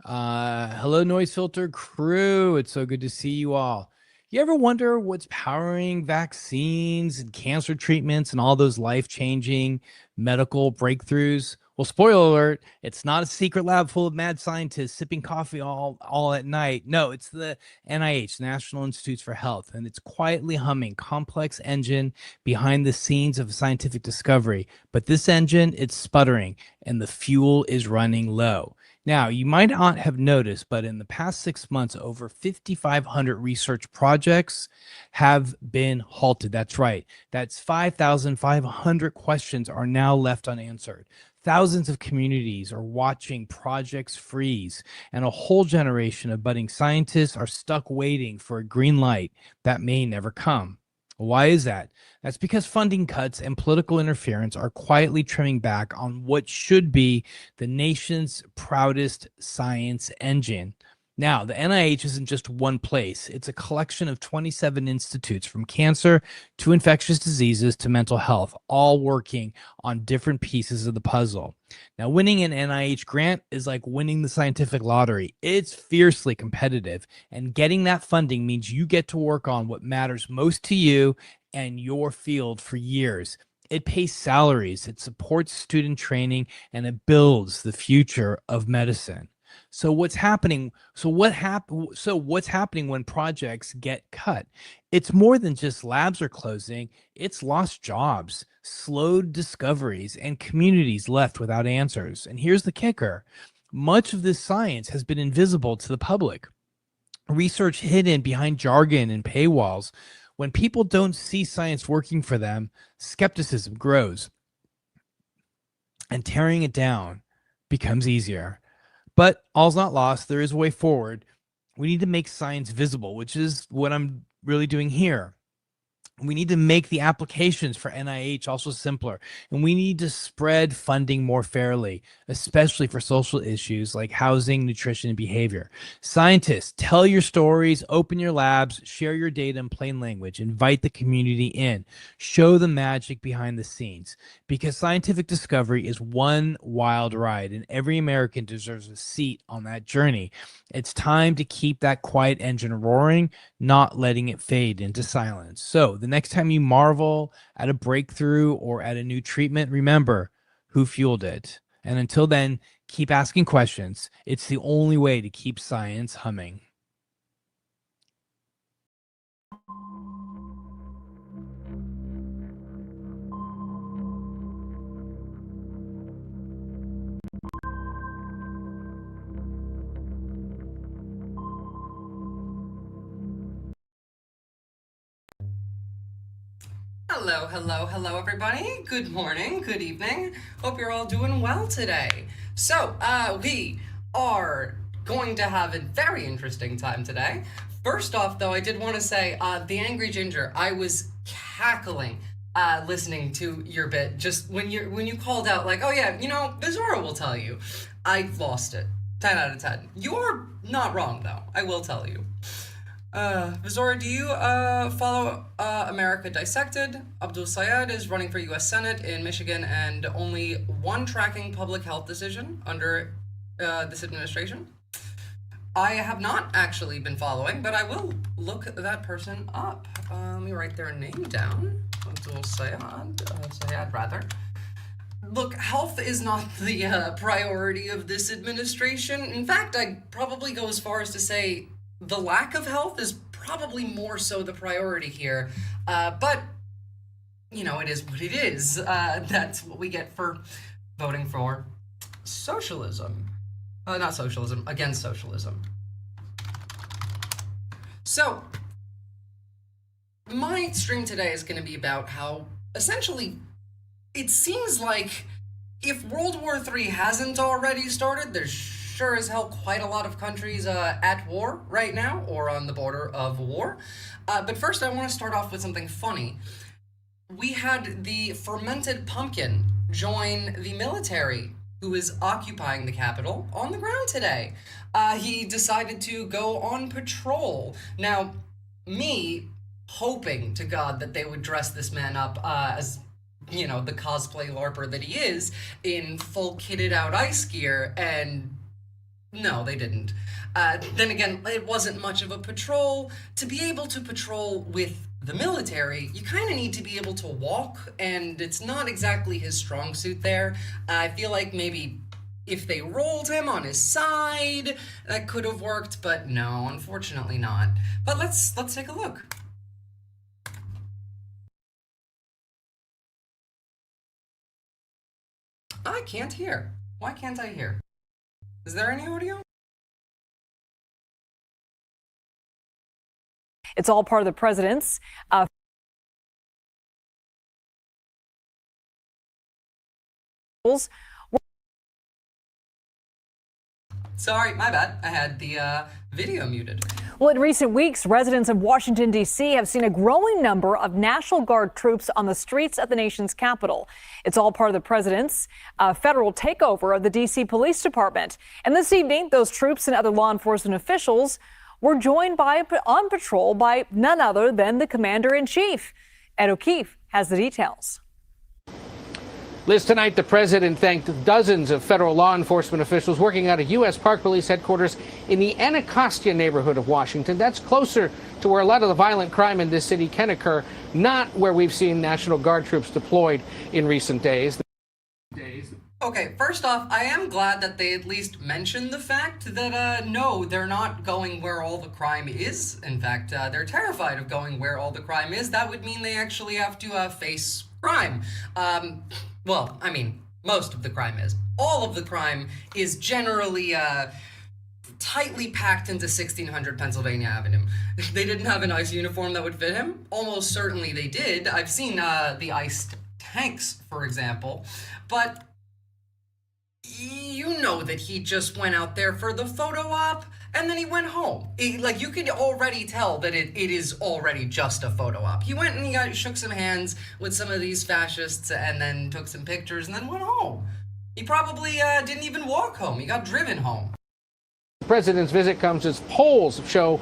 Hello, Noise Filter crew. It's so good to see you all. You ever wonder what's powering vaccines and cancer treatments and all those life-changing medical breakthroughs? Well, spoiler alert, it's not a secret lab full of mad scientists sipping coffee all at night. No, it's the NIH, National Institutes for Health, and it's quietly humming complex engine behind the scenes of scientific discovery. But this engine, it's sputtering, and the fuel is running low. Now, you might not have noticed, but in the past 6 months, over 5,500 research projects have been halted. That's right. That's 5,500 questions are now left unanswered. Thousands of communities are watching projects freeze, and a whole generation of budding scientists are stuck waiting for a green light that may never come. Why is that? That's because funding cuts and political interference are quietly trimming back on what should be the nation's proudest science engine. Now, the NIH isn't just one place. It's a collection of 27 institutes, from cancer to infectious diseases to mental health, all working on different pieces of the puzzle. Now, winning an NIH grant is like winning the scientific lottery. It's fiercely competitive, and getting that funding means you get to work on what matters most to you and your field for years. It pays salaries, it supports student training, and it builds the future of medicine. So what's happening? What's happening when projects get cut? It's more than just labs are closing. It's lost jobs, slowed discoveries, and communities left without answers. And here's the kicker. Much of this science has been invisible to the public. Research hidden behind jargon and paywalls. When people don't see science working for them, skepticism grows, and tearing it down becomes easier. But all's not lost. There is a way forward. We need to make science visible, which is what I'm really doing here. We need to make the applications for NIH also simpler, and we need to spread funding more fairly, especially for social issues like housing, nutrition, and behavior. Scientists, tell your stories, open your labs, share your data in plain language, invite the community in, show the magic behind the scenes, because scientific discovery is one wild ride, and every American deserves a seat on that journey. It's time to keep that quiet engine roaring, not letting it fade into silence. So the next time you marvel at a breakthrough or at a new treatment, remember who fueled it. And until then, keep asking questions. It's the only way to keep science humming. Hello, hello, hello, everybody. Good morning, good evening. Hope you're all doing well today. So, we are going to have a very interesting time today. First off, though, I did want to say, the Angry Ginger, I was cackling listening to your bit. Just when you called out, like, oh yeah, you know, Visora will tell you. I lost it. 10 out of 10. You're not wrong, though. I will tell you. Visora, do you follow America Dissected? Abdul Sayed is running for U.S. Senate in Michigan, and only one tracking public health decision under this administration. I have not actually been following, but I will look that person up. Let me write their name down. Abdul Sayed, rather. Look, health is not the priority of this administration. In fact, I'd probably go as far as to say the lack of health is probably more so the priority here. But, you know, it is what it is. That's what we get for voting for socialism. Not socialism, against socialism. So, my stream today is going to be about how, essentially, it seems like if World War III hasn't already started, there's sure as hell quite a lot of countries at war right now, or on the border of war. But first I want to start off with something funny. We had the fermented pumpkin join the military who is occupying the Capitol on the ground today. He decided to go on patrol. Now, me hoping to God that they would dress this man up as, you know, the cosplay LARPer that he is, in full kitted out ice gear, and no, they didn't. Then again, it wasn't much of a patrol. To be able to patrol with the military, you kind of need to be able to walk, and it's not exactly his strong suit there. I feel like maybe if they rolled him on his side, that could have worked, but no, unfortunately not. But let's take a look. I can't hear. Why can't I hear? Is there any audio? It's all part of the president's. Sorry, my bad. I had the video muted. Well, in recent weeks, residents of Washington, D.C. have seen a growing number of National Guard troops on the streets of the nation's capital. It's all part of the president's federal takeover of the D.C. Police Department. And this evening, those troops and other law enforcement officials were joined on patrol by none other than the commander-in-chief. Ed O'Keefe has the details. Liz, tonight the president thanked dozens of federal law enforcement officials working out of U.S. Park Police headquarters in the Anacostia neighborhood of Washington. That's closer to where a lot of the violent crime in this city can occur, not where we've seen National Guard troops deployed in recent days. Okay, first off, I am glad that they at least mentioned the fact that, no, they're not going where all the crime is. In fact, they're terrified of going where all the crime is. That would mean they actually have to face crime. Well, I mean, most of the crime is. All of the crime is generally tightly packed into 1600 Pennsylvania Avenue. They didn't have an ICE uniform that would fit him. Almost certainly they did. I've seen the ICE tanks, for example. But you know that he just went out there for the photo op and then he went home. You could already tell that it is already just a photo op. He went and he shook some hands with some of these fascists and then took some pictures and then went home. He probably didn't even walk home. He got driven home. The president's visit comes as polls show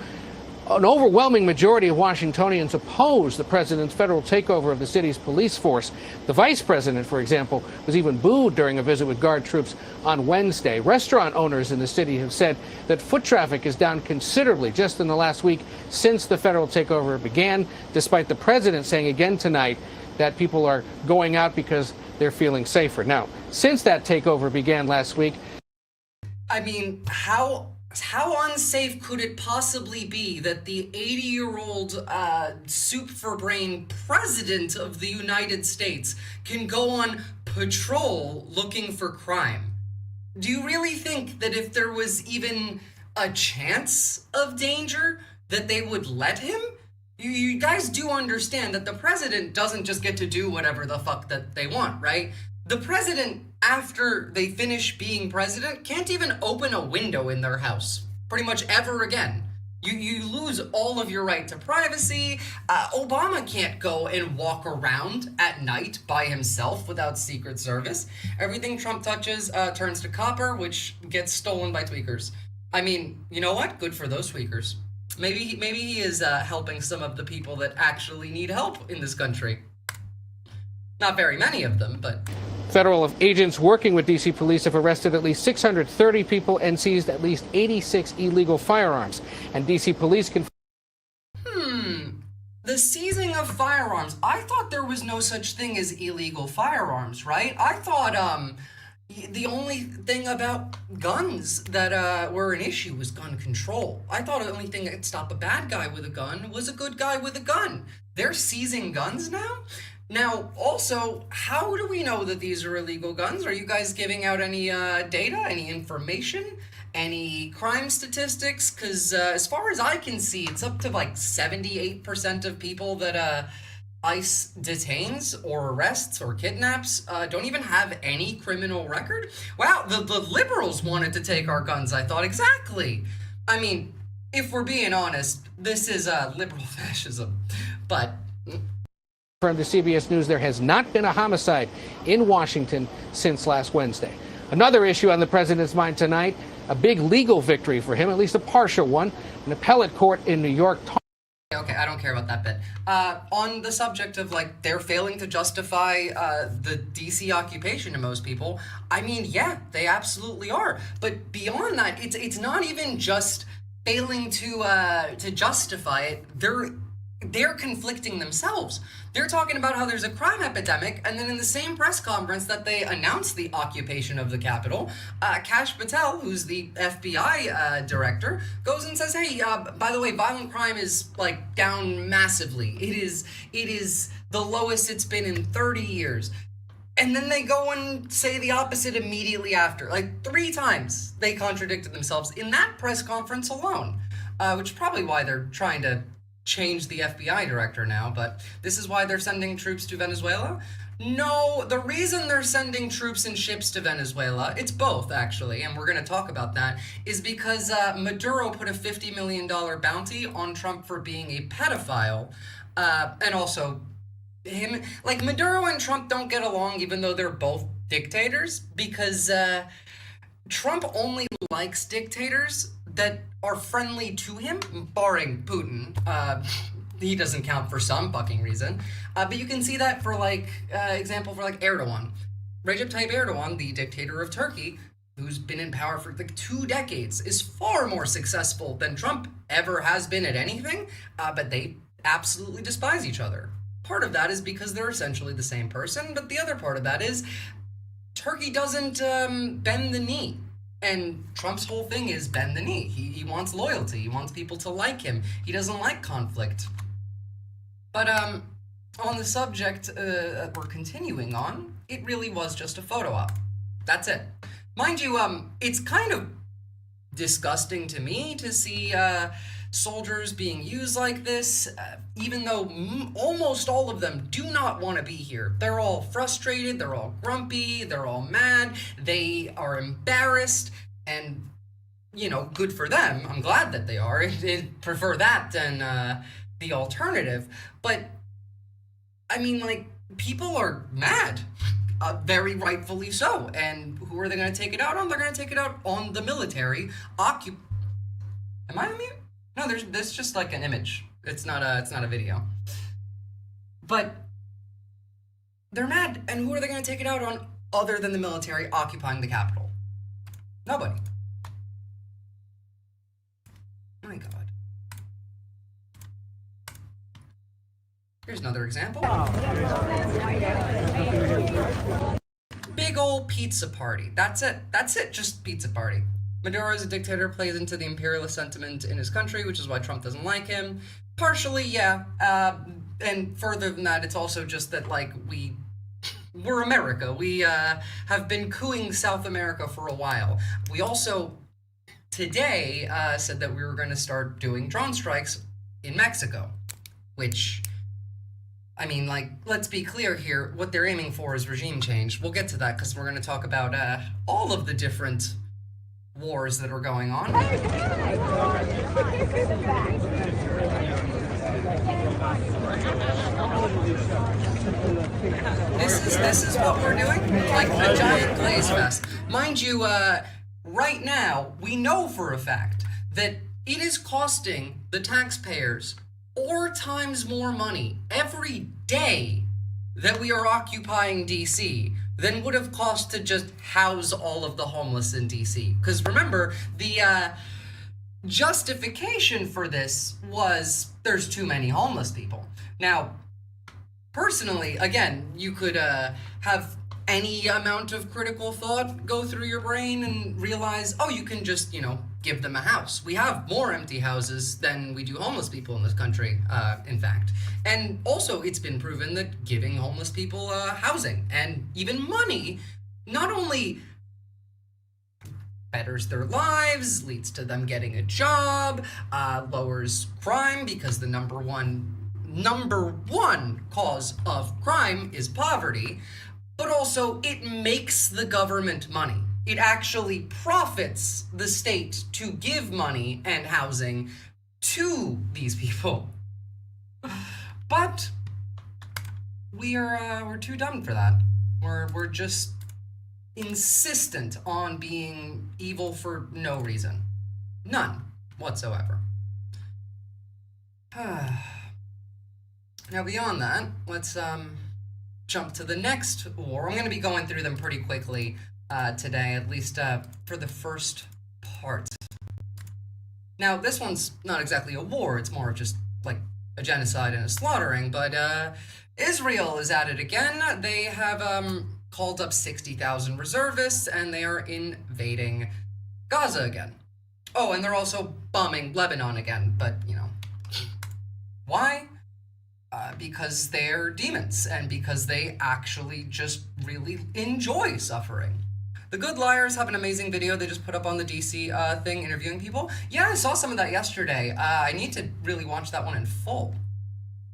an overwhelming majority of Washingtonians oppose the president's federal takeover of the city's police force. The vice president, for example, was even booed during a visit with Guard troops on Wednesday. Restaurant owners in the city have said that foot traffic is down considerably just in the last week since the federal takeover began, despite the president saying again tonight that people are going out because they're feeling safer. Now, since that takeover began last week, I mean, how unsafe could it possibly be that the 80-year-old soup for brain president of the United States can go on patrol looking for crime? Do you really think that if there was even a chance of danger that they would let him? You guys do understand that the president doesn't just get to do whatever the fuck that they want, right? The president, after they finish being president, can't even open a window in their house pretty much ever again. You lose all of your right to privacy. Obama can't go and walk around at night by himself without Secret Service. Everything Trump touches turns to copper, which gets stolen by tweakers. I mean, you know what? Good for those tweakers. Maybe he is helping some of the people that actually need help in this country. Not very many of them, but... Federal agents working with D.C. police have arrested at least 630 people and seized at least 86 illegal firearms. And D.C. police can... The seizing of firearms. I thought there was no such thing as illegal firearms, right? I thought the only thing about guns that were an issue was gun control. I thought the only thing that could stop a bad guy with a gun was a good guy with a gun. They're seizing guns now? Now, also, how do we know that these are illegal guns? Are you guys giving out any data, any information, any crime statistics? Because as far as I can see, it's up to like 78% of people that ICE detains or arrests or kidnaps don't even have any criminal record. Wow, the liberals wanted to take our guns, I thought. Exactly. I mean, if we're being honest, this is liberal fascism. But... From the CBS News, there has not been a homicide in Washington since last Wednesday. Another issue on the president's mind tonight, a big legal victory for him, at least a partial one. An appellate court in New York. Okay, I don't care about that bit. On the subject of, like, they're failing to justify the D.C. occupation to most people, I mean, yeah, they absolutely are. But beyond that, it's not even just failing to justify it. They're conflicting themselves. They're talking about how there's a crime epidemic, and then in the same press conference that they announced the occupation of the Capitol, Kash Patel, who's the FBI director, goes and says, hey, by the way, violent crime is, like, down massively. It is the lowest it's been in 30 years. And then they go and say the opposite immediately after. Like, 3 times they contradicted themselves in that press conference alone, which is probably why they're trying to change the FBI director now, but this is why they're sending troops to Venezuela. No, the reason they're sending troops and ships to Venezuela, it's both actually, and we're going to talk about that, is because Maduro put a $50 million bounty on Trump for being a pedophile, and also him, like Maduro and Trump don't get along even though they're both dictators, because Trump only likes dictators that are friendly to him, barring Putin. He doesn't count for some fucking reason. But you can see that for example for Erdogan. Recep Tayyip Erdogan, the dictator of Turkey, who's been in power for 2 decades, is far more successful than Trump ever has been at anything, but they absolutely despise each other. Part of that is because they're essentially the same person, but the other part of that is Turkey doesn't bend the knee. And Trump's whole thing is bend the knee. He wants loyalty. He wants people to like him. He doesn't like conflict. But on the subject we're continuing on, it really was just a photo op. That's it. Mind you, it's kind of disgusting to me to see soldiers being used like this, even though almost all of them do not want to be here. They're all frustrated, they're all grumpy, they're all mad, they are embarrassed, and, good for them. I'm glad that they are. I'd prefer that than the alternative. But, people are mad. Very rightfully so. And who are they going to take it out on? They're going to take it out on the military. Am I on mute? No, there's just an image. It's not a video. But they're mad, and who are they going to take it out on other than the military occupying the Capitol? Nobody. My God. Here's another example. Big old pizza party. That's it. Just pizza party. Maduro is a dictator, plays into the imperialist sentiment in his country, which is why Trump doesn't like him. Partially, yeah. And further than that, it's also just that, we're America. We have been cooing South America for a while. We also, today, said that we were going to start doing drone strikes in Mexico, which, let's be clear here. What they're aiming for is regime change. We'll get to that because we're going to talk about all of the different wars that are going on. This is what we're doing, like a giant glaze fest. Mind you, right now, we know for a fact that it is costing the taxpayers 4 times more money every day that we are occupying DC than would have cost to just house all of the homeless in DC. Because remember, the justification for this was there's too many homeless people. Now, personally, again, you could have any amount of critical thought go through your brain and realize, oh, you can just, give them a house. We have more empty houses than we do homeless people in this country, in fact. And also, it's been proven that giving homeless people housing and even money not only betters their lives, leads to them getting a job, lowers crime, because the number one cause of crime is poverty, but also it makes the government money. It actually profits the state to give money and housing to these people. But we're too dumb for that. We're just insistent on being evil for no reason. None whatsoever. Now beyond that, let's jump to the next war. I'm going to be going through them pretty quickly today, at least for the first part. Now, this one's not exactly a war, it's more of just like a genocide and a slaughtering, but Israel is at it again. They have called up 60,000 reservists, and they are invading Gaza again. Oh, and they're also bombing Lebanon again, but, why? Because they're demons, and because they actually just really enjoy suffering. The Good Liars have an amazing video they just put up on the DC thing, interviewing people. Yeah, I saw some of that yesterday. I need to really watch that one in full.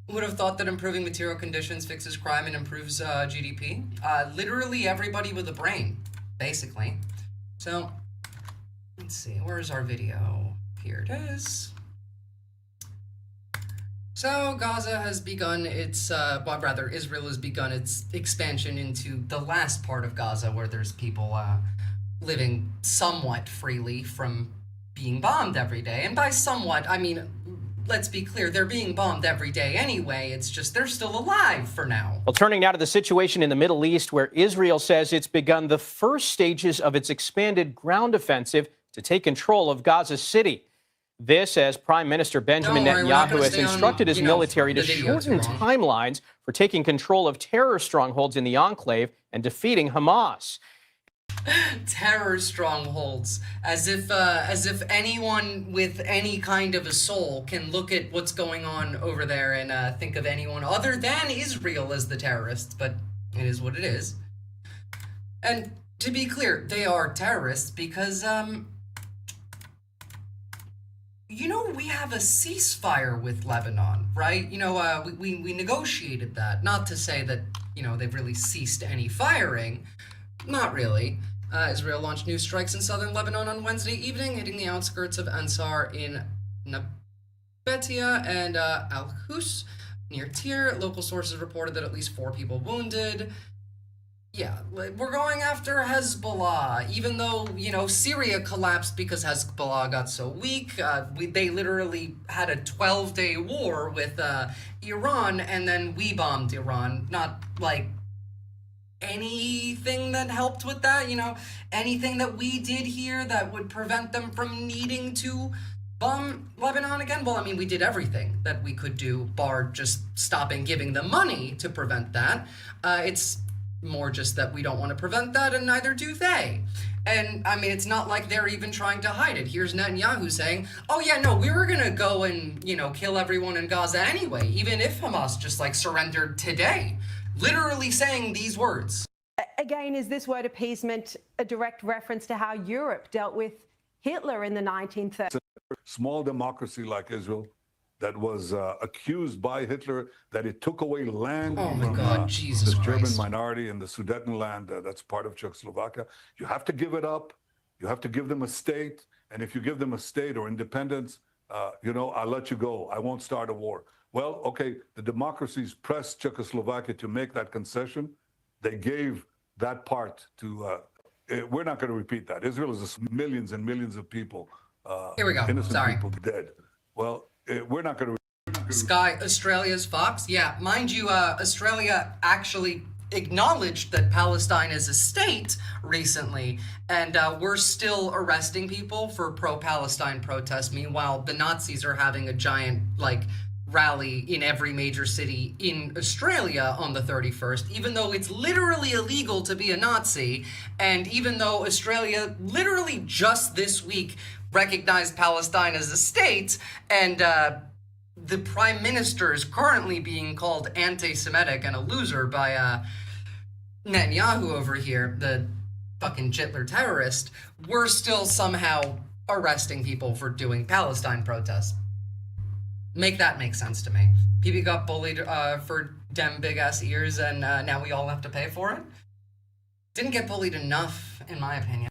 would have thought that improving material conditions fixes crime and improves GDP? Literally everybody with a brain, basically. So, let's see, where's our video? Here it is. So Gaza has begun its, well, rather, Israel has begun its expansion into the last part of Gaza where there's people living somewhat freely from being bombed every day. And by somewhat, I mean, let's be clear, they're being bombed every day anyway. It's just they're still alive for now. Well, turning now to the situation in the Middle East, where Israel says it's begun the first stages of its expanded ground offensive to take control of Gaza City. This as Prime Minister Benjamin Netanyahu has instructed his military to shorten timelines for taking control of terror strongholds in the enclave and defeating Hamas. Terror strongholds, as if anyone with any kind of a soul can look at what's going on over there and think of anyone other than Israel as the terrorists, but it is what it is. And to be clear, they are terrorists because you know, we have a ceasefire with Lebanon, right? You know, we negotiated that. Not to say that, you know, they've really ceased any firing. Not really. Israel launched new strikes in southern Lebanon on Wednesday evening, hitting the outskirts of Ansar in Nabatea and Al-Hus near Tyre. Local sources reported that at least 4 people wounded. Yeah, we're going after Hezbollah, even though, you know, Syria collapsed because Hezbollah got so weak. They literally had a 12-day war with Iran, and then we bombed Iran. Not, like, anything that helped with that, you know, anything that we did here that would prevent them from needing to bomb Lebanon again. Well, I mean, we did everything that we could do, bar just stopping giving them money to prevent that. It's more just that we don't want to prevent that, and neither do they. And I mean, it's not like they're even trying to hide it. Here's Netanyahu saying, oh yeah, no, we were gonna go and, you know, kill everyone in Gaza anyway, even if Hamas just like surrendered today. Literally saying these words. Again, is this word appeasement a direct reference to how Europe dealt with Hitler in the 1930s? A small democracy like Israel that was accused by Hitler that it took away land from the German minority in the Sudetenland that's part of Czechoslovakia. You have to give it up. You have to give them a state. And if you give them a state or independence, you know, I'll let you go. I won't start a war. Well, okay, the democracies pressed Czechoslovakia to make that concession. They gave that part to, we're not going to repeat that. Israel is millions and millions of people, Here we go. innocent people dead. Well, we're not going to. Sky, Australia's Fox. Yeah, mind you, Australia actually acknowledged that Palestine is a state recently, and we're still arresting people for pro-Palestine protests. Meanwhile, the Nazis are having a giant, like, rally in every major city in Australia on the 31st, even though it's literally illegal to be a Nazi, and even though Australia literally just this week recognized Palestine as a state, and the prime minister is currently being called anti-Semitic and a loser by Netanyahu over here, the fucking Hitler terrorist. We're still somehow arresting people for doing Palestine protests. Make that make sense to me. PB got bullied for dem big ass ears, and now we all have to pay for it. Didn't get bullied enough, in my opinion.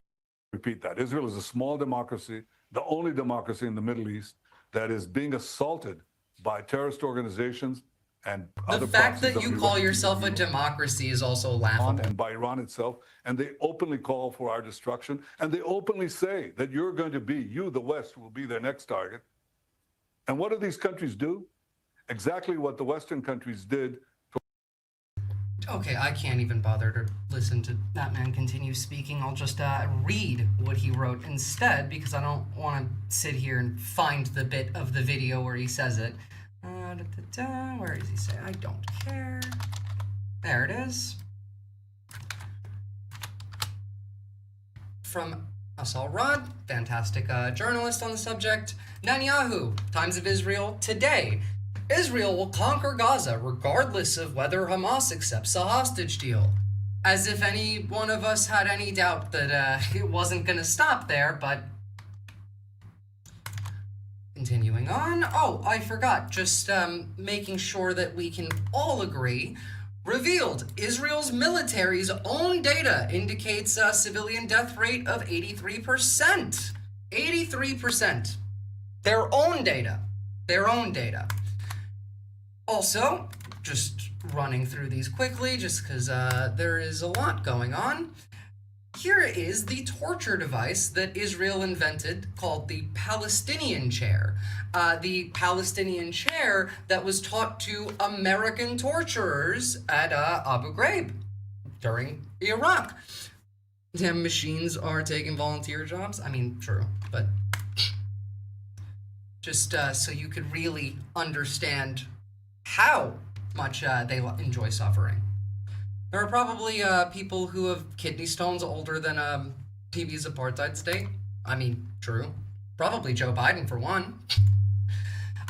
Repeat that. Israel is a small democracy, the only democracy in the Middle East that is being assaulted by terrorist organizations and other The fact proxies that of you the call Iranian yourself a regime. democracy is also laughable. And by Iran itself, and they openly call for our destruction, and they openly say that you're going to be, you, the West, will be their next target. And what do these countries do? Exactly what the Western countries did. Okay, I can't even bother to listen to that man continue speaking. I'll just read what he wrote instead, because I don't want to sit here and find the bit of the video where he says it. Where does he say? I don't care. There it is. From Azor, fantastic journalist on the subject. Netanyahu, Times of Israel today. Israel will conquer Gaza regardless of whether Hamas accepts a hostage deal. As if any one of us had any doubt that it wasn't going to stop there, but continuing going on? Oh, I forgot. Just making sure that we can all agree. Revealed, Israel's military's own data indicates a civilian death rate of 83%. 83%. Their own data. Their own data. Also, just running through these quickly, just because there is a lot going on. Here is the torture device that Israel invented called the Palestinian chair. The Palestinian chair that was taught to American torturers at Abu Ghraib during Iraq. Damn, machines are taking volunteer jobs. I mean, true, but just so you could really understand how much they enjoy suffering. There are probably people who have kidney stones older than TV's apartheid state. I mean, true. Probably Joe Biden for one.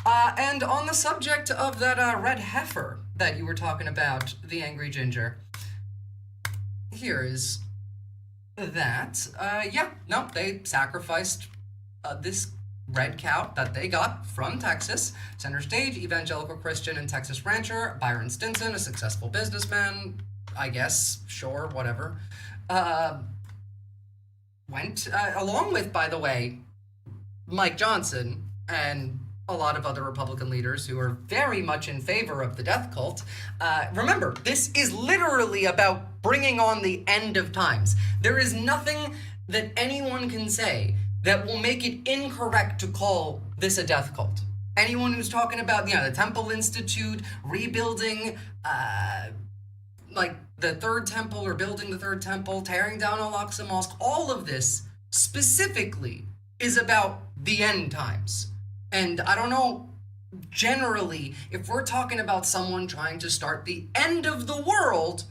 And on the subject of that red heifer that you were talking about, the Angry Ginger, here is that. Yeah, no, they sacrificed this red cow that they got from Texas. Center stage, evangelical Christian and Texas rancher, Byron Stinson, a successful businessman, I guess, sure, whatever, went along with, by the way, Mike Johnson and a lot of other Republican leaders who are very much in favor of the death cult. Remember, this is literally about bringing on the end of times. There is nothing that anyone can say that will make it incorrect to call this a death cult. Anyone who's talking about, the Temple Institute, rebuilding, like the third temple or building the third temple, tearing down Al-Aqsa Mosque, all of this specifically is about the end times. And I don't know, generally, if we're talking about someone trying to start the end of the world,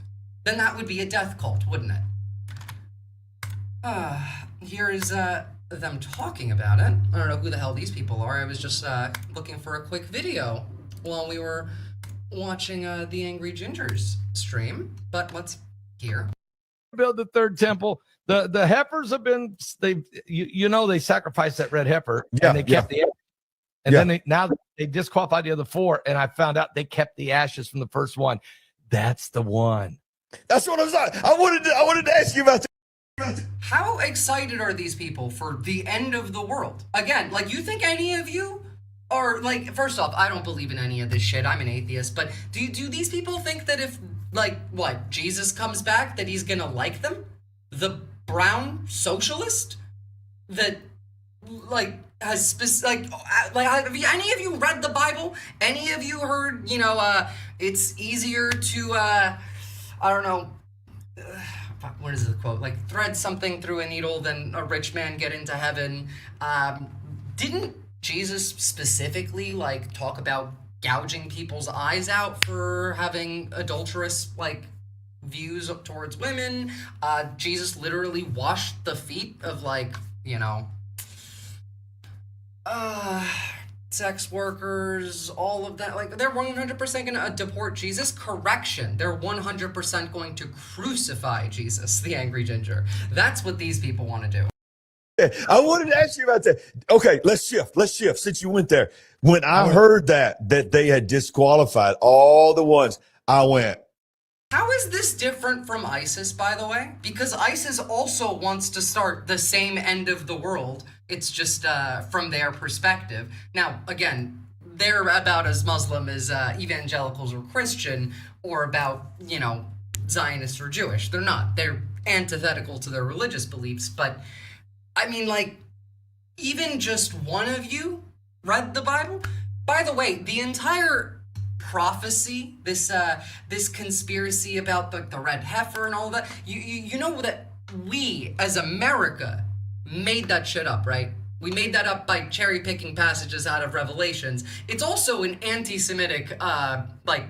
then that would be a death cult, wouldn't it? Here is them talking about it. I don't know who the hell these people are. I was just looking for a quick video while we were watching the Angry Gingers stream, but let's hear. Build the third temple. The heifers have been they sacrificed that red heifer and they kept the and then they disqualified the other four, and I found out they kept the ashes from the first one. That's the one. That's what I was on. I wanted to ask you about that. How excited are these people for the end of the world? Again, like, you think any of you are, like, first off, I don't believe in any of this shit. I'm an atheist, but do these people think that if, like, what, Jesus comes back, that he's gonna like them? The brown socialist that, like, has like have any of you read the Bible? Any of you heard, it's easier to, I don't know, what is the quote? Like, thread something through a needle than a rich man get into heaven. Didn't Jesus specifically, like, talk about gouging people's eyes out for having adulterous, like, views towards women? Jesus literally washed the feet of, like, sex workers, all of that. Like, they're 100% gonna deport Jesus. Correction, they're 100% going to crucify Jesus, the Angry Ginger. That's what these people want to do. I wanted to ask you about that. Okay, let's shift since you went there. When I heard that they had disqualified all the ones, I went, how is this different from ISIS, by the way? Because ISIS also wants to start the same end of the world. It's just from their perspective. Now, again, they're about as Muslim as evangelicals or Christian, or about, Zionists or Jewish. They're not. They're antithetical to their religious beliefs. But, I mean, like, even just one of you read the Bible? By the way, the entire prophecy, this conspiracy about the red heifer and all that, you know that we, as America, made that shit up, right? We made that up by cherry-picking passages out of Revelations. It's also an anti-Semitic,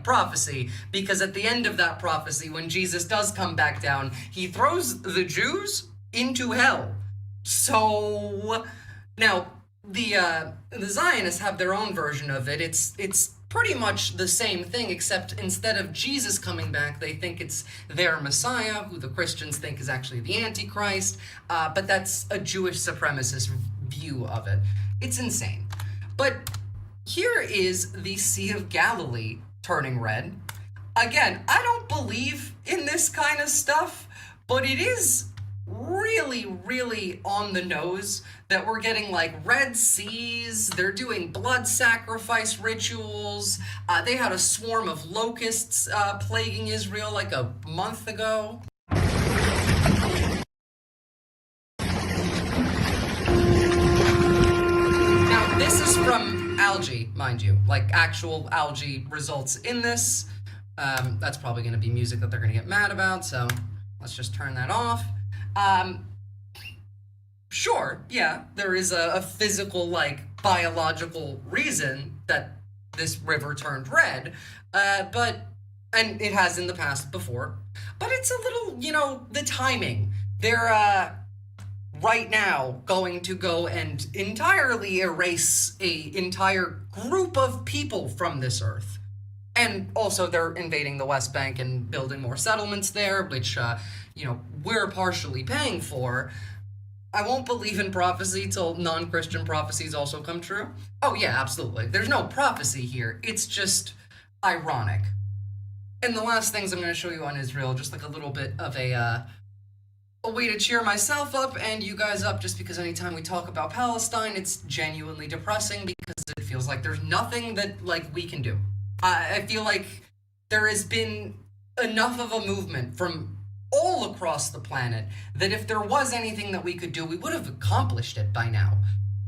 prophecy, because at the end of that prophecy, when Jesus does come back down, he throws the Jews into hell. So, now, the Zionists have their own version of it. It's pretty much the same thing, except instead of Jesus coming back, they think it's their Messiah, who the Christians think is actually the Antichrist, but that's a Jewish supremacist view of it. It's insane. But here is the Sea of Galilee turning red. Again, I don't believe in this kind of stuff, but it is really, really on the nose that we're getting like red seas. They're doing blood sacrifice rituals. They had a swarm of locusts plaguing Israel like a month ago. Now, this is from algae, mind you, like actual algae results in this. That's probably going to be music that they're going to get mad about, so let's just turn that off. Sure, yeah, there is a physical, like, biological reason that this river turned red, and it has in the past before, but it's a little, you know, the timing. They're, right now going to go and entirely erase an entire group of people from this earth. And also they're invading the West Bank and building more settlements there, which, you know, we're partially paying for. I won't believe in prophecy till non-Christian prophecies also come true. Oh yeah, absolutely. There's no prophecy here. It's just ironic. And the last things I'm going to show you on Israel, just like a little bit of a way to cheer myself up and you guys up, just because anytime we talk about Palestine, it's genuinely depressing because it feels like there's nothing that, like, we can do. I feel like there has been enough of a movement from all across the planet that if there was anything that we could do, we would have accomplished it by now.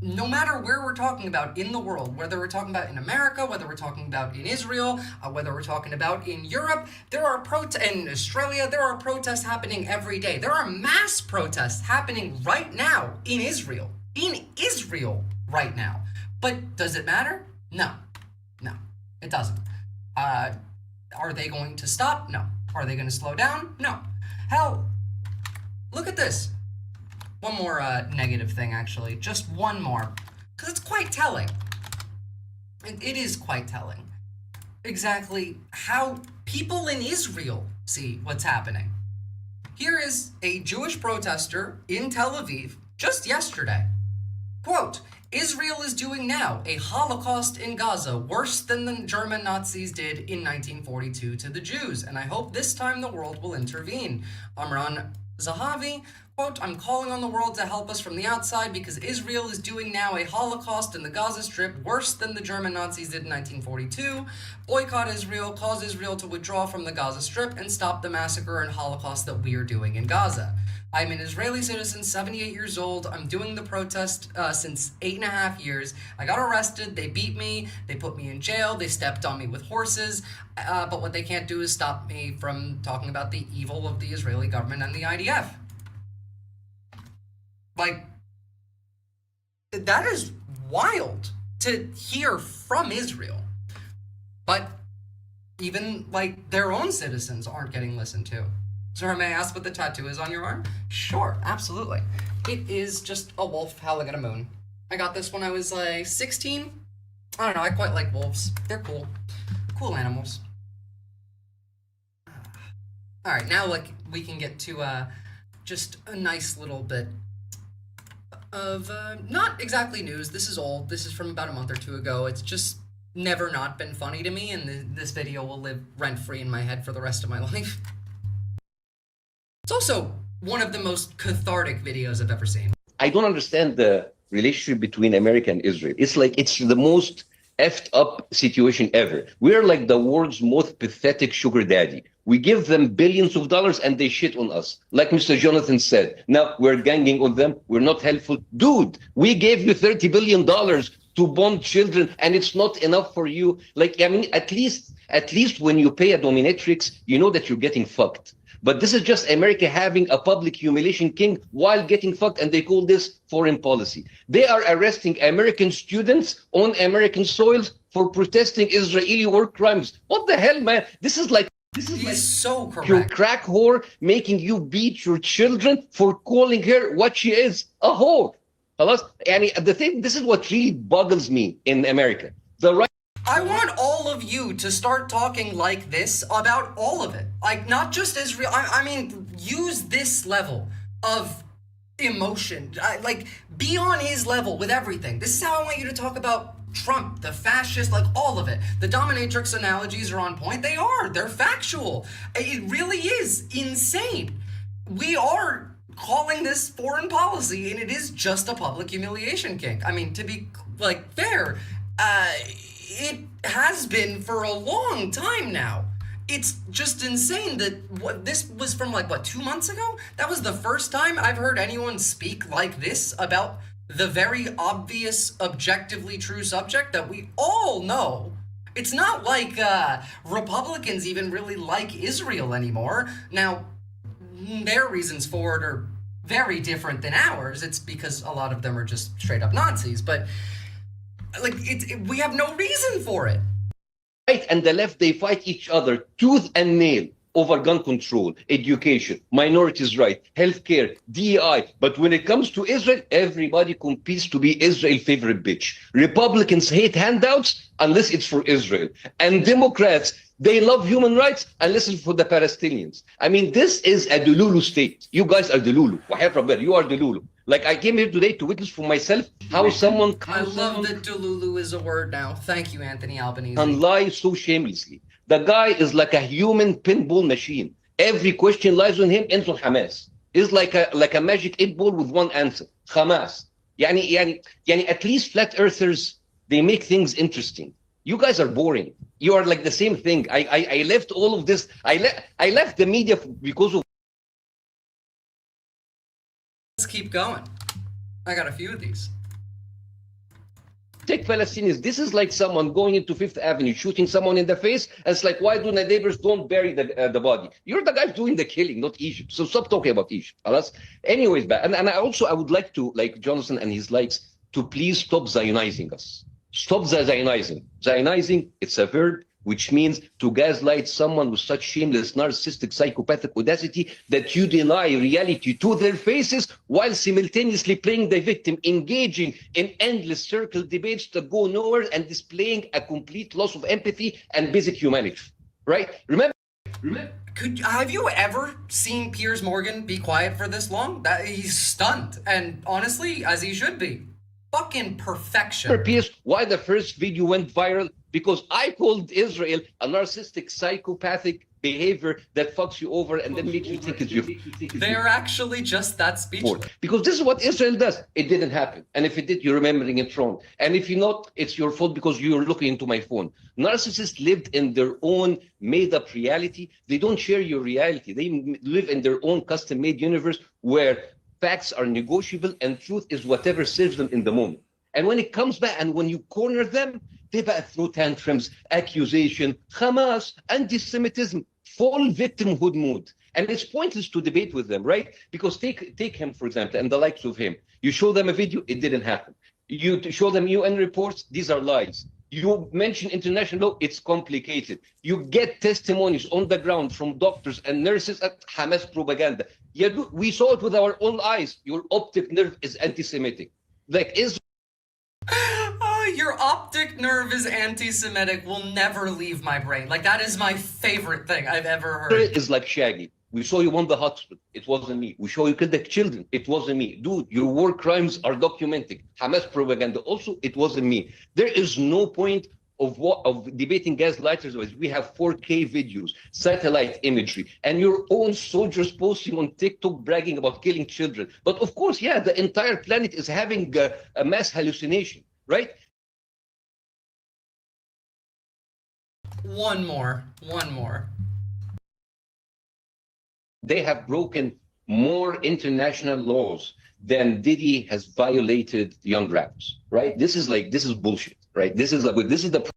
No matter where we're talking about in the world, whether we're talking about in America, whether we're talking about in Israel, whether we're talking about in Europe, there are in Australia, there are protests happening every day. There are mass protests happening right now in Israel. In Israel right now. But does it matter? No. No. It doesn't. Are they going to stop? No. Are they going to slow down? No. Hell, look at this. One more negative thing, actually. Just one more. Because it's quite telling. It is quite telling. Exactly how people in Israel see what's happening. Here is a Jewish protester in Tel Aviv just yesterday. Quote, Israel is doing now a Holocaust in Gaza worse than the German Nazis did in 1942 to the Jews, and I hope this time the world will intervene. Amran Zahavi, quote, I'm calling on the world to help us from the outside because Israel is doing now a Holocaust in the Gaza Strip worse than the German Nazis did in 1942. Boycott Israel, cause Israel to withdraw from the Gaza Strip and stop the massacre and Holocaust that we are doing in Gaza. I'm an Israeli citizen, 78 years old. I'm doing the protest since 8.5 years. I got arrested. They beat me. They put me in jail. They stepped on me with horses. But what they can't do is stop me from talking about the evil of the Israeli government and the IDF. Like, that is wild to hear from Israel. But even, like, their own citizens aren't getting listened to. Sir, may I ask what the tattoo is on your arm? Sure, absolutely. It is just a wolf howling at a moon. I got this when I was, like, 16. I don't know, I quite like wolves. They're cool. Cool animals. Alright, now, like, we can get to, just a nice little bit of, not exactly news. This is old. This is from about a month or two ago. It's just never not been funny to me, and this video will live rent-free in my head for the rest of my life. It's also one of the most cathartic videos I've ever seen. I don't understand the relationship between America and Israel. It's like, it's the most effed up situation ever. We're like the world's most pathetic sugar daddy. We give them billions of dollars and they shit on us. Like Mr. Jonathan said, now we're ganging on them. We're not helpful. Dude, we gave you $30 billion to bond children and it's not enough for you. Like, I mean, at least when you pay a dominatrix, you know that you're getting fucked. But this is just America having a public humiliation king while getting fucked, and they call this foreign policy. They are arresting American students on American soils for protesting Israeli war crimes. What the hell, man? This is like so correct. Your crack whore making you beat your children for calling her what she is, a whore. And the thing, this is what really boggles me in America. The right. I want all of you to start talking like this about all of it. Like, not just Israel. I mean, use this level of emotion. Like, be on his level with everything. This is how I want you to talk about Trump, the fascist, like all of it. The dominatrix analogies are on point. They're factual. It really is insane. We are calling this foreign policy, and it is just a public humiliation kink. I mean, to be like fair, it has been for a long time now. It's just insane that this was from like, what, 2 months ago? That was the first time I've heard anyone speak like this about the very obvious, objectively true subject that we all know. It's not like Republicans even really like Israel anymore. Now, their reasons for it are very different than ours. It's because a lot of them are just straight up Nazis, but like we have no reason for it. Right and the left, they fight each other tooth and nail over gun control, education, minorities' rights, healthcare, DEI. But when it comes to Israel, everybody competes to be Israel's favorite bitch. Republicans hate handouts unless it's for Israel. And Democrats, they love human rights unless it's for the Palestinians. I mean, this is a Delulu state. You guys are Delulu. You are Delulu. Like, I came here today to witness for myself how someone... I love that Delulu is a word now. Thank you, Anthony Albanese. ...can lie so shamelessly. The guy is like a human pinball machine. Every question lies on him, ends on Hamas. It's like a magic 8-ball with one answer. Hamas. Yani, at least flat earthers, they make things interesting. You guys are boring. You are like the same thing. I left all of this. I left the media because of... Let's keep going. I got a few of these. Take Palestinians. This is like someone going into Fifth Avenue, shooting someone in the face. And it's like, why do the neighbors don't bury the body? You're the guys doing the killing, not Egypt. So stop talking about Egypt. Anyways, and I would like to, like Jonathan and his likes, to please stop Zionizing us. Stop the Zionizing. Zionizing, it's a verb which means to gaslight someone with such shameless, narcissistic, psychopathic audacity that you deny reality to their faces while simultaneously playing the victim, engaging in endless circle debates that go nowhere and displaying a complete loss of empathy and basic humanity. Right? Remember? Have you ever seen Piers Morgan be quiet for this long? He's stunned, and honestly, as he should be. Fucking perfection. Piers, why the first video went viral? Because I called Israel a narcissistic, psychopathic behavior that fucks you over and then makes you think it's your... They're actually just that speechless. Because this is what Israel does. It didn't happen. And if it did, you're remembering it wrong. And if you're not, it's your fault because you're looking into my phone. Narcissists lived in their own made-up reality. They don't share your reality. They live in their own custom-made universe where facts are negotiable and truth is whatever serves them in the moment. And when it comes back and when you corner them, they throw tantrums, accusation, Hamas, anti-Semitism, full victimhood mood. And it's pointless to debate with them, right? Because take him, for example, and the likes of him. You show them a video, it didn't happen. You show them UN reports, these are lies. You mention international law, it's complicated. You get testimonies on the ground from doctors and nurses at Hamas propaganda. Yeah, we saw it with our own eyes. Your optic nerve is anti-Semitic. Like Israel. Your optic nerve is anti-Semitic will never leave my brain. Like, that is my favorite thing I've ever heard. It is like Shaggy. We saw you won the hospital. It wasn't me. We saw you killed the children. It wasn't me. Dude, your war crimes are documented. Hamas propaganda. Also, it wasn't me. There is no point of debating gaslighters. We have 4K videos, satellite imagery, and your own soldiers posting on TikTok bragging about killing children. But of course, yeah, the entire planet is having a mass hallucination, right? One more. They have broken more international laws than Diddy has violated young rappers, right? This is bullshit, right? This is the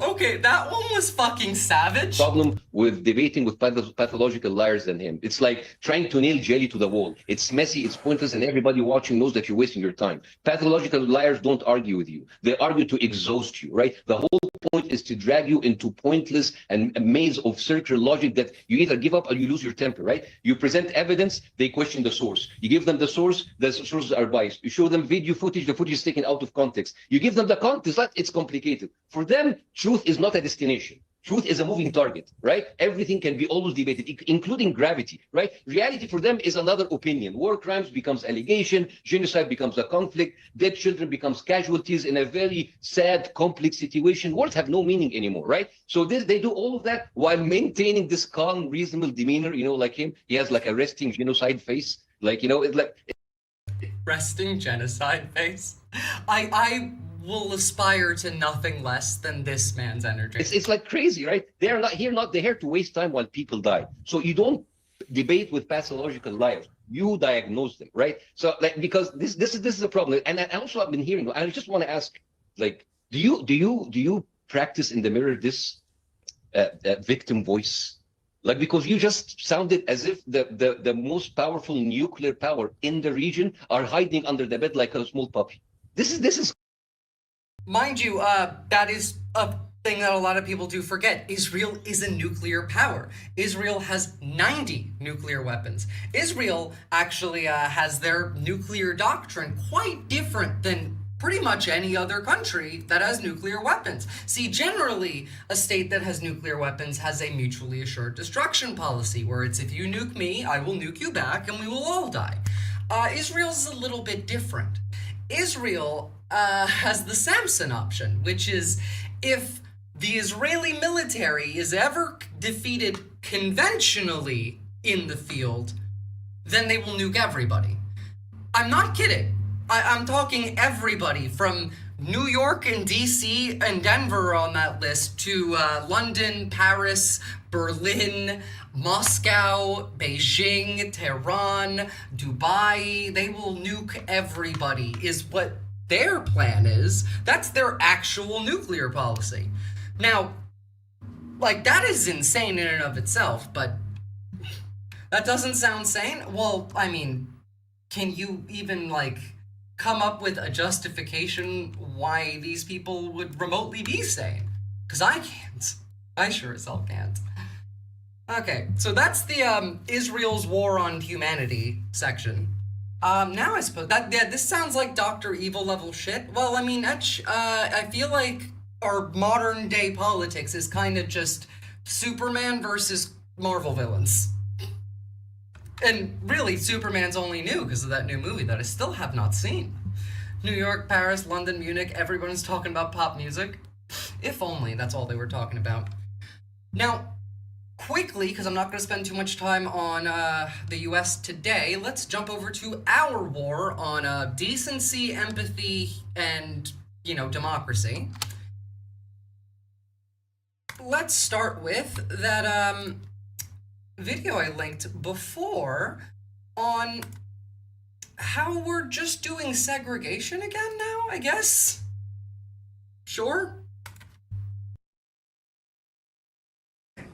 Okay, that one was fucking savage. Problem with debating with pathological liars than him. It's like trying to nail jelly to the wall. It's messy, it's pointless, and everybody watching knows that you're wasting your time. Pathological liars don't argue with you. They argue to exhaust you, right? The whole point is to drag you into pointless and a maze of circular logic that you either give up or you lose your temper, right? You present evidence, they question the source. You give them the sources are biased. You show them video footage, the footage is taken out of context. You give them the context, it's complicated. For them, truth is not a destination. Truth is a moving target, right? Everything can be always debated, including gravity, right? Reality for them is another opinion. War crimes becomes allegation, genocide becomes a conflict, dead children becomes casualties in a very sad, complex situation. Words have no meaning anymore, right? So they do all of that while maintaining this calm, reasonable demeanor. You know, like him, he has like a resting genocide face. Like, you know, it's like Resting genocide face. I will aspire to nothing less than this man's energy. it's like crazy, right? They're not here to waste time while people die. So you don't debate with pathological liars. You diagnose them, right? So like, because this is a problem. And I also have been hearing, I just want to ask, like, do you practice in the mirror this victim voice? Like, because you just sounded as if the most powerful nuclear power in the region are hiding under the bed like a small puppy. This is Mind you, that is a thing that a lot of people do forget. Israel is a nuclear power. Israel has 90 nuclear weapons. Israel actually has their nuclear doctrine quite different than pretty much any other country that has nuclear weapons. See, generally, a state that has nuclear weapons has a mutually assured destruction policy, where it's if you nuke me, I will nuke you back, and we will all die. Israel's a little bit different. Israel has the Samson option, which is if the Israeli military is ever defeated conventionally in the field, then they will nuke everybody. I'm not kidding. I'm talking everybody from New York and DC and Denver on that list to London, Paris, Berlin, Moscow, Beijing, Tehran, Dubai. They will nuke everybody is what their plan is. That's their actual nuclear policy. Now, like, that is insane in and of itself, but that doesn't sound sane. Well, I mean, can you even, like, come up with a justification why these people would remotely be sane? Because I can't. I sure as hell can't. Okay, so that's the Israel's war on humanity section. Now I suppose this sounds like Dr. Evil level shit. Well, I mean, I feel like our modern day politics is kind of just Superman versus Marvel villains. And really, Superman's only new because of that new movie that I still have not seen. New York, Paris, London, Munich, everyone's talking about pop music. If only that's all they were talking about. Now, quickly, because I'm not going to spend too much time on the US today, let's jump over to our war on decency, empathy, and, you know, democracy. Let's start with that video I linked before on how we're just doing segregation again now, I guess? Sure?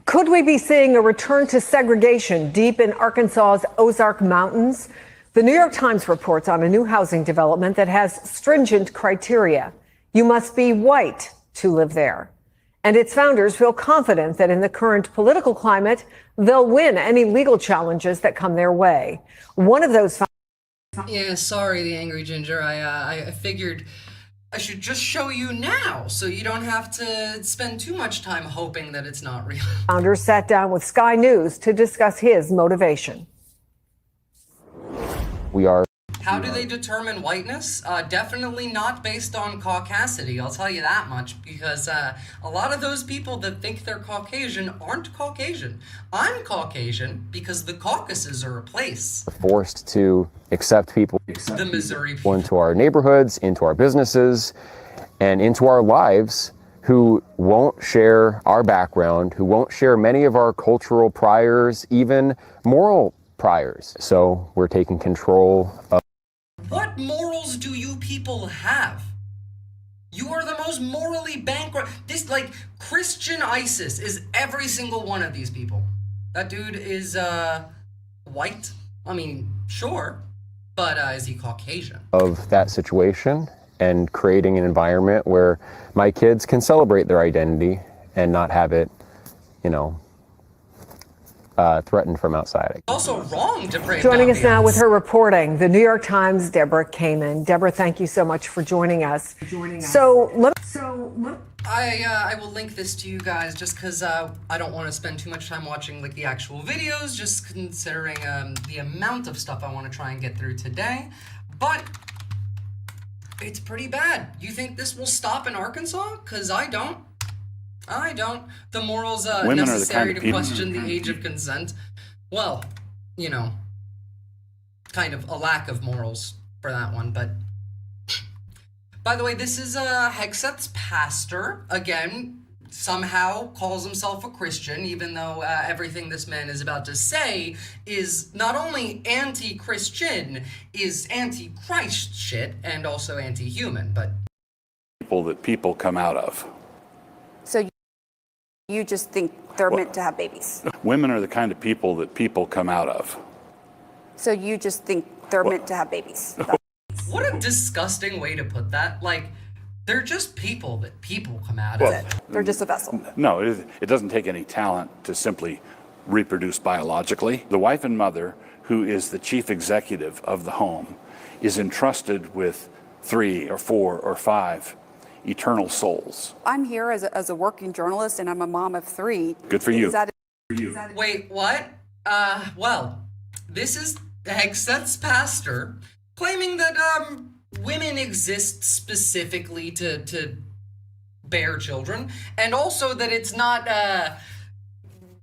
Could we be seeing a return to segregation deep in Arkansas's Ozark Mountains? The New York Times reports on a new housing development that has stringent criteria. You must be white to live there. And its founders feel confident that in the current political climate, they'll win any legal challenges that come their way. One of those Yeah, sorry, the Angry Ginger. I figured I should just show you now so you don't have to spend too much time hoping that it's not real. founders sat down with Sky News to discuss his motivation. How do they determine whiteness? Definitely not based on caucasity, I'll tell you that much, because a lot of those people that think they're Caucasian aren't Caucasian. I'm Caucasian because the Caucasus are a place. Forced to accept people The Missouri people. into our neighborhoods, into our businesses, and into our lives who won't share our background, who won't share many of our cultural priors, even moral priors. So we're taking control of. What morals do you people have? You are the most morally bankrupt. This, like, Christian ISIS is every single one of these people. That dude is, white. I mean, sure. But, is he Caucasian? Of that situation and creating an environment where my kids can celebrate their identity and not have it, you know, threatened from outside. Also wrong to brave Joining us now ambiance. with her reporting, the New York Times' Deborah Kamen. Deborah, thank you so much for joining us. I will link this to you guys just because I don't want to spend too much time watching like the actual videos, just considering the amount of stuff I want to try and get through today. But it's pretty bad. You think this will stop in Arkansas? Because I don't. I don't. The morals necessary to question the age of consent. Well, you know, kind of a lack of morals for that one, but... By the way, this is Hegseth's pastor, again, somehow calls himself a Christian, even though everything this man is about to say is not only anti-Christian, is anti-Christ shit, and also anti-human, but... People that people come out of. So you just think they're meant to have babies? Women are the kind of people that people come out of. So you just think they're meant to have babies? What a disgusting way to put that. Like, they're just people that people come out of. They're just a vessel. No, it doesn't take any talent to simply reproduce biologically. The wife and mother, who is the chief executive of the home, is entrusted with 3 or 4 or 5 eternal souls. I'm here as a working journalist, and I'm a mom of 3. Good for you. Is that Wait, what? Well, this is Hegseth's pastor claiming that women exist specifically to bear children, and also that it's not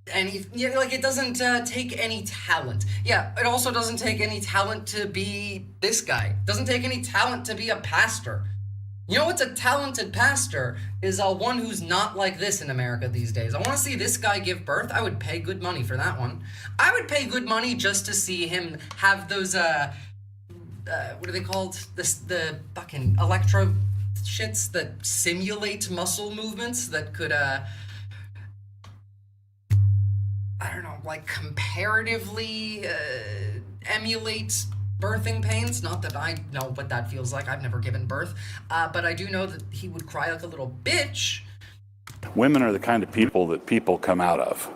it doesn't take any talent. Yeah, it also doesn't take any talent to be this guy. It doesn't take any talent to be a pastor. You know what's a talented pastor is one who's not like this in America these days. I want to see this guy give birth. I would pay good money for that one. I would pay good money just to see him have those what are they called? The fucking electro shits that simulate muscle movements that could I don't know, like comparatively emulate birthing pains. Not that I know what that feels like. I've never given birth, but I do know that he would cry like a little bitch. Women are the kind of people that people come out of.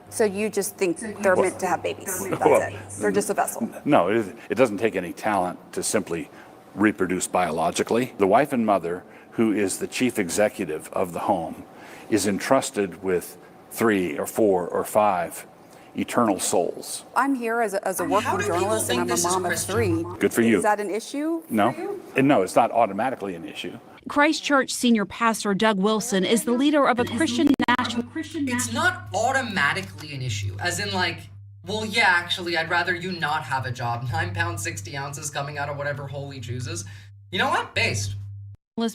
So you just think they're meant to have babies? That's it. They're just a vessel. No, it doesn't take any talent to simply reproduce biologically. The wife and mother, who is the chief executive of the home, is entrusted with 3 or 4 or 5 eternal souls. I'm here as a working journalist, and I'm a mom of 3. Good for you. Is that an issue? No? And no, it's not automatically an issue. Christchurch senior pastor Doug Wilson is the leader of a Christian national. It's not automatically an issue, as in like, well, yeah, actually, I'd rather you not have a job. 9 pounds 60 ounces coming out of whatever hole he chooses. You know what? Based.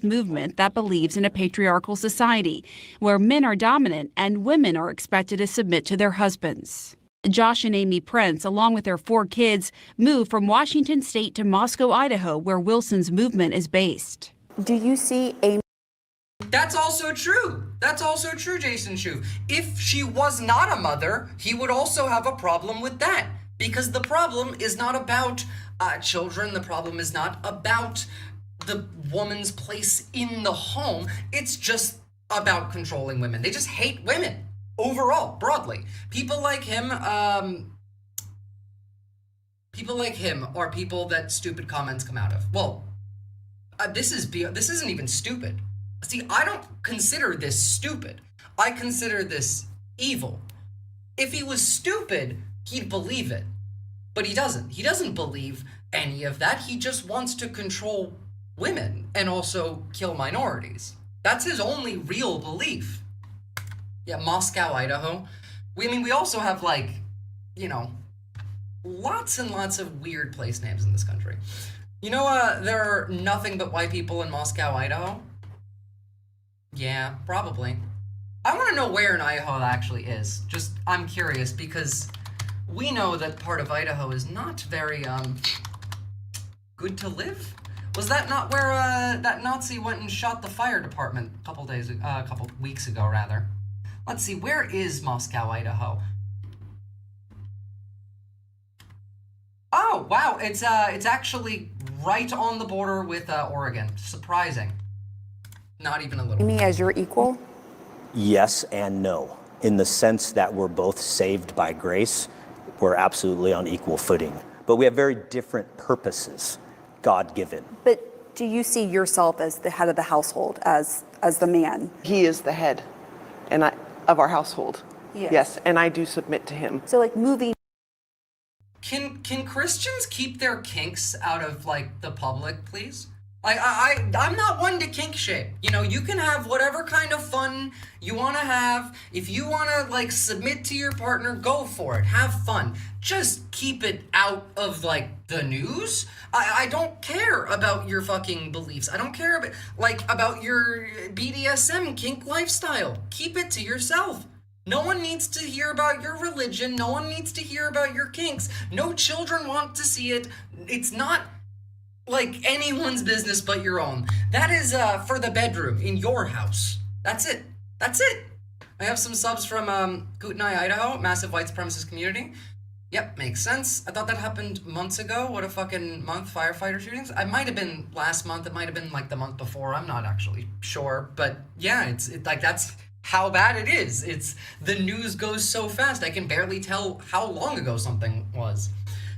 Movement that believes in a patriarchal society where men are dominant and women are expected to submit to their husbands. Josh and Amy Prince, along with their 4 kids, moved from Washington State to Moscow, Idaho, where Wilson's movement is based. Do you see Amy? That's also true. That's also true, Jason Shuv. If she was not a mother, he would also have a problem with that. Because the problem is not about children. The problem is not about the woman's place in the home. It's just about controlling women. They just hate women overall, broadly. People like him are people that stupid comments come out of. Well, this isn't even stupid. See, I don't consider this stupid. I consider this evil. If he was stupid, he'd believe it. But he doesn't. He doesn't believe any of that. He just wants to control women and also kill minorities. That's his only real belief. Yeah, Moscow, Idaho. We also have, like, you know, lots and lots of weird place names in this country. You know, there are nothing but white people in Moscow, Idaho? Yeah, probably. I want to know where in Idaho it actually is. Just, I'm curious, because we know that part of Idaho is not very, good to live. Was that not where, that Nazi went and shot the fire department a couple weeks ago, rather? Let's see, where is Moscow, Idaho? Oh, wow, it's actually right on the border with, Oregon. Surprising. Not even a little. Me as your equal? Yes and no. in the sense that we're both saved by grace, we're absolutely on equal footing. But we have very different purposes, God-given. But do you see yourself as the head of the household, as the man? He is the head of our household. Yes, and I do submit to him. So like moving. Can Christians keep their kinks out of like the public, please? Like I'm not one to kink shame. You know, you can have whatever kind of fun you want to have. If you want to like submit to your partner, go for it. Have fun. Just keep it out of like the news. I don't care about your fucking beliefs. I don't care about your BDSM kink lifestyle. Keep it to yourself. No one needs to hear about your religion. No one needs to hear about your kinks. No children want to see it. It's not like anyone's business but your own. That is for the bedroom in your house. That's it. That's it. I have some subs from Kootenai, Idaho, massive white supremacist community. Yep, makes sense. I thought that happened months ago. What a fucking month, firefighter shootings. It might have been last month. It might have been like the month before. I'm not actually sure. But yeah, it's like that's how bad it is. It's the news goes so fast. I can barely tell how long ago something was.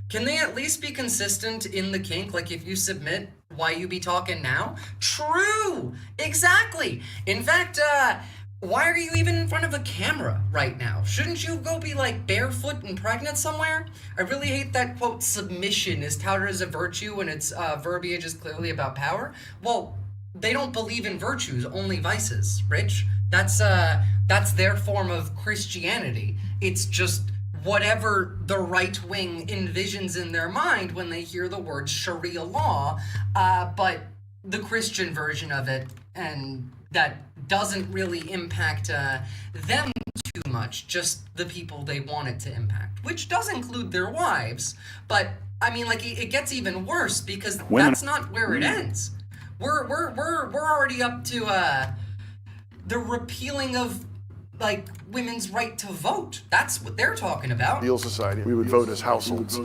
Can they at least be consistent in the kink? Like if you submit, why you be talking now? True, exactly. In fact, why are you even in front of a camera right now? Shouldn't you go be like barefoot and pregnant somewhere? I really hate that quote submission is touted as a virtue and its verbiage is clearly about power. Well, they don't believe in virtues, only vices, Rich. That's their form of Christianity. It's just whatever the right wing envisions in their mind when they hear the word Sharia law, but the Christian version of it, and that doesn't really impact them too much, just the people they want it to impact, which does include their wives. But I mean, like it gets even worse because that's not where it ends. We're already up to the repealing of like women's right to vote. That's what they're talking about. Ideal society, we would vote as households.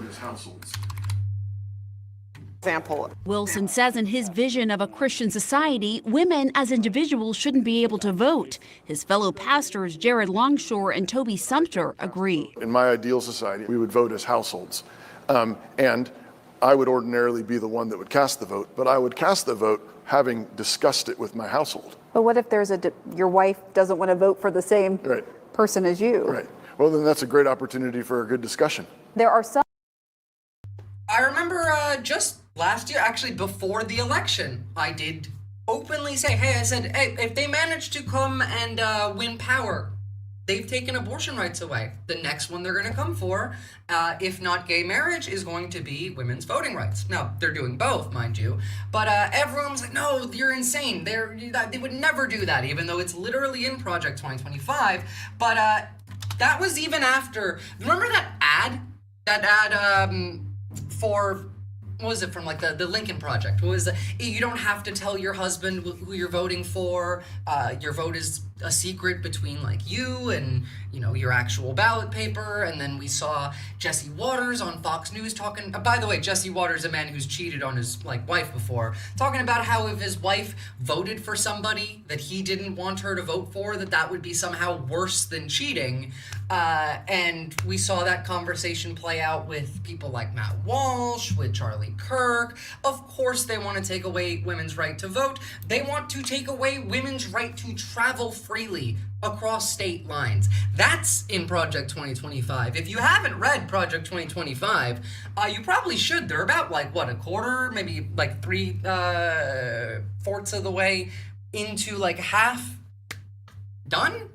Example. Wilson says in his vision of a Christian society, women as individuals shouldn't be able to vote. His fellow pastors Jared Longshore and Toby Sumter agree. In my ideal society, we would vote as households. And I would ordinarily be the one that would cast the vote, but I would cast the vote having discussed it with my household. But what if there's your wife doesn't want to vote for the same person as you? Right. Well, then that's a great opportunity for a good discussion. There are some. I remember just last year, actually before the election, I did openly say, hey, if they manage to come and win power, they've taken abortion rights away. The next one they're going to come for, if not gay marriage, is going to be women's voting rights. Now, they're doing both, mind you, but everyone's like, no, you're insane. They would never do that, even though it's literally in Project 2025. But that was even after, remember that ad? That ad for, what was it, from like the Lincoln Project? What was you don't have to tell your husband who you're voting for. Your vote is a secret between like you and, you know, your actual ballot paper. And then we saw Jesse Waters on Fox News talking, by the way, Jesse Waters, a man who's cheated on his like wife before, talking about how if his wife voted for somebody that he didn't want her to vote for, that would be somehow worse than cheating. And we saw that conversation play out with people like Matt Walsh, with Charlie Kirk. Of course, they want to take away women's right to vote. They want to take away women's right to travel freely across state lines. That's in Project 2025. If you haven't read Project 2025, you probably should. They're about like, what, a quarter, maybe like 3/4 of the way into like half done?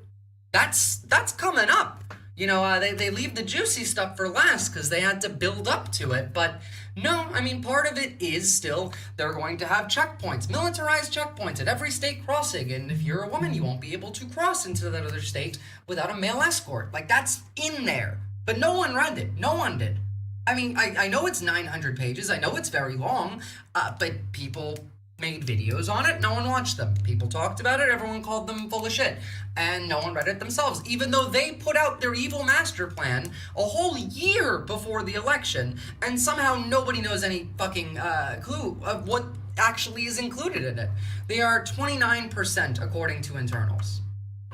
That's coming up. You know, they leave the juicy stuff for last because they had to build up to it. But no, I mean, part of it is still they're going to have checkpoints, militarized checkpoints at every state crossing. And if you're a woman, you won't be able to cross into that other state without a male escort. Like, that's in there. But no one read it. No one did. I mean, I know it's 900 pages. I know it's very long, but people made videos on it. No one watched them. People talked about it. Everyone called them full of shit. And no one read it themselves, even though they put out their evil master plan a whole year before the election. And somehow nobody knows any fucking clue of what actually is included in it. They are 29% according to internals.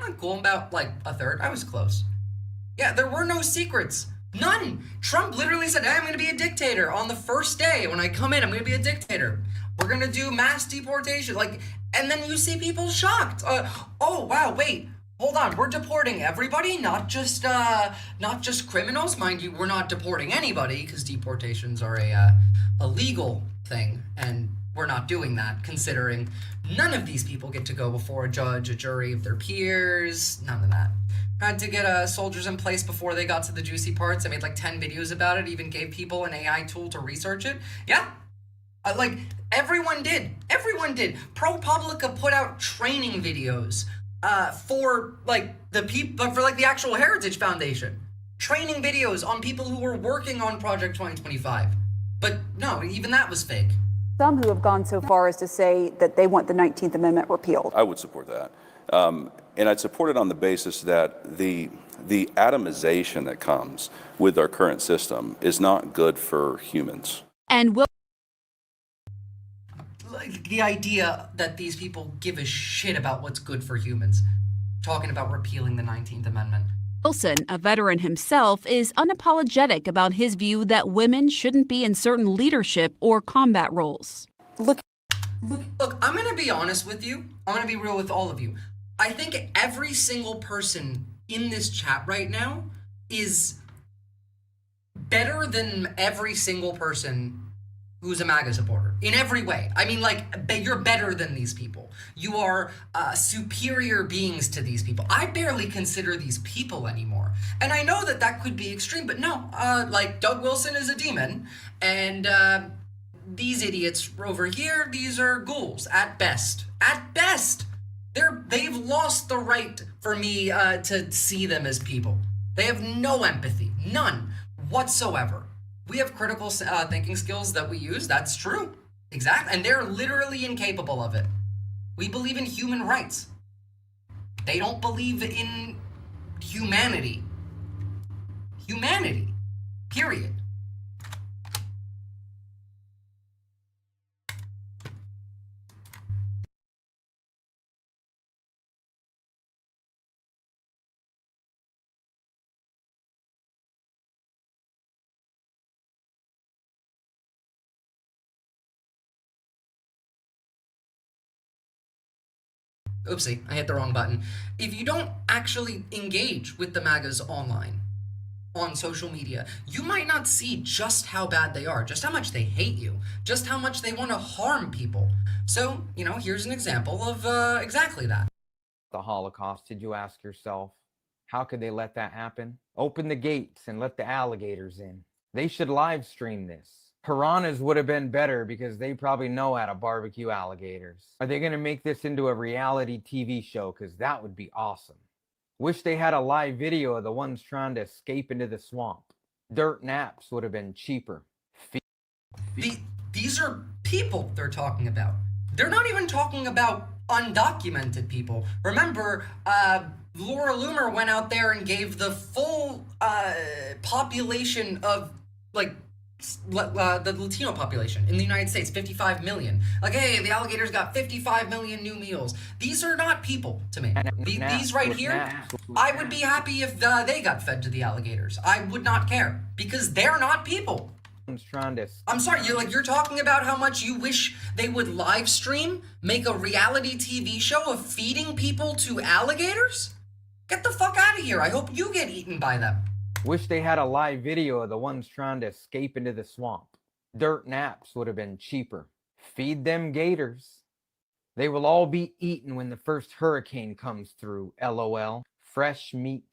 Not cool, about like a third. I was close. Yeah, there were no secrets. None. Trump literally said, hey, I'm going to be a dictator on the first day. When I come in, I'm going to be a dictator. We're going to do mass deportation. Like, and then you see people shocked. Oh, wow, wait. Hold on. We're deporting everybody, not just criminals. Mind you, we're not deporting anybody because deportations are a legal thing. And we're not doing that, considering none of these people get to go before a judge, a jury of their peers. None of that. Had to get soldiers in place before they got to the juicy parts. I made like 10 videos about it, even gave people an AI tool to research it. Yeah. Like, everyone did. Everyone did. ProPublica put out training videos for like the people, for like the actual Heritage Foundation. Training videos on people who were working on Project 2025. But no, even that was fake. Some who have gone so far as to say that they want the 19th Amendment repealed. I would support that. And I'd support it on the basis that the atomization that comes with our current system is not good for humans. And will like the idea that these people give a shit about what's good for humans, talking about repealing the 19th Amendment. Wilson, a veteran himself, is unapologetic about his view that women shouldn't be in certain leadership or combat roles. Look, I'm going to be honest with you. I'm going to be real with all of you. I think every single person in this chat right now is better than every single person who's a MAGA supporter in every way. I mean, like, you're better than these people. You are superior beings to these people. I barely consider these people anymore. And I know that that could be extreme, but no, like Doug Wilson is a demon, and these idiots over here, these are ghouls at best. At best. They've lost the right for me to see them as people. They have no empathy, none whatsoever. We have critical thinking skills that we use. That's true. Exactly. And they're literally incapable of it. We believe in human rights. They don't believe in humanity. Humanity. Period. Oopsie, I hit the wrong button. If you don't actually engage with the MAGAs online, on social media, you might not see just how bad they are, just how much they hate you, just how much they want to harm people. So, you know, here's an example of exactly that. The Holocaust, did you ask yourself, how could they let that happen? Open the gates and let the alligators in. They should live stream this. Piranhas would have been better because they probably know how to barbecue alligators. Are they going to make this into a reality TV show? Because that would be awesome. Wish they had a live video of the ones trying to escape into the swamp. Dirt naps would have been cheaper. These are people they're talking about. They're not even talking about undocumented people. Remember, Laura Loomer went out there and gave the full population of, like, the Latino population in the United States, 55 million. Like, hey, the alligators got 55 million new meals. These are not people to me. These right here, I would be happy if they got fed to the alligators. I would not care because they're not people. I'm sorry, you're talking about how much you wish they would live stream, make a reality TV show of feeding people to alligators? Get the fuck out of here. I hope you get eaten by them. Wish they had a live video of the ones trying to escape into the swamp. Dirt naps would have been cheaper. Feed them gators. They will all be eaten when the first hurricane comes through, LOL. Fresh meat.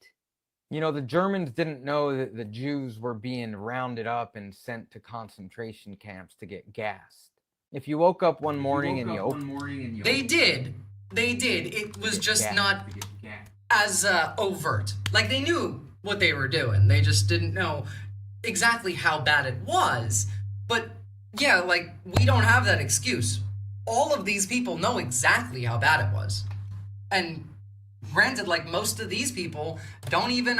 You know, the Germans didn't know that the Jews were being rounded up and sent to concentration camps to get gassed. If you woke up one morning and you... They did. It was just not as overt. Like, they knew what they were doing. They just didn't know exactly how bad it was. But yeah, like, we don't have that excuse. All of these people know exactly how bad it was. And granted, like, most of these people don't even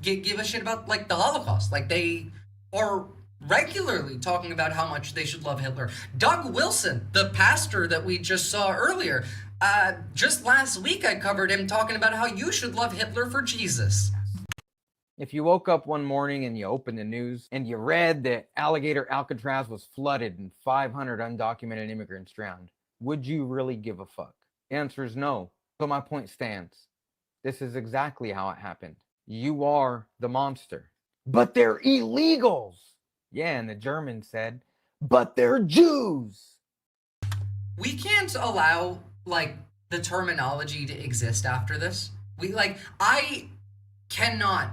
give a shit about, like, the Holocaust. Like, they are regularly talking about how much they should love Hitler. Doug Wilson, the pastor that we just saw earlier, Just last week I covered him talking about how you should love Hitler for Jesus. If you woke up one morning and you opened the news and you read that alligator Alcatraz was flooded and 500 undocumented immigrants drowned, would you really give a fuck? The answer is no. So my point stands. This is exactly how it happened. You are the monster. But they're illegals. Yeah, and the Germans said, but they're Jews. We can't allow, like, the terminology to exist after this. I cannot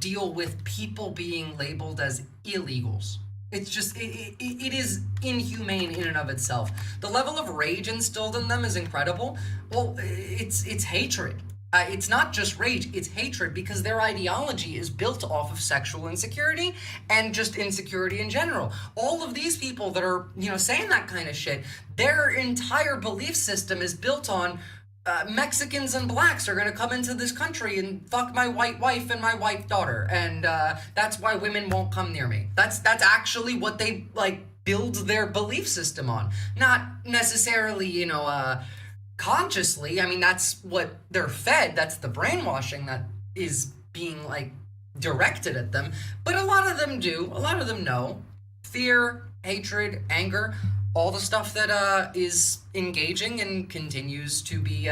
deal with people being labeled as illegals. It's just, it is inhumane in and of itself. The level of rage instilled in them is incredible. Well, it's hatred. It's not just rage, it's hatred, because their ideology is built off of sexual insecurity and just insecurity in general. All of these people that are, saying that kind of shit, their entire belief system is built on Mexicans and blacks are going to come into this country and fuck my white wife and my white daughter, and that's why women won't come near me. That's actually what they build their belief system on. Not necessarily, consciously. I mean, that's what they're fed. That's the brainwashing that is being directed at them. But a lot of them do. A lot of them know. Fear, hatred, anger, all the stuff that is engaging and continues to be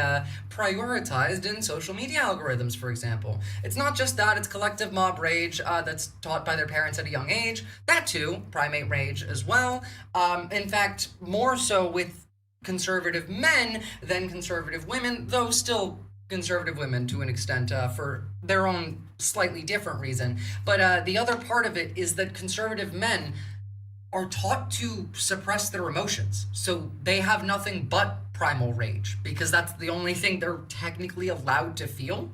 prioritized in social media algorithms, for example. It's not just that, it's collective mob rage that's taught by their parents at a young age. That too, primate rage as well. In fact, more so with conservative men than conservative women, though still conservative women to an extent for their own slightly different reason. But the other part of it is that conservative men are taught to suppress their emotions. So they have nothing but primal rage because that's the only thing they're technically allowed to feel.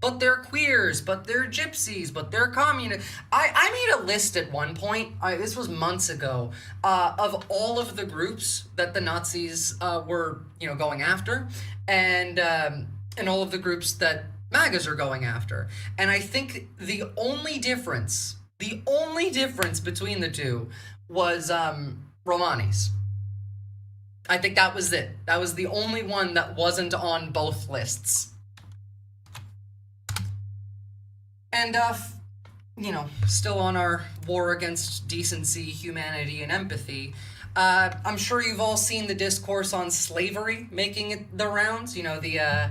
But they're queers, but they're gypsies, but they're communists. I made a list at one point, this was months ago, of all of the groups that the Nazis were, going after, and all of the groups that MAGAs are going after. And I think the only difference between the two was Romani's. I think that was it. That was the only one that wasn't on both lists. And, still on our war against decency, humanity, and empathy, I'm sure you've all seen the discourse on slavery making it the rounds. The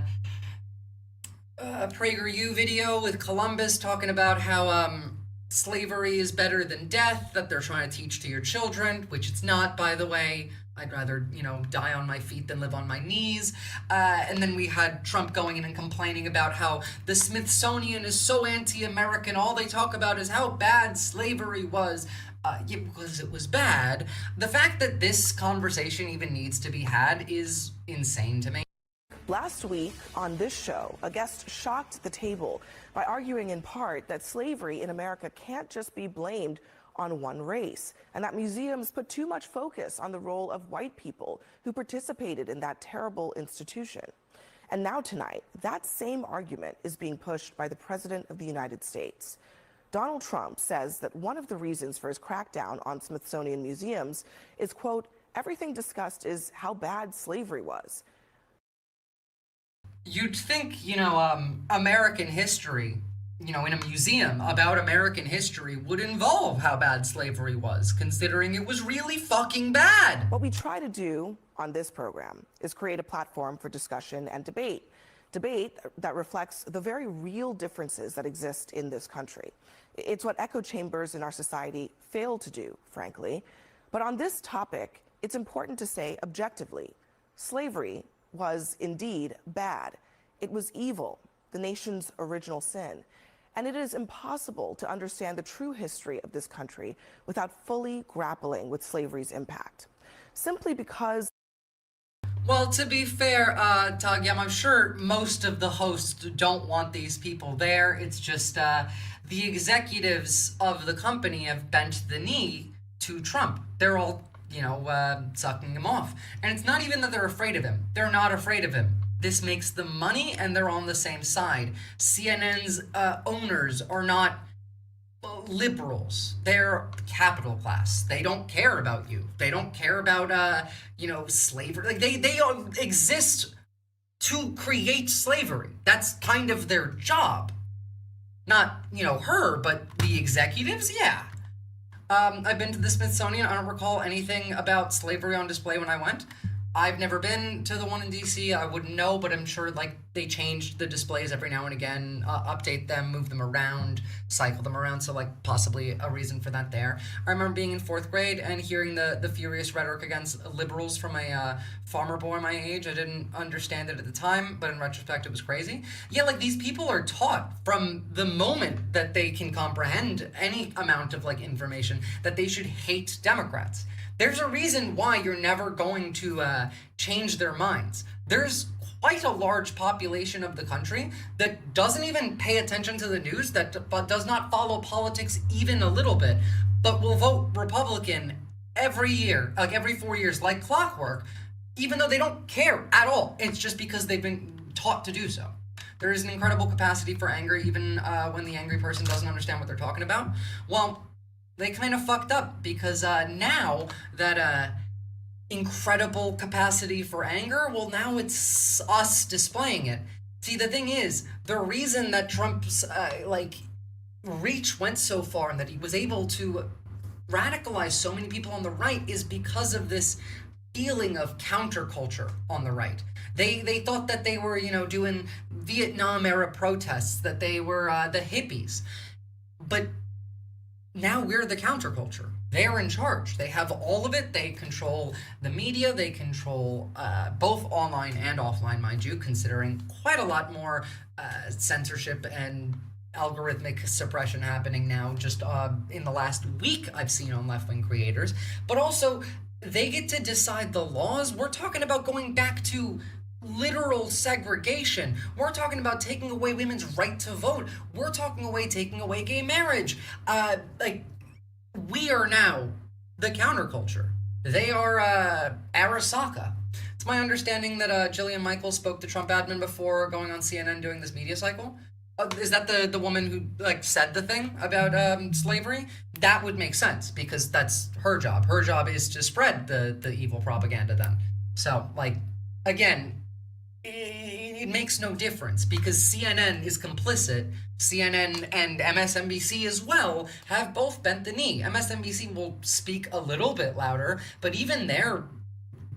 PragerU video with Columbus talking about how slavery is better than death, that they're trying to teach to your children, which it's not, by the way. I'd rather, die on my feet than live on my knees. And then we had Trump going in and complaining about how the Smithsonian is so anti-American. All they talk about is how bad slavery was. Because it was bad. The fact that this conversation even needs to be had is insane to me. Last week on this show, a guest shocked the table by arguing in part that slavery in America can't just be blamed on one race, and that museums put too much focus on the role of white people who participated in that terrible institution. And now tonight, that same argument is being pushed by the President of the United States. Donald Trump says that one of the reasons for his crackdown on Smithsonian museums is, quote, everything discussed is how bad slavery was. You'd think, American history, in a museum about American history would involve how bad slavery was, considering it was really fucking bad. What we try to do on this program is create a platform for discussion and debate. Debate that reflects the very real differences that exist in this country. It's what echo chambers in our society fail to do, frankly. But on this topic, it's important to say objectively, slavery was indeed bad. It was evil, the nation's original sin. And it is impossible to understand the true history of this country without fully grappling with slavery's impact. Simply because... Well, to be fair, Tagyam, I'm sure most of the hosts don't want these people there. It's just the executives of the company have bent the knee to Trump. They're all, sucking him off. And it's not even that they're afraid of him. They're not afraid of him. This makes them money, and they're on the same side. CNN's owners are not liberals. They're capital class. They don't care about you. They don't care about, slavery. They exist to create slavery. That's kind of their job. Not, her, but the executives, yeah. I've been to the Smithsonian. I don't recall anything about slavery on display when I went. I've never been to the one in DC. I wouldn't know, but I'm sure they change the displays every now and again, update them, move them around, cycle them around. So possibly a reason for that there. I remember being in 4th grade and hearing the furious rhetoric against liberals from a farmer boy my age. I didn't understand it at the time, but in retrospect, it was crazy. Yeah, these people are taught from the moment that they can comprehend any amount of information that they should hate Democrats. There's a reason why you're never going to change their minds. There's quite a large population of the country that doesn't even pay attention to the news, that does not follow politics even a little bit, but will vote Republican every year, every 4 years, like clockwork, even though they don't care at all. It's just because they've been taught to do so. There is an incredible capacity for anger, even when the angry person doesn't understand what they're talking about. Well, they kind of fucked up because now that incredible capacity for anger, well, now it's us displaying it. See, the thing is, the reason that Trump's reach went so far and that he was able to radicalize so many people on the right is because of this feeling of counterculture on the right. They thought that they were, doing Vietnam era protests, that they were the hippies. But now we're the counterculture. They're in charge. They have all of it. They control the media. They control both online and offline, mind you, considering quite a lot more censorship and algorithmic suppression happening now just in the last week I've seen on left-wing creators. But also, they get to decide the laws. We're talking about going back to literal segregation. We're talking about taking away women's right to vote. We're taking away gay marriage. We are now the counterculture. They are Arasaka. It's my understanding that Jillian Michaels spoke to Trump admin before going on CNN doing this media cycle. Is that the woman who said the thing about slavery? That would make sense because that's her job. Her job is to spread the evil propaganda then. So again, it makes no difference because CNN is complicit. CNN and MSNBC as well have both bent the knee. MSNBC will speak a little bit louder, but even they're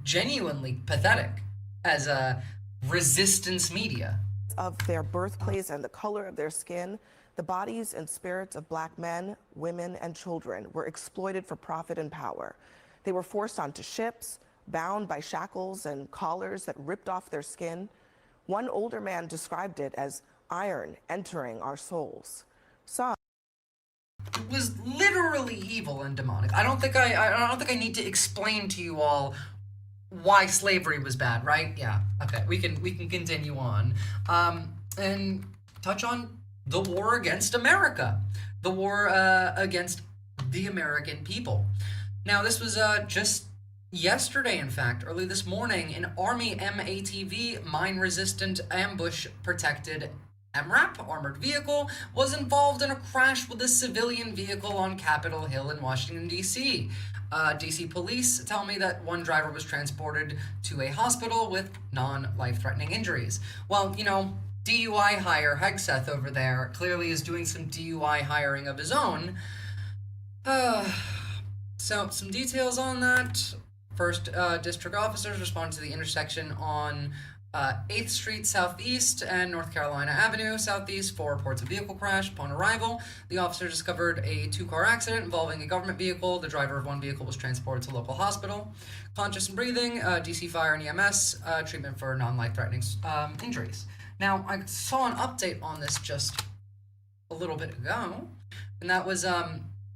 genuinely pathetic as a resistance media. Of their birthplace and the color of their skin, the bodies and spirits of Black men, women, and children were exploited for profit and power. They were forced onto ships, bound by shackles and collars that ripped off their skin. One older man described it as iron entering our souls. Some It was literally evil and demonic. I don't think I need to explain to you all why slavery was bad, right? Yeah. Okay. We can continue on. And touch on the war against America. The war against the American people. Now, this was just yesterday, in fact, early this morning, an Army MATV, mine-resistant, ambush-protected MRAP, armored vehicle, was involved in a crash with a civilian vehicle on Capitol Hill in Washington, D.C. D.C. police tell me that one driver was transported to a hospital with non-life-threatening injuries. Well, DUI hire Hegseth over there clearly is doing some DUI hiring of his own. So, some details on that. First, district officers responded to the intersection on 8th Street Southeast and North Carolina Avenue Southeast for reports of vehicle crash. Upon arrival, the officers discovered a two-car accident involving a government vehicle. The driver of one vehicle was transported to a local hospital. Conscious and breathing, DC Fire and EMS, treatment for non-life-threatening injuries. Now, I saw an update on this just a little bit ago, and that was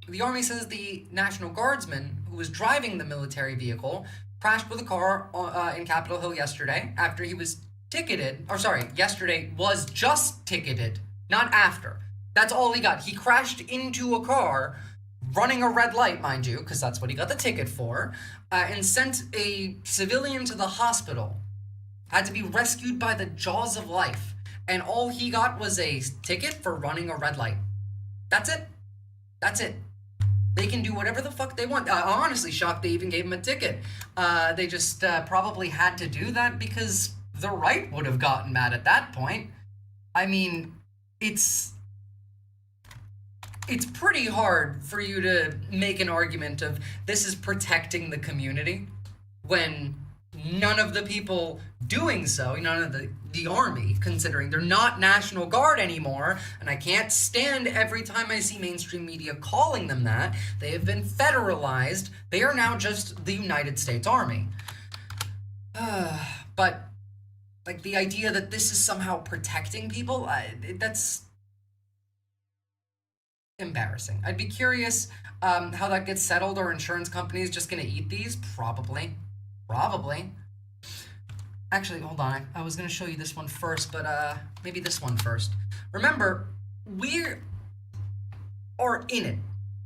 the Army says the National Guardsman who was driving the military vehicle crashed with a car in Capitol Hill yesterday after he was ticketed. Or sorry, yesterday was just ticketed, not after. That's all he got. He crashed into a car running a red light, mind you, because that's what he got the ticket for, and sent a civilian to the hospital. Had to be rescued by the jaws of life. And all he got was a ticket for running a red light. That's it. That's it. They can do whatever the fuck they want. I'm honestly shocked they even gave him a ticket. They just probably had to do that because the right would have gotten mad at that point. I mean, it's pretty hard for you to make an argument of this is protecting the community when none of the people doing so, none of the army, considering they're not National Guard anymore, and I can't stand every time I see mainstream media calling them that, they have been federalized. They are now just the United States Army. But, like, the idea that this is somehow protecting people, that's embarrassing. I'd be curious how that gets settled. Are insurance companies just going to eat these? Probably. Actually, hold on. I was going to show you this one first, but maybe this one first. Remember, we are in it.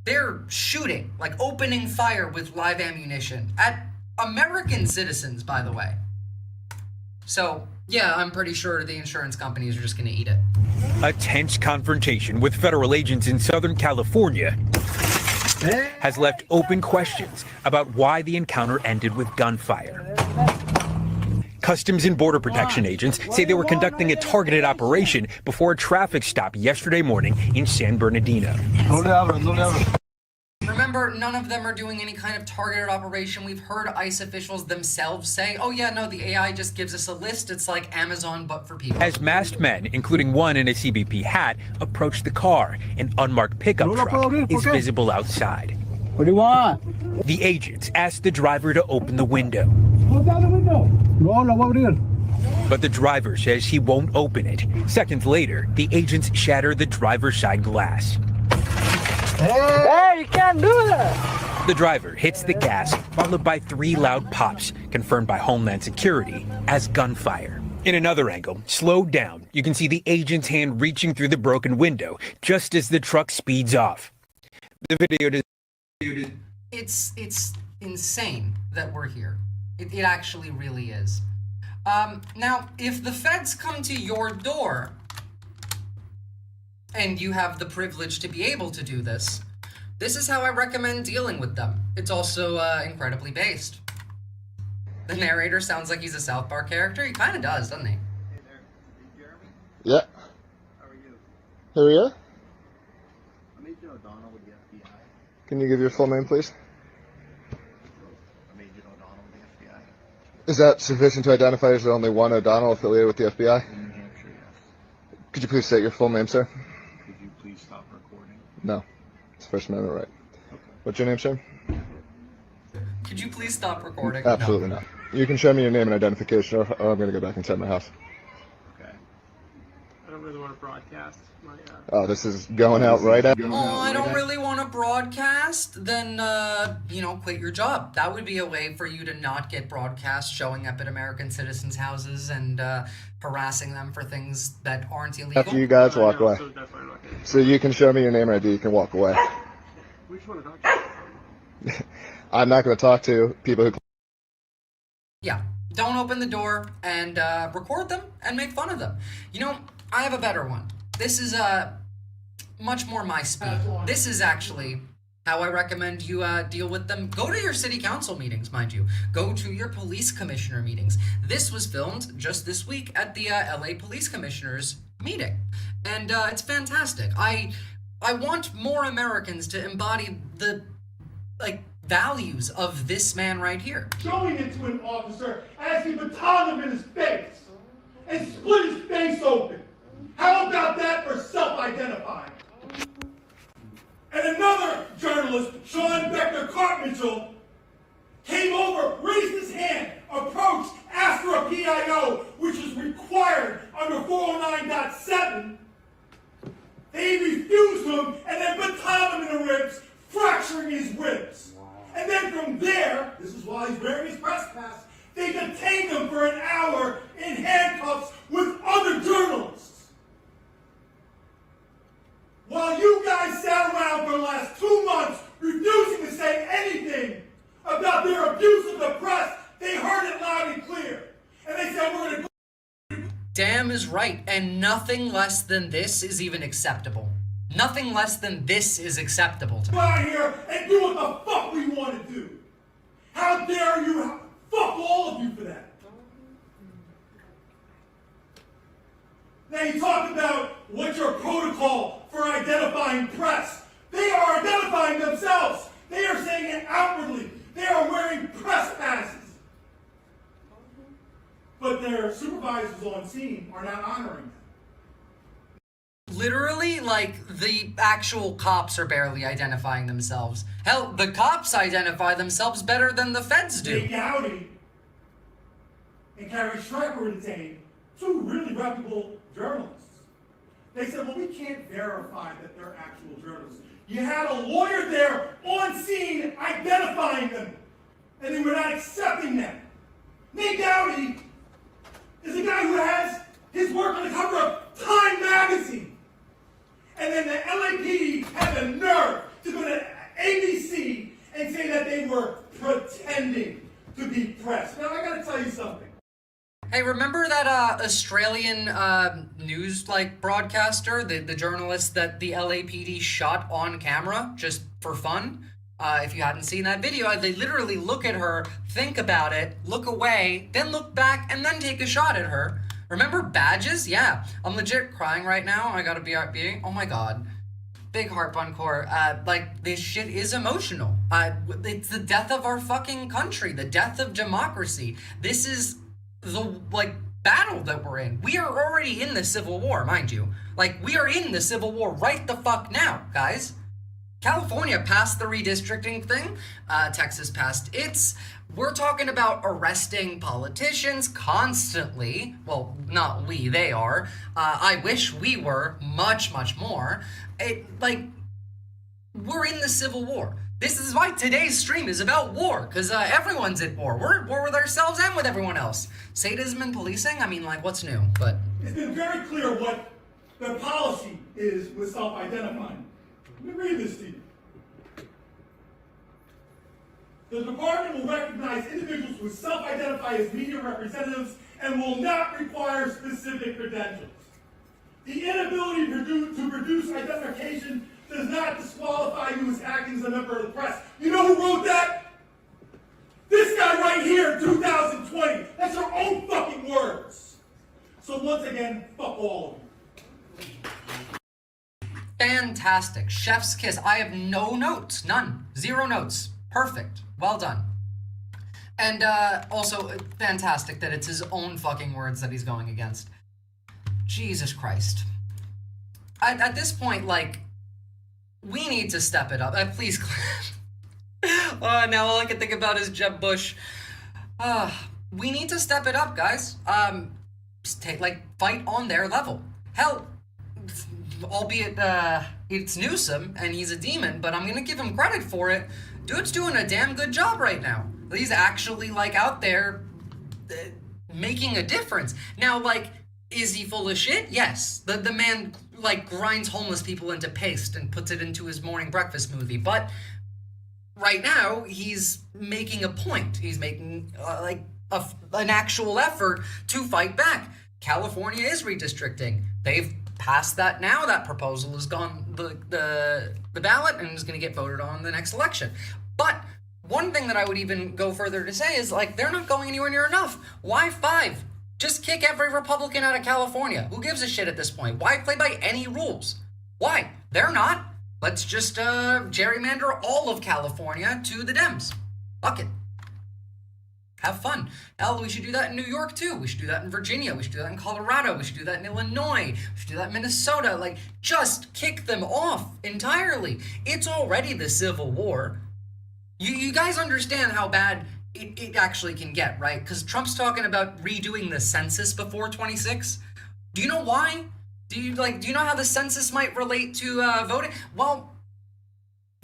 They're shooting, like opening fire with live ammunition at American citizens, by the way. So, yeah, I'm pretty sure the insurance companies are just going to eat it. A tense confrontation with federal agents in Southern California has left open questions about why the encounter ended with gunfire. Customs and Border Protection agents say they were conducting a targeted operation before a traffic stop yesterday morning in San Bernardino. Remember, none of them are doing any kind of targeted operation. We've heard ICE officials themselves say, oh yeah, no, the AI just gives us a list. It's like Amazon, but for people. As masked men, including one in a CBP hat, approach the car, an unmarked pickup truck is visible outside. What do you want? The agents ask the driver to open the window. Close down the window. What it is? But the driver says he won't open it. Seconds later, the agents shatter the driver's side glass. Hey, you can't do that. The driver hits the gas, followed by 3 loud pops, confirmed by Homeland Security as gunfire. In another angle, slowed down, you can see the agent's hand reaching through the broken window just as the truck speeds off. The video It's insane that we're here. It actually really is. Now, if the feds come to your door and you have the privilege to be able to do this, this is how I recommend dealing with them. It's also incredibly based. The narrator sounds like he's a South Park character. He kind of does, doesn't he? Hey there, Jeremy? Yeah. How are you? Here we are. I'm Agent O'Donnell with the FBI. Can you give your full name, please? I'm Agent O'Donnell with the FBI. Is that sufficient to identify as the only one O'Donnell affiliated with the FBI? In New Hampshire, yes. Could you please state your full name, sir? Could you please stop recording? No. It's First Amendment right. Okay. What's your name, sir? Could you please stop recording? Absolutely not. You can show me your name and identification, or I'm going to go back inside my house. Okay. I don't really want to broadcast my... Oh, this is going out right at... Oh, I don't really want to broadcast? Then, quit your job. That would be a way for you to not get broadcast showing up at American citizens' houses and harassing them for things that aren't illegal. After you guys walk away. So you can show me your name and ID, you can walk away. We just want to talk to you. I'm not going to talk to people who... Yeah, don't open the door and record them and make fun of them. You know, I have a better one. This is much more my speed. This is actually how I recommend you deal with them. Go to your city council meetings, mind you. Go to your police commissioner meetings. This was filmed just this week at the LA Police Commissioners meeting. And it's fantastic. I want more Americans to embody the, values of this man right here. Going into an officer as he baton him in his face and split his face open. How about that for self-identifying? And another journalist, Sean Becker Cartmitchell, came over, raised his hand, approached, asked for a PIO, which is required under 409.7. They refused him and then batoned him in the ribs, fracturing his ribs. And then from there, this is why he's wearing his press pass, they detained him for an hour in handcuffs with other journalists. While you guys sat around for the last 2 months refusing to say anything about their abuse of the press, they heard it loud and clear. And they said, we're going to... Damn is right, and nothing less than this is even acceptable. Nothing less than this is acceptable to me. Go out here and do what the fuck we want to do. How dare you? Fuck all of you for that. Now you talk about what's your protocol for identifying press. They are identifying themselves. They are saying it outwardly. They are wearing press passes. But their supervisors on scene are not honoring them. Literally, like, the actual cops are barely identifying themselves. Hell, the cops identify themselves better than the feds do. Jake Gowdy and Carrie Schreck were detained, two really reputable journalists. They said, well, we can't verify that they're actual journalists. You had a lawyer there on scene identifying them, and they were not accepting them. Nate Gowdy is a guy who has his work on the cover of Time magazine. And then the LAPD had the nerve to go to ABC and say that they were pretending to be press. Now, I gotta tell you something. Hey, remember that Australian news broadcaster, the journalist that the LAPD shot on camera just for fun? If you hadn't seen that video, they literally look at her, think about it, look away, then look back, and then take a shot at her. Remember Badges? Yeah, I'm legit crying right now. I gotta be oh my god. Big heart bun core. This shit is emotional. It's the death of our fucking country, the death of democracy. This is the, battle that we're in. We are already in the Civil War, mind you. We are in the Civil War right the fuck now, guys. California passed the redistricting thing. Texas passed its. We're talking about arresting politicians constantly. Well, not we, they are. I wish we were much, much more. We're in the Civil War. This is why today's stream is about war, because everyone's at war. We're at war with ourselves and with everyone else. Sadism and policing? I mean, what's new? But it's been very clear what their policy is with self-identifying. Let me read this to you. The department will recognize individuals who self-identify as media representatives and will not require specific credentials. The inability to produce identification does not disqualify you as acting as a member of the press. You know who wrote that? This guy right here, 2020. That's your own fucking words. So once again, fuck all of you. fantastic. Chef's kiss. I have no notes. None. Zero notes. Perfect. Well done. And also, fantastic that it's his own fucking words that he's going against. Jesus Christ. At this point, we need to step it up. Please, now all I can think about is Jeb Bush. We need to step it up, guys. Fight on their level. Hell, albeit it's Newsom and he's a demon, but I'm gonna give him credit for it. Dude's doing a damn good job right now. He's actually out there making a difference. Now, is he full of shit? Yes. The man grinds homeless people into paste and puts it into his morning breakfast smoothie. But right now he's making a point. He's making an actual effort to fight back. California is redistricting. They've passed that now. That proposal has gone the ballot and is going to get voted on in the next election. But one thing that I would even go further to say is they're not going anywhere near enough. Why 5? Just kick every Republican out of California. Who gives a shit at this point? Why play by any rules? Why? They're not. Let's just gerrymander all of California to the Dems. Fuck it. Have fun. Hell, we should do that in New York too. We should do that in Virginia. We should do that in Colorado. We should do that in Illinois. We should do that in Minnesota. Just kick them off entirely. It's already the Civil War. You guys understand how bad it actually can get, right? Because Trump's talking about redoing the census before 26. Do you know why? Do you know how the census might relate to voting? Well,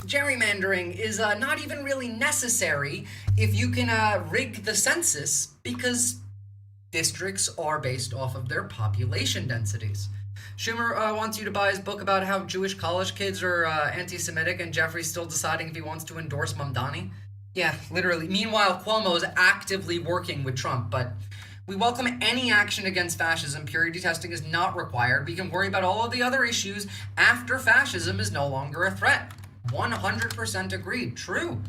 gerrymandering is not even really necessary if you can rig the census, because districts are based off of their population densities. Schumer wants you to buy his book about how Jewish college kids are anti-Semitic, and Jeffrey's still deciding if he wants to endorse Mamdani. Yeah, literally. Meanwhile, Cuomo is actively working with Trump, but we welcome any action against fascism. Purity testing is not required. We can worry about all of the other issues after fascism is no longer a threat. 100% agreed. True.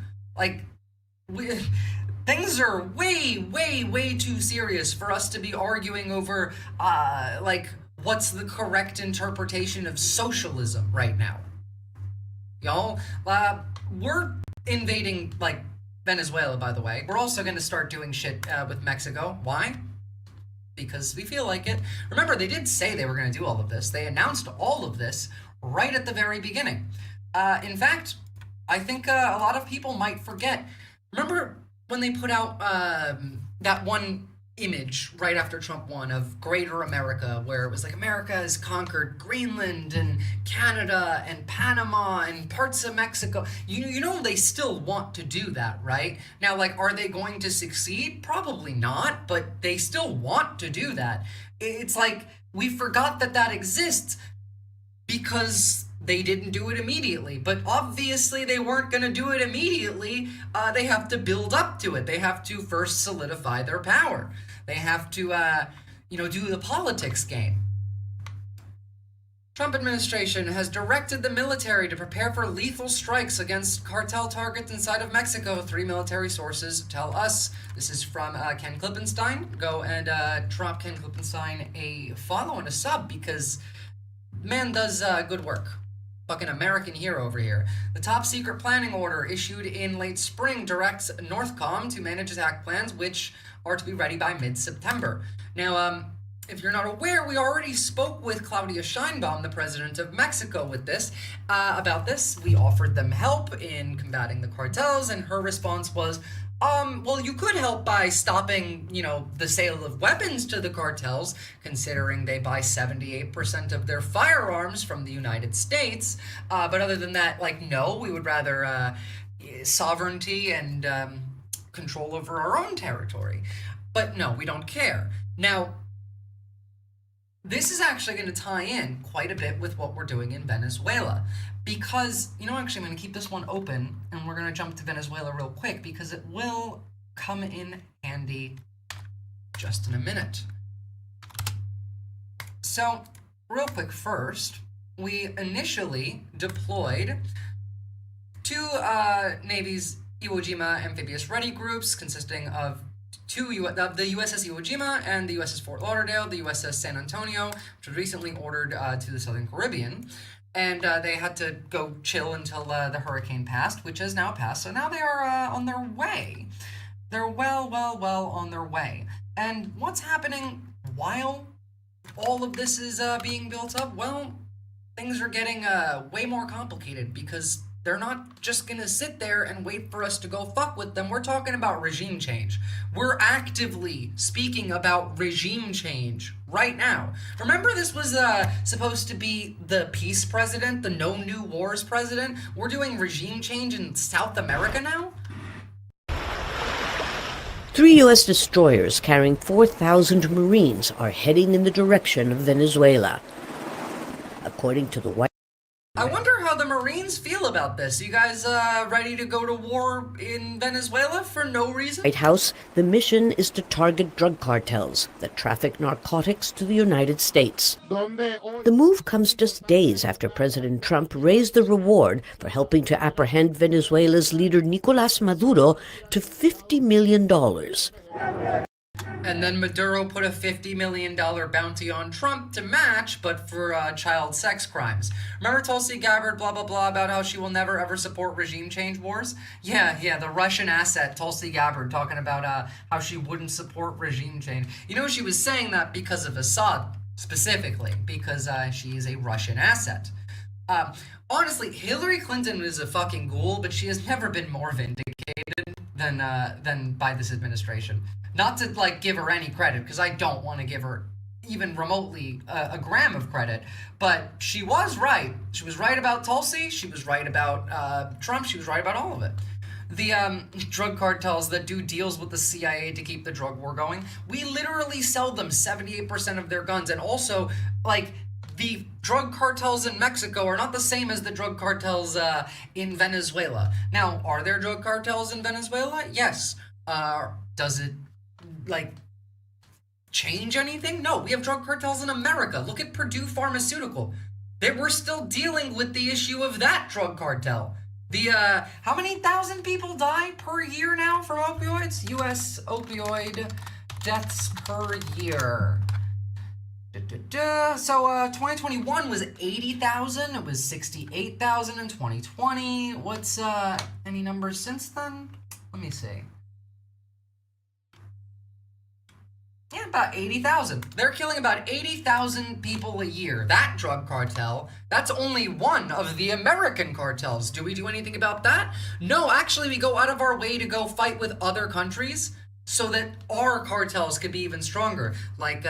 Things are way, way, way too serious for us to be arguing over, what's the correct interpretation of socialism right now. Y'all, we're invading, like, Venezuela, by the way. We're also going to start doing shit with Mexico. Why? Because we feel like it. Remember, they did say they were going to do all of this. They announced all of this right at the very beginning. In fact, I think a lot of people might forget. Remember when they put out that one image right after Trump won of Greater America, where it was like America has conquered Greenland and Canada and Panama and parts of Mexico. You know they still want to do that, right? Now, like, are they going to succeed? Probably not, but they still want to do that. It's like we forgot that that exists because they didn't do it immediately, but obviously they weren't going to do it immediately. They have to build up to it. They have to first solidify their power. They have to, do the politics game. Trump administration has directed the military to prepare for lethal strikes against cartel targets inside of Mexico. 3 military sources tell us. This is from Ken Klippenstein. Go and drop Ken Klippenstein a follow and a sub, because man does good work. Fucking American hero over here. The top secret planning order issued in late spring directs Northcom to manage attack plans, which are to be ready by mid-September. Now, if you're not aware, we already spoke with Claudia Sheinbaum, the president of Mexico, with this, about this. We offered them help in combating the cartels, and her response was, well, you could help by stopping, the sale of weapons to the cartels, considering they buy 78% of their firearms from the United States. But other than that, no, we would rather sovereignty and control over our own territory. But no, we don't care. Now, this is actually going to tie in quite a bit with what we're doing in Venezuela. Because, actually, I'm going to keep this one open, and we're going to jump to Venezuela real quick, because it will come in handy just in a minute. So, real quick first, we initially deployed 2 Navy's Iwo Jima amphibious ready groups, consisting of the USS Iwo Jima and the USS Fort Lauderdale, the USS San Antonio, which was recently ordered to the Southern Caribbean. And they had to go chill until the hurricane passed, which has now passed. So now they are on their way. They're well on their way. And what's happening while all of this is being built up? Well, things are getting way more complicated, because they're not just going to sit there and wait for us to go fuck with them. We're talking about regime change. We're actively speaking about regime change right now. Remember, this was supposed to be the peace president, the no new wars president? We're doing regime change in South America now? 3 U.S. destroyers carrying 4,000 Marines are heading in the direction of Venezuela. According to the White I wonder how the Marines feel about this. You guys ready to go to war in Venezuela for no reason? White House, the mission is to target drug cartels that traffic narcotics to the United States. The move comes just days after President Trump raised the reward for helping to apprehend Venezuela's leader Nicolás Maduro to $50 million. And then Maduro put a $50 million bounty on Trump to match, but for child sex crimes. Remember Tulsi Gabbard, blah, blah, blah, about how she will never, ever support regime change wars? Yeah, the Russian asset, Tulsi Gabbard, talking about how she wouldn't support regime change. She was saying that because of Assad, specifically, because she is a Russian asset. Honestly, Hillary Clinton is a fucking ghoul, but she has never been more vindicated than by this administration. Not to give her any credit, because I don't want to give her even remotely a gram of credit, but she was right. She was right about Tulsi. She was right about Trump. She was right about all of it. The drug cartels that do deals with the CIA to keep the drug war going, we literally sell them 78% of their guns. And also, the drug cartels in Mexico are not the same as the drug cartels in Venezuela. Now, are there drug cartels in Venezuela? Yes. Does it change anything? No, we have drug cartels in America. Look at Purdue Pharmaceutical. We're still dealing with the issue of that drug cartel. How many thousand people die per year now from opioids? U.S. opioid deaths per year. So 2021 was 80,000. It was 68,000 in 2020. What's any numbers since then? Let me see. Yeah, about 80,000. They're killing about 80,000 people a year. That drug cartel, that's only one of the American cartels. Do we do anything about that? No, actually, we go out of our way to go fight with other countries so that our cartels could be even stronger. Like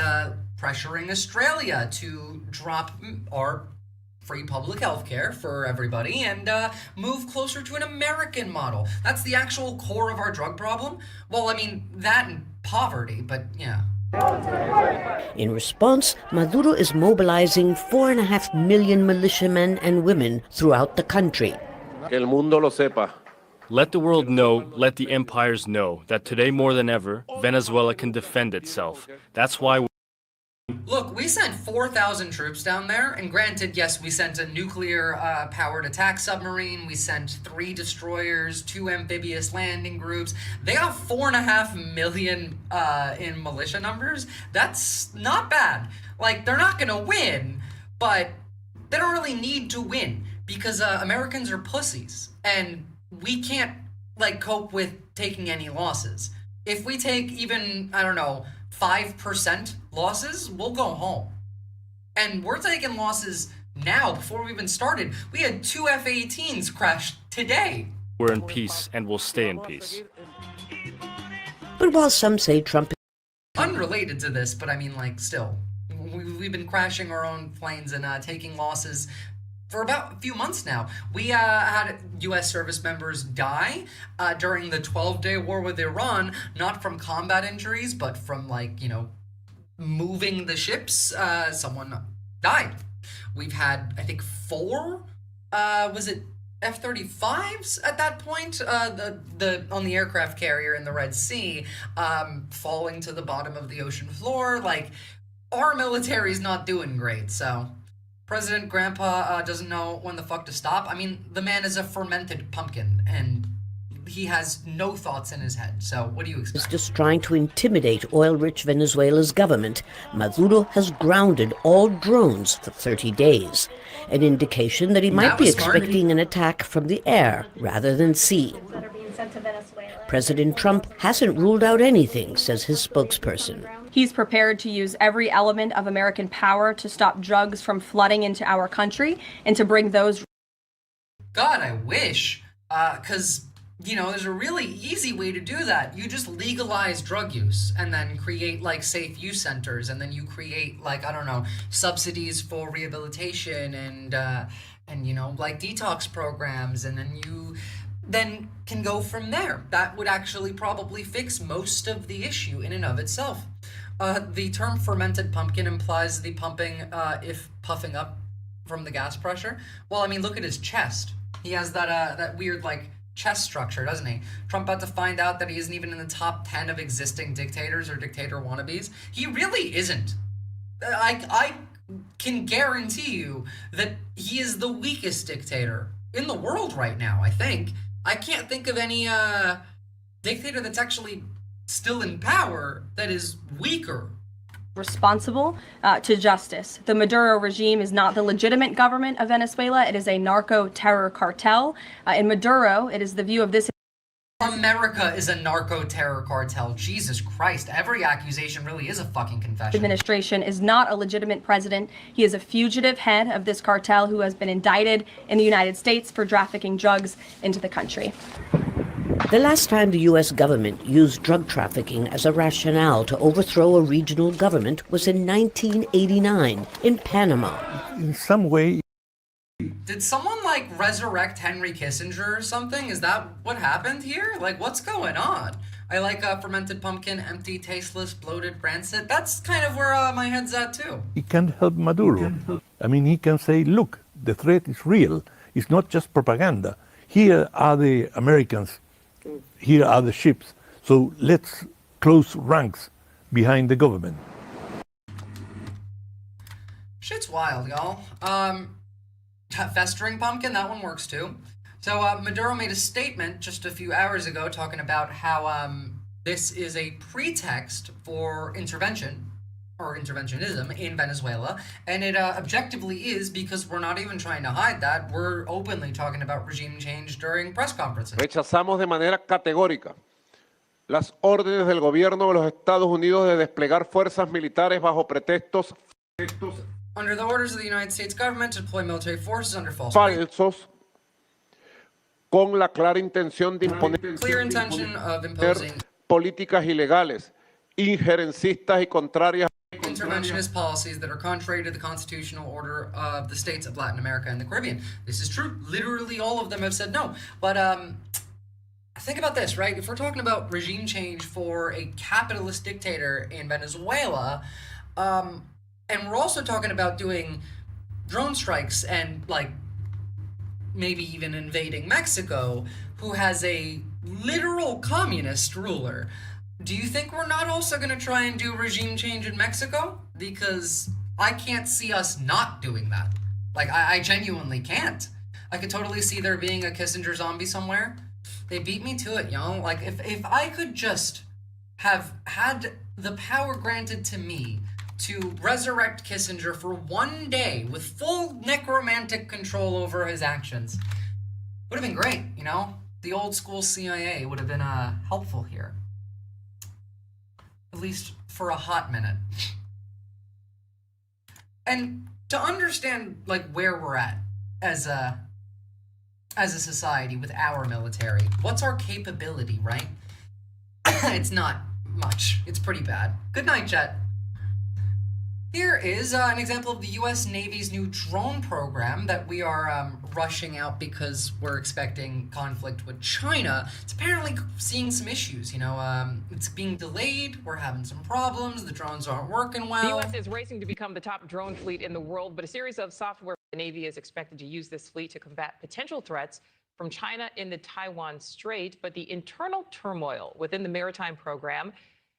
pressuring Australia to drop our free public health care for everybody and move closer to an American model. That's the actual core of our drug problem. Well, I mean, that and poverty, but yeah. In response, Maduro is mobilizing 4.5 million militiamen and women throughout the country. Que el mundo lo sepa. Let the world know, let the empires know that today more than ever, Venezuela can defend itself. That's why Look, we sent 4,000 troops down there, and granted, yes, we sent a nuclear-powered attack submarine, we sent 3 destroyers, 2 amphibious landing groups. They got 4.5 million in militia numbers. That's not bad. Like, they're not gonna win, but they don't really need to win, because Americans are pussies, and we can't, like, cope with taking any losses. If we take even, I don't know, 5% losses, we'll go home. And we're taking losses now before we even started. We had 2 F-18s crash today. we're in peace and will stay in peace. But while some say Trump is unrelated to this, but I mean, like, still, we've been crashing our own planes and taking losses for about a few months now. We had U.S. service members die during the 12-day war with Iran, not from combat injuries, but from, like, you know, moving the ships. Someone died. We've had, I think, 4, was it F-35s at that point? On the aircraft carrier in the Red Sea, falling to the bottom of the ocean floor. Like, our military's not doing great, so President Grandpa doesn't know when the fuck to stop. I mean, the man is a fermented pumpkin, and he has no thoughts in his head. So what do you expect? just trying to intimidate oil-rich Venezuela's government, Maduro has grounded all drones for 30 days, an indication that he might be expecting an attack from the air rather than sea. President Trump hasn't ruled out anything, says his spokesperson. He's prepared to use every element of American power to stop drugs from flooding into our country and to bring those. God, I wish, because, you know, there's a really easy way to do that. You just legalize drug use and then create, like, safe use centers, and then you create, like, I don't know, subsidies for rehabilitation and you know, like, detox programs, and then you then can go from there. That would actually probably fix most of the issue in and of itself. The term fermented pumpkin implies the pumping, if puffing up from the gas pressure. Well, I mean, look at his chest. He has that weird, like, chest structure, doesn't he? Trump about to find out that he isn't even in the top 10 of existing dictators or dictator wannabes. He really isn't. I can guarantee you that he is the weakest dictator in the world right now, I think. I can't think of any dictator that's actually still in power that is weaker. Responsible to justice. The Maduro regime is not the legitimate government of Venezuela. It is a narco-terror cartel. In Maduro, it is the view of this. America is a narco-terror cartel. Jesus Christ, every accusation really is a fucking confession. Administration is not a legitimate president. He is a fugitive head of this cartel who has been indicted in the United States for trafficking drugs into the country. The last time the U.S. government used drug trafficking as a rationale to overthrow a regional government was in 1989 in Panama. In some way. Did someone, like, resurrect Henry Kissinger or something? Is that what happened here? Like, what's going on? I like fermented pumpkin, empty, tasteless, bloated, rancid. That's kind of where my head's at, too. He can't help Maduro. I mean, he can say, look, the threat is real. It's not just propaganda. Here are the Americans. Here are the ships. So let's close ranks behind the government. Shit's wild, y'all. Festering pumpkin, that one works too. So Maduro made a statement just a few hours ago talking about how this is a pretext for intervention or interventionism in Venezuela, and it objectively is, because we're not even trying to hide that. We're openly talking about regime change during press conferences. Rechazamos de manera categórica las órdenes del gobierno de los Estados Unidos de desplegar fuerzas militares bajo pretextos Under the orders of the United States government to deploy military forces under false falsos, con la clara intención de clear intention of imposing políticas ilegales, injerencistas y contrarias interventionist policies that are contrary to the constitutional order of the states of Latin America and the Caribbean. This is true. Literally all of them have said no. But think about this, right? If we're talking about regime change for a capitalist dictator in Venezuela, and we're also talking about doing drone strikes and like maybe even invading Mexico, who has a literal communist ruler, do you think we're not also going to try and do regime change in Mexico? Because I can't see us not doing that. Like, I genuinely can't. I could totally see there being a Kissinger zombie somewhere. They beat me to it, you know? Like, if I could just have had the power granted to me to resurrect Kissinger for one day with full necromantic control over his actions, would have been great, you know? The old school CIA would have been helpful here. At least for a hot minute. And to understand like where we're at as a society with our military, what's our capability, right? It's not much. It's pretty bad. Good night, Jet. Here is an example of the U.S. Navy's new drone program that we are rushing out because we're expecting conflict with China. It's apparently seeing some issues, you know, it's being delayed, we're having some problems, the drones aren't working well. The U.S. is racing to become the top drone fleet in the world, but a series of software the Navy is expected to use this fleet to combat potential threats from China in the Taiwan Strait. But the internal turmoil within the maritime program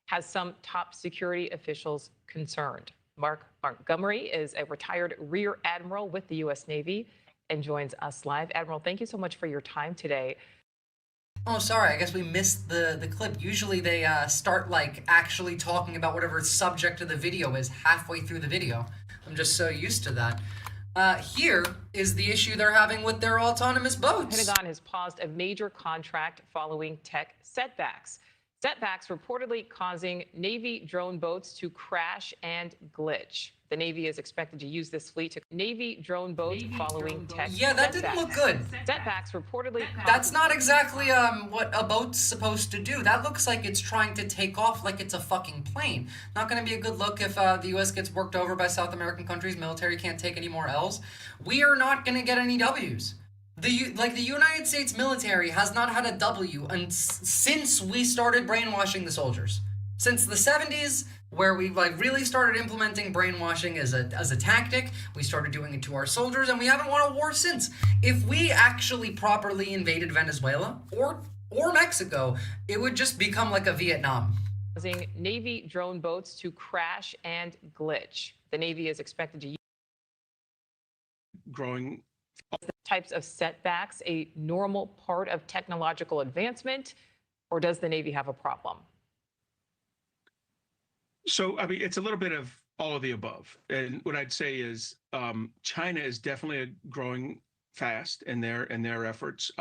has some top security officials concerned. Mark Montgomery is a retired Rear Admiral with the U.S. Navy and joins us live. Admiral, thank you so much for your time today. Oh, sorry, I guess we missed the clip. Usually they start like actually talking about whatever subject of the video is halfway through the video. I'm just so used to that. Here is the issue they're having with their autonomous boats. The Pentagon has paused a major contract following tech setbacks. Setbacks reportedly causing Navy drone boats to crash and glitch. The Navy is expected to use this fleet to Navy drone boats following tech. Yeah, that didn't look good. Setbacks reportedly. That's not exactly what a boat's supposed to do. That looks like it's trying to take off like it's a fucking plane. Not going to be a good look if the U.S. gets worked over by South American countries. Military can't take any more L's. We are not going to get any W's. The United States military has not had a W since we started brainwashing the soldiers. Since the 70s, where we really started implementing brainwashing as a tactic, we started doing it to our soldiers, and we haven't won a war since. If we actually properly invaded Venezuela or Mexico, it would just become like a Vietnam. Causing Navy drone boats to crash and glitch. The Navy is expected to use growing types of setbacks a normal part of technological advancement, or does the Navy have a problem? So, I mean, it's a little bit of all of the above. And what I'd say is China is definitely growing fast in their efforts.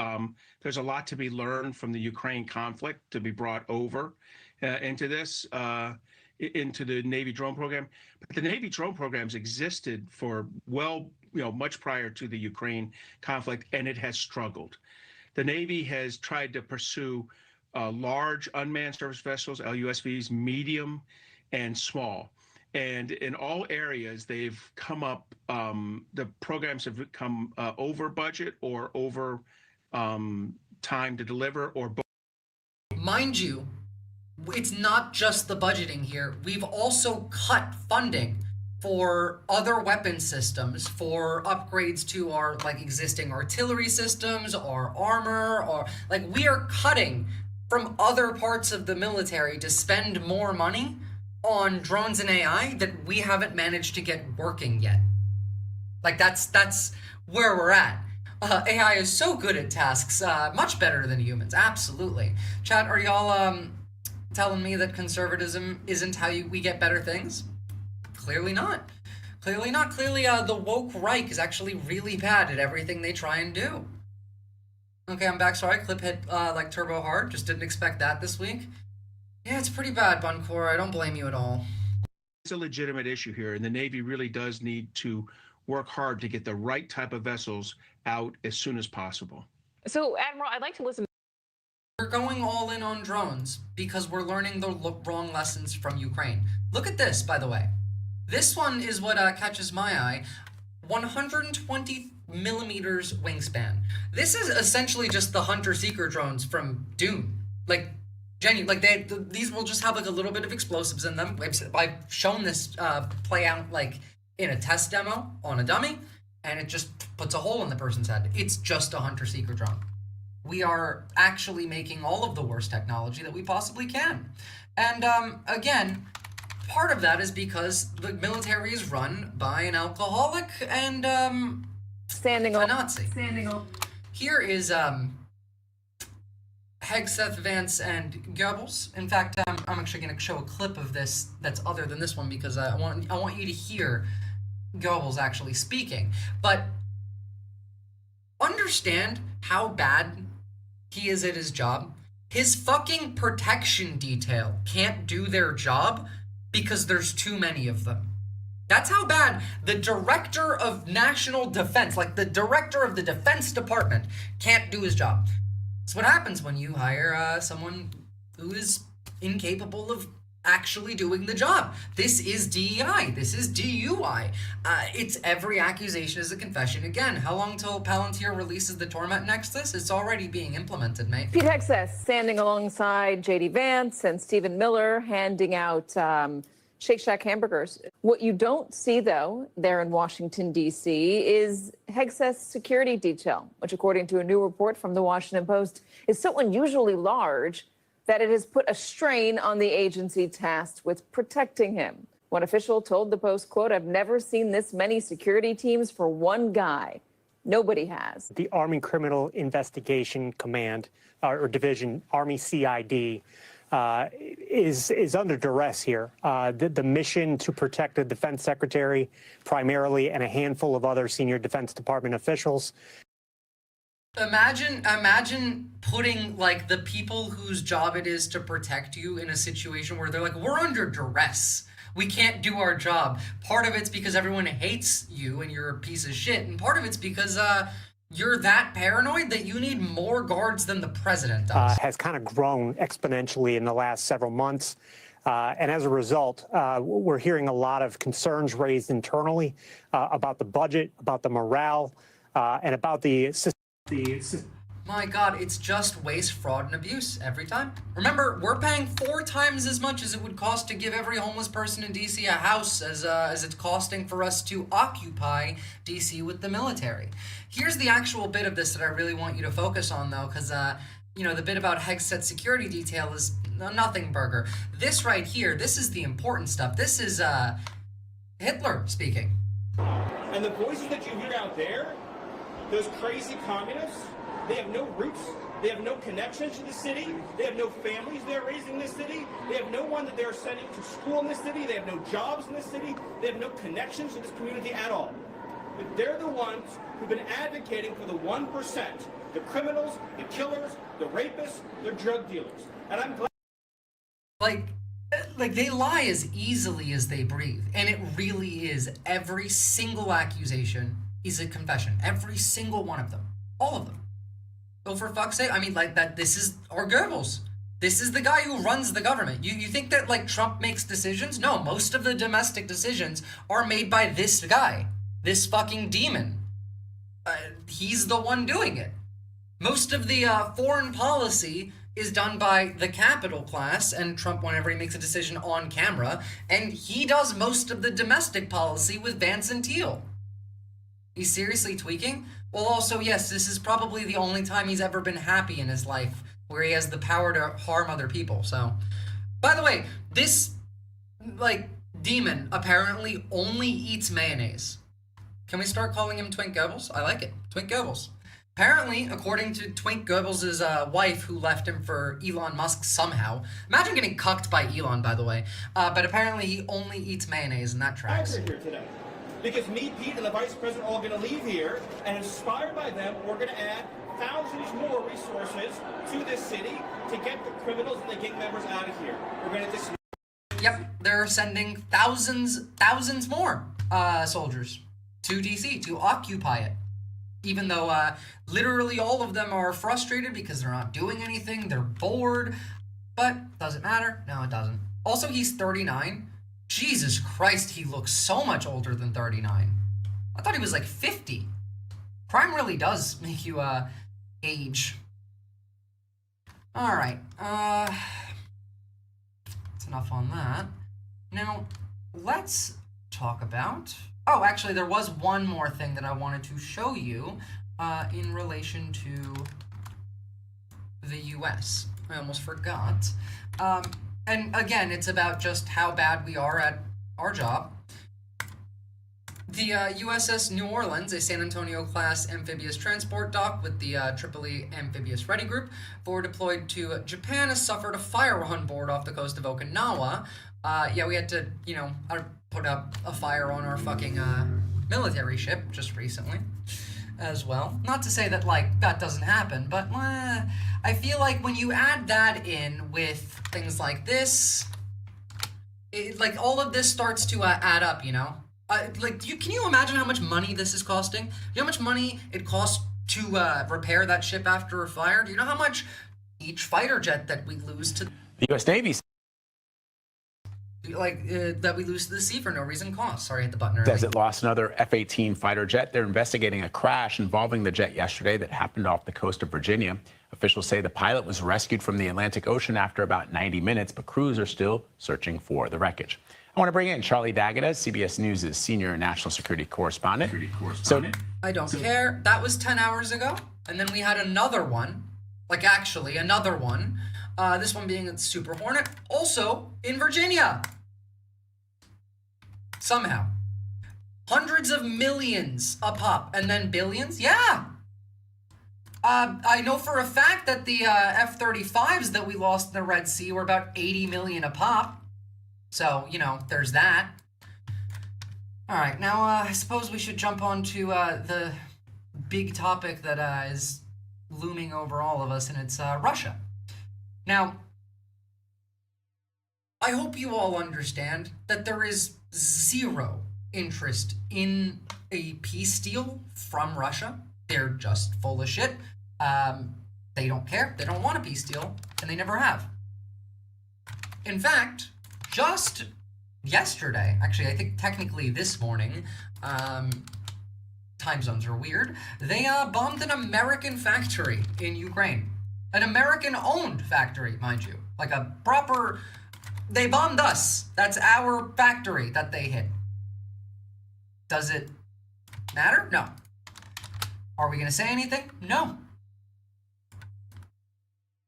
There's a lot to be learned from the Ukraine conflict to be brought over into this, into the Navy drone program. But the Navy drone programs existed for much prior to the Ukraine conflict, and it has struggled. The Navy has tried to pursue large unmanned surface vessels, LUSVs, medium and small. And in all areas, they've come up, the programs have come over budget or over time to deliver or both. Mind you, it's not just the budgeting here. We've also cut funding for other weapon systems, for upgrades to our existing artillery systems, our armor, or we are cutting from other parts of the military to spend more money on drones and AI that we haven't managed to get working yet. That's where we're at. AI is so good at tasks, much better than humans, absolutely. Chat, are y'all telling me that conservatism isn't how we get better things? Clearly not. Clearly not. Clearly, the woke Reich is actually really bad at everything they try and do. Okay, I'm back. Sorry, clip hit like turbo hard. Just didn't expect that this week. Yeah, it's pretty bad, Buncor. I don't blame you at all. It's a legitimate issue here, and the Navy really does need to work hard to get the right type of vessels out as soon as possible. So, Admiral, I'd like to listen. We're going all in on drones because we're learning the wrong lessons from Ukraine. Look at this, by the way. This one is what catches my eye. 120 millimeters wingspan. This is essentially just the hunter-seeker drones from Dune. Like, genuine, like these will just have like a little bit of explosives in them. I've shown this play out like in a test demo on a dummy, and it just puts a hole in the person's head. It's just a hunter-seeker drone. We are actually making all of the worst technology that we possibly can. And again, part of that is because the military is run by an alcoholic and a Nazi. Here is Hegseth, Vance, and Goebbels. In fact, I'm actually going to show a clip of this that's other than this one because I want you to hear Goebbels actually speaking. But understand how bad he is at his job. His fucking protection detail can't do their job because there's too many of them. That's how bad the director of national defense, like the director of the Defense Department, can't do his job. It's what happens when you hire someone who is incapable of actually doing the job. This is DEI. This is DUI. It's every accusation is a confession. Again, how long till Palantir releases the Torment Nexus? It's already being implemented, mate. Pete Hegseth standing alongside J.D. Vance and Stephen Miller handing out Shake Shack hamburgers. What you don't see, though, there in Washington, D.C., is Hegseth's security detail, which, according to a new report from the Washington Post, is so unusually large that it has put a strain on the agency tasked with protecting him. One official told the Post, quote, "I've never seen this many security teams for one guy. Nobody has." The Army Criminal Investigation Command or Division, Army CID, is under duress here. The mission to protect the defense secretary primarily and a handful of other senior Defense Department officials. Imagine putting like the people whose job it is to protect you in a situation where they're like, we're under duress. We can't do our job. Part of it's because everyone hates you and you're a piece of shit. And part of it's because you're that paranoid that you need more guards than the president does. Has kind of grown exponentially in the last several months. And as a result, we're hearing a lot of concerns raised internally about the budget, about the morale, and about the system. My God, it's just waste, fraud, and abuse every time. Remember, we're paying 4 times as much as it would cost to give every homeless person in DC a house as it's costing for us to occupy DC with the military. Here's the actual bit of this that I really want you to focus on, though, because, you know, the bit about Hegseth's security detail is a nothing burger. This right here, this is the important stuff. This is Hitler speaking. And the voices that you hear out there, those crazy communists, they have no roots, they have no connections to the city, they have no families they're raising in this city, they have no one that they're sending to school in this city, they have no jobs in this city, they have no connections to this community at all. But they're the ones who've been advocating for the 1%, the criminals, the killers, the rapists, the drug dealers. And I'm glad. Like they lie as easily as they breathe. And it really is. Every single accusation is a confession. Every single one of them. All of them. So for fuck's sake, I mean, like that, this is our Goebbels. This is the guy who runs the government. You think that like Trump makes decisions? No, most of the domestic decisions are made by this guy. This fucking demon. He's the one doing it. Most of the foreign policy is done by the capital class and Trump whenever he makes a decision on camera. And he does most of the domestic policy with Vance and Teal. He's seriously tweaking? Well, also, yes, this is probably the only time he's ever been happy in his life, where he has the power to harm other people, so. By the way, this, like, demon apparently only eats mayonnaise. Can we start calling him Twink Goebbels? I like it. Twink Goebbels. Apparently, according to Twink Goebbels' wife, who left him for Elon Musk somehow. Imagine getting cucked by Elon, by the way. But apparently he only eats mayonnaise, and that tracks. Here today. Because me, Pete, and the Vice President are all going to leave here, and inspired by them, we're going to add thousands more resources to this city to get the criminals and the gang members out of here. We're going to Yep, they're sending thousands more soldiers to DC to occupy it. Even though literally all of them are frustrated because they're not doing anything, they're bored. But does it matter? No, it doesn't. Also, he's 39. Jesus Christ, he looks so much older than 39. I thought he was like 50. Crime really does make you age. All right. That's enough on that. Now, let's talk about... Oh, actually, there was one more thing that I wanted to show you in relation to the U.S. I almost forgot. And again, it's about just how bad we are at our job. The USS New Orleans, a San Antonio-class amphibious transport dock with the Tripoli Amphibious Ready Group, forward deployed to Japan, has suffered a fire on board off the coast of Okinawa. Yeah, we had to, put up a fire on our fucking military ship just recently as well. Not to say that, that doesn't happen, but I feel like when you add that in with things like this, all of this starts to add up, can you imagine how much money this is costing? You know how much money it costs to repair that ship after a fire? Do you know how much each fighter jet that we lose to the U.S. Navy that we lose to the sea for no reason costs? Sorry, I hit the button early. says it lost another F-18 fighter jet. They're investigating a crash involving the jet yesterday that happened off the coast of Virginia. Officials say the pilot was rescued from the Atlantic Ocean after about 90 minutes, but crews are still searching for the wreckage. I want to bring in Charlie D'Agata, CBS News' senior national security correspondent. I don't care. That was 10 hours ago. And then we had another one. Another one. This one being a Super Hornet. Also in Virginia. Somehow. Hundreds of millions a pop. And then billions? Yeah. I know for a fact that the F-35s that we lost in the Red Sea were about 80 million a pop. So, there's that. All right, now I suppose we should jump on to the big topic that is looming over all of us, and it's Russia. Now, I hope you all understand that there is zero interest in a peace deal from Russia. They're just full of shit. They don't care. They don't want a peace deal, and they never have. In fact, just yesterday, actually, I think technically this morning, time zones are weird, they bombed an American factory in Ukraine. An American-owned factory, mind you. Like a proper... They bombed us. That's our factory that they hit. Does it matter? No. Are we going to say anything? No.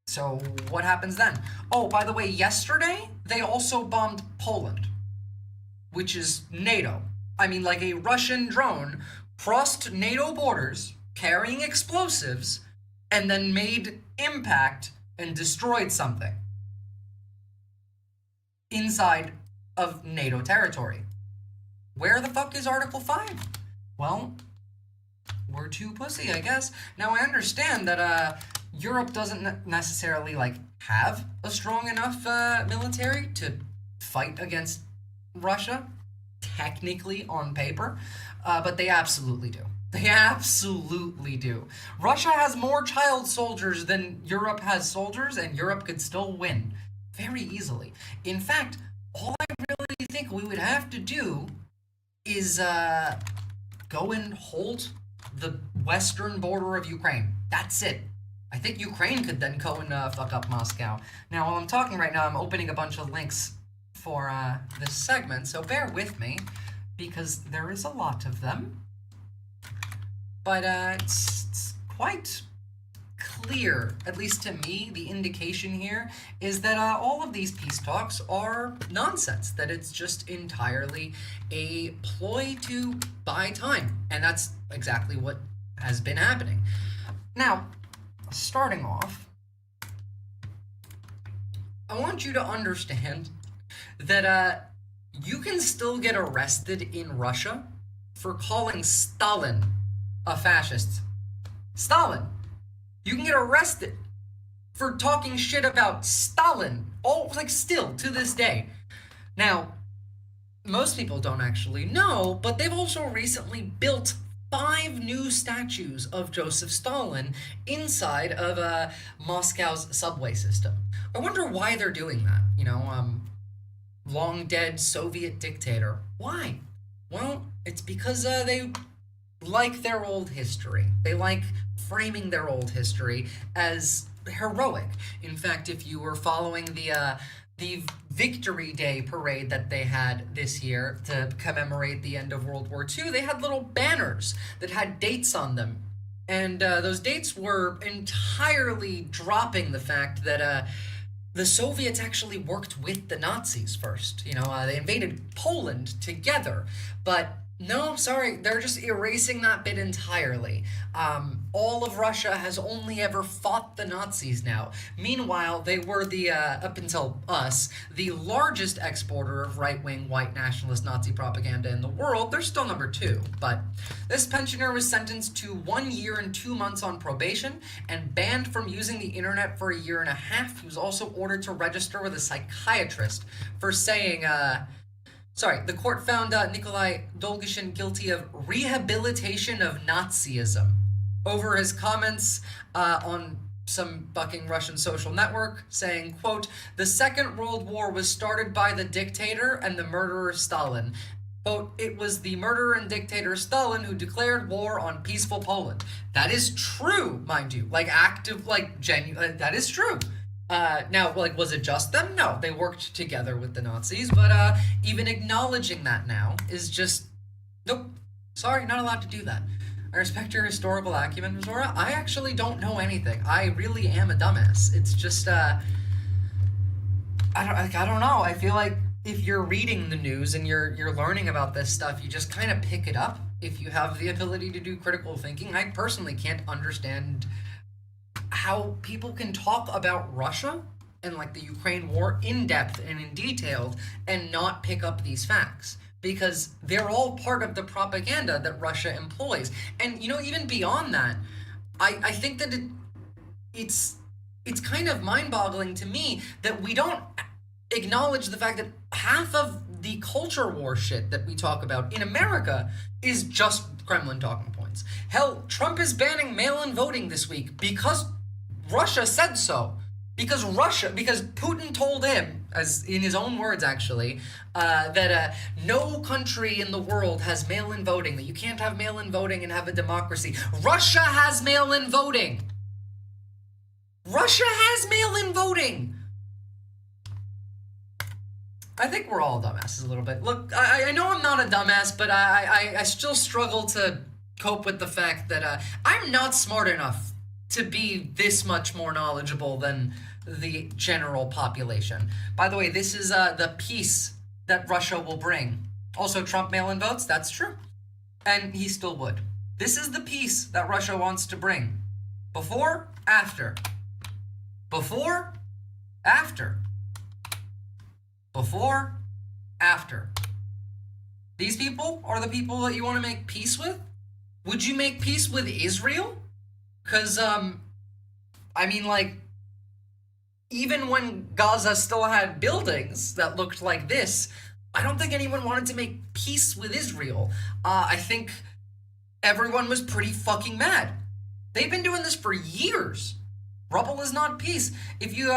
So what happens then? Oh, by the way, yesterday, they also bombed Poland, which is NATO. I mean, like a Russian drone crossed NATO borders, carrying explosives, and then made impact and destroyed something inside of NATO territory. Where the fuck is Article 5? Well, we're too pussy, I guess. Now, I understand that Europe doesn't necessarily, have a strong enough military to fight against Russia, technically on paper, but they absolutely do. They absolutely do. Russia has more child soldiers than Europe has soldiers, and Europe could still win very easily. In fact, all I really think we would have to do is go and hold the western border of Ukraine. That's it. I think Ukraine could then go and fuck up Moscow. Now, while I'm talking right now, I'm opening a bunch of links for this segment, so bear with me, because there is a lot of them. But it's quite clear, at least to me, the indication here is that all of these peace talks are nonsense, that it's just entirely a ploy to buy time. And that's exactly what has been happening. Now, starting off, I want you to understand that you can still get arrested in Russia for calling Stalin a fascist. Stalin. You can get arrested for talking shit about Stalin, still to this day. Now, most people don't actually know, but they've also recently built 5 new statues of Joseph Stalin inside of Moscow's subway system. I wonder why they're doing that. Long dead Soviet dictator. Why? Well, it's because they like their old history. They like framing their old history as heroic. In fact, if you were following the Victory Day parade that they had this year to commemorate the end of World War II, they had little banners that had dates on them. And those dates were entirely dropping the fact that the Soviets actually worked with the Nazis first. They invaded Poland together. But no, sorry, they're just erasing that bit entirely. All of Russia has only ever fought the Nazis now. Meanwhile, they were up until us, the largest exporter of right-wing white nationalist Nazi propaganda in the world. They're still number 2, but this pensioner was sentenced to 1 year and 2 months on probation and banned from using the internet for 1.5 years. He was also ordered to register with a psychiatrist for saying, the court found Nikolai Dolgoshin guilty of rehabilitation of Nazism over his comments on some bucking Russian social network saying, quote, "The Second World War was started by the dictator and the murderer Stalin." Quote, "It was the murderer and dictator Stalin who declared war on peaceful Poland." That is true, mind you. Genuine, that is true. Now, was it just them? No, they worked together with the Nazis, but even acknowledging that now is just, nope, sorry, not allowed to do that. I respect your historical acumen, Visora. I actually don't know anything. I really am a dumbass. It's just, I don't know. I feel like if you're reading the news and you're learning about this stuff, you just kind of pick it up if you have the ability to do critical thinking. I personally can't understand how people can talk about Russia and the Ukraine war in depth and in detail and not pick up these facts, because they're all part of the propaganda that Russia employs. And even beyond that, I think that it's kind of mind-boggling to me that we don't acknowledge the fact that half of the culture war shit that we talk about in America is just Kremlin talking points. Hell, Trump is banning mail-in voting this week because Russia said so. Because Putin told him, as in his own words actually, that no country in the world has mail-in voting, that you can't have mail-in voting and have a democracy. Russia has mail-in voting. Russia has mail-in voting. I think we're all dumbasses a little bit. Look, I know I'm not a dumbass, but I still struggle to cope with the fact that I'm not smart enough to be this much more knowledgeable than the general population. By the way, this is the peace that Russia will bring. Also, Trump mail-in votes, that's true. And he still would. This is the peace that Russia wants to bring. Before, after. Before, after. Before, after. These people are the people that you want to make peace with? Would you make peace with Israel? Because, even when Gaza still had buildings that looked like this, I don't think anyone wanted to make peace with Israel. I think everyone was pretty fucking mad. They've been doing this for years. Rubble is not peace. If you,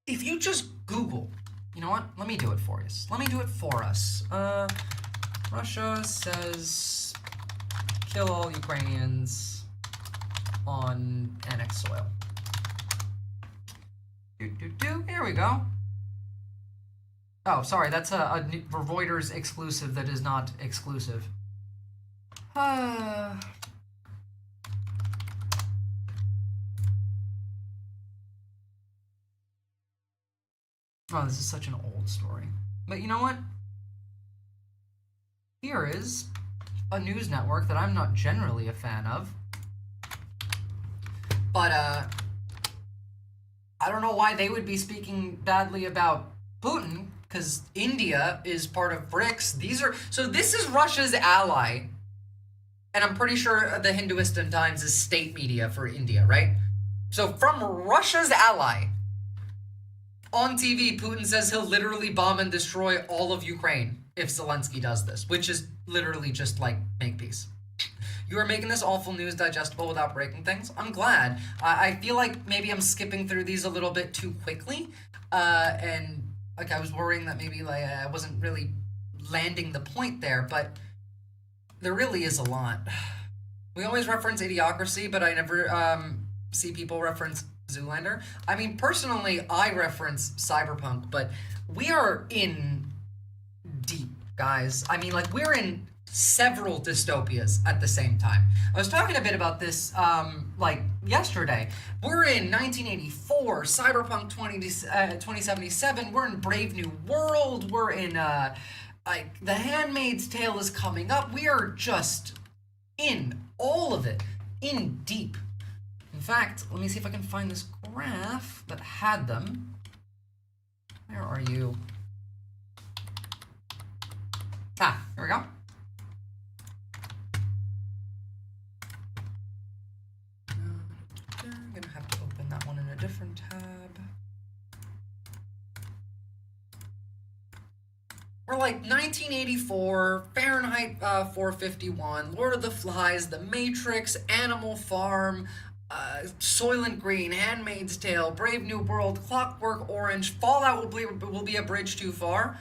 if you just Google, you know what? Let me do it for you. Let me do it for us. Russia says kill all Ukrainians on annexed soil. Here we go. Oh, sorry, that's a Reuters exclusive that is not exclusive. Oh, this is such an old story. But you know what? Here is a news network that I'm not generally a fan of. But, I don't know why they would be speaking badly about Putin, because India is part of BRICS. So this is Russia's ally. And I'm pretty sure the Hinduistan Times is state media for India, right? So from Russia's ally, on TV, Putin says he'll literally bomb and destroy all of Ukraine if Zelensky does this, which is literally just like, make peace. You are making this awful news digestible without breaking things. I'm glad. I feel like maybe I'm skipping through these a little bit too quickly. And like I was worrying that maybe like I wasn't really landing the point there, but there really is a lot. We always reference Idiocracy, but I never see people reference Zoolander. I mean, personally, I reference Cyberpunk, but we are in deep, guys. I mean, like, we're in several dystopias at the same time. I was talking a bit about this, like, yesterday. We're in 1984, Cyberpunk 2077, we're in Brave New World, we're in, like, The Handmaid's Tale is coming up. We are just in all of it, in deep. In fact, let me see if I can find this graph that had them. Where are you? Ah, here we go. I'm gonna have to open that one in a different tab. We're like 1984, Fahrenheit 451, Lord of the Flies, The Matrix, Animal Farm, Soylent Green, Handmaid's Tale, Brave New World, Clockwork Orange, Fallout will be a bridge too far.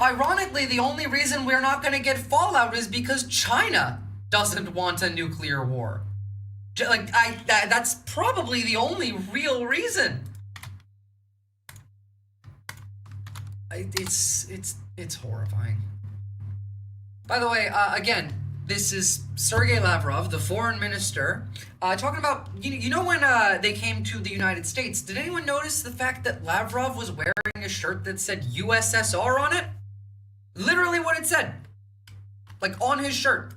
Ironically, the only reason we're not going to get Fallout is because China doesn't want a nuclear war. Like, that's probably the only real reason. It's horrifying. By the way, again, this is Sergei Lavrov, the foreign minister, talking about, you know when they came to the United States, did anyone notice the fact that Lavrov was wearing a shirt that said USSR on it? Literally what it said. Like on his shirt.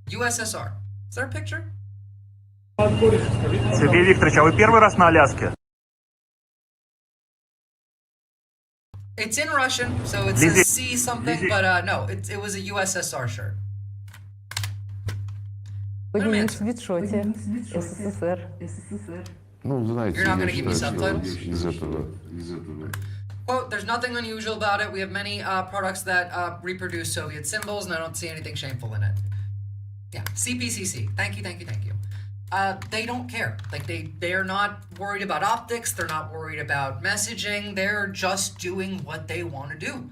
USSR. Is there a picture? Сергей Викторович, а вы первый раз на Аляске? It's in Russian, so it says C something, but no, it was a USSR shirt. Вы не в свитшоте СССР. You're not going to give me subtitles? Quote, there's nothing unusual about it. We have many products that reproduce Soviet symbols, and I don't see anything shameful in it. Yeah, CPCC. Thank you. They don't care. Like, they're not worried about optics. They're not worried about messaging. They're just doing what they want to do.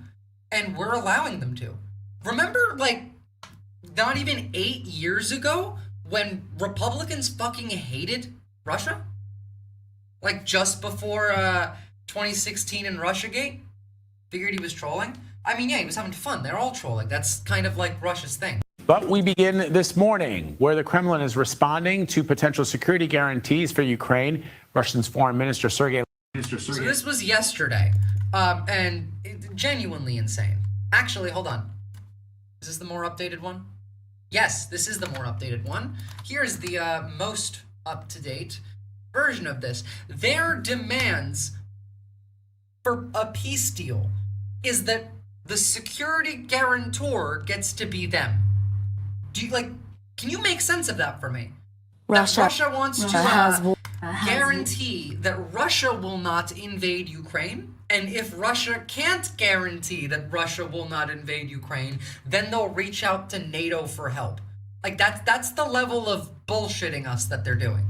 And we're allowing them to. Remember, like, not even 8 years ago when Republicans fucking hated Russia? Like, just before 2016 in Russiagate? Figured he was trolling? I mean, yeah, he was having fun. They're all trolling. That's kind of like Russia's thing. But we begin this morning, where the Kremlin is responding to potential security guarantees for Ukraine. Russia's Foreign Minister Sergei. So this was yesterday, and genuinely insane. Actually, hold on. Is this the more updated one? Yes, this is the more updated one. Here's the most up-to-date version of this. Their demands for a peace deal is that the security guarantor gets to be them. Do you, like, can you make sense of that for me? Russia wants to guarantee that Russia will not invade Ukraine, and if Russia can't guarantee that Russia will not invade Ukraine, then they'll reach out to NATO for help. Like, that's the level of bullshitting us that they're doing.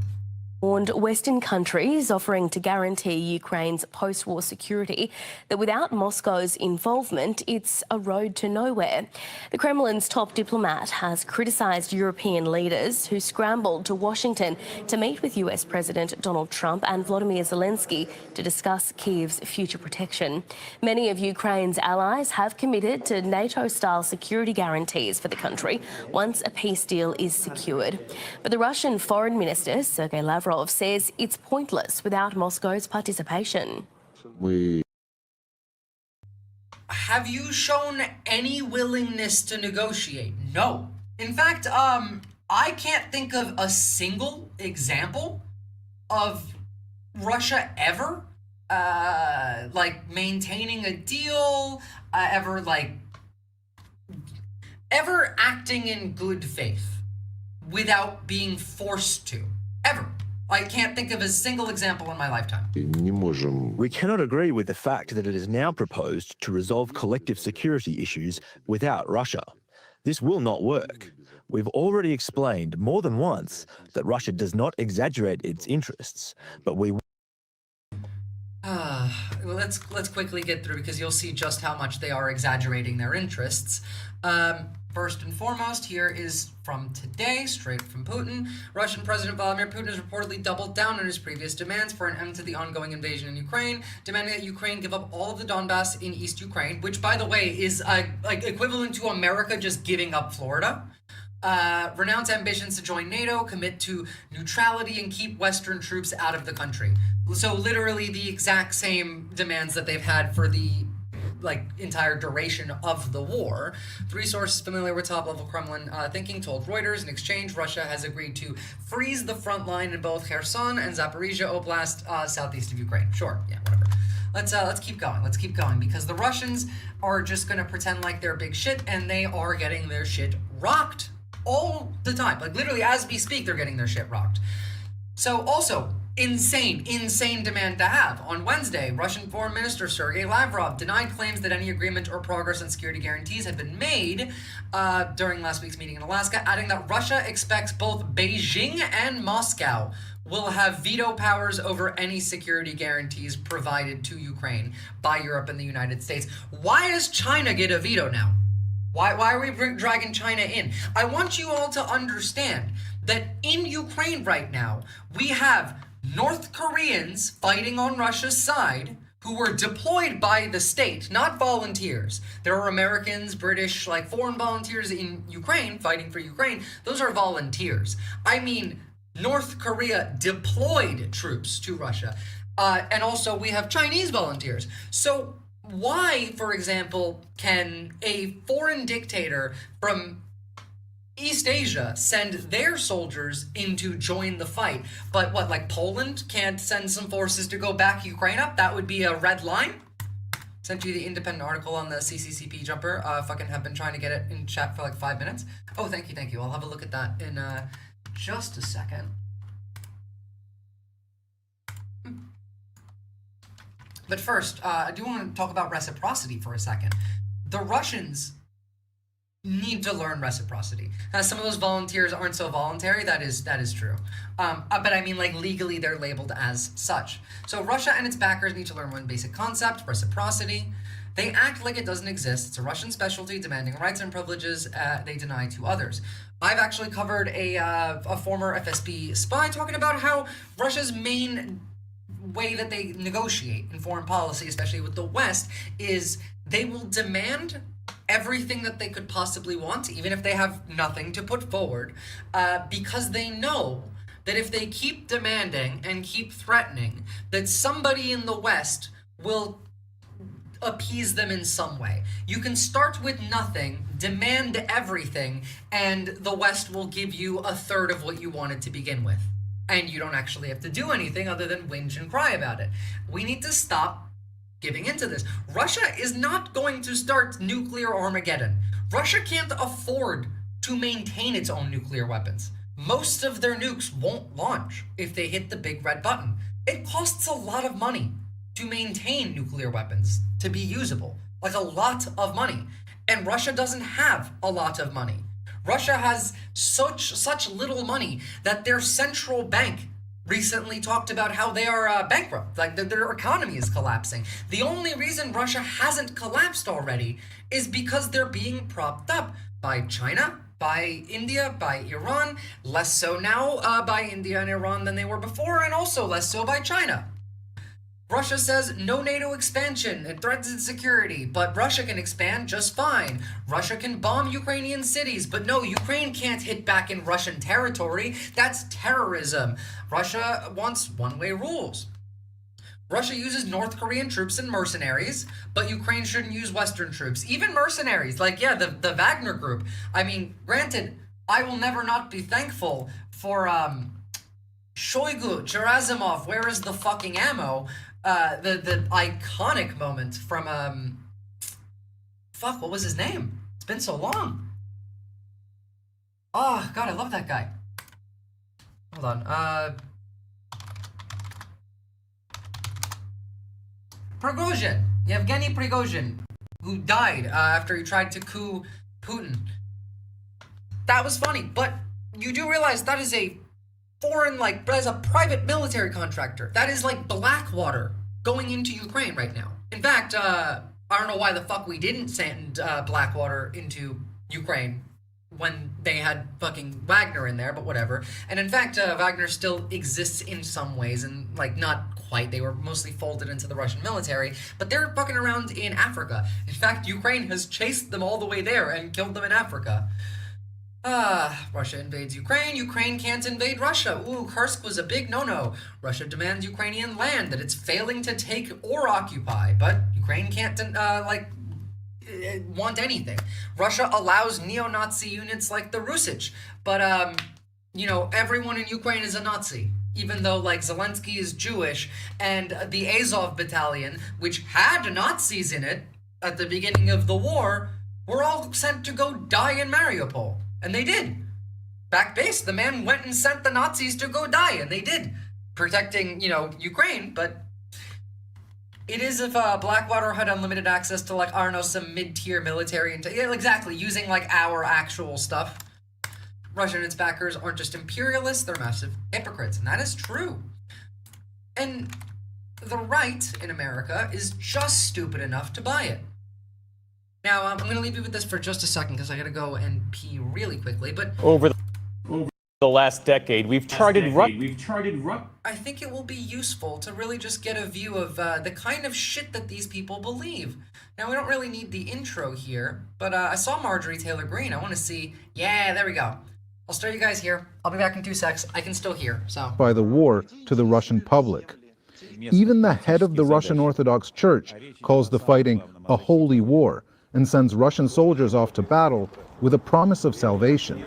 Warned Western countries offering to guarantee Ukraine's post-war security that without Moscow's involvement, it's a road to nowhere. The Kremlin's top diplomat has criticised European leaders who scrambled to Washington to meet with US President Donald Trump and Volodymyr Zelensky to discuss Kyiv's future protection. Many of Ukraine's allies have committed to NATO-style security guarantees for the country once a peace deal is secured. But the Russian Foreign Minister, Sergei Lavrov, says it's pointless without Moscow's participation. have you shown any willingness to negotiate? No. In fact, I can't think of a single example of Russia ever, like, maintaining a deal, ever acting in good faith without being forced to. Ever. I can't think of a single example in my lifetime. We cannot agree with the fact that it is now proposed to resolve collective security issues without Russia. This will not work. We've already explained more than once that Russia does not exaggerate its interests, but we... Well, let's quickly get through, because you'll see just how much they are exaggerating their interests. First and foremost, here is from today, straight from Putin. Russian President Vladimir Putin has reportedly doubled down on his previous demands for an end to the ongoing invasion in Ukraine, demanding that Ukraine give up all of the Donbass in East Ukraine, which, by the way, is like equivalent to America just giving up Florida. Renounce ambitions to join NATO, commit to neutrality, and keep Western troops out of the country. So literally the exact same demands that they've had for the entire duration of the war. Three sources familiar with top-level Kremlin thinking told Reuters in exchange Russia has agreed to freeze the front line in both Kherson and Zaporizhia Oblast, southeast of Ukraine. Sure, yeah, whatever. Let's keep going. Let's keep going, because the Russians are just going to pretend like they're big shit, and they are getting their shit rocked all the time. Like, literally, as we speak, they're getting their shit rocked. So, also, insane demand to have. On Wednesday, Russian Foreign Minister Sergei Lavrov denied claims that any agreement or progress on security guarantees had been made during last week's meeting in Alaska, adding that Russia expects both Beijing and Moscow will have veto powers over any security guarantees provided to Ukraine by Europe and the United States. Why does China get a veto now? Why are we dragging China in? I want you all to understand that in Ukraine right now, we have North Koreans fighting on Russia's side who were deployed by the state, not volunteers. There are Americans, British, foreign volunteers in Ukraine fighting for Ukraine. Those are volunteers. I mean, North Korea deployed troops to Russia. And also we have Chinese volunteers. So why, for example, can a foreign dictator from East Asia send their soldiers in to join the fight, but Poland can't send some forces to go back Ukraine up? That would be a red line. Sent you the independent article on the CCCP jumper. Fucking have been trying to get it in chat for 5 minutes. Oh, thank you. I'll have a look at that in just a second. But first, I do want to talk about reciprocity for a second. The Russians need to learn reciprocity. Now, some of those volunteers aren't so voluntary. That is true. But I mean, legally, they're labeled as such. So Russia and its backers need to learn one basic concept: reciprocity. They act like it doesn't exist. It's a Russian specialty, demanding rights and privileges they deny to others. I've actually covered a former FSB spy talking about how Russia's main way that they negotiate in foreign policy, especially with the West, is they will demand everything that they could possibly want, even if they have nothing to put forward, because they know that if they keep demanding and keep threatening, that somebody in the West will appease them in some way. You can start with nothing, demand everything, and the West will give you a third of what you wanted to begin with. And you don't actually have to do anything other than whinge and cry about it. We need to stop giving into this. Russia is not going to start nuclear Armageddon. Russia can't afford to maintain its own nuclear weapons. Most of their nukes won't launch if they hit the big red button. It costs a lot of money to maintain nuclear weapons to be usable. A lot of money. And Russia doesn't have a lot of money. Russia has such little money that their central bank recently talked about how they are bankrupt, their economy is collapsing. The only reason Russia hasn't collapsed already is because they're being propped up by China, by India, by Iran, less so now by India and Iran than they were before, and also less so by China. Russia says no NATO expansion, it threatens security, but Russia can expand just fine. Russia can bomb Ukrainian cities, but no, Ukraine can't hit back in Russian territory. That's terrorism. Russia wants one-way rules. Russia uses North Korean troops and mercenaries, but Ukraine shouldn't use Western troops. Even mercenaries, like, yeah, the Wagner group. I mean, granted, I will never not be thankful for Shoigu, Gerasimov, where is the fucking ammo? The iconic moment from, fuck, what was his name? It's been so long. Oh, God, I love that guy. Hold on, Prigozhin, Yevgeny Prigozhin, who died after he tried to coup Putin. That was funny, but you do realize that is a foreign, like, that is a private military contractor. That is like Blackwater going into Ukraine right now. In fact, I don't know why the fuck we didn't send Blackwater into Ukraine when they had fucking Wagner in there, but whatever. And in fact, Wagner still exists in some ways, and like not quite. They were mostly folded into the Russian military, but they're fucking around in Africa. In fact, Ukraine has chased them all the way there and killed them in Africa. Russia invades Ukraine. Ukraine can't invade Russia. Ooh, Kursk was a big no-no. Russia demands Ukrainian land that it's failing to take or occupy, but Ukraine can't, want anything. Russia allows neo-Nazi units like the Rusich, but, you know, everyone in Ukraine is a Nazi. Even though, like, Zelensky is Jewish, and the Azov battalion, which had Nazis in it at the beginning of the war, were all sent to go die in Mariupol. And they did. Back base, the man went and sent the Nazis to go die, and they did. Protecting, you know, Ukraine, but it is if Blackwater had unlimited access to, like, I don't know, some mid-tier military, and yeah, exactly, using, like, our actual stuff. Russia and its backers aren't just imperialists, they're massive hypocrites, and that is true. And the right in America is just stupid enough to buy it. Now, I'm going to leave you with this for just a second because I got to go and pee really quickly, but over the last decade, we've charted I think it will be useful to really just get a view of the kind of shit that these people believe. Now, we don't really need the intro here, but I saw Marjorie Taylor Greene. I want to see... Yeah, there we go. I'll start you guys here. I'll be back in 2 secs. I can still hear, so... By the war to the Russian public. Even the head of the Russian Orthodox Church calls the fighting a holy war and sends Russian soldiers off to battle with a promise of salvation.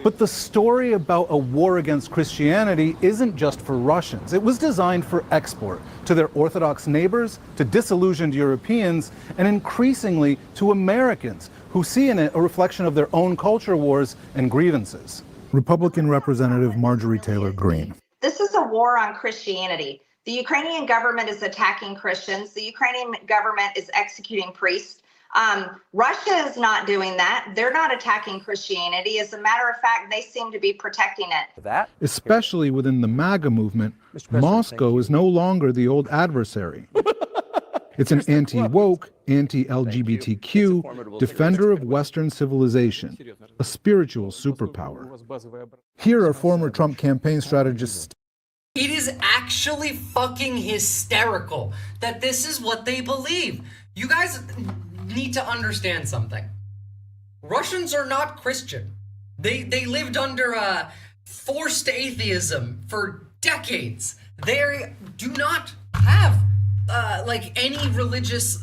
But the story about a war against Christianity isn't just for Russians. It was designed for export to their Orthodox neighbors, to disillusioned Europeans, and increasingly to Americans who see in it a reflection of their own culture wars and grievances. Republican Representative Marjorie Taylor Greene. This is a war on Christianity. The Ukrainian government is attacking Christians. The Ukrainian government is executing priests. Russia is not doing that. They're not attacking Christianity. As a matter of fact, they seem to be protecting it. Especially within the MAGA movement, Moscow is no longer the old adversary. It's an anti-woke, anti-LGBTQ defender of Western civilization, a spiritual superpower. Here are former Trump campaign strategists. It is actually fucking hysterical that this is what they believe. You guys need to understand something. Russians are not Christian. They lived under forced atheism for decades. They do not have like any religious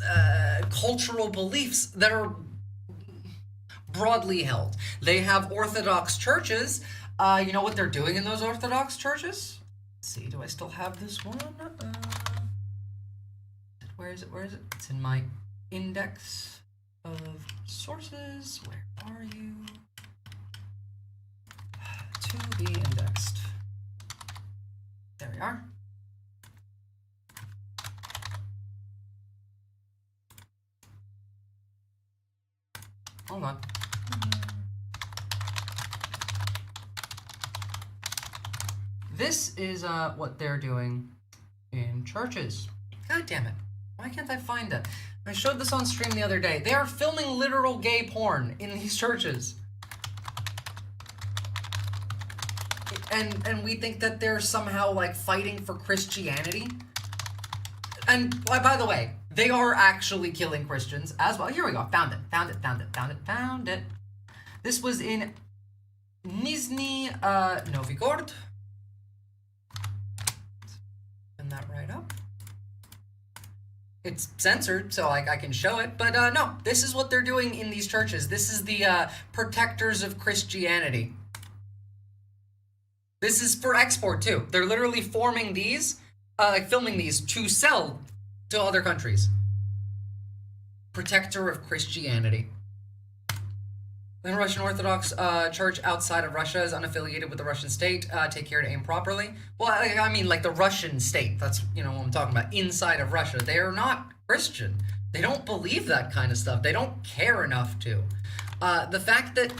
cultural beliefs that are broadly held. They have Orthodox churches. You know what they're doing in those Orthodox churches? Let's see, do I still have this one? Where is it? Where is it? It's in my index of sources. Where are you? To be indexed. There we are. Hold on. This is what they're doing in churches. God damn it. Why can't I find that? I showed this on stream the other day. They are filming literal gay porn in these churches. And we think that they're somehow like fighting for Christianity. And by the way, they are actually killing Christians as well. Here we go. Found it. This was in Nizhny Novgorod. Send that right up. it's censored, so I can show it. But no, this is what they're doing in these churches. This is the protectors of Christianity. This is for export too. They're literally forming these, filming these to sell to other countries. Protector of Christianity. The Russian Orthodox Church outside of Russia is unaffiliated with the Russian state. Take care to aim properly. Well, I mean, like the Russian state. That's, what I'm talking about. Inside of Russia. They are not Christian. They don't believe that kind of stuff. They don't care enough to. The fact that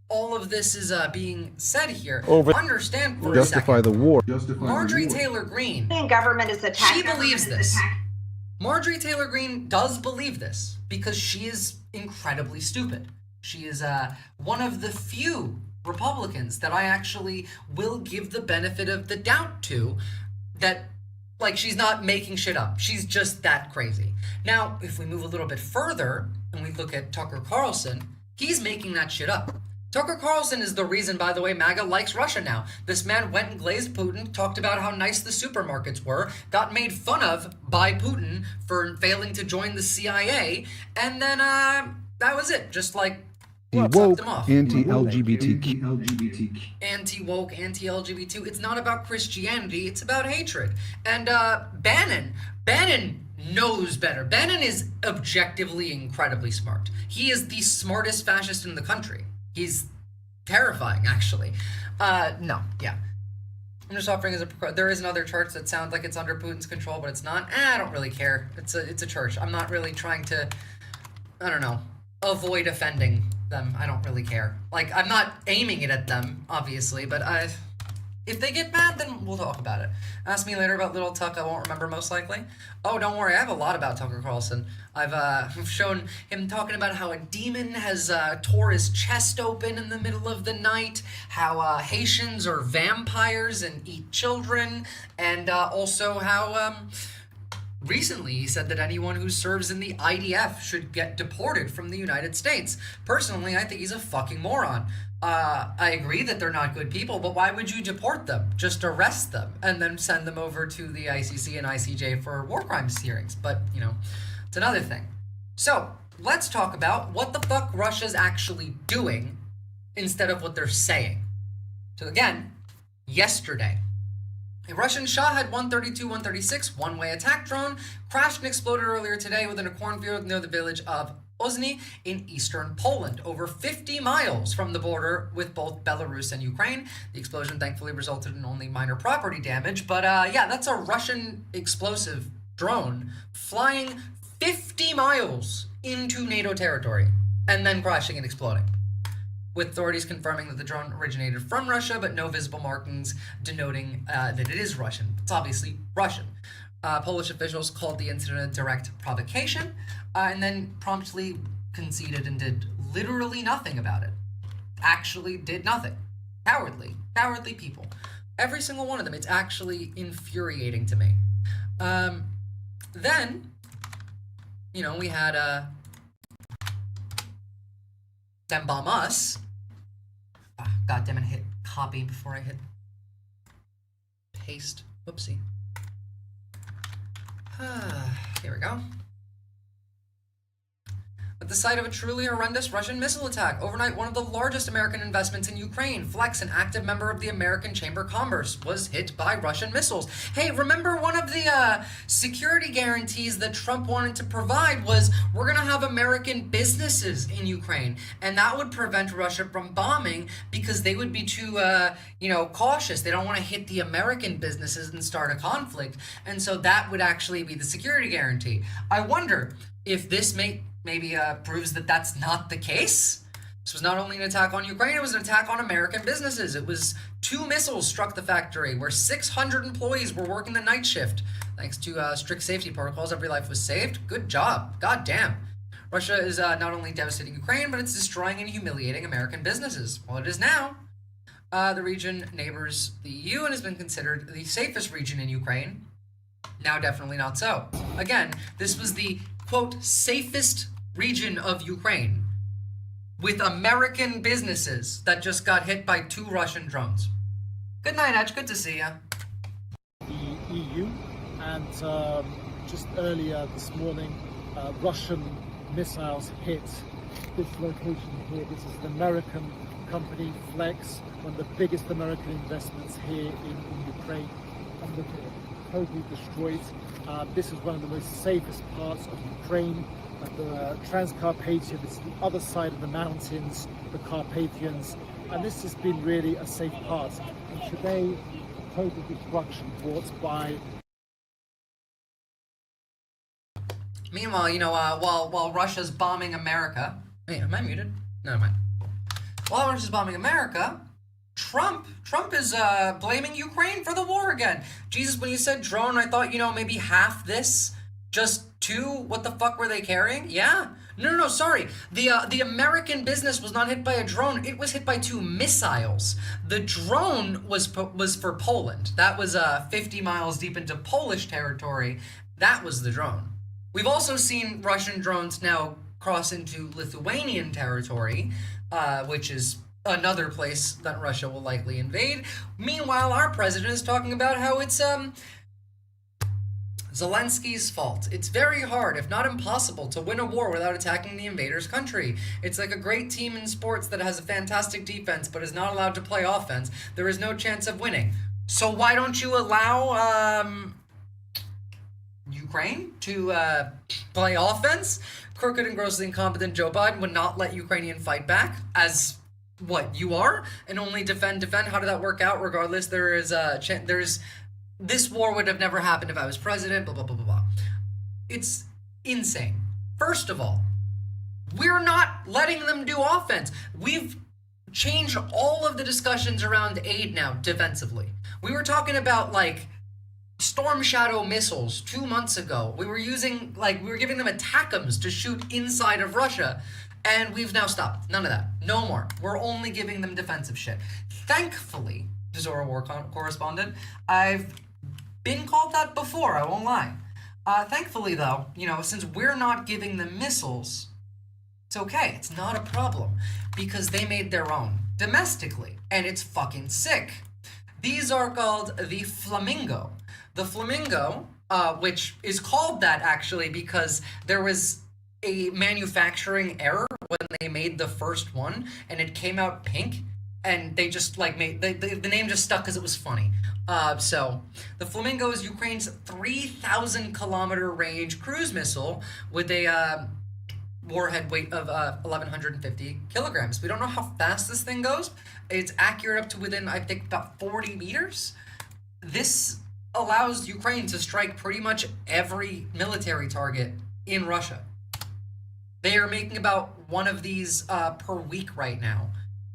all of this is being said here, understand for a second. Justify the war. Marjorie Taylor Greene. Government is attacking. She believes this. Marjorie Taylor Greene does believe this because she is incredibly stupid. She is one of the few Republicans that I actually will give the benefit of the doubt to, that, like, she's not making shit up. She's just that crazy. Now, if we move a little bit further and we look at Tucker Carlson, he's making that shit up. Tucker Carlson is the reason, by the way, MAGA likes Russia now. This man went and glazed Putin, talked about how nice the supermarkets were, got made fun of by Putin for failing to join the CIA, and then that was it. Just like Anti-woke, anti-LGBTQ. Anti-woke, anti-LGBT. It's not about Christianity, it's about hatred. And Bannon knows better. Bannon is objectively incredibly smart. He is the smartest fascist in the country. He's terrifying, actually. No, yeah. I'm just offering as a... There is another church that sounds like it's under Putin's control, but it's not. I don't really care. It's a church. I'm not really trying to, I don't know, avoid offending them. I don't really care. Like, I'm not aiming it at them, obviously, but if they get mad, then we'll talk about it. Ask me later about Little Tuck. I won't remember, most likely. Oh, don't worry. I have a lot about Tucker Carlson. I've shown him talking about how a demon has tore his chest open in the middle of the night, how Haitians are vampires and eat children, and also how recently he said that anyone who serves in the IDF should get deported from the United States. Personally, I think he's a fucking moron. I agree that they're not good people, but why would you deport them? Just arrest them and then send them over to the ICC and ICJ for war crimes hearings. But, it's another thing. So, let's talk about what the fuck Russia's actually doing instead of what they're saying. So again, yesterday, a Russian Shahed 132-136 one-way attack drone crashed and exploded earlier today within a cornfield near the village of Ozny in eastern Poland, over 50 miles from the border with both Belarus and Ukraine. The explosion thankfully resulted in only minor property damage, but yeah, that's a Russian explosive drone flying 50 miles into NATO territory and then crashing and exploding, with authorities confirming that the drone originated from Russia, but no visible markings denoting that it is Russian. It's obviously Russian. Polish officials called the incident a direct provocation, and then promptly conceded and did literally nothing about it. Actually did nothing. Cowardly people. Every single one of them. It's actually infuriating to me. Then, we had them bomb us. God damn it, hit copy before I hit paste. Whoopsie. Here we go. At the site of a truly horrendous Russian missile attack, overnight, one of the largest American investments in Ukraine, Flex, an active member of the American Chamber of Commerce, was hit by Russian missiles. Hey, remember one of the security guarantees that Trump wanted to provide was we're going to have American businesses in Ukraine, and that would prevent Russia from bombing because they would be too, cautious. They don't want to hit the American businesses and start a conflict, and so that would actually be the security guarantee. I wonder if this maybe proves that that's not the case. This was not only an attack on Ukraine, it was an attack on American businesses. It was 2 missiles struck the factory where 600 employees were working the night shift. Thanks to strict safety protocols, every life was saved. Good job. God damn. Russia is not only devastating Ukraine, but it's destroying and humiliating American businesses. Well, it is now. The region neighbors the EU and has been considered the safest region in Ukraine. Now definitely not so. Again, this was the, quote, safest region of Ukraine with American businesses that just got hit by 2 Russian drones. Good night, Edge. Good to see ya. The EU and just earlier this morning, Russian missiles hit this location here. This is an American company, Flex, one of the biggest American investments here in Ukraine. And look at it, totally destroyed. This is one of the most safest parts of Ukraine. The Transcarpathia, this is the other side of the mountains, the Carpathians, and this has been really a safe part. And today, total destruction brought by. Meanwhile, you know, while Russia's bombing America, wait, am I muted? No, never mind. While Russia's bombing America, Trump is blaming Ukraine for the war again. Jesus, when you said drone, I thought, you know, maybe half this, just two. What the fuck were they carrying? Yeah. No, sorry. The American business was not hit by a drone. It was hit by 2 missiles. The drone was for Poland. That was 50 miles deep into Polish territory. That was the drone. We've also seen Russian drones now cross into Lithuanian territory, which is another place that Russia will likely invade. Meanwhile, our president is talking about how it's Zelensky's fault. It's very hard, if not impossible, to win a war without attacking the invader's country. It's like a great team in sports that has a fantastic defense but is not allowed to play offense. There is no chance of winning. So why don't you allow Ukraine to play offense? Crooked and grossly incompetent Joe Biden would not let Ukrainian fight back, as what you are, and only defend. How did that work out? Regardless, this war would have never happened if I was president, blah, blah, blah, blah, blah. It's insane. First of all, we're not letting them do offense. We've changed all of the discussions around aid now defensively. We were talking about, like, Storm Shadow missiles 2 months ago. We were giving them ATACMS to shoot inside of Russia. And we've now stopped. None of that. No more. We're only giving them defensive shit. Thankfully, Visora war correspondent, I've been called that before, I won't lie. Thankfully, though, you know, since we're not giving them missiles, it's okay. It's not a problem because they made their own domestically, and it's fucking sick. These are called the Flamingo. The Flamingo, which is called that actually because there was a manufacturing error when they made the first one, and it came out pink, and they just like made the name just stuck because it was funny. So the Flamingo is Ukraine's 3,000 kilometer range cruise missile with a warhead weight of 1,150 kilograms. We don't know how fast this thing goes. It's accurate up to within, I think, about 40 meters. This allows Ukraine to strike pretty much every military target in Russia. They are making about one of these per week right now.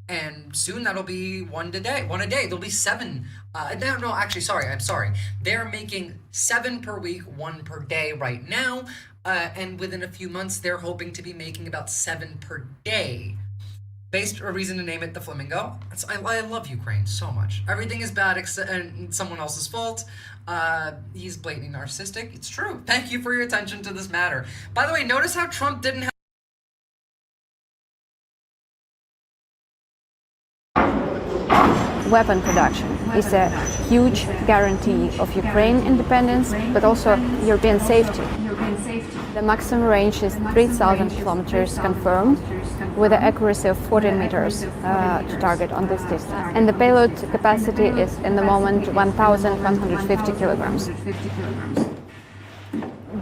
And soon that'll be one a day. There'll be 7. I'm sorry. They're making 7 per week, 1 per day right now. And within a few months, they're hoping to be making about 7 per day. Based a reason to name it the Flamingo. I love Ukraine so much. Everything is bad and someone else's fault. He's blatantly narcissistic. It's true. Thank you for your attention to this matter. By the way, notice how Trump didn't have weapon production is a huge guarantee of Ukraine independence, but also European safety. The maximum range is 3,000 kilometers confirmed, with an accuracy of 14 meters to target on this distance. And the payload capacity is, in the moment, 1,150 kilograms.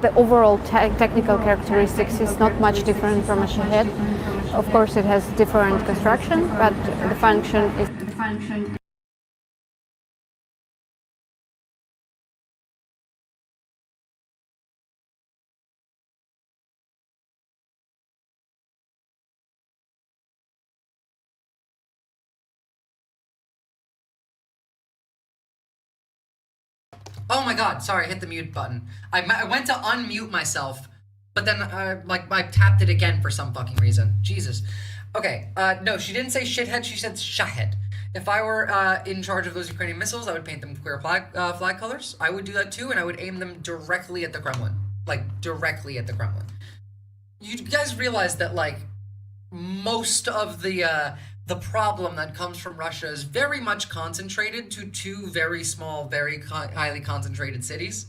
The overall technical characteristics is not much different from a Shahed. Of course, it has different construction, but the function is. Oh my god, sorry, I hit the mute button. I went to unmute myself, but then I tapped it again for some fucking reason. Jesus. Okay, no, she didn't say shithead, she said shahed. If I were in charge of those Ukrainian missiles, I would paint them queer flag colors. I would do that too, and I would aim them directly at the Kremlin. Like, directly at the Kremlin. You guys realize that, like, most of the problem that comes from Russia is very much concentrated to 2 very small, very highly concentrated cities.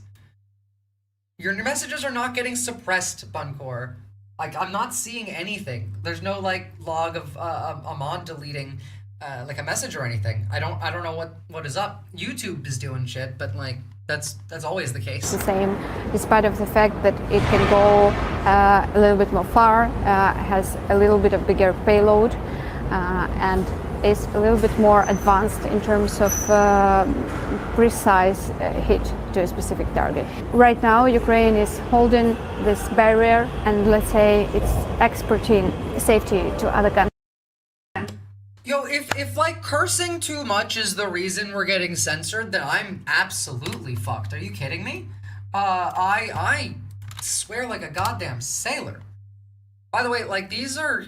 Your messages are not getting suppressed, Buncor. Like, I'm not seeing anything. There's no, like, log of Amon deleting, like, a message or anything. I don't know what is up. YouTube is doing shit, but, like, that's always the case. The same, despite of the fact that it can go a little bit more far, has a little bit of bigger payload, and is a little bit more advanced in terms of precise hit to a specific target. Right now, Ukraine is holding this barrier, and let's say it's exporting safety to other countries. Yo, if like cursing too much is the reason we're getting censored, then I'm absolutely fucked. Are you kidding me? I swear like a goddamn sailor. By the way, like, these are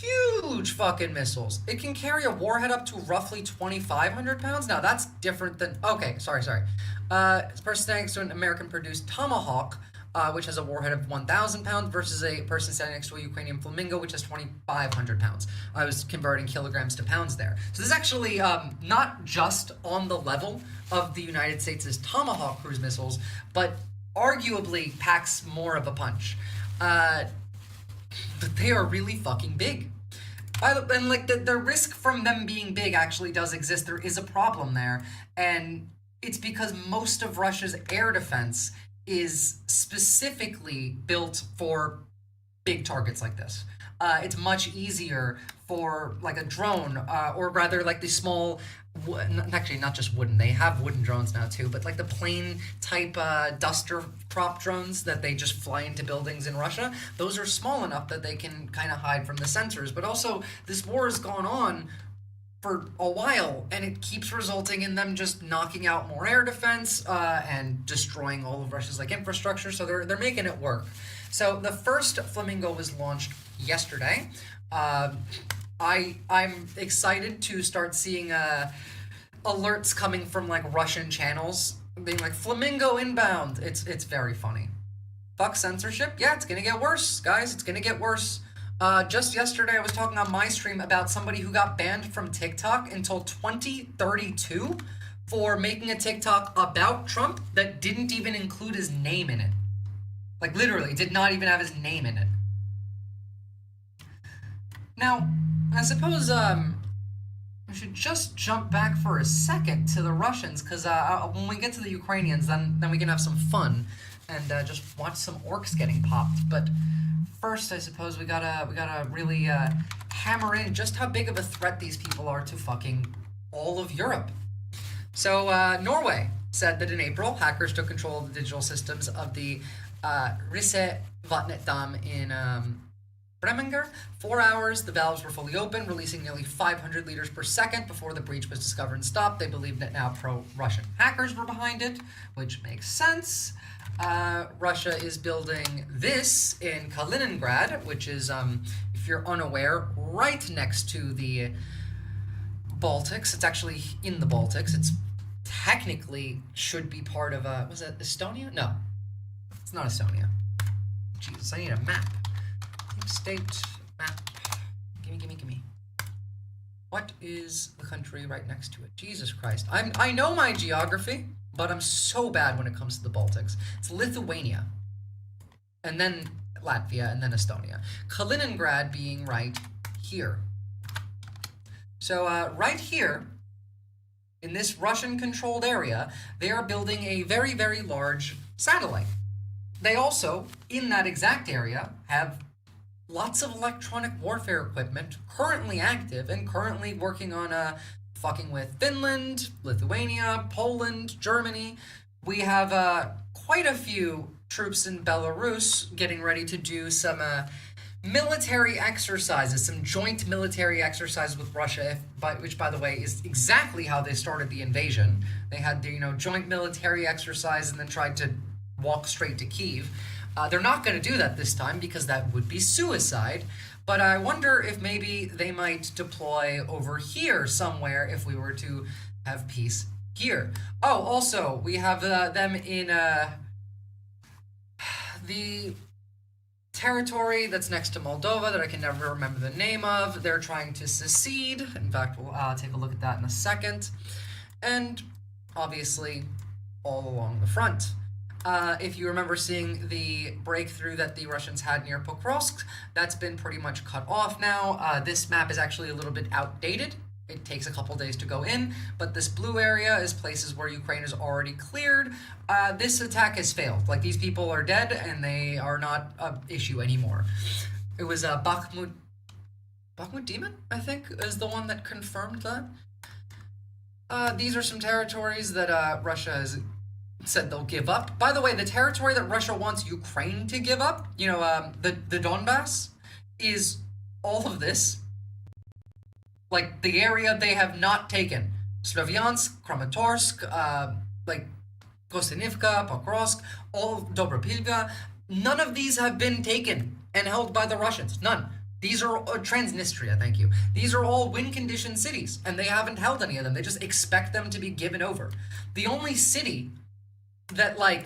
huge fucking missiles. It can carry a warhead up to roughly 2,500 pounds. Now that's different than, okay, sorry. This person standing next to an American-produced Tomahawk, which has a warhead of 1,000 pounds, versus a person standing next to a Ukrainian Flamingo, which has 2,500 pounds. I was converting kilograms to pounds there. So this is actually not just on the level of the United States' Tomahawk cruise missiles, but arguably packs more of a punch. But they are really fucking big. And like the risk from them being big actually does exist. There is a problem there, and it's because most of Russia's air defense is specifically built for big targets like this. It's much easier for like a drone, or rather like the small, actually not just wooden, they have wooden drones now too, but like the plane type duster prop drones that they just fly into buildings in Russia, those are small enough that they can kind of hide from the sensors. But also, this war has gone on for a while, and it keeps resulting in them just knocking out more air defense and destroying all of Russia's like infrastructure. So they're making it work. So the first Flamingo was launched yesterday. I'm excited to start seeing alerts coming from like Russian channels being like Flamingo inbound. It's very funny. Fuck censorship. Yeah, it's gonna get worse, guys. It's gonna get worse. Just yesterday I was talking on my stream about somebody who got banned from TikTok until 2032 for making a TikTok about Trump that didn't even include his name in it. Like, literally, did not even have his name in it. Now, I suppose we should just jump back for a second to the Russians, because when we get to the Ukrainians, then we can have some fun and just watch some orcs getting popped. But first, I suppose we gotta really hammer in just how big of a threat these people are to fucking all of Europe. So Norway said that in April, hackers took control of the digital systems of the Risse Vatnet Dam in Bremanger. 4 hours, the valves were fully open, releasing nearly 500 liters per second before the breach was discovered and stopped. They believe that now pro-Russian hackers were behind it, which makes sense. Russia is building this in Kaliningrad, which is, if you're unaware, right next to the Baltics. It's actually in the Baltics. It's technically should be part of, was it Estonia? No, it's not Estonia. Jesus, I need a map. State map. Gimme. What is the country right next to it? Jesus Christ. I know my geography, but I'm so bad when it comes to the Baltics. It's Lithuania, and then Latvia, and then Estonia. Kaliningrad being right here. So right here, in this Russian-controlled area, they are building a very, very large satellite. They also, in that exact area, have lots of electronic warfare equipment currently active and currently working on fucking with Finland, Lithuania, Poland, Germany. We have quite a few troops in Belarus getting ready to do some military exercises, some joint military exercises with Russia, which, by the way, is exactly how they started the invasion. They had the, joint military exercise and then tried to walk straight to Kyiv. They're not going to do that this time because that would be suicide, but I wonder if maybe they might deploy over here somewhere if we were to have peace here. Oh, also, we have them in the territory that's next to Moldova that I can never remember the name of. They're trying to secede. In fact, we'll take a look at that in a second. And obviously, all along the front. If you remember seeing the breakthrough that the Russians had near Pokrovsk, that's been pretty much cut off now. This map is actually a little bit outdated. It takes a couple days to go in, but this blue area is places where Ukraine is already cleared. This attack has failed. Like, these people are dead, and they are not an issue anymore. It was Bakhmut Demon, I think, is the one that confirmed that. These are some territories that Russia has said they'll give up. By the way, the territory that Russia wants Ukraine to give up, you know, the Donbass, is all of this. Like, the area they have not taken. Slavyansk, Kramatorsk, like, Kostanivka, Pokrovsk, all Dobropilka. None of these have been taken and held by the Russians. None. These are Transnistria, thank you. These are all win-condition cities, and they haven't held any of them. They just expect them to be given over. The only city that, like,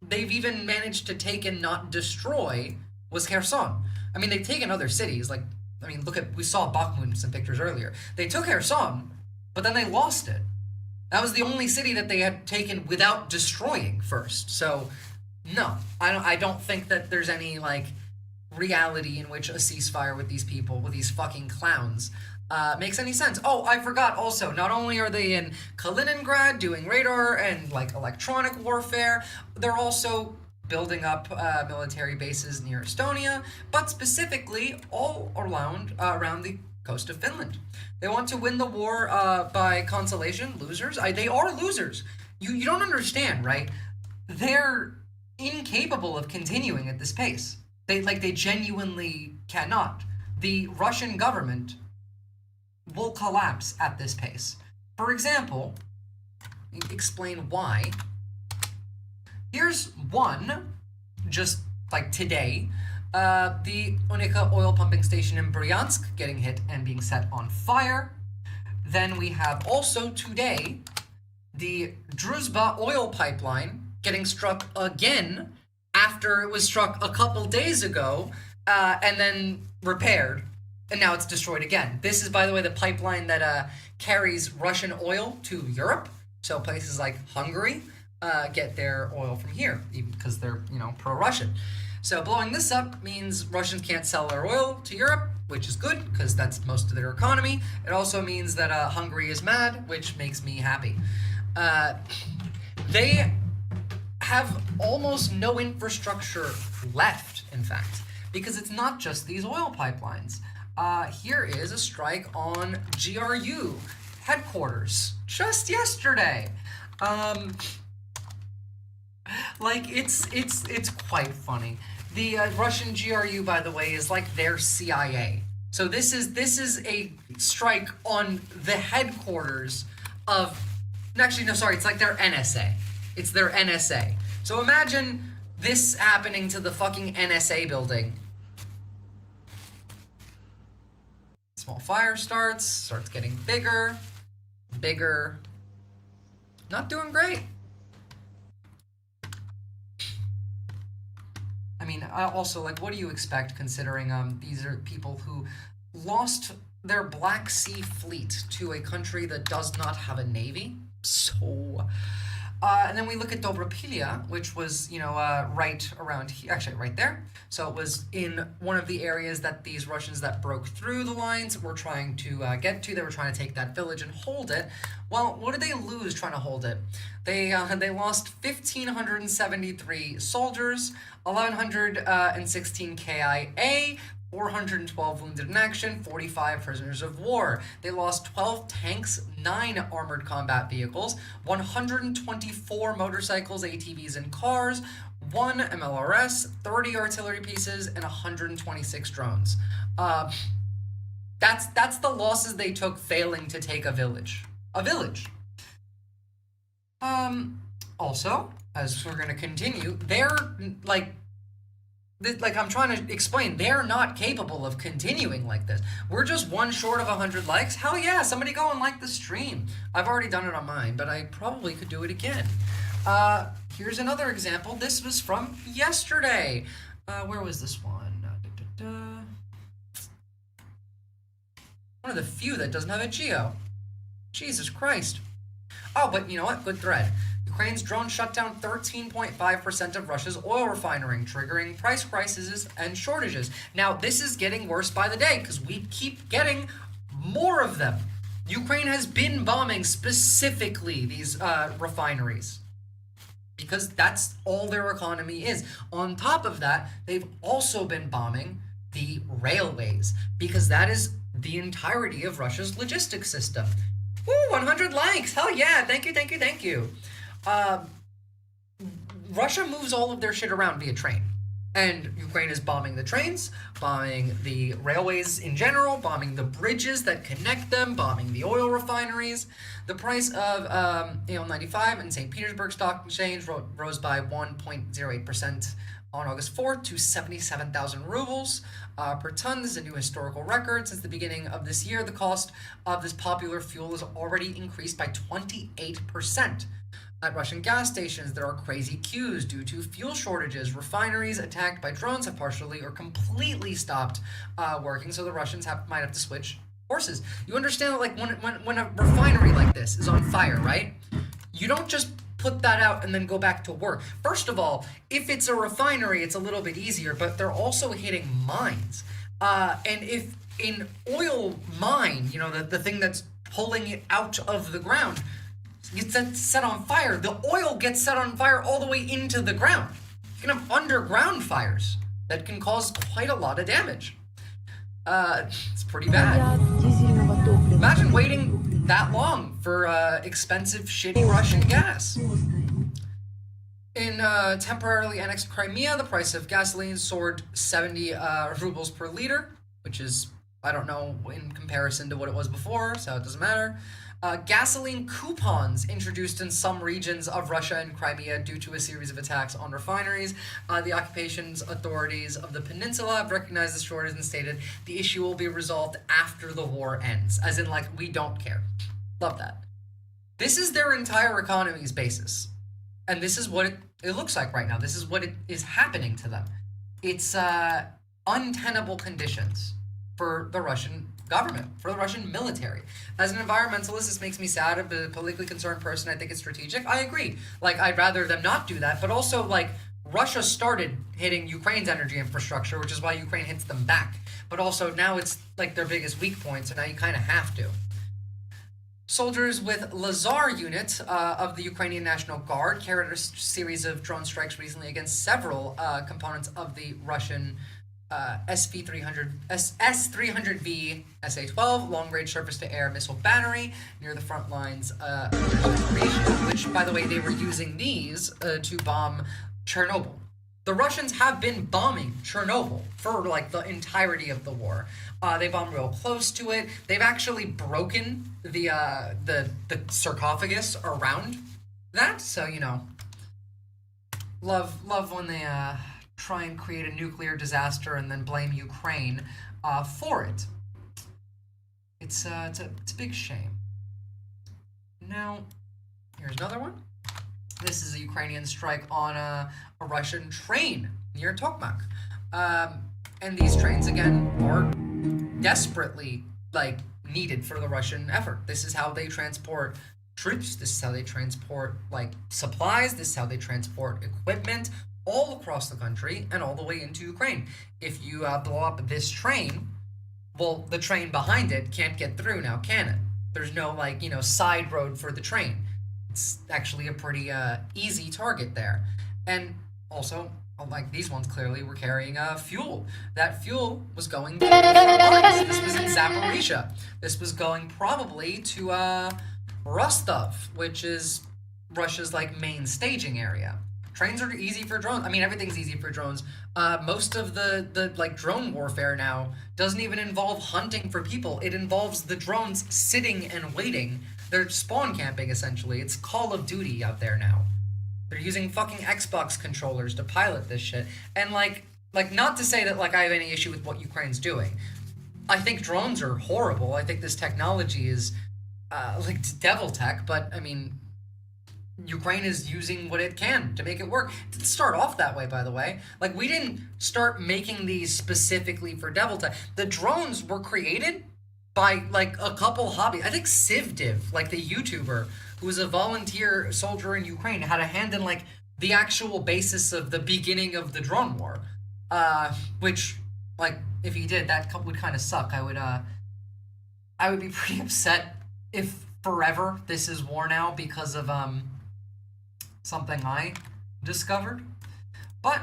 they've even managed to take and not destroy was Kherson. I mean, they've taken other cities, like, I mean, we saw Bakhmut in some pictures earlier. They took Kherson, but then they lost it. That was the only city that they had taken without destroying first. So, no, I don't think that there's any, like, reality in which a ceasefire with these people, with these fucking clowns, makes any sense. Oh, I forgot also, not only are they in Kaliningrad doing radar and, like, electronic warfare, they're also building up military bases near Estonia, but specifically all around the coast of Finland. They want to win the war by consolation. Losers. They are losers. You don't understand, right? They're incapable of continuing at this pace. They genuinely cannot. The Russian government will collapse at this pace. For example, explain why. Here's one, just like today, the Unica oil pumping station in Bryansk getting hit and being set on fire. Then we have also today the Druzhba oil pipeline getting struck again after it was struck a couple days ago and then repaired, and now it's destroyed again. This is, by the way, the pipeline that carries Russian oil to Europe. So places like Hungary get their oil from here, even because they're, you know, pro-Russian. So blowing this up means Russians can't sell their oil to Europe, which is good, because that's most of their economy. It also means that Hungary is mad, which makes me happy. They have almost no infrastructure left, in fact, because it's not just these oil pipelines. Here is a strike on GRU headquarters just yesterday. Like, it's quite funny. The Russian GRU, by the way, is like their CIA. So this is a strike on the headquarters of, actually, no, sorry, it's like their NSA. It's their NSA. So imagine this happening to the fucking NSA building. Small fire starts getting bigger. Not doing great. I mean, also, like, what do you expect, considering these are people who lost their Black Sea fleet to a country that does not have a navy? So, and then we look at Dobropilya, which was, you know, right around here, actually right there. So it was in one of the areas that these Russians that broke through the lines were trying to get to. They were trying to take that village and hold it. Well, what did they lose trying to hold it? They lost 1,573 soldiers, 1,116 KIA, 412 wounded in action, 45 prisoners of war. They lost 12 tanks, 9 armored combat vehicles, 124 motorcycles, ATVs, and cars, 1 MLRS, 30 artillery pieces, and 126 drones. That's the losses they took failing to take a village. Also, as we're going to continue, they're like I'm trying to explain, they're not capable of continuing like this. We're just one short of 100 likes. Hell yeah, somebody go and like the stream. I've already done it on mine, but I probably could do it again. Here's another example. This was from yesterday. Where was this one? One of the few that doesn't have a geo. Jesus Christ. Oh, but you know what? Good thread. Ukraine's drone shut down 13.5% of Russia's oil refinery, triggering price crises and shortages. Now, this is getting worse by the day because we keep getting more of them. Ukraine has been bombing specifically these refineries because that's all their economy is. On top of that, they've also been bombing the railways because that is the entirety of Russia's logistics system. Woo, 100 likes. Hell yeah. Thank you, thank you, thank you. Russia moves all of their shit around via train. And Ukraine is bombing the trains, bombing the railways in general, bombing the bridges that connect them, bombing the oil refineries. The price of AL95 in St. Petersburg Stock Exchange rose by 1.08% on August 4th to 77,000 rubles per ton. This is a new historical record. Since the beginning of this year, the cost of this popular fuel has already increased by 28%. At Russian gas stations, there are crazy queues due to fuel shortages. Refineries attacked by drones have partially or completely stopped working, so the Russians might have to switch horses. You understand that, like, when a refinery like this is on fire, right? You don't just put that out and then go back to work. First of all, if it's a refinery, it's a little bit easier, but they're also hitting mines. And if an oil mine, you know, the thing that's pulling it out of the ground, gets set on fire, the oil gets set on fire all the way into the ground. You can have underground fires that can cause quite a lot of damage. It's pretty bad. Imagine waiting that long for expensive, shitty Russian gas. In temporarily annexed Crimea, the price of gasoline soared 70 rubles per liter, which is, I don't know, in comparison to what it was before, so it doesn't matter. Gasoline coupons introduced in some regions of Russia and Crimea due to a series of attacks on refineries. The occupation's authorities of the peninsula have recognized the shortage and stated the issue will be resolved after the war ends. As in, like, we don't care. Love that. This is their entire economy's basis. And this is what it looks like right now. This is what is happening to them. It's untenable conditions for the Russian government, for the Russian military. As an environmentalist, this makes me sad. As a politically concerned person, I think it's strategic. I agree. Like, I'd rather them not do that, but also, like, Russia started hitting Ukraine's energy infrastructure, which is why Ukraine hits them back. But also, now it's, like, their biggest weak point, so now you kind of have to. Soldiers with Azor unit of the Ukrainian National Guard carried a series of drone strikes recently against several components of the Russian S-300V SA-12 long-range surface-to-air missile battery near the front lines of which, by the way, they were using these to bomb Chernobyl. The Russians have been bombing Chernobyl for, like, the entirety of the war. They bombed real close to it. They've actually broken the sarcophagus around that, so, you know, love when they try and create a nuclear disaster and then blame Ukraine for it. It's a big shame. Now, here's another one. This is a Ukrainian strike on a Russian train near Tokmak. And these trains, again, are desperately, like, needed for the Russian effort. This is how they transport troops. This is how they transport, like, supplies. This is how they transport equipment all across the country and all the way into Ukraine. If you blow up this train, well, the train behind it can't get through now, can it? There's no, like, you know, side road for the train. It's actually a pretty easy target there. And also, like, these ones clearly were carrying fuel. That fuel was going to the front lines. This was in Zaporizhia. This was going probably to Rostov, which is Russia's, like, main staging area. Trains are easy for drones. I mean, everything's easy for drones. Most of the like, drone warfare now doesn't even involve hunting for people. It involves the drones sitting and waiting. They're spawn camping, essentially. It's Call of Duty out there now. They're using fucking Xbox controllers to pilot this shit. And, like, not to say that, like, I have any issue with what Ukraine's doing. I think drones are horrible. I think this technology is, like, devil tech, but, I mean, Ukraine is using what it can to make it work. It didn't start off that way, by the way. Like, we didn't start making these specifically for devil tech. The drones were created by, like, a couple hobby. I think CivDiv, like the YouTuber, who's a volunteer soldier in Ukraine, had a hand in like the actual basis of the beginning of the drone war. Which, like, if he did, that would kind of suck. I would be pretty upset if forever this is war now because of something I discovered. But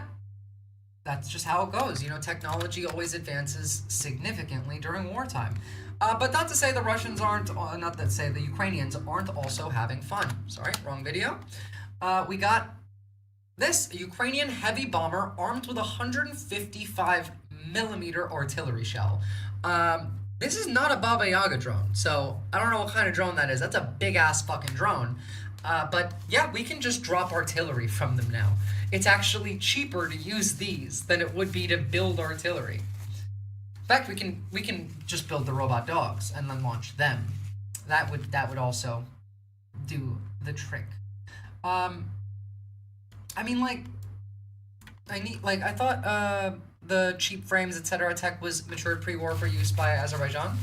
that's just how it goes. You know, technology always advances significantly during wartime. But not to say the Russians aren't, not to say the Ukrainians aren't also having fun. Sorry, wrong video. We got this, a Ukrainian heavy bomber armed with a 155mm artillery shell. This is not a Baba Yaga drone, so I don't know what kind of drone that is. That's a big-ass fucking drone. But yeah, we can just drop artillery from them now. It's actually cheaper to use these than it would be to build artillery. In fact, we can just build the robot dogs and then launch them. That would also do the trick. I mean, like, I thought the cheap frames, etc. tech was matured pre-war for use by Azerbaijan.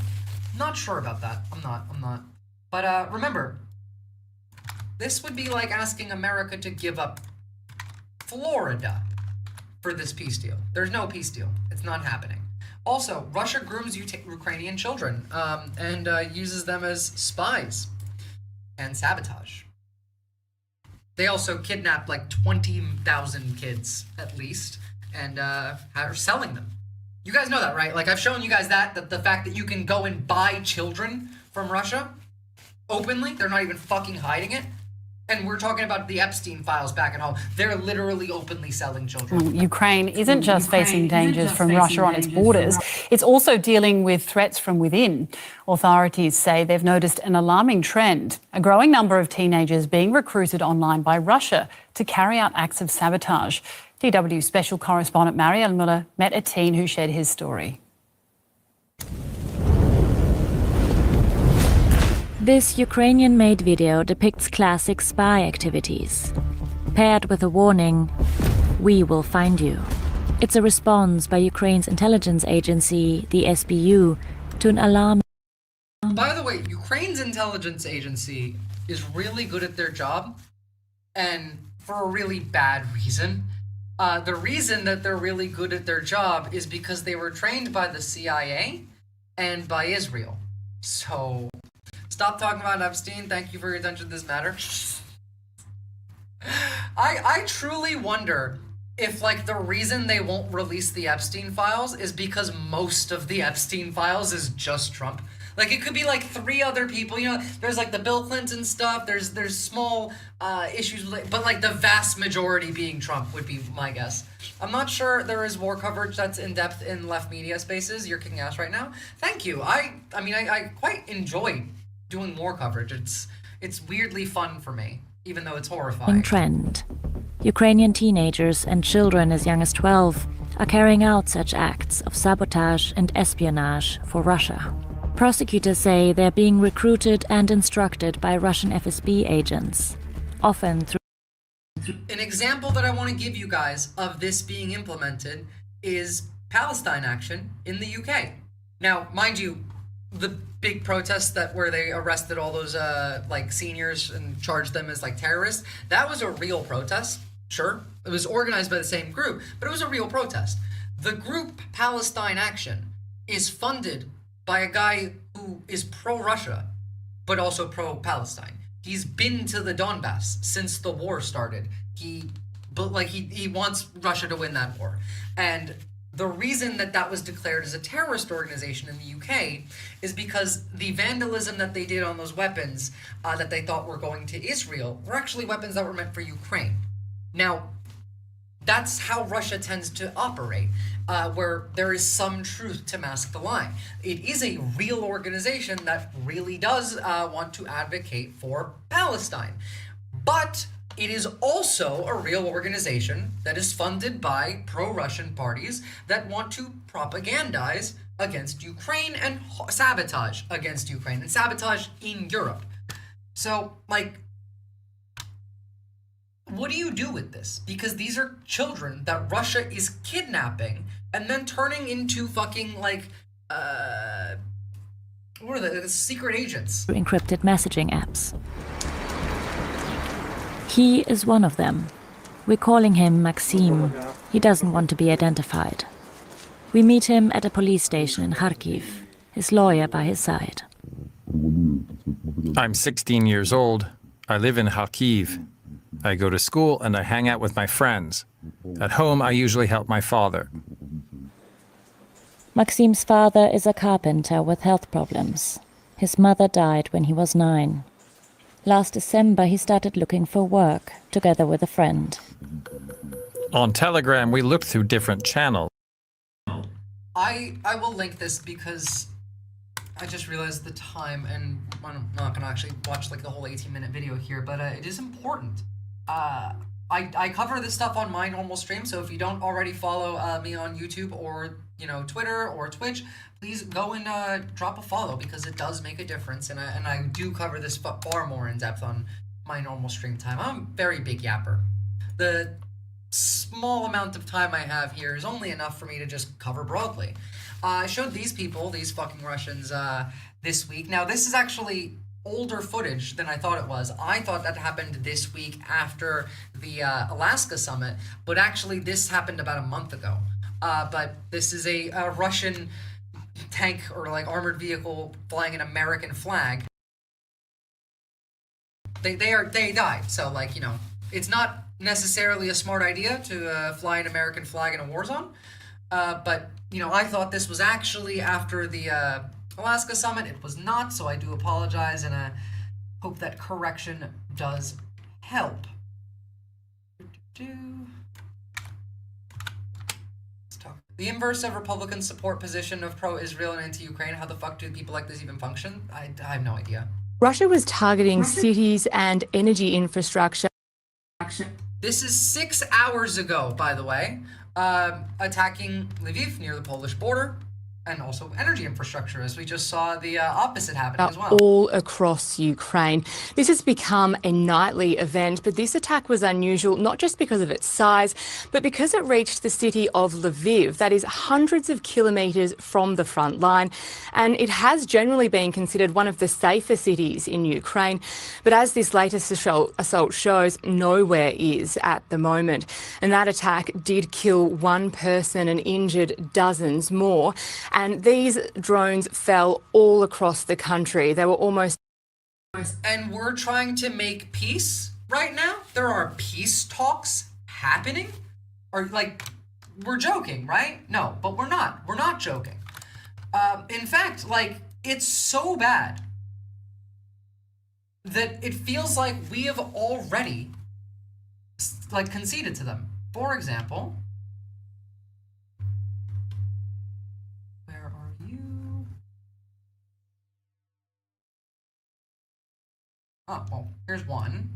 Not sure about that. I'm not. But remember, this would be like asking America to give up Florida for this peace deal. There's no peace deal. It's not happening. Also, Russia grooms Ukrainian children and uses them as spies and sabotage. They also kidnapped like 20,000 kids at least and are selling them. You guys know that, right? Like, I've shown you guys that the fact that you can go and buy children from Russia openly. They're not even fucking hiding it. And we're talking about the Epstein files back at home. They're literally openly selling children. Ukraine isn't just facing dangers from Russia on its borders, it's also dealing with threats from within. Authorities say they've noticed an alarming trend, a growing number of teenagers being recruited online by Russia to carry out acts of sabotage. DW special correspondent Marielle Muller met a teen who shared his story. This Ukrainian-made video depicts classic spy activities, paired with a warning, "We will find you." It's a response by Ukraine's intelligence agency, the SBU, to an alarm. By the way, Ukraine's intelligence agency is really good at their job, and for a really bad reason. The reason that they're really good at their job is because they were trained by the CIA and by Israel. So, stop talking about Epstein. Thank you for your attention to this matter. I truly wonder if, like, the reason they won't release the Epstein files is because most of the Epstein files is just Trump. Like, it could be like 3 other people, you know, there's like the Bill Clinton stuff, there's small issues, but like the vast majority being Trump would be my guess. I'm not sure there is war coverage that's in depth in left media spaces. You're kicking ass right now. Thank you. I mean, I quite enjoy doing war coverage. It's weirdly fun for me, even though it's horrifying. Trend. Ukrainian teenagers and children as young as 12 are carrying out such acts of sabotage and espionage for Russia. Prosecutors say they're being recruited and instructed by Russian FSB agents, often through... An example that I want to give you guys of this being implemented is Palestine action in the UK. Now, mind you, the big protests where they arrested all those like seniors and charged them as like terrorists, that was a real protest. Sure, it was organized by the same group, but it was a real protest. The group Palestine Action is funded by a guy who is pro-Russia, but also pro-Palestine. He's been to the Donbass since the war started. He wants Russia to win that war. And the reason that was declared as a terrorist organization in the UK is because the vandalism that they did on those weapons that they thought were going to Israel were actually weapons that were meant for Ukraine. Now, that's how Russia tends to operate, where there is some truth to mask the lie. It is a real organization that really does want to advocate for Palestine. But it is also a real organization that is funded by pro-Russian parties that want to propagandize against Ukraine and sabotage against Ukraine and sabotage in Europe. So, like, what do you do with this? Because these are children that Russia is kidnapping and then turning into fucking, like, what are they? Secret agents. Encrypted messaging apps. He is one of them. We're calling him Maxim. He doesn't want to be identified. We meet him at a police station in Kharkiv, his lawyer by his side. I'm 16 years old. I live in Kharkiv. I go to school and I hang out with my friends. At home, I usually help my father. Maxim's father is a carpenter with health problems. His mother died when he was 9. Last December, he started looking for work, together with a friend. On Telegram, we looked through different channels. I will link this because I just realized the time, and I'm not gonna actually watch like the whole 18-minute video here, but it is important. I cover this stuff on my normal stream, so if you don't already follow me on YouTube or Twitter or Twitch, please go and drop a follow, because it does make a difference, and I do cover this far more in depth on my normal stream time. I'm a very big yapper. The small amount of time I have here is only enough for me to just cover broadly. I showed these people, these fucking Russians, this week. Now, this is actually older footage than I thought it was. I thought that happened this week after the Alaska summit, but actually this happened about a month ago. But this is a Russian tank or like armored vehicle flying an American flag. They died, so like, it's not necessarily a smart idea to fly an American flag in a war zone. But, I thought this was actually after the Alaska summit. It was not, so I do apologize, and I hope that correction does help. Let's talk. The inverse of Republican support position of pro-Israel and anti-Ukraine. How the fuck do people like this even function? I have no idea. Russia was targeting cities and energy infrastructure. This is 6 hours ago, by the way, attacking Lviv near the Polish border, and also energy infrastructure, as we just saw the opposite happening as well. All across Ukraine. This has become a nightly event, but this attack was unusual, not just because of its size, but because it reached the city of Lviv, that is hundreds of kilometres from the front line. And it has generally been considered one of the safer cities in Ukraine. But as this latest assault shows, nowhere is at the moment. And that attack did kill one person and injured dozens more. And these drones fell all across the country. They were almost... And we're trying to make peace right now? There are peace talks happening? Or, like, we're joking, right? No, but we're not. We're not joking. In fact, like, it's so bad that it feels like we have already, like, conceded to them. For example... Oh, well, here's one.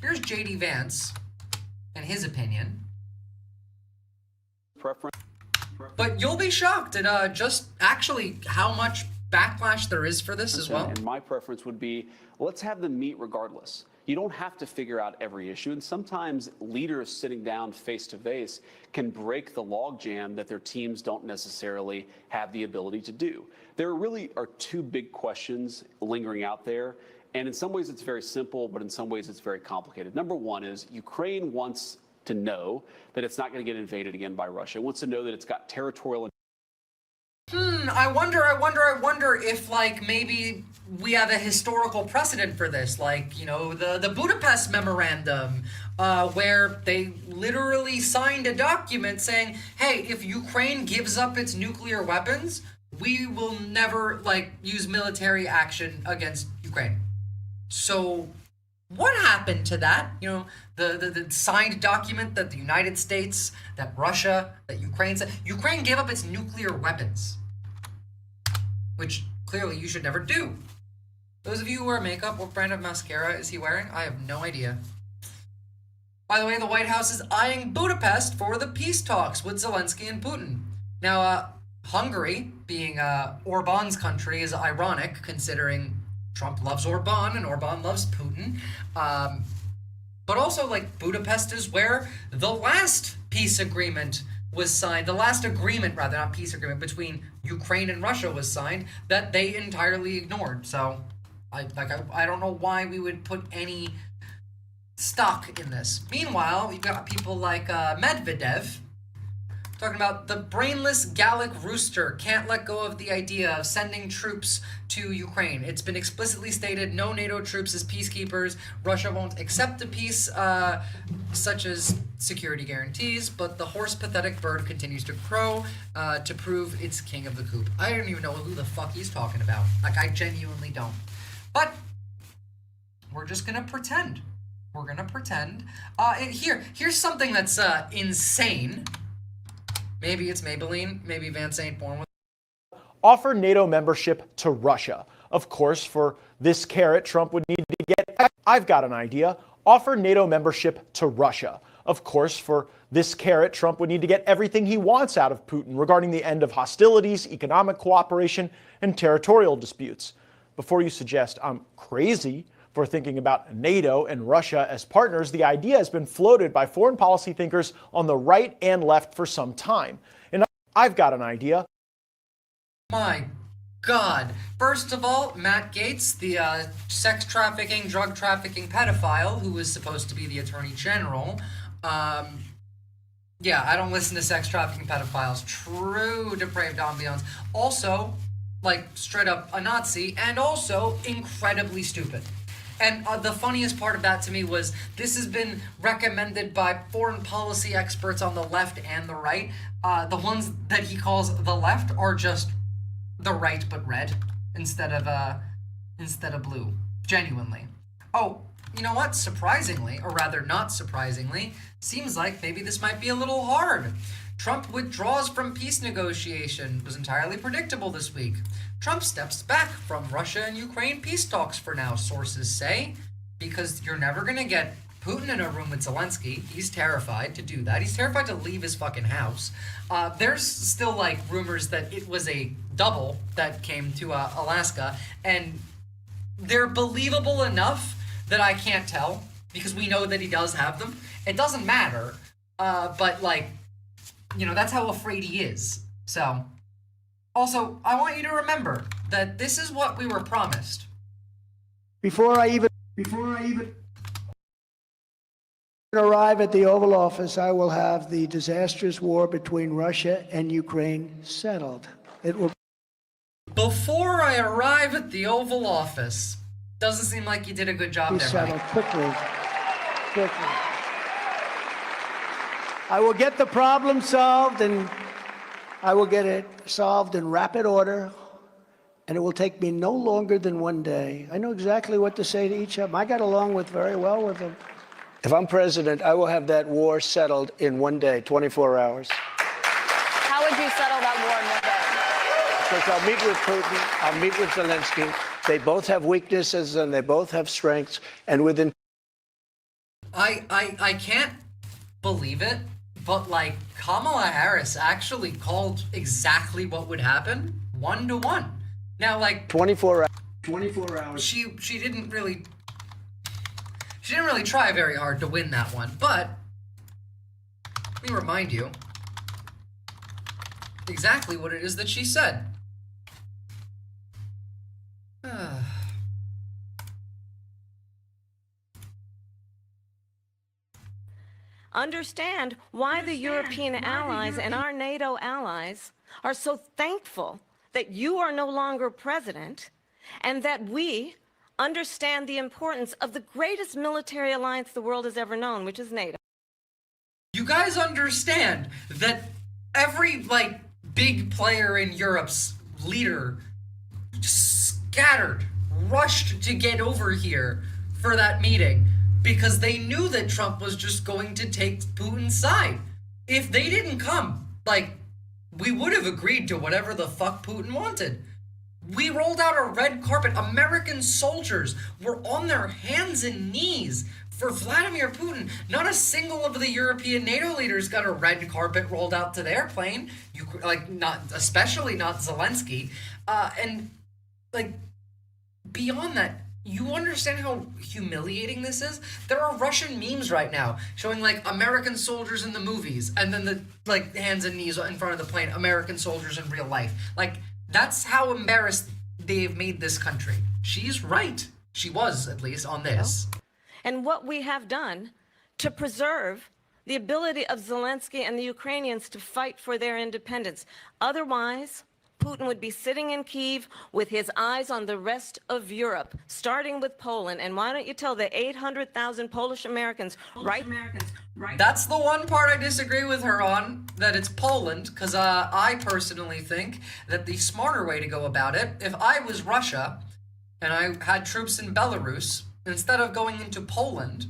Here's J.D. Vance and his opinion. But you'll be shocked at just actually how much backlash there is for this as well. And my preference would be, let's have them meet regardless. You don't have to figure out every issue, and sometimes leaders sitting down face to face can break the logjam that their teams don't necessarily have the ability to do. There really are two big questions lingering out there. And in some ways, it's very simple, but in some ways, it's very complicated. Number one is Ukraine wants to know that it's not going to get invaded again by Russia. It wants to know that it's got territorial. I wonder if, like, maybe we have a historical precedent for this. Like, the Budapest Memorandum, where they literally signed a document saying, hey, if Ukraine gives up its nuclear weapons, we will never, like, use military action against Ukraine. So what happened to that? The signed document that the United States, that Russia, that Ukraine said. Ukraine gave up its nuclear weapons, which clearly you should never do. Those of you who wear makeup, what brand of mascara is he wearing? I have no idea. By the way, the White House is eyeing Budapest for the peace talks with Zelensky and Putin. Now, Hungary, being Orban's country, is ironic considering Trump loves Orban and Orban loves Putin. But also, like, Budapest is where the last peace agreement was signed. The last agreement, rather, not peace agreement, between Ukraine and Russia was signed that they entirely ignored. So, I don't know why we would put any stock in this. Meanwhile, you've got people like Medvedev talking about the brainless Gallic rooster can't let go of the idea of sending troops to Ukraine. It's been explicitly stated no NATO troops as peacekeepers. Russia won't accept a peace such as security guarantees, but the horse pathetic bird continues to crow to prove it's king of the coop. I don't even know who the fuck he's talking about. Like, I genuinely don't. But we're just gonna pretend. We're gonna pretend. Here's something that's insane. Maybe it's Maybelline. Maybe Vance ain't born with. Offer NATO membership to Russia. Of course, for this carrot, Trump would need to get. I've got an idea. Offer NATO membership to Russia. Of course, for this carrot, Trump would need to get everything he wants out of Putin regarding the end of hostilities, economic cooperation, and territorial disputes. Before you suggest I'm crazy for thinking about NATO and Russia as partners, the idea has been floated by foreign policy thinkers on the right and left for some time. And I've got an idea. My God. First of all, Matt Gaetz, the sex trafficking, drug trafficking pedophile who was supposed to be the attorney general. Yeah, I don't listen to sex trafficking pedophiles. True depraved ambiance. Also, like, straight up a Nazi, and also incredibly stupid. And the funniest part of that to me was this has been recommended by foreign policy experts on the left and the right. The ones that he calls the left are just the right but red instead of blue. Genuinely. Oh, you know what? Surprisingly, or rather not surprisingly, seems like maybe this might be a little hard. Trump withdraws from peace negotiation. Was entirely predictable this week. Trump steps back from Russia and Ukraine peace talks for now, sources say, because you're never going to get Putin in a room with Zelensky. He's terrified to do that. He's terrified to leave his fucking house. There's still, like, rumors that it was a double that came to Alaska, and they're believable enough that I can't tell, because we know that he does have them. It doesn't matter, but, like, you know, that's how afraid he is. So, also, I want you to remember that this is what we were promised. Before I even arrive at the Oval Office, I will have the disastrous war between Russia and Ukraine settled. It will. Before I arrive at the Oval Office, doesn't seem like you did a good job Be there. settled quickly. I will get the problem solved, and I will get it solved in rapid order, and it will take me no longer than one day. I know exactly what to say to each of them. I got along very well with them. If I'm president, I will have that war settled in one day, 24 hours. How would you settle that war in one day? Because I'll meet with Putin, I'll meet with Zelensky. They both have weaknesses and they both have strengths, and within... I can't believe it, but, like, Kamala Harris actually called exactly what would happen 1-to-1. Now, like, 24 hours. She didn't really try very hard to win that one, but let me remind you exactly what it is that she said. Understand why the European allies and our NATO allies are so thankful that you are no longer president, and that we understand the importance of the greatest military alliance the world has ever known, which is NATO. You guys understand that every, like, big player in Europe's leader scattered, rushed to get over here for that meeting because they knew that Trump was just going to take Putin's side. If they didn't come, like, we would have agreed to whatever the fuck Putin wanted. We rolled out a red carpet. American soldiers were on their hands and knees for Vladimir Putin. Not a single of the European NATO leaders got a red carpet rolled out to their plane. Especially not Zelensky. And, like, beyond that, you understand how humiliating this is? There are Russian memes right now showing, like, American soldiers in the movies, and then the, like, hands and knees in front of the plane, American soldiers in real life. Like, that's how embarrassed they've made this country. She's right. She was, at least, on this. and what we have done to preserve the ability of Zelensky and the Ukrainians to fight for their independence. Otherwise, Putin would be sitting in Kyiv with his eyes on the rest of Europe, starting with Poland. And why don't you tell the 800,000 Polish Americans, right? That's the one part I disagree with her on, that it's Poland, because I personally think that the smarter way to go about it, if I was Russia and I had troops in Belarus, instead of going into Poland,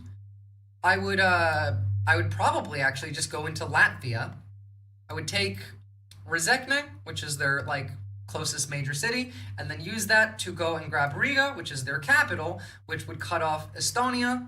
I would probably actually just go into Latvia. I would take Rezekne, which is their like closest major city, and then use that to go and grab Riga, which is their capital, which would cut off Estonia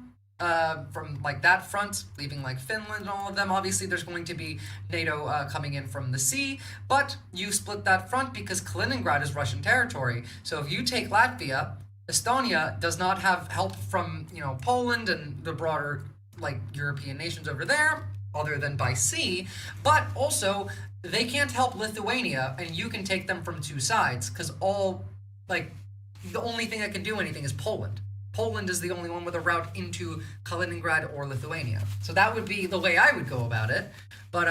from like that front, leaving like Finland and all of them. Obviously, there's going to be NATO coming in from the sea, but you split that front because Kaliningrad is Russian territory. So if you take Latvia, Estonia does not have help from, you know, Poland and the broader like European nations over there, other than by sea, but also they can't help Lithuania, and you can take them from two sides, because the only thing that can do anything is Poland. Poland is the only one with a route into Kaliningrad or Lithuania. So that would be the way I would go about it, but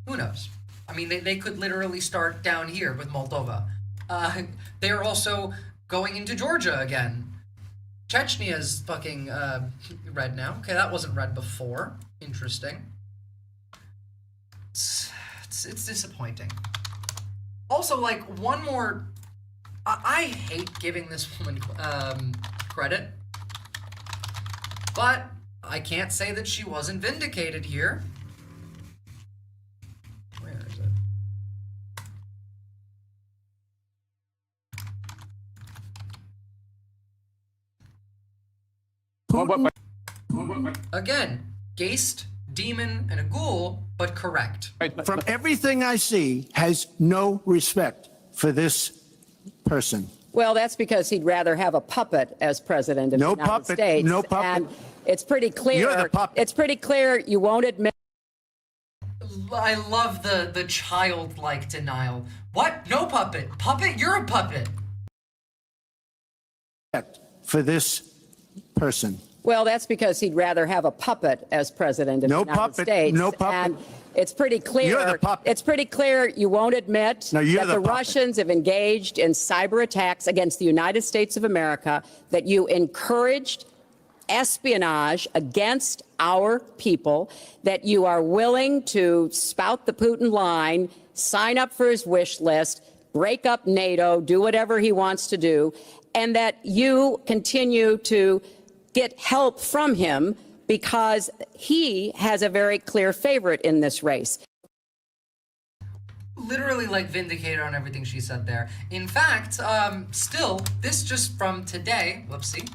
who knows? I mean, they could literally start down here with Moldova. They're also going into Georgia again. Chechnya fucking red now. Okay, that wasn't red before. Interesting. It's disappointing. Also, like, one more... I hate giving this woman credit, but I can't say that she wasn't vindicated here. Where is it? Again, Geist, demon, and a ghoul, but correct. From everything I see, has no respect for this person. Well, that's because he'd rather have a puppet as president of the United States. No puppet. And it's pretty clear. You're the puppet. It's pretty clear you won't admit. I love the childlike denial. What? No puppet. Puppet? You're a puppet. For this person. Well, that's because he'd rather have a puppet as president of the United States. No puppet. And it's pretty clear. You're the puppet. It's pretty clear you won't admit that the Russians have engaged in cyber attacks against the United States of America, that you encouraged espionage against our people, that you are willing to spout the Putin line, sign up for his wish list, break up NATO, do whatever he wants to do, and that you continue to get help from him because he has a very clear favorite in this race. Literally, like, vindicated on everything she said there. In fact, still, this just from today, whoopsie,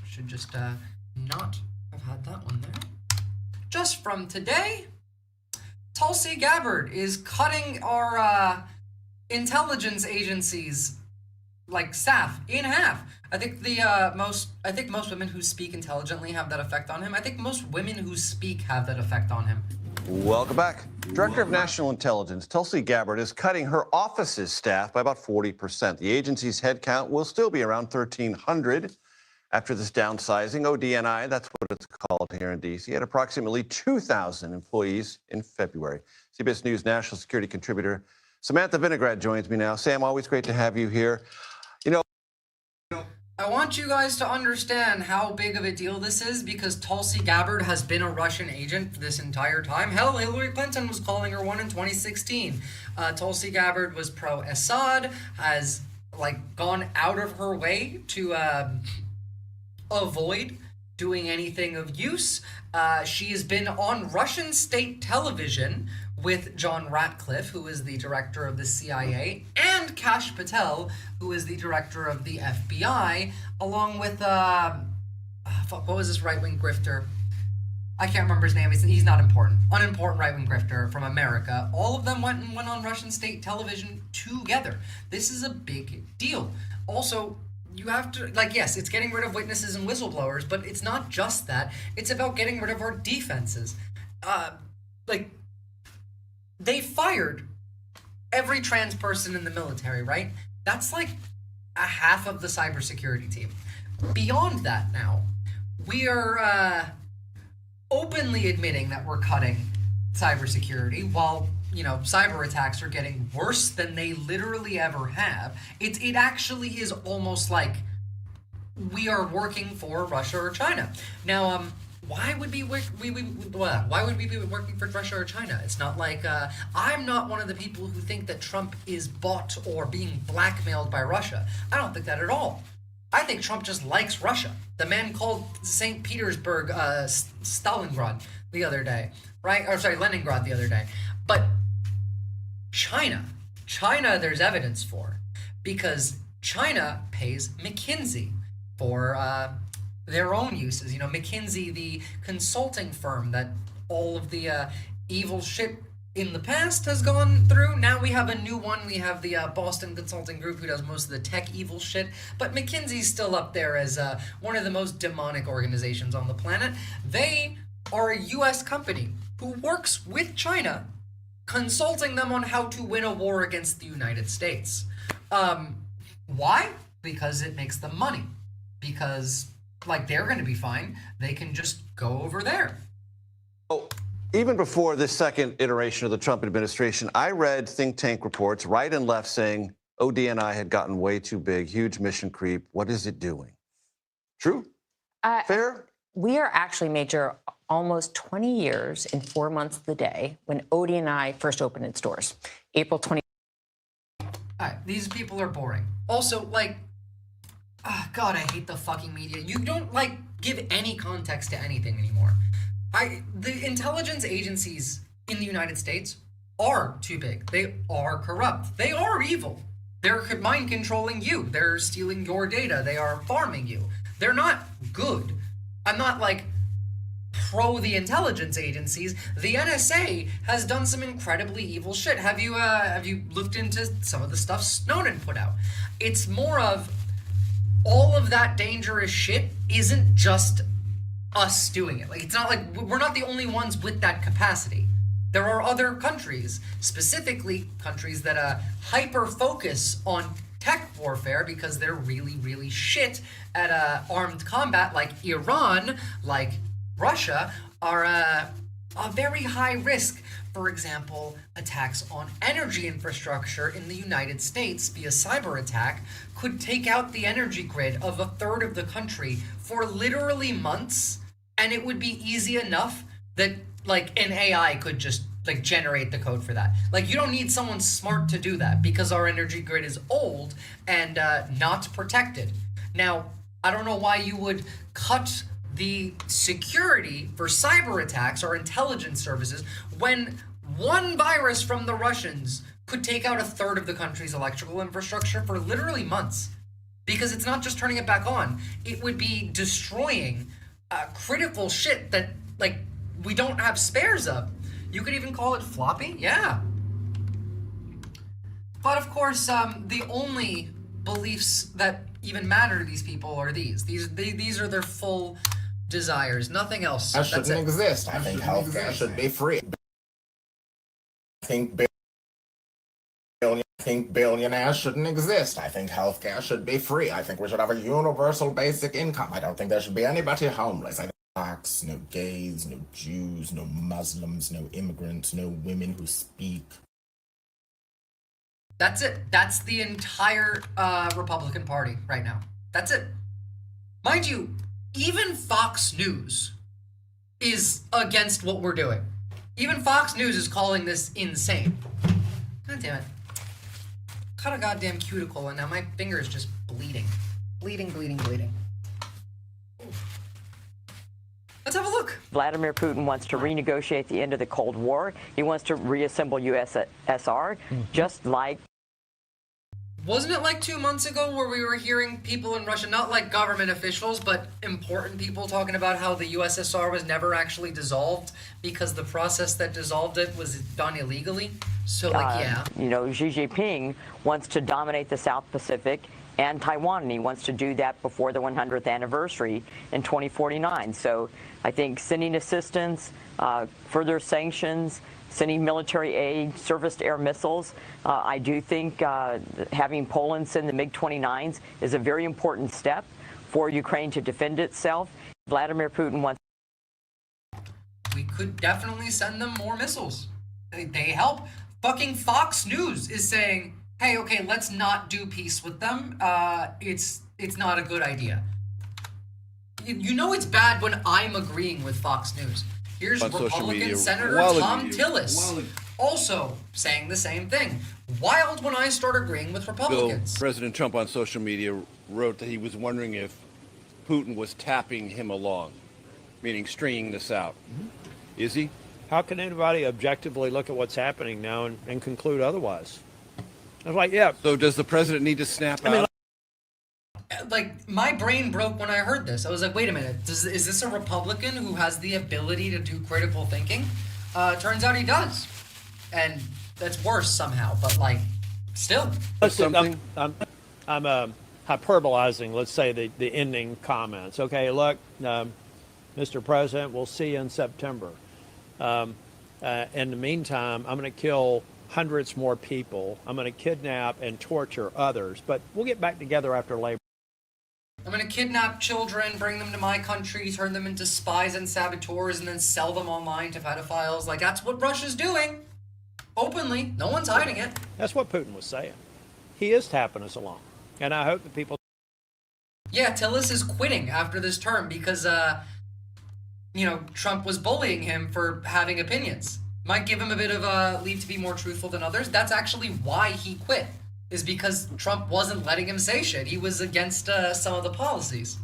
should just not have had that one there. Just from today, Tulsi Gabbard is cutting our intelligence agencies, like, staff in half. I think most women who speak intelligently have that effect on him. I think most women who speak have that effect on him. Welcome back. Director of National Intelligence Tulsi Gabbard is cutting her office's staff by about 40%. The agency's headcount will still be around 1,300 after this downsizing. ODNI, that's what it's called here in D.C., had approximately 2,000 employees in February. CBS News national security contributor Samantha Vinograd joins me now. Sam, always great to have you here. You know, I want you guys to understand how big of a deal this is, because Tulsi Gabbard has been a Russian agent for this entire time. Hell, Hillary Clinton was calling her one in 2016. Tulsi Gabbard was pro-Assad, has like gone out of her way to avoid doing anything of use. She has been on Russian state television with John Ratcliffe, who is the director of the CIA, and Kash Patel, who is the director of the FBI, along with, what was this right-wing grifter? I can't remember his name. He's not important. Unimportant right-wing grifter from America. All of them went on Russian state television together. This is a big deal. Also, you have to, like, yes, it's getting rid of witnesses and whistleblowers, but it's not just that. It's about getting rid of our defenses. They fired every trans person in the military, right? That's like a half of the cybersecurity team. Beyond that now, we are openly admitting that we're cutting cybersecurity while, you know, cyber attacks are getting worse than they literally ever have. It actually is almost like we are working for Russia or China. Now, why would we be working for Russia or China? It's not like I'm not one of the people who think that Trump is bought or being blackmailed by Russia. I don't think that at all. I think Trump just likes Russia. The man called St. Petersburg Stalingrad the other day, right? Or sorry, Leningrad the other day. But China, there's evidence for, because China pays McKinsey for their own uses. You know, McKinsey, the consulting firm that all of the evil shit in the past has gone through. Now we have a new one. We have the Boston Consulting Group, who does most of the tech evil shit. But McKinsey's still up there as one of the most demonic organizations on the planet. They are a U.S. company who works with China, consulting them on how to win a war against the United States. Why? Because it makes them money. Because, like, they're going to be fine. They can just go over there. Oh, even before this second iteration of the Trump administration, I read think tank reports, right and left, saying ODNI had gotten way too big, huge mission creep. What is it doing? True? Fair? We are actually, Major, almost 20 years and 4 months of the day when ODNI first opened its doors, April 20. All right, these people are boring. Also, like, God, I hate the fucking media. You don't, like, give any context to anything anymore. The intelligence agencies in the United States are too big. They are corrupt. They are evil. They're mind controlling you. They're stealing your data. They are farming you. They're not good. I'm not, like, pro the intelligence agencies. The NSA has done some incredibly evil shit. Have you looked into some of the stuff Snowden put out? It's more of all of that dangerous shit isn't just us doing it. Like, it's not like we're not the only ones with that capacity. There are other countries, specifically countries that hyper focus on tech warfare because they're really, really shit at armed combat, like Iran, like Russia, are a very high risk. For example, attacks on energy infrastructure in the United States via cyber attack could take out the energy grid of a third of the country for literally months, and it would be easy enough that, like, an AI could just, like, generate the code for that. Like, you don't need someone smart to do that because our energy grid is old and not protected. Now, I don't know why you would cut the security for cyber attacks or intelligence services when one virus from the Russians could take out a third of the country's electrical infrastructure for literally months. Because it's not just turning it back on, it would be destroying critical shit that, like, we don't have spares of. You could even call it floppy, yeah. But of course, the only beliefs that even matter to these people are these. These are their full desires, nothing else. That shouldn't exist. I think healthcare should be free. I think billionaires shouldn't exist. I think healthcare should be free. I think we should have a universal basic income. I don't think there should be anybody homeless. I think blacks, no gays, no Jews, no Muslims, no immigrants, no women who speak. That's it. That's the entire Republican Party right now. That's it. Mind you, even Fox News is against what we're doing. Even Fox News is calling this insane. God damn it. Cut a goddamn cuticle and now my finger is just bleeding. Bleeding. Let's have a look. Vladimir Putin wants to renegotiate the end of the Cold War. He wants to reassemble USSR, just like... Wasn't it like 2 months ago where we were hearing people in Russia, not like government officials, but important people talking about how the USSR was never actually dissolved because the process that dissolved it was done illegally? So, like, yeah. You know, Xi Jinping wants to dominate the South Pacific and Taiwan, and he wants to do that before the 100th anniversary in 2049. So I think sending assistance, further sanctions, sending military aid, surface air missiles. I do think having Poland send the MiG-29s is a very important step for Ukraine to defend itself. Vladimir Putin wants. We could definitely send them more missiles. They help. Fucking Fox News is saying, hey, okay, let's not do peace with them. It's not a good idea. You know it's bad when I'm agreeing with Fox News. Here's Republican Senator Tom Tillis also saying the same thing. Wild when I start agreeing with Republicans. President Trump on social media wrote that he was wondering if Putin was tapping him along, meaning stringing this out. Is he? How can anybody objectively look at what's happening now and conclude otherwise? I was like, yeah. So does the president need to snap out? Like, my brain broke when I heard this. I was like, wait a minute, is this a Republican who has the ability to do critical thinking? Turns out he does. And that's worse somehow, but like, still. Listen, I'm hyperbolizing, let's say, the ending comments. Okay, look, Mr. President, we'll see you in September. In the meantime, I'm going to kill hundreds more people. I'm going to kidnap and torture others, but we'll get back together after Labor. I'm going to kidnap children, bring them to my country, turn them into spies and saboteurs, and then sell them online to pedophiles. Like, that's what Russia's doing. Openly. No one's hiding it. That's what Putin was saying. He is tapping us along. And I hope that people... Yeah, Tillis is quitting after this term because, Trump was bullying him for having opinions. Might give him a bit of leave to be more truthful than others. That's actually why he quit. Is because Trump wasn't letting him say shit. He was against some of the policies.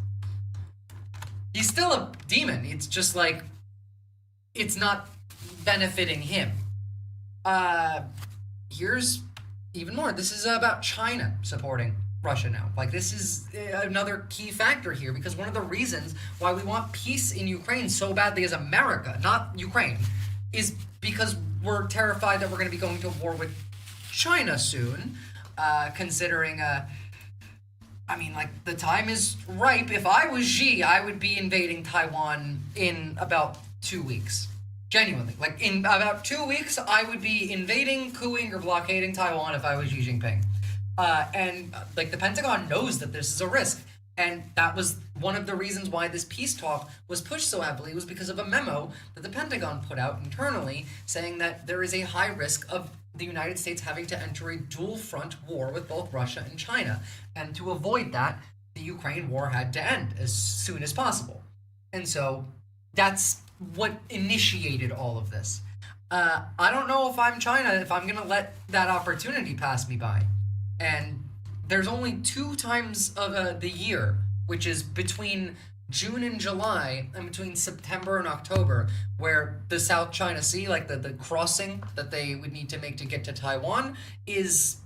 He's still a demon. It's just like, it's not benefiting him. Here's even more. This is about China supporting Russia now. Like, this is another key factor here, because one of the reasons why we want peace in Ukraine so badly as America, not Ukraine, is because we're terrified that we're going to be going to war with China soon. Considering, the time is ripe. If I was Xi, I would be invading Taiwan in about 2 weeks. Genuinely. Like, in about 2 weeks, I would be invading, cooing, or blockading Taiwan if I was Xi Jinping. The Pentagon knows that this is a risk. And that was one of the reasons why this peace talk was pushed so heavily, was because of a memo that the Pentagon put out internally saying that there is a high risk of the United States having to enter a dual-front war with both Russia and China. And to avoid that, the Ukraine war had to end as soon as possible. And so that's what initiated all of this. I don't know if I'm China, if I'm going to let that opportunity pass me by. And there's only 2 times of the year, which is between June and July, and between September and October, where the South China Sea, like the crossing that they would need to make to get to Taiwan, is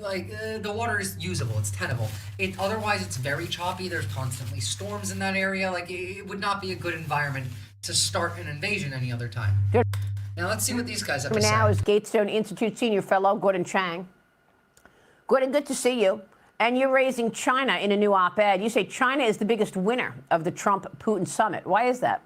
like the water is usable, it's tenable. Otherwise, it's very choppy. There's constantly storms in that area. Like, it would not be a good environment to start an invasion any other time. Good. Now let's see what these guys have to Now say. is Gatestone Institute Senior Fellow Gordon Chang. Gordon, good to see you. And you're raising China in a new op-ed. You say China is the biggest winner of the Trump-Putin summit. Why is that?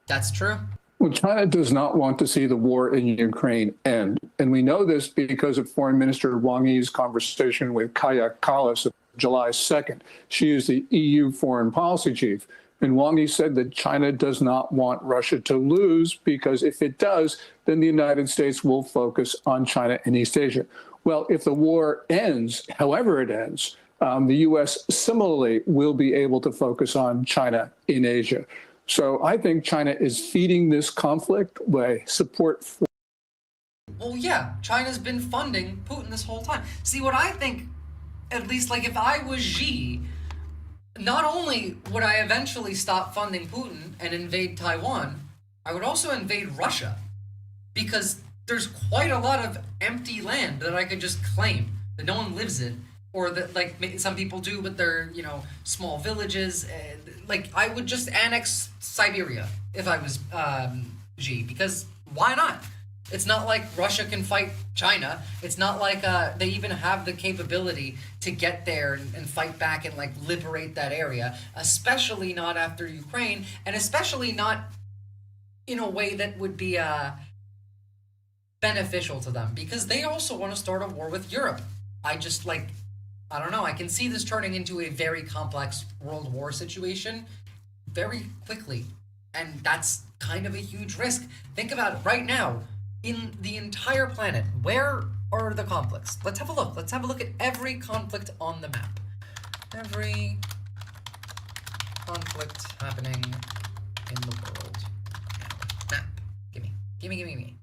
That's true. Well, China does not want to see the war in Ukraine end. And we know this because of Foreign Minister Wang Yi's conversation with Kaja Kallas on July 2nd. She is the EU foreign policy chief. And Wang Yi said that China does not want Russia to lose, because if it does, then the United States will focus on China and East Asia. Well, if the war ends, however it ends, the U.S. similarly will be able to focus on China in Asia. So I think China is feeding this conflict by support for... Well, yeah, China's been funding Putin this whole time. See, what I think, at least, like, if I was Xi, not only would I eventually stop funding Putin and invade Taiwan, I would also invade Russia. Because there's quite a lot of empty land that I could just claim that no one lives in, or that, like, some people do with their, small villages. Like, I would just annex Siberia if I was Xi, because why not? It's not like Russia can fight China. It's not like they even have the capability to get there and fight back and, like, liberate that area, especially not after Ukraine, and especially not in a way that would be beneficial to them, because they also want to start a war with Europe. I don't know. I can see this turning into a very complex world war situation very quickly. And that's kind of a huge risk. Think about it right now. In the entire planet, where are the conflicts? Let's have a look. Let's have a look at every conflict on the map. Every conflict happening in the world. Map. Gimme.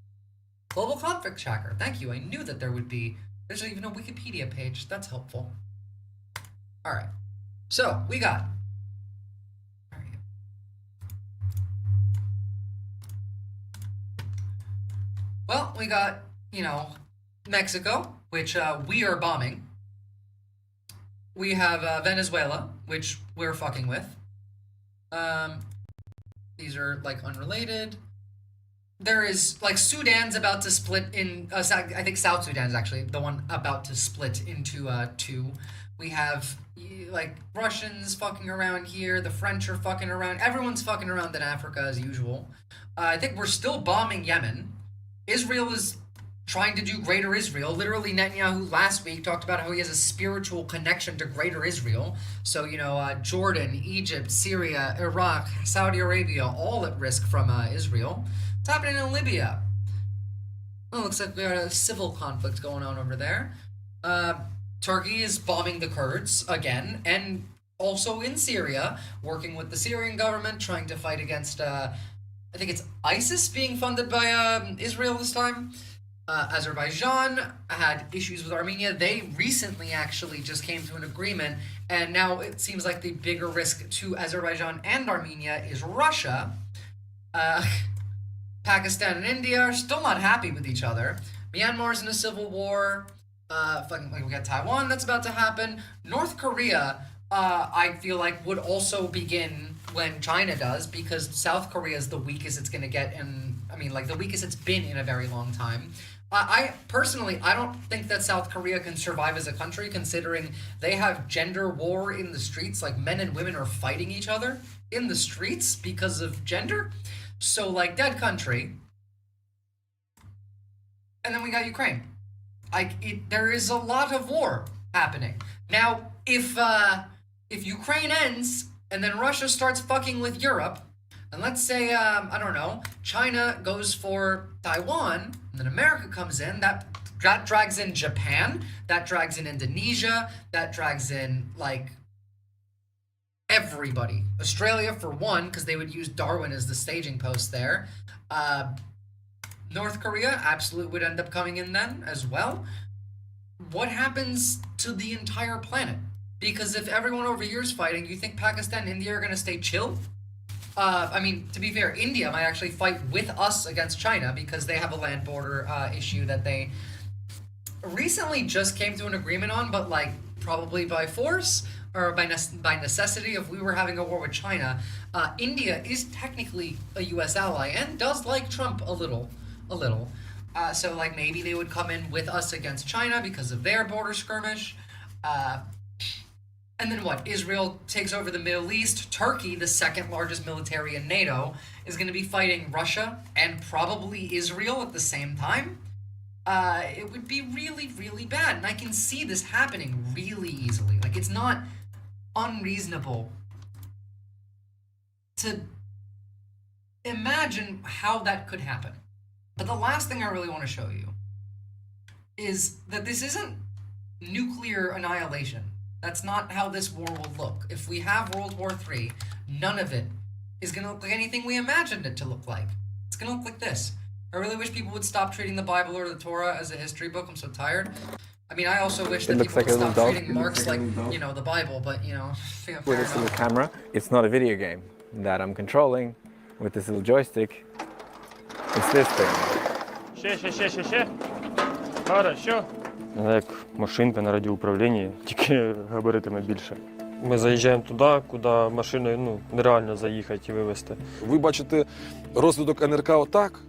Global conflict tracker. Thank you. I knew that there would be. There's even a Wikipedia page. That's helpful. All right. So we got. Well, we got, Mexico, which we are bombing. We have Venezuela, which we're fucking with. These are, unrelated. There is, Sudan's about to split in... I think South Sudan's actually the one about to split into two. We have, Russians fucking around here. The French are fucking around. Everyone's fucking around in Africa as usual. I think we're still bombing Yemen. Israel is trying to do Greater Israel. Literally, Netanyahu last week talked about how he has a spiritual connection to Greater Israel. So, Jordan, Egypt, Syria, Iraq, Saudi Arabia, all at risk from Israel. What's happening in Libya? Oh, looks like we got a civil conflict going on over there. Turkey is bombing the Kurds again, and also in Syria, working with the Syrian government, trying to fight against... I think it's ISIS being funded by Israel this time. Azerbaijan had issues with Armenia. They recently actually just came to an agreement, and now it seems like the bigger risk to Azerbaijan and Armenia is Russia. Pakistan and India are still not happy with each other. Myanmar's in a civil war. We got Taiwan that's about to happen. North Korea, I feel like would also begin when China does, because South Korea is the weakest it's going to get, the weakest it's been in a very long time. I personally, I don't think that South Korea can survive as a country, considering they have gender war in the streets. Men and women are fighting each other in the streets because of gender. So, dead country. And then we got Ukraine. There is a lot of war happening. Now, if Ukraine ends, and then Russia starts fucking with Europe, and let's say, China goes for Taiwan, and then America comes in, that drags in Japan, that drags in Indonesia, that drags in, everybody. Australia, for one, because they would use Darwin as the staging post there. North Korea absolutely would end up coming in then, as well. What happens to the entire planet? Because if everyone over here is fighting, you think Pakistan and India are going to stay chill? To be fair, India might actually fight with us against China because they have a land border issue that they recently just came to an agreement on, but probably by force or by necessity. If we were having a war with China, India is technically a U.S. ally and does like Trump a little. So maybe they would come in with us against China because of their border skirmish. And then what? Israel takes over the Middle East. Turkey, the second largest military in NATO, is going to be fighting Russia and probably Israel at the same time. It would be really, really bad. And I can see this happening really easily. It's not unreasonable to imagine how that could happen. But the last thing I really want to show you is that this isn't nuclear annihilation. That's not how this war will look. If we have World War III, none of it is going to look like anything we imagined it to look like. It's going to look like this. I really wish people would stop treating the Bible or the Torah as a history book. I'm so tired. I also wish that people would stop treating Marx like, the Bible, but, fair with this little camera, it's not a video game that I'm controlling with this little joystick. It's this thing. Ще. Хорошо. Як машинка на радіоуправлінні, тільки габаритами більше. Ми заїжджаємо туди, куди машиною нереально заїхати і вивезти. Ви бачите розвиток НРК отак,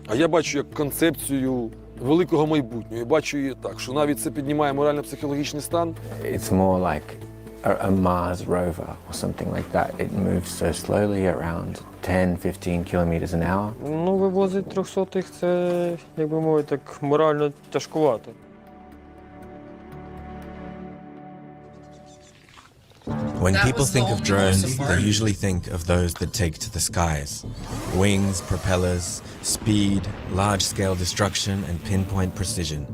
а я бачу як концепцію великого майбутнього. Я бачу її так, що навіть це піднімає морально-психологічний стан. It's more like a Mars rover or something like that. It moves so slowly, around 10-15 kilometers an hour. Вивозити 300-х – це, як би мовити, так морально тяжкувато. When That people was the think of only drones, awesome they part. usually think of those that take to the skies. Wings, propellers, speed, large-scale destruction, and pinpoint precision.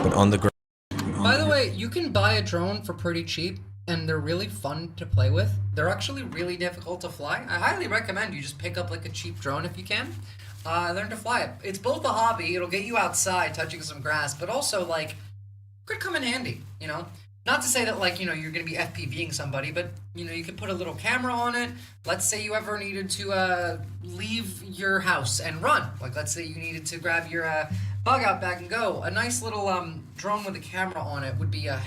But on the ground, By the way, you can buy a drone for pretty cheap, and they're really fun to play with. They're actually really difficult to fly. I highly recommend you just pick up like a cheap drone if you can. Learn to fly it. It's both a hobby, it'll get you outside touching some grass, but also like could come in handy, you know? Not to say that like, you know, you're gonna be FPVing somebody, but you know, you could put a little camera on it. Let's say you ever needed to leave your house and run. Like let's say you needed to grab your bug out bag and go. A nice little drone with a camera on it would be a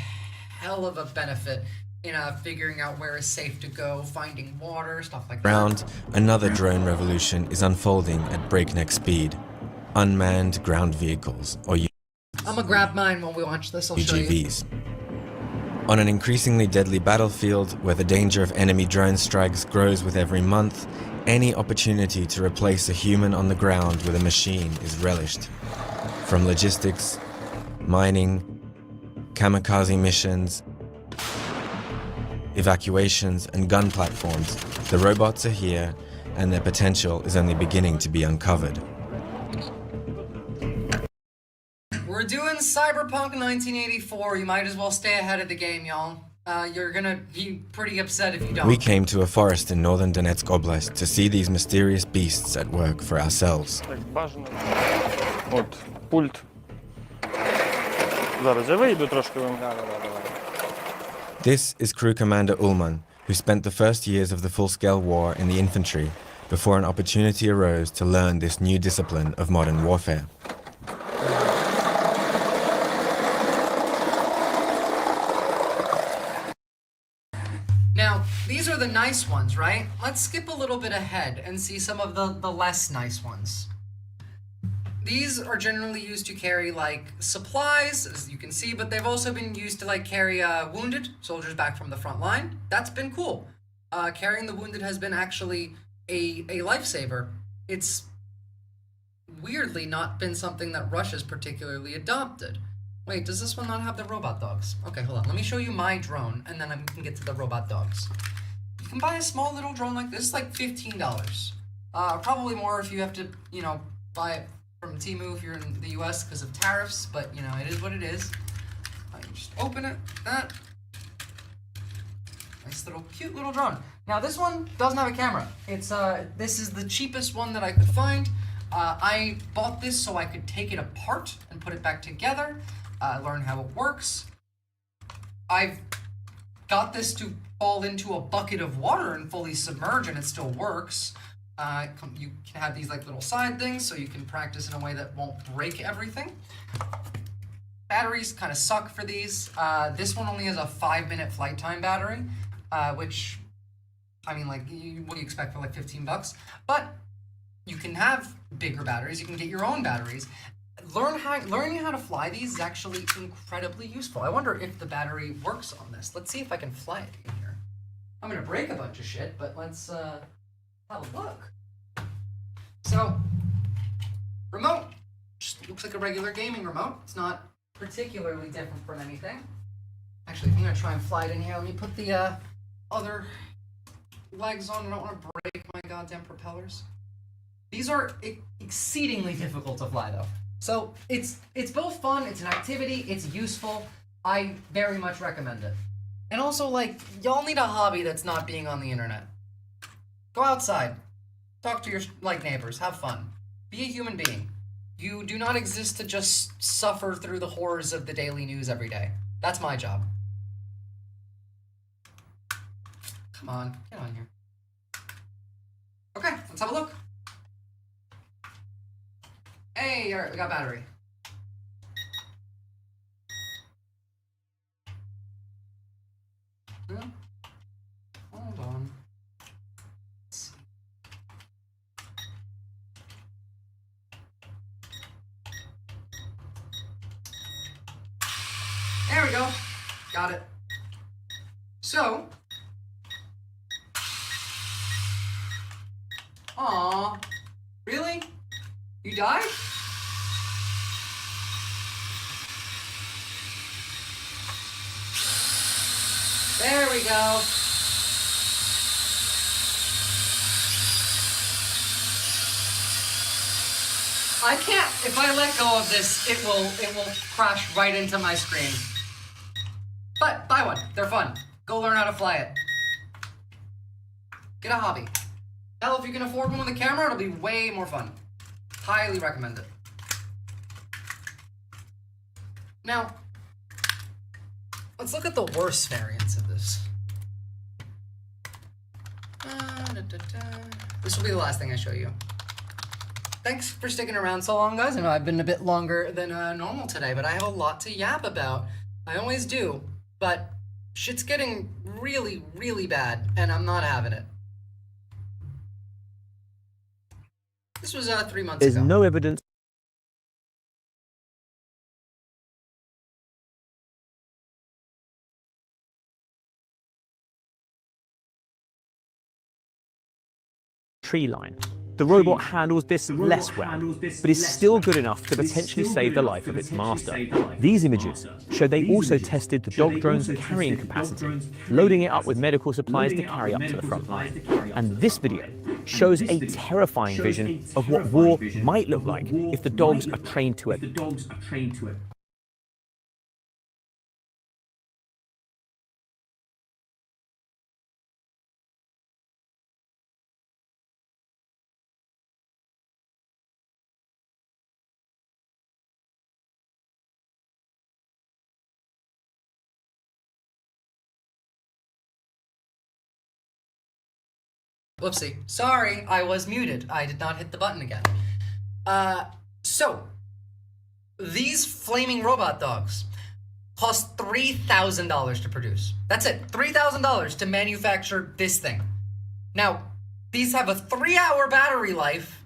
hell of a benefit in figuring out where is safe to go, finding water, stuff like that. another drone revolution is unfolding at breakneck speed. Unmanned ground vehicles, or I'm gonna grab mine while we watch this, I'll show you. UGVs. On an increasingly deadly battlefield where the danger of enemy drone strikes grows with every month, any opportunity to replace a human on the ground with a machine is relished. From logistics, mining, kamikaze missions, evacuations, and gun platforms, the robots are here, and their potential is only beginning to be uncovered. We're doing Cyberpunk 1984. You might as well stay ahead of the game, y'all. You're gonna be pretty upset if you don't. We came to a forest in northern Donetsk Oblast to see these mysterious beasts at work for ourselves. Так, бажано. От, пульт. Зараз я вийду трошки вам. This is Crew Commander Ullman, who spent the first years of the full-scale war in the infantry before an opportunity arose to learn this new discipline of modern warfare. Now, these are the nice ones, right? Let's skip a little bit ahead and see some of the less nice ones. These are generally used to carry like supplies, as you can see, but they've also been used to like carry wounded soldiers back from the front line. That's been cool. Carrying the wounded has been actually a lifesaver. It's weirdly not been something that Russia's particularly adopted. Wait, does this one not have the robot dogs? Okay, hold on. Let me show you my drone, and then we can get to the robot dogs. You can buy a small little drone like this. It's like $15. Probably more if you have to, you know, buy it from Temu if you're in the US because of tariffs, but, you know, it is what it is. I just open it, that. Nice little, cute little drone. Now, this one doesn't have a camera. It's, this is the cheapest one that I could find. I bought this so I could take it apart and put it back together. Learn how it works. I've got this to fall into a bucket of water and fully submerge, and it still works. You can have these like little side things so you can practice in a way that won't break everything. Batteries kind of suck for these. This one only has a 5-minute flight time battery, which, I mean, like, what do you expect for like $15? But you can have bigger batteries. You can get your own batteries. Learning how to fly these is actually incredibly useful. I wonder if the battery works on this. Let's see if I can fly it in here. I'm gonna break a bunch of shit, but let's have a look. So, remote just looks like a regular gaming remote. It's not particularly different from anything. Actually, I'm gonna try and fly it in here. Let me put the other legs on. I don't want to break my goddamn propellers. These are exceedingly difficult to fly, though. So it's both fun, it's an activity, it's useful. I very much recommend it. And also, like, y'all need a hobby that's not being on the internet. Go outside, talk to your like neighbors, have fun. Be a human being. You do not exist to just suffer through the horrors of the daily news every day. That's my job. Come on, get on here. Okay, let's have a look. Hey, all right, we got battery. Hold on. Let's see. There we go. Got it. So. Aw. Really? You died? There we go. I can't, if I let go of this, it will crash right into my screen. But buy one, they're fun. Go learn how to fly it. Get a hobby. Hell, if you can afford one with a camera, it'll be way more fun. Highly recommend it. Now, let's look at the worst variants of this. This will be the last thing I show you. Thanks for sticking around so long, guys. I know I've been a bit longer than normal today, but I have a lot to yap about. I always do, but shit's getting really, really bad, and I'm not having it. This was 3 months ago. There's no evidence. Tree line. The robot handles this less well, but is still good enough to potentially save the life of its master. These images show they also tested the dog drone's carrying capacity, loading it up with medical supplies to carry up to the front line. And this video shows a terrifying vision of what war might look like if the dogs are trained to it. Whoopsie. Sorry, I was muted. I did not hit the button again. So, these flaming robot dogs cost $3,000 to produce. That's it. $3,000 to manufacture this thing. Now, these have a 3-hour battery life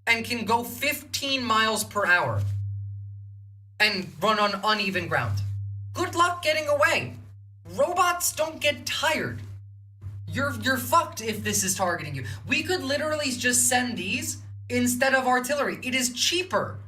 and can go 15 miles per hour and run on uneven ground. Good luck getting away. Robots don't get tired. You're fucked if this is targeting you. We could literally just send these instead of artillery. It is cheaper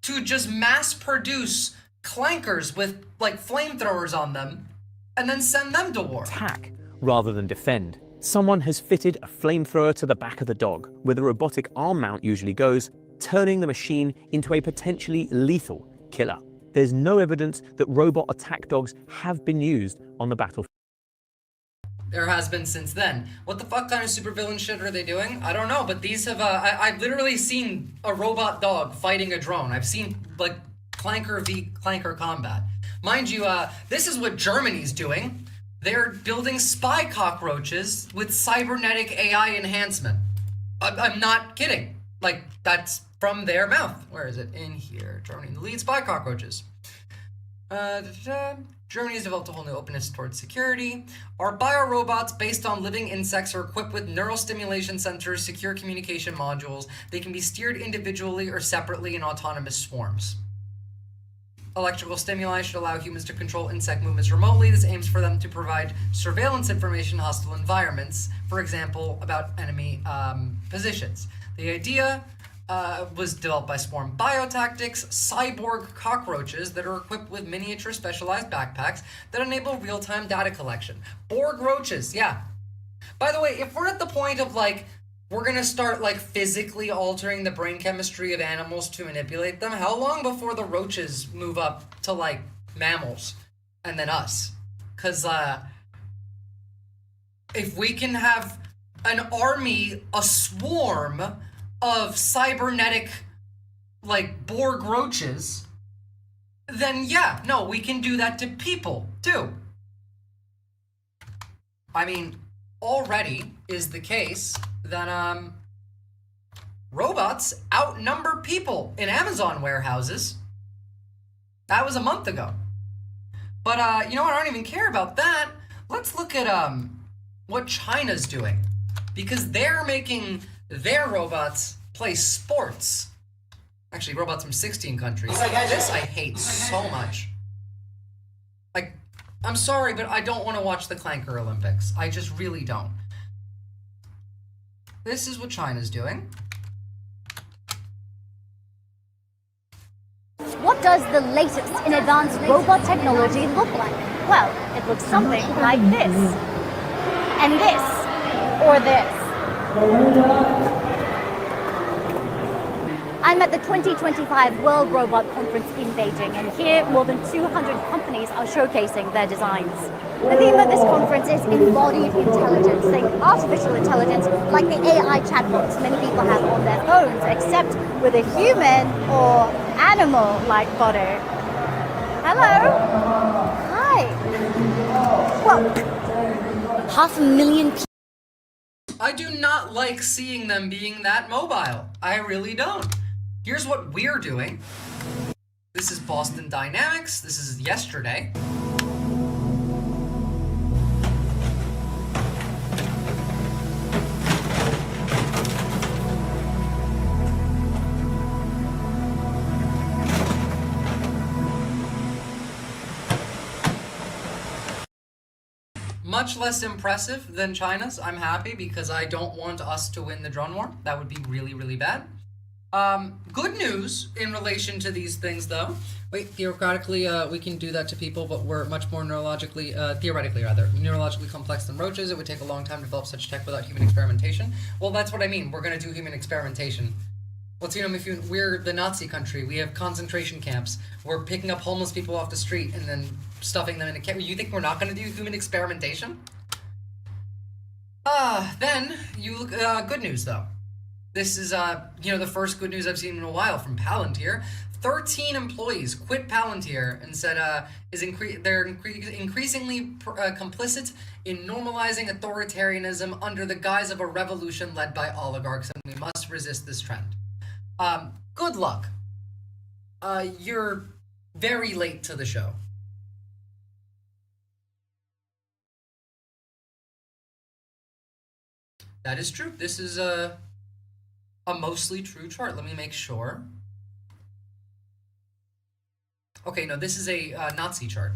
to just mass produce clankers with like flamethrowers on them and then send them to war. Attack rather than defend. Someone has fitted a flamethrower to the back of the dog, where the robotic arm mount usually goes, turning the machine into a potentially lethal killer. There's no evidence that robot attack dogs have been used on the battlefield. There has been since then. What the fuck kind of supervillain shit are they doing? I don't know, but these have, I've literally seen a robot dog fighting a drone. I've seen, like, clanker v clanker combat. Mind you, this is what Germany's doing. They're building spy cockroaches with cybernetic AI enhancement. I'm not kidding. Like, that's from their mouth. Where is it? In here. Germany, the lead spy cockroaches. Germany has developed a whole new openness towards security. Our biorobots, based on living insects, are equipped with neural stimulation sensors, secure communication modules. They can be steered individually or separately in autonomous swarms. Electrical stimuli should allow humans to control insect movements remotely. This aims for them to provide surveillance information in hostile environments, for example, about enemy positions. The idea was developed by Swarm Biotactics, cyborg cockroaches that are equipped with miniature specialized backpacks that enable real-time data collection. Borg roaches, yeah. By the way, if we're at the point of, like, we're gonna start, like, physically altering the brain chemistry of animals to manipulate them, how long before the roaches move up to, like, mammals and then us? Because, if we can have an army, a swarm of cybernetic, like, Borg roaches, then yeah, no, we can do that to people, too. I mean, already is the case that, robots outnumber people in Amazon warehouses. That was a month ago. But, you know what, I don't even care about that. Let's look at, what China's doing. Because they're making their robots play sports. Actually, robots from 16 countries. This I hate so much. Like, I'm sorry, but I don't want to watch the Clanker Olympics. I just really don't. This is what China's doing. What does the latest in advanced robot technology look like? Well, it looks something like this. And this. Or this. I'm at the 2025 World Robot Conference in Beijing, and here more than 200 companies are showcasing their designs. The theme of this conference is embodied intelligence. Think artificial intelligence like the AI chatbots many people have on their phones, except with a human or animal-like body. Hello? Hi. Well, 500,000 people. I do not like seeing them being that mobile. I really don't. Here's what we're doing. This is Boston Dynamics. This is yesterday. Much less impressive than China's. I'm happy because I don't want us to win the drone war. That would be really, really bad. Good news in relation to these things, though. Wait, theoretically, we can do that to people, but we're much more neurologically, theoretically rather, neurologically complex than roaches. It would take a long time to develop such tech without human experimentation. Well, that's what I mean. We're going to do human experimentation. What's, if we're the Nazi country, we have concentration camps. We're picking up homeless people off the street and then stuffing them in a camp. You think we're not going to do human experimentation? Then, good news, though. This is, the first good news I've seen in a while from Palantir. 13 employees quit Palantir and said they're increasingly complicit in normalizing authoritarianism under the guise of a revolution led by oligarchs, and we must resist this trend. Good luck. You're very late to the show. That is true. This is a mostly true chart. Let me make sure. Okay, no, this is a Nazi chart.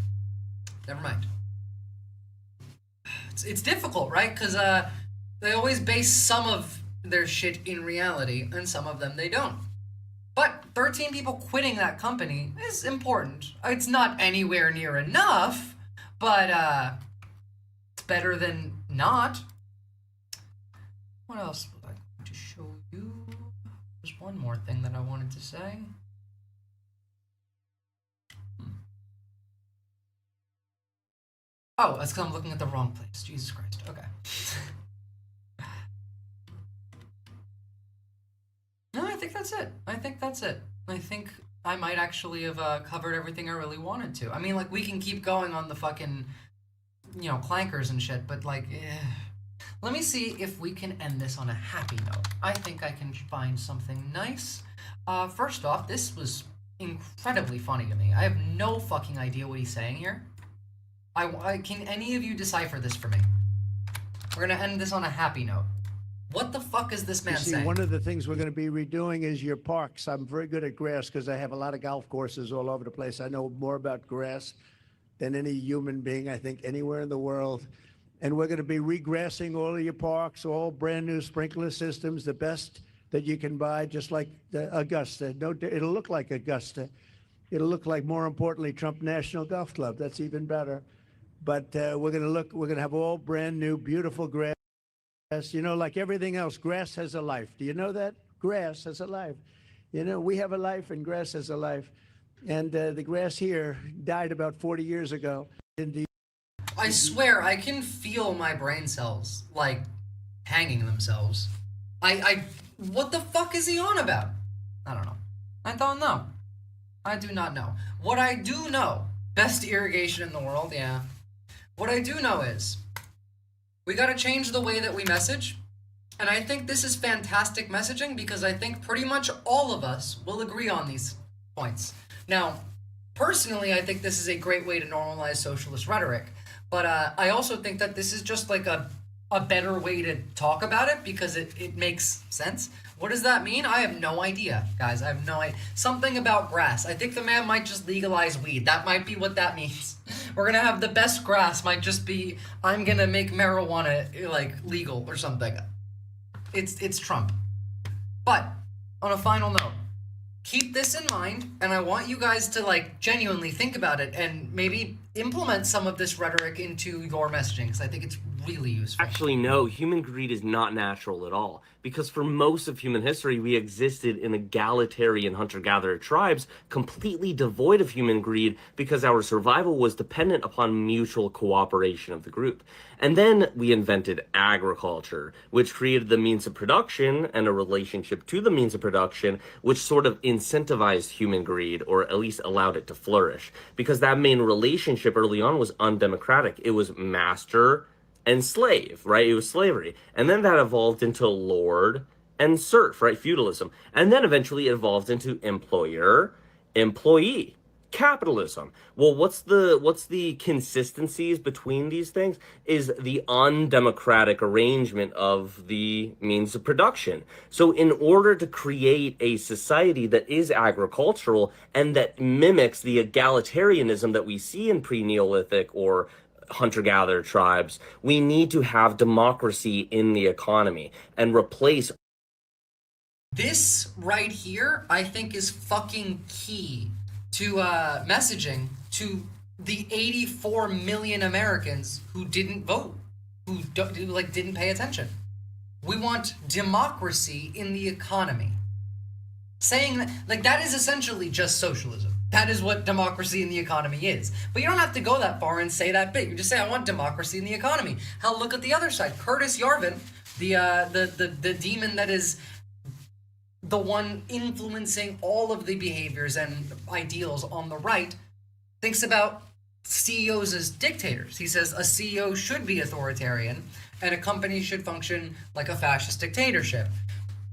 Never mind. It's difficult, right? Because they always base some of their shit in reality, and some of them they don't. But 13 people quitting that company is important. It's not anywhere near enough, but it's better than not. What else would I like to show you? There's one more thing that I wanted to say. Oh, that's because I'm looking at the wrong place. Jesus Christ. Okay. No, I think that's it. I think I might actually have covered everything I really wanted to. I mean, like, we can keep going on the fucking, clankers and shit, but, like, let me see if we can end this on a happy note. I think I can find something nice. First off, this was incredibly funny to me. I have no fucking idea what he's saying here. Can any of you decipher this for me? We're gonna end this on a happy note. What the fuck is this man saying? One of the things we're going to be redoing is your parks. I'm very good at grass because I have a lot of golf courses all over the place. I know more about grass than any human being, I think, anywhere in the world. And we're going to be regrassing all of your parks, all brand new sprinkler systems, the best that you can buy, just like the Augusta. No, it'll look like Augusta. It'll look like, more importantly, Trump National Golf Club. That's even better. But we're going to have all brand new, beautiful grass. Like everything else, grass has a life. Do you know that? Grass has a life. We have a life and grass has a life. And the grass here died about 40 years ago. I swear, I can feel my brain cells, like, hanging themselves. What the fuck is he on about? I don't know. I don't know. I do not know. What I do know, best irrigation in the world, yeah. What I do know is, we gotta change the way that we message, and I think this is fantastic messaging because I think pretty much all of us will agree on these points. Now, personally, I think this is a great way to normalize socialist rhetoric, but I also think that this is just like a better way to talk about it because it makes sense. What does that mean? I have no idea, guys. I have no idea. Something about grass. I think the man might just legalize weed. That might be what that means. We're gonna have the best grass might just be, I'm gonna make marijuana, like, legal or something. It's Trump. But, on a final note, keep this in mind, and I want you guys to like genuinely think about it and maybe implement some of this rhetoric into your messaging, because I think it's really useful. Actually, no, human greed is not natural at all, because for most of human history, we existed in egalitarian hunter-gatherer tribes, completely devoid of human greed, because our survival was dependent upon mutual cooperation of the group. And then we invented agriculture, which created the means of production and a relationship to the means of production, which sort of incentivized human greed, or at least allowed it to flourish. Because that main relationship early on was undemocratic. It was master and slave, right? It was slavery. And then that evolved into lord and serf, right? Feudalism. And then eventually it evolved into employer, employee, capitalism. Well, what's the consistencies between these things is the undemocratic arrangement of the means of production. So in order to create a society that is agricultural and that mimics the egalitarianism that we see in pre-Neolithic or hunter-gatherer tribes, we need to have democracy in the economy and replace. This right here, I think, is fucking key to messaging to the 84 million Americans who didn't vote, who didn't pay attention. We want democracy in the economy. Saying that, like, that is essentially just socialism. That is what democracy in the economy is. But you don't have to go that far and say that big. You just say, I want democracy in the economy. Hell, look at the other side. Curtis Yarvin, the demon that is the one influencing all of the behaviors and ideals on the right, thinks about CEOs as dictators. He says a CEO should be authoritarian and a company should function like a fascist dictatorship.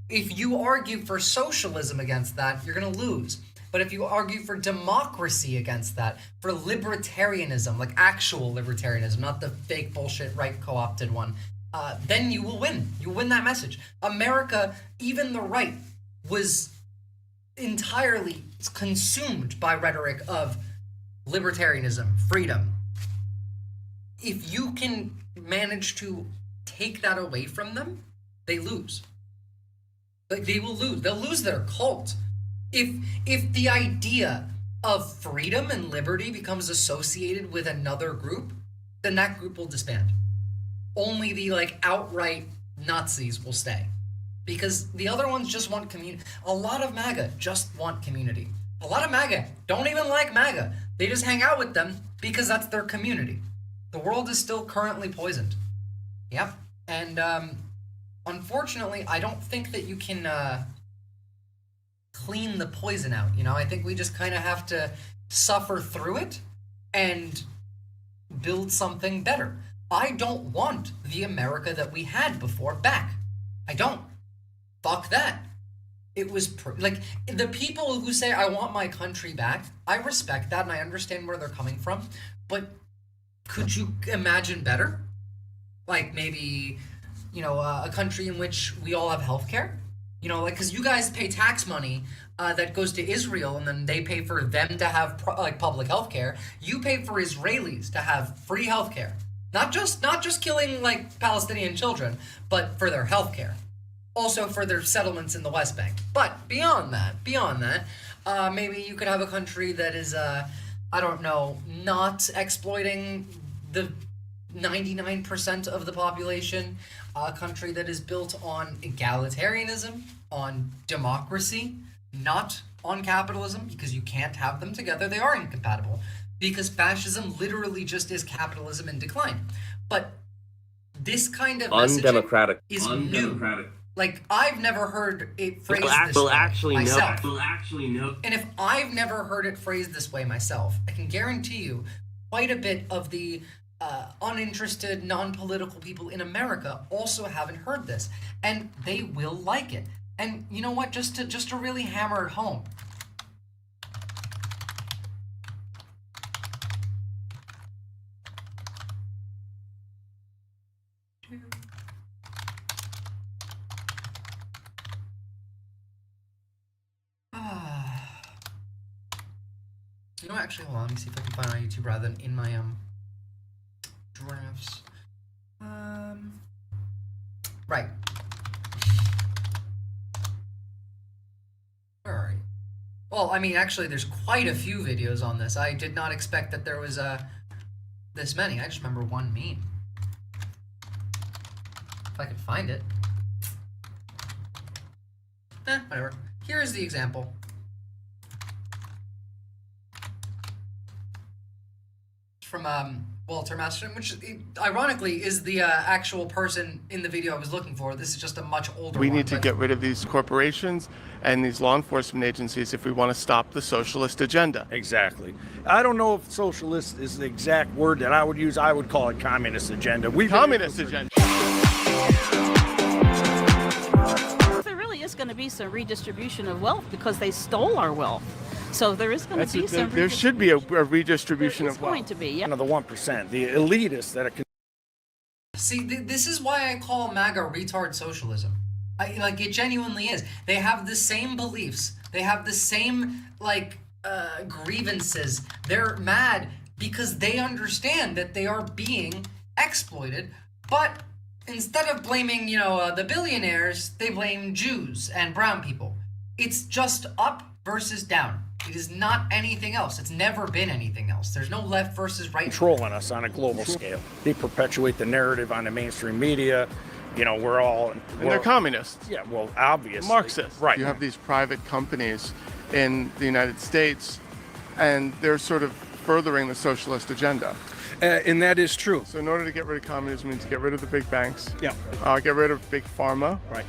If you argue for socialism against that, you're going to lose. But if you argue for democracy against that, for libertarianism, like actual libertarianism, not the fake bullshit right co-opted one, then you will win. You win that message. America, even the right, was entirely consumed by rhetoric of libertarianism, freedom. If you can manage to take that away from them, they lose. Like, they will lose. They'll lose their cult. If the idea of freedom and liberty becomes associated with another group, then that group will disband. Only the like outright Nazis will stay. Because the other ones just want community. A lot of MAGA just want community. A lot of MAGA don't even like MAGA. They just hang out with them because that's their community. The world is still currently poisoned. Yep. And unfortunately, I don't think that you can clean the poison out. You know, I think we just kind of have to suffer through it and build something better. I don't want the America that we had before back. I don't. Fuck that. It was like the people who say I want my country back, I respect that and I understand where they're coming from, but could you imagine better? Like maybe, you know, a country in which we all have healthcare? You know, like, because you guys pay tax money that goes to Israel and then they pay for them to have public healthcare. You pay for Israelis to have free healthcare. Not just killing like Palestinian children, but for their healthcare. Also for their settlements in the West Bank. But beyond that, maybe you could have a country that is, I don't know, not exploiting the 99% of the population, a country that is built on egalitarianism, on democracy, not on capitalism, because you can't have them together. They are incompatible, because fascism literally just is capitalism in decline. But this kind of Undemocratic. Is new. Like, I've never heard it phrased this way myself. And if I've never heard it phrased this way myself, I can guarantee you quite a bit of the uninterested, non-political people in America also haven't heard this. And they will like it. And you know what? Just to really hammer it home. You know, actually, hold on. Let me see if I can find it on YouTube rather than in my drafts. Right. Where are you? Well, I mean, actually, there's quite a few videos on this. I did not expect that there was this many. I just remember one meme. If I could find it. Whatever. Here's the example. From Walter Masterson, which ironically is the actual person in the video I was looking for. This is just a much older one. We need to get rid of these corporations and these law enforcement agencies if we want to stop the socialist agenda. Exactly. I don't know if socialist is the exact word that I would use. I would call it communist agenda. Communist agenda. There really is going to be some redistribution of wealth because they stole our wealth. So there is going to be some. There should be a redistribution of wealth. Going to be, yeah. The 1%, the elitists that are. See, this is why I call MAGA retard socialism. Like, it genuinely is. They have the same beliefs. They have the same, grievances. They're mad because they understand that they are being exploited. But instead of blaming, the billionaires, they blame Jews and brown people. It's just up versus down. It is not anything else. It's never been anything else. There's no left versus right. Controlling us on a global scale. They perpetuate the narrative on the mainstream media. We're all... And they're communists. Yeah, well, obviously. Marxists. Right. You have these private companies in the United States, and they're sort of furthering the socialist agenda. And that is true. So in order to get rid of communism, we need to get rid of the big banks. Yeah. Get rid of big pharma. Right.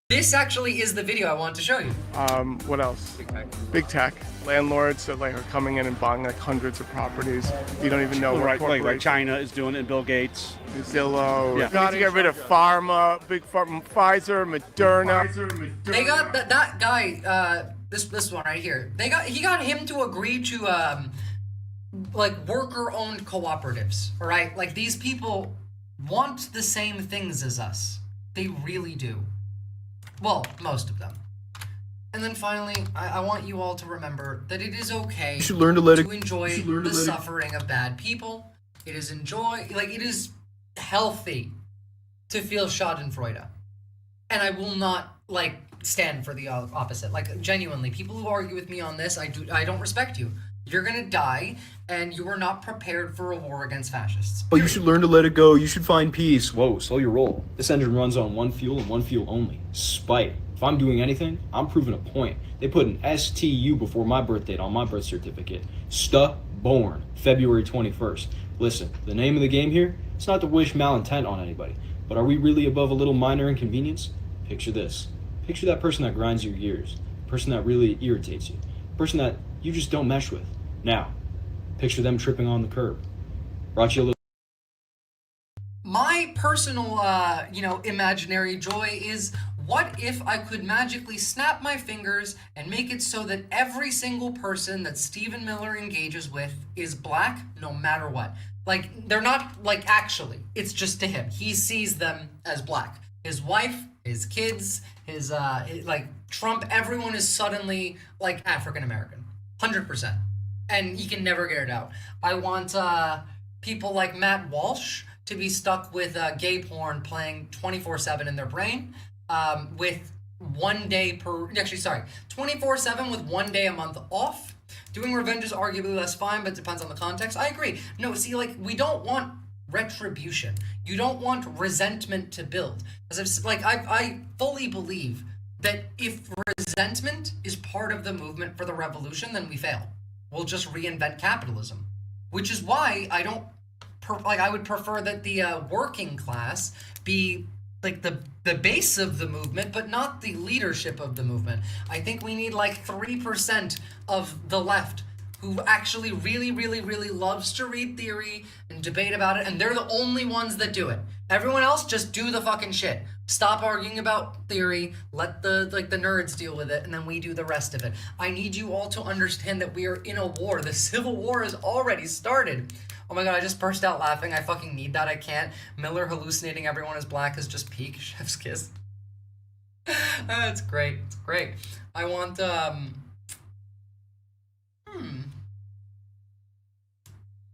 This actually is the video I wanted to show you. What else? Big tech. Landlords that are coming in and buying hundreds of properties. You don't even know what Like China is doing it, and Bill Gates. Zillow. Yeah. Got to get rid of pharma, big pharma, Pfizer, Moderna. They got that guy, this one right here. He got him to agree to worker-owned cooperatives. All right, like these people want the same things as us. They really do. Well, most of them. And then finally, I want you all to remember that it is okay You should learn to let it- enjoy the suffering of bad people. It is it is healthy to feel schadenfreude. And I will not, stand for the opposite. Genuinely, people who argue with me on this, I don't respect you. You're gonna die, and you are not prepared for a war against fascists. But you should learn to let it go. You should find peace. Whoa, slow your roll. This engine runs on one fuel and one fuel only. Spite. If I'm doing anything, I'm proving a point. They put an STU before my birth date on my birth certificate. Born February 21st. Listen, the name of the game here, it's not to wish malintent on anybody, but are we really above a little minor inconvenience? Picture this. Picture that person that grinds your gears, the person that really irritates you, the person that you just don't mesh with. Now, picture them tripping on the curb. Brought you a little... My personal, imaginary joy is, what if I could magically snap my fingers and make it so that every single person that Stephen Miller engages with is black no matter what? They're not, actually. It's just to him. He sees them as black. His wife, his kids, his Trump, everyone is suddenly, African American. 100%. And he can never get it out. I want people like Matt Walsh to be stuck with gay porn playing 24/7 in their brain, with 1 day 24/7 with 1 day a month off. Doing revenge is arguably less fine, but depends on the context. I agree. No, see, we don't want retribution. You don't want resentment to build. I fully believe that if resentment is part of the movement for the revolution, then we fail. We'll just reinvent capitalism, which is why I don't I would prefer that the working class be the base of the movement, but not the leadership of the movement. I think we need 3% of the left who actually really, really, really loves to read theory and debate about it, and they're the only ones that do it. Everyone else just do the fucking shit. Stop arguing about theory, let the nerds deal with it, and then we do the rest of it. I need you all to understand that we are in a war. The Civil War has already started. Oh my god, I just burst out laughing. I fucking need that. I can't. Miller hallucinating everyone as black is just peak chef's kiss. That's great. It's great. I want,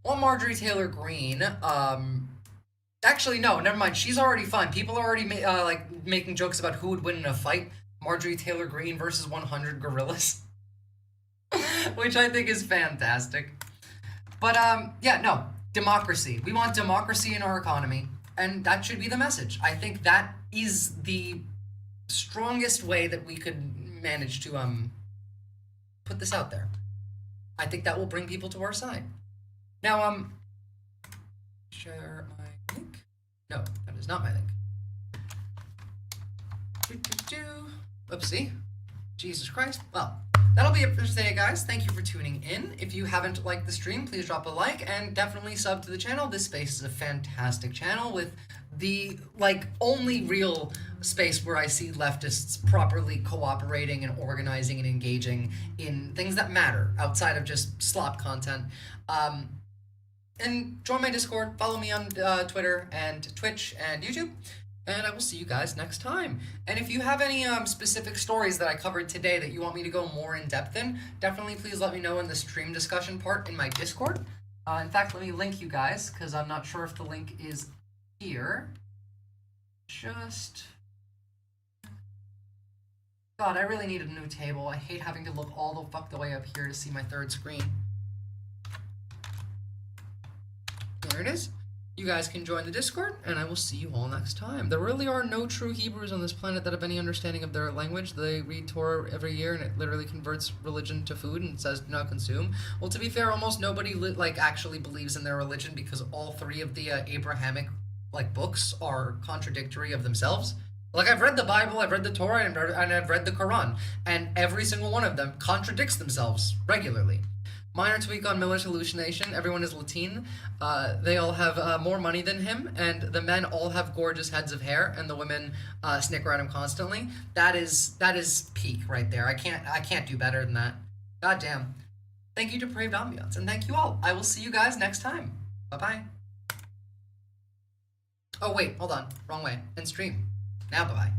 Marjorie Taylor Greene, actually, no, never mind. She's already fine. People are already making jokes about who would win in a fight. Marjorie Taylor Greene versus 100 gorillas, which I think is fantastic. But yeah, no, democracy. We want democracy in our economy, and that should be the message. I think that is the strongest way that we could manage to put this out there. I think that will bring people to our side. Now, share my link. No, that is not my link. Oopsie. Jesus Christ. Well, that'll be it for today, guys. Thank you for tuning in. If you haven't liked the stream, please drop a like and definitely sub to the channel. This space is a fantastic channel with the, like, only real space where I see leftists properly cooperating and organizing and engaging in things that matter outside of just slop content. And join my Discord, follow me on Twitter and Twitch and YouTube, and I will see you guys next time. And if you have any specific stories that I covered today that you want me to go more in depth in, definitely please let me know in the stream discussion part in my Discord. In fact, let me link you guys, because I'm not sure if the link is here. God, I really need a new table. I hate having to look all the fuck the way up here to see my third screen. There it is. You guys can join the Discord, and I will see you all next time. There really are no true Hebrews on this planet that have any understanding of their language. They read Torah every year, and it literally converts religion to food and says do not consume. Well, to be fair, almost nobody actually believes in their religion, because all three of the Abrahamic books are contradictory of themselves. Like, I've read the Bible, I've read the Torah, and I've read the Quran, and every single one of them contradicts themselves regularly. Minor tweak on Miller's hallucination. Everyone is Latin. They all have more money than him, and the men all have gorgeous heads of hair, and the women snicker at him constantly. That is peak right there. I can't do better than that. God damn. Thank you, Depraved Ambiance, and thank you all. I will see you guys next time. Bye-bye. Oh, wait, hold on. Wrong way. End stream. Now, bye-bye.